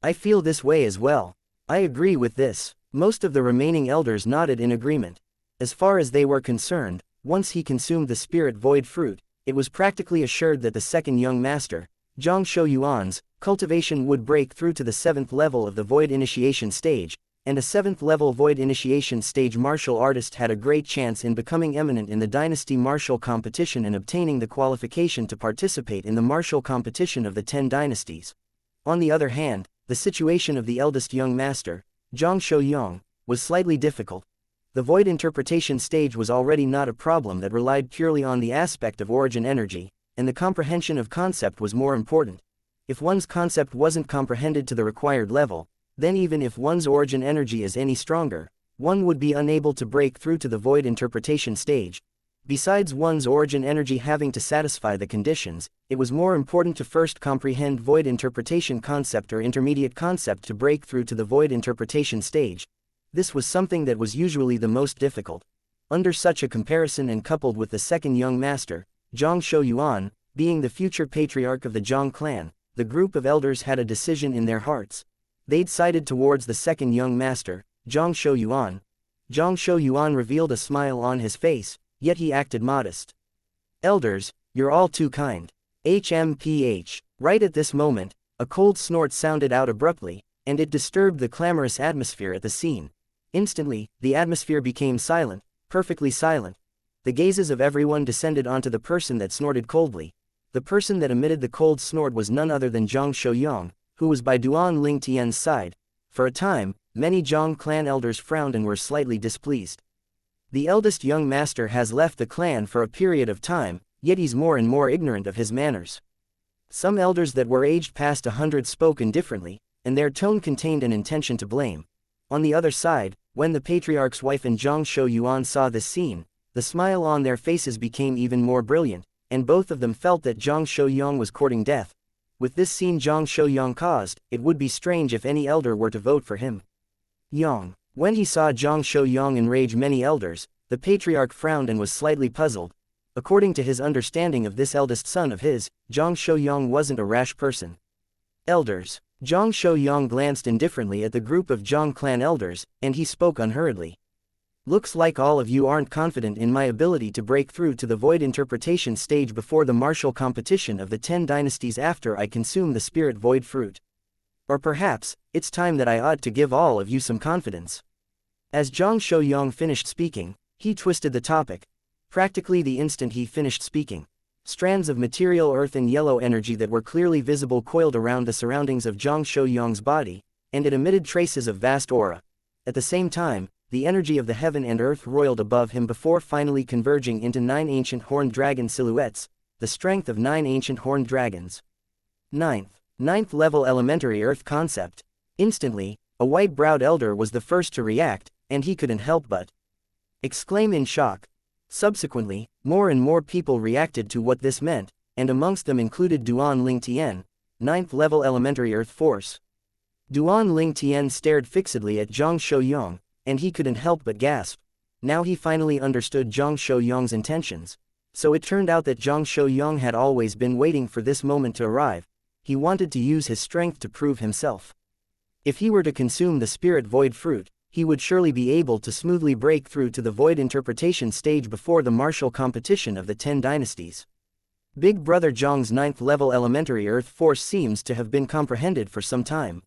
I feel this way as well. I agree with this. Most of the remaining elders nodded in agreement. As far as they were concerned, once he consumed the spirit void fruit, it was practically assured that the second young master, Zhang Shouyuan's, cultivation would break through to the 7th level of the void initiation stage, and a 7th level void initiation stage martial artist had a great chance in becoming eminent in the dynasty martial competition and obtaining the qualification to participate in the martial competition of the 10 dynasties. On the other hand, the situation of the eldest young master, Zhang Shouyang, was slightly difficult. The void interpretation stage was already not a problem that relied purely on the aspect of origin energy, and the comprehension of concept was more important. If one's concept wasn't comprehended to the required level, then even if one's origin energy is any stronger, one would be unable to break through to the void interpretation stage. Besides one's origin energy having to satisfy the conditions, it was more important to first comprehend void interpretation concept or intermediate concept to break through to the void interpretation stage. This was something that was usually the most difficult. Under such a comparison and coupled with the second young master, Zhang Shouyuan, being the future patriarch of the Zhang clan, the group of elders had a decision in their hearts. They'd sided towards the second young master, Zhang Shouyuan. Zhang Shouyuan revealed a smile on his face, yet he acted modest. "Elders, you're all too kind. HMPH. Right at this moment, a cold snort sounded out abruptly, and it disturbed the clamorous atmosphere at the scene. Instantly, the atmosphere became silent, perfectly silent. The gazes of everyone descended onto the person that snorted coldly. The person that emitted the cold snort was none other than Zhang Shouyang, who was by Duan Lingtian's side. For a time, many Zhang clan elders frowned and were slightly displeased. The eldest young master has left the clan for a period of time, yet he's more and more ignorant of his manners. Some elders that were aged past 100 spoke indifferently, and their tone contained an intention to blame. On the other side, when the patriarch's wife and Zhang Shouyuan saw this scene, the smile on their faces became even more brilliant, and both of them felt that Zhang Shouyang was courting death. With this scene Zhang Shouyang caused, it would be strange if any elder were to vote for him. Yang. When he saw Zhang Shouyang enrage many elders, the patriarch frowned and was slightly puzzled. According to his understanding of this eldest son of his, Zhang Shouyang wasn't a rash person. Elders. Zhang Shouyang glanced indifferently at the group of Zhang clan elders, and he spoke unhurriedly. "Looks like all of you aren't confident in my ability to break through to the void interpretation stage before the martial competition of the 10 dynasties after I consume the spirit void fruit. Or perhaps, it's time that I ought to give all of you some confidence." As Zhang Shouyang finished speaking, he twisted the topic. Practically the instant he finished speaking, strands of material earth and yellow energy that were clearly visible coiled around the surroundings of Zhang Shouyang's body, and it emitted traces of vast aura. At the same time, the energy of the heaven and earth roiled above him before finally converging into 9 ancient horned dragon silhouettes, the strength of 9 ancient horned dragons. Ninth level elementary earth concept. Instantly, a white-browed elder was the first to react, and he couldn't help but exclaim in shock. Subsequently, more and more people reacted to what this meant, and amongst them included Duan Lingtian, 9th level elementary earth force. Duan Lingtian stared fixedly at Zhang Shouyang, and he couldn't help but gasp. Now he finally understood Zhang Shouyang's intentions. So it turned out that Zhang Shouyang had always been waiting for this moment to arrive. He wanted to use his strength to prove himself. If he were to consume the spirit void fruit, he would surely be able to smoothly break through to the void interpretation stage before the martial competition of the 10 dynasties. Big Brother Zhang's 9th level elementary earth force seems to have been comprehended for some time.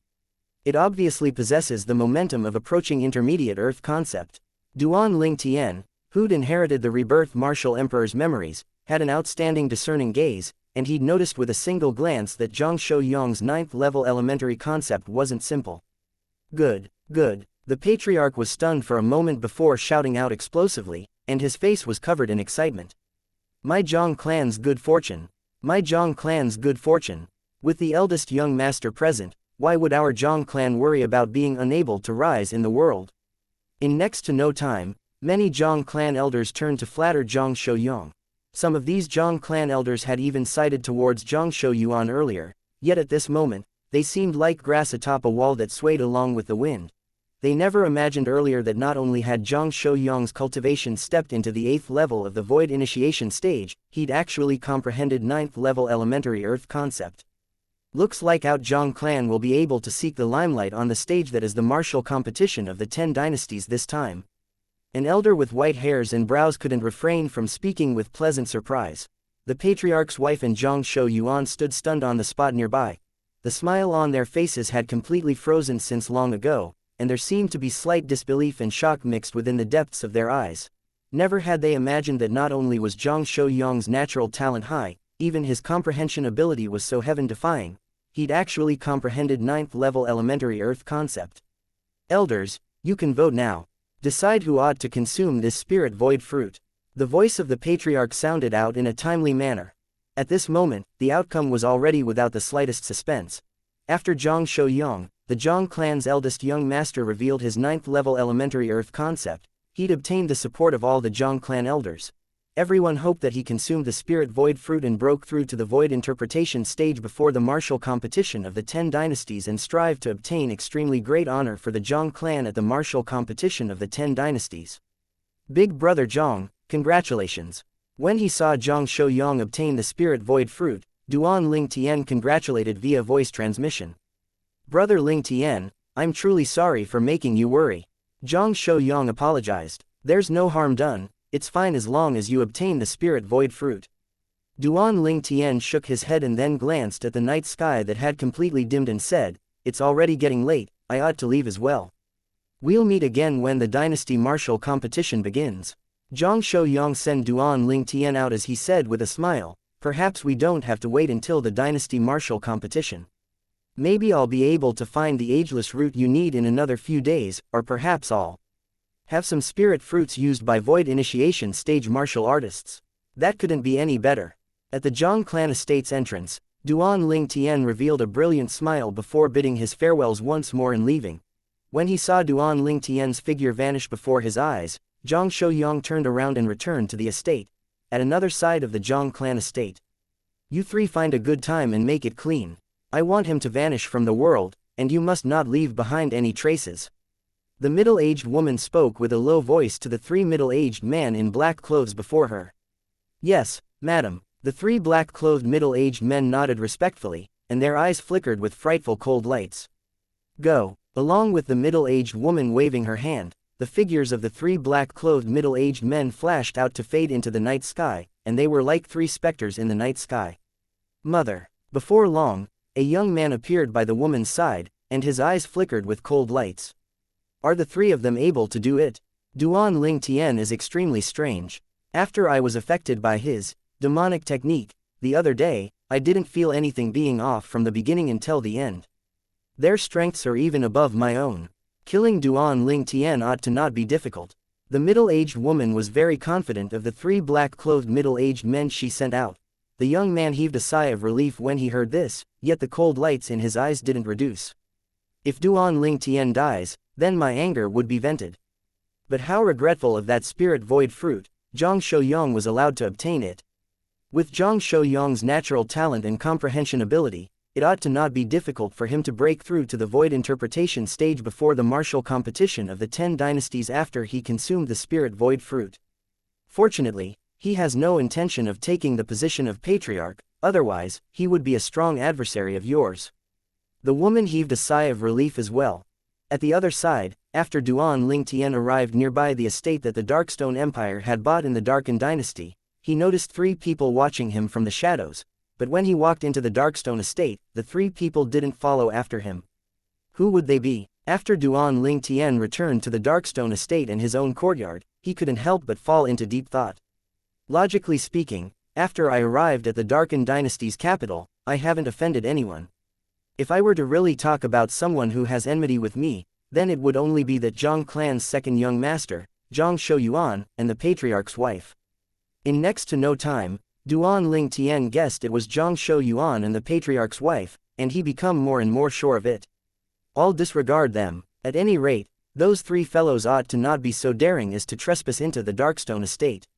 It obviously possesses the momentum of approaching intermediate earth concept. Duan Lingtian, who'd inherited the rebirth martial emperor's memories, had an outstanding discerning gaze, and he'd noticed with a single glance that Zhang Shouyang's 9th level elementary concept wasn't simple. Good. The patriarch was stunned for a moment before shouting out explosively, and his face was covered in excitement. My Zhang clan's good fortune. My Zhang clan's good fortune. With the eldest young master present, why would our Zhang clan worry about being unable to rise in the world? In next to no time, many Zhang clan elders turned to flatter Zhang Shouyang. Some of these Zhang clan elders had even sided towards Zhang Shouyuan earlier, yet at this moment, they seemed like grass atop a wall that swayed along with the wind. They never imagined earlier that not only had Zhang Shouyang's cultivation stepped into the 8th level of the void initiation stage, he'd actually comprehended 9th level elementary earth concept. Looks like our Zhang clan will be able to seek the limelight on the stage that is the martial competition of the 10 dynasties this time. An elder with white hairs and brows couldn't refrain from speaking with pleasant surprise. The patriarch's wife and Zhang Shouyuan stood stunned on the spot nearby. The smile on their faces had completely frozen since long ago, and there seemed to be slight disbelief and shock mixed within the depths of their eyes. Never had they imagined that not only was Zhang Shouyang's natural talent high, even his comprehension ability was so heaven-defying. He'd actually comprehended 9th-level elementary earth concept. Elders, you can vote now. Decide who ought to consume this spirit void fruit. The voice of the patriarch sounded out in a timely manner. At this moment, the outcome was already without the slightest suspense. After Zhang Shouyang, the Zhang clan's eldest young master revealed his 9th-level elementary earth concept. He'd obtained the support of all the Zhang clan elders. Everyone hoped that he consumed the spirit void fruit and broke through to the void interpretation stage before the martial competition of the 10 dynasties and strive to obtain extremely great honor for the Zhang clan at the martial competition of the 10 dynasties. Big brother Zhang, congratulations. When he saw Zhang Shouyang obtain the spirit void fruit, Duan Ling Tian congratulated via voice transmission. Brother Ling Tian, I'm truly sorry for making you worry. Zhang Shouyang apologized. There's no harm done, it's fine as long as you obtain the spirit void fruit. Duan Ling Tian shook his head and then glanced at the night sky that had completely dimmed and said, it's already getting late, I ought to leave as well. We'll meet again when the dynasty martial competition begins. Zhang Shouyang sent Duan Ling Tian out as he said with a smile, perhaps we don't have to wait until the dynasty martial competition. Maybe I'll be able to find the ageless root you need in another few days, or perhaps I'll have some spirit fruits used by void initiation stage martial artists. That couldn't be any better. At the Zhang clan estate's entrance, Duan Ling Tian revealed a brilliant smile before bidding his farewells once more and leaving. When he saw Duan Ling Tian's figure vanish before his eyes, Zhang Shouyang turned around and returned to the estate. At another side of the Zhang clan estate. You three find a good time and make it clean. I want him to vanish from the world, and you must not leave behind any traces. The middle-aged woman spoke with a low voice to the 3 middle-aged men in black clothes before her. Yes, madam, the 3 black-clothed middle-aged men nodded respectfully, and their eyes flickered with frightful cold lights. Go. Along with the middle-aged woman waving her hand, the figures of the 3 black-clothed middle-aged men flashed out to fade into the night sky, and they were like 3 specters in the night sky. Mother. Before long, a young man appeared by the woman's side, and his eyes flickered with cold lights. Are the 3 of them able to do it? Duan Ling Tian is extremely strange. After I was affected by his demonic technique the other day, I didn't feel anything being off from the beginning until the end. Their strengths are even above my own. Killing Duan Ling Tian ought to not be difficult. The middle-aged woman was very confident of the 3 black-clothed middle-aged men she sent out. The young man heaved a sigh of relief when he heard this, yet the cold lights in his eyes didn't reduce. If Duan Ling Tian dies, then my anger would be vented. But how regretful of that spirit void fruit. Zhang Shouyang was allowed to obtain it. With Zhang Shouyang's natural talent and comprehension ability, it ought to not be difficult for him to break through to the void interpretation stage before the martial competition of the 10 dynasties after he consumed the spirit void fruit. Fortunately, he has no intention of taking the position of patriarch, otherwise, he would be a strong adversary of yours. The woman heaved a sigh of relief as well. At the other side, after Duan Ling Tian arrived nearby the estate that the Darkstone Empire had bought in the Darken Dynasty, he noticed 3 people watching him from the shadows, but when he walked into the Darkstone estate, the 3 people didn't follow after him. Who would they be? After Duan Ling Tian returned to the Darkstone estate and his own courtyard, he couldn't help but fall into deep thought. Logically speaking, after I arrived at the Darken Dynasty's capital, I haven't offended anyone. If I were to really talk about someone who has enmity with me, then it would only be that Zhang clan's second young master, Zhang Shouyang, and the patriarch's wife. In next to no time, Duan Ling Tian guessed it was Zhang Shouyang and the patriarch's wife, and he became more and more sure of it. I'll disregard them. At any rate, those 3 fellows ought to not be so daring as to trespass into the Darkstone estate.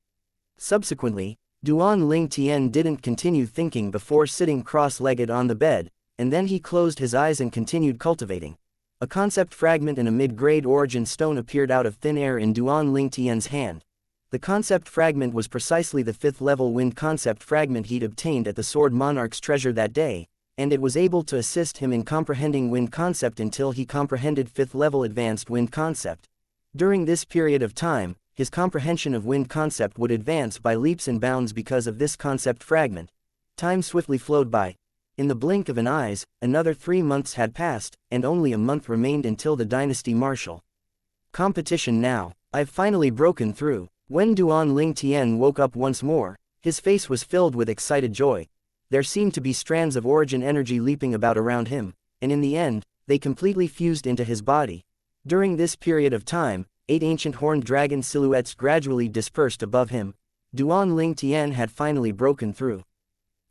Subsequently, Duan Ling Tian didn't continue thinking before sitting cross-legged on the bed, and then he closed his eyes and continued cultivating. A concept fragment and a mid-grade origin stone appeared out of thin air in Duan Ling Tian's hand. The concept fragment was precisely the 5th-level wind concept fragment he'd obtained at the Sword Monarch's treasure that day, and it was able to assist him in comprehending wind concept until he comprehended 5th-level advanced wind concept. During this period of time, his comprehension of wind concept would advance by leaps and bounds because of this concept fragment. Time swiftly flowed by. In the blink of an eye, another 3 months had passed, and only a month remained until the dynasty martial competition. Now, I've finally broken through. When Duan Ling Tian woke up once more, his face was filled with excited joy. There seemed to be strands of origin energy leaping about around him, and in the end, they completely fused into his body. During this period of time, 8 ancient horned dragon silhouettes gradually dispersed above him. Duan Ling Tian had finally broken through.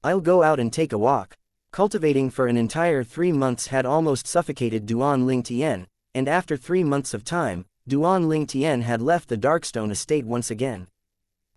I'll go out and take a walk. Cultivating for an entire 3 months had almost suffocated Duan Ling Tian, and after 3 months of time, Duan Ling Tian had left the Darkstone estate once again.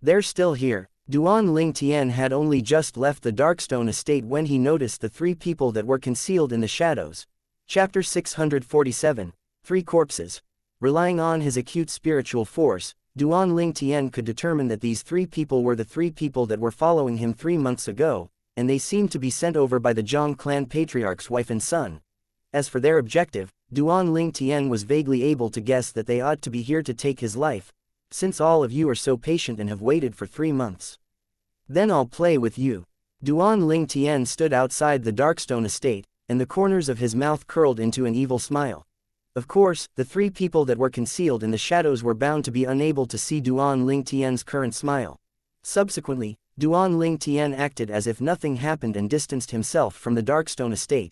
They're still here. Duan Ling Tian had only just left the Darkstone estate when he noticed the 3 people that were concealed in the shadows. Chapter 647, 3 Corpses. Relying on his acute spiritual force, Duan Ling Tian could determine that these 3 people were the 3 people that were following him 3 months ago, and they seemed to be sent over by the Zhang clan patriarch's wife and son. As for their objective, Duan Ling Tian was vaguely able to guess that they ought to be here to take his life, since all of you are so patient and have waited for 3 months. Then I'll play with you. Duan Ling Tian stood outside the Darkstone estate, and the corners of his mouth curled into an evil smile. Of course, the 3 people that were concealed in the shadows were bound to be unable to see Duan Ling Tian's current smile. Subsequently, Duan Ling Tian acted as if nothing happened and distanced himself from the Darkstone estate.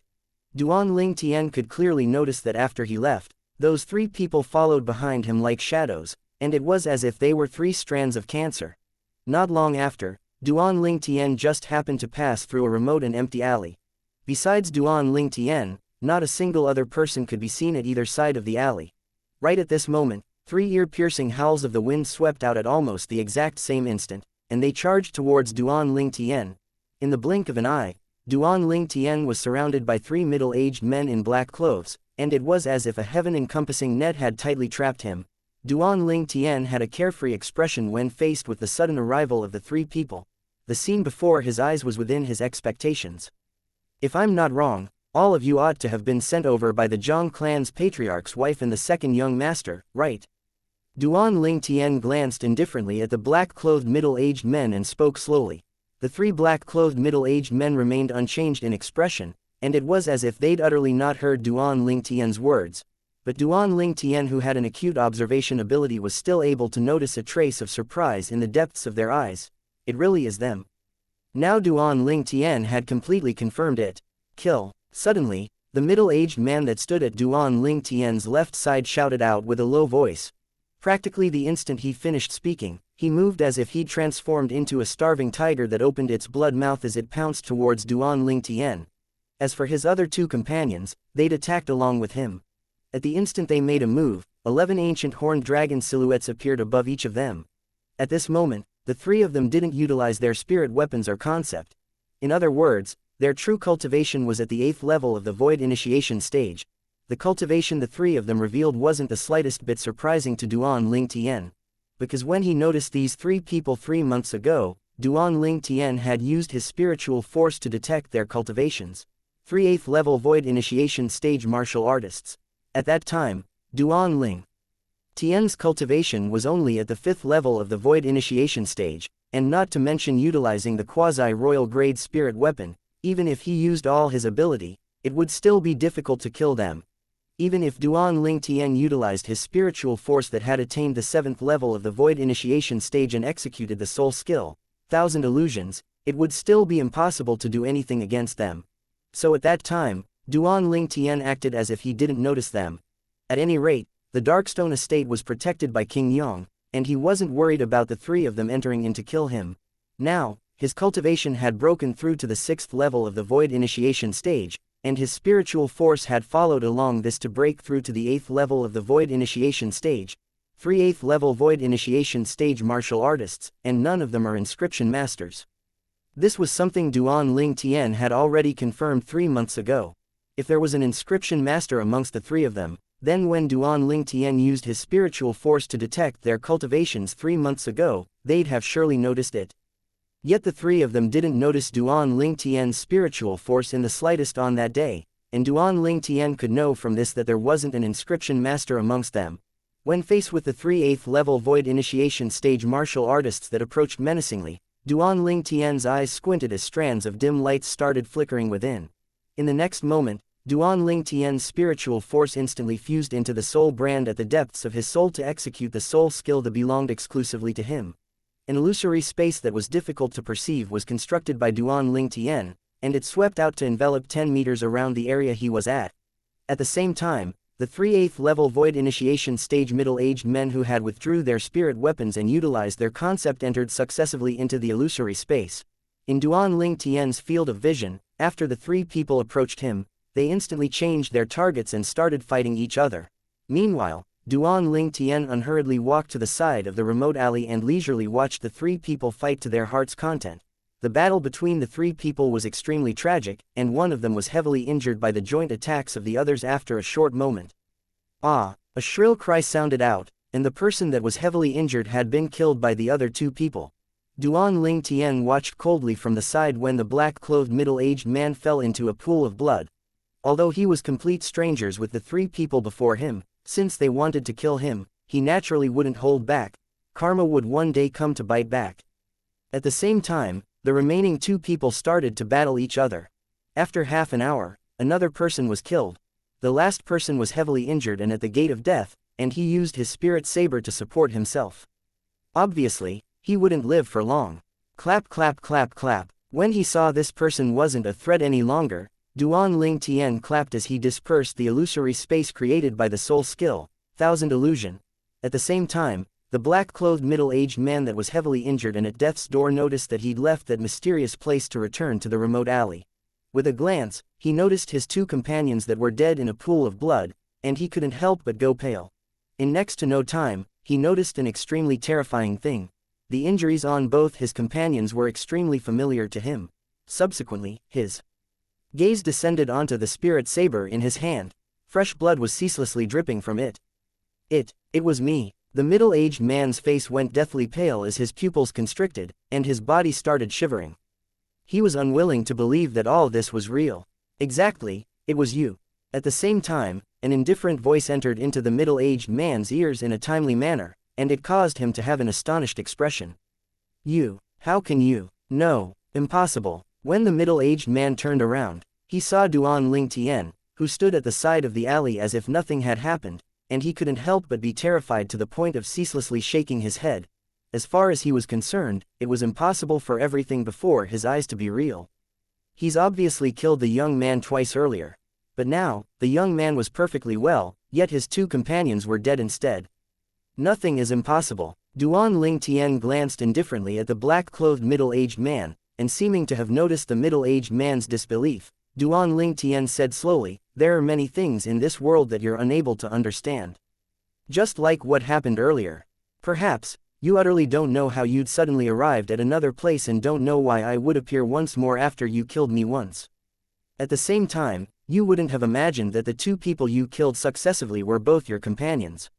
Duan Ling Tian could clearly notice that after he left, those 3 people followed behind him like shadows, and it was as if they were 3 strands of cancer. Not long after, Duan Ling Tian just happened to pass through a remote and empty alley. Besides Duan Ling Tian, not a single other person could be seen at either side of the alley. Right at this moment, 3 ear-piercing howls of the wind swept out at almost the exact same instant, and they charged towards Duan Ling Tian. In the blink of an eye, Duan Ling Tian was surrounded by 3 middle-aged men in black clothes, and it was as if a heaven-encompassing net had tightly trapped him. Duan Ling Tian had a carefree expression when faced with the sudden arrival of the 3 people. The scene before his eyes was within his expectations. If I'm not wrong, all of you ought to have been sent over by the Zhang clan's patriarch's wife and the second young master, right? Duan Ling Tian glanced indifferently at the black-clothed middle-aged men and spoke slowly. The 3 black-clothed middle-aged men remained unchanged in expression, and it was as if they'd utterly not heard Duan Ling Tian's words. But Duan Ling Tian, who had an acute observation ability, was still able to notice a trace of surprise in the depths of their eyes. It really is them. Now Duan Ling Tian had completely confirmed it. Kill. Suddenly, the middle-aged man that stood at Duan Ling Tian's left side shouted out with a low voice. Practically the instant he finished speaking, he moved as if he'd transformed into a starving tiger that opened its blood mouth as it pounced towards Duan Ling Tian. As for his other 2 companions, they'd attacked along with him. At the instant they made a move, 11 ancient horned dragon silhouettes appeared above each of them. At this moment, the 3 of them didn't utilize their spirit weapons or concept. In other words, their true cultivation was at the 8th level of the void initiation stage. The cultivation the 3 of them revealed wasn't the slightest bit surprising to Duan Ling Tian. Because when he noticed these 3 people 3 months ago, Duan Ling Tian had used his spiritual force to detect their cultivations. 3 8th level void initiation stage martial artists. At that time, Duan Ling Tian's cultivation was only at the 5th level of the void initiation stage, and not to mention utilizing the quasi-royal grade spirit weapon. Even if he used all his ability, it would still be difficult to kill them. Even if Duan Ling Tian utilized his spiritual force that had attained the 7th level of the void initiation stage and executed the soul skill, 1000 illusions, it would still be impossible to do anything against them. So at that time, Duan Ling Tian acted as if he didn't notice them. At any rate, the Darkstone estate was protected by King Yong, and he wasn't worried about the 3 of them entering in to kill him. Now, his cultivation had broken through to the 6th level of the void initiation stage, and his spiritual force had followed along this to break through to the 8th level of the void initiation stage. 3 8th level void initiation stage martial artists, and none of them are inscription masters. This was something Duan Ling Tian had already confirmed 3 months ago. If there was an inscription master amongst the 3 of them, then when Duan Ling Tian used his spiritual force to detect their cultivations 3 months ago, they'd have surely noticed it. Yet the 3 of them didn't notice Duan Ling Tian's spiritual force in the slightest on that day, and Duan Ling Tian could know from this that there wasn't an inscription master amongst them. When faced with the 3 8th level void initiation stage martial artists that approached menacingly, Duan Ling Tian's eyes squinted as strands of dim lights started flickering within. In the next moment, Duan Ling Tian's spiritual force instantly fused into the soul brand at the depths of his soul to execute the soul skill that belonged exclusively to him. An illusory space that was difficult to perceive was constructed by Duan Ling Tian, and it swept out to envelop 10 meters around the area he was at. At the same time, the 3/8 level void initiation stage middle-aged men who had withdrew their spirit weapons and utilized their concept entered successively into the illusory space. In Duan Ling Tian's field of vision, after the three people approached him, they instantly changed their targets and started fighting each other. Meanwhile, Duan Ling Tian unhurriedly walked to the side of the remote alley and leisurely watched the three people fight to their heart's content. The battle between the three people was extremely tragic, and one of them was heavily injured by the joint attacks of the others after a short moment. Ah! A shrill cry sounded out, and the person that was heavily injured had been killed by the other two people. Duan Ling Tian watched coldly from the side when the black-clothed middle-aged man fell into a pool of blood. Although he was complete strangers with the three people before him, since they wanted to kill him, he naturally wouldn't hold back. Karma would one day come to bite back. At the same time, the remaining two people started to battle each other. After half an hour, another person was killed. The last person was heavily injured and at the gate of death, and he used his spirit saber to support himself. Obviously, he wouldn't live for long. Clap clap clap clap. When he saw this person wasn't a threat any longer, Duan Ling Tian clapped as he dispersed the illusory space created by the soul skill, Thousand Illusion. At the same time, the black-clothed middle-aged man that was heavily injured and at death's door noticed that he'd left that mysterious place to return to the remote alley. With a glance, he noticed his two companions that were dead in a pool of blood, and he couldn't help but go pale. In next to no time, he noticed an extremely terrifying thing. The injuries on both his companions were extremely familiar to him. Subsequently, his gaze descended onto the spirit saber in his hand. Fresh blood was ceaselessly dripping from it. It was me. The middle-aged man's face went deathly pale as his pupils constricted, and his body started shivering. He was unwilling to believe that all this was real. Exactly, it was you. At the same time, an indifferent voice entered into the middle-aged man's ears in a timely manner, and it caused him to have an astonished expression. You, how can you? No, impossible. When the middle-aged man turned around, he saw Duan Ling Tian, who stood at the side of the alley as if nothing had happened, and he couldn't help but be terrified to the point of ceaselessly shaking his head. As far as he was concerned, it was impossible for everything before his eyes to be real. He's obviously killed the young man twice earlier. But now, the young man was perfectly well, yet his two companions were dead instead. Nothing is impossible. Duan Ling Tian glanced indifferently at the black-clothed middle-aged man, and seeming to have noticed the middle-aged man's disbelief, Duan Ling Tian said slowly, "There are many things in this world that you're unable to understand. Just like what happened earlier. Perhaps, you utterly don't know how you'd suddenly arrived at another place and don't know why I would appear once more after you killed me once. At the same time, you wouldn't have imagined that the two people you killed successively were both your companions."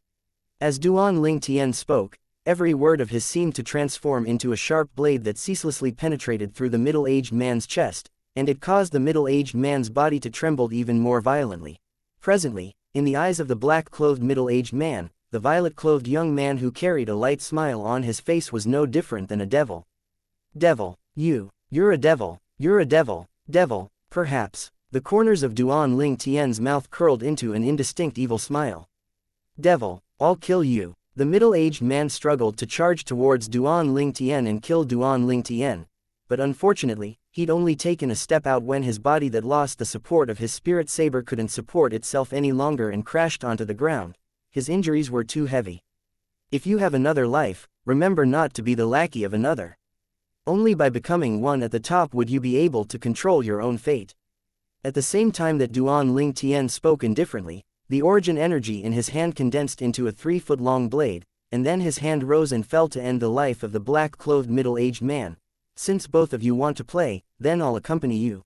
As Duan Ling Tian spoke, every word of his seemed to transform into a sharp blade that ceaselessly penetrated through the middle-aged man's chest, and it caused the middle-aged man's body to tremble even more violently. Presently, in the eyes of the black-clothed middle-aged man, the violet-clothed young man who carried a light smile on his face was no different than a devil. Devil, you're a devil, devil, perhaps. The corners of Duan Ling Tian's mouth curled into an indistinct evil smile. Devil, I'll kill you. The middle-aged man struggled to charge towards Duan Ling Tian and kill Duan Ling Tian. But unfortunately, he'd only taken a step out when his body that lost the support of his spirit saber couldn't support itself any longer and crashed onto the ground. His injuries were too heavy. If you have another life, remember not to be the lackey of another. Only by becoming one at the top would you be able to control your own fate. At the same time that Duan Ling Tian spoke indifferently, the origin energy in his hand condensed into a 3-foot-long blade, and then his hand rose and fell to end the life of the black-clothed middle-aged man. Since both of you want to play, then I'll accompany you.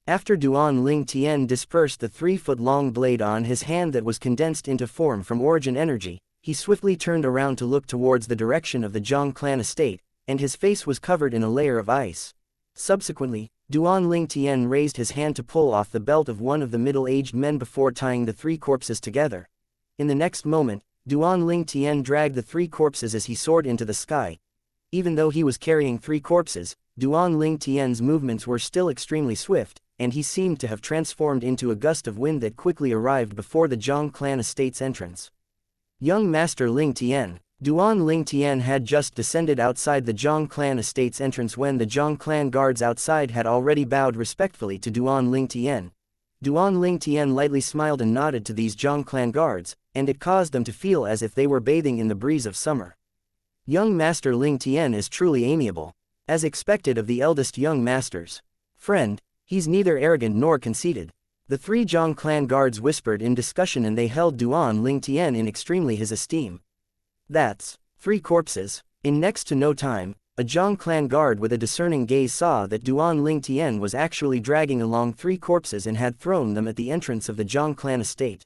After Duan Ling Tian dispersed the 3-foot-long blade on his hand that was condensed into form from origin energy, he swiftly turned around to look towards the direction of the Zhang clan estate, and his face was covered in a layer of ice. Subsequently, Duan Ling Tian raised his hand to pull off the belt of one of the middle-aged men before tying the 3 corpses together. In the next moment, Duan Ling Tian dragged the 3 corpses as he soared into the sky. Even though he was carrying 3 corpses, Duan Ling Tian's movements were still extremely swift, and he seemed to have transformed into a gust of wind that quickly arrived before the Zhang clan estate's entrance. Young Master Ling Tian. Duan Ling Tian had just descended outside the Zhang clan estate's entrance when the Zhang clan guards outside had already bowed respectfully to Duan Ling Tian. Duan Ling Tian lightly smiled and nodded to these Zhang clan guards, and it caused them to feel as if they were bathing in the breeze of summer. Young Master Ling Tian is truly amiable. As expected of the eldest young masters. Friend, he's neither arrogant nor conceited. The 3 Zhang clan guards whispered in discussion and they held Duan Ling Tian in extremely his esteem. That's 3 corpses. In next to no time, a Zhang clan guard with a discerning gaze saw that Duan Ling Tian was actually dragging along 3 corpses and had thrown them at the entrance of the Zhang clan estate.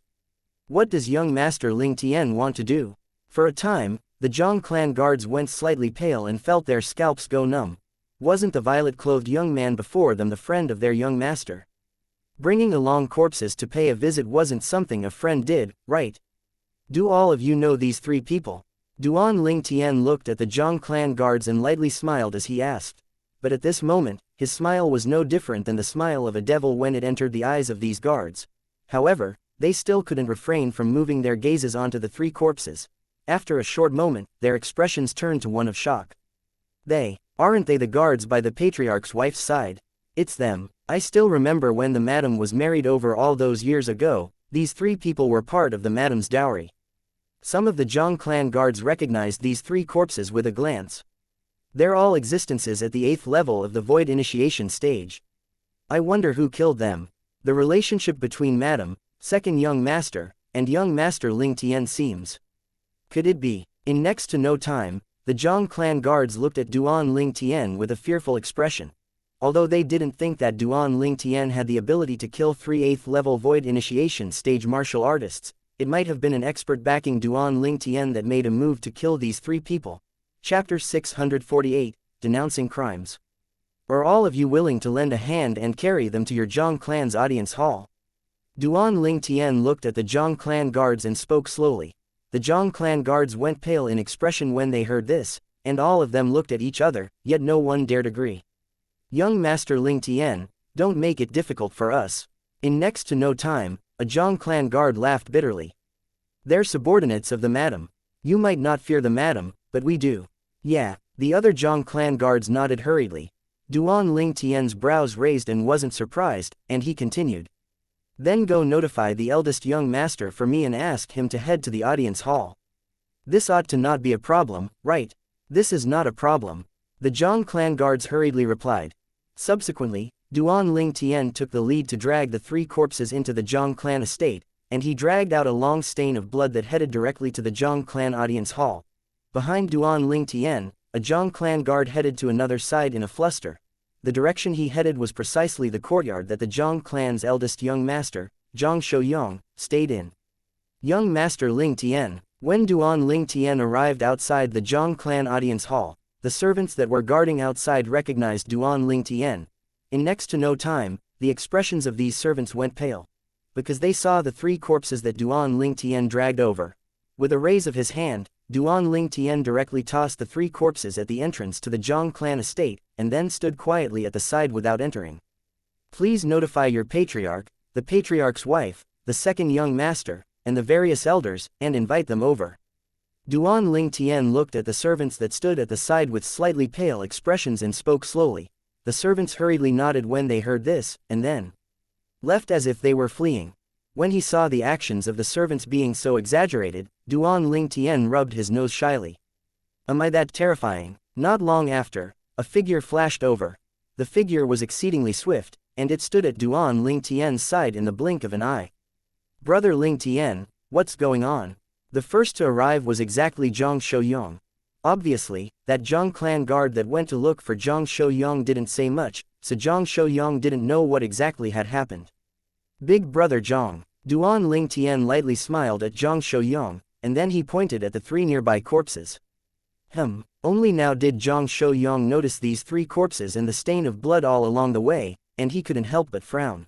What does young Master Ling Tian want to do? For a time, the Zhang clan guards went slightly pale and felt their scalps go numb. Wasn't the violet-clothed young man before them the friend of their young master? Bringing along corpses to pay a visit wasn't something a friend did, right? Do all of you know these 3 people? Duan Ling Tian looked at the Zhang clan guards and lightly smiled as he asked. But at this moment, his smile was no different than the smile of a devil when it entered the eyes of these guards. However, they still couldn't refrain from moving their gazes onto the 3 corpses. After a short moment, their expressions turned to one of shock. Aren't they the guards by the patriarch's wife's side? It's them. I still remember when the madam was married over all those years ago, these 3 people were part of the madam's dowry. Some of the Zhang clan guards recognized these 3 corpses with a glance. They're all existences at the 8th level of the void initiation stage. I wonder who killed them. The relationship between Madam, second young master, and young master Ling Tian seems. Could it be? In next to no time, the Zhang clan guards looked at Duan Ling Tian with a fearful expression. Although they didn't think that Duan Ling Tian had the ability to kill 3 8th level void initiation stage martial artists, it might have been an expert backing Duan Ling Tian that made a move to kill these 3 people. Chapter 648, Denouncing Crimes. Are all of you willing to lend a hand and carry them to your Zhang clan's audience hall? Duan Ling Tian looked at the Zhang clan guards and spoke slowly. The Zhang clan guards went pale in expression when they heard this, and all of them looked at each other, yet no one dared agree. Young Master Ling Tian, don't make it difficult for us. In next to no time, a Zhang clan guard laughed bitterly. They're subordinates of the madam. You might not fear the madam, but we do. Yeah, the other Zhang clan guards nodded hurriedly. Duan Ling Tian's brows raised and wasn't surprised, and he continued. Then go notify the eldest young master for me and ask him to head to the audience hall. This ought to not be a problem, right? This is not a problem. The Zhang clan guards hurriedly replied. Subsequently, Duan Ling Tian took the lead to drag the 3 corpses into the Zhang clan estate, and he dragged out a long stain of blood that headed directly to the Zhang clan audience hall. Behind Duan Ling Tian, a Zhang clan guard headed to another side in a fluster. The direction he headed was precisely the courtyard that the Zhang clan's eldest young master, Zhang Shouyang, stayed in. Young Master Ling Tian. When Duan Ling Tian arrived outside the Zhang clan audience hall, the servants that were guarding outside recognized Duan Ling Tian. In next to no time, the expressions of these servants went pale. Because they saw the 3 corpses that Duan Ling Tian dragged over. With a raise of his hand, Duan Ling Tian directly tossed the 3 corpses at the entrance to the Zhang clan estate, and then stood quietly at the side without entering. Please notify your patriarch, the patriarch's wife, the second young master, and the various elders, and invite them over. Duan Ling Tian looked at the servants that stood at the side with slightly pale expressions and spoke slowly. The servants hurriedly nodded when they heard this, and then left as if they were fleeing. When he saw the actions of the servants being so exaggerated, Duan Ling Tian rubbed his nose shyly. Am I that terrifying? Not long after, a figure flashed over. The figure was exceedingly swift, and it stood at Duan Ling Tian's side in the blink of an eye. Brother Ling Tian, what's going on? The first to arrive was exactly Zhang Shouyang. Obviously, that Zhang clan guard that went to look for Zhang Shouyang didn't say much, so Zhang Shouyang didn't know what exactly had happened. Big brother Zhang. Duan Ling Tian lightly smiled at Zhang Shouyang, and then he pointed at the 3 nearby corpses. Only now did Zhang Shouyang notice these 3 corpses and the stain of blood all along the way, and he couldn't help but frown.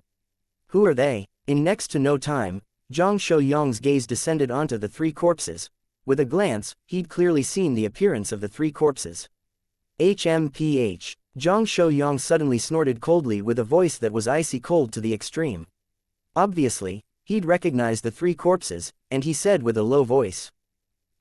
Who are they? In next to no time, Zhang Shouyang's gaze descended onto the 3 corpses. With a glance, he'd clearly seen the appearance of the 3 corpses. HMPH. Zhang Shouyang suddenly snorted coldly with a voice that was icy cold to the extreme. Obviously, he'd recognized the 3 corpses, and he said with a low voice,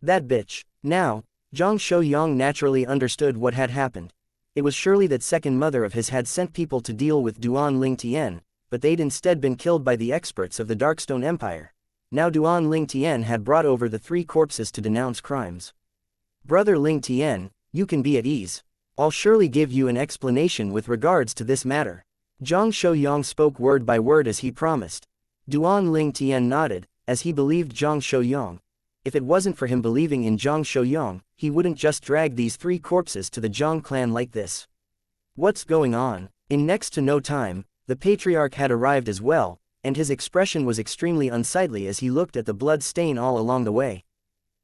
"That bitch." Now, Zhang Shouyang naturally understood what had happened. It was surely that second mother of his had sent people to deal with Duan Lingtian, but they'd instead been killed by the experts of the Darkstone Empire. Now Duan Lingtian had brought over the 3 corpses to denounce crimes. "Brother Lingtian, you can be at ease. I'll surely give you an explanation with regards to this matter." Zhang Shouyang spoke word by word as he promised. Duan Lingtian nodded, as he believed Zhang Shouyang. If it wasn't for him believing in Zhang Shouyang, he wouldn't just drag these 3 corpses to the Zhang clan like this. What's going on? In next to no time, the patriarch had arrived as well, and his expression was extremely unsightly as he looked at the blood stain all along the way.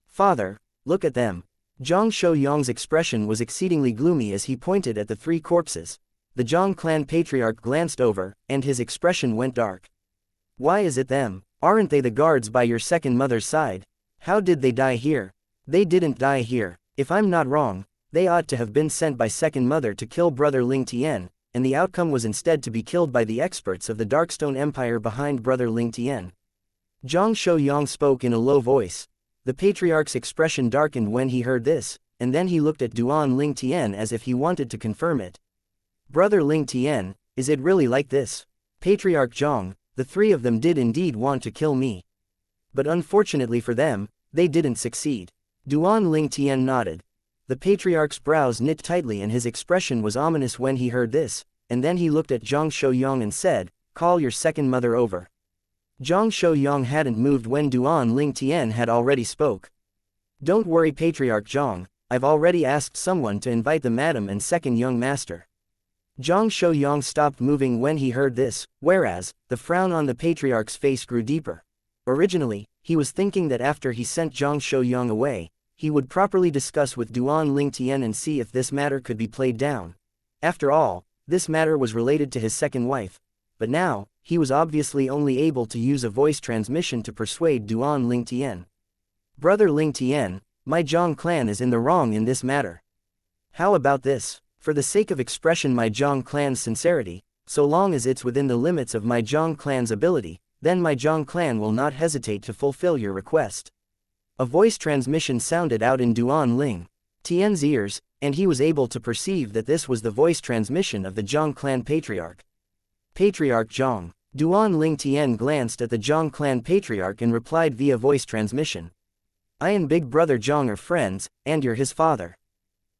"Father, look at them." Zhang Shouyang's expression was exceedingly gloomy as he pointed at the 3 corpses. The Zhang clan patriarch glanced over, and his expression went dark. "Why is it them? Aren't they the guards by your second mother's side? How did they die here?" "They didn't die here. If I'm not wrong, they ought to have been sent by second mother to kill brother Lingtian, and the outcome was instead to be killed by the experts of the Darkstone Empire behind brother Lingtian." Zhang Shouyang spoke in a low voice. The patriarch's expression darkened when he heard this, and then he looked at Duan Lingtian as if he wanted to confirm it. "Brother Lingtian, is it really like this? Patriarch Zhang, the 3 of them did indeed want to kill me. But unfortunately for them, they didn't succeed." Duan Lingtian nodded. The patriarch's brows knit tightly and his expression was ominous when he heard this, and then he looked at Zhang Shouyang and said, "Call your second mother over." Zhang Shouyang hadn't moved when Duan Lingtian had already spoke. "Don't worry Patriarch Zhang, I've already asked someone to invite the madam and second young master." Zhang Shouyang stopped moving when he heard this, whereas, the frown on the patriarch's face grew deeper. Originally, he was thinking that after he sent Zhang Shouyang away, he would properly discuss with Duan Lingtian and see if this matter could be played down. After all, this matter was related to his second wife. But now, he was obviously only able to use a voice transmission to persuade Duan Lingtian. "Brother Lingtian, my Zhang clan is in the wrong in this matter. How about this? For the sake of expression my Zhang clan's sincerity, so long as it's within the limits of my Zhang clan's ability, then my Zhang clan will not hesitate to fulfill your request." A voice transmission sounded out in Duan Lingtian's ears, and he was able to perceive that this was the voice transmission of the Zhang clan patriarch. "Patriarch Zhang." Duan Lingtian glanced at the Zhang clan patriarch and replied via voice transmission. "I and big brother Zhang are friends, and you're his father.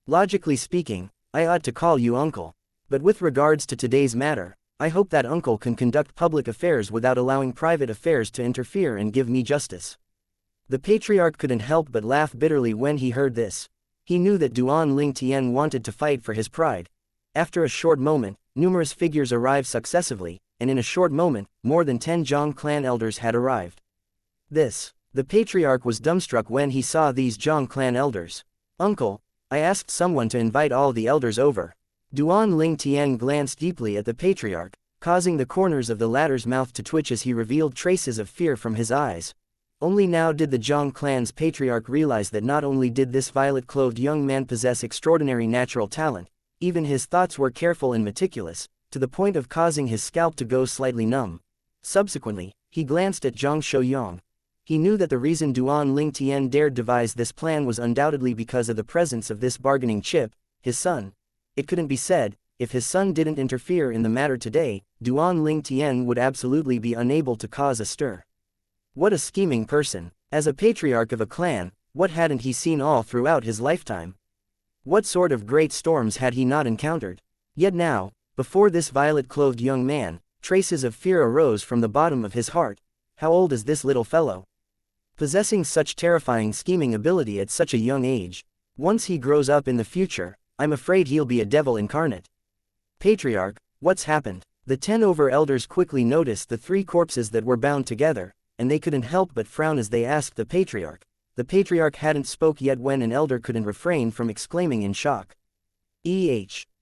Logically speaking, I ought to call you uncle. But with regards to today's matter, I hope that uncle can conduct public affairs without allowing private affairs to interfere and give me justice." The patriarch couldn't help but laugh bitterly when he heard this. He knew that Duan Lingtian wanted to fight for his pride. After a short moment, numerous figures arrived successively, and in a short moment, more than 10 Zhang clan elders had arrived. The patriarch was dumbstruck when he saw these Zhang clan elders. "Uncle, I asked someone to invite all the elders over." Duan Lingtian glanced deeply at the patriarch, causing the corners of the latter's mouth to twitch as he revealed traces of fear from his eyes. Only now did the Zhang clan's patriarch realize that not only did this violet-clothed young man possess extraordinary natural talent, even his thoughts were careful and meticulous, to the point of causing his scalp to go slightly numb. Subsequently, he glanced at Zhang Shouyang. He knew that the reason Duan Lingtian dared devise this plan was undoubtedly because of the presence of this bargaining chip, his son. It couldn't be said, if his son didn't interfere in the matter today, Duan Lingtian would absolutely be unable to cause a stir. What a scheming person. As a patriarch of a clan, what hadn't he seen all throughout his lifetime? What sort of great storms had he not encountered? Yet now, before this violet-clothed young man, traces of fear arose from the bottom of his heart. How old is this little fellow? Possessing such terrifying scheming ability at such a young age. Once he grows up in the future, I'm afraid he'll be a devil incarnate. Patriarch, what's happened? The 10 over-elders quickly noticed the 3 corpses that were bound together, and they couldn't help but frown as they asked the patriarch. The patriarch hadn't spoke yet when an elder couldn't refrain from exclaiming in shock.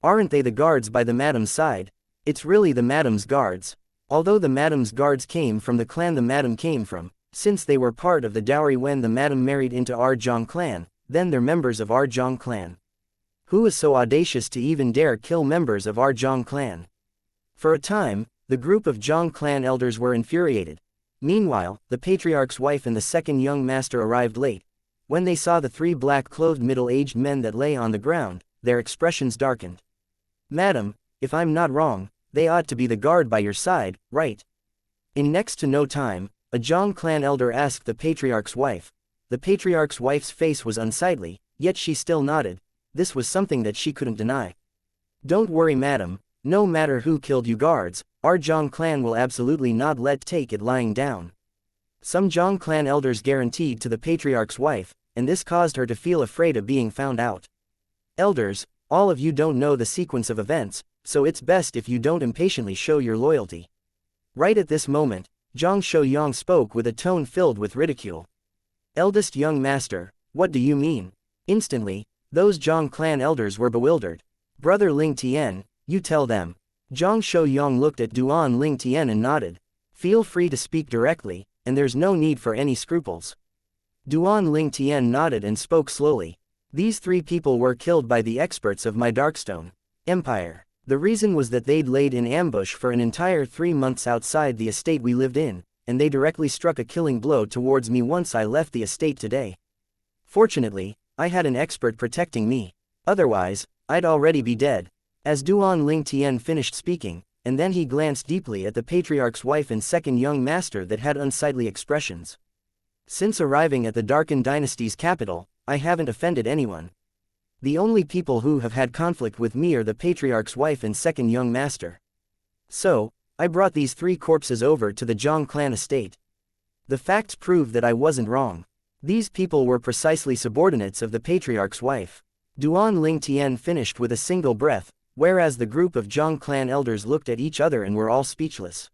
Aren't they the guards by the madam's side? It's really the madam's guards. Although the madam's guards came from the clan the madam came from, since they were part of the dowry when the madam married into our Zhang clan, then they're members of our Zhang clan. Who is so audacious to even dare kill members of our Zhang clan? For a time, the group of Zhang clan elders were infuriated. Meanwhile, the patriarch's wife and the second young master arrived late. When they saw the three black-clothed middle-aged men that lay on the ground, their expressions darkened. Madam, if I'm not wrong, they ought to be the guard by your side, right? In next to no time, a Zhang clan elder asked the patriarch's wife. The patriarch's wife's face was unsightly, yet she still nodded. This was something that she couldn't deny. Don't worry, madam, no matter who killed you guards, our Zhang clan will absolutely not let take it lying down. Some Zhang clan elders guaranteed to the patriarch's wife, and this caused her to feel afraid of being found out. Elders, all of you don't know the sequence of events, so it's best if you don't impatiently show your loyalty. Right at this moment, Zhang Shouyang spoke with a tone filled with ridicule. Eldest young master, what do you mean? Instantly, those Zhang clan elders were bewildered. Brother Ling Tian, you tell them. Zhang Shouyang looked at Duan Ling Tian and nodded. Feel free to speak directly, and there's no need for any scruples. Duan Ling Tian nodded and spoke slowly. These three people were killed by the experts of my Darkstone Empire. The reason was that they'd laid in ambush for an entire 3 months outside the estate we lived in, and they directly struck a killing blow towards me once I left the estate today. Fortunately, I had an expert protecting me. Otherwise, I'd already be dead. As Duan Ling Tian finished speaking, and then he glanced deeply at the patriarch's wife and second young master that had unsightly expressions. Since arriving at the Darkened Dynasty's capital, I haven't offended anyone. The only people who have had conflict with me are the patriarch's wife and second young master. So, I brought these 3 corpses over to the Zhang clan estate. The facts prove that I wasn't wrong. These people were precisely subordinates of the patriarch's wife. Duan Ling Tian finished with a single breath, whereas the group of Zhang clan elders looked at each other and were all speechless.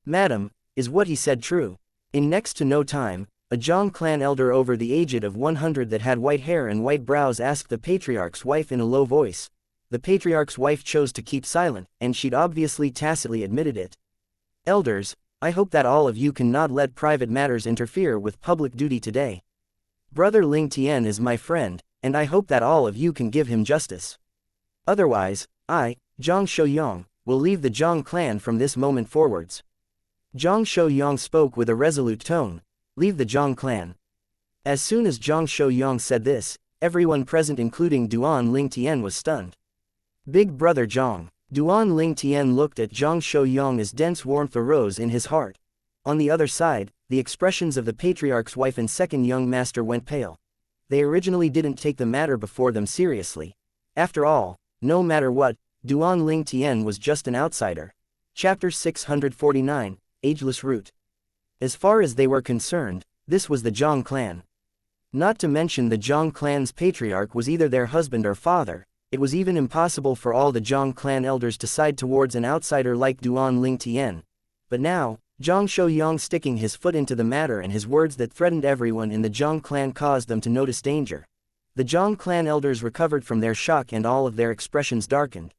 Madam, is what he said true? In next to no time, a Zhang clan elder over the age of 100 that had white hair and white brows asked the patriarch's wife in a low voice. The patriarch's wife chose to keep silent, and she'd obviously tacitly admitted it. Elders, I hope that all of you cannot let private matters interfere with public duty today. Brother Ling Tian is my friend, and I hope that all of you can give him justice. Otherwise, I, Zhang Shouyang, will leave the Zhang clan from this moment forwards. Zhang Shouyang spoke with a resolute tone. Leave the Zhang clan. As soon as Zhang Shouyang said this, everyone present including Duan Ling Tian was stunned. Big brother Zhang. Duan Ling Tian looked at Zhang Shouyang as dense warmth arose in his heart. On the other side, the expressions of the patriarch's wife and second young master went pale. They originally didn't take the matter before them seriously. After all, no matter what, Duan Ling Tian was just an outsider. Chapter 649, Ageless Root. As far as they were concerned, this was the Zhang clan. Not to mention the Zhang clan's patriarch was either their husband or father. It was even impossible for all the Zhang clan elders to side towards an outsider like Duan Ling Tian. But now, Zhang Shouyang sticking his foot into the matter and his words that threatened everyone in the Zhang clan caused them to notice danger. The Zhang clan elders recovered from their shock and all of their expressions darkened.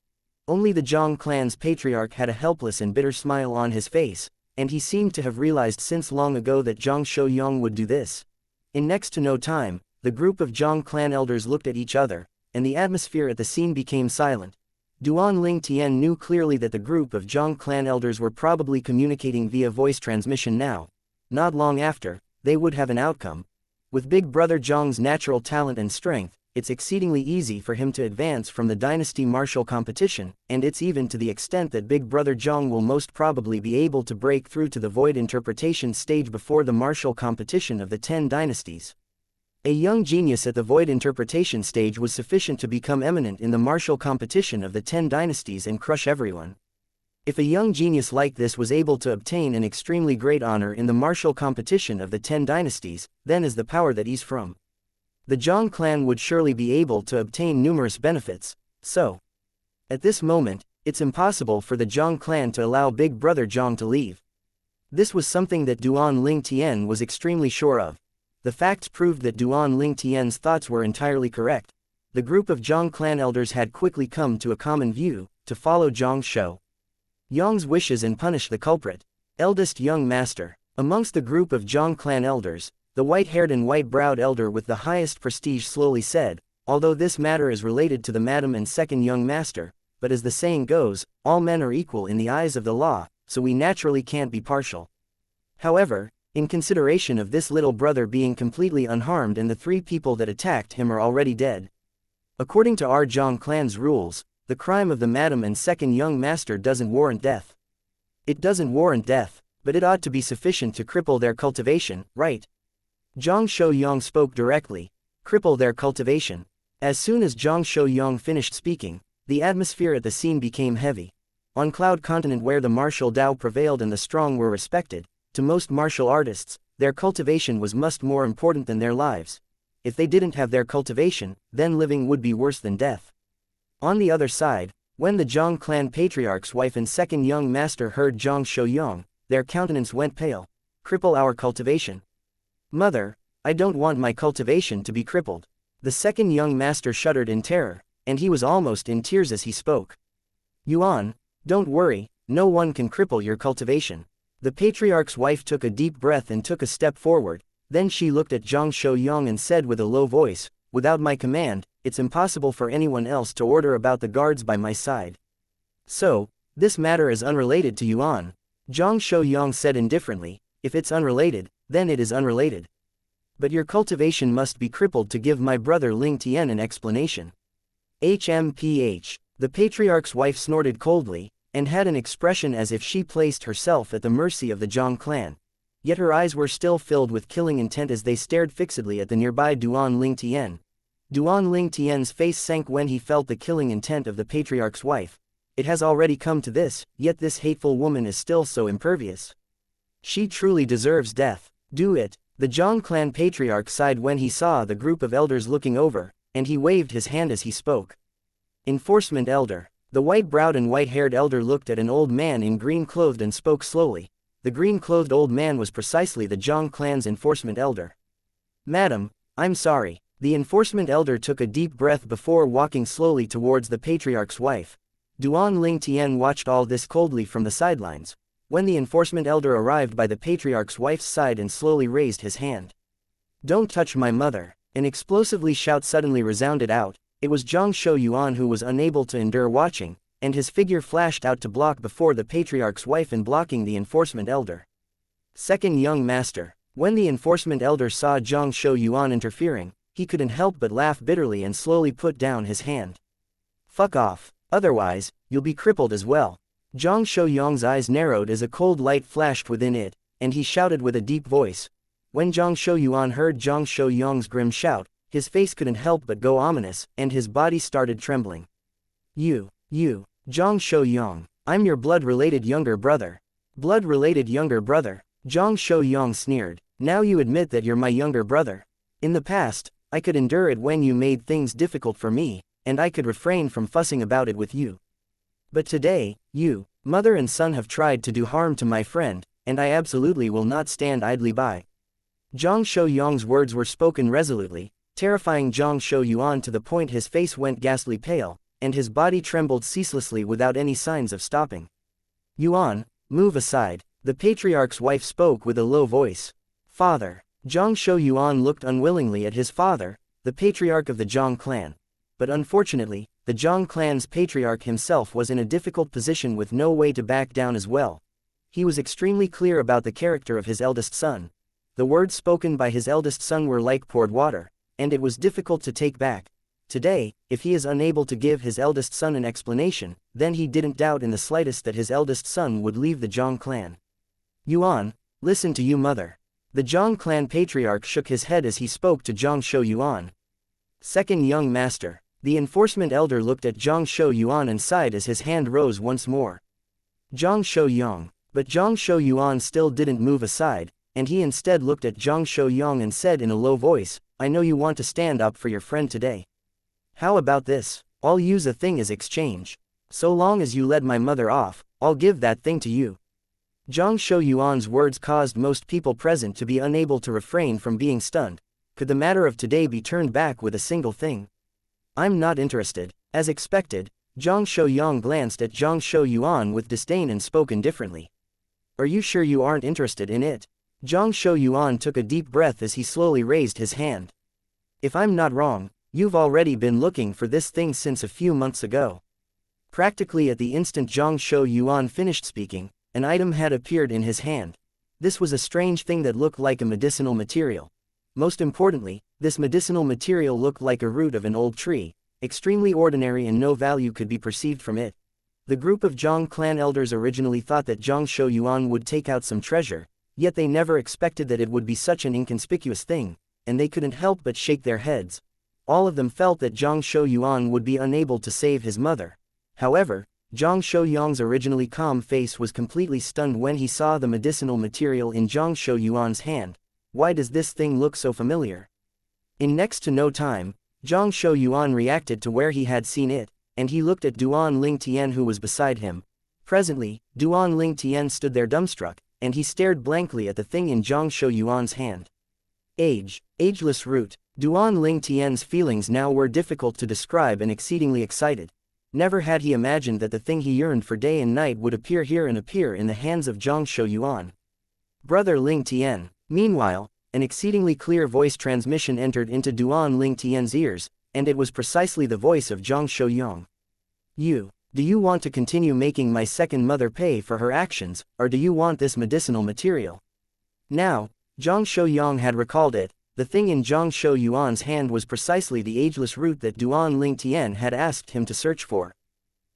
Only the Zhang clan's patriarch had a helpless and bitter smile on his face, and he seemed to have realized since long ago that Zhang Shouyang would do this. In next to no time, the group of Zhang clan elders looked at each other, and the atmosphere at the scene became silent. Duan Ling Tian knew clearly that the group of Zhang clan elders were probably communicating via voice transmission now. Not long after, they would have an outcome. With Big Brother Zhang's natural talent and strength, it's exceedingly easy for him to advance from the dynasty martial competition, and it's even to the extent that Big Brother Zhang will most probably be able to break through to the void interpretation stage before the martial competition of the 10 dynasties. A young genius at the void interpretation stage was sufficient to become eminent in the martial competition of the 10 dynasties and crush everyone. If a young genius like this was able to obtain an extremely great honor in the martial competition of the 10 dynasties, then is the power that he's from. The Zhang clan would surely be able to obtain numerous benefits, so. At this moment, it's impossible for the Zhang clan to allow Big Brother Zhang to leave. This was something that Duan Ling Tian was extremely sure of. The facts proved that Duan Ling Tian's thoughts were entirely correct. The group of Zhang clan elders had quickly come to a common view, to follow Zhang Shouyang's wishes and punish the culprit. Eldest young master. Amongst the group of Zhang clan elders, the white-haired and white-browed elder with the highest prestige slowly said, although this matter is related to the madam and second young master, but as the saying goes, all men are equal in the eyes of the law, so we naturally can't be partial. However, in consideration of this little brother being completely unharmed and the 3 people that attacked him are already dead. According to our Zhang clan's rules, the crime of the madam and second young master doesn't warrant death. It doesn't warrant death, but it ought to be sufficient to cripple their cultivation, right? Zhang Shouyang spoke directly. Cripple their cultivation. As soon as Zhang Shouyang finished speaking, the atmosphere at the scene became heavy. On Cloud Continent, where the martial Tao prevailed and the strong were respected, to most martial artists, their cultivation was much more important than their lives. If they didn't have their cultivation, then living would be worse than death. On the other side, when the Zhang clan patriarch's wife and second young master heard Zhang Shouyang, their countenance went pale. Cripple our cultivation. Mother, I don't want my cultivation to be crippled. The second young master shuddered in terror, and he was almost in tears as he spoke. Yuan, don't worry, no one can cripple your cultivation. The patriarch's wife took a deep breath and took a step forward, then she looked at Zhang Shouyang and said with a low voice, without my command, it's impossible for anyone else to order about the guards by my side. So, this matter is unrelated to Yuan. Zhang Shouyang said indifferently, if it's unrelated, then it is unrelated. But your cultivation must be crippled to give my brother Ling Tian an explanation. HMPH. The patriarch's wife snorted coldly, and had an expression as if she placed herself at the mercy of the Zhang clan. Yet her eyes were still filled with killing intent as they stared fixedly at the nearby Duan Ling Tian. Duan Ling Tian's face sank when he felt the killing intent of the patriarch's wife. It has already come to this, yet this hateful woman is still so impervious. She truly deserves death. Do it. The Zhang clan patriarch sighed when he saw the group of elders looking over, and he waved his hand as he spoke. Enforcement elder. The white-browed and white-haired elder looked at an old man in green-clothed and spoke slowly. The green-clothed old man was precisely the Zhang clan's enforcement elder. Madam, I'm sorry. The enforcement elder took a deep breath before walking slowly towards the patriarch's wife. Duan Ling Tian watched all this coldly from the sidelines. When the enforcement elder arrived by the patriarch's wife's side and slowly raised his hand. Don't touch my mother. An explosively shout suddenly resounded out. It was Zhang Shouyang who was unable to endure watching, and his figure flashed out to block before the patriarch's wife and blocking the enforcement elder. Second young master. When the enforcement elder saw Zhang Shouyang interfering, he couldn't help but laugh bitterly and slowly put down his hand. Fuck off, otherwise, you'll be crippled as well. Zhang Shouyang's eyes narrowed as a cold light flashed within it, and he shouted with a deep voice. When Zhang Shouyang heard Zhang Shouyang's grim shout, his face couldn't help but go ominous, and his body started trembling. You, Zhang Shouyang, I'm your blood-related younger brother. Blood-related younger brother, Zhang Shouyang sneered. Now you admit that you're my younger brother. In the past, I could endure it when you made things difficult for me, and I could refrain from fussing about it with you. But today, you, mother and son have tried to do harm to my friend, and I absolutely will not stand idly by. Zhang Shouyang's words were spoken resolutely, terrifying Zhang Shouyang to the point his face went ghastly pale, and his body trembled ceaselessly without any signs of stopping. Yuan, move aside, the patriarch's wife spoke with a low voice. Father. Zhang Shouyang looked unwillingly at his father, the patriarch of the Zhang clan. But unfortunately, the Zhang clan's patriarch himself was in a difficult position with no way to back down as well. He was extremely clear about the character of his eldest son. The words spoken by his eldest son were like poured water, and it was difficult to take back. Today, if he is unable to give his eldest son an explanation, then he didn't doubt in the slightest that his eldest son would leave the Zhang clan. Yuan, listen to you mother. The Zhang clan patriarch shook his head as he spoke to Zhang Shouyang. Second young master. The enforcement elder looked at Zhang Shouyang and sighed as his hand rose once more. Zhang Shouyang. But Zhang Shouyang still didn't move aside, and he instead looked at Zhang Shouyang and said in a low voice, I know you want to stand up for your friend today. How about this? I'll use a thing as exchange. So long as you let my mother off, I'll give that thing to you. Zhang Shouyang's words caused most people present to be unable to refrain from being stunned. Could the matter of today be turned back with a single thing? I'm not interested. As expected, Zhang Shouyang glanced at Zhang Shouyang with disdain and spoke indifferently. Are you sure you aren't interested in it? Zhang Shouyang took a deep breath as he slowly raised his hand. If I'm not wrong, You've already been looking for this thing since a few months ago. Practically at the instant Zhang Shouyuan finished speaking, an item had appeared in his hand. This was a strange thing that looked like a medicinal material. Most importantly, this medicinal material looked like a root of an old tree, extremely ordinary and no value could be perceived from it. The group of Zhang clan elders originally thought that Zhang Shouyuan would take out some treasure, yet they never expected that it would be such an inconspicuous thing, and they couldn't help but shake their heads. All of them felt that Zhang Shouyuan would be unable to save his mother. However, Zhang Shouyang's originally calm face was completely stunned when he saw the medicinal material in Zhang Shouyuan's hand. Why does this thing look so familiar? In next to no time, Zhang Shouyuan reacted to where he had seen it, and he looked at Duan Lingtian who was beside him. Presently, Duan Lingtian stood there dumbstruck, and he stared blankly at the thing in Zhang Shouyuan's hand. Ageless root. Duan Lingtian's feelings now were difficult to describe and exceedingly excited. Never had he imagined that the thing he yearned for day and night would appear here and appear in the hands of Zhang Shouyuan. Brother Lingtian. Meanwhile, an exceedingly clear voice transmission entered into Duan Lingtian's ears, and it was precisely the voice of Zhang Shouyang. Do you want to continue making my second mother pay for her actions, or do you want this medicinal material? Now, Zhang Shouyang had recalled it. The thing in Zhang Shouyuan's hand was precisely the ageless root that Duan Lingtian had asked him to search for.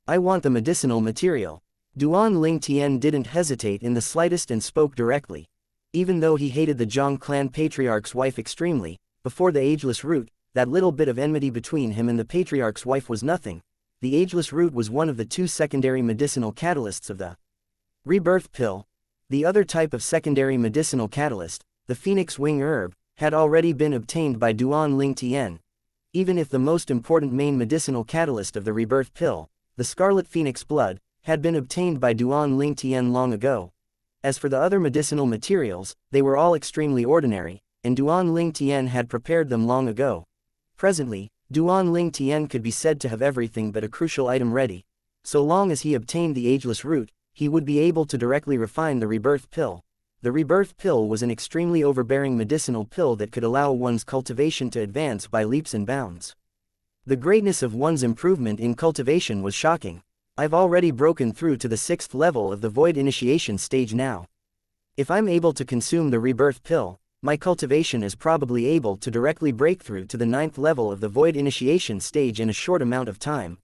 I want the medicinal material. Duan Lingtian didn't hesitate in the slightest and spoke directly. Even though he hated the Zhang clan patriarch's wife extremely, before the ageless root, that little bit of enmity between him and the patriarch's wife was nothing. The ageless root was one of the two secondary medicinal catalysts of the rebirth pill. The other type of secondary medicinal catalyst, the phoenix wing herb, had already been obtained by Duan Lingtian. Even if the most important main medicinal catalyst of the rebirth pill, the scarlet phoenix blood, had been obtained by Duan Lingtian long ago. As for the other medicinal materials, they were all extremely ordinary, and Duan Lingtian had prepared them long ago. Presently, Duan Lingtian could be said to have everything but a crucial item ready. So long as he obtained the ageless root, he would be able to directly refine the rebirth pill. The rebirth pill was an extremely overbearing medicinal pill that could allow one's cultivation to advance by leaps and bounds. The greatness of one's improvement in cultivation was shocking. I've already broken through to the 6th level of the void initiation stage now. If I'm able to consume the rebirth pill, my cultivation is probably able to directly break through to the 9th level of the void initiation stage in a short amount of time.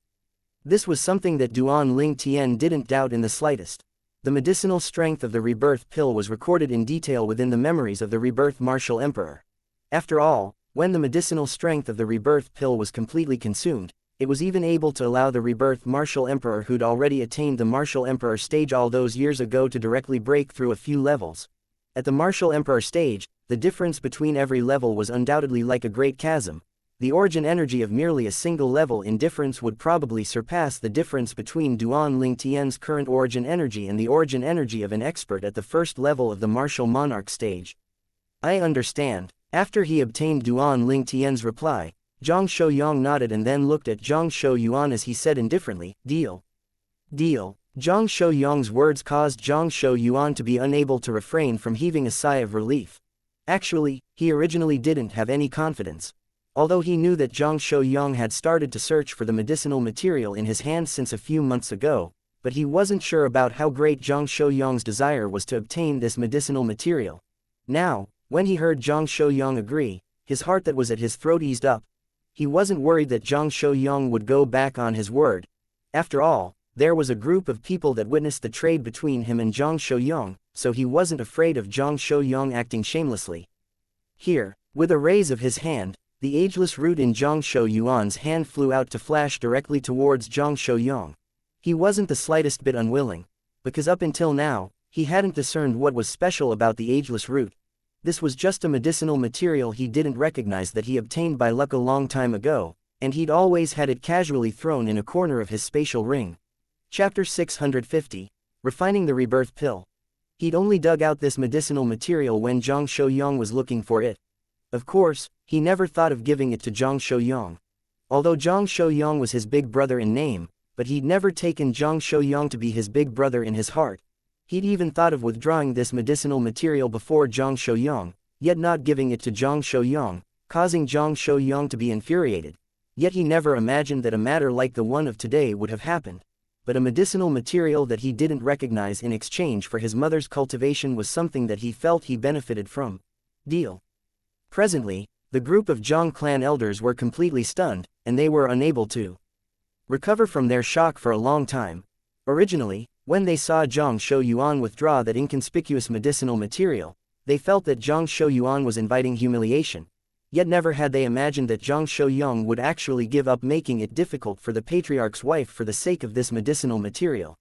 This was something that Duan Lingtian didn't doubt in the slightest. The medicinal strength of the rebirth pill was recorded in detail within the memories of the rebirth martial emperor. After all, when the medicinal strength of the rebirth pill was completely consumed, it was even able to allow the rebirth martial emperor who'd already attained the martial emperor stage all those years ago to directly break through a few levels. At the martial emperor stage, the difference between every level was undoubtedly like a great chasm. The origin energy of merely a single level in difference would probably surpass the difference between Duan Lingtian's current origin energy and the origin energy of an expert at the first level of the martial monarch stage. I understand. After he obtained Duan Lingtian's reply, Zhang Shouyang nodded and then looked at Zhang Shouyuan as he said indifferently, Deal. Zhang Shouyang's words caused Zhang Shouyuan to be unable to refrain from heaving a sigh of relief. Actually, he originally didn't have any confidence. Although he knew that Zhang Shouyang had started to search for the medicinal material in his hand since a few months ago, but he wasn't sure about how great Zhang Shouyang's desire was to obtain this medicinal material. Now, when he heard Zhang Shouyang agree, his heart that was at his throat eased up. He wasn't worried that Zhang Shouyang would go back on his word. After all, there was a group of people that witnessed the trade between him and Zhang Shouyang, so he wasn't afraid of Zhang Shouyang acting shamelessly. Here, with a raise of his hand, the ageless root in Zhang Shouyuan's hand flew out to flash directly towards Zhang Shouyang. He wasn't the slightest bit unwilling, because up until now, he hadn't discerned what was special about the ageless root. This was just a medicinal material he didn't recognize that he obtained by luck a long time ago, and he'd always had it casually thrown in a corner of his spatial ring. Chapter 650. Refining the Rebirth Pill. He'd only dug out this medicinal material when Zhang Shouyang was looking for it. Of course, he never thought of giving it to Zhang Shouyang. Although Zhang Shouyang was his big brother in name, but he'd never taken Zhang Shouyang to be his big brother in his heart. He'd even thought of withdrawing this medicinal material before Zhang Shouyang, yet not giving it to Zhang Shouyang, causing Zhang Shouyang to be infuriated. yet he never imagined that a matter like the one of today would have happened. But a medicinal material that he didn't recognize in exchange for his mother's cultivation was something that he felt he benefited from. Deal. Presently, the group of Zhang clan elders were completely stunned, and they were unable to recover from their shock for a long time. Originally, when they saw Zhang Shouyuan withdraw that inconspicuous medicinal material, they felt that Zhang Shouyuan was inviting humiliation. Yet never had they imagined that Zhang Shouyang would actually give up making it difficult for the patriarch's wife for the sake of this medicinal material.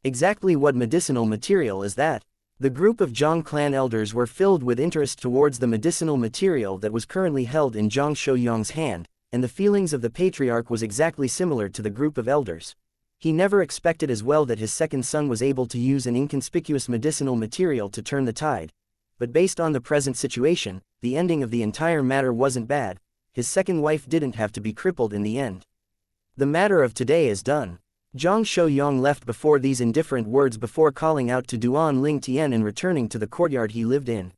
Exactly what medicinal material is that? The group of Zhang clan elders were filled with interest towards the medicinal material that was currently held in Zhang Shouyang's hand, and the feelings of the patriarch was exactly similar to the group of elders. He never expected as well that his second son was able to use an inconspicuous medicinal material to turn the tide. But based on the present situation, the ending of the entire matter wasn't bad. His second wife didn't have to be crippled in the end. The matter of today is done. Zhang Shouyang left before these indifferent words before calling out to Duan Ling Tian and returning to the courtyard he lived in.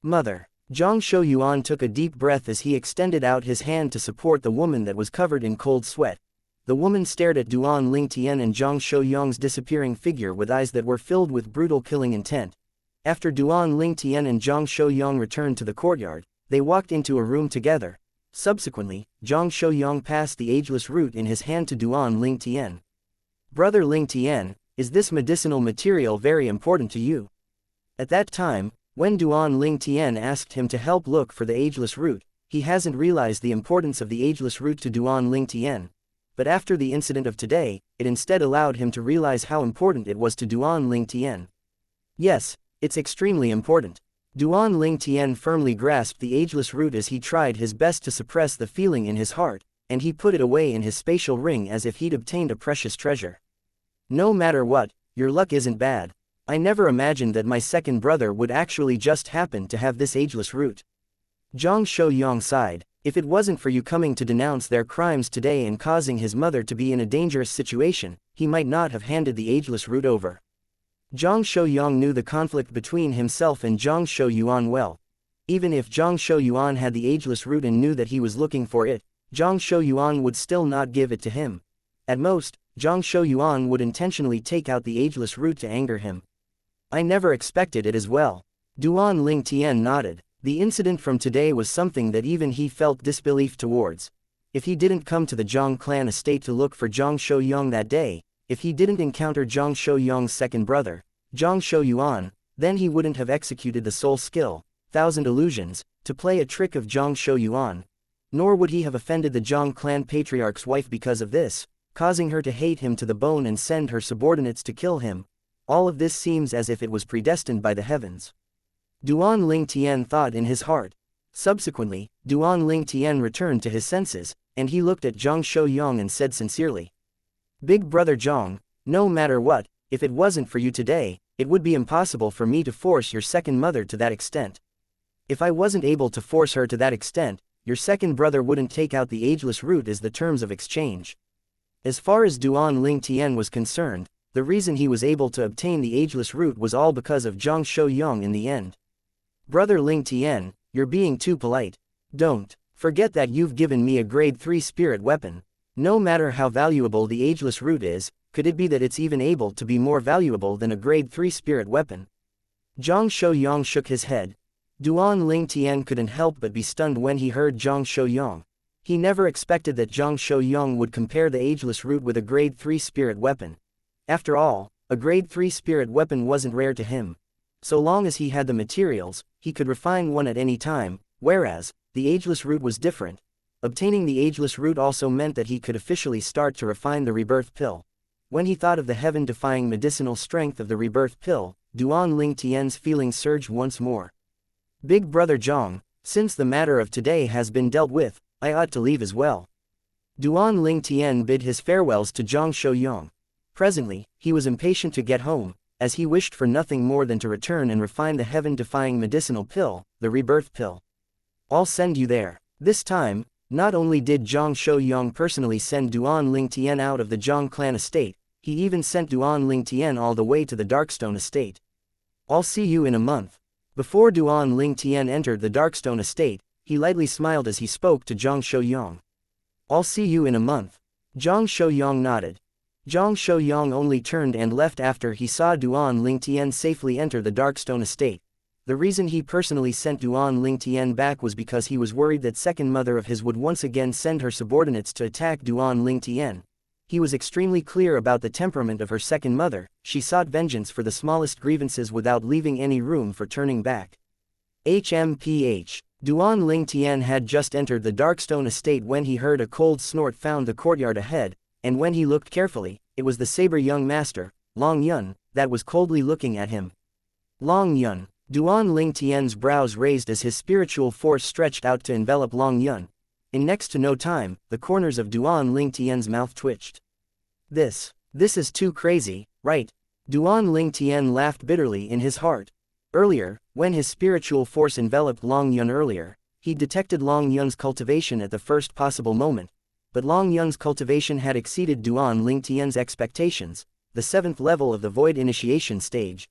Mother. Zhang Shouyuan took a deep breath as he extended out his hand to support the woman that was covered in cold sweat. The woman stared at Duan Ling Tian and Zhang Shouyang's disappearing figure with eyes that were filled with brutal killing intent. After Duan Ling Tian and Zhang Shouyang returned to the courtyard, they walked into a room together. Subsequently, Zhang Shouyang passed the ageless root in his hand to Duan Ling Tian. Brother Ling Tian, is this medicinal material very important to you? At that time, when Duan Ling Tian asked him to help look for the ageless root, he hasn't realized the importance of the ageless root to Duan Ling Tian. But after the incident of today, it instead allowed him to realize how important it was to Duan Ling Tian. Yes, it's extremely important. Duan Ling Tian firmly grasped the ageless root as he tried his best to suppress the feeling in his heart, and he put it away in his spatial ring as if he'd obtained a precious treasure. No matter what, your luck isn't bad. I never imagined that my second brother would actually just happen to have this ageless root. Zhang Shouyang sighed. If it wasn't for you coming to denounce their crimes today and causing his mother to be in a dangerous situation, he might not have handed the ageless root over. Zhang Shouyang knew the conflict between himself and Zhang Shouyuan well. Even if Zhang Shouyuan had the ageless root and knew that he was looking for it, Zhang Shouyuan would still not give it to him. At most, Zhang Shouyuan would intentionally take out the ageless root to anger him. I never expected it as well. Duan Ling Tian nodded. The incident from today was something that even he felt disbelief towards. If he didn't come to the Zhang clan estate to look for Zhang Shouyang that day, if he didn't encounter Zhang Shouyang's second brother, Zhang Shouyuan, then he wouldn't have executed the soul skill, Thousand Illusions, to play a trick of Zhang Shouyuan. Nor would he have offended the Zhang clan patriarch's wife because of this, causing her to hate him to the bone and send her subordinates to kill him. All of this seems as if it was predestined by the heavens. Duan Ling Tian thought in his heart. Subsequently, Duan Ling Tian returned to his senses, and he looked at Zhang Shouyang and said sincerely, Big brother Zhang, no matter what, if it wasn't for you today, it would be impossible for me to force your second mother to that extent. If I wasn't able to force her to that extent, your second brother wouldn't take out the ageless root as the terms of exchange. As far as Duan Ling Tian was concerned, the reason he was able to obtain the ageless root was all because of Zhang Shouyang in the end. Brother Ling Tian, you're being too polite. Don't forget that you've given me a grade 3 spirit weapon. No matter how valuable the ageless root is, could it be that it's even able to be more valuable than a grade 3 spirit weapon? Zhang Shouyang shook his head. Duan Ling Tian couldn't help but be stunned when he heard Zhang Shouyang. He never expected that Zhang Shouyang would compare the ageless root with a grade 3 spirit weapon. After all, a grade 3 spirit weapon wasn't rare to him. So long as he had the materials, he could refine one at any time, whereas, the ageless root was different. Obtaining the ageless root also meant that he could officially start to refine the rebirth pill. When he thought of the heaven-defying medicinal strength of the rebirth pill, Duan Ling Tian's feelings surged once more. Big brother Zhang, since the matter of today has been dealt with, I ought to leave as well. Duan Ling Tian bid his farewells to Zhang Shouyang. Presently, he was impatient to get home, as he wished for nothing more than to return and refine the heaven-defying medicinal pill, the rebirth pill. I'll send you there. This time, not only did Zhang Shouyang personally send Duan Ling Tian out of the Zhang clan estate, he even sent Duan Ling Tian all the way to the Darkstone estate. I'll see you in a month. Before Duan Ling Tian entered the Darkstone estate, he lightly smiled as he spoke to Zhang Shouyang. I'll see you in a month. Zhang Shouyang nodded. Zhang Shouyang only turned and left after he saw Duan Lingtian safely enter the Darkstone estate. The reason he personally sent Duan Lingtian back was because he was worried that second mother of his would once again send her subordinates to attack Duan Lingtian. He was extremely clear about the temperament of her second mother. She sought vengeance for the smallest grievances without leaving any room for turning back. HMPH. Duan Lingtian had just entered the Darkstone estate when he heard a cold snort found the courtyard ahead, and when he looked carefully, it was the saber young master, Long Yun, that was coldly looking at him. Long Yun. Duan Lingtian's brows raised as his spiritual force stretched out to envelop Long Yun. In next to no time, the corners of Duan Lingtian's mouth twitched. This is too crazy, right? Duan Lingtian laughed bitterly in his heart. Earlier, when his spiritual force enveloped Long Yun earlier, he detected Long Yun's cultivation at the first possible moment, but Long Yun's cultivation had exceeded Duan Lingtian's expectations, the 7th level of the Void Initiation stage.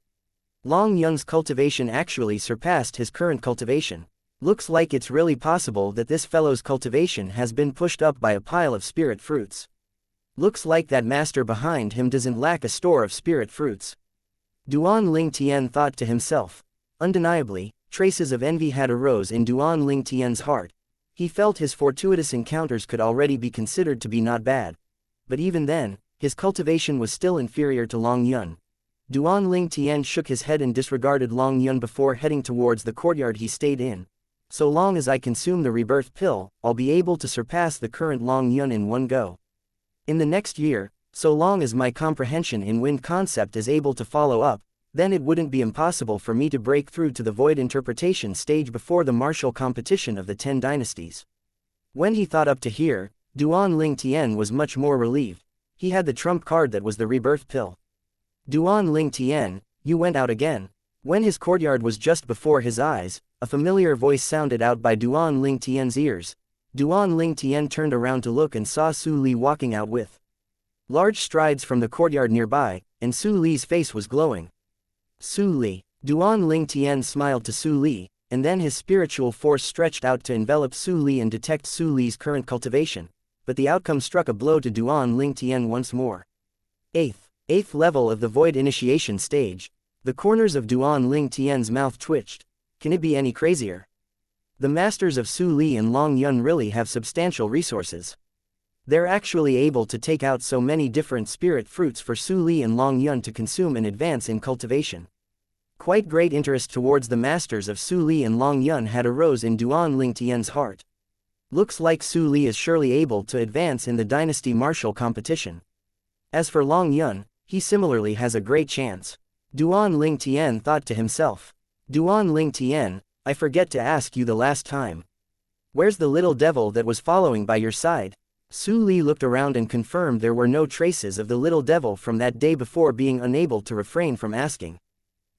Long Yun's cultivation actually surpassed his current cultivation. Looks like it's really possible that this fellow's cultivation has been pushed up by a pile of spirit fruits. Looks like that master behind him doesn't lack a store of spirit fruits. Duan Lingtian thought to himself. Undeniably, traces of envy had arose in Duan Lingtian's heart. He felt his fortuitous encounters could already be considered to be not bad. But even then, his cultivation was still inferior to Long Yun. Duan Lingtian shook his head and disregarded Long Yun before heading towards the courtyard he stayed in. So long as I consume the rebirth pill, I'll be able to surpass the current Long Yun in one go. In the next year, so long as my comprehension in wind concept is able to follow up, then it wouldn't be impossible for me to break through to the void interpretation stage before the martial competition of the 10 dynasties. When he thought up to here, Duan Lingtian was much more relieved. He had the trump card that was the rebirth pill. Duan Lingtian, you went out again. When his courtyard was just before his eyes, a familiar voice sounded out by Duan Lingtian's ears. Duan Lingtian turned around to look and saw Su Li walking out with large strides from the courtyard nearby, and Su Li's face was glowing. Su Li. Duan Lingtian smiled to Su Li, and then his spiritual force stretched out to envelop Su Li and detect Su Li's current cultivation, but the outcome struck a blow to Duan Lingtian once more. 8th level of the Void Initiation stage. The corners of Duan Lingtian's mouth twitched. Can it be any crazier? The masters of Su Li and Long Yun really have substantial resources. They're actually able to take out so many different spirit fruits for Su Li and Long Yun to consume and advance in cultivation. Quite great interest towards the masters of Su Li and Long Yun had arose in Duan Lingtian's heart. Looks like Su Li is surely able to advance in the dynasty martial competition. As for Long Yun, he similarly has a great chance. Duan Lingtian thought to himself. Duan Lingtian, I forget to ask you the last time. Where's the little devil that was following by your side? Su Li looked around and confirmed there were no traces of the little devil from that day before being unable to refrain from asking.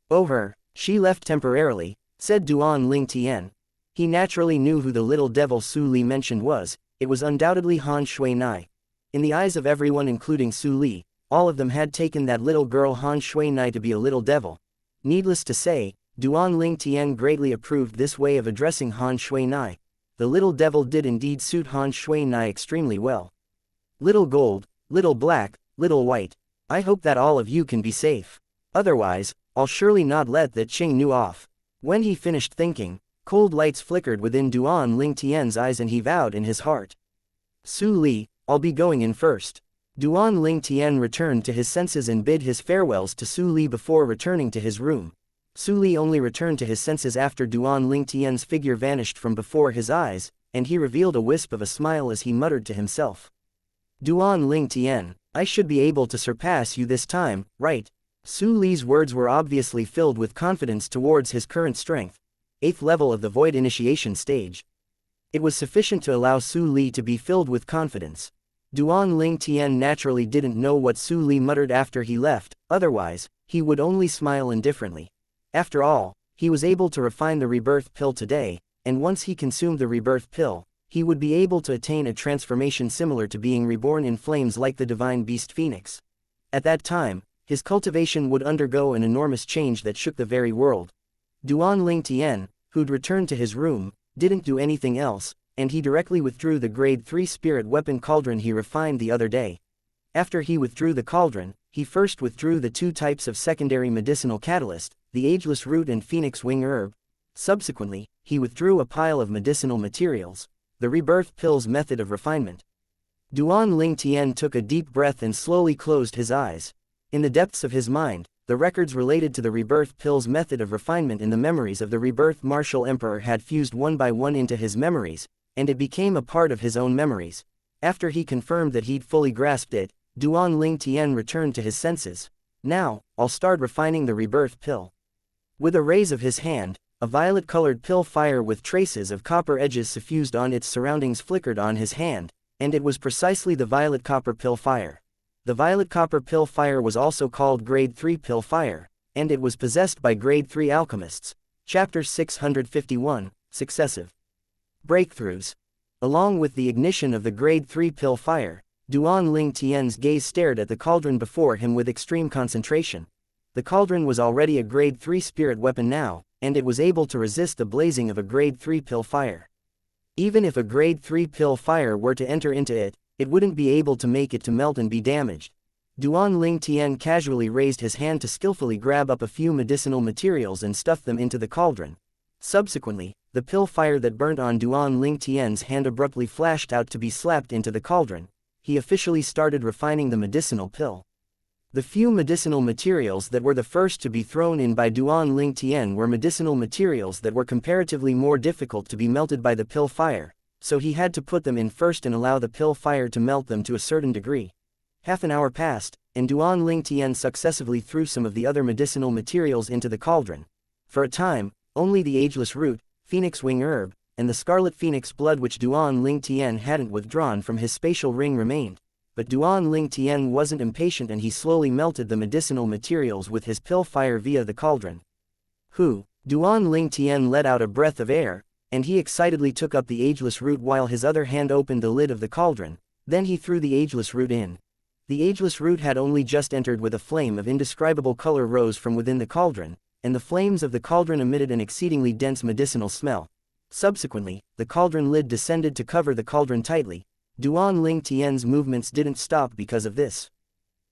Oh her, she left temporarily, said Duan Lingtian. He naturally knew who the little devil Su Li mentioned was. It was undoubtedly Han Shuinai. In the eyes of everyone including Su Li, all of them had taken that little girl Han Shuinai to be a little devil. Needless to say, Duan Lingtian greatly approved this way of addressing Han Shuinai. The little devil did indeed suit Han Shuinai extremely well. Little gold, little black, little white. I hope that all of you can be safe. Otherwise, I'll surely not let that Qing Nu off. When he finished thinking, cold lights flickered within Duan Lingtian's eyes and he vowed in his heart. Su Li, I'll be going in first. Duan Lingtian returned to his senses and bid his farewells to Su Li before returning to his room. Su Li only returned to his senses after Duan Lingtian's figure vanished from before his eyes, and he revealed a wisp of a smile as he muttered to himself. Duan Lingtian, I should be able to surpass you this time, right? Su Li's words were obviously filled with confidence towards his current strength. 8th level of the Void Initiation stage. It was sufficient to allow Su Li to be filled with confidence. Duan Lingtian naturally didn't know what Su Li muttered after he left, otherwise, he would only smile indifferently. After all, he was able to refine the rebirth pill today, and once he consumed the rebirth pill, he would be able to attain a transformation similar to being reborn in flames like the divine beast Phoenix. At that time, his cultivation would undergo an enormous change that shook the very world. Duan Lingtian, who'd returned to his room, didn't do anything else, and he directly withdrew the grade 3 spirit weapon cauldron he refined the other day. After he withdrew the cauldron, he first withdrew the 2 types of secondary medicinal catalyst, the ageless root and phoenix wing herb. Subsequently, he withdrew a pile of medicinal materials, the rebirth pills method of refinement. Duan Ling Tian took a deep breath and slowly closed his eyes. In the depths of his mind, the records related to the rebirth pills method of refinement in the memories of the rebirth martial emperor had fused one by one into his memories, and it became a part of his own memories. After he confirmed that he'd fully grasped it, Duan Ling Tian returned to his senses. Now, I'll start refining the rebirth pill. With a raise of his hand, a violet-colored pill fire with traces of copper edges suffused on its surroundings flickered on his hand, and it was precisely the violet copper pill fire. The violet copper pill fire was also called grade 3 pill fire, and it was possessed by grade 3 alchemists. Chapter 651, Successive Breakthroughs. Along with the ignition of the grade 3 pill fire, Duan Ling Tian's gaze stared at the cauldron before him with extreme concentration. The cauldron was already a grade 3 spirit weapon now, and it was able to resist the blazing of a grade 3 pill fire. Even if a grade 3 pill fire were to enter into it, it wouldn't be able to make it to melt and be damaged. Duan Ling Tian casually raised his hand to skillfully grab up a few medicinal materials and stuff them into the cauldron. Subsequently, the pill fire that burnt on Duan Ling Tian's hand abruptly flashed out to be slapped into the cauldron. He officially started refining the medicinal pill. The few medicinal materials that were the first to be thrown in by Duan Ling Tian were medicinal materials that were comparatively more difficult to be melted by the pill fire, so he had to put them in first and allow the pill fire to melt them to a certain degree. Half an hour passed, and Duan Ling Tian successively threw some of the other medicinal materials into the cauldron. For a time, only the ageless root, phoenix wing herb, and the scarlet phoenix blood which Duan Ling Tian hadn't withdrawn from his spatial ring remained. But Duan Ling Tian wasn't impatient and he slowly melted the medicinal materials with his pill fire via the cauldron. Duan Ling Tian let out a breath of air, and he excitedly took up the ageless root while his other hand opened the lid of the cauldron. Then he threw the ageless root in. The ageless root had only just entered with a flame of indescribable color rose from within the cauldron, and the flames of the cauldron emitted an exceedingly dense medicinal smell. Subsequently, the cauldron lid descended to cover the cauldron tightly. Duan Ling Tian's movements didn't stop because of this.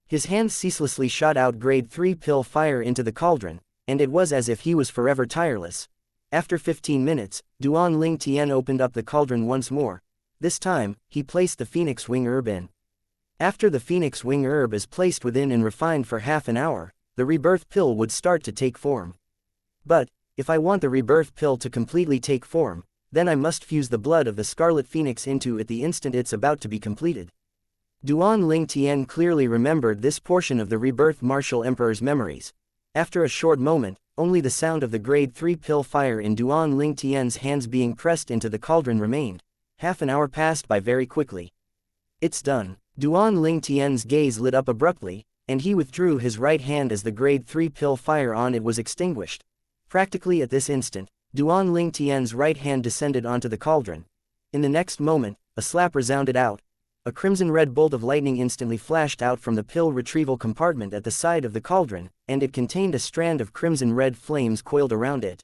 His hands ceaselessly shot out grade 3 pill fire into the cauldron, and it was as if he was forever tireless. After 15 minutes, Duan Ling Tian opened up the cauldron once more. This time, he placed the phoenix wing herb in. After the phoenix wing herb is placed within and refined for half an hour, the rebirth pill would start to take form. But, if I want the rebirth pill to completely take form, then I must fuse the blood of the scarlet phoenix into it the instant it's about to be completed. Duan Ling Tian clearly remembered this portion of the rebirth martial emperor's memories. After a short moment, only the sound of the grade 3 pill fire in Duan Ling Tian's hands being pressed into the cauldron remained. Half an hour passed by very quickly. It's done. Duan Ling Tian's gaze lit up abruptly, and he withdrew his right hand as the grade 3 pill fire on it was extinguished. Practically at this instant, Duan Ling Tian's right hand descended onto the cauldron. In the next moment, a slap resounded out. A crimson-red bolt of lightning instantly flashed out from the pill retrieval compartment at the side of the cauldron, and it contained a strand of crimson-red flames coiled around it.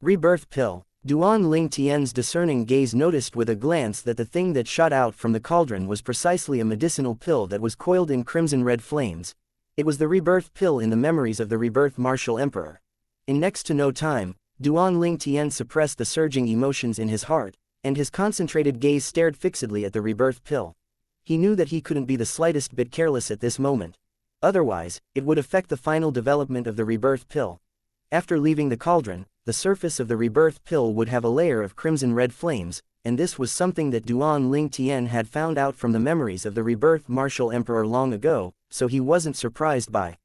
Rebirth pill. Duan Ling Tian's discerning gaze noticed with a glance that the thing that shot out from the cauldron was precisely a medicinal pill that was coiled in crimson-red flames. It was the rebirth pill in the memories of the rebirth martial emperor. In next to no time, Duan Ling Tian suppressed the surging emotions in his heart, and his concentrated gaze stared fixedly at the rebirth pill. He knew that he couldn't be the slightest bit careless at this moment. Otherwise, it would affect the final development of the rebirth pill. After leaving the cauldron, the surface of the rebirth pill would have a layer of crimson-red flames, and this was something that Duan Ling Tian had found out from the memories of the rebirth martial emperor long ago, so he wasn't surprised by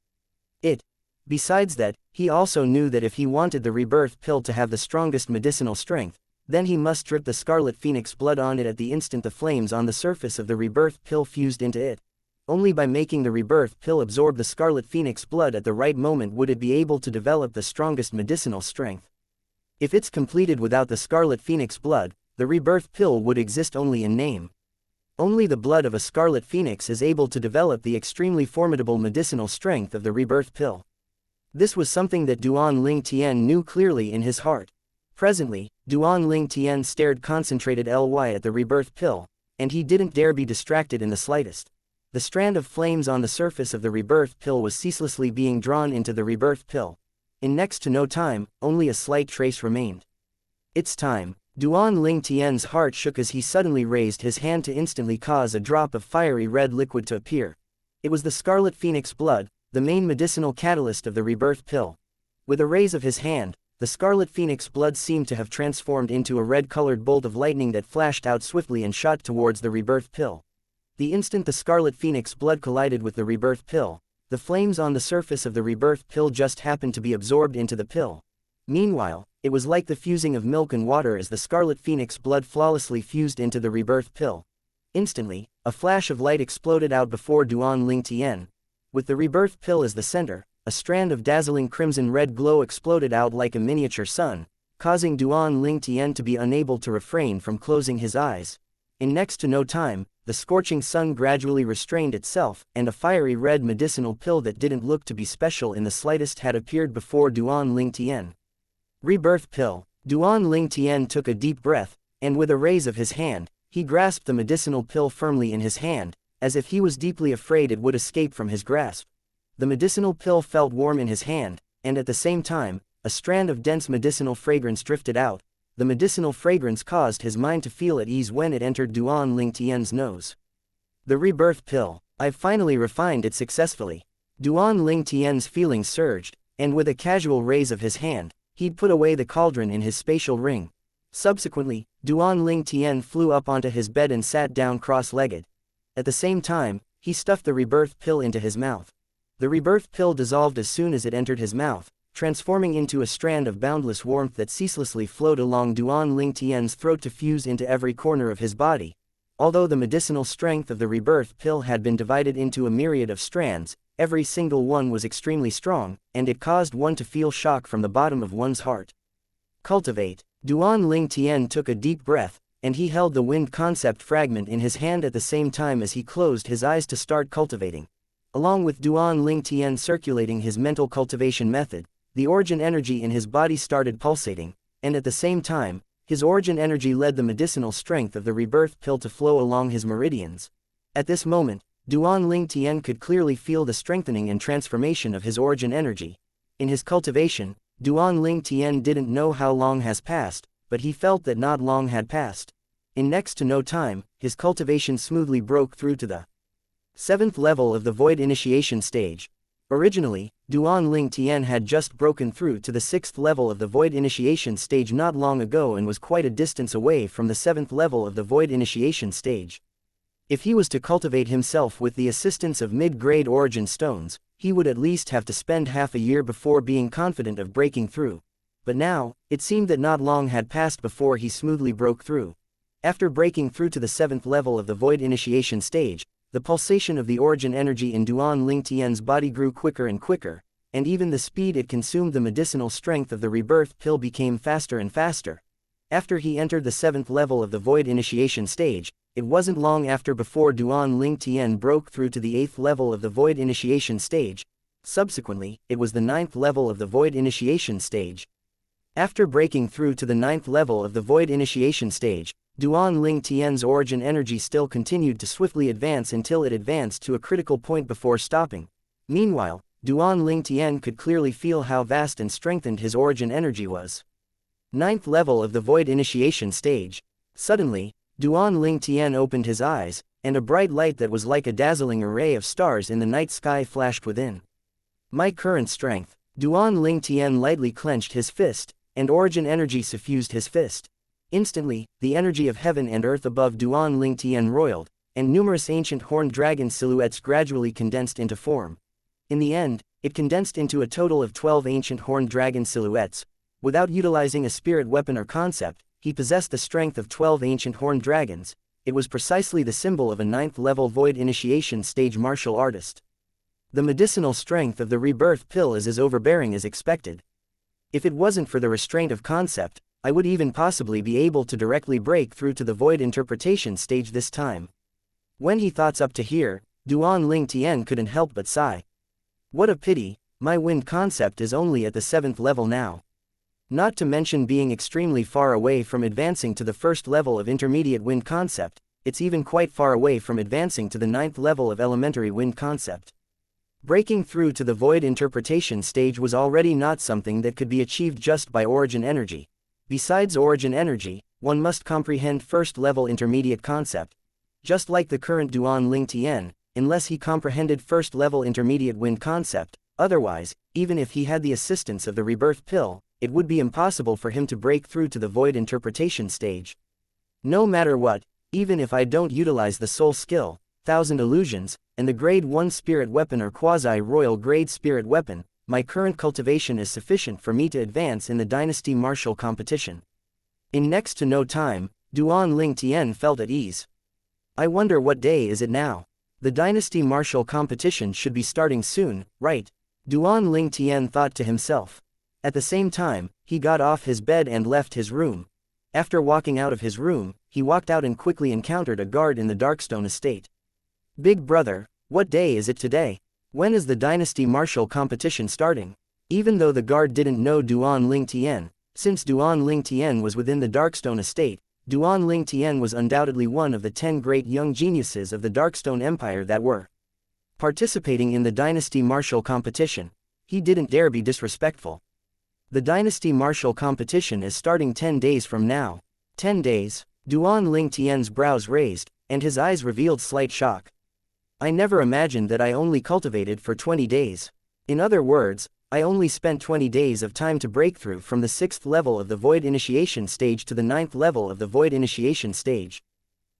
it. Besides that, he also knew that if he wanted the rebirth pill to have the strongest medicinal strength, then he must drip the scarlet phoenix blood on it at the instant the flames on the surface of the rebirth pill fused into it. Only by making the rebirth pill absorb the scarlet phoenix blood at the right moment would it be able to develop the strongest medicinal strength. If it's completed without the scarlet phoenix blood, the rebirth pill would exist only in name. Only the blood of a scarlet phoenix is able to develop the extremely formidable medicinal strength of the rebirth pill. This was something that Duan Ling Tian knew clearly in his heart. Presently, Duan Ling Tian stared concentrated at the rebirth pill, and he didn't dare be distracted in the slightest. The strand of flames on the surface of the rebirth pill was ceaselessly being drawn into the rebirth pill. In next to no time, only a slight trace remained. It's time. Duan Ling Tian's heart shook as he suddenly raised his hand to instantly cause a drop of fiery red liquid to appear. It was the scarlet phoenix blood, the main medicinal catalyst of the rebirth pill. With a raise of his hand, the scarlet phoenix blood seemed to have transformed into a red-colored bolt of lightning that flashed out swiftly and shot towards the rebirth pill. The instant the scarlet phoenix blood collided with the rebirth pill, the flames on the surface of the rebirth pill just happened to be absorbed into the pill. Meanwhile, it was like the fusing of milk and water as the scarlet phoenix blood flawlessly fused into the rebirth pill. Instantly, a flash of light exploded out before Duan Ling Tian. With the rebirth pill as the center, a strand of dazzling crimson-red glow exploded out like a miniature sun, causing Duan Ling Tian to be unable to refrain from closing his eyes. In next to no time, the scorching sun gradually restrained itself, and a fiery red medicinal pill that didn't look to be special in the slightest had appeared before Duan Ling Tian. Rebirth pill. Duan Ling Tian took a deep breath, and with a raise of his hand, he grasped the medicinal pill firmly in his hand, as if he was deeply afraid it would escape from his grasp. The medicinal pill felt warm in his hand, and at the same time, a strand of dense medicinal fragrance drifted out. The medicinal fragrance caused his mind to feel at ease when it entered Duan Ling Tian's nose. The rebirth pill. I've finally refined it successfully. Duan Ling Tian's feelings surged, and with a casual raise of his hand, he'd put away the cauldron in his spatial ring. Subsequently, Duan Ling Tian flew up onto his bed and sat down cross-legged. At the same time, he stuffed the rebirth pill into his mouth. The rebirth pill dissolved as soon as it entered his mouth, transforming into a strand of boundless warmth that ceaselessly flowed along Duan Ling Tian's throat to fuse into every corner of his body. Although the medicinal strength of the rebirth pill had been divided into a myriad of strands, every single one was extremely strong, and it caused one to feel shock from the bottom of one's heart. Cultivate. Duan Ling Tian took a deep breath, and he held the wind concept fragment in his hand at the same time as he closed his eyes to start cultivating. Along with Duan Ling Tian circulating his mental cultivation method, the origin energy in his body started pulsating, and at the same time, his origin energy led the medicinal strength of the rebirth pill to flow along his meridians. At this moment, Duan Ling Tian could clearly feel the strengthening and transformation of his origin energy. In his cultivation, Duan Ling Tian didn't know how long has passed, but he felt that not long had passed. In next to no time, his cultivation smoothly broke through to the 7th level of the Void Initiation stage. Originally, Duan Ling Tian had just broken through to the 6th level of the Void Initiation stage not long ago and was quite a distance away from the 7th level of the Void Initiation stage. If he was to cultivate himself with the assistance of mid-grade origin stones, he would at least have to spend half a year before being confident of breaking through. But now, it seemed that not long had passed before he smoothly broke through. After breaking through to the 7th level of the Void Initiation stage, the pulsation of the origin energy in Duan Ling Tian's body grew quicker and quicker, and even the speed it consumed the medicinal strength of the rebirth pill became faster and faster. After he entered the 7th level of the Void Initiation stage, it wasn't long after before Duan Ling Tian broke through to the 8th level of the Void Initiation stage. Subsequently, it was the 9th level of the Void Initiation stage. After breaking through to the 9th level of the Void Initiation stage, Duan Ling Tian's origin energy still continued to swiftly advance until it advanced to a critical point before stopping. Meanwhile, Duan Ling Tian could clearly feel how vast and strengthened his origin energy was. 9th level of the Void Initiation stage. Suddenly, Duan Ling Tian opened his eyes, and a bright light that was like a dazzling array of stars in the night sky flashed within. My current strength. Duan Ling Tian lightly clenched his fist, and origin energy suffused his fist. Instantly, the energy of heaven and earth above Duan Ling Tian roiled, and numerous ancient horned dragon silhouettes gradually condensed into form. In the end, it condensed into a total of 12 ancient horned dragon silhouettes. Without utilizing a spirit weapon or concept, he possessed the strength of 12 ancient horned dragons. It was precisely the symbol of a 9th level Void Initiation stage martial artist. The medicinal strength of the rebirth pill is as overbearing as expected. If it wasn't for the restraint of concept, I would even possibly be able to directly break through to the Void Interpretation stage this time. When he thoughts up to here, Duan Ling Tian couldn't help but sigh. What a pity, my wind concept is only at the 7th level now. Not to mention being extremely far away from advancing to the first level of intermediate wind concept, it's even quite far away from advancing to the 9th level of elementary wind concept. Breaking through to the void interpretation stage was already not something that could be achieved just by origin energy. Besides origin energy, one must comprehend first level intermediate concept. Just like the current Duan Ling Tian, unless he comprehended first level intermediate wind concept, otherwise, even if he had the assistance of the rebirth pill, it would be impossible for him to break through to the void interpretation stage. No matter what, even if I don't utilize the soul skill, Thousand Illusions, and the grade 1 spirit weapon or quasi-royal grade spirit weapon, my current cultivation is sufficient for me to advance in the dynasty martial competition. In next to no time, Duan Ling Tian felt at ease. I wonder what day is it now? The dynasty martial competition should be starting soon, right? Duan Ling Tian thought to himself. At the same time, he got off his bed and left his room. After walking out of his room, he walked out and quickly encountered a guard in the Darkstone estate. Big brother, what day is it today? When is the dynasty martial competition starting? Even though the guard didn't know Duan Ling Tian, since Duan Ling Tian was within the Darkstone estate, Duan Ling Tian was undoubtedly one of the 10 great young geniuses of the Darkstone Empire that were participating in the dynasty martial competition. He didn't dare be disrespectful. The dynasty martial competition is starting 10 days from now. 10 days? Duan Ling Tian's brows raised, and his eyes revealed slight shock. I never imagined that I only cultivated for 20 days. In other words, I only spent 20 days of time to break through from the 6th level of the void initiation stage to the 9th level of the void initiation stage.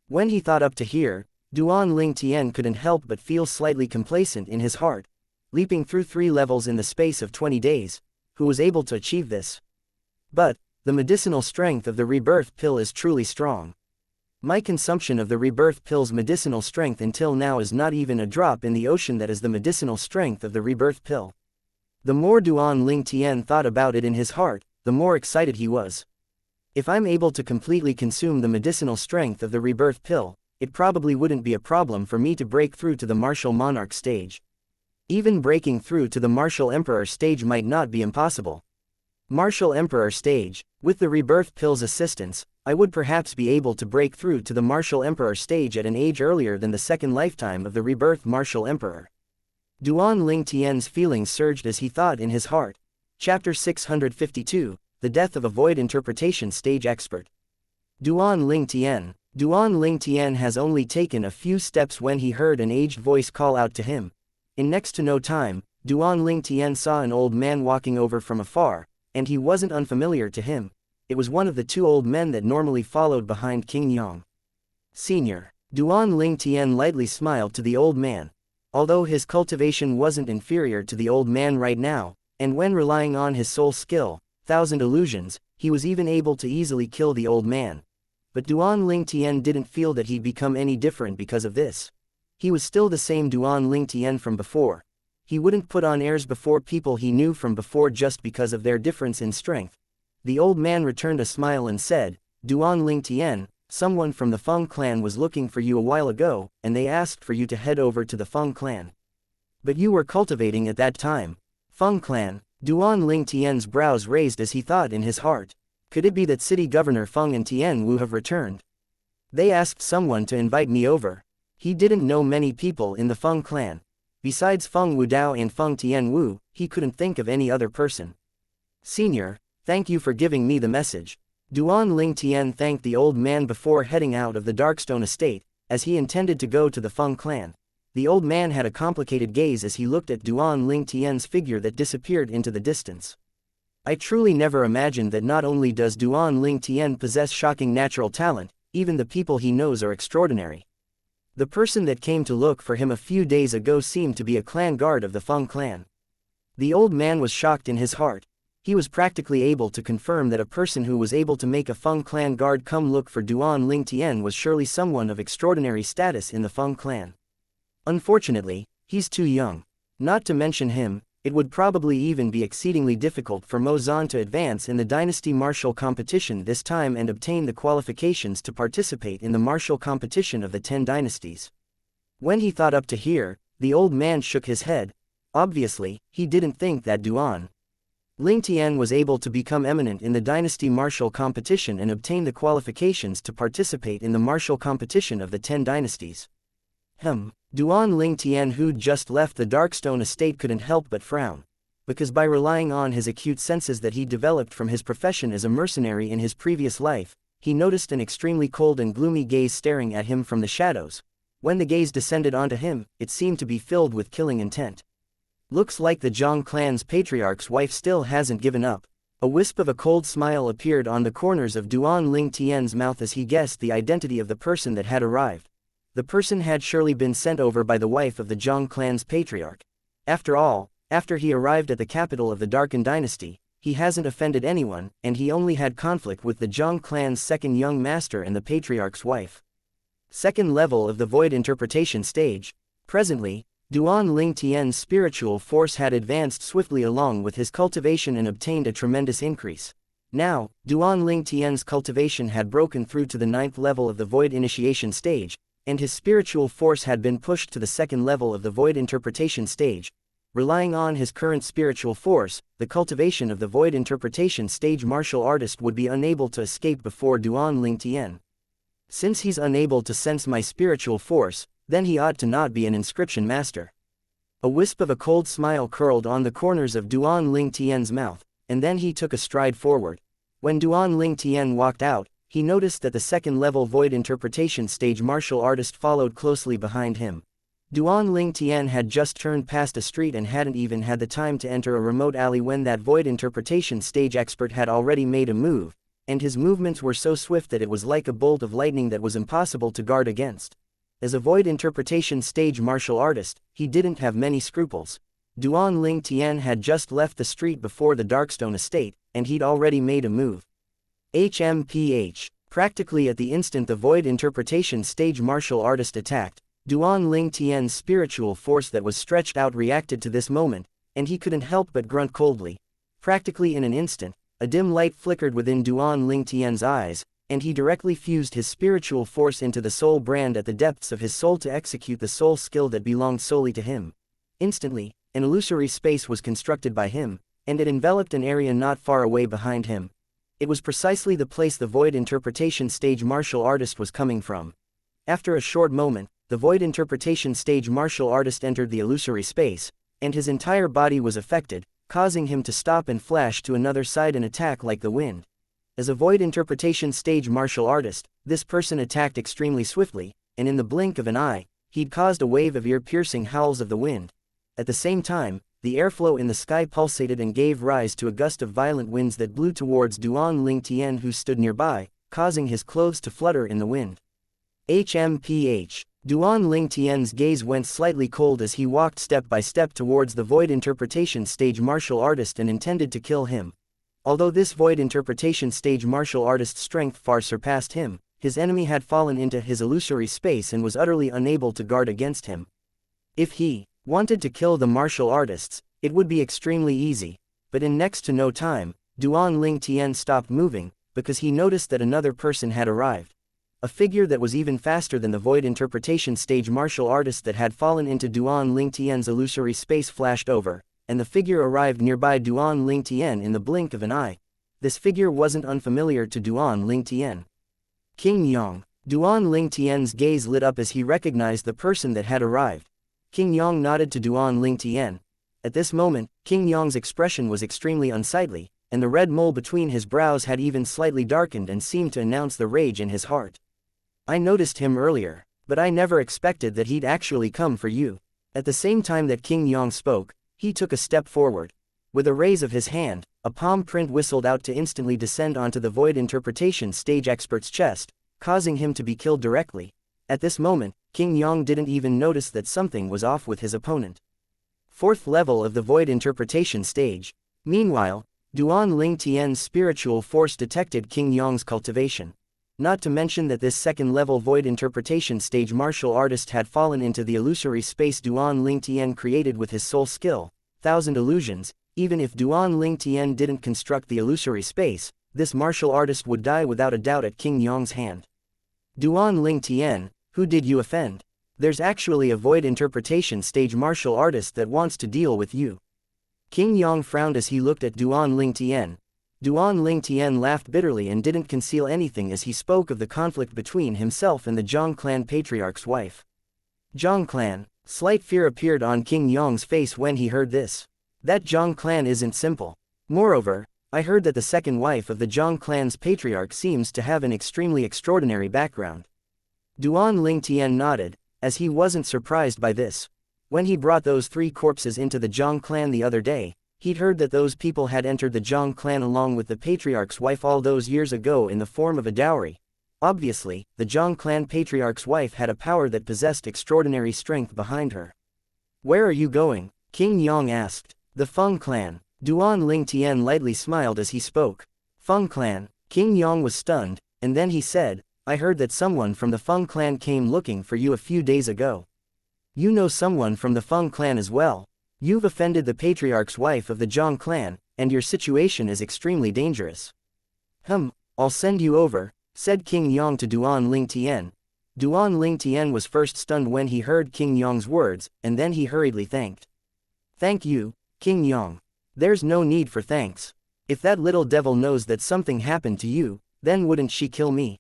When he thought up to here, Duan Ling Tian couldn't help but feel slightly complacent in his heart. Leaping through 3 levels in the space of 20 days, who was able to achieve this? But the medicinal strength of the rebirth pill is truly strong. My consumption of the rebirth pill's medicinal strength until now is not even a drop in the ocean that is the medicinal strength of the rebirth pill. The more Duan Ling Tian thought about it in his heart, the more excited he was. If I'm able to completely consume the medicinal strength of the rebirth pill, it probably wouldn't be a problem for me to break through to the martial monarch stage. Even breaking through to the martial emperor stage might not be impossible. Martial emperor stage, with the rebirth pill's assistance, I would perhaps be able to break through to the martial emperor stage at an age earlier than the second lifetime of the rebirth martial emperor. Duan Ling Tian's feelings surged as he thought in his heart. Chapter 652, The Death of a Void Interpretation Stage Expert. Duan Ling Tian. Duan Ling Tian has only taken a few steps when he heard an aged voice call out to him. In next to no time, Duan Ling Tian saw an old man walking over from afar, and he wasn't unfamiliar to him. It was one of the 2 old men that normally followed behind King Yang. Senior. Duan Ling Tian lightly smiled to the old man. Although his cultivation wasn't inferior to the old man right now, and when relying on his soul skill, Thousand Illusions, he was even able to easily kill the old man. But Duan Ling Tian didn't feel that he'd become any different because of this. He was still the same Duan Ling Tian from before. He wouldn't put on airs before people he knew from before just because of their difference in strength. The old man returned a smile and said, Duan Ling Tian, someone from the Feng clan was looking for you a while ago, and they asked for you to head over to the Feng clan. But you were cultivating at that time. Feng clan. Duan Ling Tian's brows raised as he thought in his heart. Could it be that City Governor Feng and Tian Wu have returned? They asked someone to invite me over. He didn't know many people in the Feng clan. Besides Feng Wudao and Feng Tian Wu, he couldn't think of any other person. Senior, thank you for giving me the message. Duan Ling Tian thanked the old man before heading out of the Darkstone estate, as he intended to go to the Feng clan. The old man had a complicated gaze as he looked at Duan Ling Tian's figure that disappeared into the distance. I truly never imagined that not only does Duan Ling Tian possess shocking natural talent, even the people he knows are extraordinary. The person that came to look for him a few days ago seemed to be a clan guard of the Feng clan. The old man was shocked in his heart. He was practically able to confirm that a person who was able to make a Feng clan guard come look for Duan Ling Tian was surely someone of extraordinary status in the Feng clan. Unfortunately, he's too young. Not to mention him, it would probably even be exceedingly difficult for Mo Zan to advance in the dynasty martial competition this time and obtain the qualifications to participate in the martial competition of the 10 dynasties. When he thought up to here, the old man shook his head. Obviously, he didn't think that Duan Ling Tian was able to become eminent in the dynasty martial competition and obtain the qualifications to participate in the martial competition of the 10 dynasties. Duan Ling Tian, who'd just left the Darkstone estate, couldn't help but frown. Because by relying on his acute senses that he developed from his profession as a mercenary in his previous life, he noticed an extremely cold and gloomy gaze staring at him from the shadows. When the gaze descended onto him, it seemed to be filled with killing intent. Looks like the Zhang clan's patriarch's wife still hasn't given up. A wisp of a cold smile appeared on the corners of Duan Ling Tian's mouth as he guessed the identity of the person that had arrived. The person had surely been sent over by the wife of the Zhang clan's patriarch. After all, after he arrived at the capital of the Darken dynasty, he hasn't offended anyone, and he only had conflict with the Zhang clan's second young master and the patriarch's wife. Second level of the Void Interpretation stage. Presently, Duan Ling Tian's spiritual force had advanced swiftly along with his cultivation and obtained a tremendous increase. Now, Duan Ling Tian's cultivation had broken through to the 9th level of the Void Initiation stage, and his spiritual force had been pushed to the 2nd level of the Void Interpretation stage. Relying on his current spiritual force, the cultivation of the Void Interpretation stage martial artist would be unable to escape before Duan Ling Tian. Since he's unable to sense my spiritual force, then he ought to not be an inscription master. A wisp of a cold smile curled on the corners of Duan Ling Tian's mouth, and then he took a stride forward. When Duan Ling Tian walked out, he noticed that the 2nd level Void Interpretation stage martial artist followed closely behind him. Duan Ling Tian had just turned past a street and hadn't even had the time to enter a remote alley when that Void Interpretation stage expert had already made a move, and his movements were so swift that it was like a bolt of lightning that was impossible to guard against. As a Void Interpretation stage martial artist, he didn't have many scruples. Duan Ling Tian had just left the street before the Darkstone estate, and he'd already made a move. HMPH. Practically at the instant the Void Interpretation stage martial artist attacked, Duan Ling Tian's spiritual force that was stretched out reacted to this moment, and he couldn't help but grunt coldly. Practically in an instant, a dim light flickered within Duan Ling Tian's eyes, and he directly fused his spiritual force into the soul brand at the depths of his soul to execute the soul skill that belonged solely to him. Instantly, an illusory space was constructed by him, and it enveloped an area not far away behind him. It was precisely the place the Void Interpretation stage martial artist was coming from. After a short moment, the Void Interpretation stage martial artist entered the illusory space, and his entire body was affected, causing him to stop and flash to another side and attack like the wind. As a Void Interpretation stage martial artist, this person attacked extremely swiftly, and in the blink of an eye, he'd caused a wave of ear-piercing howls of the wind. At the same time, the airflow in the sky pulsated and gave rise to a gust of violent winds that blew towards Duan Ling Tian, who stood nearby, causing his clothes to flutter in the wind. HMPH. Duan Ling Tian's gaze went slightly cold as he walked step by step towards the Void Interpretation stage martial artist and intended to kill him. Although this Void Interpretation stage martial artist's strength far surpassed him, his enemy had fallen into his illusory space and was utterly unable to guard against him. If he wanted to kill the martial artists, it would be extremely easy, but in next to no time, Duan Ling Tian stopped moving, because he noticed that another person had arrived. A figure that was even faster than the Void Interpretation stage martial artist that had fallen into Duan Ling Tian's illusory space flashed over, and the figure arrived nearby Duan Ling Tian in the blink of an eye. This figure wasn't unfamiliar to Duan Ling Tian. King Yang. Duan Ling Tian's gaze lit up as he recognized the person that had arrived. King Yang nodded to Duan Ling Tian. At this moment, King Yang's expression was extremely unsightly, and the red mole between his brows had even slightly darkened and seemed to announce the rage in his heart. I noticed him earlier, but I never expected that he'd actually come for you. At the same time that King Yang spoke, he took a step forward. With a raise of his hand, a palm print whistled out to instantly descend onto the Void Interpretation stage expert's chest, causing him to be killed directly. At this moment, King Yang didn't even notice that something was off with his opponent. 4th level of the Void Interpretation stage. Meanwhile, Duan Ling Tian's spiritual force detected King Yang's cultivation. Not to mention that this 2nd level Void Interpretation stage martial artist had fallen into the illusory space Duan Ling Tian created with his soul skill, 1000 illusions. Even if Duan Ling Tian didn't construct the illusory space, this martial artist would die without a doubt at King Yang's hand. Duan Ling Tian, who did you offend? There's actually a Void Interpretation stage martial artist that wants to deal with you. King Yong frowned as he looked at Duan Ling Tian. Duan Ling Tian laughed bitterly and didn't conceal anything as he spoke of the conflict between himself and the Zhang clan patriarch's wife. Zhang clan. Slight fear appeared on King Yong's face when he heard this. That Zhang clan isn't simple. Moreover, I heard that the second wife of the Zhang clan's patriarch seems to have an extremely extraordinary background. Duan Ling Tian nodded, as he wasn't surprised by this. When he brought those 3 corpses into the Zhang clan the other day, he'd heard that those people had entered the Zhang clan along with the patriarch's wife all those years ago in the form of a dowry. Obviously, the Zhang clan patriarch's wife had a power that possessed extraordinary strength behind her. Where are you going? King Yong asked. The Feng clan. Duan Ling Tian lightly smiled as he spoke. Feng clan. King Yong was stunned, and then he said, I heard that someone from the Feng clan came looking for you a few days ago. You know someone from the Feng clan as well. You've offended the patriarch's wife of the Zhang clan, and your situation is extremely dangerous. I'll send you over, said King Yong to Duan Ling Tian. Duan Ling Tian was first stunned when he heard King Yong's words, and then he hurriedly thanked. Thank you, King Yong. There's no need for thanks. If that little devil knows that something happened to you, then wouldn't she kill me?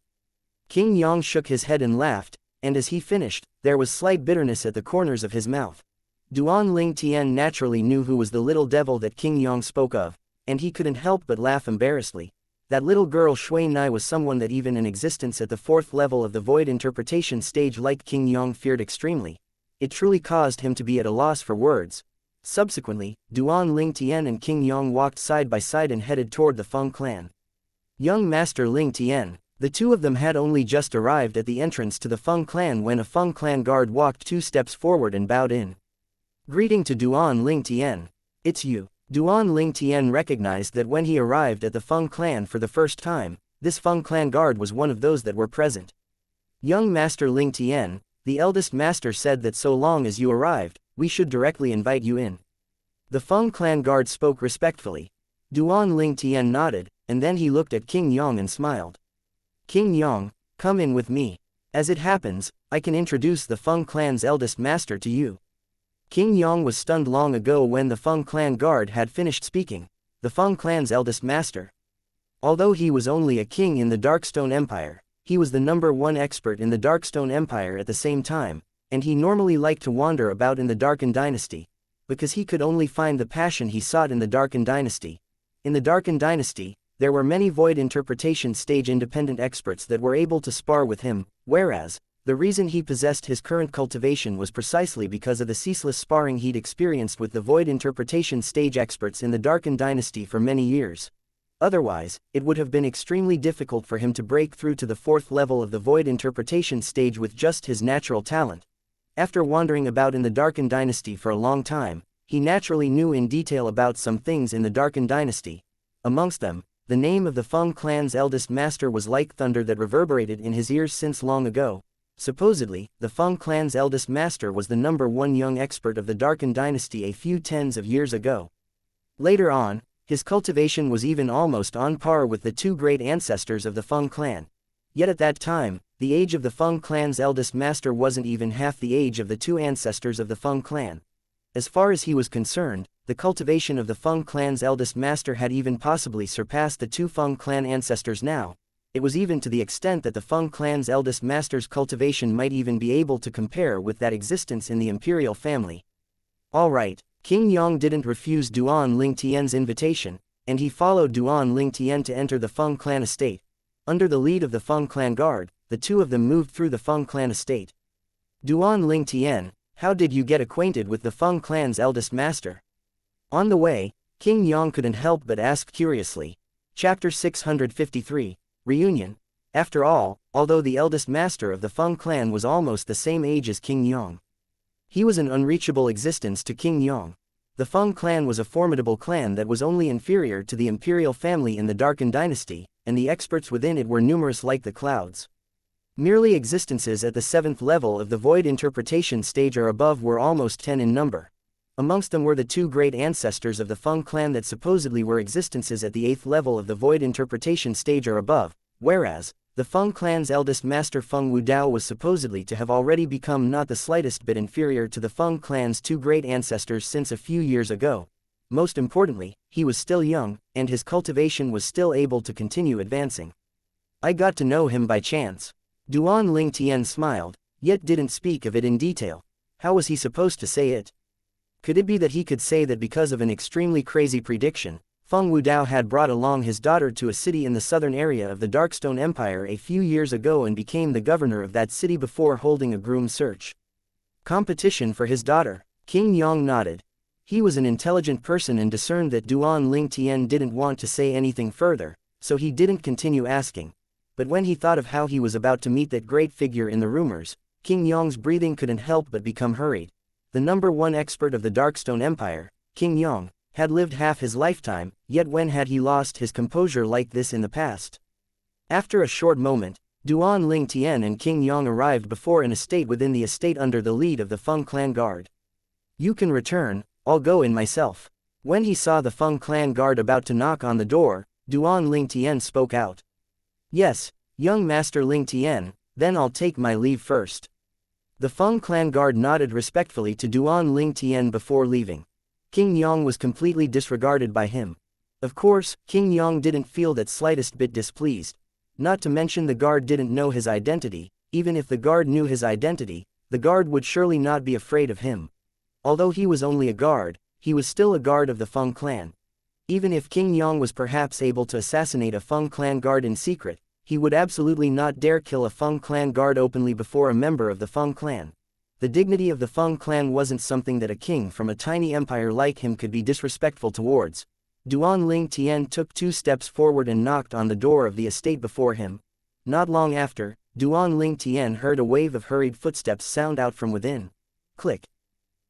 King Yong shook his head and laughed, and as he finished, there was slight bitterness at the corners of his mouth. Duan Ling Tian naturally knew who was the little devil that King Yong spoke of, and he couldn't help but laugh embarrassedly. That little girl Shui Nai was someone that even in existence at the 4th level of the void interpretation stage like King Yong feared extremely. It truly caused him to be at a loss for words. Subsequently, Duan Ling Tian and King Yong walked side by side and headed toward the Feng clan. Young Master Ling Tian. The 2 of them had only just arrived at the entrance to the Feng clan when a Feng clan guard walked 2 steps forward and bowed in. Greeting to Duan Ling Tian. It's you. Duan Ling Tian recognized that when he arrived at the Feng clan for the first time, this Feng clan guard was one of those that were present. Young Master Ling Tian, the eldest master said that so long as you arrived, we should directly invite you in. The Feng clan guard spoke respectfully. Duan Ling Tian nodded, and then he looked at King Yong and smiled. King Yong, come in with me. As it happens, I can introduce the Feng clan's eldest master to you. King Yong was stunned long ago when the Feng clan guard had finished speaking. The Feng clan's eldest master. Although he was only a king in the Darkstone Empire, he was the #1 expert in the Darkstone Empire at the same time, and he normally liked to wander about in the Darken Dynasty, because he could only find the passion he sought in the Darken Dynasty. In the Darken Dynasty, there were many void interpretation stage independent experts that were able to spar with him, whereas, the reason he possessed his current cultivation was precisely because of the ceaseless sparring he'd experienced with the void interpretation stage experts in the Darken Dynasty for many years. Otherwise, it would have been extremely difficult for him to break through to the 4th level of the void interpretation stage with just his natural talent. After wandering about in the Darken Dynasty for a long time, he naturally knew in detail about some things in the Darken Dynasty. Amongst them, the name of the Feng clan's eldest master was like thunder that reverberated in his ears since long ago. Supposedly, the Feng clan's eldest master was the #1 young expert of the Darken Dynasty a few tens of years ago. Later on, his cultivation was even almost on par with the 2 great ancestors of the Feng clan. Yet at that time, the age of the Feng clan's eldest master wasn't even half the age of the 2 ancestors of the Feng clan. As far as he was concerned, the cultivation of the Feng clan's eldest master had even possibly surpassed the 2 Feng clan ancestors now. It was even to the extent that the Feng clan's eldest master's cultivation might even be able to compare with that existence in the imperial family. Alright, King Yong didn't refuse Duan Ling Tian's invitation, and he followed Duan Ling Tian to enter the Feng clan estate. Under the lead of the Feng clan guard, the 2 of them moved through the Feng clan estate. Duan Ling Tian, how did you get acquainted with the Feng clan's eldest master? On the way, King Yong couldn't help but ask curiously. Chapter 653. Reunion. After all, although the eldest master of the Feng clan was almost the same age as King Yong, he was an unreachable existence to King Yong. The Feng clan was a formidable clan that was only inferior to the imperial family in the Darken Dynasty, and the experts within it were numerous like the clouds. Merely existences at the 7th level of the void interpretation stage or above were almost 10 in number. Amongst them were the 2 great ancestors of the Feng clan that supposedly were existences at the 8th level of the void interpretation stage or above, whereas, the Feng clan's eldest master Feng Wudao was supposedly to have already become not the slightest bit inferior to the Feng clan's 2 great ancestors since a few years ago. most importantly, he was still young, and his cultivation was still able to continue advancing. I got to know him by chance. Duan Lingtian smiled, yet didn't speak of it in detail. How was he supposed to say it? Could it be that he could say that because of an extremely crazy prediction, Feng Wudao had brought along his daughter to a city in the southern area of the Darkstone Empire a few years ago and became the governor of that city before holding a groom search competition for his daughter? King Yang nodded. He was an intelligent person and discerned that Duan Lingtian didn't want to say anything further, so he didn't continue asking. But when he thought of how he was about to meet that great figure in the rumors, King Yang's breathing couldn't help but become hurried. The #1 expert of the Darkstone Empire, King Yang, had lived half his lifetime, yet when had he lost his composure like this in the past? After a short moment, Duan Lingtian and King Yang arrived before an estate within the estate under the lead of the Feng clan guard. You can return, I'll go in myself. When he saw the Feng clan guard about to knock on the door, Duan Lingtian spoke out. Yes, young Master Lingtian, then I'll take my leave first. The Feng clan guard nodded respectfully to Duan Lingtian before leaving. King Yang was completely disregarded by him. Of course, King Yang didn't feel that slightest bit displeased. Not to mention the guard didn't know his identity. Even if the guard knew his identity, the guard would surely not be afraid of him. Although he was only a guard, he was still a guard of the Feng clan. Even if King Yang was perhaps able to assassinate a Feng clan guard in secret, he would absolutely not dare kill a Feng clan guard openly before a member of the Feng clan. The dignity of the Feng clan wasn't something that a king from a tiny empire like him could be disrespectful towards. Duan Lingtian took 2 steps forward and knocked on the door of the estate before him. Not long after, Duan Lingtian heard a wave of hurried footsteps sound out from within. Click.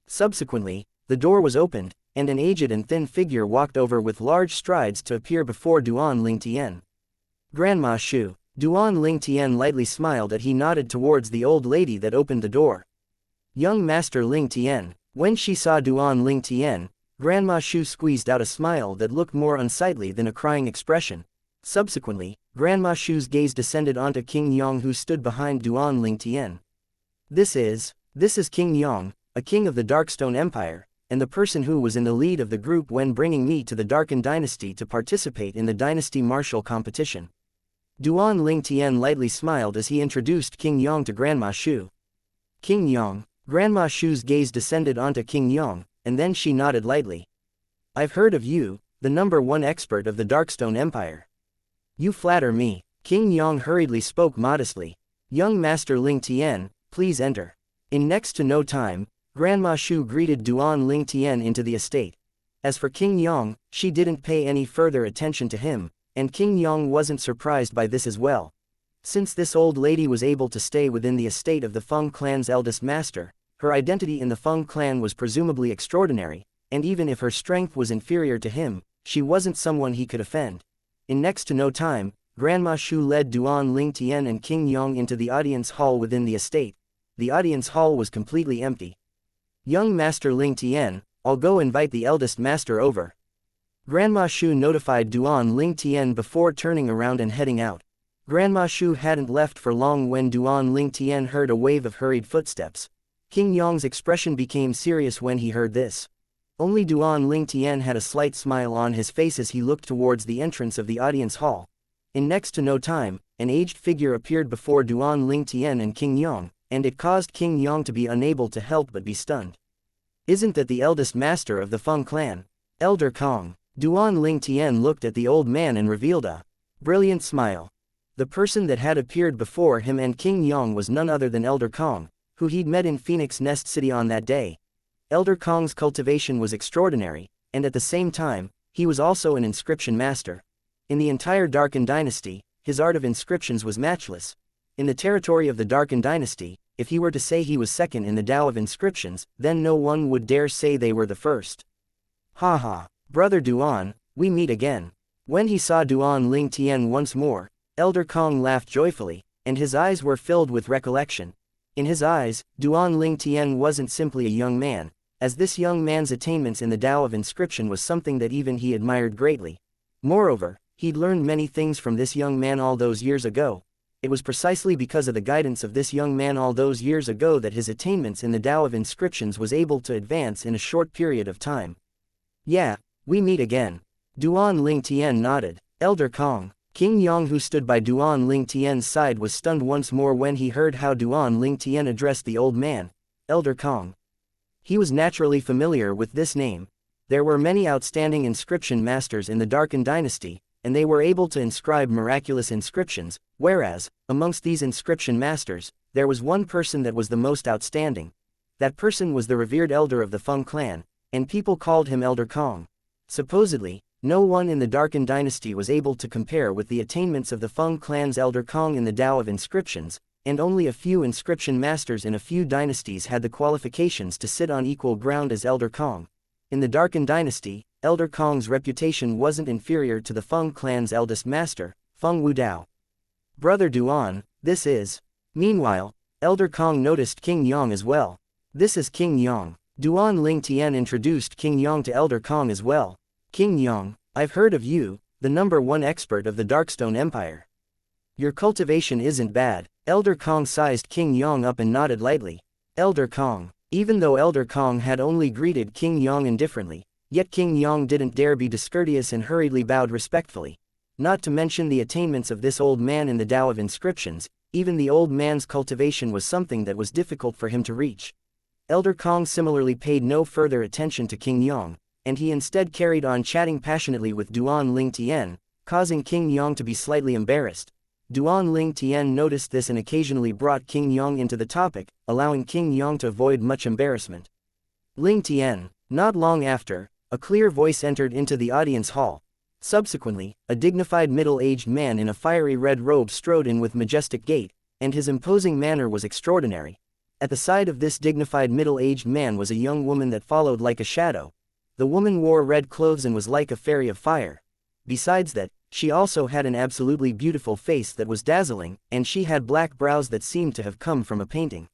Subsequently, the door was opened, and an aged and thin figure walked over with large strides to appear before Duan Lingtian. Grandma Shu. Duan Lingtian lightly smiled as he nodded towards the old lady that opened the door. Young Master Lingtian. When she saw Duan Lingtian, Grandma Shu squeezed out a smile that looked more unsightly than a crying expression. Subsequently, Grandma Shu's gaze descended onto King Yang who stood behind Duan Lingtian. This is King Yang, a king of the Darkstone Empire, and the person who was in the lead of the group when bringing me to the Darken Dynasty to participate in the Dynasty Martial competition. Duan Lingtian lightly smiled as he introduced King Yang to Grandma Shu. King Yang. Grandma Shu's gaze descended onto King Yang, and then she nodded lightly. I've heard of you, the #1 expert of the Darkstone Empire. You flatter me. King Yang hurriedly spoke modestly. Young Master Lingtian, please enter. In next to no time, Grandma Shu greeted Duan Lingtian into the estate. As for King Yang, she didn't pay any further attention to him, and King Yang wasn't surprised by this as well. Since this old lady was able to stay within the estate of the Feng clan's eldest master, her identity in the Feng clan was presumably extraordinary, and even if her strength was inferior to him, she wasn't someone he could offend. In next to no time, Grandma Shu led Duan Lingtian and King Yang into the audience hall within the estate. The audience hall was completely empty. Young Master Lingtian, I'll go invite the eldest master over. Grandma Shu notified Duan Lingtian before turning around and heading out. Grandma Shu hadn't left for long when Duan Lingtian heard a wave of hurried footsteps. King Yang's expression became serious when he heard this. Only Duan Lingtian had a slight smile on his face as he looked towards the entrance of the audience hall. In next to no time, an aged figure appeared before Duan Lingtian and King Yang, and it caused King Yang to be unable to help but be stunned. Isn't that the eldest master of the Feng clan? Elder Kong. Duan Lingtian looked at the old man and revealed a brilliant smile. The person that had appeared before him and King Yang was none other than Elder Kong, who he'd met in Phoenix Nest City on that day. Elder Kong's cultivation was extraordinary, and at the same time, he was also an inscription master. In the entire Darken Dynasty, his art of inscriptions was matchless. In the territory of the Darken Dynasty, if he were to say he was second in the Tao of inscriptions, then no one would dare say they were the first. Ha ha, Brother Duan, we meet again. When he saw Duan Lingtian once more, Elder Kong laughed joyfully, and his eyes were filled with recollection. In his eyes, Duan Lingtian wasn't simply a young man, as this young man's attainments in the Tao of inscription was something that even he admired greatly. Moreover, he'd learned many things from this young man all those years ago. It was precisely because of the guidance of this young man all those years ago that his attainments in the Tao of inscriptions was able to advance in a short period of time. Yeah, We meet again. Duan Ling Tian nodded. Elder Kong. King Yang, who stood by Duan Ling Tian's side, was stunned once more when he heard how Duan Ling Tian addressed the old man, Elder Kong. He was naturally familiar with this name. There were many outstanding inscription masters in the Darken dynasty, and they were able to inscribe miraculous inscriptions, whereas, amongst these inscription masters, there was one person that was the most outstanding. That person was the revered elder of the Feng clan, and people called him Elder Kong. Supposedly, no one in the Darken dynasty was able to compare with the attainments of the Feng clan's Elder Kong in the Tao of inscriptions, and only a few inscription masters in a few dynasties had the qualifications to sit on equal ground as Elder Kong. In the Darken dynasty, Elder Kong's reputation wasn't inferior to the Feng clan's eldest master, Feng Wudao. Brother Duan, this is. Meanwhile, Elder Kong noticed King Yang as well. This is King Yang. Duan Ling Tian introduced King Yang to Elder Kong as well. King Yang, I've heard of you, the #1 expert of the Darkstone Empire. Your cultivation isn't bad. Elder Kong sized King Yang up and nodded lightly. Elder Kong. Even though Elder Kong had only greeted King Yang indifferently, yet King Yang didn't dare be discourteous and hurriedly bowed respectfully. Not to mention the attainments of this old man in the Tao of inscriptions, even the old man's cultivation was something that was difficult for him to reach. Elder Kong similarly paid no further attention to King Yang, and he instead carried on chatting passionately with Duan Ling Tian, causing King Yang to be slightly embarrassed. Duan Ling Tian noticed this and occasionally brought King Yang into the topic, allowing King Yang to avoid much embarrassment. Ling Tian. Not long after, a clear voice entered into the audience hall. Subsequently, a dignified middle-aged man in a fiery red robe strode in with majestic gait, and his imposing manner was extraordinary. At the side of this dignified middle-aged man was a young woman that followed like a shadow. The woman wore red clothes and was like a fairy of fire. Besides that, she also had an absolutely beautiful face that was dazzling, and she had black brows that seemed to have come from a painting.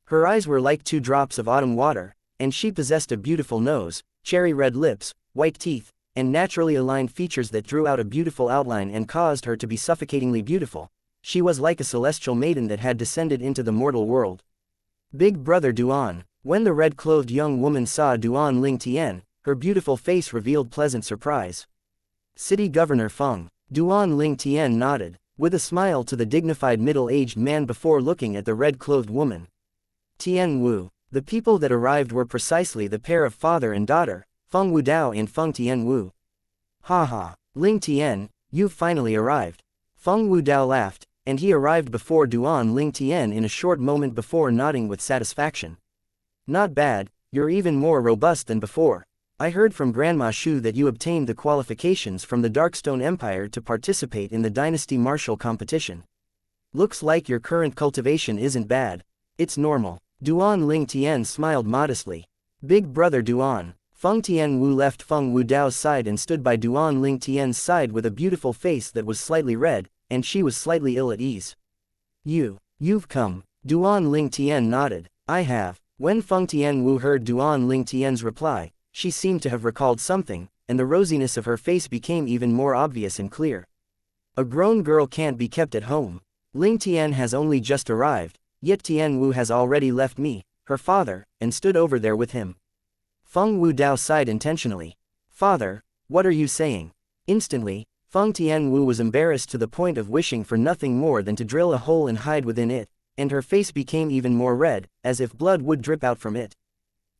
Her eyes were like 2 drops of autumn water, and she possessed a beautiful nose, cherry red lips, white teeth, and naturally aligned features that drew out a beautiful outline and caused her to be suffocatingly beautiful. She was like a celestial maiden that had descended into the mortal world. Big Brother Duan. When the red-clothed young woman saw Duan Ling Tian, her beautiful face revealed pleasant surprise. City Governor Feng. Duan Ling Tian nodded, with a smile to the dignified middle-aged man before looking at the red-clothed woman. Tian Wu. The people that arrived were precisely the pair of father and daughter, Feng Wudao and Feng Tian Wu. Ha. Ling Tian, you've finally arrived. Feng Wudao laughed, and he arrived before Duan Ling Tian in a short moment before nodding with satisfaction. Not bad, you're even more robust than before. I heard from Grandma Shu that you obtained the qualifications from the Darkstone Empire to participate in the Dynasty Martial competition. Looks like your current cultivation isn't bad. It's normal. Duan Ling Tian smiled modestly. Big Brother Duan. Feng Tian Wu left Feng Wudao's side and stood by Duan Ling Tian's side with a beautiful face that was slightly red, and she was slightly ill at ease. You've come. Duan Ling Tian nodded. I have. When Feng Tian Wu heard Duan Ling Tian's reply, she seemed to have recalled something, and the rosiness of her face became even more obvious and clear. A grown girl can't be kept at home. Ling Tian has only just arrived, yet Tian Wu has already left me, her father, and stood over there with him. Feng Wudao sighed intentionally. Father, what are you saying? Instantly, Feng Tian Wu was embarrassed to the point of wishing for nothing more than to drill a hole and hide within it, and her face became even more red, as if blood would drip out from it.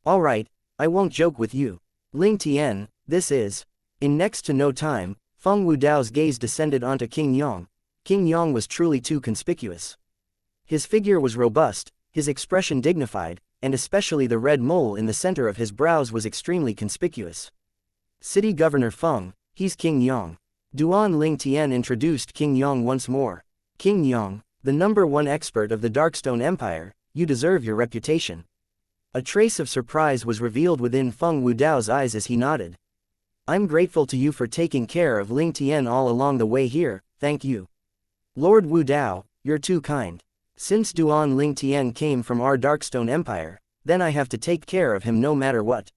All right, I won't joke with you. Ling Tian, this is. In next to no time, Feng Wudao's gaze descended onto King Yang. King Yang was truly too conspicuous. His figure was robust, his expression dignified, and especially the red mole in the center of his brows was extremely conspicuous. City Governor Feng, he's King Yang. Duan Ling Tian introduced King Yang once more. King Yang, the #1 expert of the Darkstone Empire, you deserve your reputation. A trace of surprise was revealed within Feng Wudao's eyes as he nodded. I'm grateful to you for taking care of Ling Tian all along the way here, thank you. Lord Wudao, you're too kind. Since Duan Ling Tian came from our Darkstone Empire, then I have to take care of him no matter what.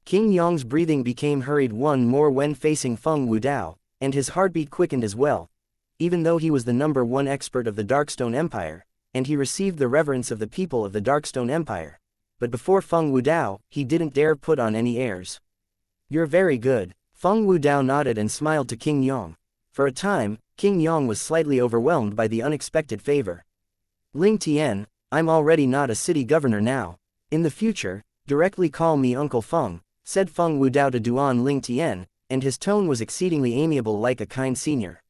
King Yang's breathing became hurried one more when facing Feng Wudao, and his heartbeat quickened as well. Even though he was the #1 expert of the Darkstone Empire, and he received the reverence of the people of the Darkstone Empire, but before Feng Wudao, he didn't dare put on any airs. You're very good. Feng Wudao nodded and smiled to King Yong. For a time, King Yong was slightly overwhelmed by the unexpected favor. Ling Tian, I'm already not a city governor now. In the future, directly call me Uncle Feng, said Feng Wudao to Duan Ling Tian, and his tone was exceedingly amiable like a kind senior.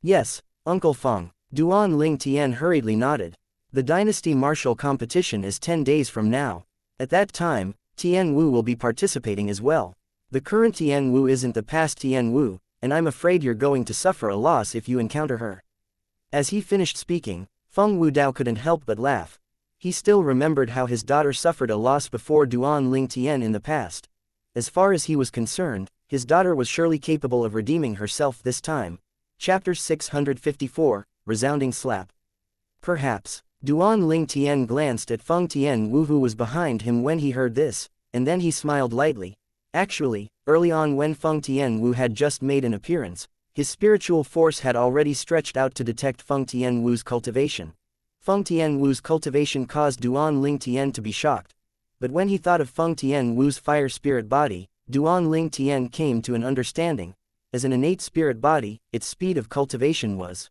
Yes, Uncle Feng, Duan Ling Tian hurriedly nodded. The dynasty martial competition is 10 days from now. At that time, Tian Wu will be participating as well. The current Tian Wu isn't the past Tian Wu, and I'm afraid you're going to suffer a loss if you encounter her. As he finished speaking, Feng Wudao couldn't help but laugh. He still remembered how his daughter suffered a loss before Duan Ling Tian in the past. As far as he was concerned, his daughter was surely capable of redeeming herself this time. Chapter 654, Resounding Slap. Perhaps. Duan Ling Tian glanced at Feng Tian Wu who was behind him when he heard this, and then he smiled lightly. Actually, early on when Feng Tian Wu had just made an appearance, his spiritual force had already stretched out to detect Feng Tian Wu's cultivation. Feng Tian Wu's cultivation caused Duan Ling Tian to be shocked. But when he thought of Feng Tian Wu's fire spirit body, Duan Ling Tian came to an understanding. As an innate spirit body, its speed of cultivation was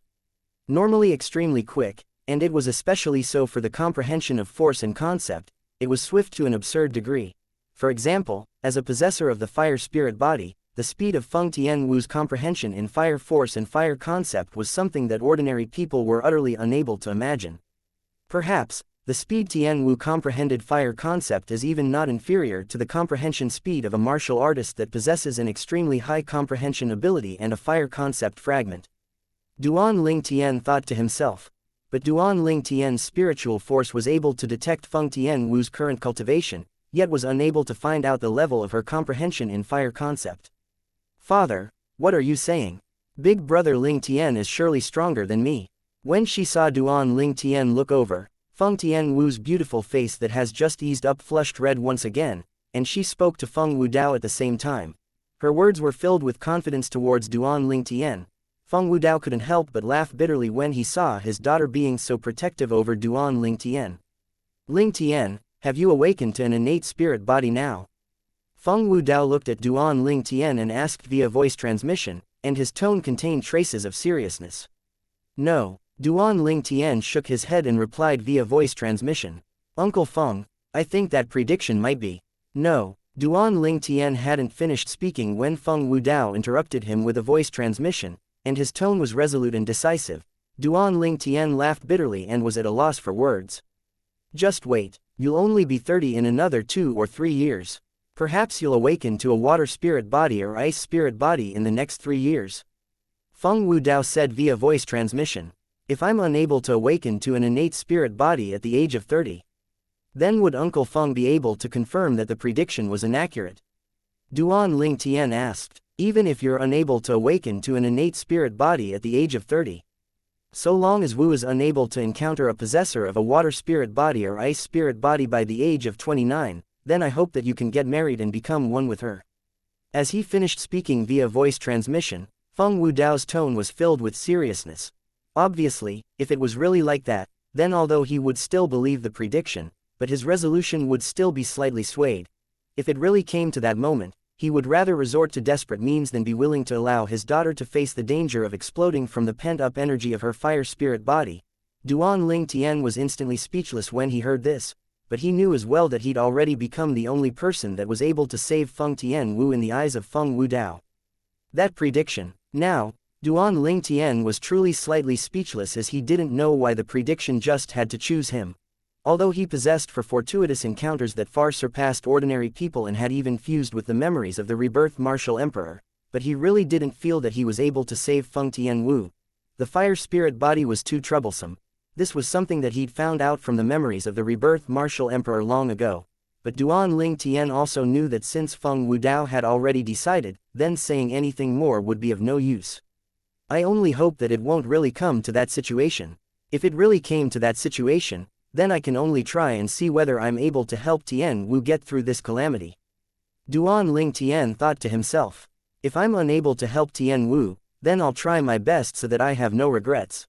normally extremely quick, and it was especially so for the comprehension of force and concept. It was swift to an absurd degree. For example, as a possessor of the fire spirit body, the speed of Feng Tian Wu's comprehension in fire force and fire concept was something that ordinary people were utterly unable to imagine. Perhaps, the speed Tian Wu comprehended fire concept is even not inferior to the comprehension speed of a martial artist that possesses an extremely high comprehension ability and a fire concept fragment. Duan Ling Tian thought to himself. But Duan Ling Tian's spiritual force was able to detect Feng Tian Wu's current cultivation, yet was unable to find out the level of her comprehension in fire concept. Father, what are you saying? Big brother Ling Tian is surely stronger than me. When she saw Duan Ling Tian look over, Feng Tian Wu's beautiful face that has just eased up flushed red once again, and she spoke to Feng Wudao at the same time. Her words were filled with confidence towards Duan Ling Tian. Feng Wudao couldn't help but laugh bitterly when he saw his daughter being so protective over Duan Ling Tian. Ling Tian, have you awakened to an innate spirit body now? Feng Wudao looked at Duan Ling Tian and asked via voice transmission, and his tone contained traces of seriousness. No, Duan Ling Tian shook his head and replied via voice transmission. Uncle Feng, I think that prediction might be. No, Duan Ling Tian hadn't finished speaking when Feng Wudao interrupted him with a voice transmission, and his tone was resolute and decisive. Duan Ling Tian laughed bitterly and was at a loss for words. Just wait. You'll only be 30 in another 2 or 3 years. Perhaps you'll awaken to a water spirit body or ice spirit body in the next 3 years. Feng Wudao said via voice transmission. If I'm unable to awaken to an innate spirit body at the age of 30, then would Uncle Feng be able to confirm that the prediction was inaccurate? Duan Ling Tian asked. Even if you're unable to awaken to an innate spirit body at the age of 30. So long as Wu is unable to encounter a possessor of a water spirit body or ice spirit body by the age of 29, then I hope that you can get married and become one with her. As he finished speaking via voice transmission, Feng Wudao's tone was filled with seriousness. Obviously, if it was really like that, then although he would still believe the prediction, but his resolution would still be slightly swayed. If it really came to that moment, he would rather resort to desperate means than be willing to allow his daughter to face the danger of exploding from the pent-up energy of her fire spirit body. Duan Ling Tian was instantly speechless when he heard this, but he knew as well that he'd already become the only person that was able to save Feng Tian Wu in the eyes of Feng Wudao. That prediction. Now, Duan Ling Tian was truly slightly speechless as he didn't know why the prediction just had to choose him. Although he possessed for fortuitous encounters that far surpassed ordinary people and had even fused with the memories of the rebirth martial emperor, but he really didn't feel that he was able to save Feng Tian Wu. The fire spirit body was too troublesome. This was something that he'd found out from the memories of the rebirth martial emperor long ago. But Duan Ling Tian also knew that since Feng Wudao had already decided, then saying anything more would be of no use. I only hope that it won't really come to that situation. If it really came to that situation, then I can only try and see whether I'm able to help Tian Wu get through this calamity. Duan Ling Tian thought to himself. If I'm unable to help Tian Wu, then I'll try my best so that I have no regrets.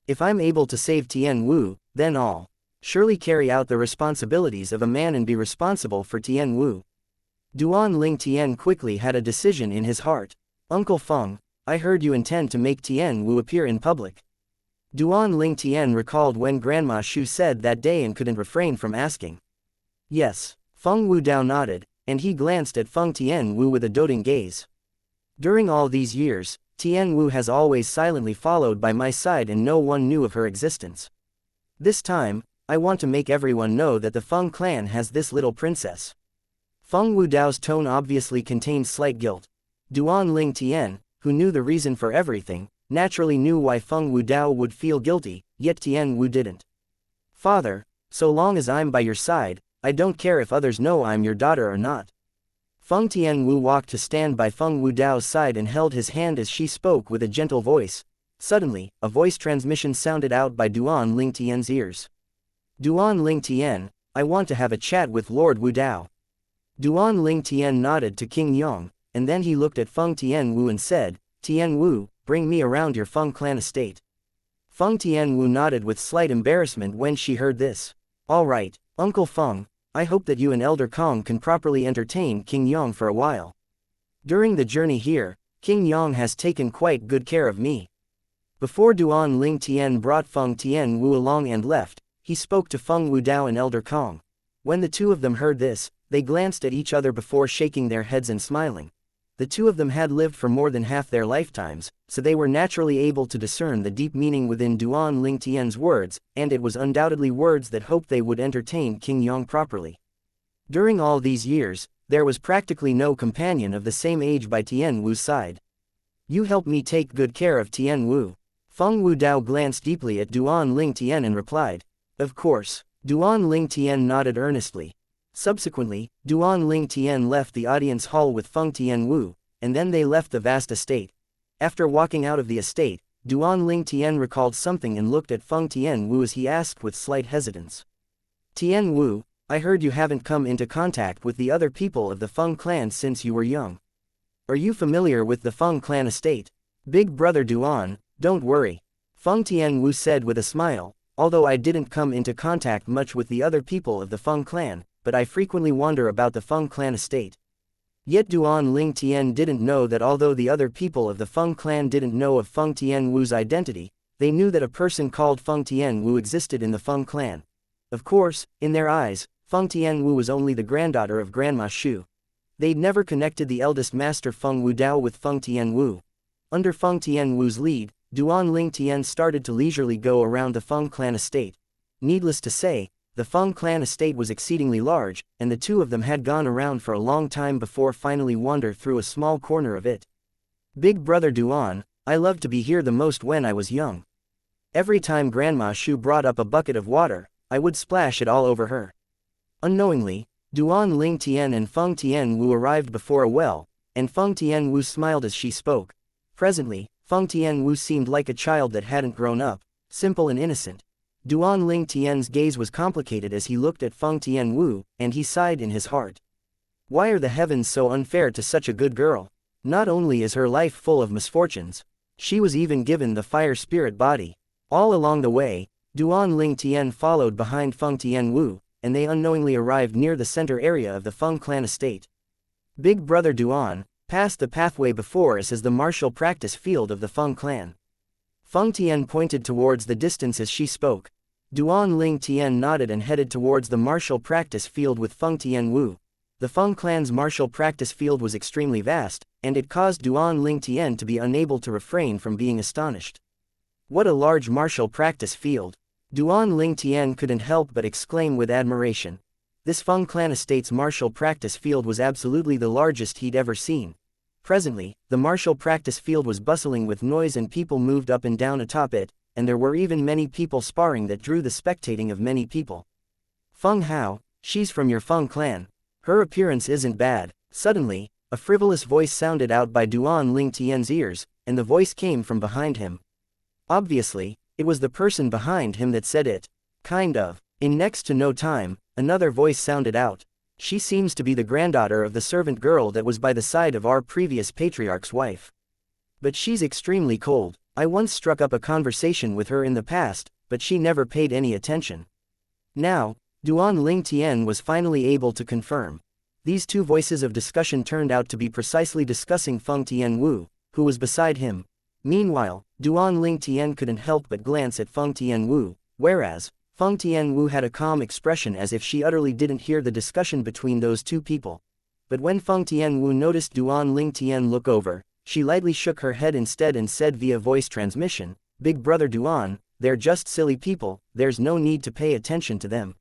If I'm able to save Tian Wu, then I'll surely carry out the responsibilities of a man and be responsible for Tian Wu. Duan Ling Tian quickly had a decision in his heart. Uncle Feng, I heard you intend to make Tian Wu appear in public. Duan Ling Tian recalled when Grandma Shu said that day and couldn't refrain from asking. Yes, Feng Wudao nodded, and he glanced at Feng Tian Wu with a doting gaze. During all these years, Tian Wu has always silently followed by my side and no one knew of her existence. This time, I want to make everyone know that the Feng clan has this little princess. Feng Wudao's tone obviously contained slight guilt. Duan Ling Tian, who knew the reason for everything, naturally knew why Feng Wudao would feel guilty, yet Tian Wu didn't. Father, so long as I'm by your side, I don't care if others know I'm your daughter or not. Feng Tian Wu walked to stand by Feng Wudao's side and held his hand as she spoke with a gentle voice. Suddenly, a voice transmission sounded out by Duan Ling Tian's ears. Duan Ling Tian, I want to have a chat with Lord Wudao. Duan Ling Tian nodded to King Yong, and then he looked at Feng Tian Wu and said, Tian Wu, bring me around your Feng clan estate. Feng Tian Wu nodded with slight embarrassment when she heard this. All right, Uncle Feng, I hope that you and Elder Kong can properly entertain King Yong for a while. During the journey here, King Yong has taken quite good care of me. Before Duan Ling Tian brought Feng Tian Wu along and left, he spoke to Feng Wudao and Elder Kong. When the two of them heard this, they glanced at each other before shaking their heads and smiling. The two of them had lived for more than half their lifetimes, so they were naturally able to discern the deep meaning within Duan Ling Tian's words, and it was undoubtedly words that hoped they would entertain King Yong properly. During all these years, there was practically no companion of the same age by Tian Wu's side. You help me take good care of Tian Wu. Feng Wudao glanced deeply at Duan Ling Tian and replied. Of course. Duan Ling Tian nodded earnestly. Subsequently, Duan Ling Tian left the audience hall with Feng Tian Wu, and then they left the vast estate. After walking out of the estate, Duan Ling Tian recalled something and looked at Feng Tian Wu as he asked with slight hesitance. Tian Wu, I heard you haven't come into contact with the other people of the Feng clan since you were young. Are you familiar with the Feng clan estate? Big brother Duan, don't worry. Feng Tian Wu said with a smile, although I didn't come into contact much with the other people of the Feng clan, but I frequently wander about the Feng clan estate. Yet Duan Ling Tian didn't know that although the other people of the Feng clan didn't know of Feng Tian Wu's identity, they knew that a person called Feng Tian Wu existed in the Feng clan. Of course, in their eyes, Feng Tian Wu was only the granddaughter of Grandma Shu. They'd never connected the eldest master Feng Wudao with Feng Tian Wu. Under Feng Tian Wu's lead, Duan Ling Tian started to leisurely go around the Feng clan estate. Needless to say, the Feng clan estate was exceedingly large, and the two of them had gone around for a long time before finally wander through a small corner of it. Big brother Duan, I loved to be here the most when I was young. Every time Grandma Shu brought up a bucket of water, I would splash it all over her. Unknowingly, Duan Ling Tian and Feng Tian Wu arrived before a well, and Feng Tian Wu smiled as she spoke. Presently, Feng Tian Wu seemed like a child that hadn't grown up, simple and innocent. Duan Ling Tian's gaze was complicated as he looked at Feng Tian Wu, and he sighed in his heart. Why are the heavens so unfair to such a good girl? Not only is her life full of misfortunes, she was even given the fire spirit body. All along the way, Duan Ling Tian followed behind Feng Tian Wu, and they unknowingly arrived near the center area of the Feng clan estate. Big brother Duan, past the pathway before us is the martial practice field of the Feng clan. Feng Tian pointed towards the distance as she spoke. Duan Ling Tian nodded and headed towards the martial practice field with Feng Tian Wu. The Feng clan's martial practice field was extremely vast, and it caused Duan Ling Tian to be unable to refrain from being astonished. What a large martial practice field! Duan Ling Tian couldn't help but exclaim with admiration. This Feng clan estate's martial practice field was absolutely the largest he'd ever seen. Presently, the martial practice field was bustling with noise and people moved up and down atop it, and there were even many people sparring that drew the spectating of many people. Feng Hao, she's from your Feng clan. Her appearance isn't bad. Suddenly, a frivolous voice sounded out by Duan Ling Tian's ears, and the voice came from behind him. Obviously, it was the person behind him that said it. Kind of. In next to no time, another voice sounded out. She seems to be the granddaughter of the servant girl that was by the side of our previous patriarch's wife. But she's extremely cold. I once struck up a conversation with her in the past, but she never paid any attention. Now, Duan Ling Tian was finally able to confirm. These two voices of discussion turned out to be precisely discussing Feng Tianwu, who was beside him. Meanwhile, Duan Ling Tian couldn't help but glance at Feng Tianwu, whereas Feng Tianwu had a calm expression as if she utterly didn't hear the discussion between those two people. But when Feng Tianwu noticed Duan Ling Tian look over, she lightly shook her head instead and said via voice transmission, "Big brother Duan, they're just silly people, there's no need to pay attention to them."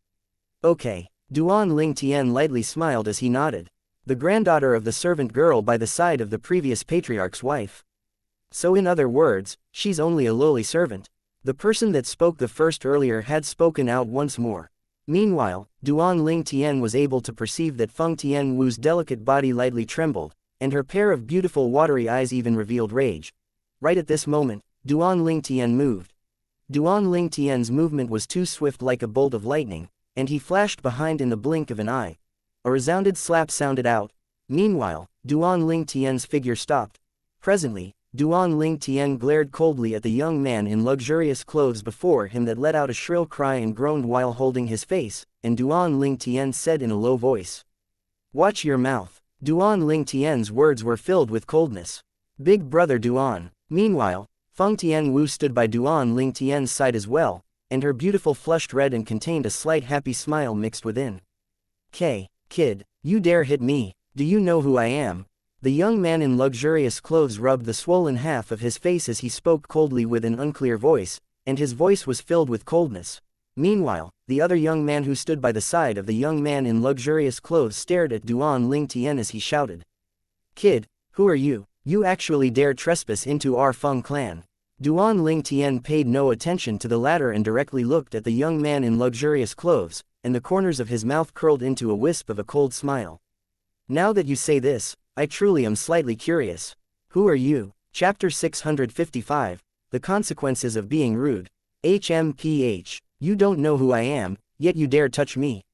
Okay. Duan Ling Tian lightly smiled as he nodded. The granddaughter of the servant girl by the side of the previous patriarch's wife. So in other words, she's only a lowly servant. The person that spoke the first earlier had spoken out once more. Meanwhile, Duan Ling Tian was able to perceive that Feng Tianwu's delicate body lightly trembled, and her pair of beautiful watery eyes even revealed rage. Right at this moment, Duan Ling Tian moved. Duan Ling Tian's movement was too swift like a bolt of lightning, and he flashed behind in the blink of an eye. A resounded slap sounded out. Meanwhile, Duan Ling Tian's figure stopped. Presently, Duan Ling Tian glared coldly at the young man in luxurious clothes before him that let out a shrill cry and groaned while holding his face, and Duan Ling Tian said in a low voice, "Watch your mouth." Duan Ling Tian's words were filled with coldness. "Big brother Duan." Meanwhile, Feng Tianwu stood by Duan Ling Tian's side as well, and her beautiful flushed red and contained a slight happy smile mixed within. Kid, you dare hit me, do you know who I am?" The young man in luxurious clothes rubbed the swollen half of his face as he spoke coldly with an unclear voice, and his voice was filled with coldness. Meanwhile, the other young man who stood by the side of the young man in luxurious clothes stared at Duan Ling Tian as he shouted, "Kid, who are you? You actually dare trespass into our Feng clan?" Duan Ling Tian paid no attention to the latter and directly looked at the young man in luxurious clothes, and the corners of his mouth curled into a wisp of a cold smile. "Now that you say this, I truly am slightly curious. Who are you?" Chapter 655, The Consequences of Being Rude. HMPH. You don't know who I am, yet you dare touch me.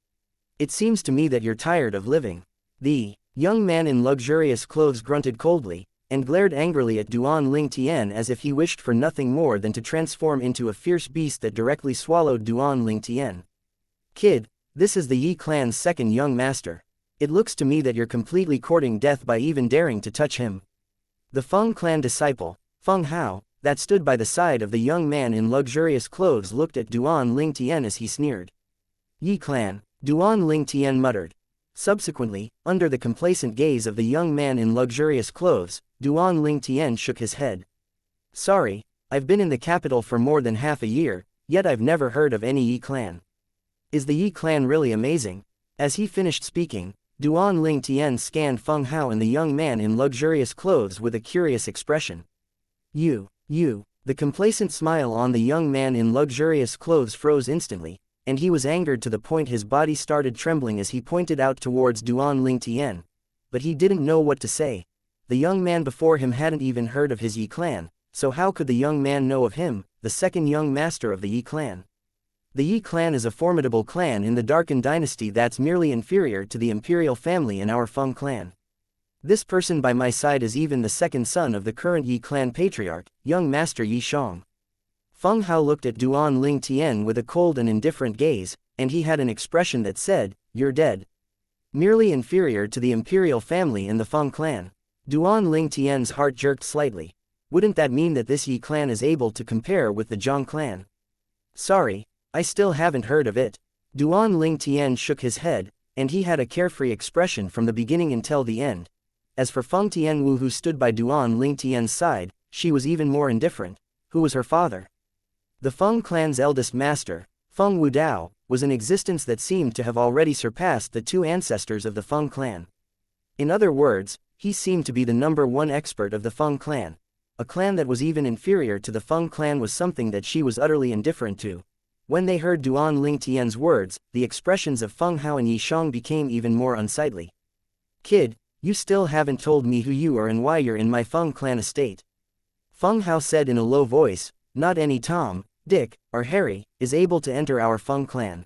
It seems to me that you're tired of living. The young man in luxurious clothes grunted coldly, and glared angrily at Duan Ling Tian as if he wished for nothing more than to transform into a fierce beast that directly swallowed Duan Ling Tian. "Kid, this is the Yi clan's second young master. It looks to me that you're completely courting death by even daring to touch him." The Feng clan disciple, Feng Hao, that stood by the side of the young man in luxurious clothes looked at Duan Ling Tian as he sneered. "Yi clan," Duan Ling Tian muttered. Subsequently, under the complacent gaze of the young man in luxurious clothes, Duan Ling Tian shook his head. "Sorry, I've been in the capital for more than half a year, yet I've never heard of any Yi clan. Is the Yi clan really amazing?" As he finished speaking, Duan Ling Tian scanned Feng Hao and the young man in luxurious clothes with a curious expression. You. The complacent smile on the young man in luxurious clothes froze instantly, and he was angered to the point his body started trembling as he pointed out towards Duan Ling Tian. But he didn't know what to say. The young man before him hadn't even heard of his Yi clan, so how could the young man know of him, the second young master of the Yi clan? The Yi clan is a formidable clan in the Darken dynasty that's merely inferior to the imperial family in our Feng clan. This person by my side is even the second son of the current Yi clan patriarch, young master Yi Shang. Feng Hao looked at Duan Ling Tian with a cold and indifferent gaze, and he had an expression that said, "You're dead." Merely inferior to the imperial family in the Feng clan. Duan Ling Tian's heart jerked slightly. Wouldn't that mean that this Yi clan is able to compare with the Zhang clan? "Sorry, I still haven't heard of it." Duan Ling Tian shook his head, and he had a carefree expression from the beginning until the end. As for Feng Tianwu who stood by Duan Ling Tian's side, she was even more indifferent. Who was her father? The Feng clan's eldest master, Feng Wudao, was an existence that seemed to have already surpassed the two ancestors of the Feng clan. In other words, he seemed to be the number one expert of the Feng clan. A clan that was even inferior to the Feng clan was something that she was utterly indifferent to. When they heard Duan Ling Tian's words, the expressions of Feng Hao and Yi Shang became even more unsightly. "Kid, you still haven't told me who you are and why you're in my Feng clan estate." Feng Hao said in a low voice, "Not any Tom, Dick, or Harry is able to enter our Feng clan.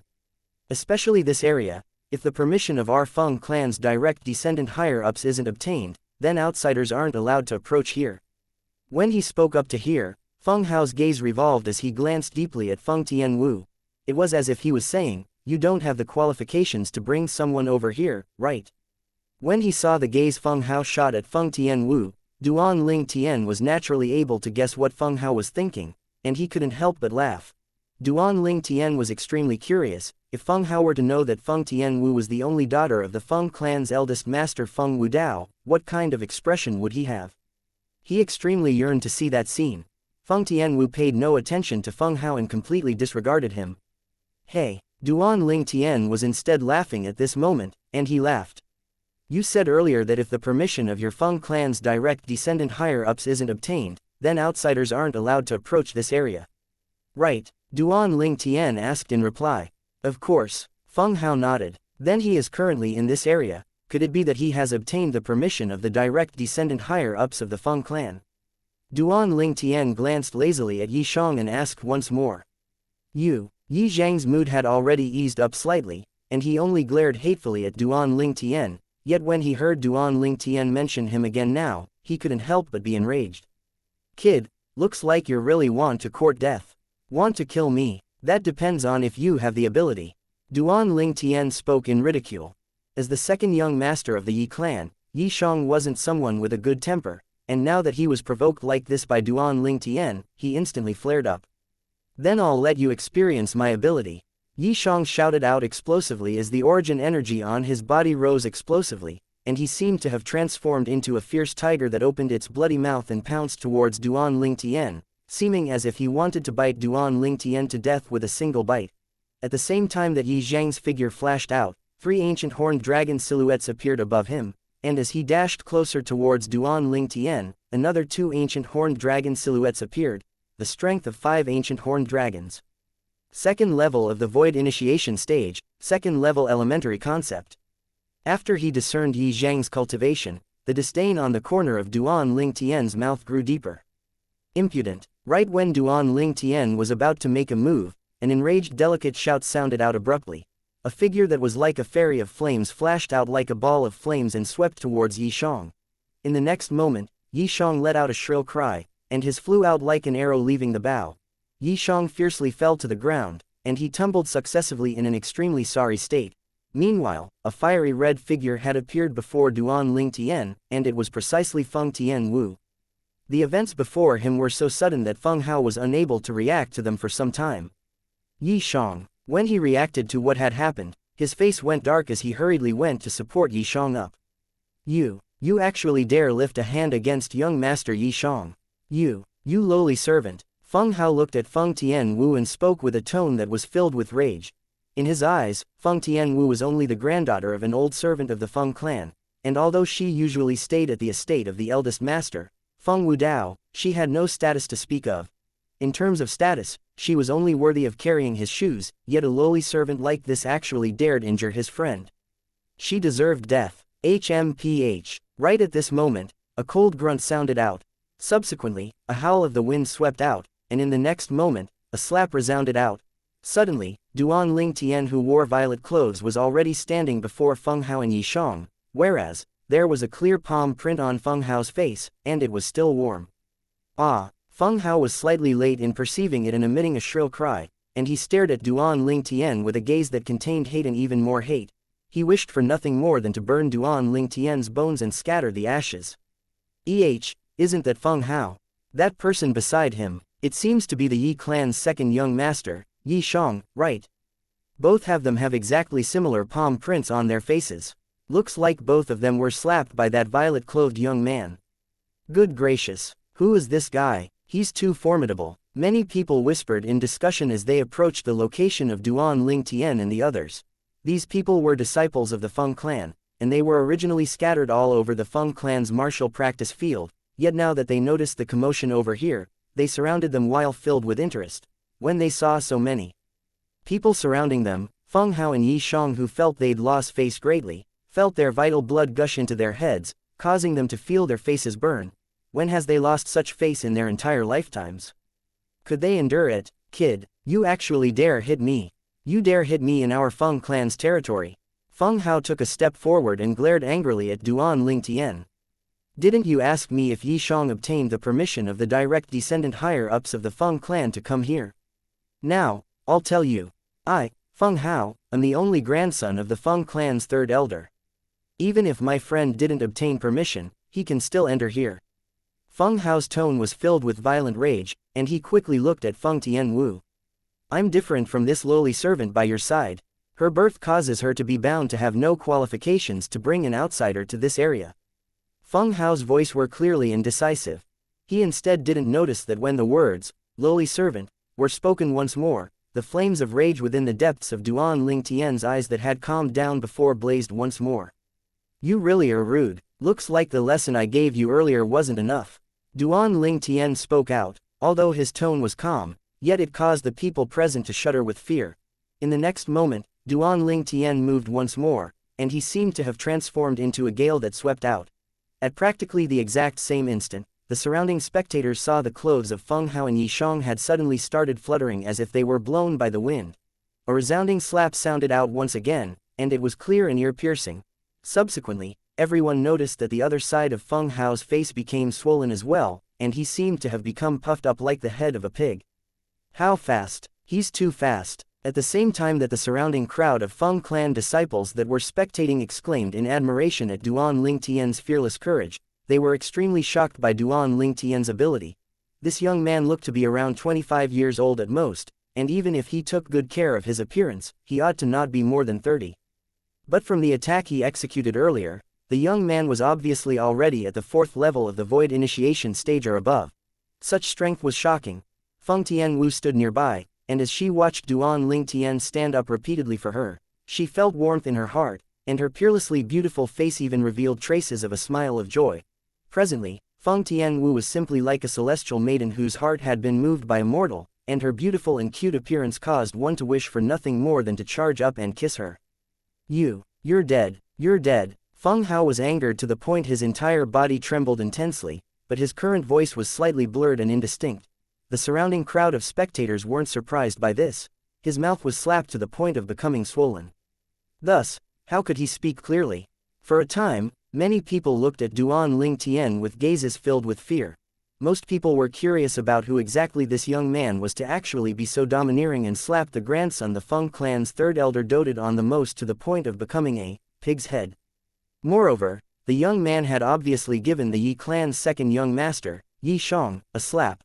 Especially this area. If the permission of our Feng clan's direct descendant higher-ups isn't obtained, then outsiders aren't allowed to approach here." When he spoke up to here, Feng Hao's gaze revolved as he glanced deeply at Feng Tianwu. It was as if he was saying, "You don't have the qualifications to bring someone over here, right?" When he saw the gaze Feng Hao shot at Feng Tianwu, Duan Ling Tian was naturally able to guess what Feng Hao was thinking, and he couldn't help but laugh. Duan Ling Tian was extremely curious. If Feng Hao were to know that Feng Tianwu was the only daughter of the Feng clan's eldest master Feng Wudao, what kind of expression would he have? He extremely yearned to see that scene. Feng Tianwu paid no attention to Feng Hao and completely disregarded him. Hey, Duan Ling Tian was instead laughing at this moment, and he laughed. You said earlier that if the permission of your Feng clan's direct descendant higher-ups isn't obtained, then outsiders aren't allowed to approach this area. Right, Duan Ling Tian asked in reply. Of course, Feng Hao nodded. Then he is currently in this area. Could it be that he has obtained the permission of the direct descendant higher-ups of the Feng clan? Duan Ling Tian glanced lazily at Yi Xiang and asked once more. Yi Zhang's mood had already eased up slightly, and he only glared hatefully at Duan Ling Tian, yet when he heard Duan Ling Tian mention him again now, he couldn't help but be enraged. Kid, looks like you really want to court death. Want to kill me? That depends on if you have the ability. Duan Ling Tian spoke in ridicule. As the second young master of the Yi clan, Yi Xiang wasn't someone with a good temper, and now that he was provoked like this by Duan Ling Tian, he instantly flared up. Then I'll let you experience my ability. Yi Xiang shouted out explosively as the origin energy on his body rose explosively, and he seemed to have transformed into a fierce tiger that opened its bloody mouth and pounced towards Duan Ling Tian, seeming as if he wanted to bite Duan Ling Tian to death with a single bite. At the same time that Yi Zhang's figure flashed out, 3 ancient horned dragon silhouettes appeared above him, and as he dashed closer towards Duan Ling Tian, another 2 ancient horned dragon silhouettes appeared, the strength of 5 ancient horned dragons. Second level of the Void Initiation stage, second level elementary concept. After he discerned Yi Zhang's cultivation, the disdain on the corner of Duan Ling Tian's mouth grew deeper. Impudent. Right when Duan Ling Tian was about to make a move, an enraged delicate shout sounded out abruptly. A figure that was like a fairy of flames flashed out like a ball of flames and swept towards Yi Xiang. In the next moment, Yi Xiang let out a shrill cry, and his flew out like an arrow leaving the bow. Yi Xiang fiercely fell to the ground, and he tumbled successively in an extremely sorry state. Meanwhile, a fiery red figure had appeared before Duan Ling Tian, and it was precisely Feng Tianwu. The events before him were so sudden that Feng Hao was unable to react to them for some time. Yi Xiang. When he reacted to what had happened, his face went dark as he hurriedly went to support Yi Xiang up. You actually dare lift a hand against young master Yi Xiang. You lowly servant. Feng Hao looked at Feng Tianwu and spoke with a tone that was filled with rage. In his eyes, Feng Tianwu was only the granddaughter of an old servant of the Feng clan, and although she usually stayed at the estate of the eldest master, Feng Wudao, she had no status to speak of. In terms of status, she was only worthy of carrying his shoes, yet a lowly servant like this actually dared injure his friend. She deserved death. HMPH. Right at this moment, a cold grunt sounded out. Subsequently, a howl of the wind swept out, and in the next moment, a slap resounded out. Suddenly, Duan Ling Tian, who wore violet clothes, was already standing before Feng Hao and Yi Xiang, whereas, there was a clear palm print on Feng Hao's face, and it was still warm. Ah! Feng Hao was slightly late in perceiving it and emitting a shrill cry, and he stared at Duan Ling Tian with a gaze that contained hate and even more hate. He wished for nothing more than to burn Duan Ling Tian's bones and scatter the ashes. Isn't that Feng Hao? That person beside him, it seems to be the Yi clan's second young master, Yi Xiang, right? Both of them have exactly similar palm prints on their faces. Looks like both of them were slapped by that violet-clothed young man. Good gracious, who is this guy? He's too formidable. Many people whispered in discussion as they approached the location of Duan Ling Tian and the others. These people were disciples of the Feng clan, and they were originally scattered all over the Feng clan's martial practice field, yet now that they noticed the commotion over here, they surrounded them while filled with interest. When they saw so many people surrounding them, Feng Hao and Yi Xiang, who felt they'd lost face greatly, felt their vital blood gush into their heads, causing them to feel their faces burn. When has they lost such face in their entire lifetimes? Could they endure it? Kid, you actually dare hit me. You dare hit me in our Feng clan's territory. Feng Hao took a step forward and glared angrily at Duan Ling Tian. Didn't you ask me if Yi Xiang obtained the permission of the direct descendant higher-ups of the Feng clan to come here? Now, I'll tell you. I, Feng Hao, am the only grandson of the Feng clan's third elder. Even if my friend didn't obtain permission, he can still enter here. Feng Hao's tone was filled with violent rage, and he quickly looked at Feng Tianwu. I'm different from this lowly servant by your side. Her birth causes her to be bound to have no qualifications to bring an outsider to this area. Feng Hao's voice were clearly indecisive. He instead didn't notice that when the words, lowly servant, were spoken once more, the flames of rage within the depths of Duan Lingtian's eyes that had calmed down before blazed once more. You really are rude. Looks like the lesson I gave you earlier wasn't enough. Duan Lingtian spoke out, although his tone was calm, yet it caused the people present to shudder with fear. In the next moment, Duan Lingtian moved once more, and he seemed to have transformed into a gale that swept out. At practically the exact same instant, the surrounding spectators saw the clothes of Feng Hao and Yishang had suddenly started fluttering as if they were blown by the wind. A resounding slap sounded out once again, and it was clear and ear-piercing. Subsequently, everyone noticed that the other side of Feng Hao's face became swollen as well, and he seemed to have become puffed up like the head of a pig. How fast? He's too fast. At the same time that the surrounding crowd of Feng clan disciples that were spectating exclaimed in admiration at Duan Lingtian's fearless courage, they were extremely shocked by Duan Lingtian's ability. This young man looked to be around 25 years old at most, and even if he took good care of his appearance, he ought to not be more than 30. But from the attack he executed earlier, the young man was obviously already at the 4th level of the void initiation stage or above. Such strength was shocking. Feng Tianwu stood nearby, and as she watched Duan Lingtian stand up repeatedly for her, she felt warmth in her heart, and her peerlessly beautiful face even revealed traces of a smile of joy. Presently, Feng Tianwu was simply like a celestial maiden whose heart had been moved by a mortal, and her beautiful and cute appearance caused one to wish for nothing more than to charge up and kiss her. You're dead. You're dead. Feng Hao was angered to the point his entire body trembled intensely, but his current voice was slightly blurred and indistinct. The surrounding crowd of spectators weren't surprised by this. His mouth was slapped to the point of becoming swollen. Thus, how could he speak clearly? For a time, many people looked at Duan Lingtian with gazes filled with fear. Most people were curious about who exactly this young man was to actually be so domineering and slap the grandson the Feng clan's 3rd elder doted on the most to the point of becoming a pig's head. Moreover, the young man had obviously given the Yi clan's 2nd young master, Yi Shang, a slap.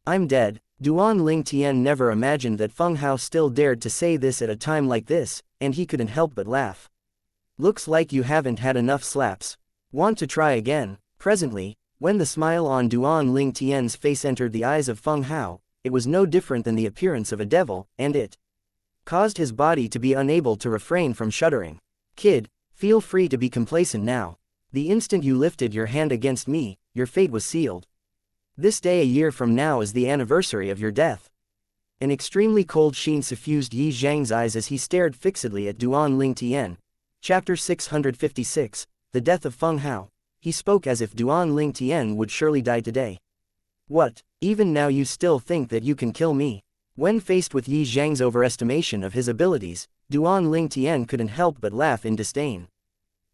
I'm dead. Duan Lingtian never imagined that Feng Hao still dared to say this at a time like this, and he couldn't help but laugh. Looks like you haven't had enough slaps. Want to try again? Presently, when the smile on Duan Lingtian's face entered the eyes of Feng Hao, it was no different than the appearance of a devil, and it caused his body to be unable to refrain from shuddering. Kid, feel free to be complacent now. The instant you lifted your hand against me, your fate was sealed. This day a year from now is the anniversary of your death. An extremely cold sheen suffused Yi Zhang's eyes as he stared fixedly at Duan Lingtian. Chapter 656, The Death of Feng Hao. He spoke as if Duan Lingtian would surely die today. What, even now you still think that you can kill me? When faced with Yi Zhang's overestimation of his abilities, Duan Lingtian couldn't help but laugh in disdain.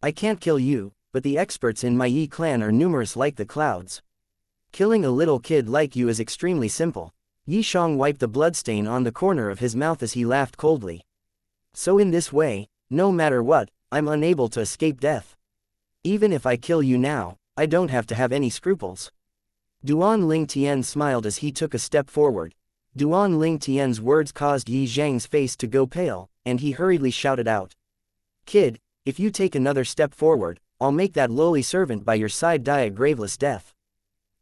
I can't kill you, but the experts in my Yi clan are numerous like the clouds. Killing a little kid like you is extremely simple. Yi Shang wiped the bloodstain on the corner of his mouth as he laughed coldly. So in this way, no matter what, I'm unable to escape death. Even if I kill you now, I don't have to have any scruples. Duan Lingtian smiled as he took a step forward. Duan Lingtian's words caused Yi Zhang's face to go pale, and he hurriedly shouted out. Kid, if you take another step forward, I'll make that lowly servant by your side die a graveless death.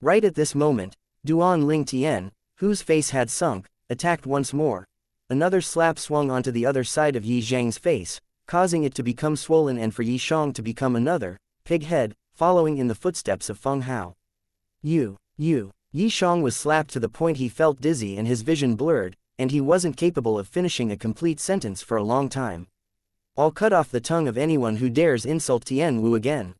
Right at this moment, Duan Lingtian, whose face had sunk, attacked once more. Another slap swung onto the other side of Yi Zhang's face, causing it to become swollen and for Yi Shang to become another pig head, following in the footsteps of Feng Hao. Yi Shang was slapped to the point he felt dizzy and his vision blurred, and he wasn't capable of finishing a complete sentence for a long time. I'll cut off the tongue of anyone who dares insult Tian Wu again.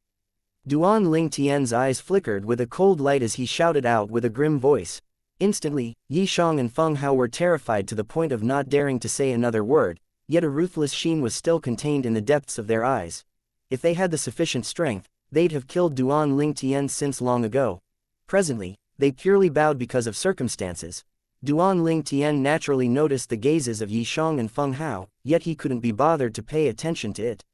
Duan Lingtian's eyes flickered with a cold light as he shouted out with a grim voice. Instantly, Yi Shang and Feng Hao were terrified to the point of not daring to say another word, yet a ruthless sheen was still contained in the depths of their eyes. If they had the sufficient strength, they'd have killed Duan Lingtian since long ago. Presently, they purely bowed because of circumstances. Duan Lingtian naturally noticed the gazes of Yi Shang and Feng Hao, yet he couldn't be bothered to pay attention to it.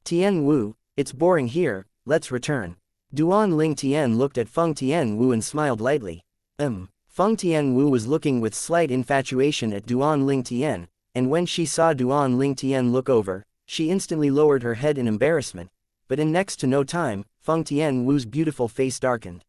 Tian Wu, It's boring here, let's return. Duan Ling Tian looked at Feng Tianwu and smiled lightly. Feng Tianwu was looking with slight infatuation at Duan Ling Tian, and when she saw Duan Ling Tian look over, she instantly lowered her head in embarrassment, but in next to no time, Feng Tianwu's beautiful face darkened.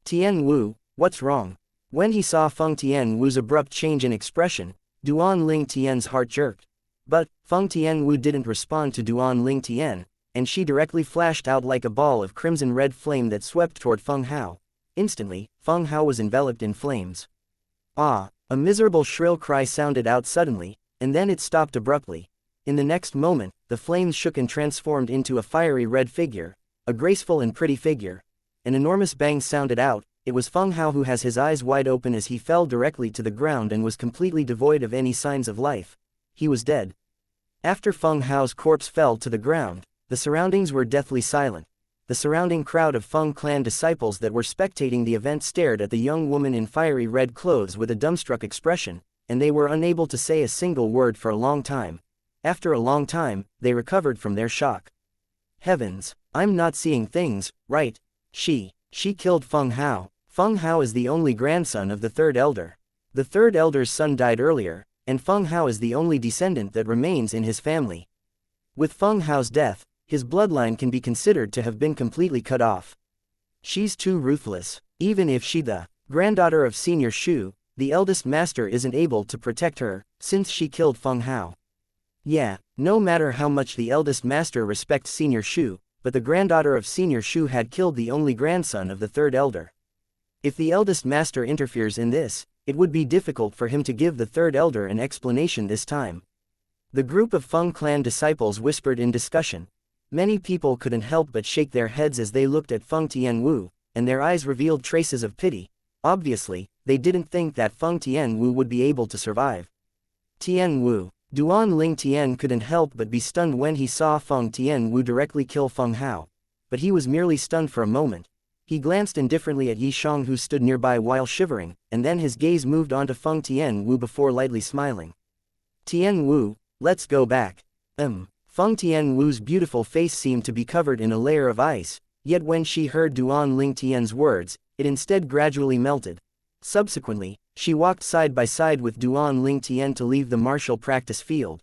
Tianwu, what's wrong? When he saw Feng Tianwu's abrupt change in expression, Duan Ling Tian's heart jerked. But, Feng Tianwu didn't respond to Duan Ling Tian, and she directly flashed out like a ball of crimson-red flame that swept toward Feng Hao. Instantly, Feng Hao was enveloped in flames. Ah! A miserable shrill cry sounded out suddenly, and then it stopped abruptly. In the next moment, the flames shook and transformed into a fiery red figure, a graceful and pretty figure. An enormous bang sounded out. It was Feng Hao who has his eyes wide open as he fell directly to the ground and was completely devoid of any signs of life. He was dead. After Feng Hao's corpse fell to the ground, the surroundings were deathly silent. The surrounding crowd of Feng clan disciples that were spectating the event stared at the young woman in fiery red clothes with a dumbstruck expression, and they were unable to say a single word for a long time. After a long time, they recovered from their shock. Heavens, I'm not seeing things, right? She killed Feng Hao. Feng Hao is the only grandson of the third elder. The third elder's son died earlier, and Feng Hao is the only descendant that remains in his family. With Feng Hao's death, his bloodline can be considered to have been completely cut off. She's too ruthless. Even if she, the granddaughter of Senior Shu, the eldest master, isn't able to protect her, since she killed Feng Hao. Yeah, no matter how much the eldest master respects Senior Shu, but the granddaughter of Senior Shu had killed the only grandson of the third elder. If the eldest master interferes in this, it would be difficult for him to give the third elder an explanation this time. The group of Feng clan disciples whispered in discussion. Many people couldn't help but shake their heads as they looked at Feng Tianwu, and their eyes revealed traces of pity. Obviously, they didn't think that Feng Tianwu would be able to survive. Tianwu. Duan Ling Tian couldn't help but be stunned when he saw Feng Tianwu directly kill Feng Hao. But he was merely stunned for a moment. He glanced indifferently at Yishang, who stood nearby while shivering, and then his gaze moved on to Feng Tianwu before lightly smiling. Tianwu, let's go back. Feng Tianwu's beautiful face seemed to be covered in a layer of ice, yet when she heard Duan Ling Tian's words, it instead gradually melted. Subsequently, she walked side by side with Duan Ling Tian to leave the martial practice field.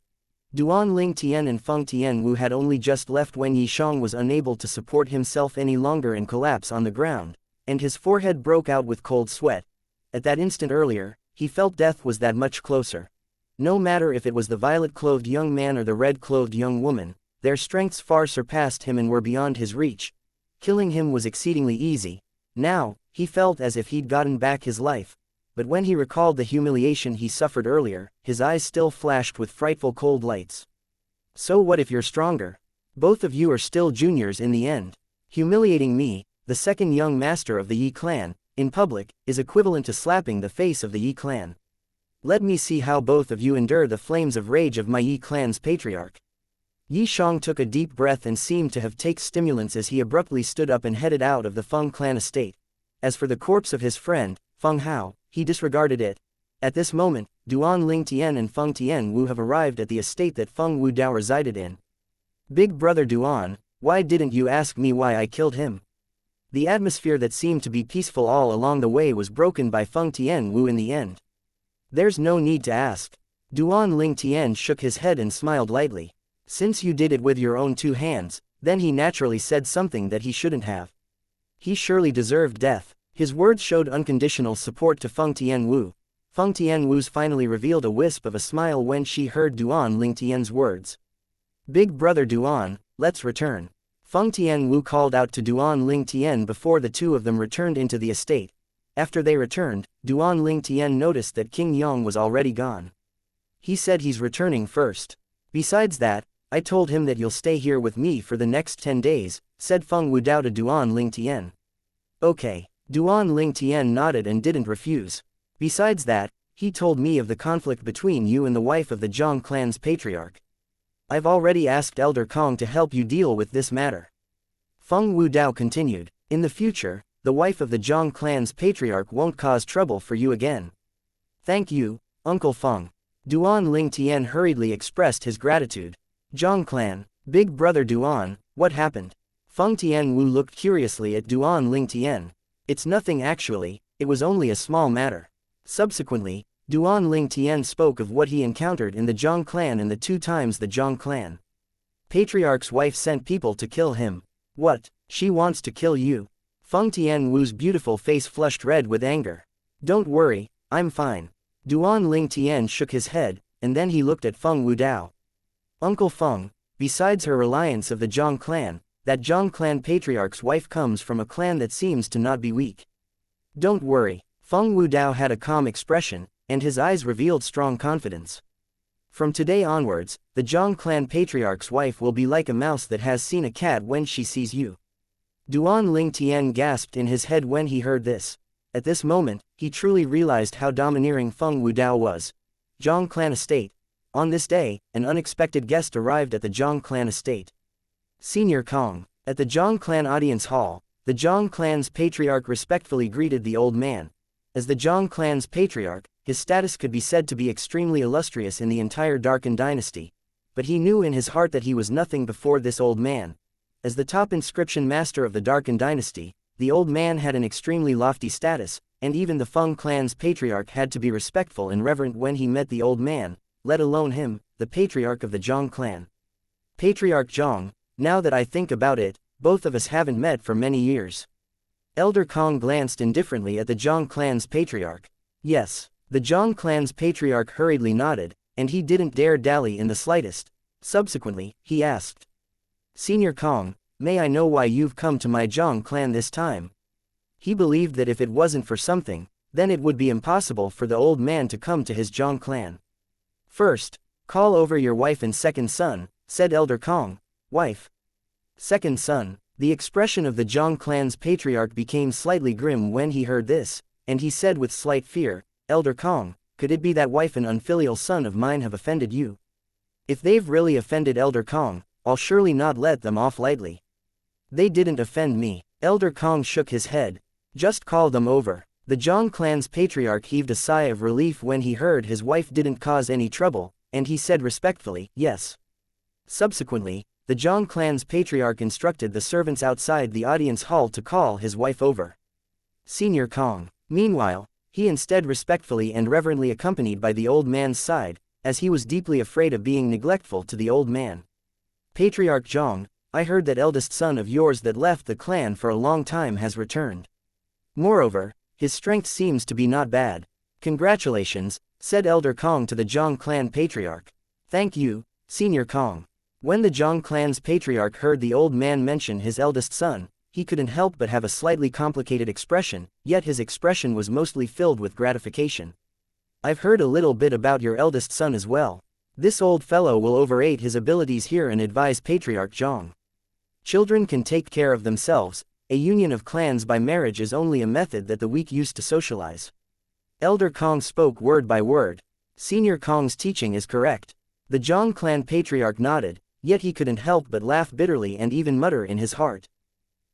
Duan Ling Tian and Feng Tianwu had only just left when Yishang was unable to support himself any longer and collapsed on the ground, and his forehead broke out with cold sweat. At that instant earlier, he felt death was that much closer. No matter if it was the violet-clothed young man or the red-clothed young woman, their strengths far surpassed him and were beyond his reach. Killing him was exceedingly easy. Now, he felt as if he'd gotten back his life. But when he recalled the humiliation he suffered earlier, his eyes still flashed with frightful cold lights. So what if you're stronger? Both of you are still juniors in the end. Humiliating me, the second young master of the Yi clan, in public, is equivalent to slapping the face of the Yi clan. Let me see how both of you endure the flames of rage of my Yi clan's patriarch. Yi Shang took a deep breath and seemed to have taken stimulants as he abruptly stood up and headed out of the Feng clan estate. As for the corpse of his friend, Feng Hao, he disregarded it. At this moment, Duan Ling Tian and Feng Tianwu have arrived at the estate that Feng Wudao resided in. Big brother Duan, why didn't you ask me why I killed him? The atmosphere that seemed to be peaceful all along the way was broken by Feng Tianwu in the end. There's no need to ask. Duan Ling Tian shook his head and smiled lightly. Since you did it with your own two hands, then he naturally said something that he shouldn't have. He surely deserved death. His words showed unconditional support to Feng Tianwu. Feng Tianwu's finally revealed a wisp of a smile when she heard Duan Ling Tian's words. Big brother Duan, let's return. Feng Tianwu called out to Duan Ling Tian before the two of them returned into the estate. After they returned, Duan Ling Tian noticed that King Yong was already gone. He said he's returning first. Besides that, I told him that you'll stay here with me for the next 10 days, said Feng Wudao to Duan Ling Tian. Okay. Duan Ling Tian nodded and didn't refuse. Besides that, he told me of the conflict between you and the wife of the Zhang clan's patriarch. I've already asked Elder Kong to help you deal with this matter. Feng Wudao continued. In the future, the wife of the Zhang clan's patriarch won't cause trouble for you again. Thank you, Uncle Feng. Duan Ling Tian hurriedly expressed his gratitude. Zhang clan, big brother Duan, What happened? Feng Tianwu looked curiously at Duan Ling Tian. It's nothing actually, it was only a small matter. Subsequently, Duan Ling Tian spoke of what he encountered in the Zhang clan and the 2 times the Zhang clan. Patriarch's wife sent people to kill him. What? She wants to kill you? Feng Tianwu's beautiful face flushed red with anger. Don't worry, I'm fine. Duan Ling Tian shook his head, and then he looked at Feng Wudao. Uncle Feng, besides her reliance of the Zhang clan, that Zhang clan patriarch's wife comes from a clan that seems to not be weak. Don't worry. Feng Wudao had a calm expression, and his eyes revealed strong confidence. From today onwards, the Zhang clan patriarch's wife will be like a mouse that has seen a cat when she sees you. Duan Ling Tian gasped in his head when he heard this. At this moment, he truly realized how domineering Feng Wudao was. Zhang clan estate. On this day, an unexpected guest arrived at the Zhang clan estate. Senior Kong. At the Zhang clan audience hall, the Zhang clan's patriarch respectfully greeted the old man. As the Zhang clan's patriarch, his status could be said to be extremely illustrious in the entire Darken dynasty. But he knew in his heart that he was nothing before this old man. As the top inscription master of the Darken dynasty, the old man had an extremely lofty status, and even the Feng clan's patriarch had to be respectful and reverent when he met the old man, let alone him, the patriarch of the Zhang clan. Patriarch Zhang, now that I think about it, both of us haven't met for many years. Elder Kong glanced indifferently at the Zhang clan's patriarch. Yes. The Zhang clan's patriarch hurriedly nodded, and he didn't dare dally in the slightest. Subsequently, he asked. Senior Kong, may I know why you've come to my Zhang clan this time? He believed that if it wasn't for something, then it would be impossible for the old man to come to his Zhang clan. First, call over your wife and second son, said Elder Kong. Wife. Second son. The expression of the Zhang clan's patriarch became slightly grim when he heard this, and he said with slight fear, Elder Kong, could it be that wife and unfilial son of mine have offended you? If they've really offended Elder Kong, I'll surely not let them off lightly. They didn't offend me. Elder Kong shook his head. Just call them over. The Zhang clan's patriarch heaved a sigh of relief when he heard his wife didn't cause any trouble, and he said respectfully, yes. Subsequently, the Zhang clan's patriarch instructed the servants outside the audience hall to call his wife over. Senior Kong. Meanwhile, he instead respectfully and reverently accompanied by the old man's side, as he was deeply afraid of being neglectful to the old man. Patriarch Zhang, I heard that eldest son of yours that left the clan for a long time has returned. Moreover, his strength seems to be not bad. Congratulations, said Elder Kong to the Zhang clan patriarch. Thank you, Senior Kong. When the Zhang clan's patriarch heard the old man mention his eldest son, he couldn't help but have a slightly complicated expression, yet his expression was mostly filled with gratification. I've heard a little bit about your eldest son as well. This old fellow will overrate his abilities here and advise Patriarch Zhang. Children can take care of themselves, a union of clans by marriage is only a method that the weak use to socialize. Elder Kong spoke word by word. Senior Kong's teaching is correct. The Zhang clan patriarch nodded, yet he couldn't help but laugh bitterly and even mutter in his heart.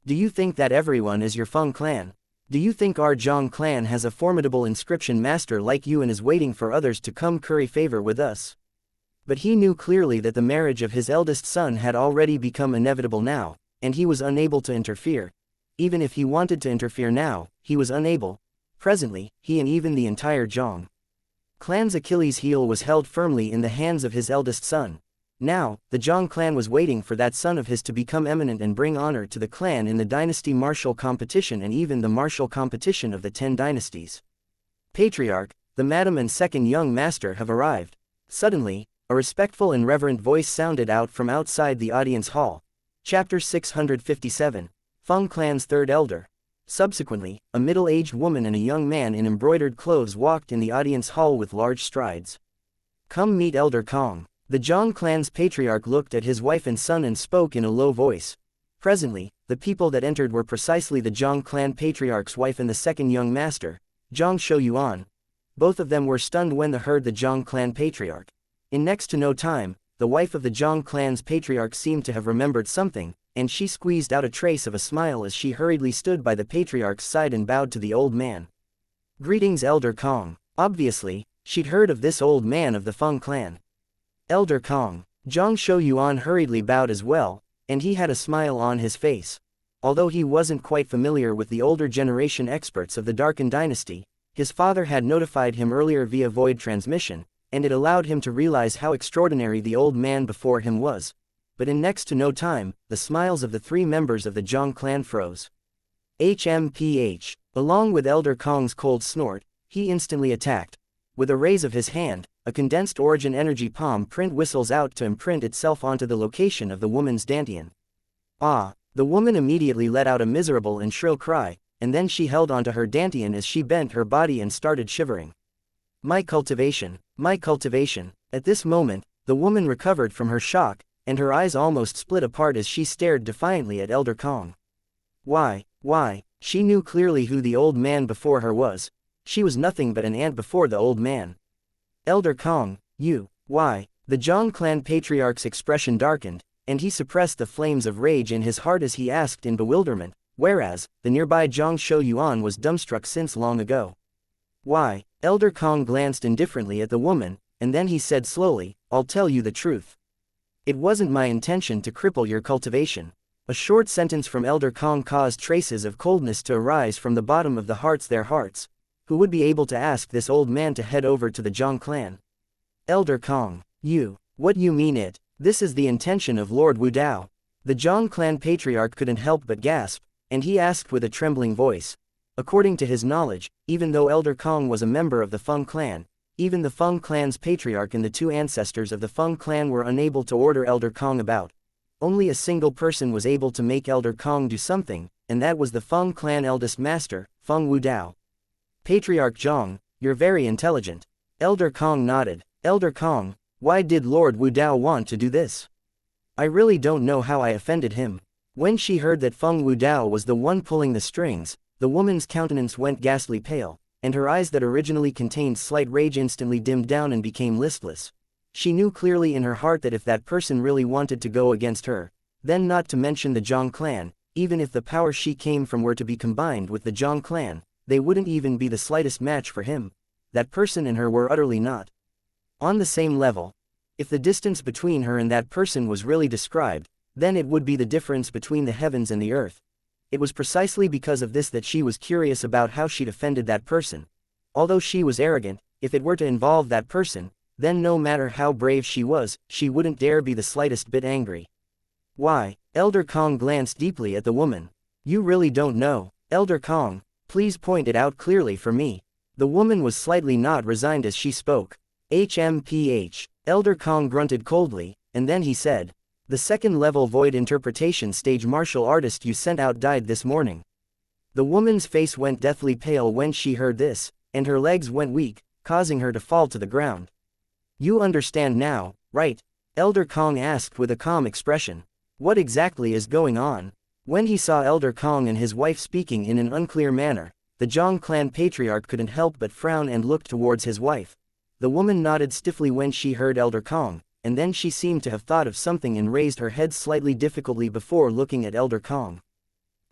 Do you think that everyone is your Feng clan? Do you think our Zhang clan has a formidable inscription master like you and is waiting for others to come curry favor with us? But he knew clearly that the marriage of his eldest son had already become inevitable now, and he was unable to interfere. Even if he wanted to interfere now, he was unable. Presently, he and even the entire Zhang clan's Achilles' heel was held firmly in the hands of his eldest son. Now, the Zhang clan was waiting for that son of his to become eminent and bring honor to the clan in the dynasty martial competition and even the martial competition of the 10 dynasties. Patriarch, the madam and second young master have arrived. Suddenly, a respectful and reverent voice sounded out from outside the audience hall. Chapter 657. Feng clan's third elder. Subsequently, a middle-aged woman and a young man in embroidered clothes walked in the audience hall with large strides. Come meet Elder Kong. The Zhang clan's patriarch looked at his wife and son and spoke in a low voice. Presently, the people that entered were precisely the Zhang clan patriarch's wife and the second young master, Zhang Shouyuan. Both of them were stunned when they heard the Zhang clan patriarch. In next to no time, the wife of the Zhang clan's patriarch seemed to have remembered something, and she squeezed out a trace of a smile as she hurriedly stood by the patriarch's side and bowed to the old man. Greetings Elder Kong. Obviously, she'd heard of this old man of the Feng clan. Elder Kong. Zhang Shouyuan hurriedly bowed as well, and he had a smile on his face. Although he wasn't quite familiar with the older generation experts of the Darken dynasty, his father had notified him earlier via void transmission, and it allowed him to realize how extraordinary the old man before him was. But in next to no time, the smiles of the three members of the Zhang clan froze. HMPH. Along with Elder Kong's cold snort, he instantly attacked. With a raise of his hand, a condensed origin energy palm print whistles out to imprint itself onto the location of the woman's dantian. Ah! The woman immediately let out a miserable and shrill cry, and then she held onto her dantian as she bent her body and started shivering. My cultivation, my cultivation. At this moment, the woman recovered from her shock, and her eyes almost split apart as she stared defiantly at Elder Kong. Why? She knew clearly who the old man before her was. She was nothing but an ant before the old man. Elder Kong, you, why? The Zhang clan patriarch's expression darkened, and he suppressed the flames of rage in his heart as he asked in bewilderment, whereas, the nearby Zhang Shouyuan was dumbstruck since long ago. Why? Elder Kong glanced indifferently at the woman, and then he said slowly, I'll tell you the truth. It wasn't my intention to cripple your cultivation. A short sentence from Elder Kong caused traces of coldness to arise from the bottom of their hearts. Who would be able to ask this old man to head over to the Zhang clan? Elder Kong, what you mean it? This is the intention of Lord Wu Dao. The Zhang clan patriarch couldn't help but gasp, and he asked with a trembling voice. According to his knowledge, even though Elder Kong was a member of the Feng clan, even the Feng clan's patriarch and the two ancestors of the Feng clan were unable to order Elder Kong about. Only a single person was able to make Elder Kong do something, and that was the Feng clan eldest master, Feng Wu Dao. Patriarch Zhang, you're very intelligent. Elder Kong nodded. Elder Kong, why did Lord Wu Dao want to do this? I really don't know how I offended him. When she heard that Feng Wu Dao was the one pulling the strings, the woman's countenance went ghastly pale, and her eyes that originally contained slight rage instantly dimmed down and became listless. She knew clearly in her heart that if that person really wanted to go against her, then not to mention the Zhang clan, even if the power she came from were to be combined with the Zhang clan, they wouldn't even be the slightest match for him. That person and her were utterly not on the same level. If the distance between her and that person was really described, then it would be the difference between the heavens and the earth. It was precisely because of this that she was curious about how she'd offended that person. Although she was arrogant, if it were to involve that person, then no matter how brave she was, she wouldn't dare be the slightest bit angry. Why? Elder Kong glanced deeply at the woman. You really don't know. Elder Kong, please point it out clearly for me. The woman was slightly not resigned as she spoke. HMPH. Elder Kong grunted coldly, and then he said, the second-level void interpretation stage martial artist you sent out died this morning. The woman's face went deathly pale when she heard this, and her legs went weak, causing her to fall to the ground. You understand now, right? Elder Kong asked with a calm expression. What exactly is going on? When he saw Elder Kong and his wife speaking in an unclear manner, the Zhang clan patriarch couldn't help but frown and looked towards his wife. The woman nodded stiffly when she heard Elder Kong, and then she seemed to have thought of something and raised her head slightly difficultly before looking at Elder Kong.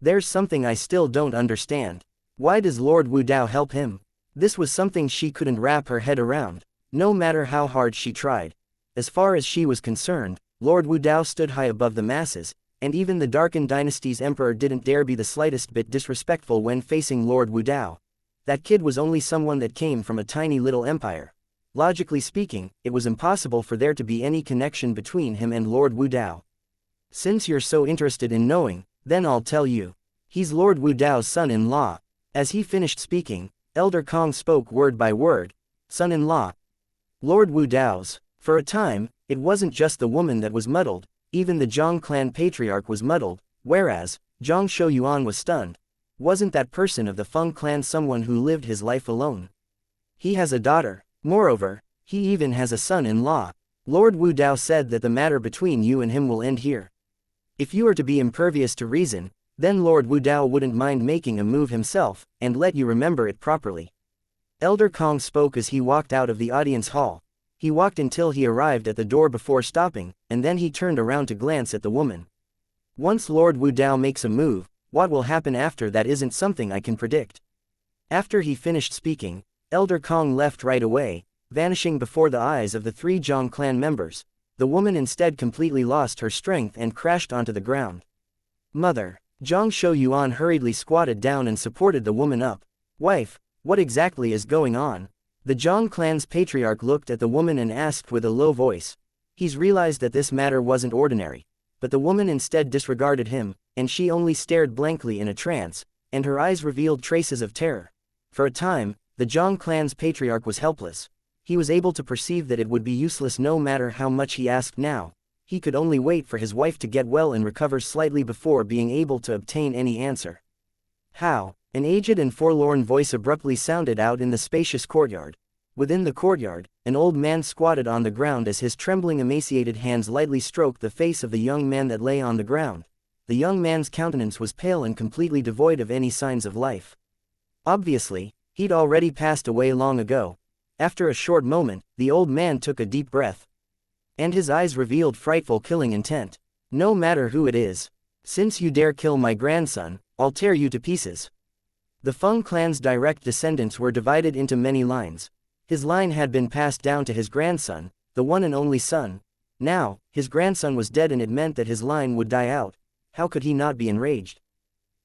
There's something I still don't understand. Why does Lord Wu Dao help him? This was something she couldn't wrap her head around, no matter how hard she tried. As far as she was concerned, Lord Wu Dao stood high above the masses, and even the Darken dynasty's emperor didn't dare be the slightest bit disrespectful when facing Lord Wu Dao. That kid was only someone that came from a tiny little empire. Logically speaking, it was impossible for there to be any connection between him and Lord Wu Dao. Since you're so interested in knowing, then I'll tell you. He's Lord Wu Dao's son-in-law. As he finished speaking, Elder Kong spoke word by word. Son-in-law. Lord Wu Dao's. For a time, it wasn't just the woman that was muddled, even the Zhang clan patriarch was muddled, whereas, Zhang Shouyuan was stunned. Wasn't that person of the Feng clan someone who lived his life alone? He has a daughter. Moreover, he even has a son-in-law. Lord Wu Dao said that the matter between you and him will end here. If you are to be impervious to reason, then Lord Wu Dao wouldn't mind making a move himself, and let you remember it properly. Elder Kong spoke as he walked out of the audience hall. He walked until he arrived at the door before stopping, and then he turned around to glance at the woman. Once Lord Wu Dao makes a move, what will happen after that isn't something I can predict. After he finished speaking, Elder Kong left right away, vanishing before the eyes of the three Zhang clan members. the woman instead completely lost her strength and crashed onto the ground. Mother. Zhang Shouyuan hurriedly squatted down and supported the woman up. Wife, what exactly is going on? The Zhang clan's patriarch looked at the woman and asked with a low voice. He's realized that this matter wasn't ordinary. But the woman instead disregarded him, and she only stared blankly in a trance, and her eyes revealed traces of terror. For a time, the Zhang clan's patriarch was helpless. He was able to perceive that it would be useless no matter how much he asked now. He could only wait for his wife to get well and recover slightly before being able to obtain any answer. How? An aged and forlorn voice abruptly sounded out in the spacious courtyard. Within the courtyard, an old man squatted on the ground as his trembling emaciated hands lightly stroked the face of the young man that lay on the ground. The young man's countenance was pale and completely devoid of any signs of life. Obviously, he'd already passed away long ago. After a short moment, the old man took a deep breath. And his eyes revealed frightful killing intent. No matter who it is. Since you dare kill my grandson, I'll tear you to pieces. The Feng clan's direct descendants were divided into many lines. His line had been passed down to his grandson, the one and only son. Now, his grandson was dead and it meant that his line would die out. How could he not be enraged?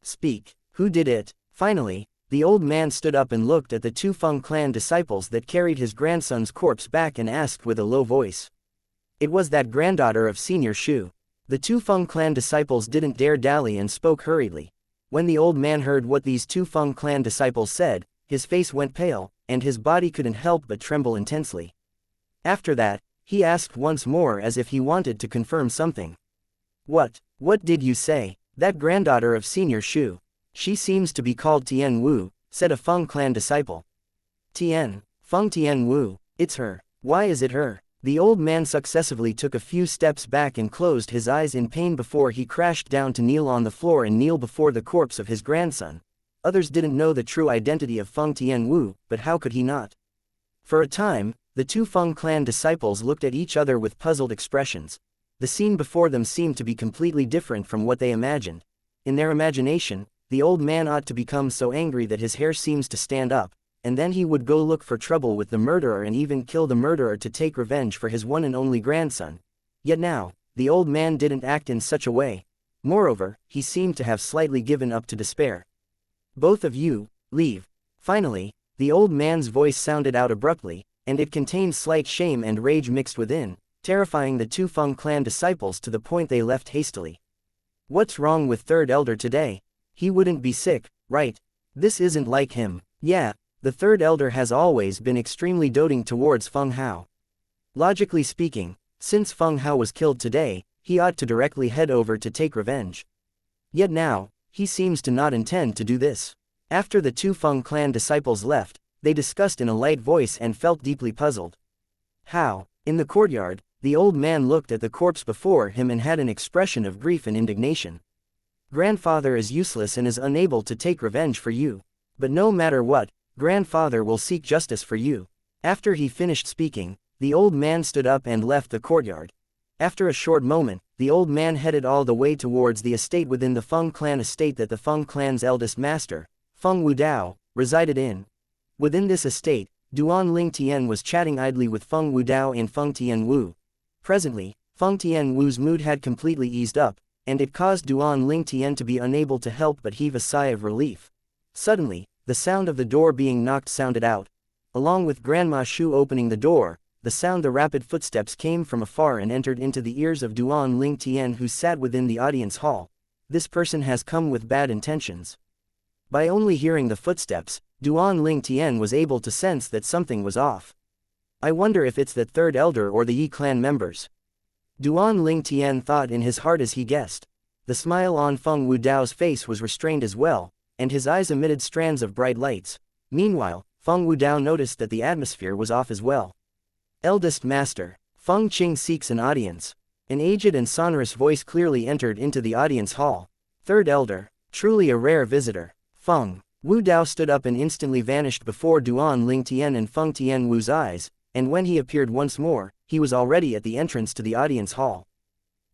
Speak. Who did it? Finally, the old man stood up and looked at the two Feng clan disciples that carried his grandson's corpse back and asked with a low voice. It was that granddaughter of Senior Shu. The two Feng clan disciples didn't dare dally and spoke hurriedly. When the old man heard what these two Feng clan disciples said, his face went pale, and his body couldn't help but tremble intensely. After that, he asked once more as if he wanted to confirm something. What did you say? That granddaughter of Senior Shu. She seems to be called Tian Wu, said a Feng clan disciple. Tian Wu, it's her. Why is it her? The old man successively took a few steps back and closed his eyes in pain before he crashed down to kneel on the floor and kneel before the corpse of his grandson. Others didn't know the true identity of Feng Tian Wu, but how could he not? For a time, the two Feng clan disciples looked at each other with puzzled expressions. The scene before them seemed to be completely different from what they imagined. In their imagination, the old man ought to become so angry that his hair seems to stand up, and then he would go look for trouble with the murderer and even kill the murderer to take revenge for his one and only grandson. Yet now, the old man didn't act in such a way. Moreover, he seemed to have slightly given up to despair. Both of you, leave. Finally, the old man's voice sounded out abruptly, and it contained slight shame and rage mixed within, terrifying the two Feng clan disciples to the point they left hastily. What's wrong with Third Elder today? He wouldn't be sick, right? This isn't like him. Yeah, the Third Elder has always been extremely doting towards Feng Hao. Logically speaking, since Feng Hao was killed today, he ought to directly head over to take revenge. Yet now, he seems to not intend to do this. After the two Feng clan disciples left, they discussed in a light voice and felt deeply puzzled. How? In the courtyard, the old man looked at the corpse before him and had an expression of grief and indignation. Grandfather is useless and is unable to take revenge for you. But no matter what, grandfather will seek justice for you. After he finished speaking, the old man stood up and left the courtyard. After a short moment, the old man headed all the way towards the estate within the Feng clan estate that the Feng clan's eldest master, Feng Wudao, resided in. Within this estate, Duan Ling Tian was chatting idly with Feng Wudao and Feng Tian Wu. Presently, Feng Tian Wu's mood had completely eased up, and it caused Duan Ling Tian to be unable to help but heave a sigh of relief. Suddenly, the sound of the door being knocked sounded out. Along with Grandma Shu opening the door, the rapid footsteps came from afar and entered into the ears of Duan Ling Tian, who sat within the audience hall. This person has come with bad intentions. By only hearing the footsteps, Duan Ling Tian was able to sense that something was off. I wonder if it's that Third Elder or the Yi clan members. Duan Ling Tian thought in his heart as he guessed. The smile on Feng Wudao's face was restrained as well, and his eyes emitted strands of bright lights. Meanwhile, Feng Wudao noticed that the atmosphere was off as well. Eldest Master, Feng Qing seeks an audience. An aged and sonorous voice clearly entered into the audience hall. Third Elder, truly a rare visitor. Feng Wudao stood up and instantly vanished before Duan Ling Tian and Feng Tian Wu's eyes, and when he appeared once more, he was already at the entrance to the audience hall.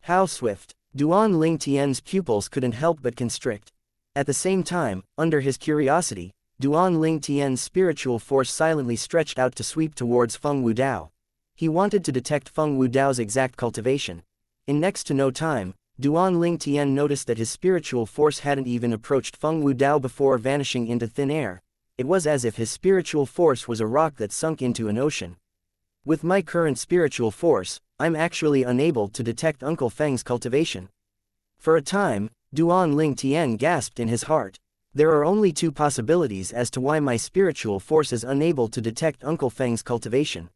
How swift! Duan Ling Tian's pupils couldn't help but constrict. At the same time, under his curiosity, Duan Ling Tian's spiritual force silently stretched out to sweep towards Feng Wudao. He wanted to detect Feng Wudao's exact cultivation. In next to no time, Duan Ling Tian noticed that his spiritual force hadn't even approached Feng Wudao before vanishing into thin air. It was as if his spiritual force was a rock that sunk into an ocean. With my current spiritual force, I'm actually unable to detect Uncle Feng's cultivation. For a time, Duan Ling Tian gasped in his heart. There are only two possibilities as to why my spiritual force is unable to detect Uncle Feng's cultivation.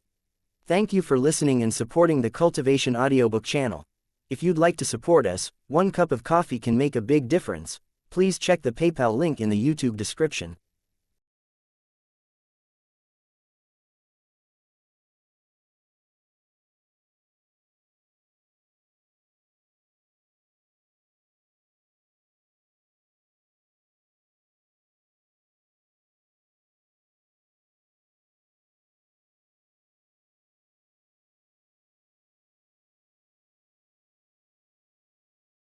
Thank you for listening and supporting the Cultivation audiobook channel. If you'd like to support us, 1 cup of coffee can make a big difference. Please check the PayPal link in the YouTube description.